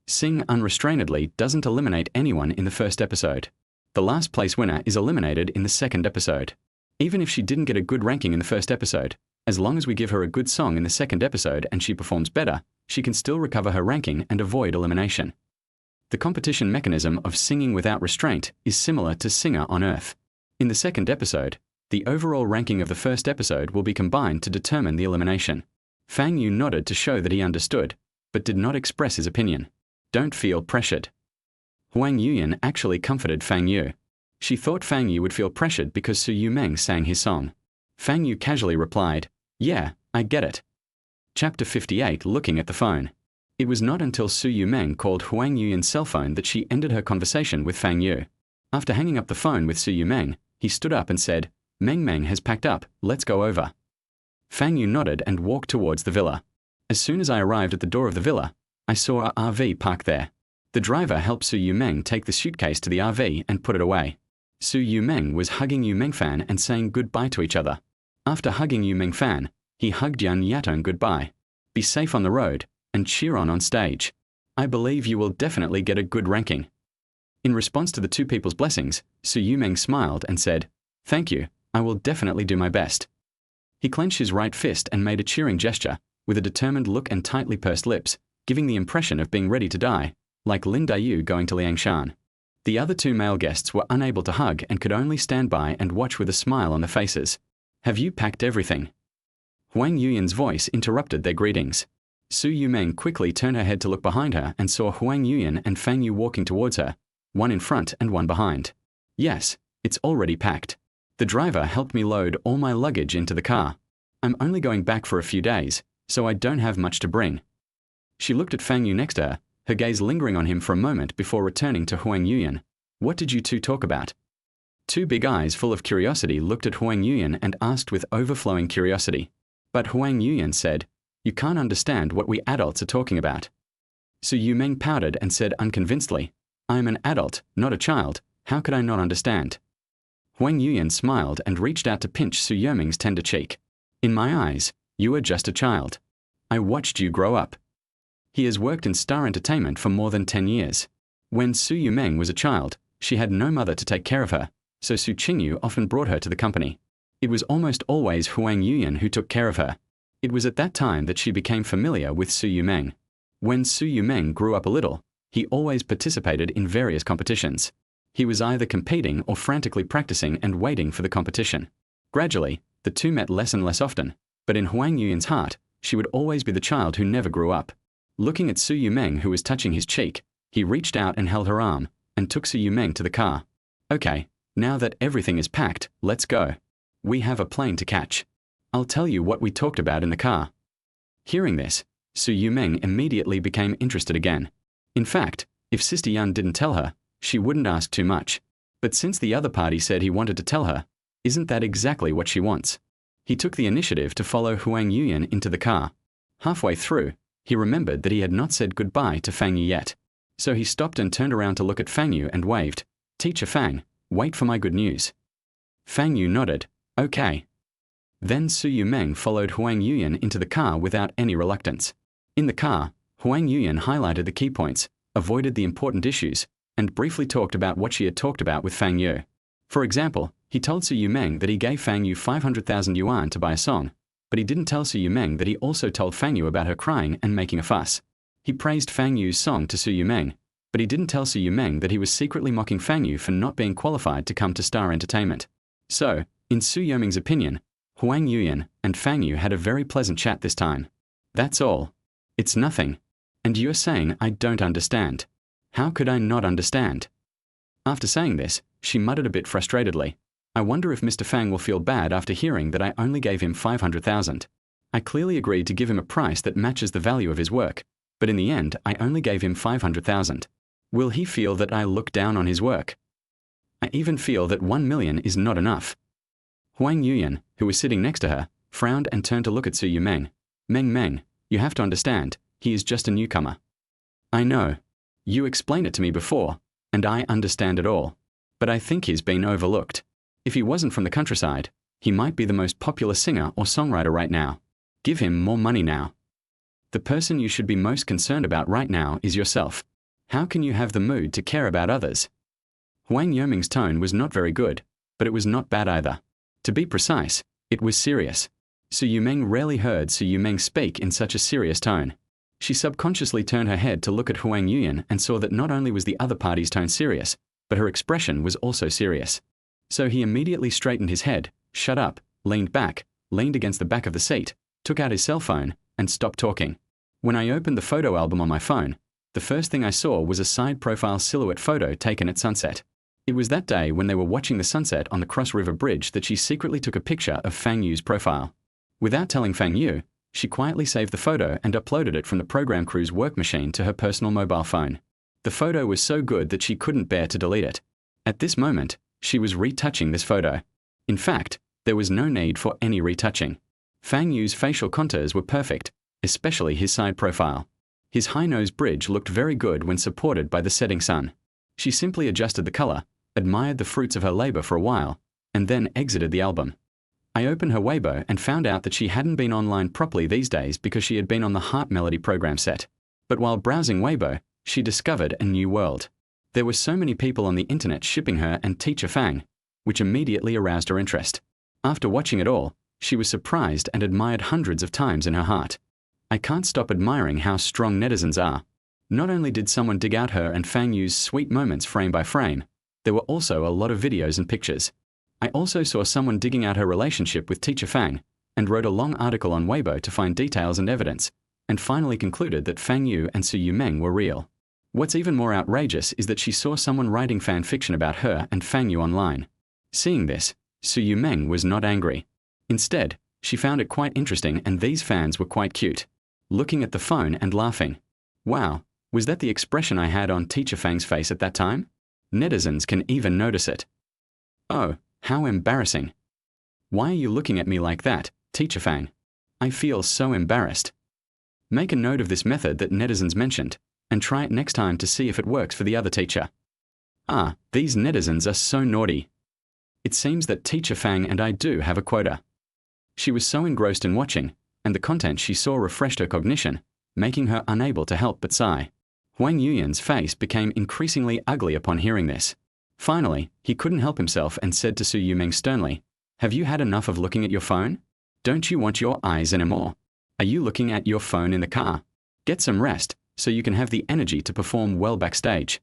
Sing Unrestrainedly doesn't eliminate anyone in the first episode. The last place winner is eliminated in the second episode. Even if she didn't get a good ranking in the first episode, as long as we give her a good song in the second episode and she performs better, she can still recover her ranking and avoid elimination. The competition mechanism of singing without restraint is similar to Singer on Earth. In the second episode, the overall ranking of the first episode will be combined to determine the elimination. Fang Yu nodded to show that he understood, but did not express his opinion. Don't feel pressured. Huang Yuyan actually comforted Fang Yu. She thought Fang Yu would feel pressured because Su Yumeng sang his song. Fang Yu casually replied, Yeah, I get it. Chapter 58. Looking at the phone. It was not until Su Yumeng called Huang Yuyan's cell phone that she ended her conversation with Fang Yu. After hanging up the phone with Su Yu Meng, he stood up and said, "Meng Meng has packed up, let's go over." Fang Yu nodded and walked towards the villa. As soon as I arrived at the door of the villa, I saw a RV parked there. The driver helped Su Yu Meng take the suitcase to the RV and put it away. Su Yu Meng was hugging Yu Meng Fan and saying goodbye to each other. After hugging Yu Meng Fan, he hugged Yan Yatong goodbye. Be safe on the road, and cheer on stage. I believe you will definitely get a good ranking. In response to the two people's blessings, Su Yu Meng smiled and said, "Thank you, I will definitely do my best." He clenched his right fist and made a cheering gesture, with a determined look and tightly pursed lips, giving the impression of being ready to die, like Lin Dayu going to Liangshan. The other two male guests were unable to hug and could only stand by and watch with a smile on their faces. "Have you packed everything?" Huang Yuyan's voice interrupted their greetings. Su Yu Meng quickly turned her head to look behind her and saw Huang Yuyan and Fang Yu walking towards her, one in front and one behind. "Yes, it's already packed. The driver helped me load all my luggage into the car. I'm only going back for a few days, so I don't have much to bring." She looked at Fang Yu next to her gaze lingering on him for a moment before returning to Huang Yuyan. "What did you two talk about?" Two big eyes full of curiosity looked at Huang Yuyan and asked with overflowing curiosity. But Huang Yuyan said, "You can't understand what we adults are talking about." Su Yu Meng pouted and said unconvincedly, "I am an adult, not a child. How could I not understand?" Huang Yuyan smiled and reached out to pinch Su Yu Meng's tender cheek. "In my eyes, you are just a child. I watched you grow up." He has worked in Star Entertainment for more than 10 years. When Su Yu Meng was a child, she had no mother to take care of her, so Su Qingyu often brought her to the company. It was almost always Huang Yuyan who took care of her. It was at that time that she became familiar with Su Yu Meng. When Su Yu Meng grew up a little, he always participated in various competitions. He was either competing or frantically practicing and waiting for the competition. Gradually, the two met less and less often, but in Huang Yuyan's heart, she would always be the child who never grew up. Looking at Su Yu Meng, who was touching his cheek, he reached out and held her arm, and took Su Yu Meng to the car. "Okay, now that everything is packed, let's go. We have a plane to catch. I'll tell you what we talked about in the car." Hearing this, Su Yu Meng immediately became interested again. In fact, if Sister Yan didn't tell her, she wouldn't ask too much. But since the other party said he wanted to tell her, isn't that exactly what she wants? He took the initiative to follow Huang Yuyan into the car. Halfway through, he remembered that he had not said goodbye to Fang Yu yet. So he stopped and turned around to look at Fang Yu and waved, "Teacher Fang, wait for my good news." Fang Yu nodded, "Okay." Then Su Yu Meng followed Huang Yuyan into the car without any reluctance. In the car, Huang Yuyan highlighted the key points, avoided the important issues, and briefly talked about what she had talked about with Fang Yu. For example, he told Su Yu Meng that he gave Fang Yu 500,000 yuan to buy a song, but he didn't tell Su Yu Meng that he also told Fang Yu about her crying and making a fuss. He praised Fang Yu's song to Su Yu Meng, but he didn't tell Su Yu Meng that he was secretly mocking Fang Yu for not being qualified to come to Star Entertainment. So, in Su Yu Meng's opinion, Huang Yuyan and Fang Yu had a very pleasant chat this time. That's all. It's nothing. And you're saying I don't understand. How could I not understand? After saying this, she muttered a bit frustratedly. I wonder if Mr. Fang will feel bad after hearing that I only gave him 500,000. I clearly agreed to give him a price that matches the value of his work, but in the end I only gave him 500,000. Will he feel that I look down on his work? I even feel that 1 million is not enough. Huang Yuyan, who was sitting next to her, frowned and turned to look at Su Yu Meng. Meng, you have to understand, he is just a newcomer." "I know. You explained it to me before, and I understand it all. But I think he's been overlooked. If he wasn't from the countryside, he might be the most popular singer or songwriter right now. Give him more money now. The person you should be most concerned about right now is yourself. How can you have the mood to care about others?" Huang Yoming's tone was not very good, but it was not bad either. To be precise, it was serious. Su Yu Meng rarely heard Su Yu Meng speak in such a serious tone. She subconsciously turned her head to look at Huang Yuyan and saw that not only was the other party's tone serious, but her expression was also serious. So he immediately straightened his head, shut up, leaned back, leaned against the back of the seat, took out his cell phone, and stopped talking. When I opened the photo album on my phone, the first thing I saw was a side-profile silhouette photo taken at sunset. It was that day when they were watching the sunset on the Cross River Bridge that she secretly took a picture of Fang Yu's profile. Without telling Fang Yu, she quietly saved the photo and uploaded it from the program crew's work machine to her personal mobile phone. The photo was so good that she couldn't bear to delete it. At this moment, she was retouching this photo. In fact, there was no need for any retouching. Fang Yu's facial contours were perfect, especially his side profile. His high nose bridge looked very good when supported by the setting sun. She simply adjusted the color, admired the fruits of her labor for a while, and then exited the album. I opened her Weibo and found out that she hadn't been online properly these days because she had been on the Heart Melody program set. But while browsing Weibo, she discovered a new world. There were so many people on the internet shipping her and Teacher Fang, which immediately aroused her interest. After watching it all, she was surprised and admired hundreds of times in her heart. I can't stop admiring how strong netizens are. Not only did someone dig out her and Fang Yu's sweet moments frame by frame, there were also a lot of videos and pictures. I also saw someone digging out her relationship with Teacher Fang and wrote a long article on Weibo to find details and evidence, and finally concluded that Fang Yu and Su Yumeng were real. What's even more outrageous is that she saw someone writing fan fiction about her and Fang Yu online. Seeing this, Su Yumeng was not angry. Instead, she found it quite interesting, and these fans were quite cute, looking at the phone and laughing. Wow, was that the expression I had on Teacher Fang's face at that time? Netizens can even notice it. Oh, how embarrassing. Why are you looking at me like that, Teacher Fang? I feel so embarrassed. Make a note of this method that netizens mentioned, and try it next time to see if it works for the other teacher. Ah, these netizens are so naughty. It seems that Teacher Fang and I do have a quota. She was so engrossed in watching, and the content she saw refreshed her cognition, making her unable to help but sigh. Huang Yuyan's face became increasingly ugly upon hearing this. Finally, he couldn't help himself and said to Su Yumeng sternly, "Have you had enough of looking at your phone? Don't you want your eyes anymore? Are you looking at your phone in the car? Get some rest, so you can have the energy to perform well backstage."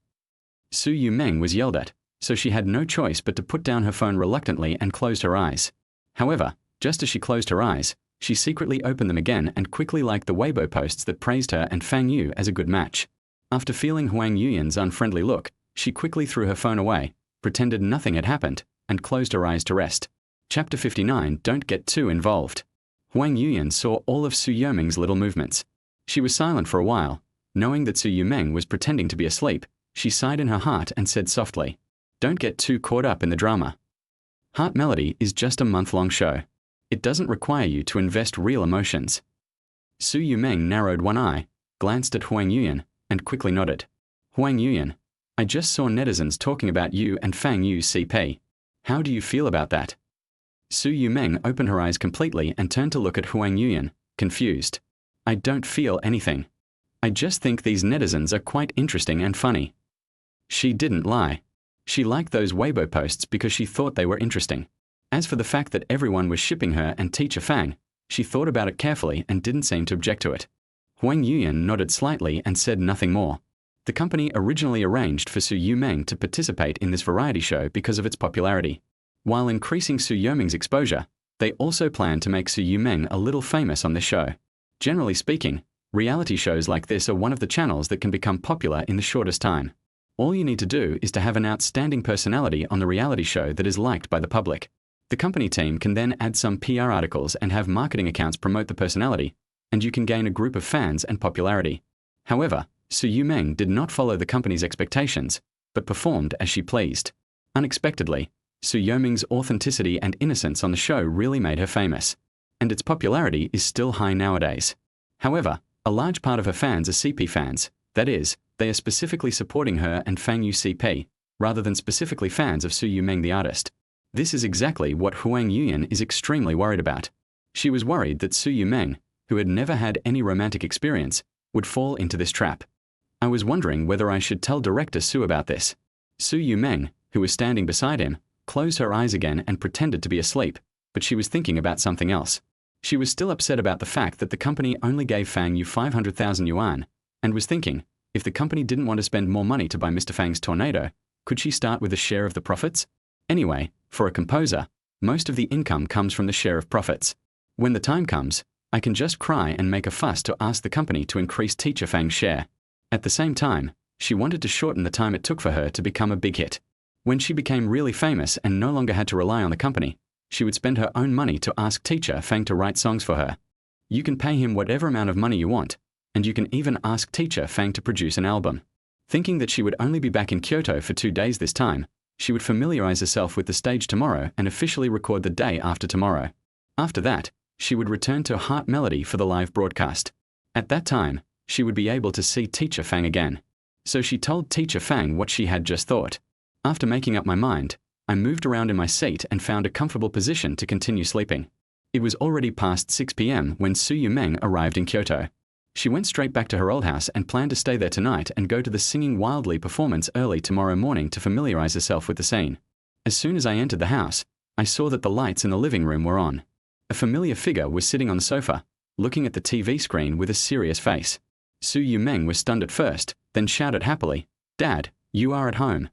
Su Yumeng was yelled at, so she had no choice but to put down her phone reluctantly and closed her eyes. However, just as she closed her eyes, she secretly opened them again and quickly liked the Weibo posts that praised her and Fang Yu as a good match. After feeling Huang Yuyan's unfriendly look, she quickly threw her phone away, pretended nothing had happened, and closed her eyes to rest. Chapter 59. Don't get too involved. Huang Yuyan saw all of Su Yumeng's little movements. She was silent for a while. Knowing that Su Yumeng was pretending to be asleep, she sighed in her heart and said softly, "Don't get too caught up in the drama. Heart Melody is just a month-long show. It doesn't require you to invest real emotions." Su Yumeng narrowed one eye, glanced at Huang Yuyan, and quickly nodded. "Huang Yuyan, I just saw netizens talking about you and Fang Yu CP. How do you feel about that?" Su Yumeng opened her eyes completely and turned to look at Huang Yuyan, confused. "I don't feel anything. I just think these netizens are quite interesting and funny." She didn't lie. She liked those Weibo posts because she thought they were interesting. As for the fact that everyone was shipping her and Teacher Fang, she thought about it carefully and didn't seem to object to it. Huang Yuyan nodded slightly and said nothing more. The company originally arranged for Su Yumeng to participate in this variety show because of its popularity. While increasing Su Yumeng's exposure, they also planned to make Su Yumeng a little famous on the show. Generally speaking, reality shows like this are one of the channels that can become popular in the shortest time. All you need to do is to have an outstanding personality on the reality show that is liked by the public. The company team can then add some PR articles and have marketing accounts promote the personality, and you can gain a group of fans and popularity. However, Su Yumeng did not follow the company's expectations, but performed as she pleased. Unexpectedly, Su Yumeng's authenticity and innocence on the show really made her famous, and its popularity is still high nowadays. However, a large part of her fans are CP fans, that is, they are specifically supporting her and Fang Yu CP, rather than specifically fans of Su Yumeng the artist. This is exactly what Huang Yuyan is extremely worried about. She was worried that Su Yumeng, who had never had any romantic experience, would fall into this trap. I was wondering whether I should tell Director Su about this. Su Yumeng, who was standing beside him, closed her eyes again and pretended to be asleep, but she was thinking about something else. She was still upset about the fact that the company only gave Fang Yu 500,000 yuan, and was thinking, if the company didn't want to spend more money to buy Mr. Fang's tornado, could she start with a share of the profits? Anyway, for a composer, most of the income comes from the share of profits. When the time comes, I can just cry and make a fuss to ask the company to increase Teacher Fang's share. At the same time, she wanted to shorten the time it took for her to become a big hit. When she became really famous and no longer had to rely on the company, she would spend her own money to ask Teacher Fang to write songs for her. You can pay him whatever amount of money you want, and you can even ask Teacher Fang to produce an album. Thinking that she would only be back in Kyoto for 2 days this time, She would familiarize herself with the stage tomorrow and officially record the day after tomorrow. After that, she would return to Heart Melody for the live broadcast. At that time, she would be able to see Teacher Fang again. So she told Teacher Fang what she had just thought. After making up my mind, I moved around in my seat and found a comfortable position to continue sleeping. It was already past 6 p.m. when Su Yumeng arrived in Kyoto. She went straight back to her old house and planned to stay there tonight and go to the Singing Wildly performance early tomorrow morning to familiarize herself with the scene. As soon as I entered the house, I saw that the lights in the living room were on. A familiar figure was sitting on the sofa, looking at the TV screen with a serious face. Su Yumeng was stunned at first, then shouted happily, "Dad, you are at home."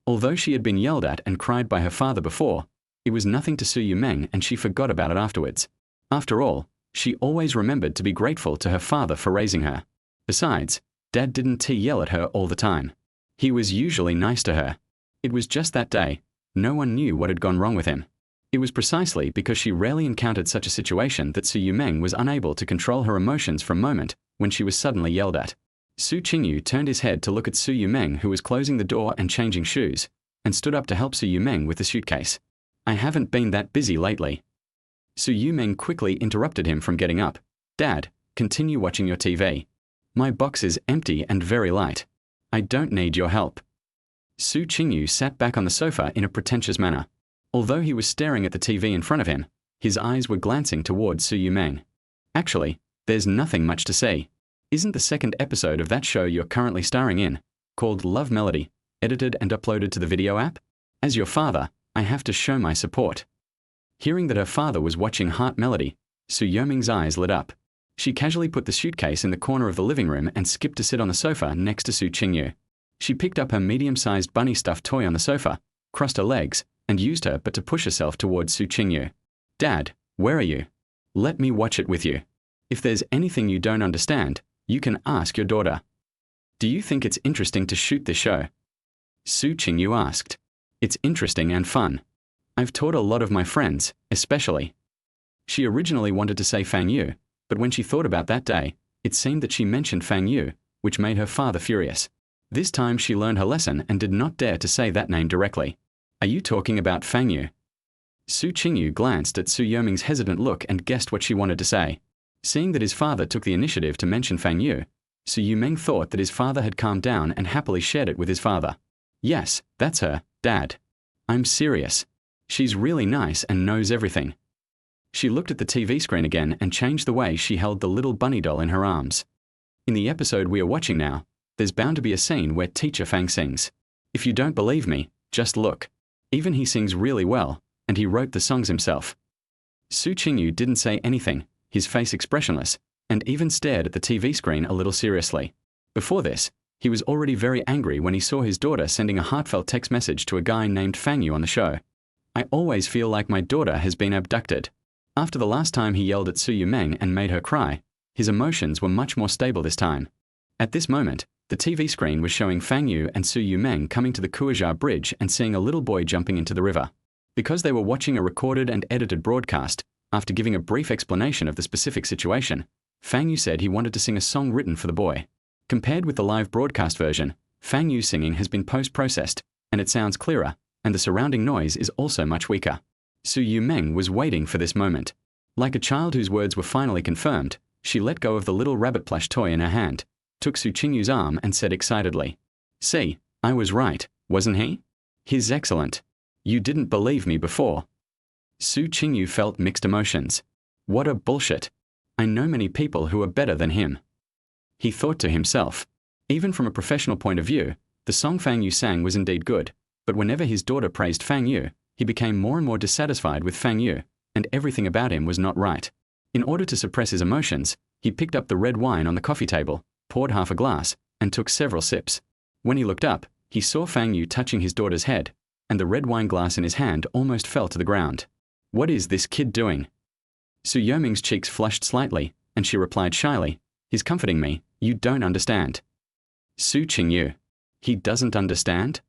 Although she had been yelled at and cried by her father before, it was nothing to Su Yumeng and she forgot about it afterwards. After all, she always remembered to be grateful to her father for raising her. Besides, Dad didn't yell at her all the time. He was usually nice to her. It was just that day, no one knew what had gone wrong with him. It was precisely because she rarely encountered such a situation that Su Yumeng was unable to control her emotions for a moment when she was suddenly yelled at. Su Qingyu turned his head to look at Su Yumeng, who was closing the door and changing shoes, and stood up to help Su Yumeng with the suitcase. "I haven't been that busy lately." Su Yumeng quickly interrupted him from getting up. "Dad, continue watching your TV. My box is empty and very light. I don't need your help." Su Qingyu sat back on the sofa in a pretentious manner. Although he was staring at the TV in front of him, his eyes were glancing towards Su Yumeng. "Actually, there's nothing much to see. Isn't the second episode of that show you're currently starring in, called Love Melody, edited and uploaded to the video app? As your father, I have to show my support." Hearing that her father was watching Heart Melody, Su Yumeng's eyes lit up. She casually put the suitcase in the corner of the living room and skipped to sit on the sofa next to Su Qingyu. She picked up her medium-sized bunny stuffed toy on the sofa, crossed her legs, and used her but to push herself towards Su Qingyu. "Dad, where are you? Let me watch it with you. If there's anything you don't understand, you can ask your daughter." "Do you think it's interesting to shoot this show?" Su Qingyu asked. "It's interesting and fun. I've taught a lot of my friends, especially." She originally wanted to say Fang Yu, but when she thought about that day, it seemed that she mentioned Fang Yu, which made her father furious. This time she learned her lesson and did not dare to say that name directly. "Are you talking about Fang Yu?" Su Qingyu glanced at Su Yumeng's hesitant look and guessed what she wanted to say. Seeing that his father took the initiative to mention Fang Yu, Su Yumeng thought that his father had calmed down and happily shared it with his father. "Yes, that's her, Dad. I'm serious. She's really nice and knows everything." She looked at the TV screen again and changed the way she held the little bunny doll in her arms. In the episode we are watching now, there's bound to be a scene where Teacher Fang sings. If you don't believe me, just look. Even he sings really well, and he wrote the songs himself. Su Qingyu didn't say anything, his face expressionless, and even stared at the TV screen a little seriously. Before this, he was already very angry when he saw his daughter sending a heartfelt text message to a guy named Fang Yu on the show. "I always feel like my daughter has been abducted." After the last time he yelled at Su Yumeng and made her cry, his emotions were much more stable this time. At this moment, the TV screen was showing Fang Yu and Su Yumeng coming to the Kuaja Bridge and seeing a little boy jumping into the river. Because they were watching a recorded and edited broadcast, after giving a brief explanation of the specific situation, Fang Yu said he wanted to sing a song written for the boy. Compared with the live broadcast version, Fang Yu's singing has been post-processed, and it sounds clearer, and the surrounding noise is also much weaker. Su Yumeng was waiting for this moment. Like a child whose words were finally confirmed, she let go of the little rabbit plush toy in her hand, took Su Qingyu's arm and said excitedly, "See, I was right, wasn't he? He's excellent. You didn't believe me before." Su Qingyu felt mixed emotions. What a bullshit. I know many people who are better than him. He thought to himself. Even from a professional point of view, the song Fang Yu sang was indeed good, but whenever his daughter praised Fang Yu, he became more and more dissatisfied with Fang Yu, and everything about him was not right. In order to suppress his emotions, he picked up the red wine on the coffee table, poured half a glass, and took several sips. When he looked up, he saw Fang Yu touching his daughter's head, and the red wine glass in his hand almost fell to the ground. "What is this kid doing?" Su Yumeng's cheeks flushed slightly, and she replied shyly, "He's comforting me. You don't understand." Su Qingyu. He doesn't understand?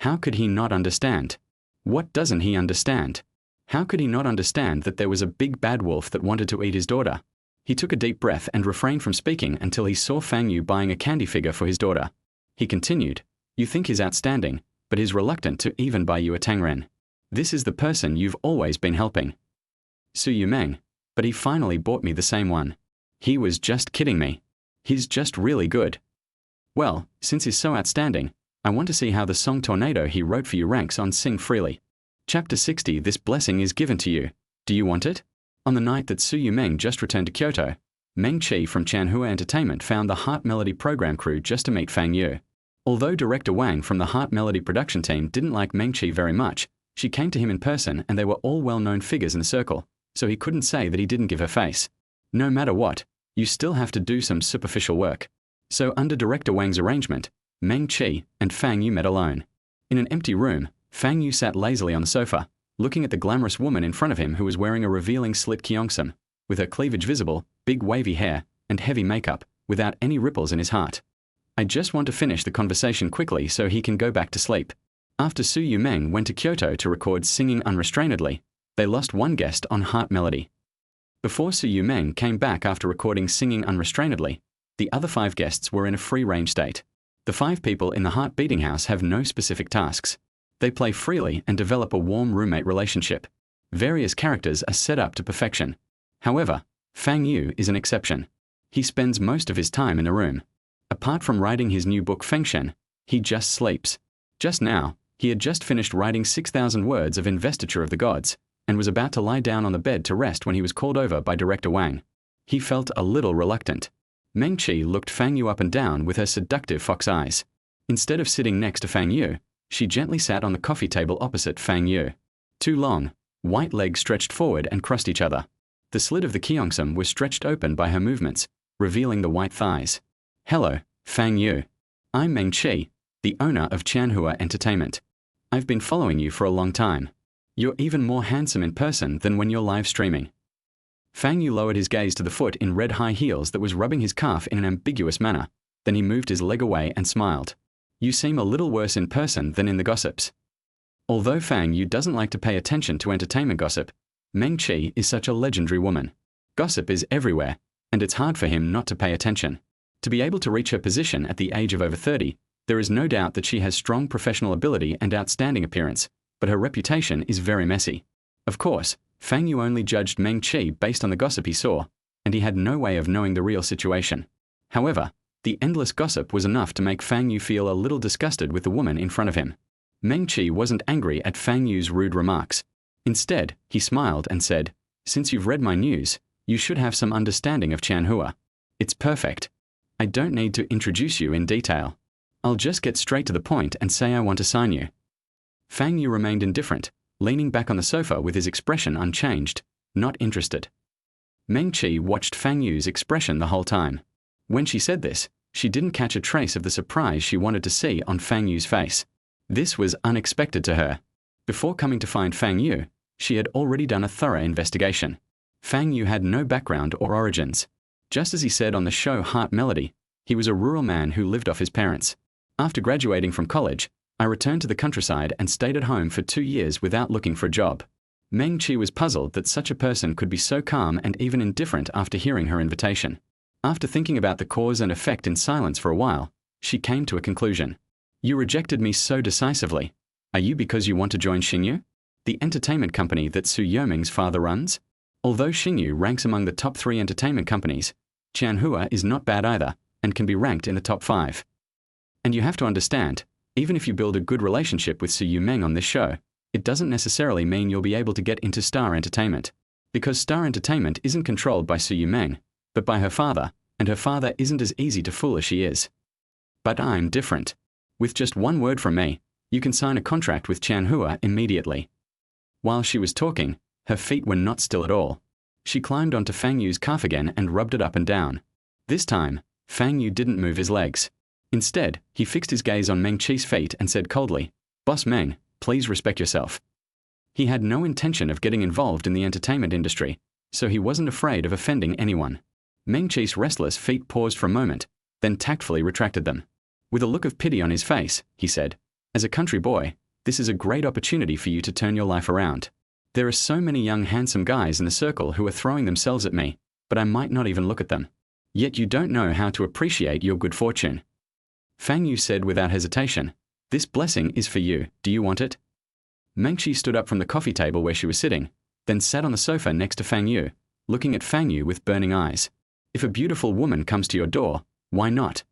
How could he not understand? What doesn't he understand? How could he not understand that there was a big bad wolf that wanted to eat his daughter? He took a deep breath and refrained from speaking until he saw Fang Yu buying a candy figure for his daughter. He continued, "You think he's outstanding, but is reluctant to even buy you a tangren. This is the person you've always been helping. Su Yumeng, but he finally bought me the same one. He was just kidding me. He's just really good. Well, since he's so outstanding, I want to see how the song Tornado he wrote for you ranks on Sing Freely. Chapter 60. This blessing is given to you. Do you want it? On the night that Su Yumeng just returned to Kyoto, Meng Chi from Chanhua Entertainment found the Heart Melody program crew just to meet Fang Yu. Although director Wang from the Heart Melody production team didn't like Meng Chi very much, she came to him in person and they were all well-known figures in the circle, so he couldn't say that he didn't give her face. No matter what, you still have to do some superficial work. So under director Wang's arrangement, Meng Chi and Fang Yu met alone. In an empty room, Fang Yu sat lazily on the sofa, looking at the glamorous woman in front of him who was wearing a revealing slit kyeongsam, with her cleavage visible, big wavy hair, and heavy makeup, without any ripples in his heart. I just want to finish the conversation quickly so he can go back to sleep. After Su Yumeng went to Kyoto to record Singing Unrestrainedly, they lost one guest on Heart Melody. Before Su Yumeng came back after recording Singing Unrestrainedly, the other 5 guests were in a free-range state. The 5 people in the Heart Beating House have no specific tasks. They play freely and develop a warm roommate relationship. Various characters are set up to perfection. However, Fang Yu is an exception. He spends most of his time in the room. Apart from writing his new book Fengshen, he just sleeps. Just now, he had just finished writing 6,000 words of Investiture of the Gods, and was about to lie down on the bed to rest when he was called over by director Wang. He felt a little reluctant. Meng Chi looked Fang Yu up and down with her seductive fox eyes. Instead of sitting next to Fang Yu, she gently sat on the coffee table opposite Fang Yu. 2 long, white legs stretched forward and crossed each other. The slit of the kyeongsam was stretched open by her movements, revealing the white thighs. Hello, Fang Yu. I'm Meng Chi, the owner of Chanhua Entertainment. I've been following you for a long time. You're even more handsome in person than when you're live streaming. Fang Yu lowered his gaze to the foot in red high heels that was rubbing his calf in an ambiguous manner. Then he moved his leg away and smiled. You seem a little worse in person than in the gossips. Although Fang Yu doesn't like to pay attention to entertainment gossip, Meng Chi is such a legendary woman. Gossip is everywhere, and it's hard for him not to pay attention. To be able to reach her position at the age of over 30, there is no doubt that she has strong professional ability and outstanding appearance, but her reputation is very messy. Of course, Fang Yu only judged Meng Chi based on the gossip he saw, and he had no way of knowing the real situation. However, the endless gossip was enough to make Fang Yu feel a little disgusted with the woman in front of him. Meng Chi wasn't angry at Fang Yu's rude remarks. Instead, he smiled and said, "Since you've read my news, you should have some understanding of Chanhua. It's perfect. I don't need to introduce you in detail. I'll just get straight to the point and say I want to sign you." Fang Yu remained indifferent, leaning back on the sofa with his expression unchanged, not interested. Meng Chi watched Fang Yu's expression the whole time. When she said this, she didn't catch a trace of the surprise she wanted to see on Fang Yu's face. This was unexpected to her. Before coming to find Fang Yu, she had already done a thorough investigation. Fang Yu had no background or origins. Just as he said on the show Heart Melody, he was a rural man who lived off his parents. After graduating from college, I returned to the countryside and stayed at home for 2 years without looking for a job. Meng Chi was puzzled that such a person could be so calm and even indifferent after hearing her invitation. After thinking about the cause and effect in silence for a while, she came to a conclusion. You rejected me so decisively. Are you because you want to join Xingyu, the entertainment company that Su Yoming's father runs? Although Xingyu ranks among the top 3 entertainment companies, Chanhua is not bad either and can be ranked in the top 5. And you have to understand, even if you build a good relationship with Su Yumeng on this show, it doesn't necessarily mean you'll be able to get into Star Entertainment. Because Star Entertainment isn't controlled by Su Yumeng, but by her father, and her father isn't as easy to fool as she is. But I'm different. With just one word from me, you can sign a contract with Chanhua immediately. While she was talking, her feet were not still at all. She climbed onto Fang Yu's calf again and rubbed it up and down. This time, Fang Yu didn't move his legs. Instead, he fixed his gaze on Meng Chi's feet and said coldly, "Boss Meng, please respect yourself." He had no intention of getting involved in the entertainment industry, so he wasn't afraid of offending anyone. Meng Chi's restless feet paused for a moment, then tactfully retracted them. With a look of pity on his face, he said, "As a country boy, this is a great opportunity for you to turn your life around. There are so many young handsome guys in the circle who are throwing themselves at me, but I might not even look at them. Yet you don't know how to appreciate your good fortune." Fang Yu said without hesitation, This blessing is for you. Do you want it? Mengqi stood up from the coffee table where she was sitting, then sat on the sofa next to Fang Yu, looking at Fang Yu with burning eyes. If a beautiful woman comes to your door, why not?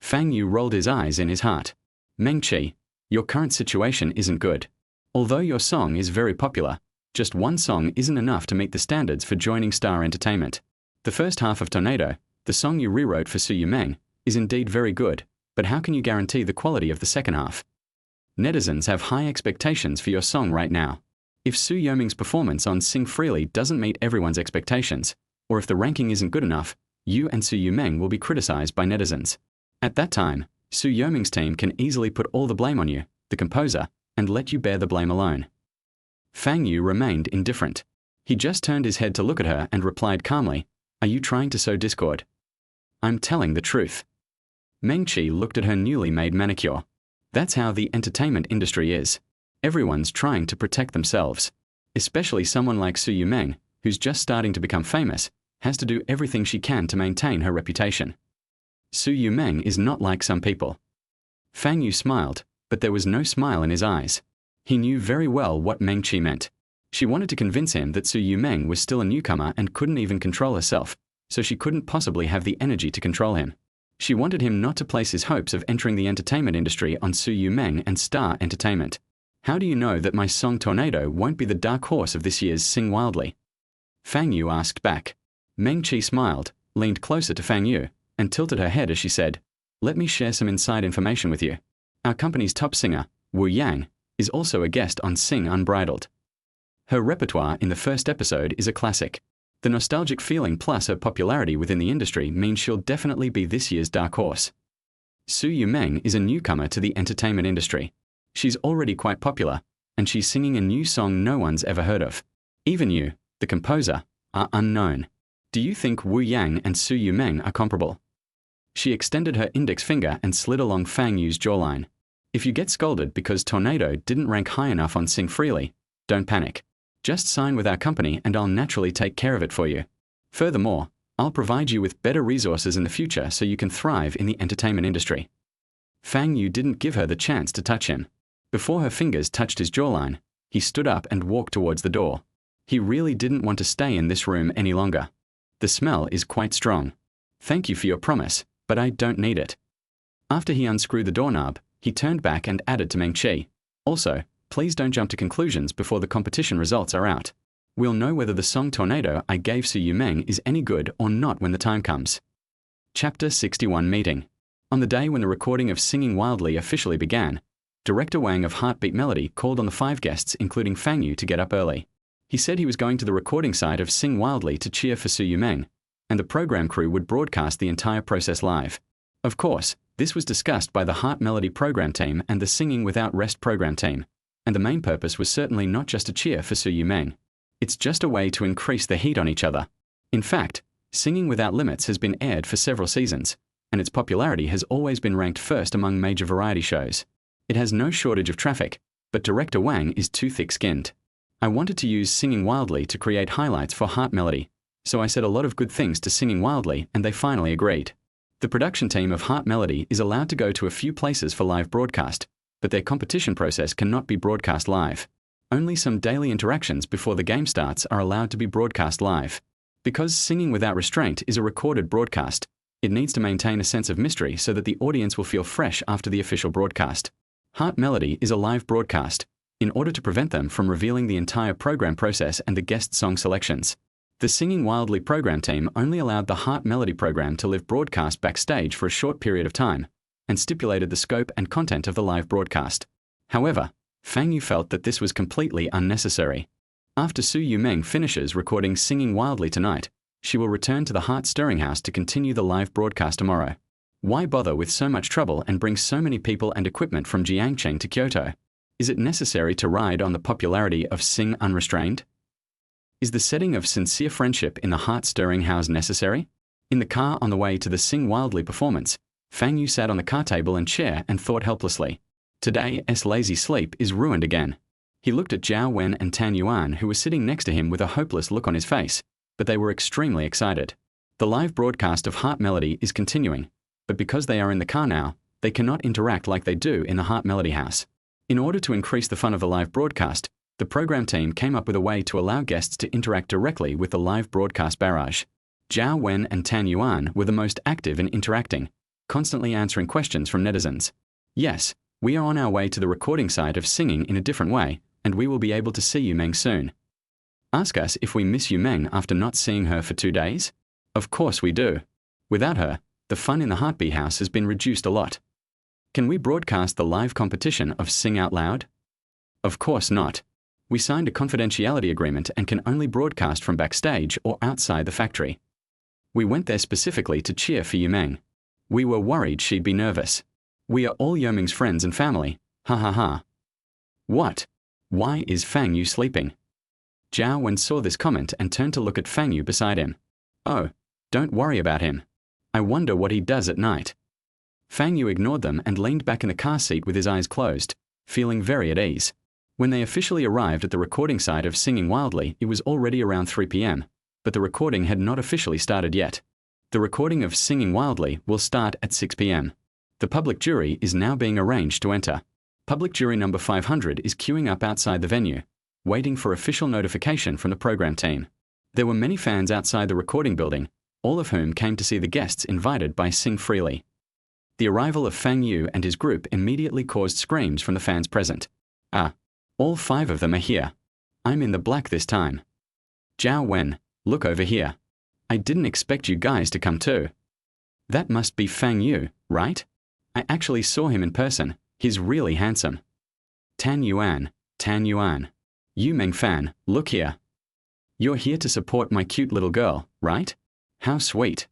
Fang Yu rolled his eyes in his heart. Mengqi, your current situation isn't good. Although your song is very popular, just one song isn't enough to meet the standards for joining Star Entertainment. The first half of Tornado, the song you rewrote for Su Yumeng, is indeed very good, but how can you guarantee the quality of the second half? Netizens have high expectations for your song right now. If Su Yumeng's performance on Sing Freely doesn't meet everyone's expectations, or if the ranking isn't good enough, you and Su Yumeng will be criticized by netizens. At that time, Su Yumeng's team can easily put all the blame on you, the composer, and let you bear the blame alone. Fang Yu remained indifferent. He just turned his head to look at her and replied calmly, "Are you trying to sow discord?" "I'm telling the truth." Mengqi looked at her newly made manicure. That's how the entertainment industry is. Everyone's trying to protect themselves. Especially someone like Su Yumeng, who's just starting to become famous, has to do everything she can to maintain her reputation. Su Yumeng is not like some people. Fang Yu smiled, but there was no smile in his eyes. He knew very well what Mengqi meant. She wanted to convince him that Su Yumeng was still a newcomer and couldn't even control herself, so she couldn't possibly have the energy to control him. She wanted him not to place his hopes of entering the entertainment industry on Su Yumeng and Star Entertainment. How do you know that my song Tornado won't be the dark horse of this year's Sing Wildly? Fang Yu asked back. Mengqi smiled, leaned closer to Fang Yu, and tilted her head as she said, "Let me share some inside information with you. Our company's top singer, Wu Yang, is also a guest on Sing Unbridled. Her repertoire in the first episode is a classic. The nostalgic feeling plus her popularity within the industry means she'll definitely be this year's dark horse. Su Yumeng is a newcomer to the entertainment industry. She's already quite popular, and she's singing a new song no one's ever heard of. Even you, the composer, are unknown. Do you think Wu Yang and Su Yumeng are comparable?" She extended her index finger and slid along Fang Yu's jawline. "If you get scolded because Tornado didn't rank high enough on Sing Freely, don't panic. Just sign with our company and I'll naturally take care of it for you. Furthermore, I'll provide you with better resources in the future so you can thrive in the entertainment industry." Fang Yu didn't give her the chance to touch him. Before her fingers touched his jawline, he stood up and walked towards the door. He really didn't want to stay in this room any longer. "The smell is quite strong. Thank you for your promise, but I don't need it." After he unscrewed the doorknob, he turned back and added to Mengqi, "Also, please don't jump to conclusions before the competition results are out. We'll know whether the song Tornado I gave Su Yumeng is any good or not when the time comes." Chapter 61 Meeting. On the day when the recording of Singing Wildly officially began, Director Wang of Heartbeat Melody called on the 5 guests, including Fang Yu, to get up early. He said he was going to the recording site of Sing Wildly to cheer for Su Yumeng, and the program crew would broadcast the entire process live. Of course, this was discussed by the Heart Melody program team and the Singing Without Rest program team, and the main purpose was certainly not just to cheer for Su Yumeng. It's just a way to increase the heat on each other. In fact, Singing Without Limits has been aired for several seasons, and its popularity has always been ranked first among major variety shows. It has no shortage of traffic, but Director Wang is too thick-skinned. "I wanted to use Singing Wildly to create highlights for Heart Melody, so I said a lot of good things to Singing Wildly and they finally agreed." The production team of Heart Melody is allowed to go to a few places for live broadcast, but their competition process cannot be broadcast live. Only some daily interactions before the game starts are allowed to be broadcast live. Because Singing Without Restraint is a recorded broadcast, it needs to maintain a sense of mystery so that the audience will feel fresh after the official broadcast. Heart Melody is a live broadcast, in order to prevent them from revealing the entire program process and the guest song selections. The Singing Wildly program team only allowed the Heart Melody program to live broadcast backstage for a short period of time, and stipulated the scope and content of the live broadcast. However, Fang Yu felt that this was completely unnecessary. After Su Yumeng finishes recording Singing Wildly tonight, she will return to the Heart Stirring House to continue the live broadcast tomorrow. Why bother with so much trouble and bring so many people and equipment from Jiangcheng to Kyoto? Is it necessary to ride on the popularity of Sing Unrestrained? Is the setting of sincere friendship in the Heart Stirring House necessary? In the car on the way to the Sing Wildly performance, Fang Yu sat on the car table and chair and thought helplessly. Today's lazy sleep is ruined again. He looked at Zhao Wen and Tan Yuan, who were sitting next to him with a hopeless look on his face, but they were extremely excited. The live broadcast of Heart Melody is continuing, but because they are in the car now, They cannot interact like they do in the Heart Melody House. In order to increase the fun of the live broadcast, the program team came up with a way to allow guests to interact directly with the live broadcast barrage. Zhao Wen and Tan Yuan were the most active in interacting, constantly answering questions from netizens. Yes, we are on our way to the recording side of singing in a different way, and we will be able to see Yu Meng soon. Ask us if we miss Yu Meng after not seeing her for 2 days? Of course we do. Without her, the fun in the Heartbeat House has been reduced a lot. Can we broadcast the live competition of Sing Out Loud? Of course not. We signed a confidentiality agreement and can only broadcast from backstage or outside the factory. We went there specifically to cheer for Yu Meng. We were worried she'd be nervous. We are all Yu Meng's friends and family. Ha ha ha. What? Why is Fang Yu sleeping? Zhao Wen saw this comment and turned to look at Fang Yu beside him. Oh, don't worry about him. I wonder what he does at night. Fang Yu ignored them and leaned back in the car seat with his eyes closed, feeling very at ease. When they officially arrived at the recording site of Singing Wildly, it was already around 3 p.m., but the recording had not officially started yet. The recording of Singing Wildly will start at 6 p.m. The public jury is now being arranged to enter. Public jury number 500 is queuing up outside the venue, waiting for official notification from the program team. There were many fans outside the recording building, all of whom came to see the guests invited by Sing Freely. The arrival of Fang Yu and his group immediately caused screams from the fans present. Ah, all 5 of them are here. I'm in the black this time. Zhao Wen, look over here. I didn't expect you guys to come too. That must be Fang Yu, right? I actually saw him in person. He's really handsome. Tan Yuan. Yu Meng fan, look here. You're here to support my cute little girl, right? How sweet.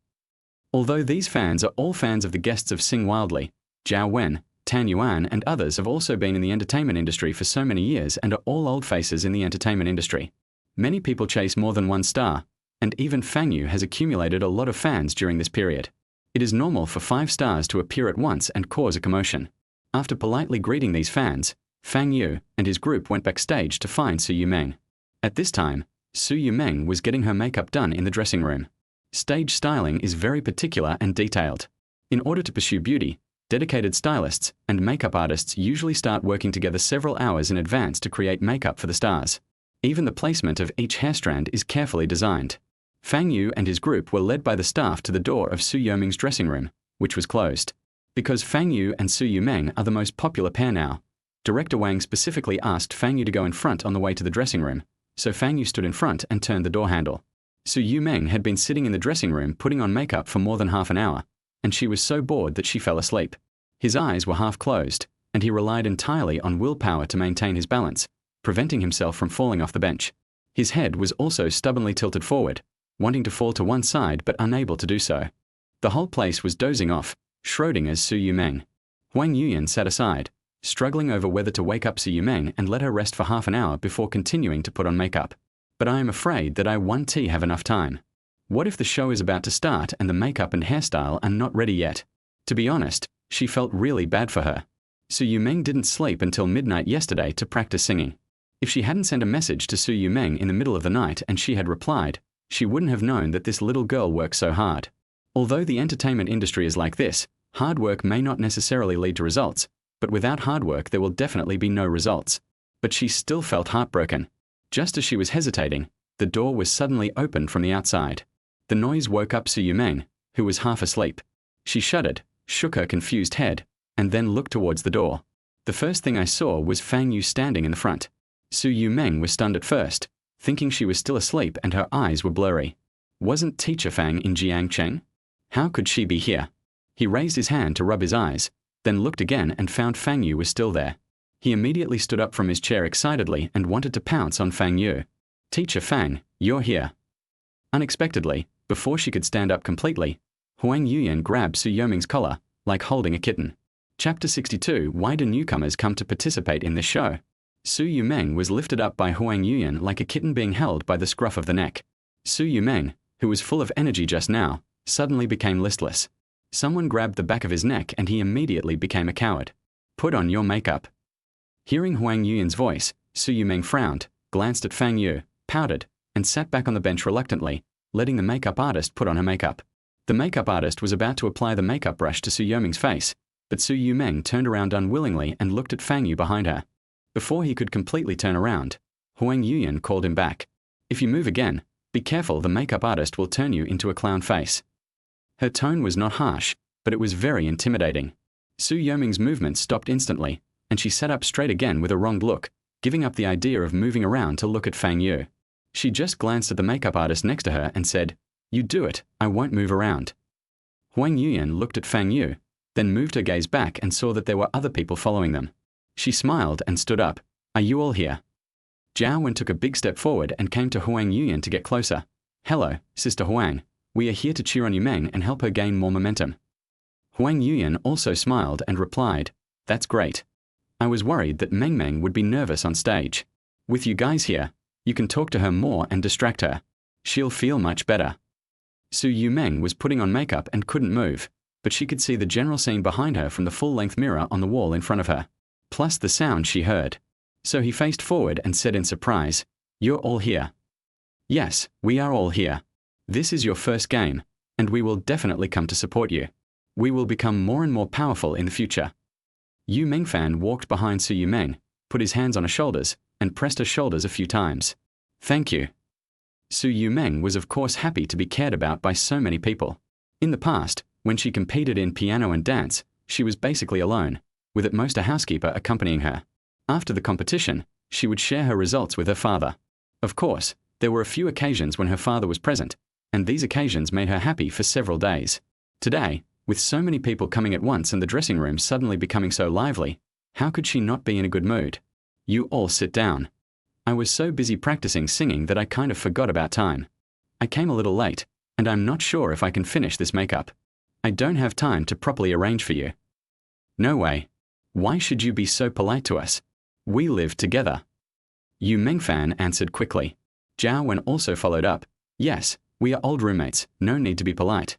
Although these fans are all fans of the guests of Sing Wildly, Zhao Wen, Tan Yuan and others have also been in the entertainment industry for so many years and are all old faces in the entertainment industry. Many people chase more than one star, and even Fang Yu has accumulated a lot of fans during this period. It is normal for 5 stars to appear at once and cause a commotion. After politely greeting these fans, Fang Yu and his group went backstage to find Su Yumeng. At this time, Su Yumeng was getting her makeup done in the dressing room. Stage styling is very particular and detailed. In order to pursue beauty, dedicated stylists and makeup artists usually start working together several hours in advance to create makeup for the stars. Even the placement of each hair strand is carefully designed. Fang Yu and his group were led by the staff to the door of Su Yumeng's dressing room, which was closed. Because Fang Yu and Su Yumeng are the most popular pair now, Director Wang specifically asked Fang Yu to go in front on the way to the dressing room, so Fang Yu stood in front and turned the door handle. Su Yumeng had been sitting in the dressing room putting on makeup for more than half an hour, and she was so bored that she fell asleep. His eyes were half closed, and he relied entirely on willpower to maintain his balance, preventing himself from falling off the bench. His head was also stubbornly tilted forward, wanting to fall to one side but unable to do so. The whole place was dozing off, Schrodinger's Su Yumeng. Huang Yuyan sat aside, struggling over whether to wake up Su Yumeng and let her rest for half an hour before continuing to put on makeup. But I am afraid that I won't have enough time. What if the show is about to start and the makeup and hairstyle are not ready yet? To be honest, she felt really bad for her. Su Yumeng didn't sleep until midnight yesterday to practice singing. If she hadn't sent a message to Su Yumeng in the middle of the night and she had replied, she wouldn't have known that this little girl works so hard. Although the entertainment industry is like this, hard work may not necessarily lead to results, but without hard work there will definitely be no results. But she still felt heartbroken. Just as she was hesitating, the door was suddenly opened from the outside. The noise woke up Su Yumeng, who was half asleep. She shuddered, shook her confused head, and then looked towards the door. The first thing I saw was Fang Yu standing in the front. Su Yumeng was stunned at first, thinking she was still asleep and her eyes were blurry. Wasn't Teacher Fang in Jiangcheng? How could she be here? He raised his hand to rub his eyes, then looked again and found Fang Yu was still there. He immediately stood up from his chair excitedly and wanted to pounce on Fang Yu. Teacher Fang, you're here. Unexpectedly, before she could stand up completely, Huang Yuyan grabbed Su Yumeng's collar, like holding a kitten. Chapter 62. Why do newcomers come to participate in this show? Su Yumeng was lifted up by Huang Yuyan like a kitten being held by the scruff of the neck. Su Yumeng, who was full of energy just now, suddenly became listless. Someone grabbed the back of his neck and he immediately became a coward. Put on your makeup. Hearing Huang Yuyan's voice, Su Yumeng frowned, glanced at Fang Yu, pouted, and sat back on the bench reluctantly, letting the makeup artist put on her makeup. The makeup artist was about to apply the makeup brush to Su Yumeng's face, but Su Yumeng turned around unwillingly and looked at Fang Yu behind her. Before he could completely turn around, Huang Yuyan called him back. If you move again, be careful, the makeup artist will turn you into a clown face. Her tone was not harsh, but it was very intimidating. Su Yumeng's movement stopped instantly, and she sat up straight again with a wronged look, giving up the idea of moving around to look at Fang Yu. She just glanced at the makeup artist next to her and said, "You do it, I won't move around." Huang Yuyan looked at Fang Yu, then moved her gaze back and saw that there were other people following them. She smiled and stood up. "Are you all here?" Zhao Wen took a big step forward and came to Huang Yuyan to get closer. "Hello, Sister Huang. We are here to cheer on Yumeng and help her gain more momentum." Huang Yuyan also smiled and replied, "That's great. I was worried that Meng Meng would be nervous on stage. With you guys here, you can talk to her more and distract her. She'll feel much better." Su Yumeng was putting on makeup and couldn't move, but she could see the general scene behind her from the full-length mirror on the wall in front of her, plus the sound she heard. So he faced forward and said in surprise, "You're all here." "Yes, we are all here. This is your first game, and we will definitely come to support you. We will become more and more powerful in the future." Yu Mengfan walked behind Su Yumeng, put his hands on her shoulders, and pressed her shoulders a few times. "Thank you." Su Yumeng was of course happy to be cared about by so many people. In the past, when she competed in piano and dance, she was basically alone, with at most a housekeeper accompanying her. After the competition, she would share her results with her father. Of course, there were a few occasions when her father was present, and these occasions made her happy for several days. Today, with so many people coming at once and the dressing room suddenly becoming so lively, how could she not be in a good mood? "You all sit down. I was so busy practicing singing that I kind of forgot about time. I came a little late, and I'm not sure if I can finish this makeup. I don't have time to properly arrange for you." "No way. Why should you be so polite to us? We live together." Yu Mengfan answered quickly. Zhao Wen also followed up. "Yes, we are old roommates, no need to be polite."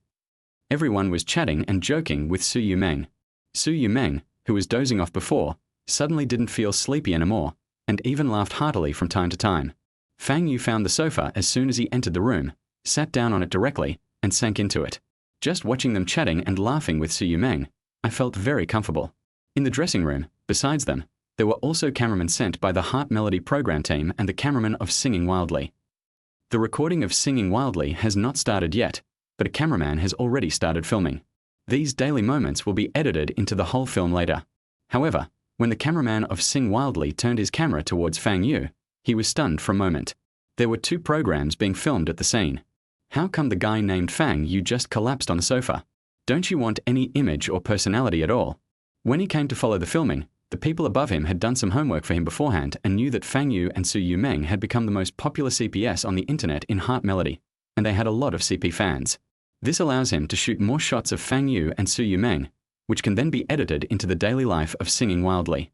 Everyone was chatting and joking with Su Yumeng. Su Yumeng, who was dozing off before, suddenly didn't feel sleepy anymore, and even laughed heartily from time to time. Fang Yu found the sofa as soon as he entered the room, sat down on it directly, and sank into it. Just watching them chatting and laughing with Su Yumeng, I felt very comfortable. In the dressing room, besides them, there were also cameramen sent by the Heart Melody program team and the cameraman of Singing Wildly. The recording of Singing Wildly has not started yet, but a cameraman has already started filming. These daily moments will be edited into the whole film later. However, when the cameraman of Sing Wildly turned his camera towards Fang Yu, he was stunned for a moment. There were two programs being filmed at the scene. How come the guy named Fang Yu just collapsed on the sofa? Don't you want any image or personality at all? When he came to follow the filming, the people above him had done some homework for him beforehand and knew that Fang Yu and Su Yumeng had become the most popular CPS on the internet in Heart Melody, and they had a lot of CP fans. This allows him to shoot more shots of Fang Yu and Su Yumeng, which can then be edited into the daily life of Singing Wildly.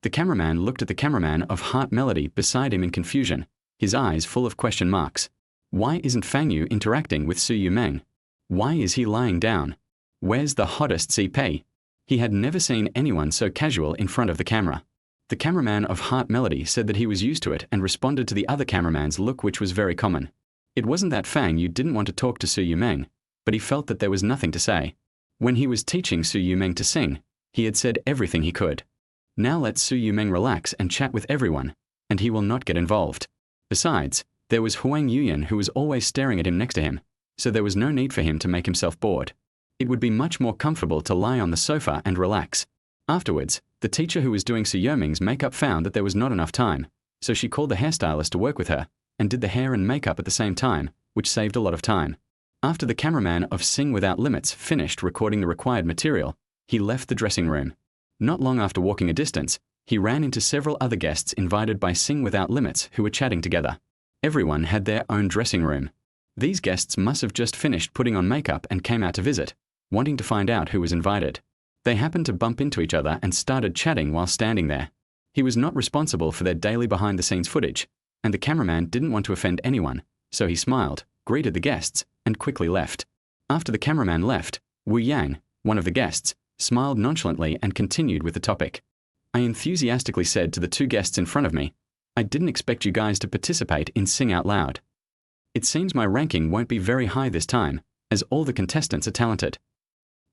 The cameraman looked at the cameraman of Heart Melody beside him in confusion, his eyes full of question marks. Why isn't Fang Yu interacting with Su Yumeng? Why is he lying down? Where's the hottest CP? He had never seen anyone so casual in front of the camera. The cameraman of Heart Melody said that he was used to it and responded to the other cameraman's look, which was very common. It wasn't that Fang Yu didn't want to talk to Su Yumeng, but he felt that there was nothing to say. When he was teaching Su Yumeng to sing, he had said everything he could. Now let Su Yumeng relax and chat with everyone, and he will not get involved. Besides, there was Huang Yuyan who was always staring at him next to him, so there was no need for him to make himself bored. It would be much more comfortable to lie on the sofa and relax. Afterwards, the teacher who was doing Su Yumeng's makeup found that there was not enough time, so she called the hairstylist to work with her, and did the hair and makeup at the same time, which saved a lot of time. After the cameraman of Sing Without Limits finished recording the required material, he left the dressing room. Not long after walking a distance, he ran into several other guests invited by Sing Without Limits who were chatting together. Everyone had their own dressing room. These guests must have just finished putting on makeup and came out to visit, wanting to find out who was invited. They happened to bump into each other and started chatting while standing there. He was not responsible for their daily behind-the-scenes footage, and the cameraman didn't want to offend anyone, so he smiled, greeted the guests, and quickly left. After the cameraman left, Wu Yang, one of the guests, smiled nonchalantly and continued with the topic. I enthusiastically said to the two guests in front of me, I didn't expect you guys to participate in Sing Out Loud. It seems my ranking won't be very high this time, as all the contestants are talented.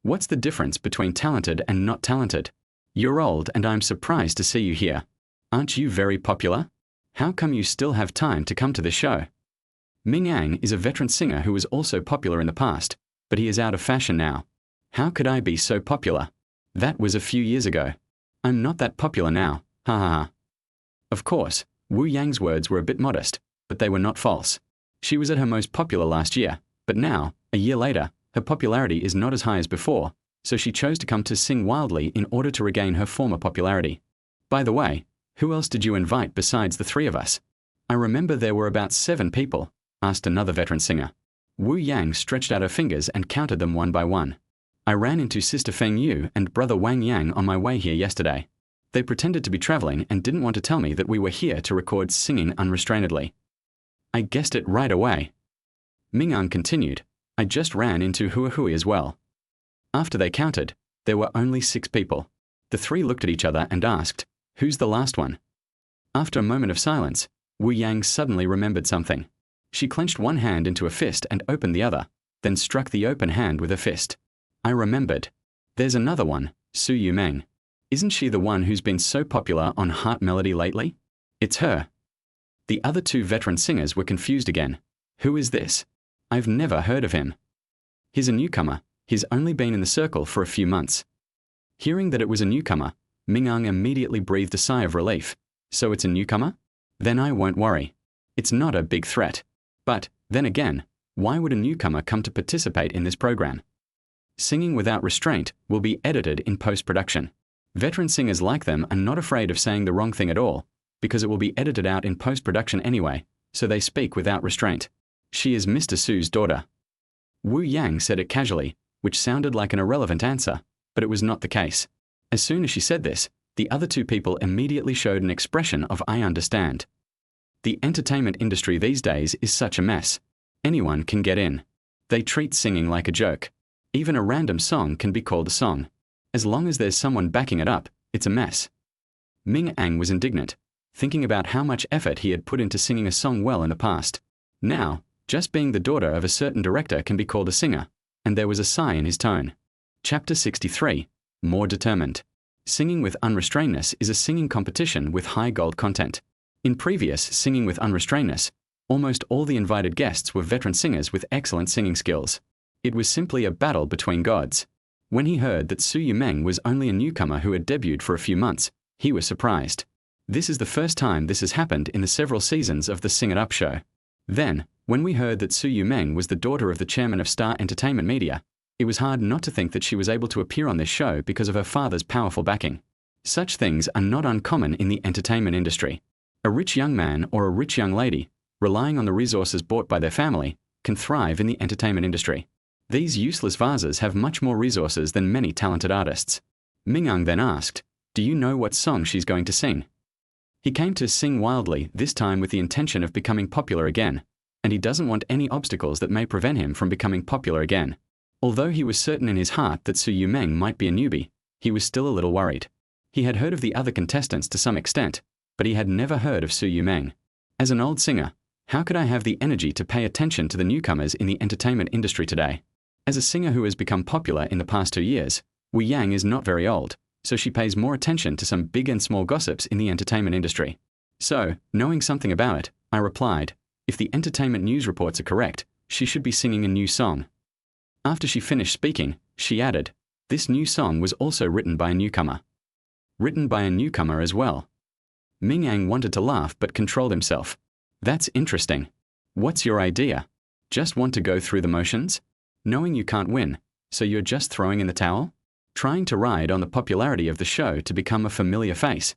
What's the difference between talented and not talented? You're old and I'm surprised to see you here. Aren't you very popular? How come you still have time to come to the show? Ming Yang is a veteran singer who was also popular in the past, but he is out of fashion now. How could I be so popular? That was a few years ago. I'm not that popular now, ha ha ha. Of course, Wu Yang's words were a bit modest, but they were not false. She was at her most popular last year, but now, a year later, her popularity is not as high as before, so she chose to come to Sing Wildly in order to regain her former popularity. By the way, who else did you invite besides the three of us? I remember there were about 7 people, asked another veteran singer. Wu Yang stretched out her fingers and counted them one by one. I ran into Sister Fang Yu and Brother Wang Yang on my way here yesterday. They pretended to be traveling and didn't want to tell me that we were here to record singing unrestrainedly. I guessed it right away. Ming Yang continued, I just ran into Hua Hui as well. After they counted, there were only 6 people. The 3 looked at each other and asked, who's the last one? After a moment of silence, Wu Yang suddenly remembered something. She clenched one hand into a fist and opened the other, then struck the open hand with a fist. I remembered. There's another one, Su Yu Meng. Isn't she the one who's been so popular on Heart Melody lately? It's her. The other 2 veteran singers were confused again. Who is this? I've never heard of him. He's a newcomer. He's only been in the circle for a few months. Hearing that it was a newcomer, Ming Yang immediately breathed a sigh of relief. So it's a newcomer? Then I won't worry. It's not a big threat. But, then again, why would a newcomer come to participate in this program? Singing Without Restraint will be edited in post-production. Veteran singers like them are not afraid of saying the wrong thing at all, because it will be edited out in post-production anyway, so they speak without restraint. She is Mr. Su's daughter. Wu Yang said it casually, which sounded like an irrelevant answer, but it was not the case. As soon as she said this, the other 2 people immediately showed an expression of I understand. The entertainment industry these days is such a mess. Anyone can get in. They treat singing like a joke. Even a random song can be called a song. As long as there's someone backing it up, it's a mess. Ming Yang was indignant, thinking about how much effort he had put into singing a song well in the past. Now, just being the daughter of a certain director can be called a singer, and there was a sigh in his tone. Chapter 63. More Determined. Singing with Unrestrainedness is a singing competition with high gold content. In previous Singing with Unrestrainedness, almost all the invited guests were veteran singers with excellent singing skills. It was simply a battle between gods. When he heard that Su Yu Meng was only a newcomer who had debuted for a few months, he was surprised. This is the first time this has happened in the several seasons of the Sing It Up show. Then, when we heard that Su Yu Meng was the daughter of the chairman of Star Entertainment Media, it was hard not to think that she was able to appear on this show because of her father's powerful backing. Such things are not uncommon in the entertainment industry. A rich young man or a rich young lady, relying on the resources bought by their family, can thrive in the entertainment industry. These useless vases have much more resources than many talented artists. Ming Yang then asked, do you know what song she's going to sing? He came to Sing Wildly, this time with the intention of becoming popular again, and he doesn't want any obstacles that may prevent him from becoming popular again. Although he was certain in his heart that Su Yu Meng might be a newbie, he was still a little worried. He had heard of the other contestants to some extent, but he had never heard of Su Yu Meng. As an old singer, how could I have the energy to pay attention to the newcomers in the entertainment industry today? As a singer who has become popular in the past 2 years, Wu Yang is not very old, so she pays more attention to some big and small gossips in the entertainment industry. So, knowing something about it, I replied, if the entertainment news reports are correct, she should be singing a new song. After she finished speaking, she added, this new song was also written by a newcomer. Written by a newcomer as well. Ming Yang wanted to laugh but controlled himself. That's interesting. What's your idea? Just want to go through the motions? Knowing you can't win, so you're just throwing in the towel? Trying to ride on the popularity of the show to become a familiar face?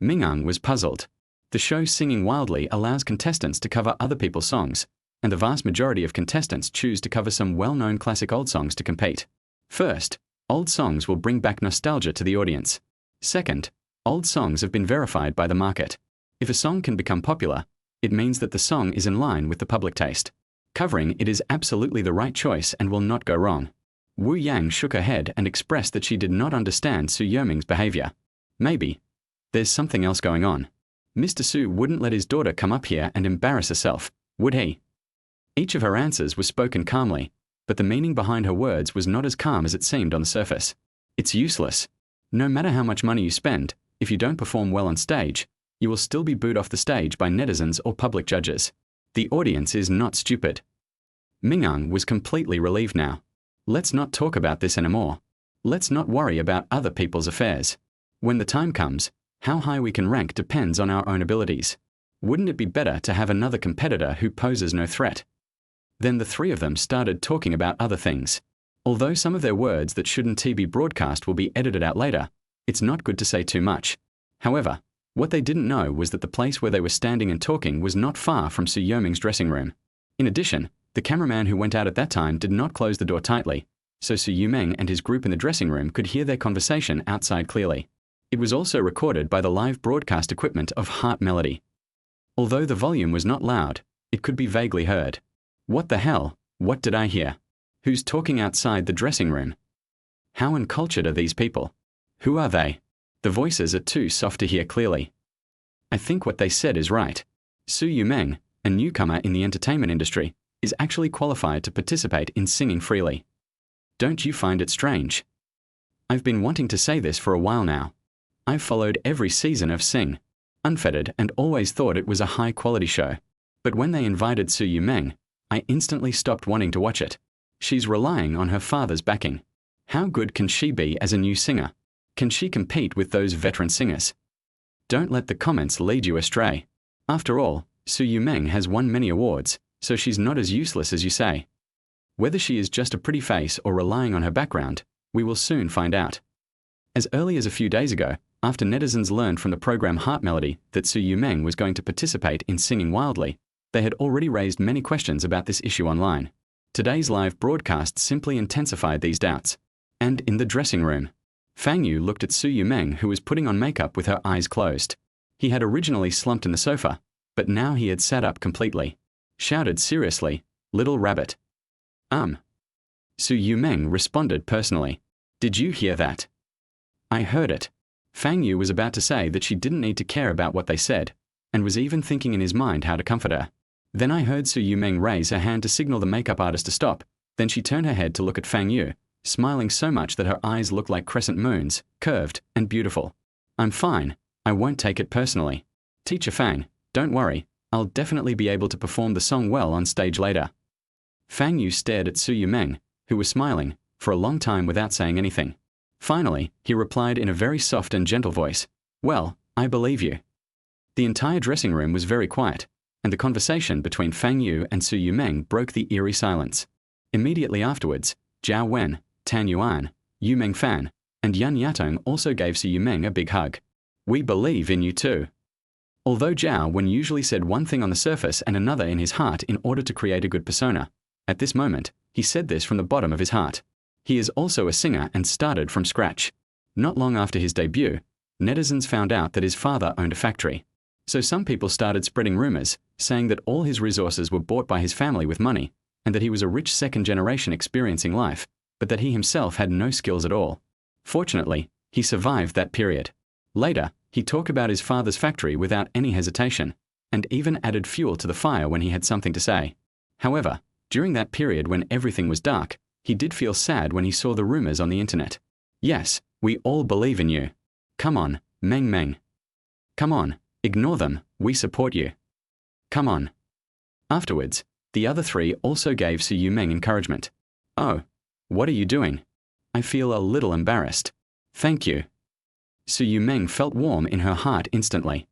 Ming Yang was puzzled. The show Singing Wildly allows contestants to cover other people's songs, and the vast majority of contestants choose to cover some well-known classic old songs to compete. First, old songs will bring back nostalgia to the audience. Second, old songs have been verified by the market. If a song can become popular, it means that the song is in line with the public taste. Covering it is absolutely the right choice and will not go wrong. Wu Yang shook her head and expressed that she did not understand Su Yu Meng's behavior. Maybe there's something else going on. Mr. Su wouldn't let his daughter come up here and embarrass herself, would he? Each of her answers was spoken calmly, but the meaning behind her words was not as calm as it seemed on the surface. It's useless. No matter how much money you spend, if you don't perform well on stage, you will still be booed off the stage by netizens or public judges. The audience is not stupid. Mingang was completely relieved now. Let's not talk about this anymore. Let's not worry about other people's affairs. When the time comes, how high we can rank depends on our own abilities. Wouldn't it be better to have another competitor who poses no threat? Then the three of them started talking about other things. Although some of their words that shouldn't be broadcast will be edited out later, it's not good to say too much. However, what they didn't know was that the place where they were standing and talking was not far from Su Yoming's dressing room. In addition, the cameraman who went out at that time did not close the door tightly, so Su Yoming and his group in the dressing room could hear their conversation outside clearly. It was also recorded by the live broadcast equipment of Heart Melody. Although the volume was not loud, it could be vaguely heard. What the hell? What did I hear? Who's talking outside the dressing room? How uncultured are these people? Who are they? The voices are too soft to hear clearly. I think what they said is right. Su Yoming, a newcomer in the entertainment industry, is actually qualified to participate in singing freely. Don't you find it strange? I've been wanting to say this for a while now. I've followed every season of Sing, Unfettered, and always thought it was a high-quality show. But when they invited Su Yoming, I instantly stopped wanting to watch it. She's relying on her father's backing. How good can she be as a new singer? Can she compete with those veteran singers? Don't let the comments lead you astray. After all, Su Yoming has won many awards, so she's not as useless as you say. Whether she is just a pretty face or relying on her background, we will soon find out. As early as a few days ago, after netizens learned from the program Heart Melody that Su Yoming was going to participate in Singing Wildly, they had already raised many questions about this issue online. Today's live broadcast simply intensified these doubts. And in the dressing room, Fang Yu looked at Su Yoming, who was putting on makeup with her eyes closed. He had originally slumped in the sofa, but now he had sat up completely. Shouted seriously, "Little rabbit." Su Yoming responded personally. "Did you hear that?" "I heard it." Fang Yu was about to say that she didn't need to care about what they said, and was even thinking in his mind how to comfort her. Then I heard Su Yoming raise her hand to signal the makeup artist to stop. Then she turned her head to look at Fang Yu, smiling so much that her eyes looked like crescent moons, curved and beautiful. "I'm fine. I won't take it personally. Teacher Fang, don't worry. I'll definitely be able to perform the song well on stage later." Fang Yu stared at Su Yoming, who was smiling, for a long time without saying anything. Finally, he replied in a very soft and gentle voice, "Well, I believe you." The entire dressing room was very quiet, and the conversation between Fang Yu and Su Yoming broke the eerie silence. Immediately afterwards, Zhao Wen, Tan Yuan, Yu Mengfan, and Yan Yatong also gave Su Yoming a big hug. "We believe in you too." Although Zhao Wen usually said one thing on the surface and another in his heart in order to create a good persona, at this moment, he said this from the bottom of his heart. He is also a singer and started from scratch. Not long after his debut, netizens found out that his father owned a factory. So some people started spreading rumors, saying that all his resources were bought by his family with money, and that he was a rich second generation experiencing life, but that he himself had no skills at all. Fortunately, he survived that period. Later, he talked about his father's factory without any hesitation, and even added fuel to the fire when he had something to say. However, during that period when everything was dark, he did feel sad when he saw the rumors on the internet. "Yes, we all believe in you. Come on, Meng Meng. Come on, ignore them, we support you. Come on." Afterwards, the other three also gave Su Yoming encouragement. "Oh, what are you doing? I feel a little embarrassed. Thank you." Su Yoming felt warm in her heart instantly.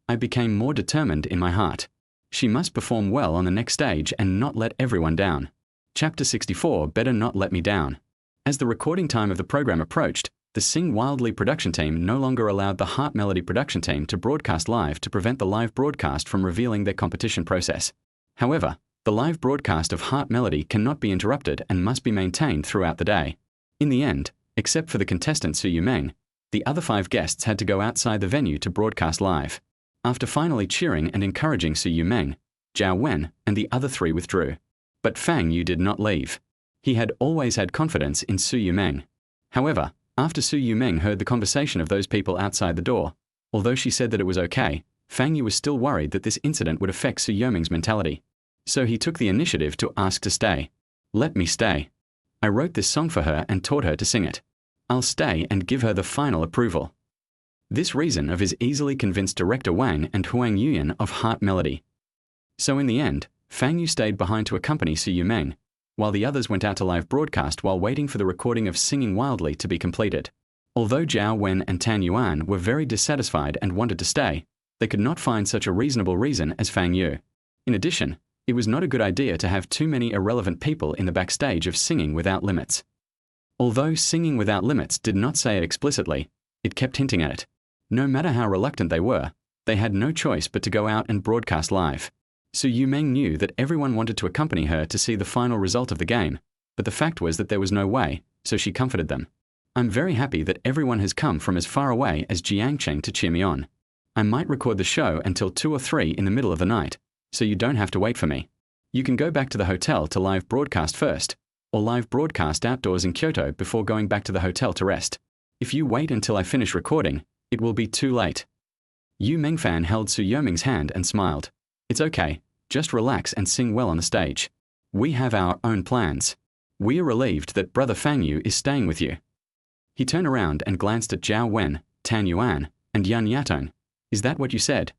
I became more determined in my heart. She must perform well on the next stage and not let everyone down. Chapter 64, Better Not Let Me Down. As the recording time of the program approached, the Sing Wildly production team no longer allowed the Heart Melody production team to broadcast live to prevent the live broadcast from revealing their competition process. However, the live broadcast of Heart Melody cannot be interrupted and must be maintained throughout the day. In the end, except for the contestant Su Yoming, the other 5 guests had to go outside the venue to broadcast live. After finally cheering and encouraging Su Yoming, Zhao Wen and the other 3 withdrew. But Fang Yu did not leave. He had always had confidence in Su Yoming. However, after Su Yoming heard the conversation of those people outside the door, although she said that it was okay, Fang Yu was still worried that this incident would affect Su Yoming's mentality. So he took the initiative to ask to stay. Let me stay. I wrote this song for her and taught her to sing it. I'll stay and give her the final approval. This reason of his easily convinced director Wang and Huang Yuyan of Heart Melody. So in the end, Fang Yu stayed behind to accompany Su Yumeng, while the others went out to live broadcast while waiting for the recording of Singing Wildly to be completed. Although Zhao Wen and Tan Yuan were very dissatisfied and wanted to stay, they could not find such a reasonable reason as Fang Yu. In addition, it was not a good idea to have too many irrelevant people in the backstage of Singing Without Limits. Although Singing Without Limits did not say it explicitly, it kept hinting at it. No matter how reluctant they were, they had no choice but to go out and broadcast live. Su Yumeng knew that everyone wanted to accompany her to see the final result of the game, but the fact was that there was no way, so she comforted them. I'm very happy that everyone has come from as far away as Jiangcheng to cheer me on. I might record the show until 2 or 3 in the middle of the night, so you don't have to wait for me. You can go back to the hotel to live broadcast first, or live broadcast outdoors in Kyoto before going back to the hotel to rest. If you wait until I finish recording, it will be too late. Yu Mengfan held Su Yoming's hand and smiled. It's okay, just relax and sing well on the stage. We have our own plans. We are relieved that Brother Fang Yu is staying with you. He turned around and glanced at Zhao Wen, Tan Yuan, and Yan Yatong. Is that what you said?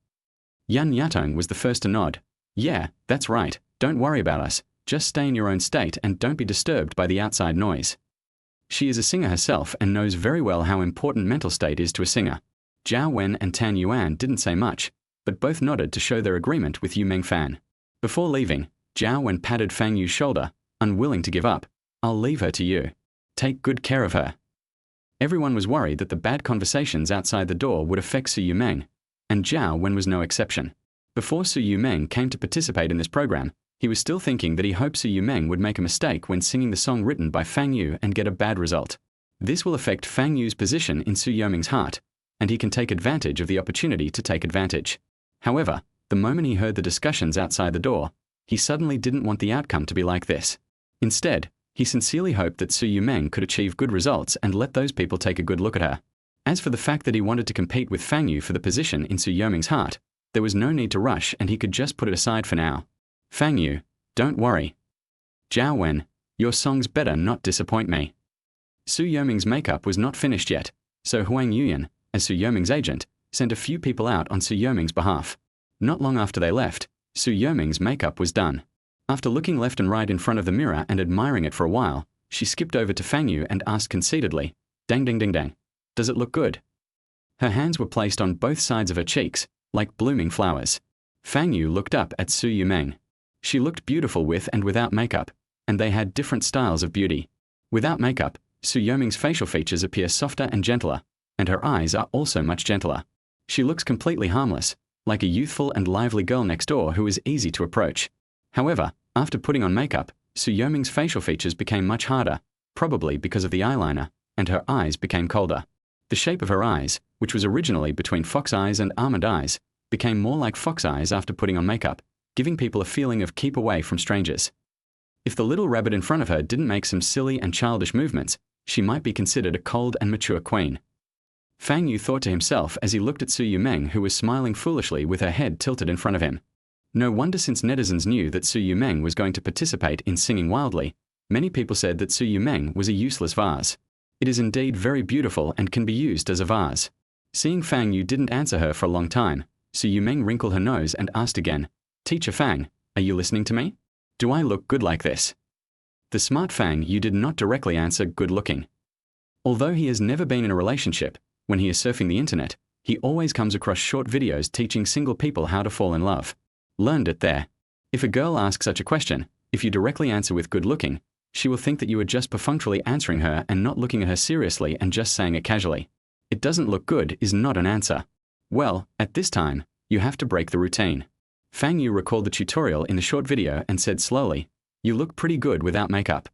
Yan Yatong was the first to nod. Yeah, that's right, don't worry about us, just stay in your own state and don't be disturbed by the outside noise. She is a singer herself and knows very well how important mental state is to a singer. Zhao Wen and Tan Yuan didn't say much, but both nodded to show their agreement with Yu Mengfan. Before leaving, Zhao Wen patted Fang Yu's shoulder, unwilling to give up. I'll leave her to you. Take good care of her. Everyone was worried that the bad conversations outside the door would affect Su Yumeng, and Zhao Wen was no exception. Before Su Yumeng came to participate in this program, he was still thinking that he hoped Su Yumeng would make a mistake when singing the song written by Fang Yu and get a bad result. This will affect Fang Yu's position in Su Yoming's heart, and he can take advantage of the opportunity to take advantage. However, the moment he heard the discussions outside the door, he suddenly didn't want the outcome to be like this. Instead, he sincerely hoped that Su Yumeng could achieve good results and let those people take a good look at her. As for the fact that he wanted to compete with Fang Yu for the position in Su Yoming's heart, there was no need to rush and he could just put it aside for now. Fang Yu, don't worry. Zhao Wen, your songs better not disappoint me. Su Yoming's makeup was not finished yet, so Huang Yuyan, as Su Yoming's agent, sent a few people out on Su Yoming's behalf. Not long after they left, Su Yoming's makeup was done. After looking left and right in front of the mirror and admiring it for a while, she skipped over to Fang Yu and asked conceitedly, Dang ding ding dang, does it look good? Her hands were placed on both sides of her cheeks, like blooming flowers. Fang Yu looked up at Su Yumeng. She looked beautiful with and without makeup, and they had different styles of beauty. Without makeup, Su Yoming's facial features appear softer and gentler, and her eyes are also much gentler. She looks completely harmless, like a youthful and lively girl next door who is easy to approach. However, after putting on makeup, Su Yoming's facial features became much harder, probably because of the eyeliner, and her eyes became colder. The shape of her eyes, which was originally between fox eyes and almond eyes, became more like fox eyes after putting on makeup, giving people a feeling of keep away from strangers. If the little rabbit in front of her didn't make some silly and childish movements, she might be considered a cold and mature queen. Fang Yu thought to himself as he looked at Su Yumeng, who was smiling foolishly with her head tilted in front of him. No wonder, since netizens knew that Su Yumeng was going to participate in Singing Wildly, many people said that Su Yumeng was a useless vase. It is indeed very beautiful and can be used as a vase. Seeing Fang Yu didn't answer her for a long time, Su Yumeng wrinkled her nose and asked again, Teacher Fang, are you listening to me? Do I look good like this? The smart Fang Yu did not directly answer good looking. Although he has never been in a relationship, when he is surfing the internet, he always comes across short videos teaching single people how to fall in love. Learned it there. If a girl asks such a question, if you directly answer with good looking, she will think that you are just perfunctorily answering her and not looking at her seriously and just saying it casually. It doesn't look good is not an answer. Well, at this time, you have to break the routine. Fang Yu recalled the tutorial in the short video and said slowly, You look pretty good without makeup.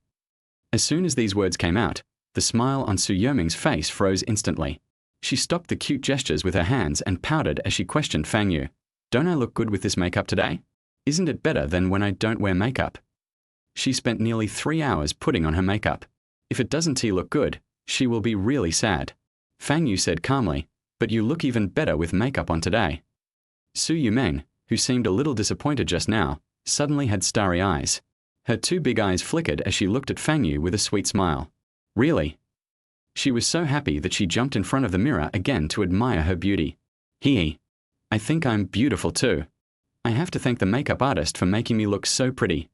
As soon as these words came out, the smile on Su Yoming's face froze instantly. She stopped the cute gestures with her hands and pouted as she questioned Fang Yu. Don't I look good with this makeup today? Isn't it better than when I don't wear makeup? She spent nearly 3 hours putting on her makeup. If it doesn't look good, she will be really sad. Fang Yu said calmly, But you look even better with makeup on today. Su Yumeng, who seemed a little disappointed just now, suddenly had starry eyes. Her two big eyes flickered as she looked at Fang Yu with a sweet smile. Really? She was so happy that she jumped in front of the mirror again to admire her beauty. Hee. I think I'm beautiful too. I have to thank the makeup artist for making me look so pretty.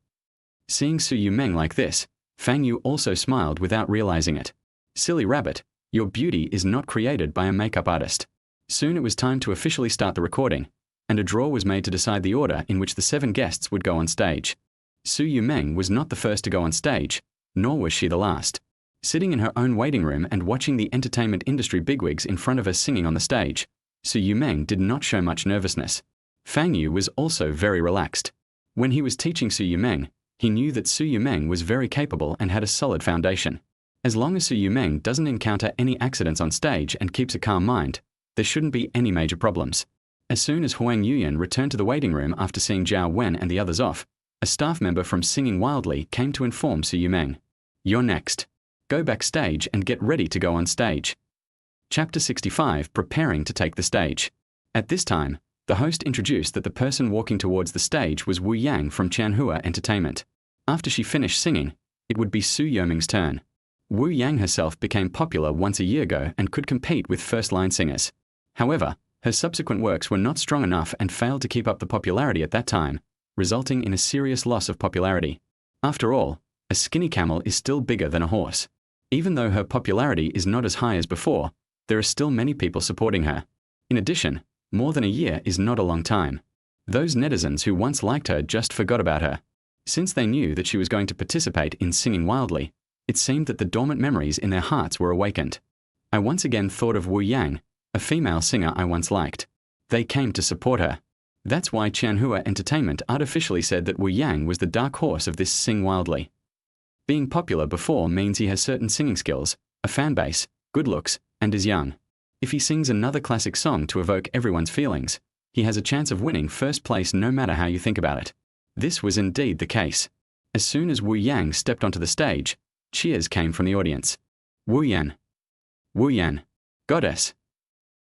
Seeing Su Yumeng like this, Fang Yu also smiled without realizing it. Silly rabbit, your beauty is not created by a makeup artist. Soon it was time to officially start the recording, and a draw was made to decide the order in which the 7 guests would go on stage. Su Yumeng was not the first to go on stage, nor was she the last. Sitting in her own waiting room and watching the entertainment industry bigwigs in front of her singing on the stage, Su Yumeng did not show much nervousness. Fang Yu was also very relaxed. When he was teaching Su Yumeng, he knew that Su Yumeng was very capable and had a solid foundation. As long as Su Yumeng doesn't encounter any accidents on stage and keeps a calm mind, there shouldn't be any major problems. As soon as Huang Yuyan returned to the waiting room after seeing Zhao Wen and the others off, a staff member from Singing Wildly came to inform Su Yumeng. You're next. Go backstage and get ready to go on stage. Chapter 65, Preparing to take the stage. At this time, the host introduced that the person walking towards the stage was Wu Yang from Chanhua Entertainment. After she finished singing, it would be Su Yumeng's turn. Wu Yang herself became popular once a year ago and could compete with first-line singers. However, her subsequent works were not strong enough and failed to keep up the popularity at that time, resulting in a serious loss of popularity. After all, a skinny camel is still bigger than a horse. Even though her popularity is not as high as before, there are still many people supporting her. In addition, more than a year is not a long time. Those netizens who once liked her just forgot about her. Since they knew that she was going to participate in Singing Wildly, it seemed that the dormant memories in their hearts were awakened. I once again thought of Wu Yang, a female singer I once liked. They came to support her. That's why Chanhua Entertainment artificially said that Wu Yang was the dark horse of this Sing Wildly. Being popular before means he has certain singing skills, a fan base, good looks, and is young. If he sings another classic song to evoke everyone's feelings, he has a chance of winning first place no matter how you think about it. This was indeed the case. As soon as Wu Yang stepped onto the stage, cheers came from the audience. Wu Yan. Wu Yan. Goddess.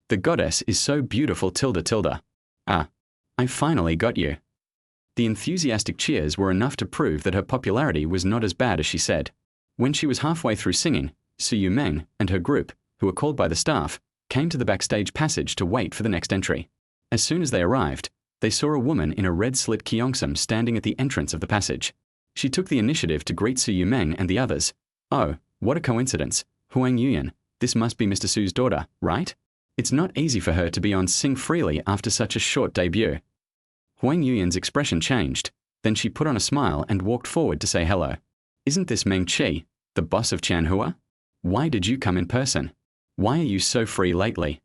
The goddess is so beautiful tilde tilde. Ah, I finally got you. The enthusiastic cheers were enough to prove that her popularity was not as bad as she said. When she was halfway through singing, Su Yumeng and her group, who were called by the staff, came to the backstage passage to wait for the next entry. As soon as they arrived, they saw a woman in a red-slit kyongsum standing at the entrance of the passage. She took the initiative to greet Su Yumeng and the others. Oh, what a coincidence. Huang Yuyan, this must be Mr. Su's daughter, right? It's not easy for her to be on Sing Freely after such a short debut. Huang Yuyan's expression changed. Then she put on a smile and walked forward to say hello. Isn't this Meng Qi, the boss of Chanhua? Why did you come in person? Why are you so free lately?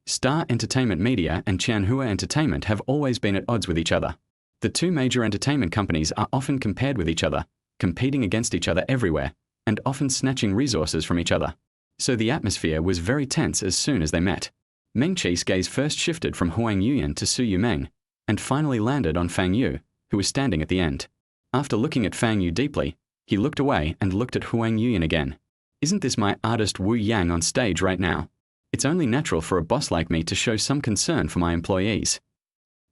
Star Entertainment Media and Chanhua Entertainment have always been at odds with each other. The two major entertainment companies are often compared with each other, competing against each other everywhere, and often snatching resources from each other. So the atmosphere was very tense as soon as they met. Meng Qi's gaze first shifted from Huang Yuyan to Su Yumeng, and finally landed on Fang Yu, who was standing at the end. After looking at Fang Yu deeply, he looked away and looked at Huang Yuyan again. Isn't this my artist Wu Yang on stage right now? It's only natural for a boss like me to show some concern for my employees.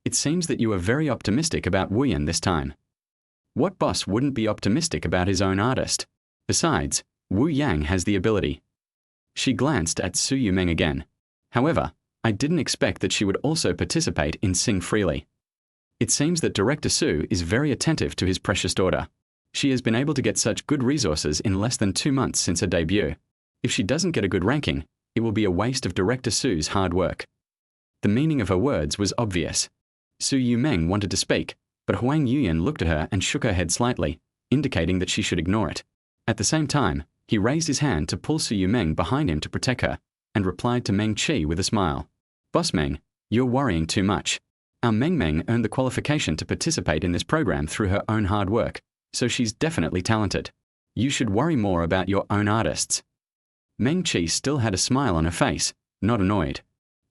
It seems that you are very optimistic about Wu Yan this time. What boss wouldn't be optimistic about his own artist? Besides, Wu Yang has the ability. She glanced at Su Yumeng again. However, I didn't expect that she would also participate in Sing Freely. It seems that Director Su is very attentive to his precious daughter. She has been able to get such good resources in less than 2 months since her debut. If she doesn't get a good ranking, it will be a waste of Director Su's hard work. The meaning of her words was obvious. Su Yumeng wanted to speak, but Huang Yuyan looked at her and shook her head slightly, indicating that she should ignore it. At the same time, he raised his hand to pull Su Yumeng behind him to protect her, and replied to Meng Qi with a smile. Boss Meng, you're worrying too much. Our Meng Meng earned the qualification to participate in this program through her own hard work, so she's definitely talented. You should worry more about your own artists. Meng Qi still had a smile on her face, not annoyed.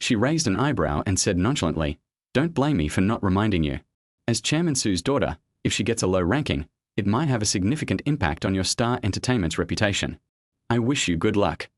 She raised an eyebrow and said nonchalantly, Don't blame me for not reminding you. As Chairman Su's daughter, if she gets a low ranking, it might have a significant impact on your Star Entertainment's reputation. I wish you good luck.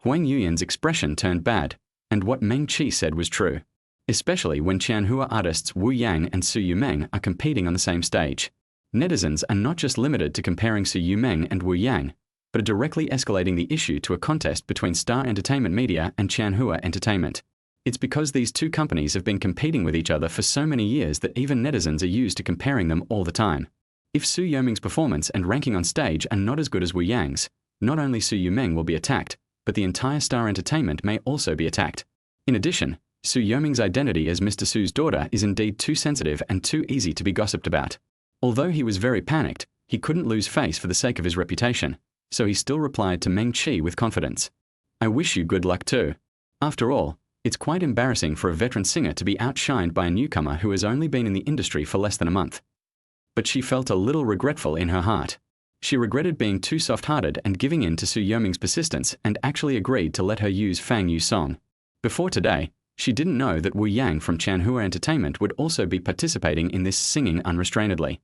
Huang Yuyan's expression turned bad, and what Meng Qi said was true, especially when Chanhua artists Wu Yang and Su Yumeng are competing on the same stage. Netizens are not just limited to comparing Su Yumeng and Wu Yang, but are directly escalating the issue to a contest between Star Entertainment Media and Chanhua Entertainment. It's because these two companies have been competing with each other for so many years that even netizens are used to comparing them all the time. If Su Yumeng's performance and ranking on stage are not as good as Wu Yang's, not only Su Yumeng will be attacked, but the entire Star Entertainment may also be attacked. In addition, Su Yumeng's identity as Mr. Su's daughter is indeed too sensitive and too easy to be gossiped about. Although he was very panicked, he couldn't lose face for the sake of his reputation, so he still replied to Meng Qi with confidence. I wish you good luck too. After all, it's quite embarrassing for a veteran singer to be outshined by a newcomer who has only been in the industry for less than a month. But she felt a little regretful in her heart. She regretted being too soft-hearted and giving in to Su Yumeng's persistence and actually agreed to let her use Fang Yu's song. Before today, she didn't know that Wu Yang from Chanhua Entertainment would also be participating in this singing unrestrainedly.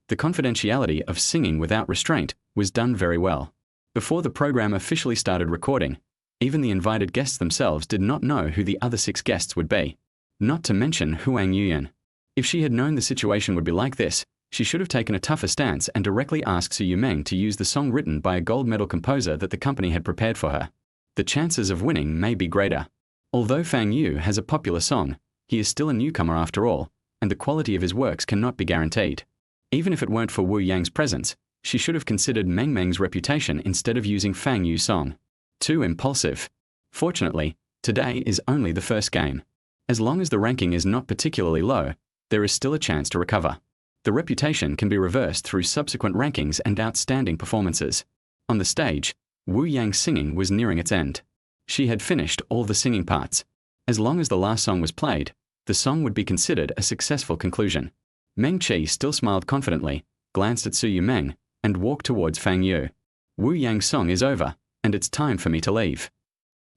The confidentiality of singing without restraint was done very well. Before the program officially started recording, even the invited guests themselves did not know who the other 6 guests would be. Not to mention Huang Yuyan. If she had known the situation would be like this, she should have taken a tougher stance and directly asked Su Yumeng to use the song written by a gold medal composer that the company had prepared for her. The chances of winning may be greater. Although Fang Yu has a popular song, he is still a newcomer after all, and the quality of his works cannot be guaranteed. Even if it weren't for Wu Yang's presence, she should have considered Meng Meng's reputation instead of using Fang Yu's song. Too impulsive. Fortunately, today is only the first game. As long as the ranking is not particularly low, there is still a chance to recover. The reputation can be reversed through subsequent rankings and outstanding performances. On the stage, Wu Yang's singing was nearing its end. She had finished all the singing parts. As long as the last song was played, the song would be considered a successful conclusion. Meng Qi still smiled confidently, glanced at Su Yumeng, and walked towards Fang Yu. Wu Yang's song is over, and it's time for me to leave.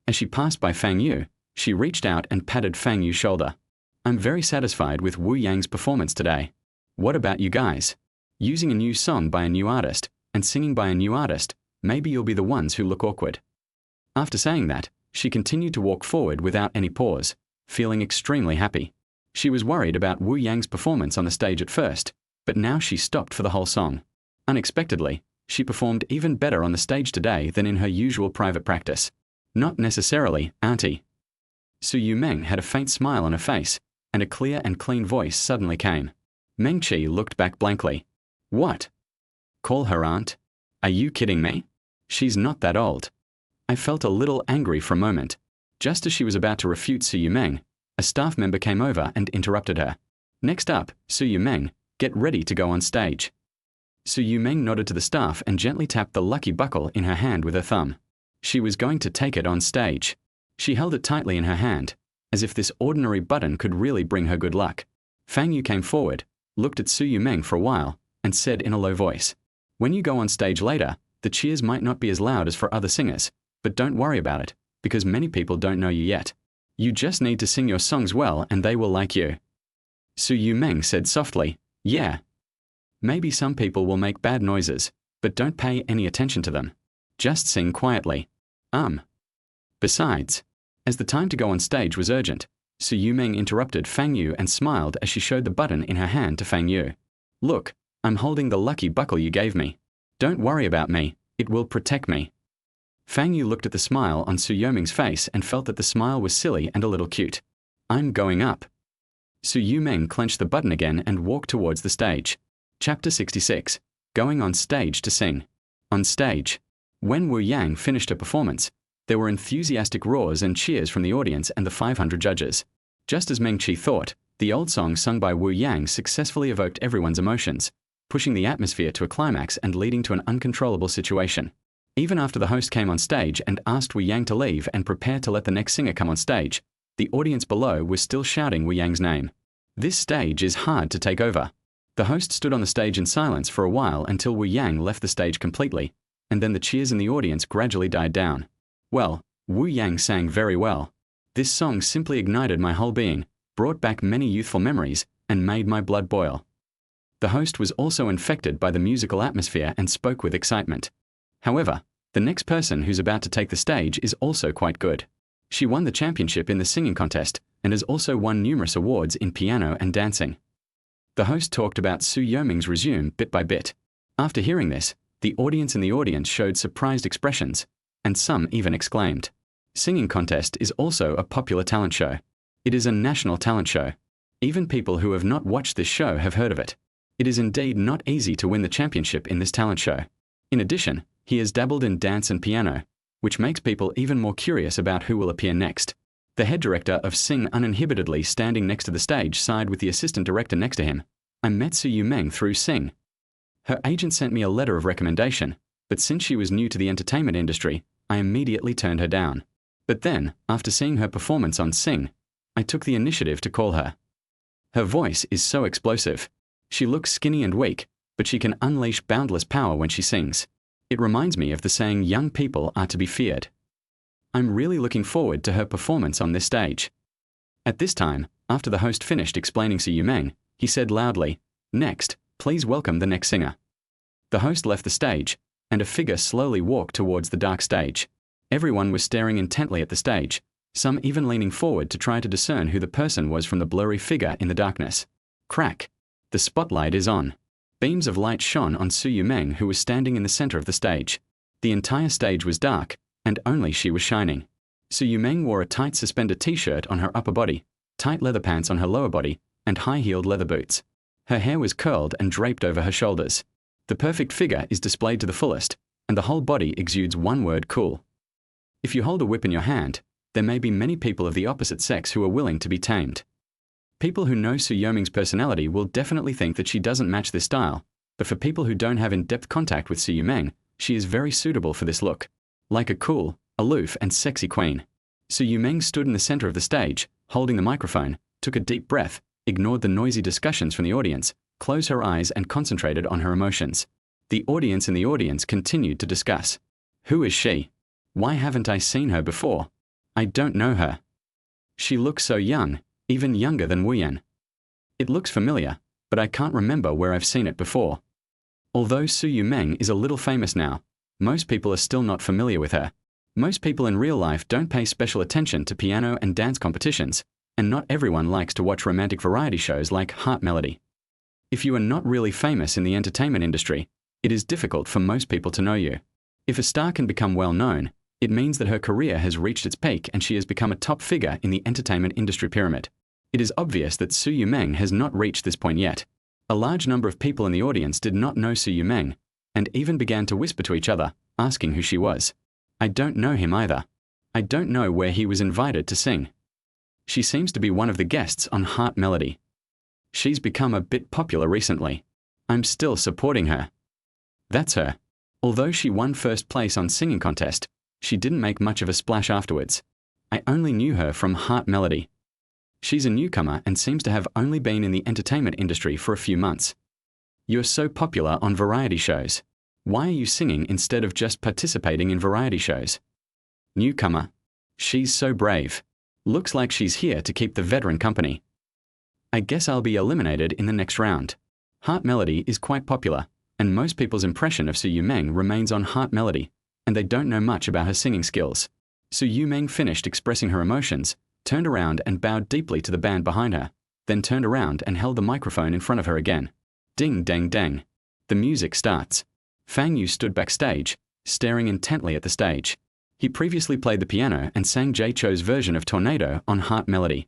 As she passed by Fang Yu, she reached out and patted Fang Yu's shoulder. I'm very satisfied with Wu Yang's performance today. What about you guys? Using a new song by a new artist, and singing by a new artist, maybe you'll be the ones who look awkward. After saying that, she continued to walk forward without any pause, feeling extremely happy. She was worried about Wu Yang's performance on the stage at first, but now she stopped for the whole song. Unexpectedly, she performed even better on the stage today than in her usual private practice. Not necessarily, auntie. Su Yumeng had a faint smile on her face, and a clear and clean voice suddenly came. Meng Qi looked back blankly. What? Call her aunt? Are you kidding me? She's not that old. I felt a little angry for a moment. Just as she was about to refute Su Yumeng, a staff member came over and interrupted her. Next up, Su Yumeng, get ready to go on stage. Su Yumeng nodded to the staff and gently tapped the lucky buckle in her hand with her thumb. She was going to take it on stage. She held it tightly in her hand, as if this ordinary button could really bring her good luck. Fang Yu came forward, looked at Su Yumeng for a while, and said in a low voice, when you go on stage later, the cheers might not be as loud as for other singers, but don't worry about it, because many people don't know you yet. You just need to sing your songs well and they will like you. Su Yumeng said softly, yeah. Maybe some people will make bad noises, but don't pay any attention to them. Just sing quietly. Besides, as the time to go on stage was urgent, Su Yumeng interrupted Fang Yu and smiled as she showed the button in her hand to Fang Yu. Look, I'm holding the lucky buckle you gave me. Don't worry about me, it will protect me. Fang Yu looked at the smile on Su Yumeng's face and felt that the smile was silly and a little cute. I'm going up. Su Yumeng clenched the button again and walked towards the stage. Chapter 66. Going on stage to sing. On stage. When Wu Yang finished her performance, there were enthusiastic roars and cheers from the audience and the 500 judges. Just as Meng Qi thought, the old song sung by Wu Yang successfully evoked everyone's emotions, pushing the atmosphere to a climax and leading to an uncontrollable situation. Even after the host came on stage and asked Wu Yang to leave and prepare to let the next singer come on stage, the audience below was still shouting Wu Yang's name. This stage is hard to take over. The host stood on the stage in silence for a while until Wu Yang left the stage completely, and then the cheers in the audience gradually died down. Well, Wu Yang sang very well. This song simply ignited my whole being, brought back many youthful memories, and made my blood boil. The host was also infected by the musical atmosphere and spoke with excitement. However, the next person who's about to take the stage is also quite good. She won the championship in the singing contest and has also won numerous awards in piano and dancing. The host talked about Su Yoming's resume bit by bit. After hearing this, the audience in the audience showed surprised expressions, and some even exclaimed. Singing contest is also a popular talent show. It is a national talent show. Even people who have not watched this show have heard of it. It is indeed not easy to win the championship in this talent show. In addition, he has dabbled in dance and piano, which makes people even more curious about who will appear next. The head director of Sing uninhibitedly standing next to the stage sighed with the assistant director next to him. I met Su Yumeng through Sing. Her agent sent me a letter of recommendation, but since she was new to the entertainment industry, I immediately turned her down. But then, after seeing her performance on Sing, I took the initiative to call her. Her voice is so explosive. She looks skinny and weak, but she can unleash boundless power when she sings. It reminds me of the saying young people are to be feared. I'm really looking forward to her performance on this stage. At this time, after the host finished explaining Su Yumeng, he said loudly, "Next, please welcome the next singer." The host left the stage, and a figure slowly walked towards the dark stage. Everyone was staring intently at the stage, some even leaning forward to try to discern who the person was from the blurry figure in the darkness. Crack! The spotlight is on. Beams of light shone on Su Yumeng, who was standing in the center of the stage. The entire stage was dark, and only she was shining. Su Yumeng wore a tight suspended t-shirt on her upper body, tight leather pants on her lower body, and high-heeled leather boots. Her hair was curled and draped over her shoulders. The perfect figure is displayed to the fullest, and the whole body exudes one word: cool. If you hold a whip in your hand, there may be many people of the opposite sex who are willing to be tamed. People who know Su Yoming's personality will definitely think that she doesn't match this style, but for people who don't have in-depth contact with Su Yumeng, she is very suitable for this look. Like a cool, aloof, and sexy queen. Su Yumeng stood in the center of the stage, holding the microphone, took a deep breath, ignored the noisy discussions from the audience, closed her eyes and concentrated on her emotions. The audience in the audience continued to discuss. Who is she? Why haven't I seen her before? I don't know her. She looks so young, even younger than Wuyan. It looks familiar, but I can't remember where I've seen it before. Although Su Yumeng is a little famous now, most people are still not familiar with her. Most people in real life don't pay special attention to piano and dance competitions, and not everyone likes to watch romantic variety shows like Heart Melody. If you are not really famous in the entertainment industry, it is difficult for most people to know you. If a star can become well known, it means that her career has reached its peak and she has become a top figure in the entertainment industry pyramid. It is obvious that Su Yumeng has not reached this point yet. A large number of people in the audience did not know Su Yumeng, and even began to whisper to each other, asking who she was. I don't know him either. I don't know where he was invited to sing. She seems to be one of the guests on Heart Melody. She's become a bit popular recently. I'm still supporting her. That's her. Although she won first place on singing contest, she didn't make much of a splash afterwards. I only knew her from Heart Melody. She's a newcomer and seems to have only been in the entertainment industry for a few months. You're so popular on variety shows. Why are you singing instead of just participating in variety shows? Newcomer. She's so brave. Looks like she's here to keep the veteran company. I guess I'll be eliminated in the next round. Heart Melody is quite popular, and most people's impression of Su Yumeng remains on Heart Melody, and they don't know much about her singing skills. Su Yumeng finished expressing her emotions, turned around and bowed deeply to the band behind her, then turned around and held the microphone in front of her again. Ding dang dang. The music starts. Fang Yu stood backstage, staring intently at the stage. He previously played the piano and sang Jay Cho's version of Tornado on Heart Melody.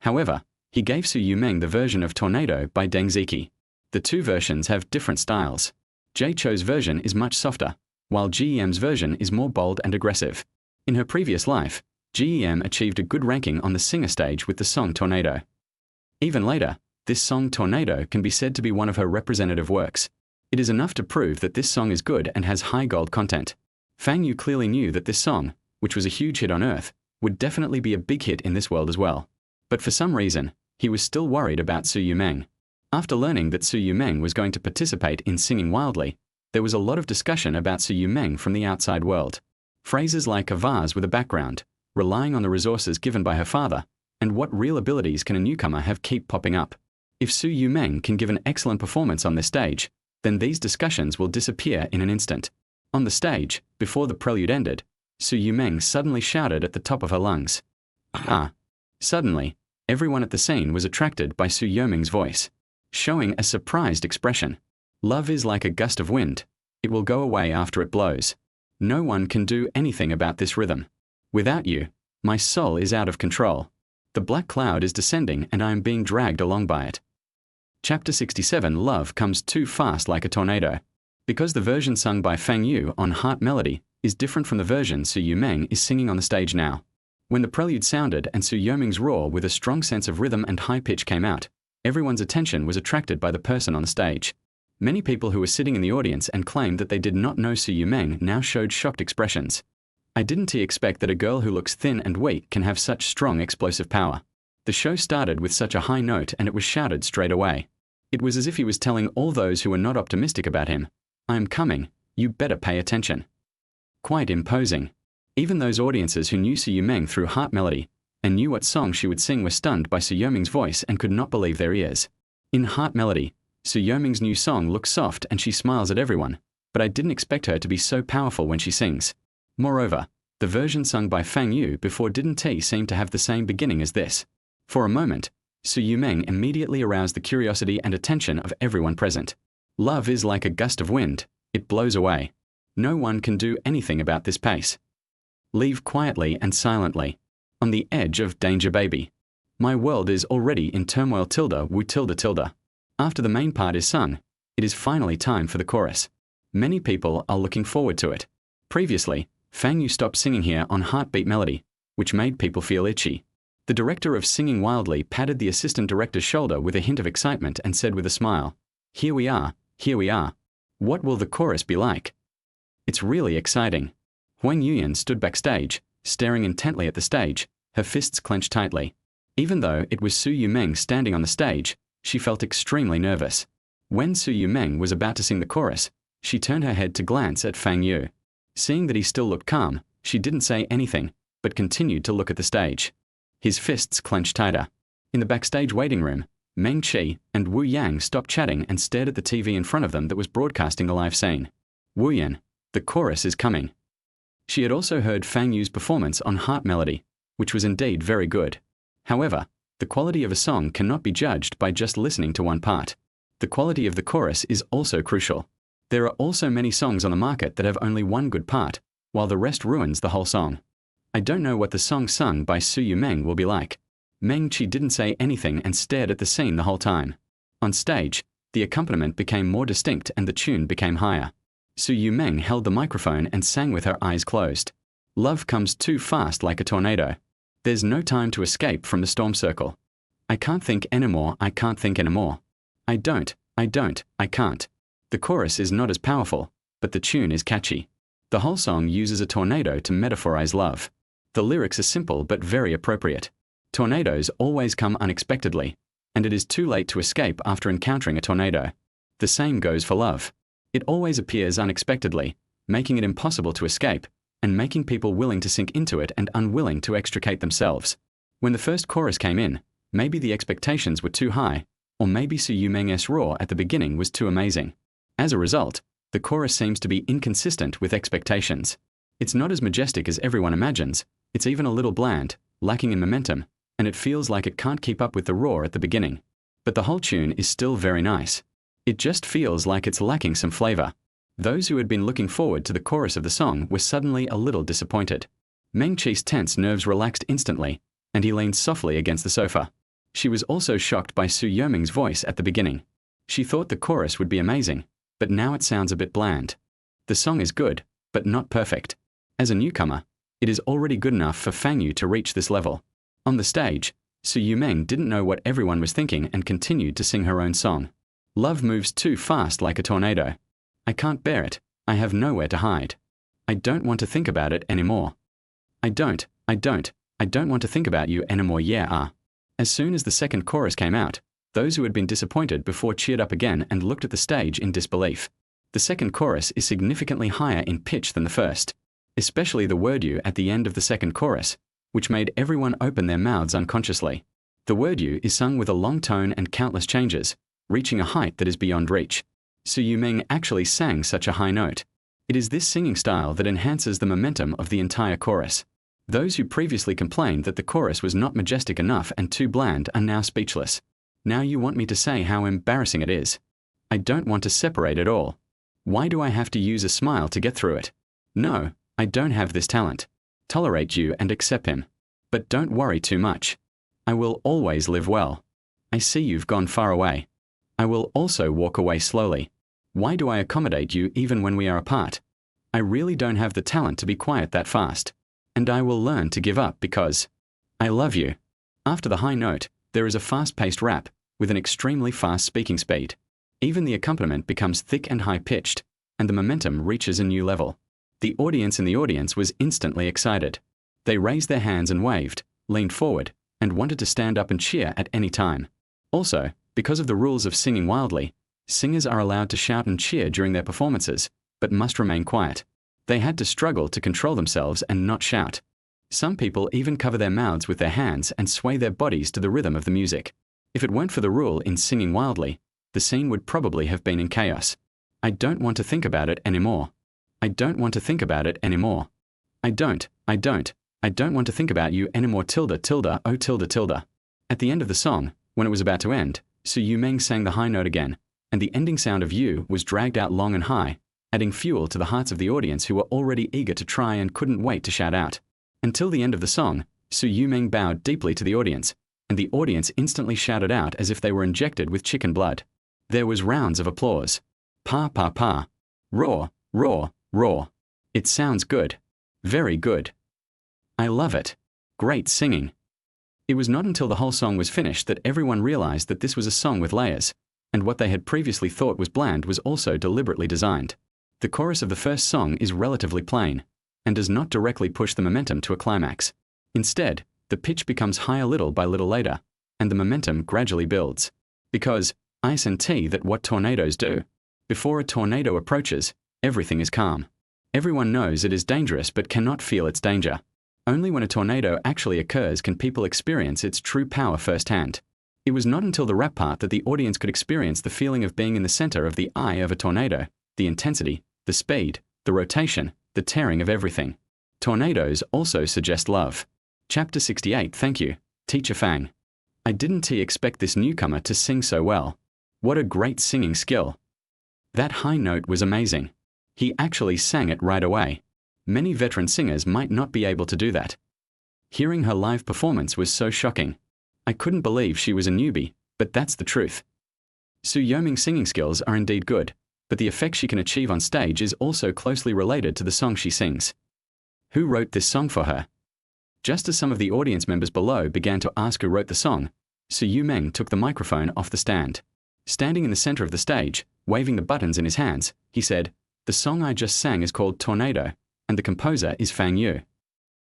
However, he gave Su Yumeng the version of Tornado by Deng Ziki. The two versions have different styles. Jay Cho's version is much softer, while GEM's version is more bold and aggressive. In her previous life, GEM achieved a good ranking on the singer stage with the song Tornado. Even later, this song Tornado can be said to be one of her representative works. It is enough to prove that this song is good and has high gold content. Fang Yu clearly knew that this song, which was a huge hit on Earth, would definitely be a big hit in this world as well. But for some reason, he was still worried about Su Yumeng. After learning that Su Yumeng was going to participate in Singing Wildly, there was a lot of discussion about Su Yumeng from the outside world. Phrases like a vase with a background, relying on the resources given by her father, and what real abilities can a newcomer have keep popping up. If Su Yumeng can give an excellent performance on this stage, then these discussions will disappear in an instant. On the stage, before the prelude ended, Su Yumeng suddenly shouted at the top of her lungs. Ah! Suddenly, everyone at the scene was attracted by Su Yumeng's voice. showing a surprised expression. Love is like a gust of wind. It will go away after it blows. No one can do anything about this rhythm. Without you, my soul is out of control. The black cloud is descending and I am being dragged along by it. Chapter 67. Love comes too fast like a tornado. Because the version sung by Fang Yu on Heart Melody is different from the version Su Yumeng is singing on the stage now. When the prelude sounded and Su Yumeng's roar with a strong sense of rhythm and high pitch came out, everyone's attention was attracted by the person on the stage. Many people who were sitting in the audience and claimed that they did not know Su Yumeng now showed shocked expressions. I didn't expect that a girl who looks thin and weak can have such strong explosive power. The show started with such a high note and it was shouted straight away. It was as if he was telling all those who were not optimistic about him, "I am coming, you better pay attention." Quite imposing. Even those audiences who knew Su Yumeng through Heart Melody and knew what song she would sing were stunned by Su Yumeng's voice and could not believe their ears. In Heart Melody, Su Yumeng's new song looks soft and she smiles at everyone, but I didn't expect her to be so powerful when she sings. Moreover, the version sung by Fang Yu before didn't seem to have the same beginning as this. For a moment, Su Yumeng immediately aroused the curiosity and attention of everyone present. Love is like a gust of wind. It blows away. No one can do anything about this pace. Leave quietly and silently. On the edge of danger, baby. My world is already in turmoil. Woo tilde. After the main part is sung, it is finally time for the chorus. Many people are looking forward to it. Previously, Fang Yu stopped singing here on Heartbeat Melody, which made people feel itchy. The director of Singing Wildly patted the assistant director's shoulder with a hint of excitement and said with a smile, here we are. What will the chorus be like? It's really exciting. Huang Yuyan stood backstage, staring intently at the stage, her fists clenched tightly. Even though it was Su Yumeng standing on the stage, she felt extremely nervous. When Su Yumeng was about to sing the chorus, she turned her head to glance at Fang Yu. Seeing that he still looked calm, she didn't say anything, but continued to look at the stage. His fists clenched tighter. In the backstage waiting room, Meng Qi and Wu Yang stopped chatting and stared at the TV in front of them that was broadcasting the live scene. Wu Yan, the chorus is coming. She had also heard Fang Yu's performance on Heart Melody, which was indeed very good. However, the quality of a song cannot be judged by just listening to one part. The quality of the chorus is also crucial. There are also many songs on the market that have only one good part, while the rest ruins the whole song. I don't know what the song sung by Su Yumeng will be like. Meng Qi didn't say anything and stared at the scene the whole time. On stage, the accompaniment became more distinct and the tune became higher. Su Yumeng held the microphone and sang with her eyes closed. Love comes too fast like a tornado. There's no time to escape from the storm circle. I can't think anymore. I can't. I can't. The chorus is not as powerful, but the tune is catchy. The whole song uses a tornado to metaphorize love. The lyrics are simple but very appropriate. Tornadoes always come unexpectedly, and it is too late to escape after encountering a tornado. The same goes for love. It always appears unexpectedly, making it impossible to escape, and making people willing to sink into it and unwilling to extricate themselves. When the first chorus came in, maybe the expectations were too high, or maybe Su Yumeng's roar at the beginning was too amazing. As a result, the chorus seems to be inconsistent with expectations. It's not as majestic as everyone imagines. It's even a little bland, lacking in momentum, and it feels like it can't keep up with the roar at the beginning. But the whole tune is still very nice. It just feels like it's lacking some flavor. Those who had been looking forward to the chorus of the song were suddenly a little disappointed. Meng Qi's tense nerves relaxed instantly, and he leaned softly against the sofa. She was also shocked by Su Yumeng's voice at the beginning. She thought the chorus would be amazing, but now it sounds a bit bland. The song is good, but not perfect. As a newcomer, it is already good enough for Fang Yu to reach this level. On the stage, Su Yumeng didn't know what everyone was thinking and continued to sing her own song. Love moves too fast like a tornado. I can't bear it. I have nowhere to hide. I don't want to think about it anymore. I don't want to think about you anymore. As soon as the second chorus came out, those who had been disappointed before cheered up again and looked at the stage in disbelief. The second chorus is significantly higher in pitch than the first, especially the word "you" at the end of the second chorus, which made everyone open their mouths unconsciously. The word "you" is sung with a long tone and countless changes, reaching a height that is beyond reach. Su Yumeng actually sang such a high note. It is this singing style that enhances the momentum of the entire chorus. Those who previously complained that the chorus was not majestic enough and too bland are now speechless. Now you want me to say how embarrassing it is. I don't want to separate at all. Why do I have to use a smile to get through it? No, I don't have this talent. Tolerate you and accept him. But don't worry too much. I will always live well. I see you've gone far away. I will also walk away slowly. Why do I accommodate you even when we are apart? I really don't have the talent to be quiet that fast. And I will learn to give up because I love you. After the high note, there is a fast-paced rap with an extremely fast speaking speed. Even the accompaniment becomes thick and high-pitched, and the momentum reaches a new level. The audience in the audience was instantly excited. They raised their hands and waved, leaned forward, and wanted to stand up and cheer at any time. Also, because of the rules of singing wildly, singers are allowed to shout and cheer during their performances, but must remain quiet. They had to struggle to control themselves and not shout. Some people even cover their mouths with their hands and sway their bodies to the rhythm of the music. If it weren't for the rule in singing wildly, the scene would probably have been in chaos. I don't want to think about it anymore. I don't want to think about it anymore. I don't want to think about you anymore tilde tilde oh tilde tilde. At the end of the song, when it was about to end, Su Yumeng sang the high note again, and the ending sound of you was dragged out long and high, adding fuel to the hearts of the audience who were already eager to try and couldn't wait to shout out. Until the end of the song, Su Yumeng bowed deeply to the audience, and the audience instantly shouted out as if they were injected with chicken blood. There was rounds of applause. Pa pa pa. Roar, roar, roar. It sounds good. Very good. I love it. Great singing. It was not until the whole song was finished that everyone realized that this was a song with layers, and what they had previously thought was bland was also deliberately designed. The chorus of the first song is relatively plain, and does not directly push the momentum to a climax. Instead, the pitch becomes higher little by little later, and the momentum gradually builds. Because, ice and tea that what tornadoes do. Before a tornado approaches, everything is calm. Everyone knows it is dangerous but cannot feel its danger. Only when a tornado actually occurs can people experience its true power firsthand. It was not until the rap part that the audience could experience the feeling of being in the center of the eye of a tornado, the intensity, the speed, the rotation, the tearing of everything. Tornadoes also suggest love. Chapter 68. Thank you, Teacher Fang. I didn't expect this newcomer to sing so well. What a great singing skill. That high note was amazing. He actually sang it right away. Many veteran singers might not be able to do that. Hearing her live performance was so shocking. I couldn't believe she was a newbie, but that's the truth. Su Yumeng's singing skills are indeed good, but the effect she can achieve on stage is also closely related to the song she sings. Who wrote this song for her? Just as some of the audience members below began to ask who wrote the song, Su Yumeng took the microphone off the stand. Standing in the center of the stage, waving the buttons in his hands, he said, "The song I just sang is called Tornado, and the composer is Fang Yu."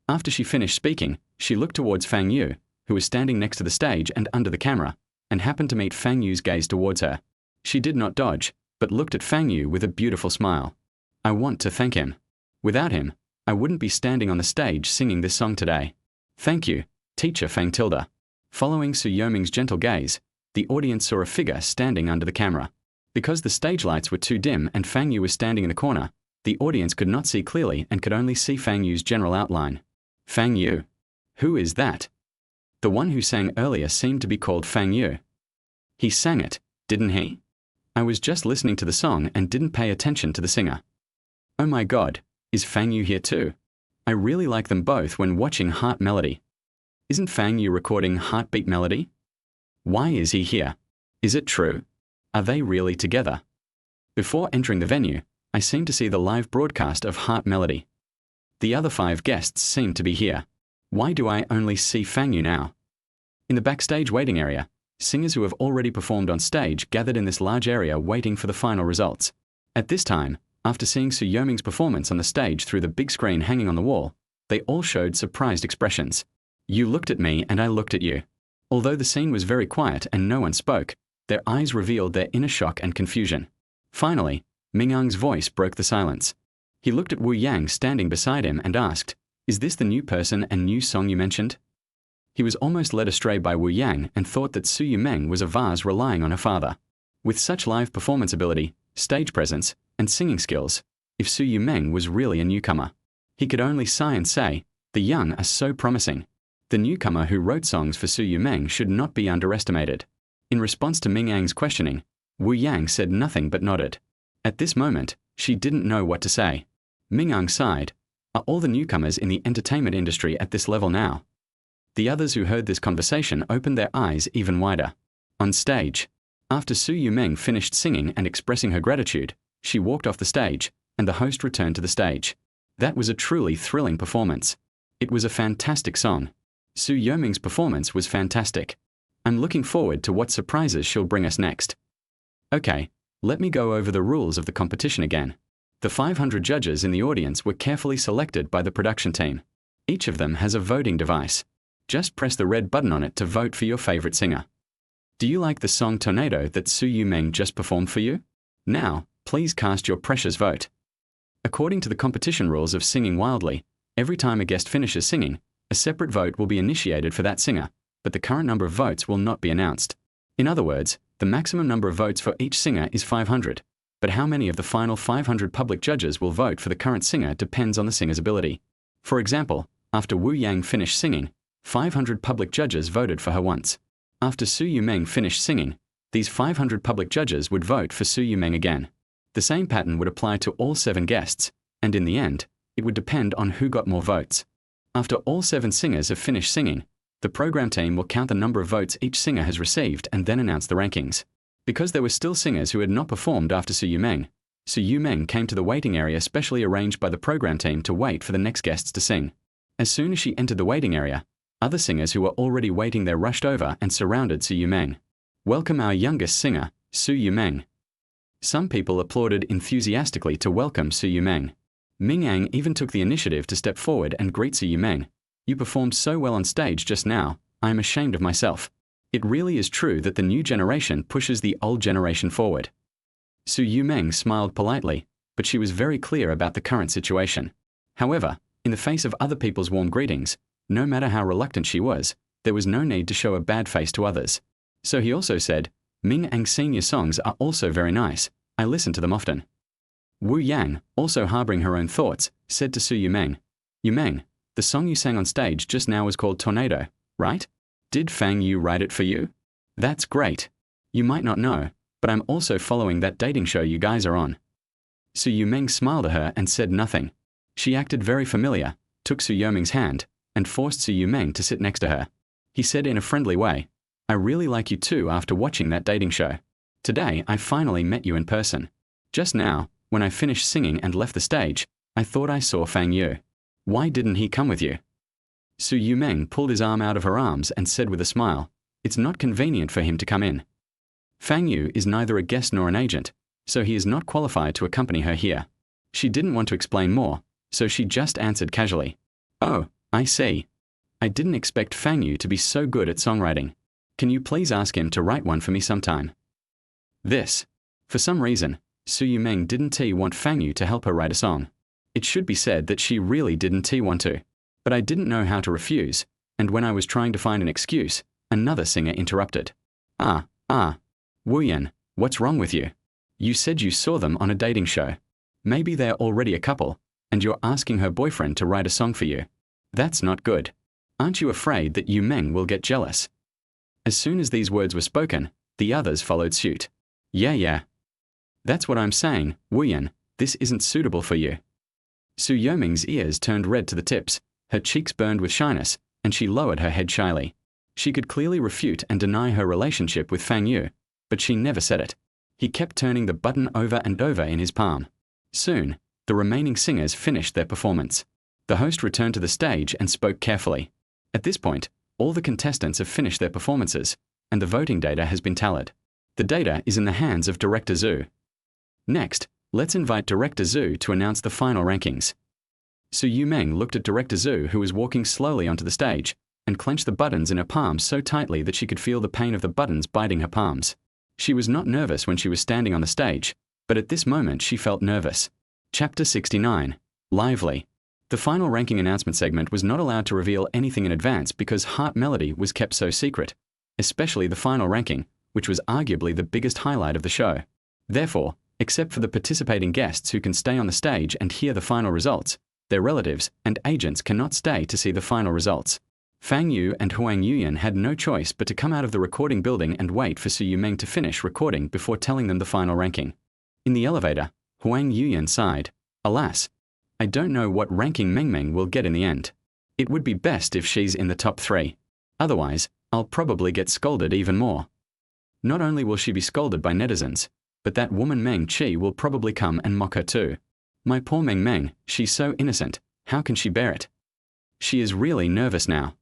After she finished speaking, she looked towards Fang Yu, who was standing next to the stage and under the camera, and happened to meet Fang Yu's gaze towards her. She did not dodge, but looked at Fang Yu with a beautiful smile. I want to thank him. Without him, I wouldn't be standing on the stage singing this song today. Thank you, Teacher Fang Tilda. Following Su Yumeng's gentle gaze, the audience saw a figure standing under the camera. Because the stage lights were too dim and Fang Yu was standing in the corner, the audience could not see clearly and could only see Fang Yu's general outline. Fang Yu. Who is that? The one who sang earlier seemed to be called Fang Yu. He sang it, didn't he? I was just listening to the song and didn't pay attention to the singer. Oh my God, is Fang Yu here too? I really like them both when watching Heart Melody. Isn't Fang Yu recording Heartbeat Melody? Why is he here? Is it true? Are they really together? Before entering the venue, I seemed to see the live broadcast of Heart Melody. The other 5 guests seemed to be here. Why do I only see Fang Yu now? In the backstage waiting area, singers who have already performed on stage gathered in this large area waiting for the final results. At this time, after seeing Su Yumeng's performance on the stage through the big screen hanging on the wall, they all showed surprised expressions. You looked at me and I looked at you. Although the scene was very quiet and no one spoke, their eyes revealed their inner shock and confusion. Finally, Mingang's voice broke the silence. He looked at Wu Yang standing beside him and asked, "Is this the new person and new song you mentioned?" He was almost led astray by Wu Yang and thought that Su Yumeng was a vase relying on her father. With such live performance ability, stage presence, and singing skills, if Su Yumeng was really a newcomer, he could only sigh and say, "The young are so promising." The newcomer who wrote songs for Su Yumeng should not be underestimated. In response to Ming Yang's questioning, Wu Yang said nothing but nodded. At this moment, she didn't know what to say. Ming Yang sighed. Are all the newcomers in the entertainment industry at this level now? The others who heard this conversation opened their eyes even wider. On stage, after Su Yumeng finished singing and expressing her gratitude, she walked off the stage, and the host returned to the stage. That was a truly thrilling performance. It was a fantastic song. Su Yumeng's performance was fantastic. I'm looking forward to what surprises she'll bring us next. Okay, let me go over the rules of the competition again. The 500 judges in the audience were carefully selected by the production team. Each of them has a voting device. Just press the red button on it to vote for your favorite singer. Do you like the song Tornado that Su Yumeng just performed for you? Now, please cast your precious vote. According to the competition rules of Singing Wildly, every time a guest finishes singing, a separate vote will be initiated for that singer, but the current number of votes will not be announced. In other words, the maximum number of votes for each singer is 500, but how many of the final 500 public judges will vote for the current singer depends on the singer's ability. For example, after Wu Yang finished singing, 500 public judges voted for her once. After Su Yumeng finished singing, these 500 public judges would vote for Su Yumeng again. The same pattern would apply to all 7 guests, and in the end, it would depend on who got more votes. After all 7 singers have finished singing, the program team will count the number of votes each singer has received and then announce the rankings. Because there were still singers who had not performed after Su Yumeng came to the waiting area specially arranged by the program team to wait for the next guests to sing. As soon as she entered the waiting area, other singers who were already waiting there rushed over and surrounded Su Yumeng. Welcome our youngest singer, Su Yumeng. Some people applauded enthusiastically to welcome Su Yumeng. Ming Yang even took the initiative to step forward and greet Su Yumeng. You performed so well on stage just now, I am ashamed of myself. It really is true that the new generation pushes the old generation forward. Su Yumeng smiled politely, but she was very clear about the current situation. However, in the face of other people's warm greetings, no matter how reluctant she was, there was no need to show a bad face to others. So he also said, Ming Yang's senior songs are also very nice. I listen to them often. Wu Yang, also harboring her own thoughts, said to Su Yumeng, Yumeng, the song you sang on stage just now was called Tornado, right? Did Fang Yu write it for you? That's great. You might not know, but I'm also following that dating show you guys are on. Su Yumeng smiled at her and said nothing. She acted very familiar, took Su Yumeng's hand, and forced Su Yumeng to sit next to her. He said in a friendly way, I really like you too after watching that dating show. Today I finally met you in person. Just now, when I finished singing and left the stage, I thought I saw Fang Yu. Why didn't he come with you? Su Yumeng pulled his arm out of her arms and said with a smile, It's not convenient for him to come in. Fang Yu is neither a guest nor an agent, so he is not qualified to accompany her here. She didn't want to explain more, so she just answered casually, Oh, I see. I didn't expect Fang Yu to be so good at songwriting. Can you please ask him to write one for me sometime? For some reason, Su Yumeng didn't want Fang Yu to help her write a song. It should be said that she really didn't want to. But I didn't know how to refuse, and when I was trying to find an excuse, another singer interrupted. Wu Yan, what's wrong with you? You said you saw them on a dating show. Maybe they're already a couple, and you're asking her boyfriend to write a song for you. That's not good. Aren't you afraid that Yumeng will get jealous? As soon as these words were spoken, the others followed suit. Yeah. That's what I'm saying, Wu Yan, this isn't suitable for you. Su Yumeng's ears turned red to the tips, her cheeks burned with shyness, and she lowered her head shyly. She could clearly refute and deny her relationship with Fang Yu, but she never said it. He kept turning the button over and over in his palm. Soon, the remaining singers finished their performance. The host returned to the stage and spoke carefully. At this point, all the contestants have finished their performances, and the voting data has been tallied. The data is in the hands of Director Zhu. Next, let's invite Director Zhu to announce the final rankings. Su Yumeng looked at Director Zhu, who was walking slowly onto the stage, and clenched the buttons in her palms so tightly that she could feel the pain of the buttons biting her palms. She was not nervous when she was standing on the stage, but at this moment she felt nervous. Chapter 69. Lively. The final ranking announcement segment was not allowed to reveal anything in advance because Heart Melody was kept so secret, especially the final ranking, which was arguably the biggest highlight of the show. Therefore, except for the participating guests who can stay on the stage and hear the final results, their relatives and agents cannot stay to see the final results. Fang Yu and Huang Yuyan had no choice but to come out of the recording building and wait for Su Yumeng to finish recording before telling them the final ranking. In the elevator, Huang Yuyan sighed. Alas, I don't know what ranking Meng Meng will get in the end. It would be best if she's in the top 3. Otherwise, I'll probably get scolded even more. Not only will she be scolded by netizens, but that woman Meng Qi will probably come and mock her too. My poor Meng Meng, she's so innocent, how can she bear it? She is really nervous now.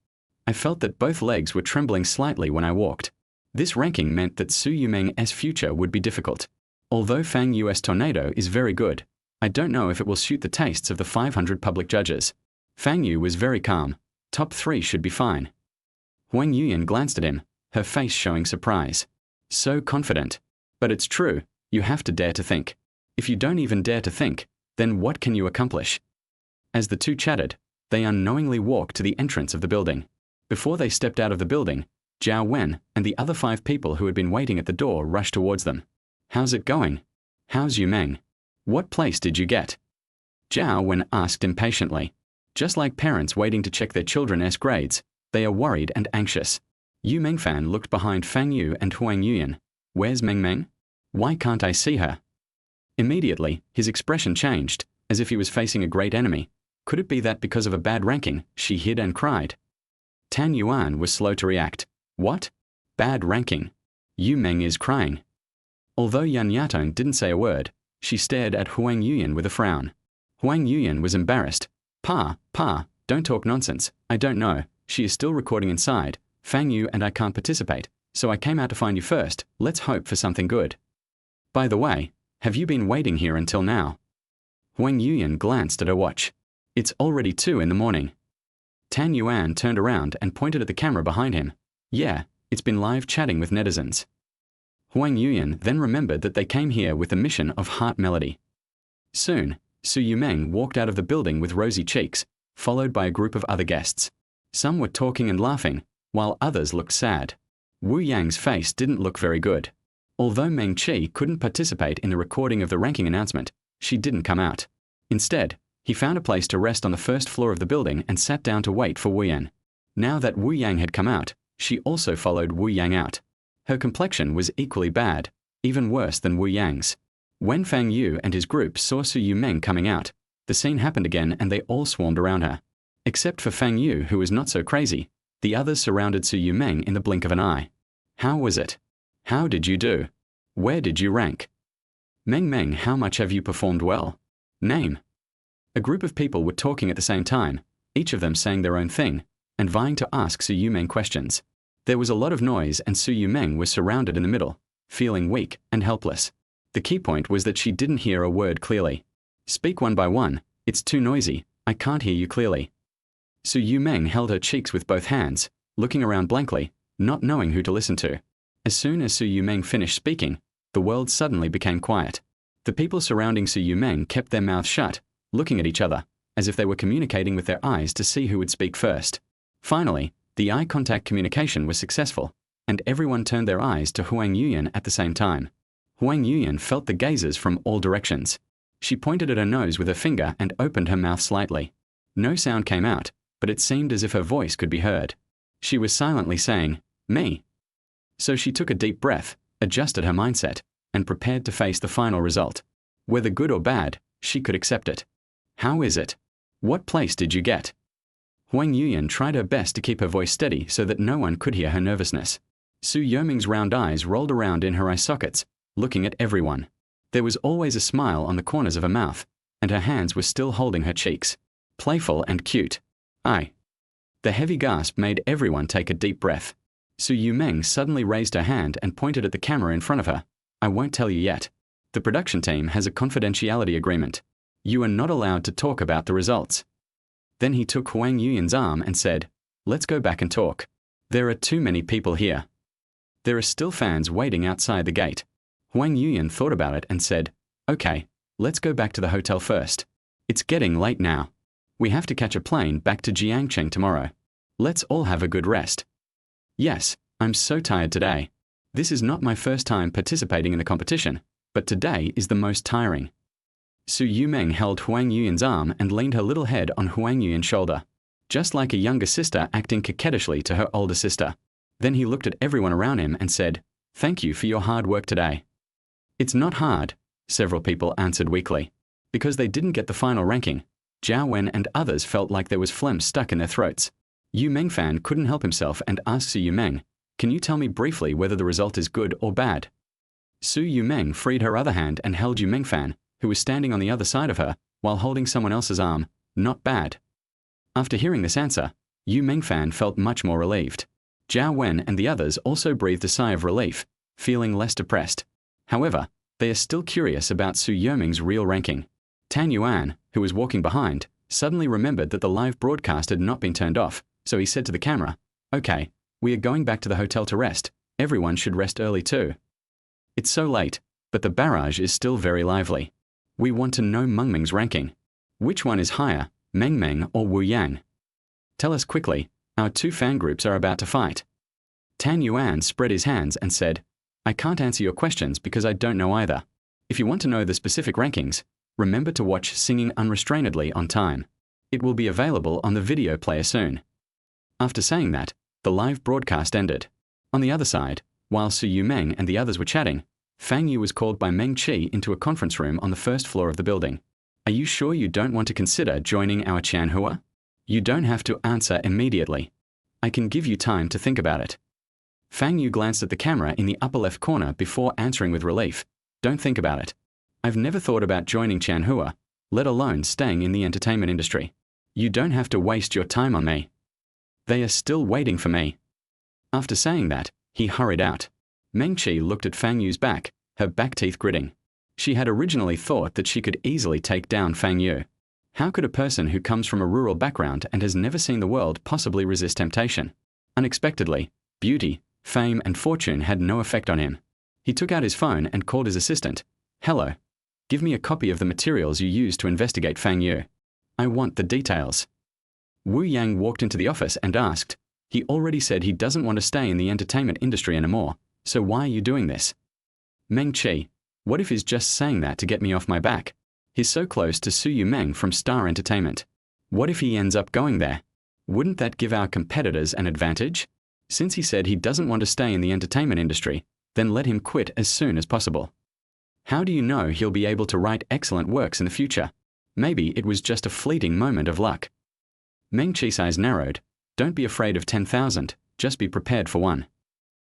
I felt that both legs were trembling slightly when I walked. This ranking meant that Su Yumeng's future would be difficult. Although Fang Yu's tornado is very good, I don't know if it will suit the tastes of the 500 public judges. Fang Yu was very calm. Top 3 should be fine. Huang Yuyan glanced at him, her face showing surprise. So confident. But it's true, you have to dare to think. If you don't even dare to think, then what can you accomplish? As the two chatted, they unknowingly walked to the entrance of the building. Before they stepped out of the building, Zhao Wen and the other 5 people who had been waiting at the door rushed towards them. How's it going? How's Yumeng? What place did you get? Zhao Wen asked impatiently. Just like parents waiting to check their children's grades, they are worried and anxious. Yu Mengfan looked behind Fang Yu and Huang Yuyan. Where's Meng Meng? Why can't I see her? Immediately, his expression changed, as if he was facing a great enemy. Could it be that because of a bad ranking, she hid and cried? Tan Yuan was slow to react. What? Bad ranking. Yu Meng is crying. Although Yan Yatong didn't say a word, she stared at Huang Yuyan with a frown. Huang Yuyan was embarrassed. Pa, don't talk nonsense. I don't know. She is still recording inside. Fang Yu and I can't participate, so I came out to find you first. Let's hope for something good. By the way, have you been waiting here until now? Huang Yuyan glanced at her watch. It's already 2 in the morning. Tan Yuan turned around and pointed at the camera behind him. Yeah, it's been live chatting with netizens. Huang Yuyan then remembered that they came here with the mission of heart melody. Soon, Su Yumeng walked out of the building with rosy cheeks, followed by a group of other guests. Some were talking and laughing, while others looked sad. Wu Yang's face didn't look very good. Although Meng Qi couldn't participate in the recording of the ranking announcement, she didn't come out. Instead, he found a place to rest on the first floor of the building and sat down to wait for Wu Yan. Now that Wu Yang had come out, she also followed Wu Yang out. Her complexion was equally bad, even worse than Wu Yang's. When Fang Yu and his group saw Su Yumeng coming out, the scene happened again and they all swarmed around her. Except for Fang Yu, who was not so crazy, the others surrounded Su Yumeng in the blink of an eye. How was it? How did you do? Where did you rank? Meng Meng, how much have you performed well? Name. A group of people were talking at the same time, each of them saying their own thing, and vying to ask Su Yumeng questions. There was a lot of noise and Su Yumeng was surrounded in the middle, feeling weak and helpless. The key point was that she didn't hear a word clearly. Speak one by one, it's too noisy, I can't hear you clearly. Su Yumeng held her cheeks with both hands, looking around blankly, not knowing who to listen to. As soon as Su Yumeng finished speaking, the world suddenly became quiet. The people surrounding Su Yumeng kept their mouths shut, looking at each other, as if they were communicating with their eyes to see who would speak first. Finally, the eye contact communication was successful, and everyone turned their eyes to Huang Yuyan at the same time. Huang Yuyan felt the gazes from all directions. She pointed at her nose with her finger and opened her mouth slightly. No sound came out, but it seemed as if her voice could be heard. She was silently saying, me. So she took a deep breath, adjusted her mindset, and prepared to face the final result. Whether good or bad, she could accept it. How is it? What place did you get? Huang Yuyan tried her best to keep her voice steady so that no one could hear her nervousness. Su Yumeng's round eyes rolled around in her eye sockets, looking at everyone. There was always a smile on the corners of her mouth, and her hands were still holding her cheeks. Playful and cute. Aye. The heavy gasp made everyone take a deep breath. Su Yumeng suddenly raised her hand and pointed at the camera in front of her. I won't tell you yet. The production team has a confidentiality agreement. You are not allowed to talk about the results. Then he took Huang Yuyan's arm and said, let's go back and talk. There are too many people here. There are still fans waiting outside the gate. Huang Yuyan thought about it and said, okay, let's go back to the hotel first. It's getting late now. We have to catch a plane back to Jiangcheng tomorrow. Let's all have a good rest. Yes, I'm so tired today. This is not my first time participating in the competition, but today is the most tiring. Su Yumeng held Huang Yuyan's arm and leaned her little head on Huang Yuyan's shoulder. just like a younger sister acting coquettishly to her older sister. Then he looked at everyone around him and said, "Thank you for your hard work today." "It's not hard," several people answered weakly. Because they didn't get the final ranking, Zhao Wen and others felt like there was phlegm stuck in their throats. Yu Mengfan couldn't help himself and asked Su Yumeng, "Can you tell me briefly whether the result is good or bad?" Su Yumeng freed her other hand and held Yu Mengfan, who was standing on the other side of her, while holding someone else's arm. "Not bad." After hearing this answer, Yu Mengfan felt much more relieved. Zhao Wen and the others also breathed a sigh of relief, feeling less depressed. However, they are still curious about Su Yumeng's real ranking. Tan Yuan, who was walking behind, suddenly remembered that the live broadcast had not been turned off, so he said to the camera, "Okay, we are going back to the hotel to rest. Everyone should rest early too. It's so late, but the barrage is still very lively. We want to know Mengmeng's ranking. Which one is higher, Mengmeng or Wu Yang? Tell us quickly, our two fan groups are about to fight." Tan Yuan spread his hands and said, "I can't answer your questions because I don't know either. If you want to know the specific rankings, remember to watch Singing Unrestrainedly on time. It will be available on the video player soon." After saying that, the live broadcast ended. On the other side, while Su Yumeng and the others were chatting, Fang Yu was called by Meng Qi into a conference room on the first floor of the building. "Are you sure you don't want to consider joining our Qianhua? You don't have to answer immediately. I can give you time to think about it." Fang Yu glanced at the camera in the upper left corner before answering with relief, "Don't think about it. I've never thought about joining Qianhua, let alone staying in the entertainment industry. You don't have to waste your time on me. They are still waiting for me." After saying that, he hurried out. Meng Qi looked at Fang Yu's back, her back teeth gritting. She had originally thought that she could easily take down Fang Yu. How could a person who comes from a rural background and has never seen the world possibly resist temptation? Unexpectedly, beauty, fame, and fortune had no effect on him. He took out his phone and called his assistant. "Hello. Give me a copy of the materials you used to investigate Fang Yu. I want the details." Wu Yang walked into the office and asked, "He already said he doesn't want to stay in the entertainment industry anymore, so why are you doing this?" "Meng Qi, what if he's just saying that to get me off my back? He's so close to Su Yumeng from Star Entertainment. What if he ends up going there? Wouldn't that give our competitors an advantage? Since he said he doesn't want to stay in the entertainment industry, then let him quit as soon as possible. How do you know he'll be able to write excellent works in the future? Maybe it was just a fleeting moment of luck." Meng Qi's eyes narrowed. "Don't be afraid of 10,000, just be prepared for one."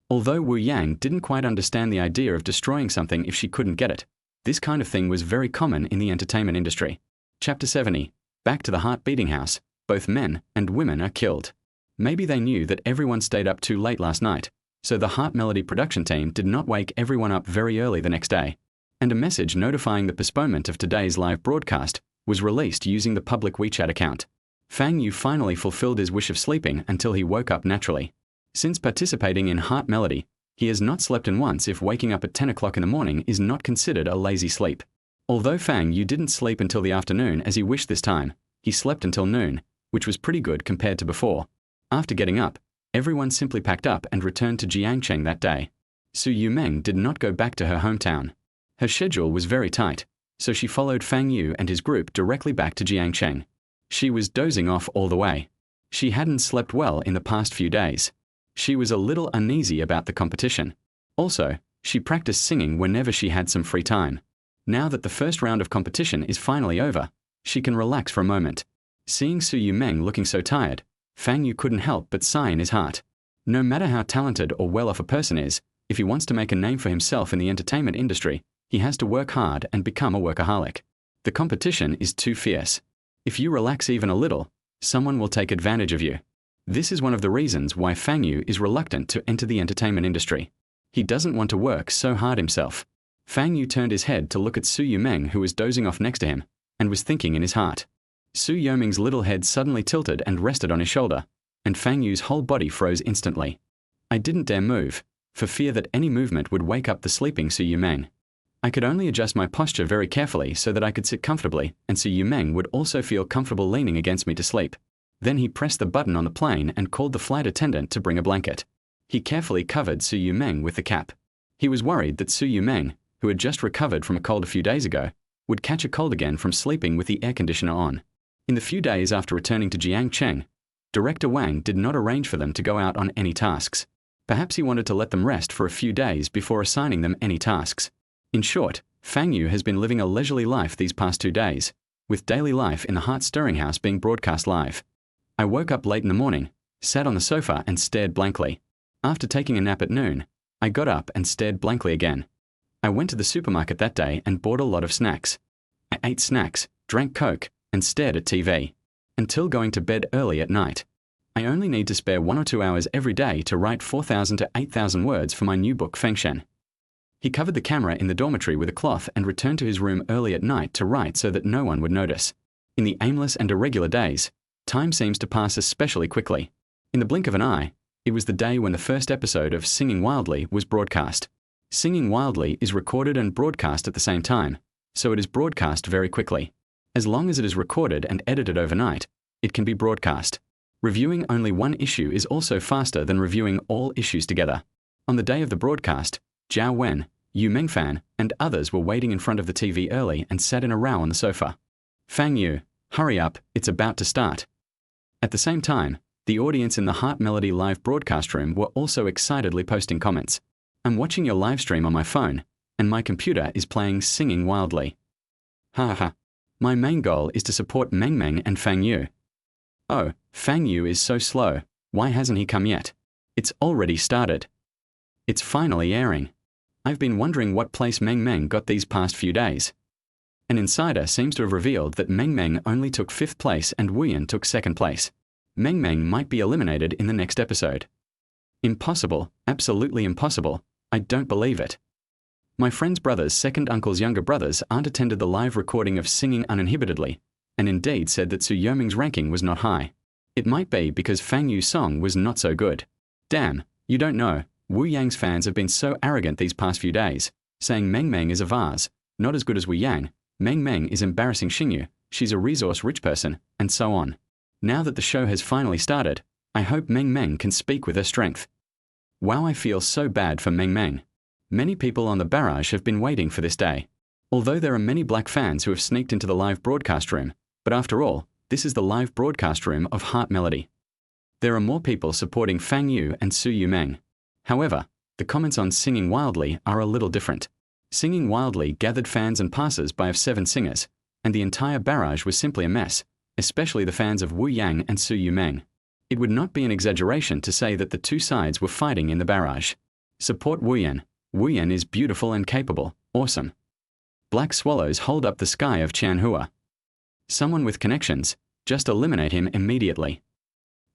Although Wu Yang didn't quite understand the idea of destroying something if she couldn't get it, this kind of thing was very common in the entertainment industry. Chapter 70. Back to the heart beating house. Both men and women are killed. Maybe they knew that everyone stayed up too late last night, so the Heart Melody production team did not wake everyone up very early the next day. And a message notifying the postponement of today's live broadcast was released using the public WeChat account. Fang Yu finally fulfilled his wish of sleeping until he woke up naturally. Since participating in Heart Melody, he has not slept in once if waking up at 10 o'clock in the morning is not considered a lazy sleep. Although Fang Yu didn't sleep until the afternoon as he wished this time, he slept until noon, which was pretty good compared to before. After getting up, everyone simply packed up and returned to Jiangcheng that day. Su Yumeng did not go back to her hometown. Her schedule was very tight, so she followed Fang Yu and his group directly back to Jiangcheng. She was dozing off all the way. She hadn't slept well in the past few days. She was a little uneasy about the competition. Also, she practiced singing whenever she had some free time. Now that the first round of competition is finally over, she can relax for a moment. Seeing Su Yumeng looking so tired, Fang Yu couldn't help but sigh in his heart. No matter how talented or well-off a person is, if he wants to make a name for himself in the entertainment industry, he has to work hard and become a workaholic. The competition is too fierce. If you relax even a little, someone will take advantage of you. This is one of the reasons why Fang Yu is reluctant to enter the entertainment industry. He doesn't want to work so hard himself. Fang Yu turned his head to look at Su Yumeng, who was dozing off next to him, and was thinking in his heart. Su Yumeng's little head suddenly tilted and rested on his shoulder, and Fang Yu's whole body froze instantly. I didn't dare move, for fear that any movement would wake up the sleeping Su Yumeng. I could only adjust my posture very carefully so that I could sit comfortably, and Su Yumeng would also feel comfortable leaning against me to sleep. Then he pressed the button on the plane and called the flight attendant to bring a blanket. He carefully covered Su Yumeng with the cap. He was worried that Su Yumeng, who had just recovered from a cold a few days ago, would catch a cold again from sleeping with the air conditioner on. In the few days after returning to Jiangcheng, Director Wang did not arrange for them to go out on any tasks. Perhaps he wanted to let them rest for a few days before assigning them any tasks. In short, Fang Yu has been living a leisurely life these past 2 days, with daily life in the heart-stirring house being broadcast live. I woke up late in the morning, sat on the sofa and stared blankly. After taking a nap at noon, I got up and stared blankly again. I went to the supermarket that day and bought a lot of snacks. I ate snacks, drank Coke, and stared at TV. Until going to bed early at night. I only need to spare 1 or 2 hours every day to write 4,000 to 8,000 words for my new book Fengshen. He covered the camera in the dormitory with a cloth and returned to his room early at night to write so that no one would notice. In the aimless and irregular days, time seems to pass especially quickly. In the blink of an eye, it was the day when the first episode of Singing Wildly was broadcast. Singing Wildly is recorded and broadcast at the same time, so it is broadcast very quickly. As long as it is recorded and edited overnight, it can be broadcast. Reviewing only one issue is also faster than reviewing all issues together. On the day of the broadcast, Zhao Wen, Yu Mengfan, and others were waiting in front of the TV early and sat in a row on the sofa. Fang Yu, hurry up, it's about to start. At the same time, the audience in the Heart Melody live broadcast room were also excitedly posting comments. I'm watching your live stream on my phone, and my computer is playing Singing Wildly. Ha ha. My main goal is to support Meng Meng and Fang Yu. Oh, Fang Yu is so slow, why hasn't he come yet? It's already started. It's finally airing. I've been wondering what place Meng Meng got these past few days. An insider seems to have revealed that Meng Meng only took 5th place and Wuyan took 2nd place. Meng Meng might be eliminated in the next episode. Impossible, absolutely impossible, I don't believe it. My friend's brother's second uncle's younger brothers aunt attended the live recording of Singing Uninhibitedly, and indeed said that Su Yoming's ranking was not high. It might be because Fang Yu's song was not so good. Damn, you don't know, Wu Yang's fans have been so arrogant these past few days, saying Meng Meng is a vase, not as good as Wu Yang, Meng Meng is embarrassing Xingyu, she's a resource-rich person, and so on. Now that the show has finally started, I hope Meng Meng can speak with her strength. Wow, I feel so bad for Meng Meng. Many people on the barrage have been waiting for this day. Although there are many black fans who have sneaked into the live broadcast room, but after all, this is the live broadcast room of Heart Melody. There are more people supporting Fang Yu and Su Yumeng. However, the comments on Singing Wildly are a little different. Singing Wildly gathered fans and passers-by of 7 singers, and the entire barrage was simply a mess, especially the fans of Wu Yang and Su Yumeng. It would not be an exaggeration to say that the two sides were fighting in the barrage. Support Wu Yan. Wu Yan is beautiful and capable, awesome. Black swallows hold up the sky of Qianhua. Someone with connections, just eliminate him immediately.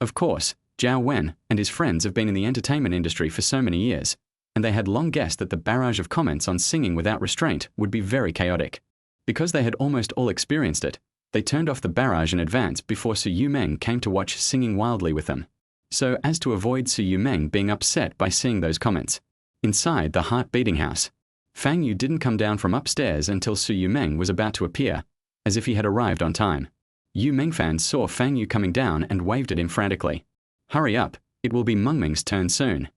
Of course, Zhao Wen and his friends have been in the entertainment industry for so many years, and they had long guessed that the barrage of comments on Singing Without Restraint would be very chaotic. Because they had almost all experienced it, they turned off the barrage in advance before Su Yumeng came to watch Singing Wildly with them, so as to avoid Su Yumeng being upset by seeing those comments. Inside the heart-beating house, Fang Yu didn't come down from upstairs until Su Yumeng was about to appear, as if he had arrived on time. Yu Mengfan saw Fang Yu coming down and waved at him frantically. Hurry up, it will be Mengmeng's turn soon.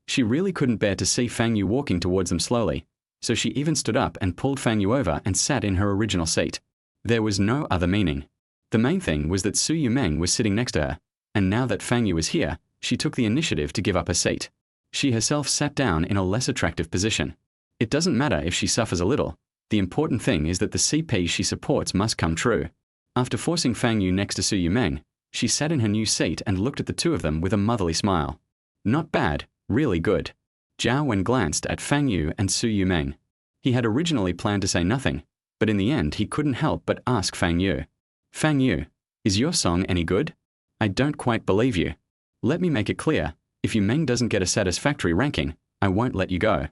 She really couldn't bear to see Fang Yu walking towards them slowly, so she even stood up and pulled Fang Yu over and sat in her original seat. There was no other meaning. The main thing was that Su Yumeng was sitting next to her, and now that Fang Yu was here, she took the initiative to give up her seat. She herself sat down in a less attractive position. It doesn't matter if she suffers a little. The important thing is that the CP she supports must come true. After forcing Fang Yu next to Su Yumeng, she sat in her new seat and looked at the two of them with a motherly smile. Not bad, really good. Zhao Wen glanced at Fang Yu and Su Yumeng. He had originally planned to say nothing, but in the end he couldn't help but ask Fang Yu. Fang Yu, is your song any good? I don't quite believe you. Let me make it clear, if Yumeng doesn't get a satisfactory ranking, I won't let you go.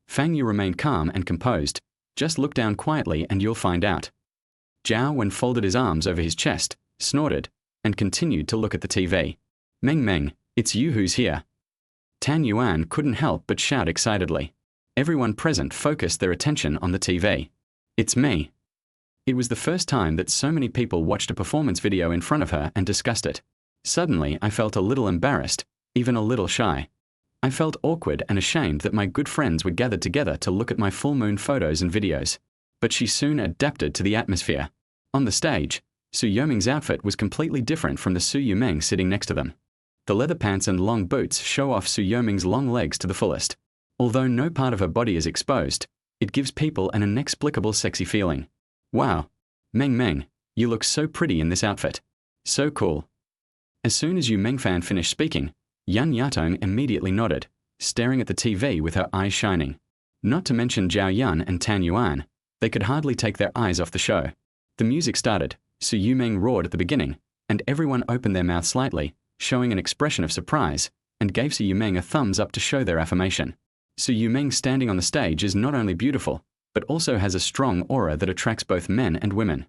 Fang Yu remained calm and composed. Just look down quietly and you'll find out. Zhao Wen folded his arms over his chest, snorted, and continued to look at the TV. Meng Meng, it's you who's here. Tan Yuan couldn't help but shout excitedly. Everyone present focused their attention on the TV. It's me. It was the first time that so many people watched a performance video in front of her and discussed it. Suddenly I felt a little embarrassed, even a little shy. I felt awkward and ashamed that my good friends were gathered together to look at my full moon photos and videos. But she soon adapted to the atmosphere. On the stage, Su Yoming's outfit was completely different from the Su Yumeng sitting next to them. The leather pants and long boots show off Su Yoming's long legs to the fullest. Although no part of her body is exposed, it gives people an inexplicable sexy feeling. Wow, Meng Meng, you look so pretty in this outfit. So cool. As soon as Yu Mengfan finished speaking, Yan Yatong immediately nodded, staring at the TV with her eyes shining. Not to mention Zhao Yun and Tan Yuan, they could hardly take their eyes off the show. The music started, Su Yumeng roared at the beginning, and everyone opened their mouth slightly, showing an expression of surprise, and gave Su Yumeng a thumbs up to show their affirmation. Su Yumeng standing on the stage is not only beautiful, but also has a strong aura that attracts both men and women.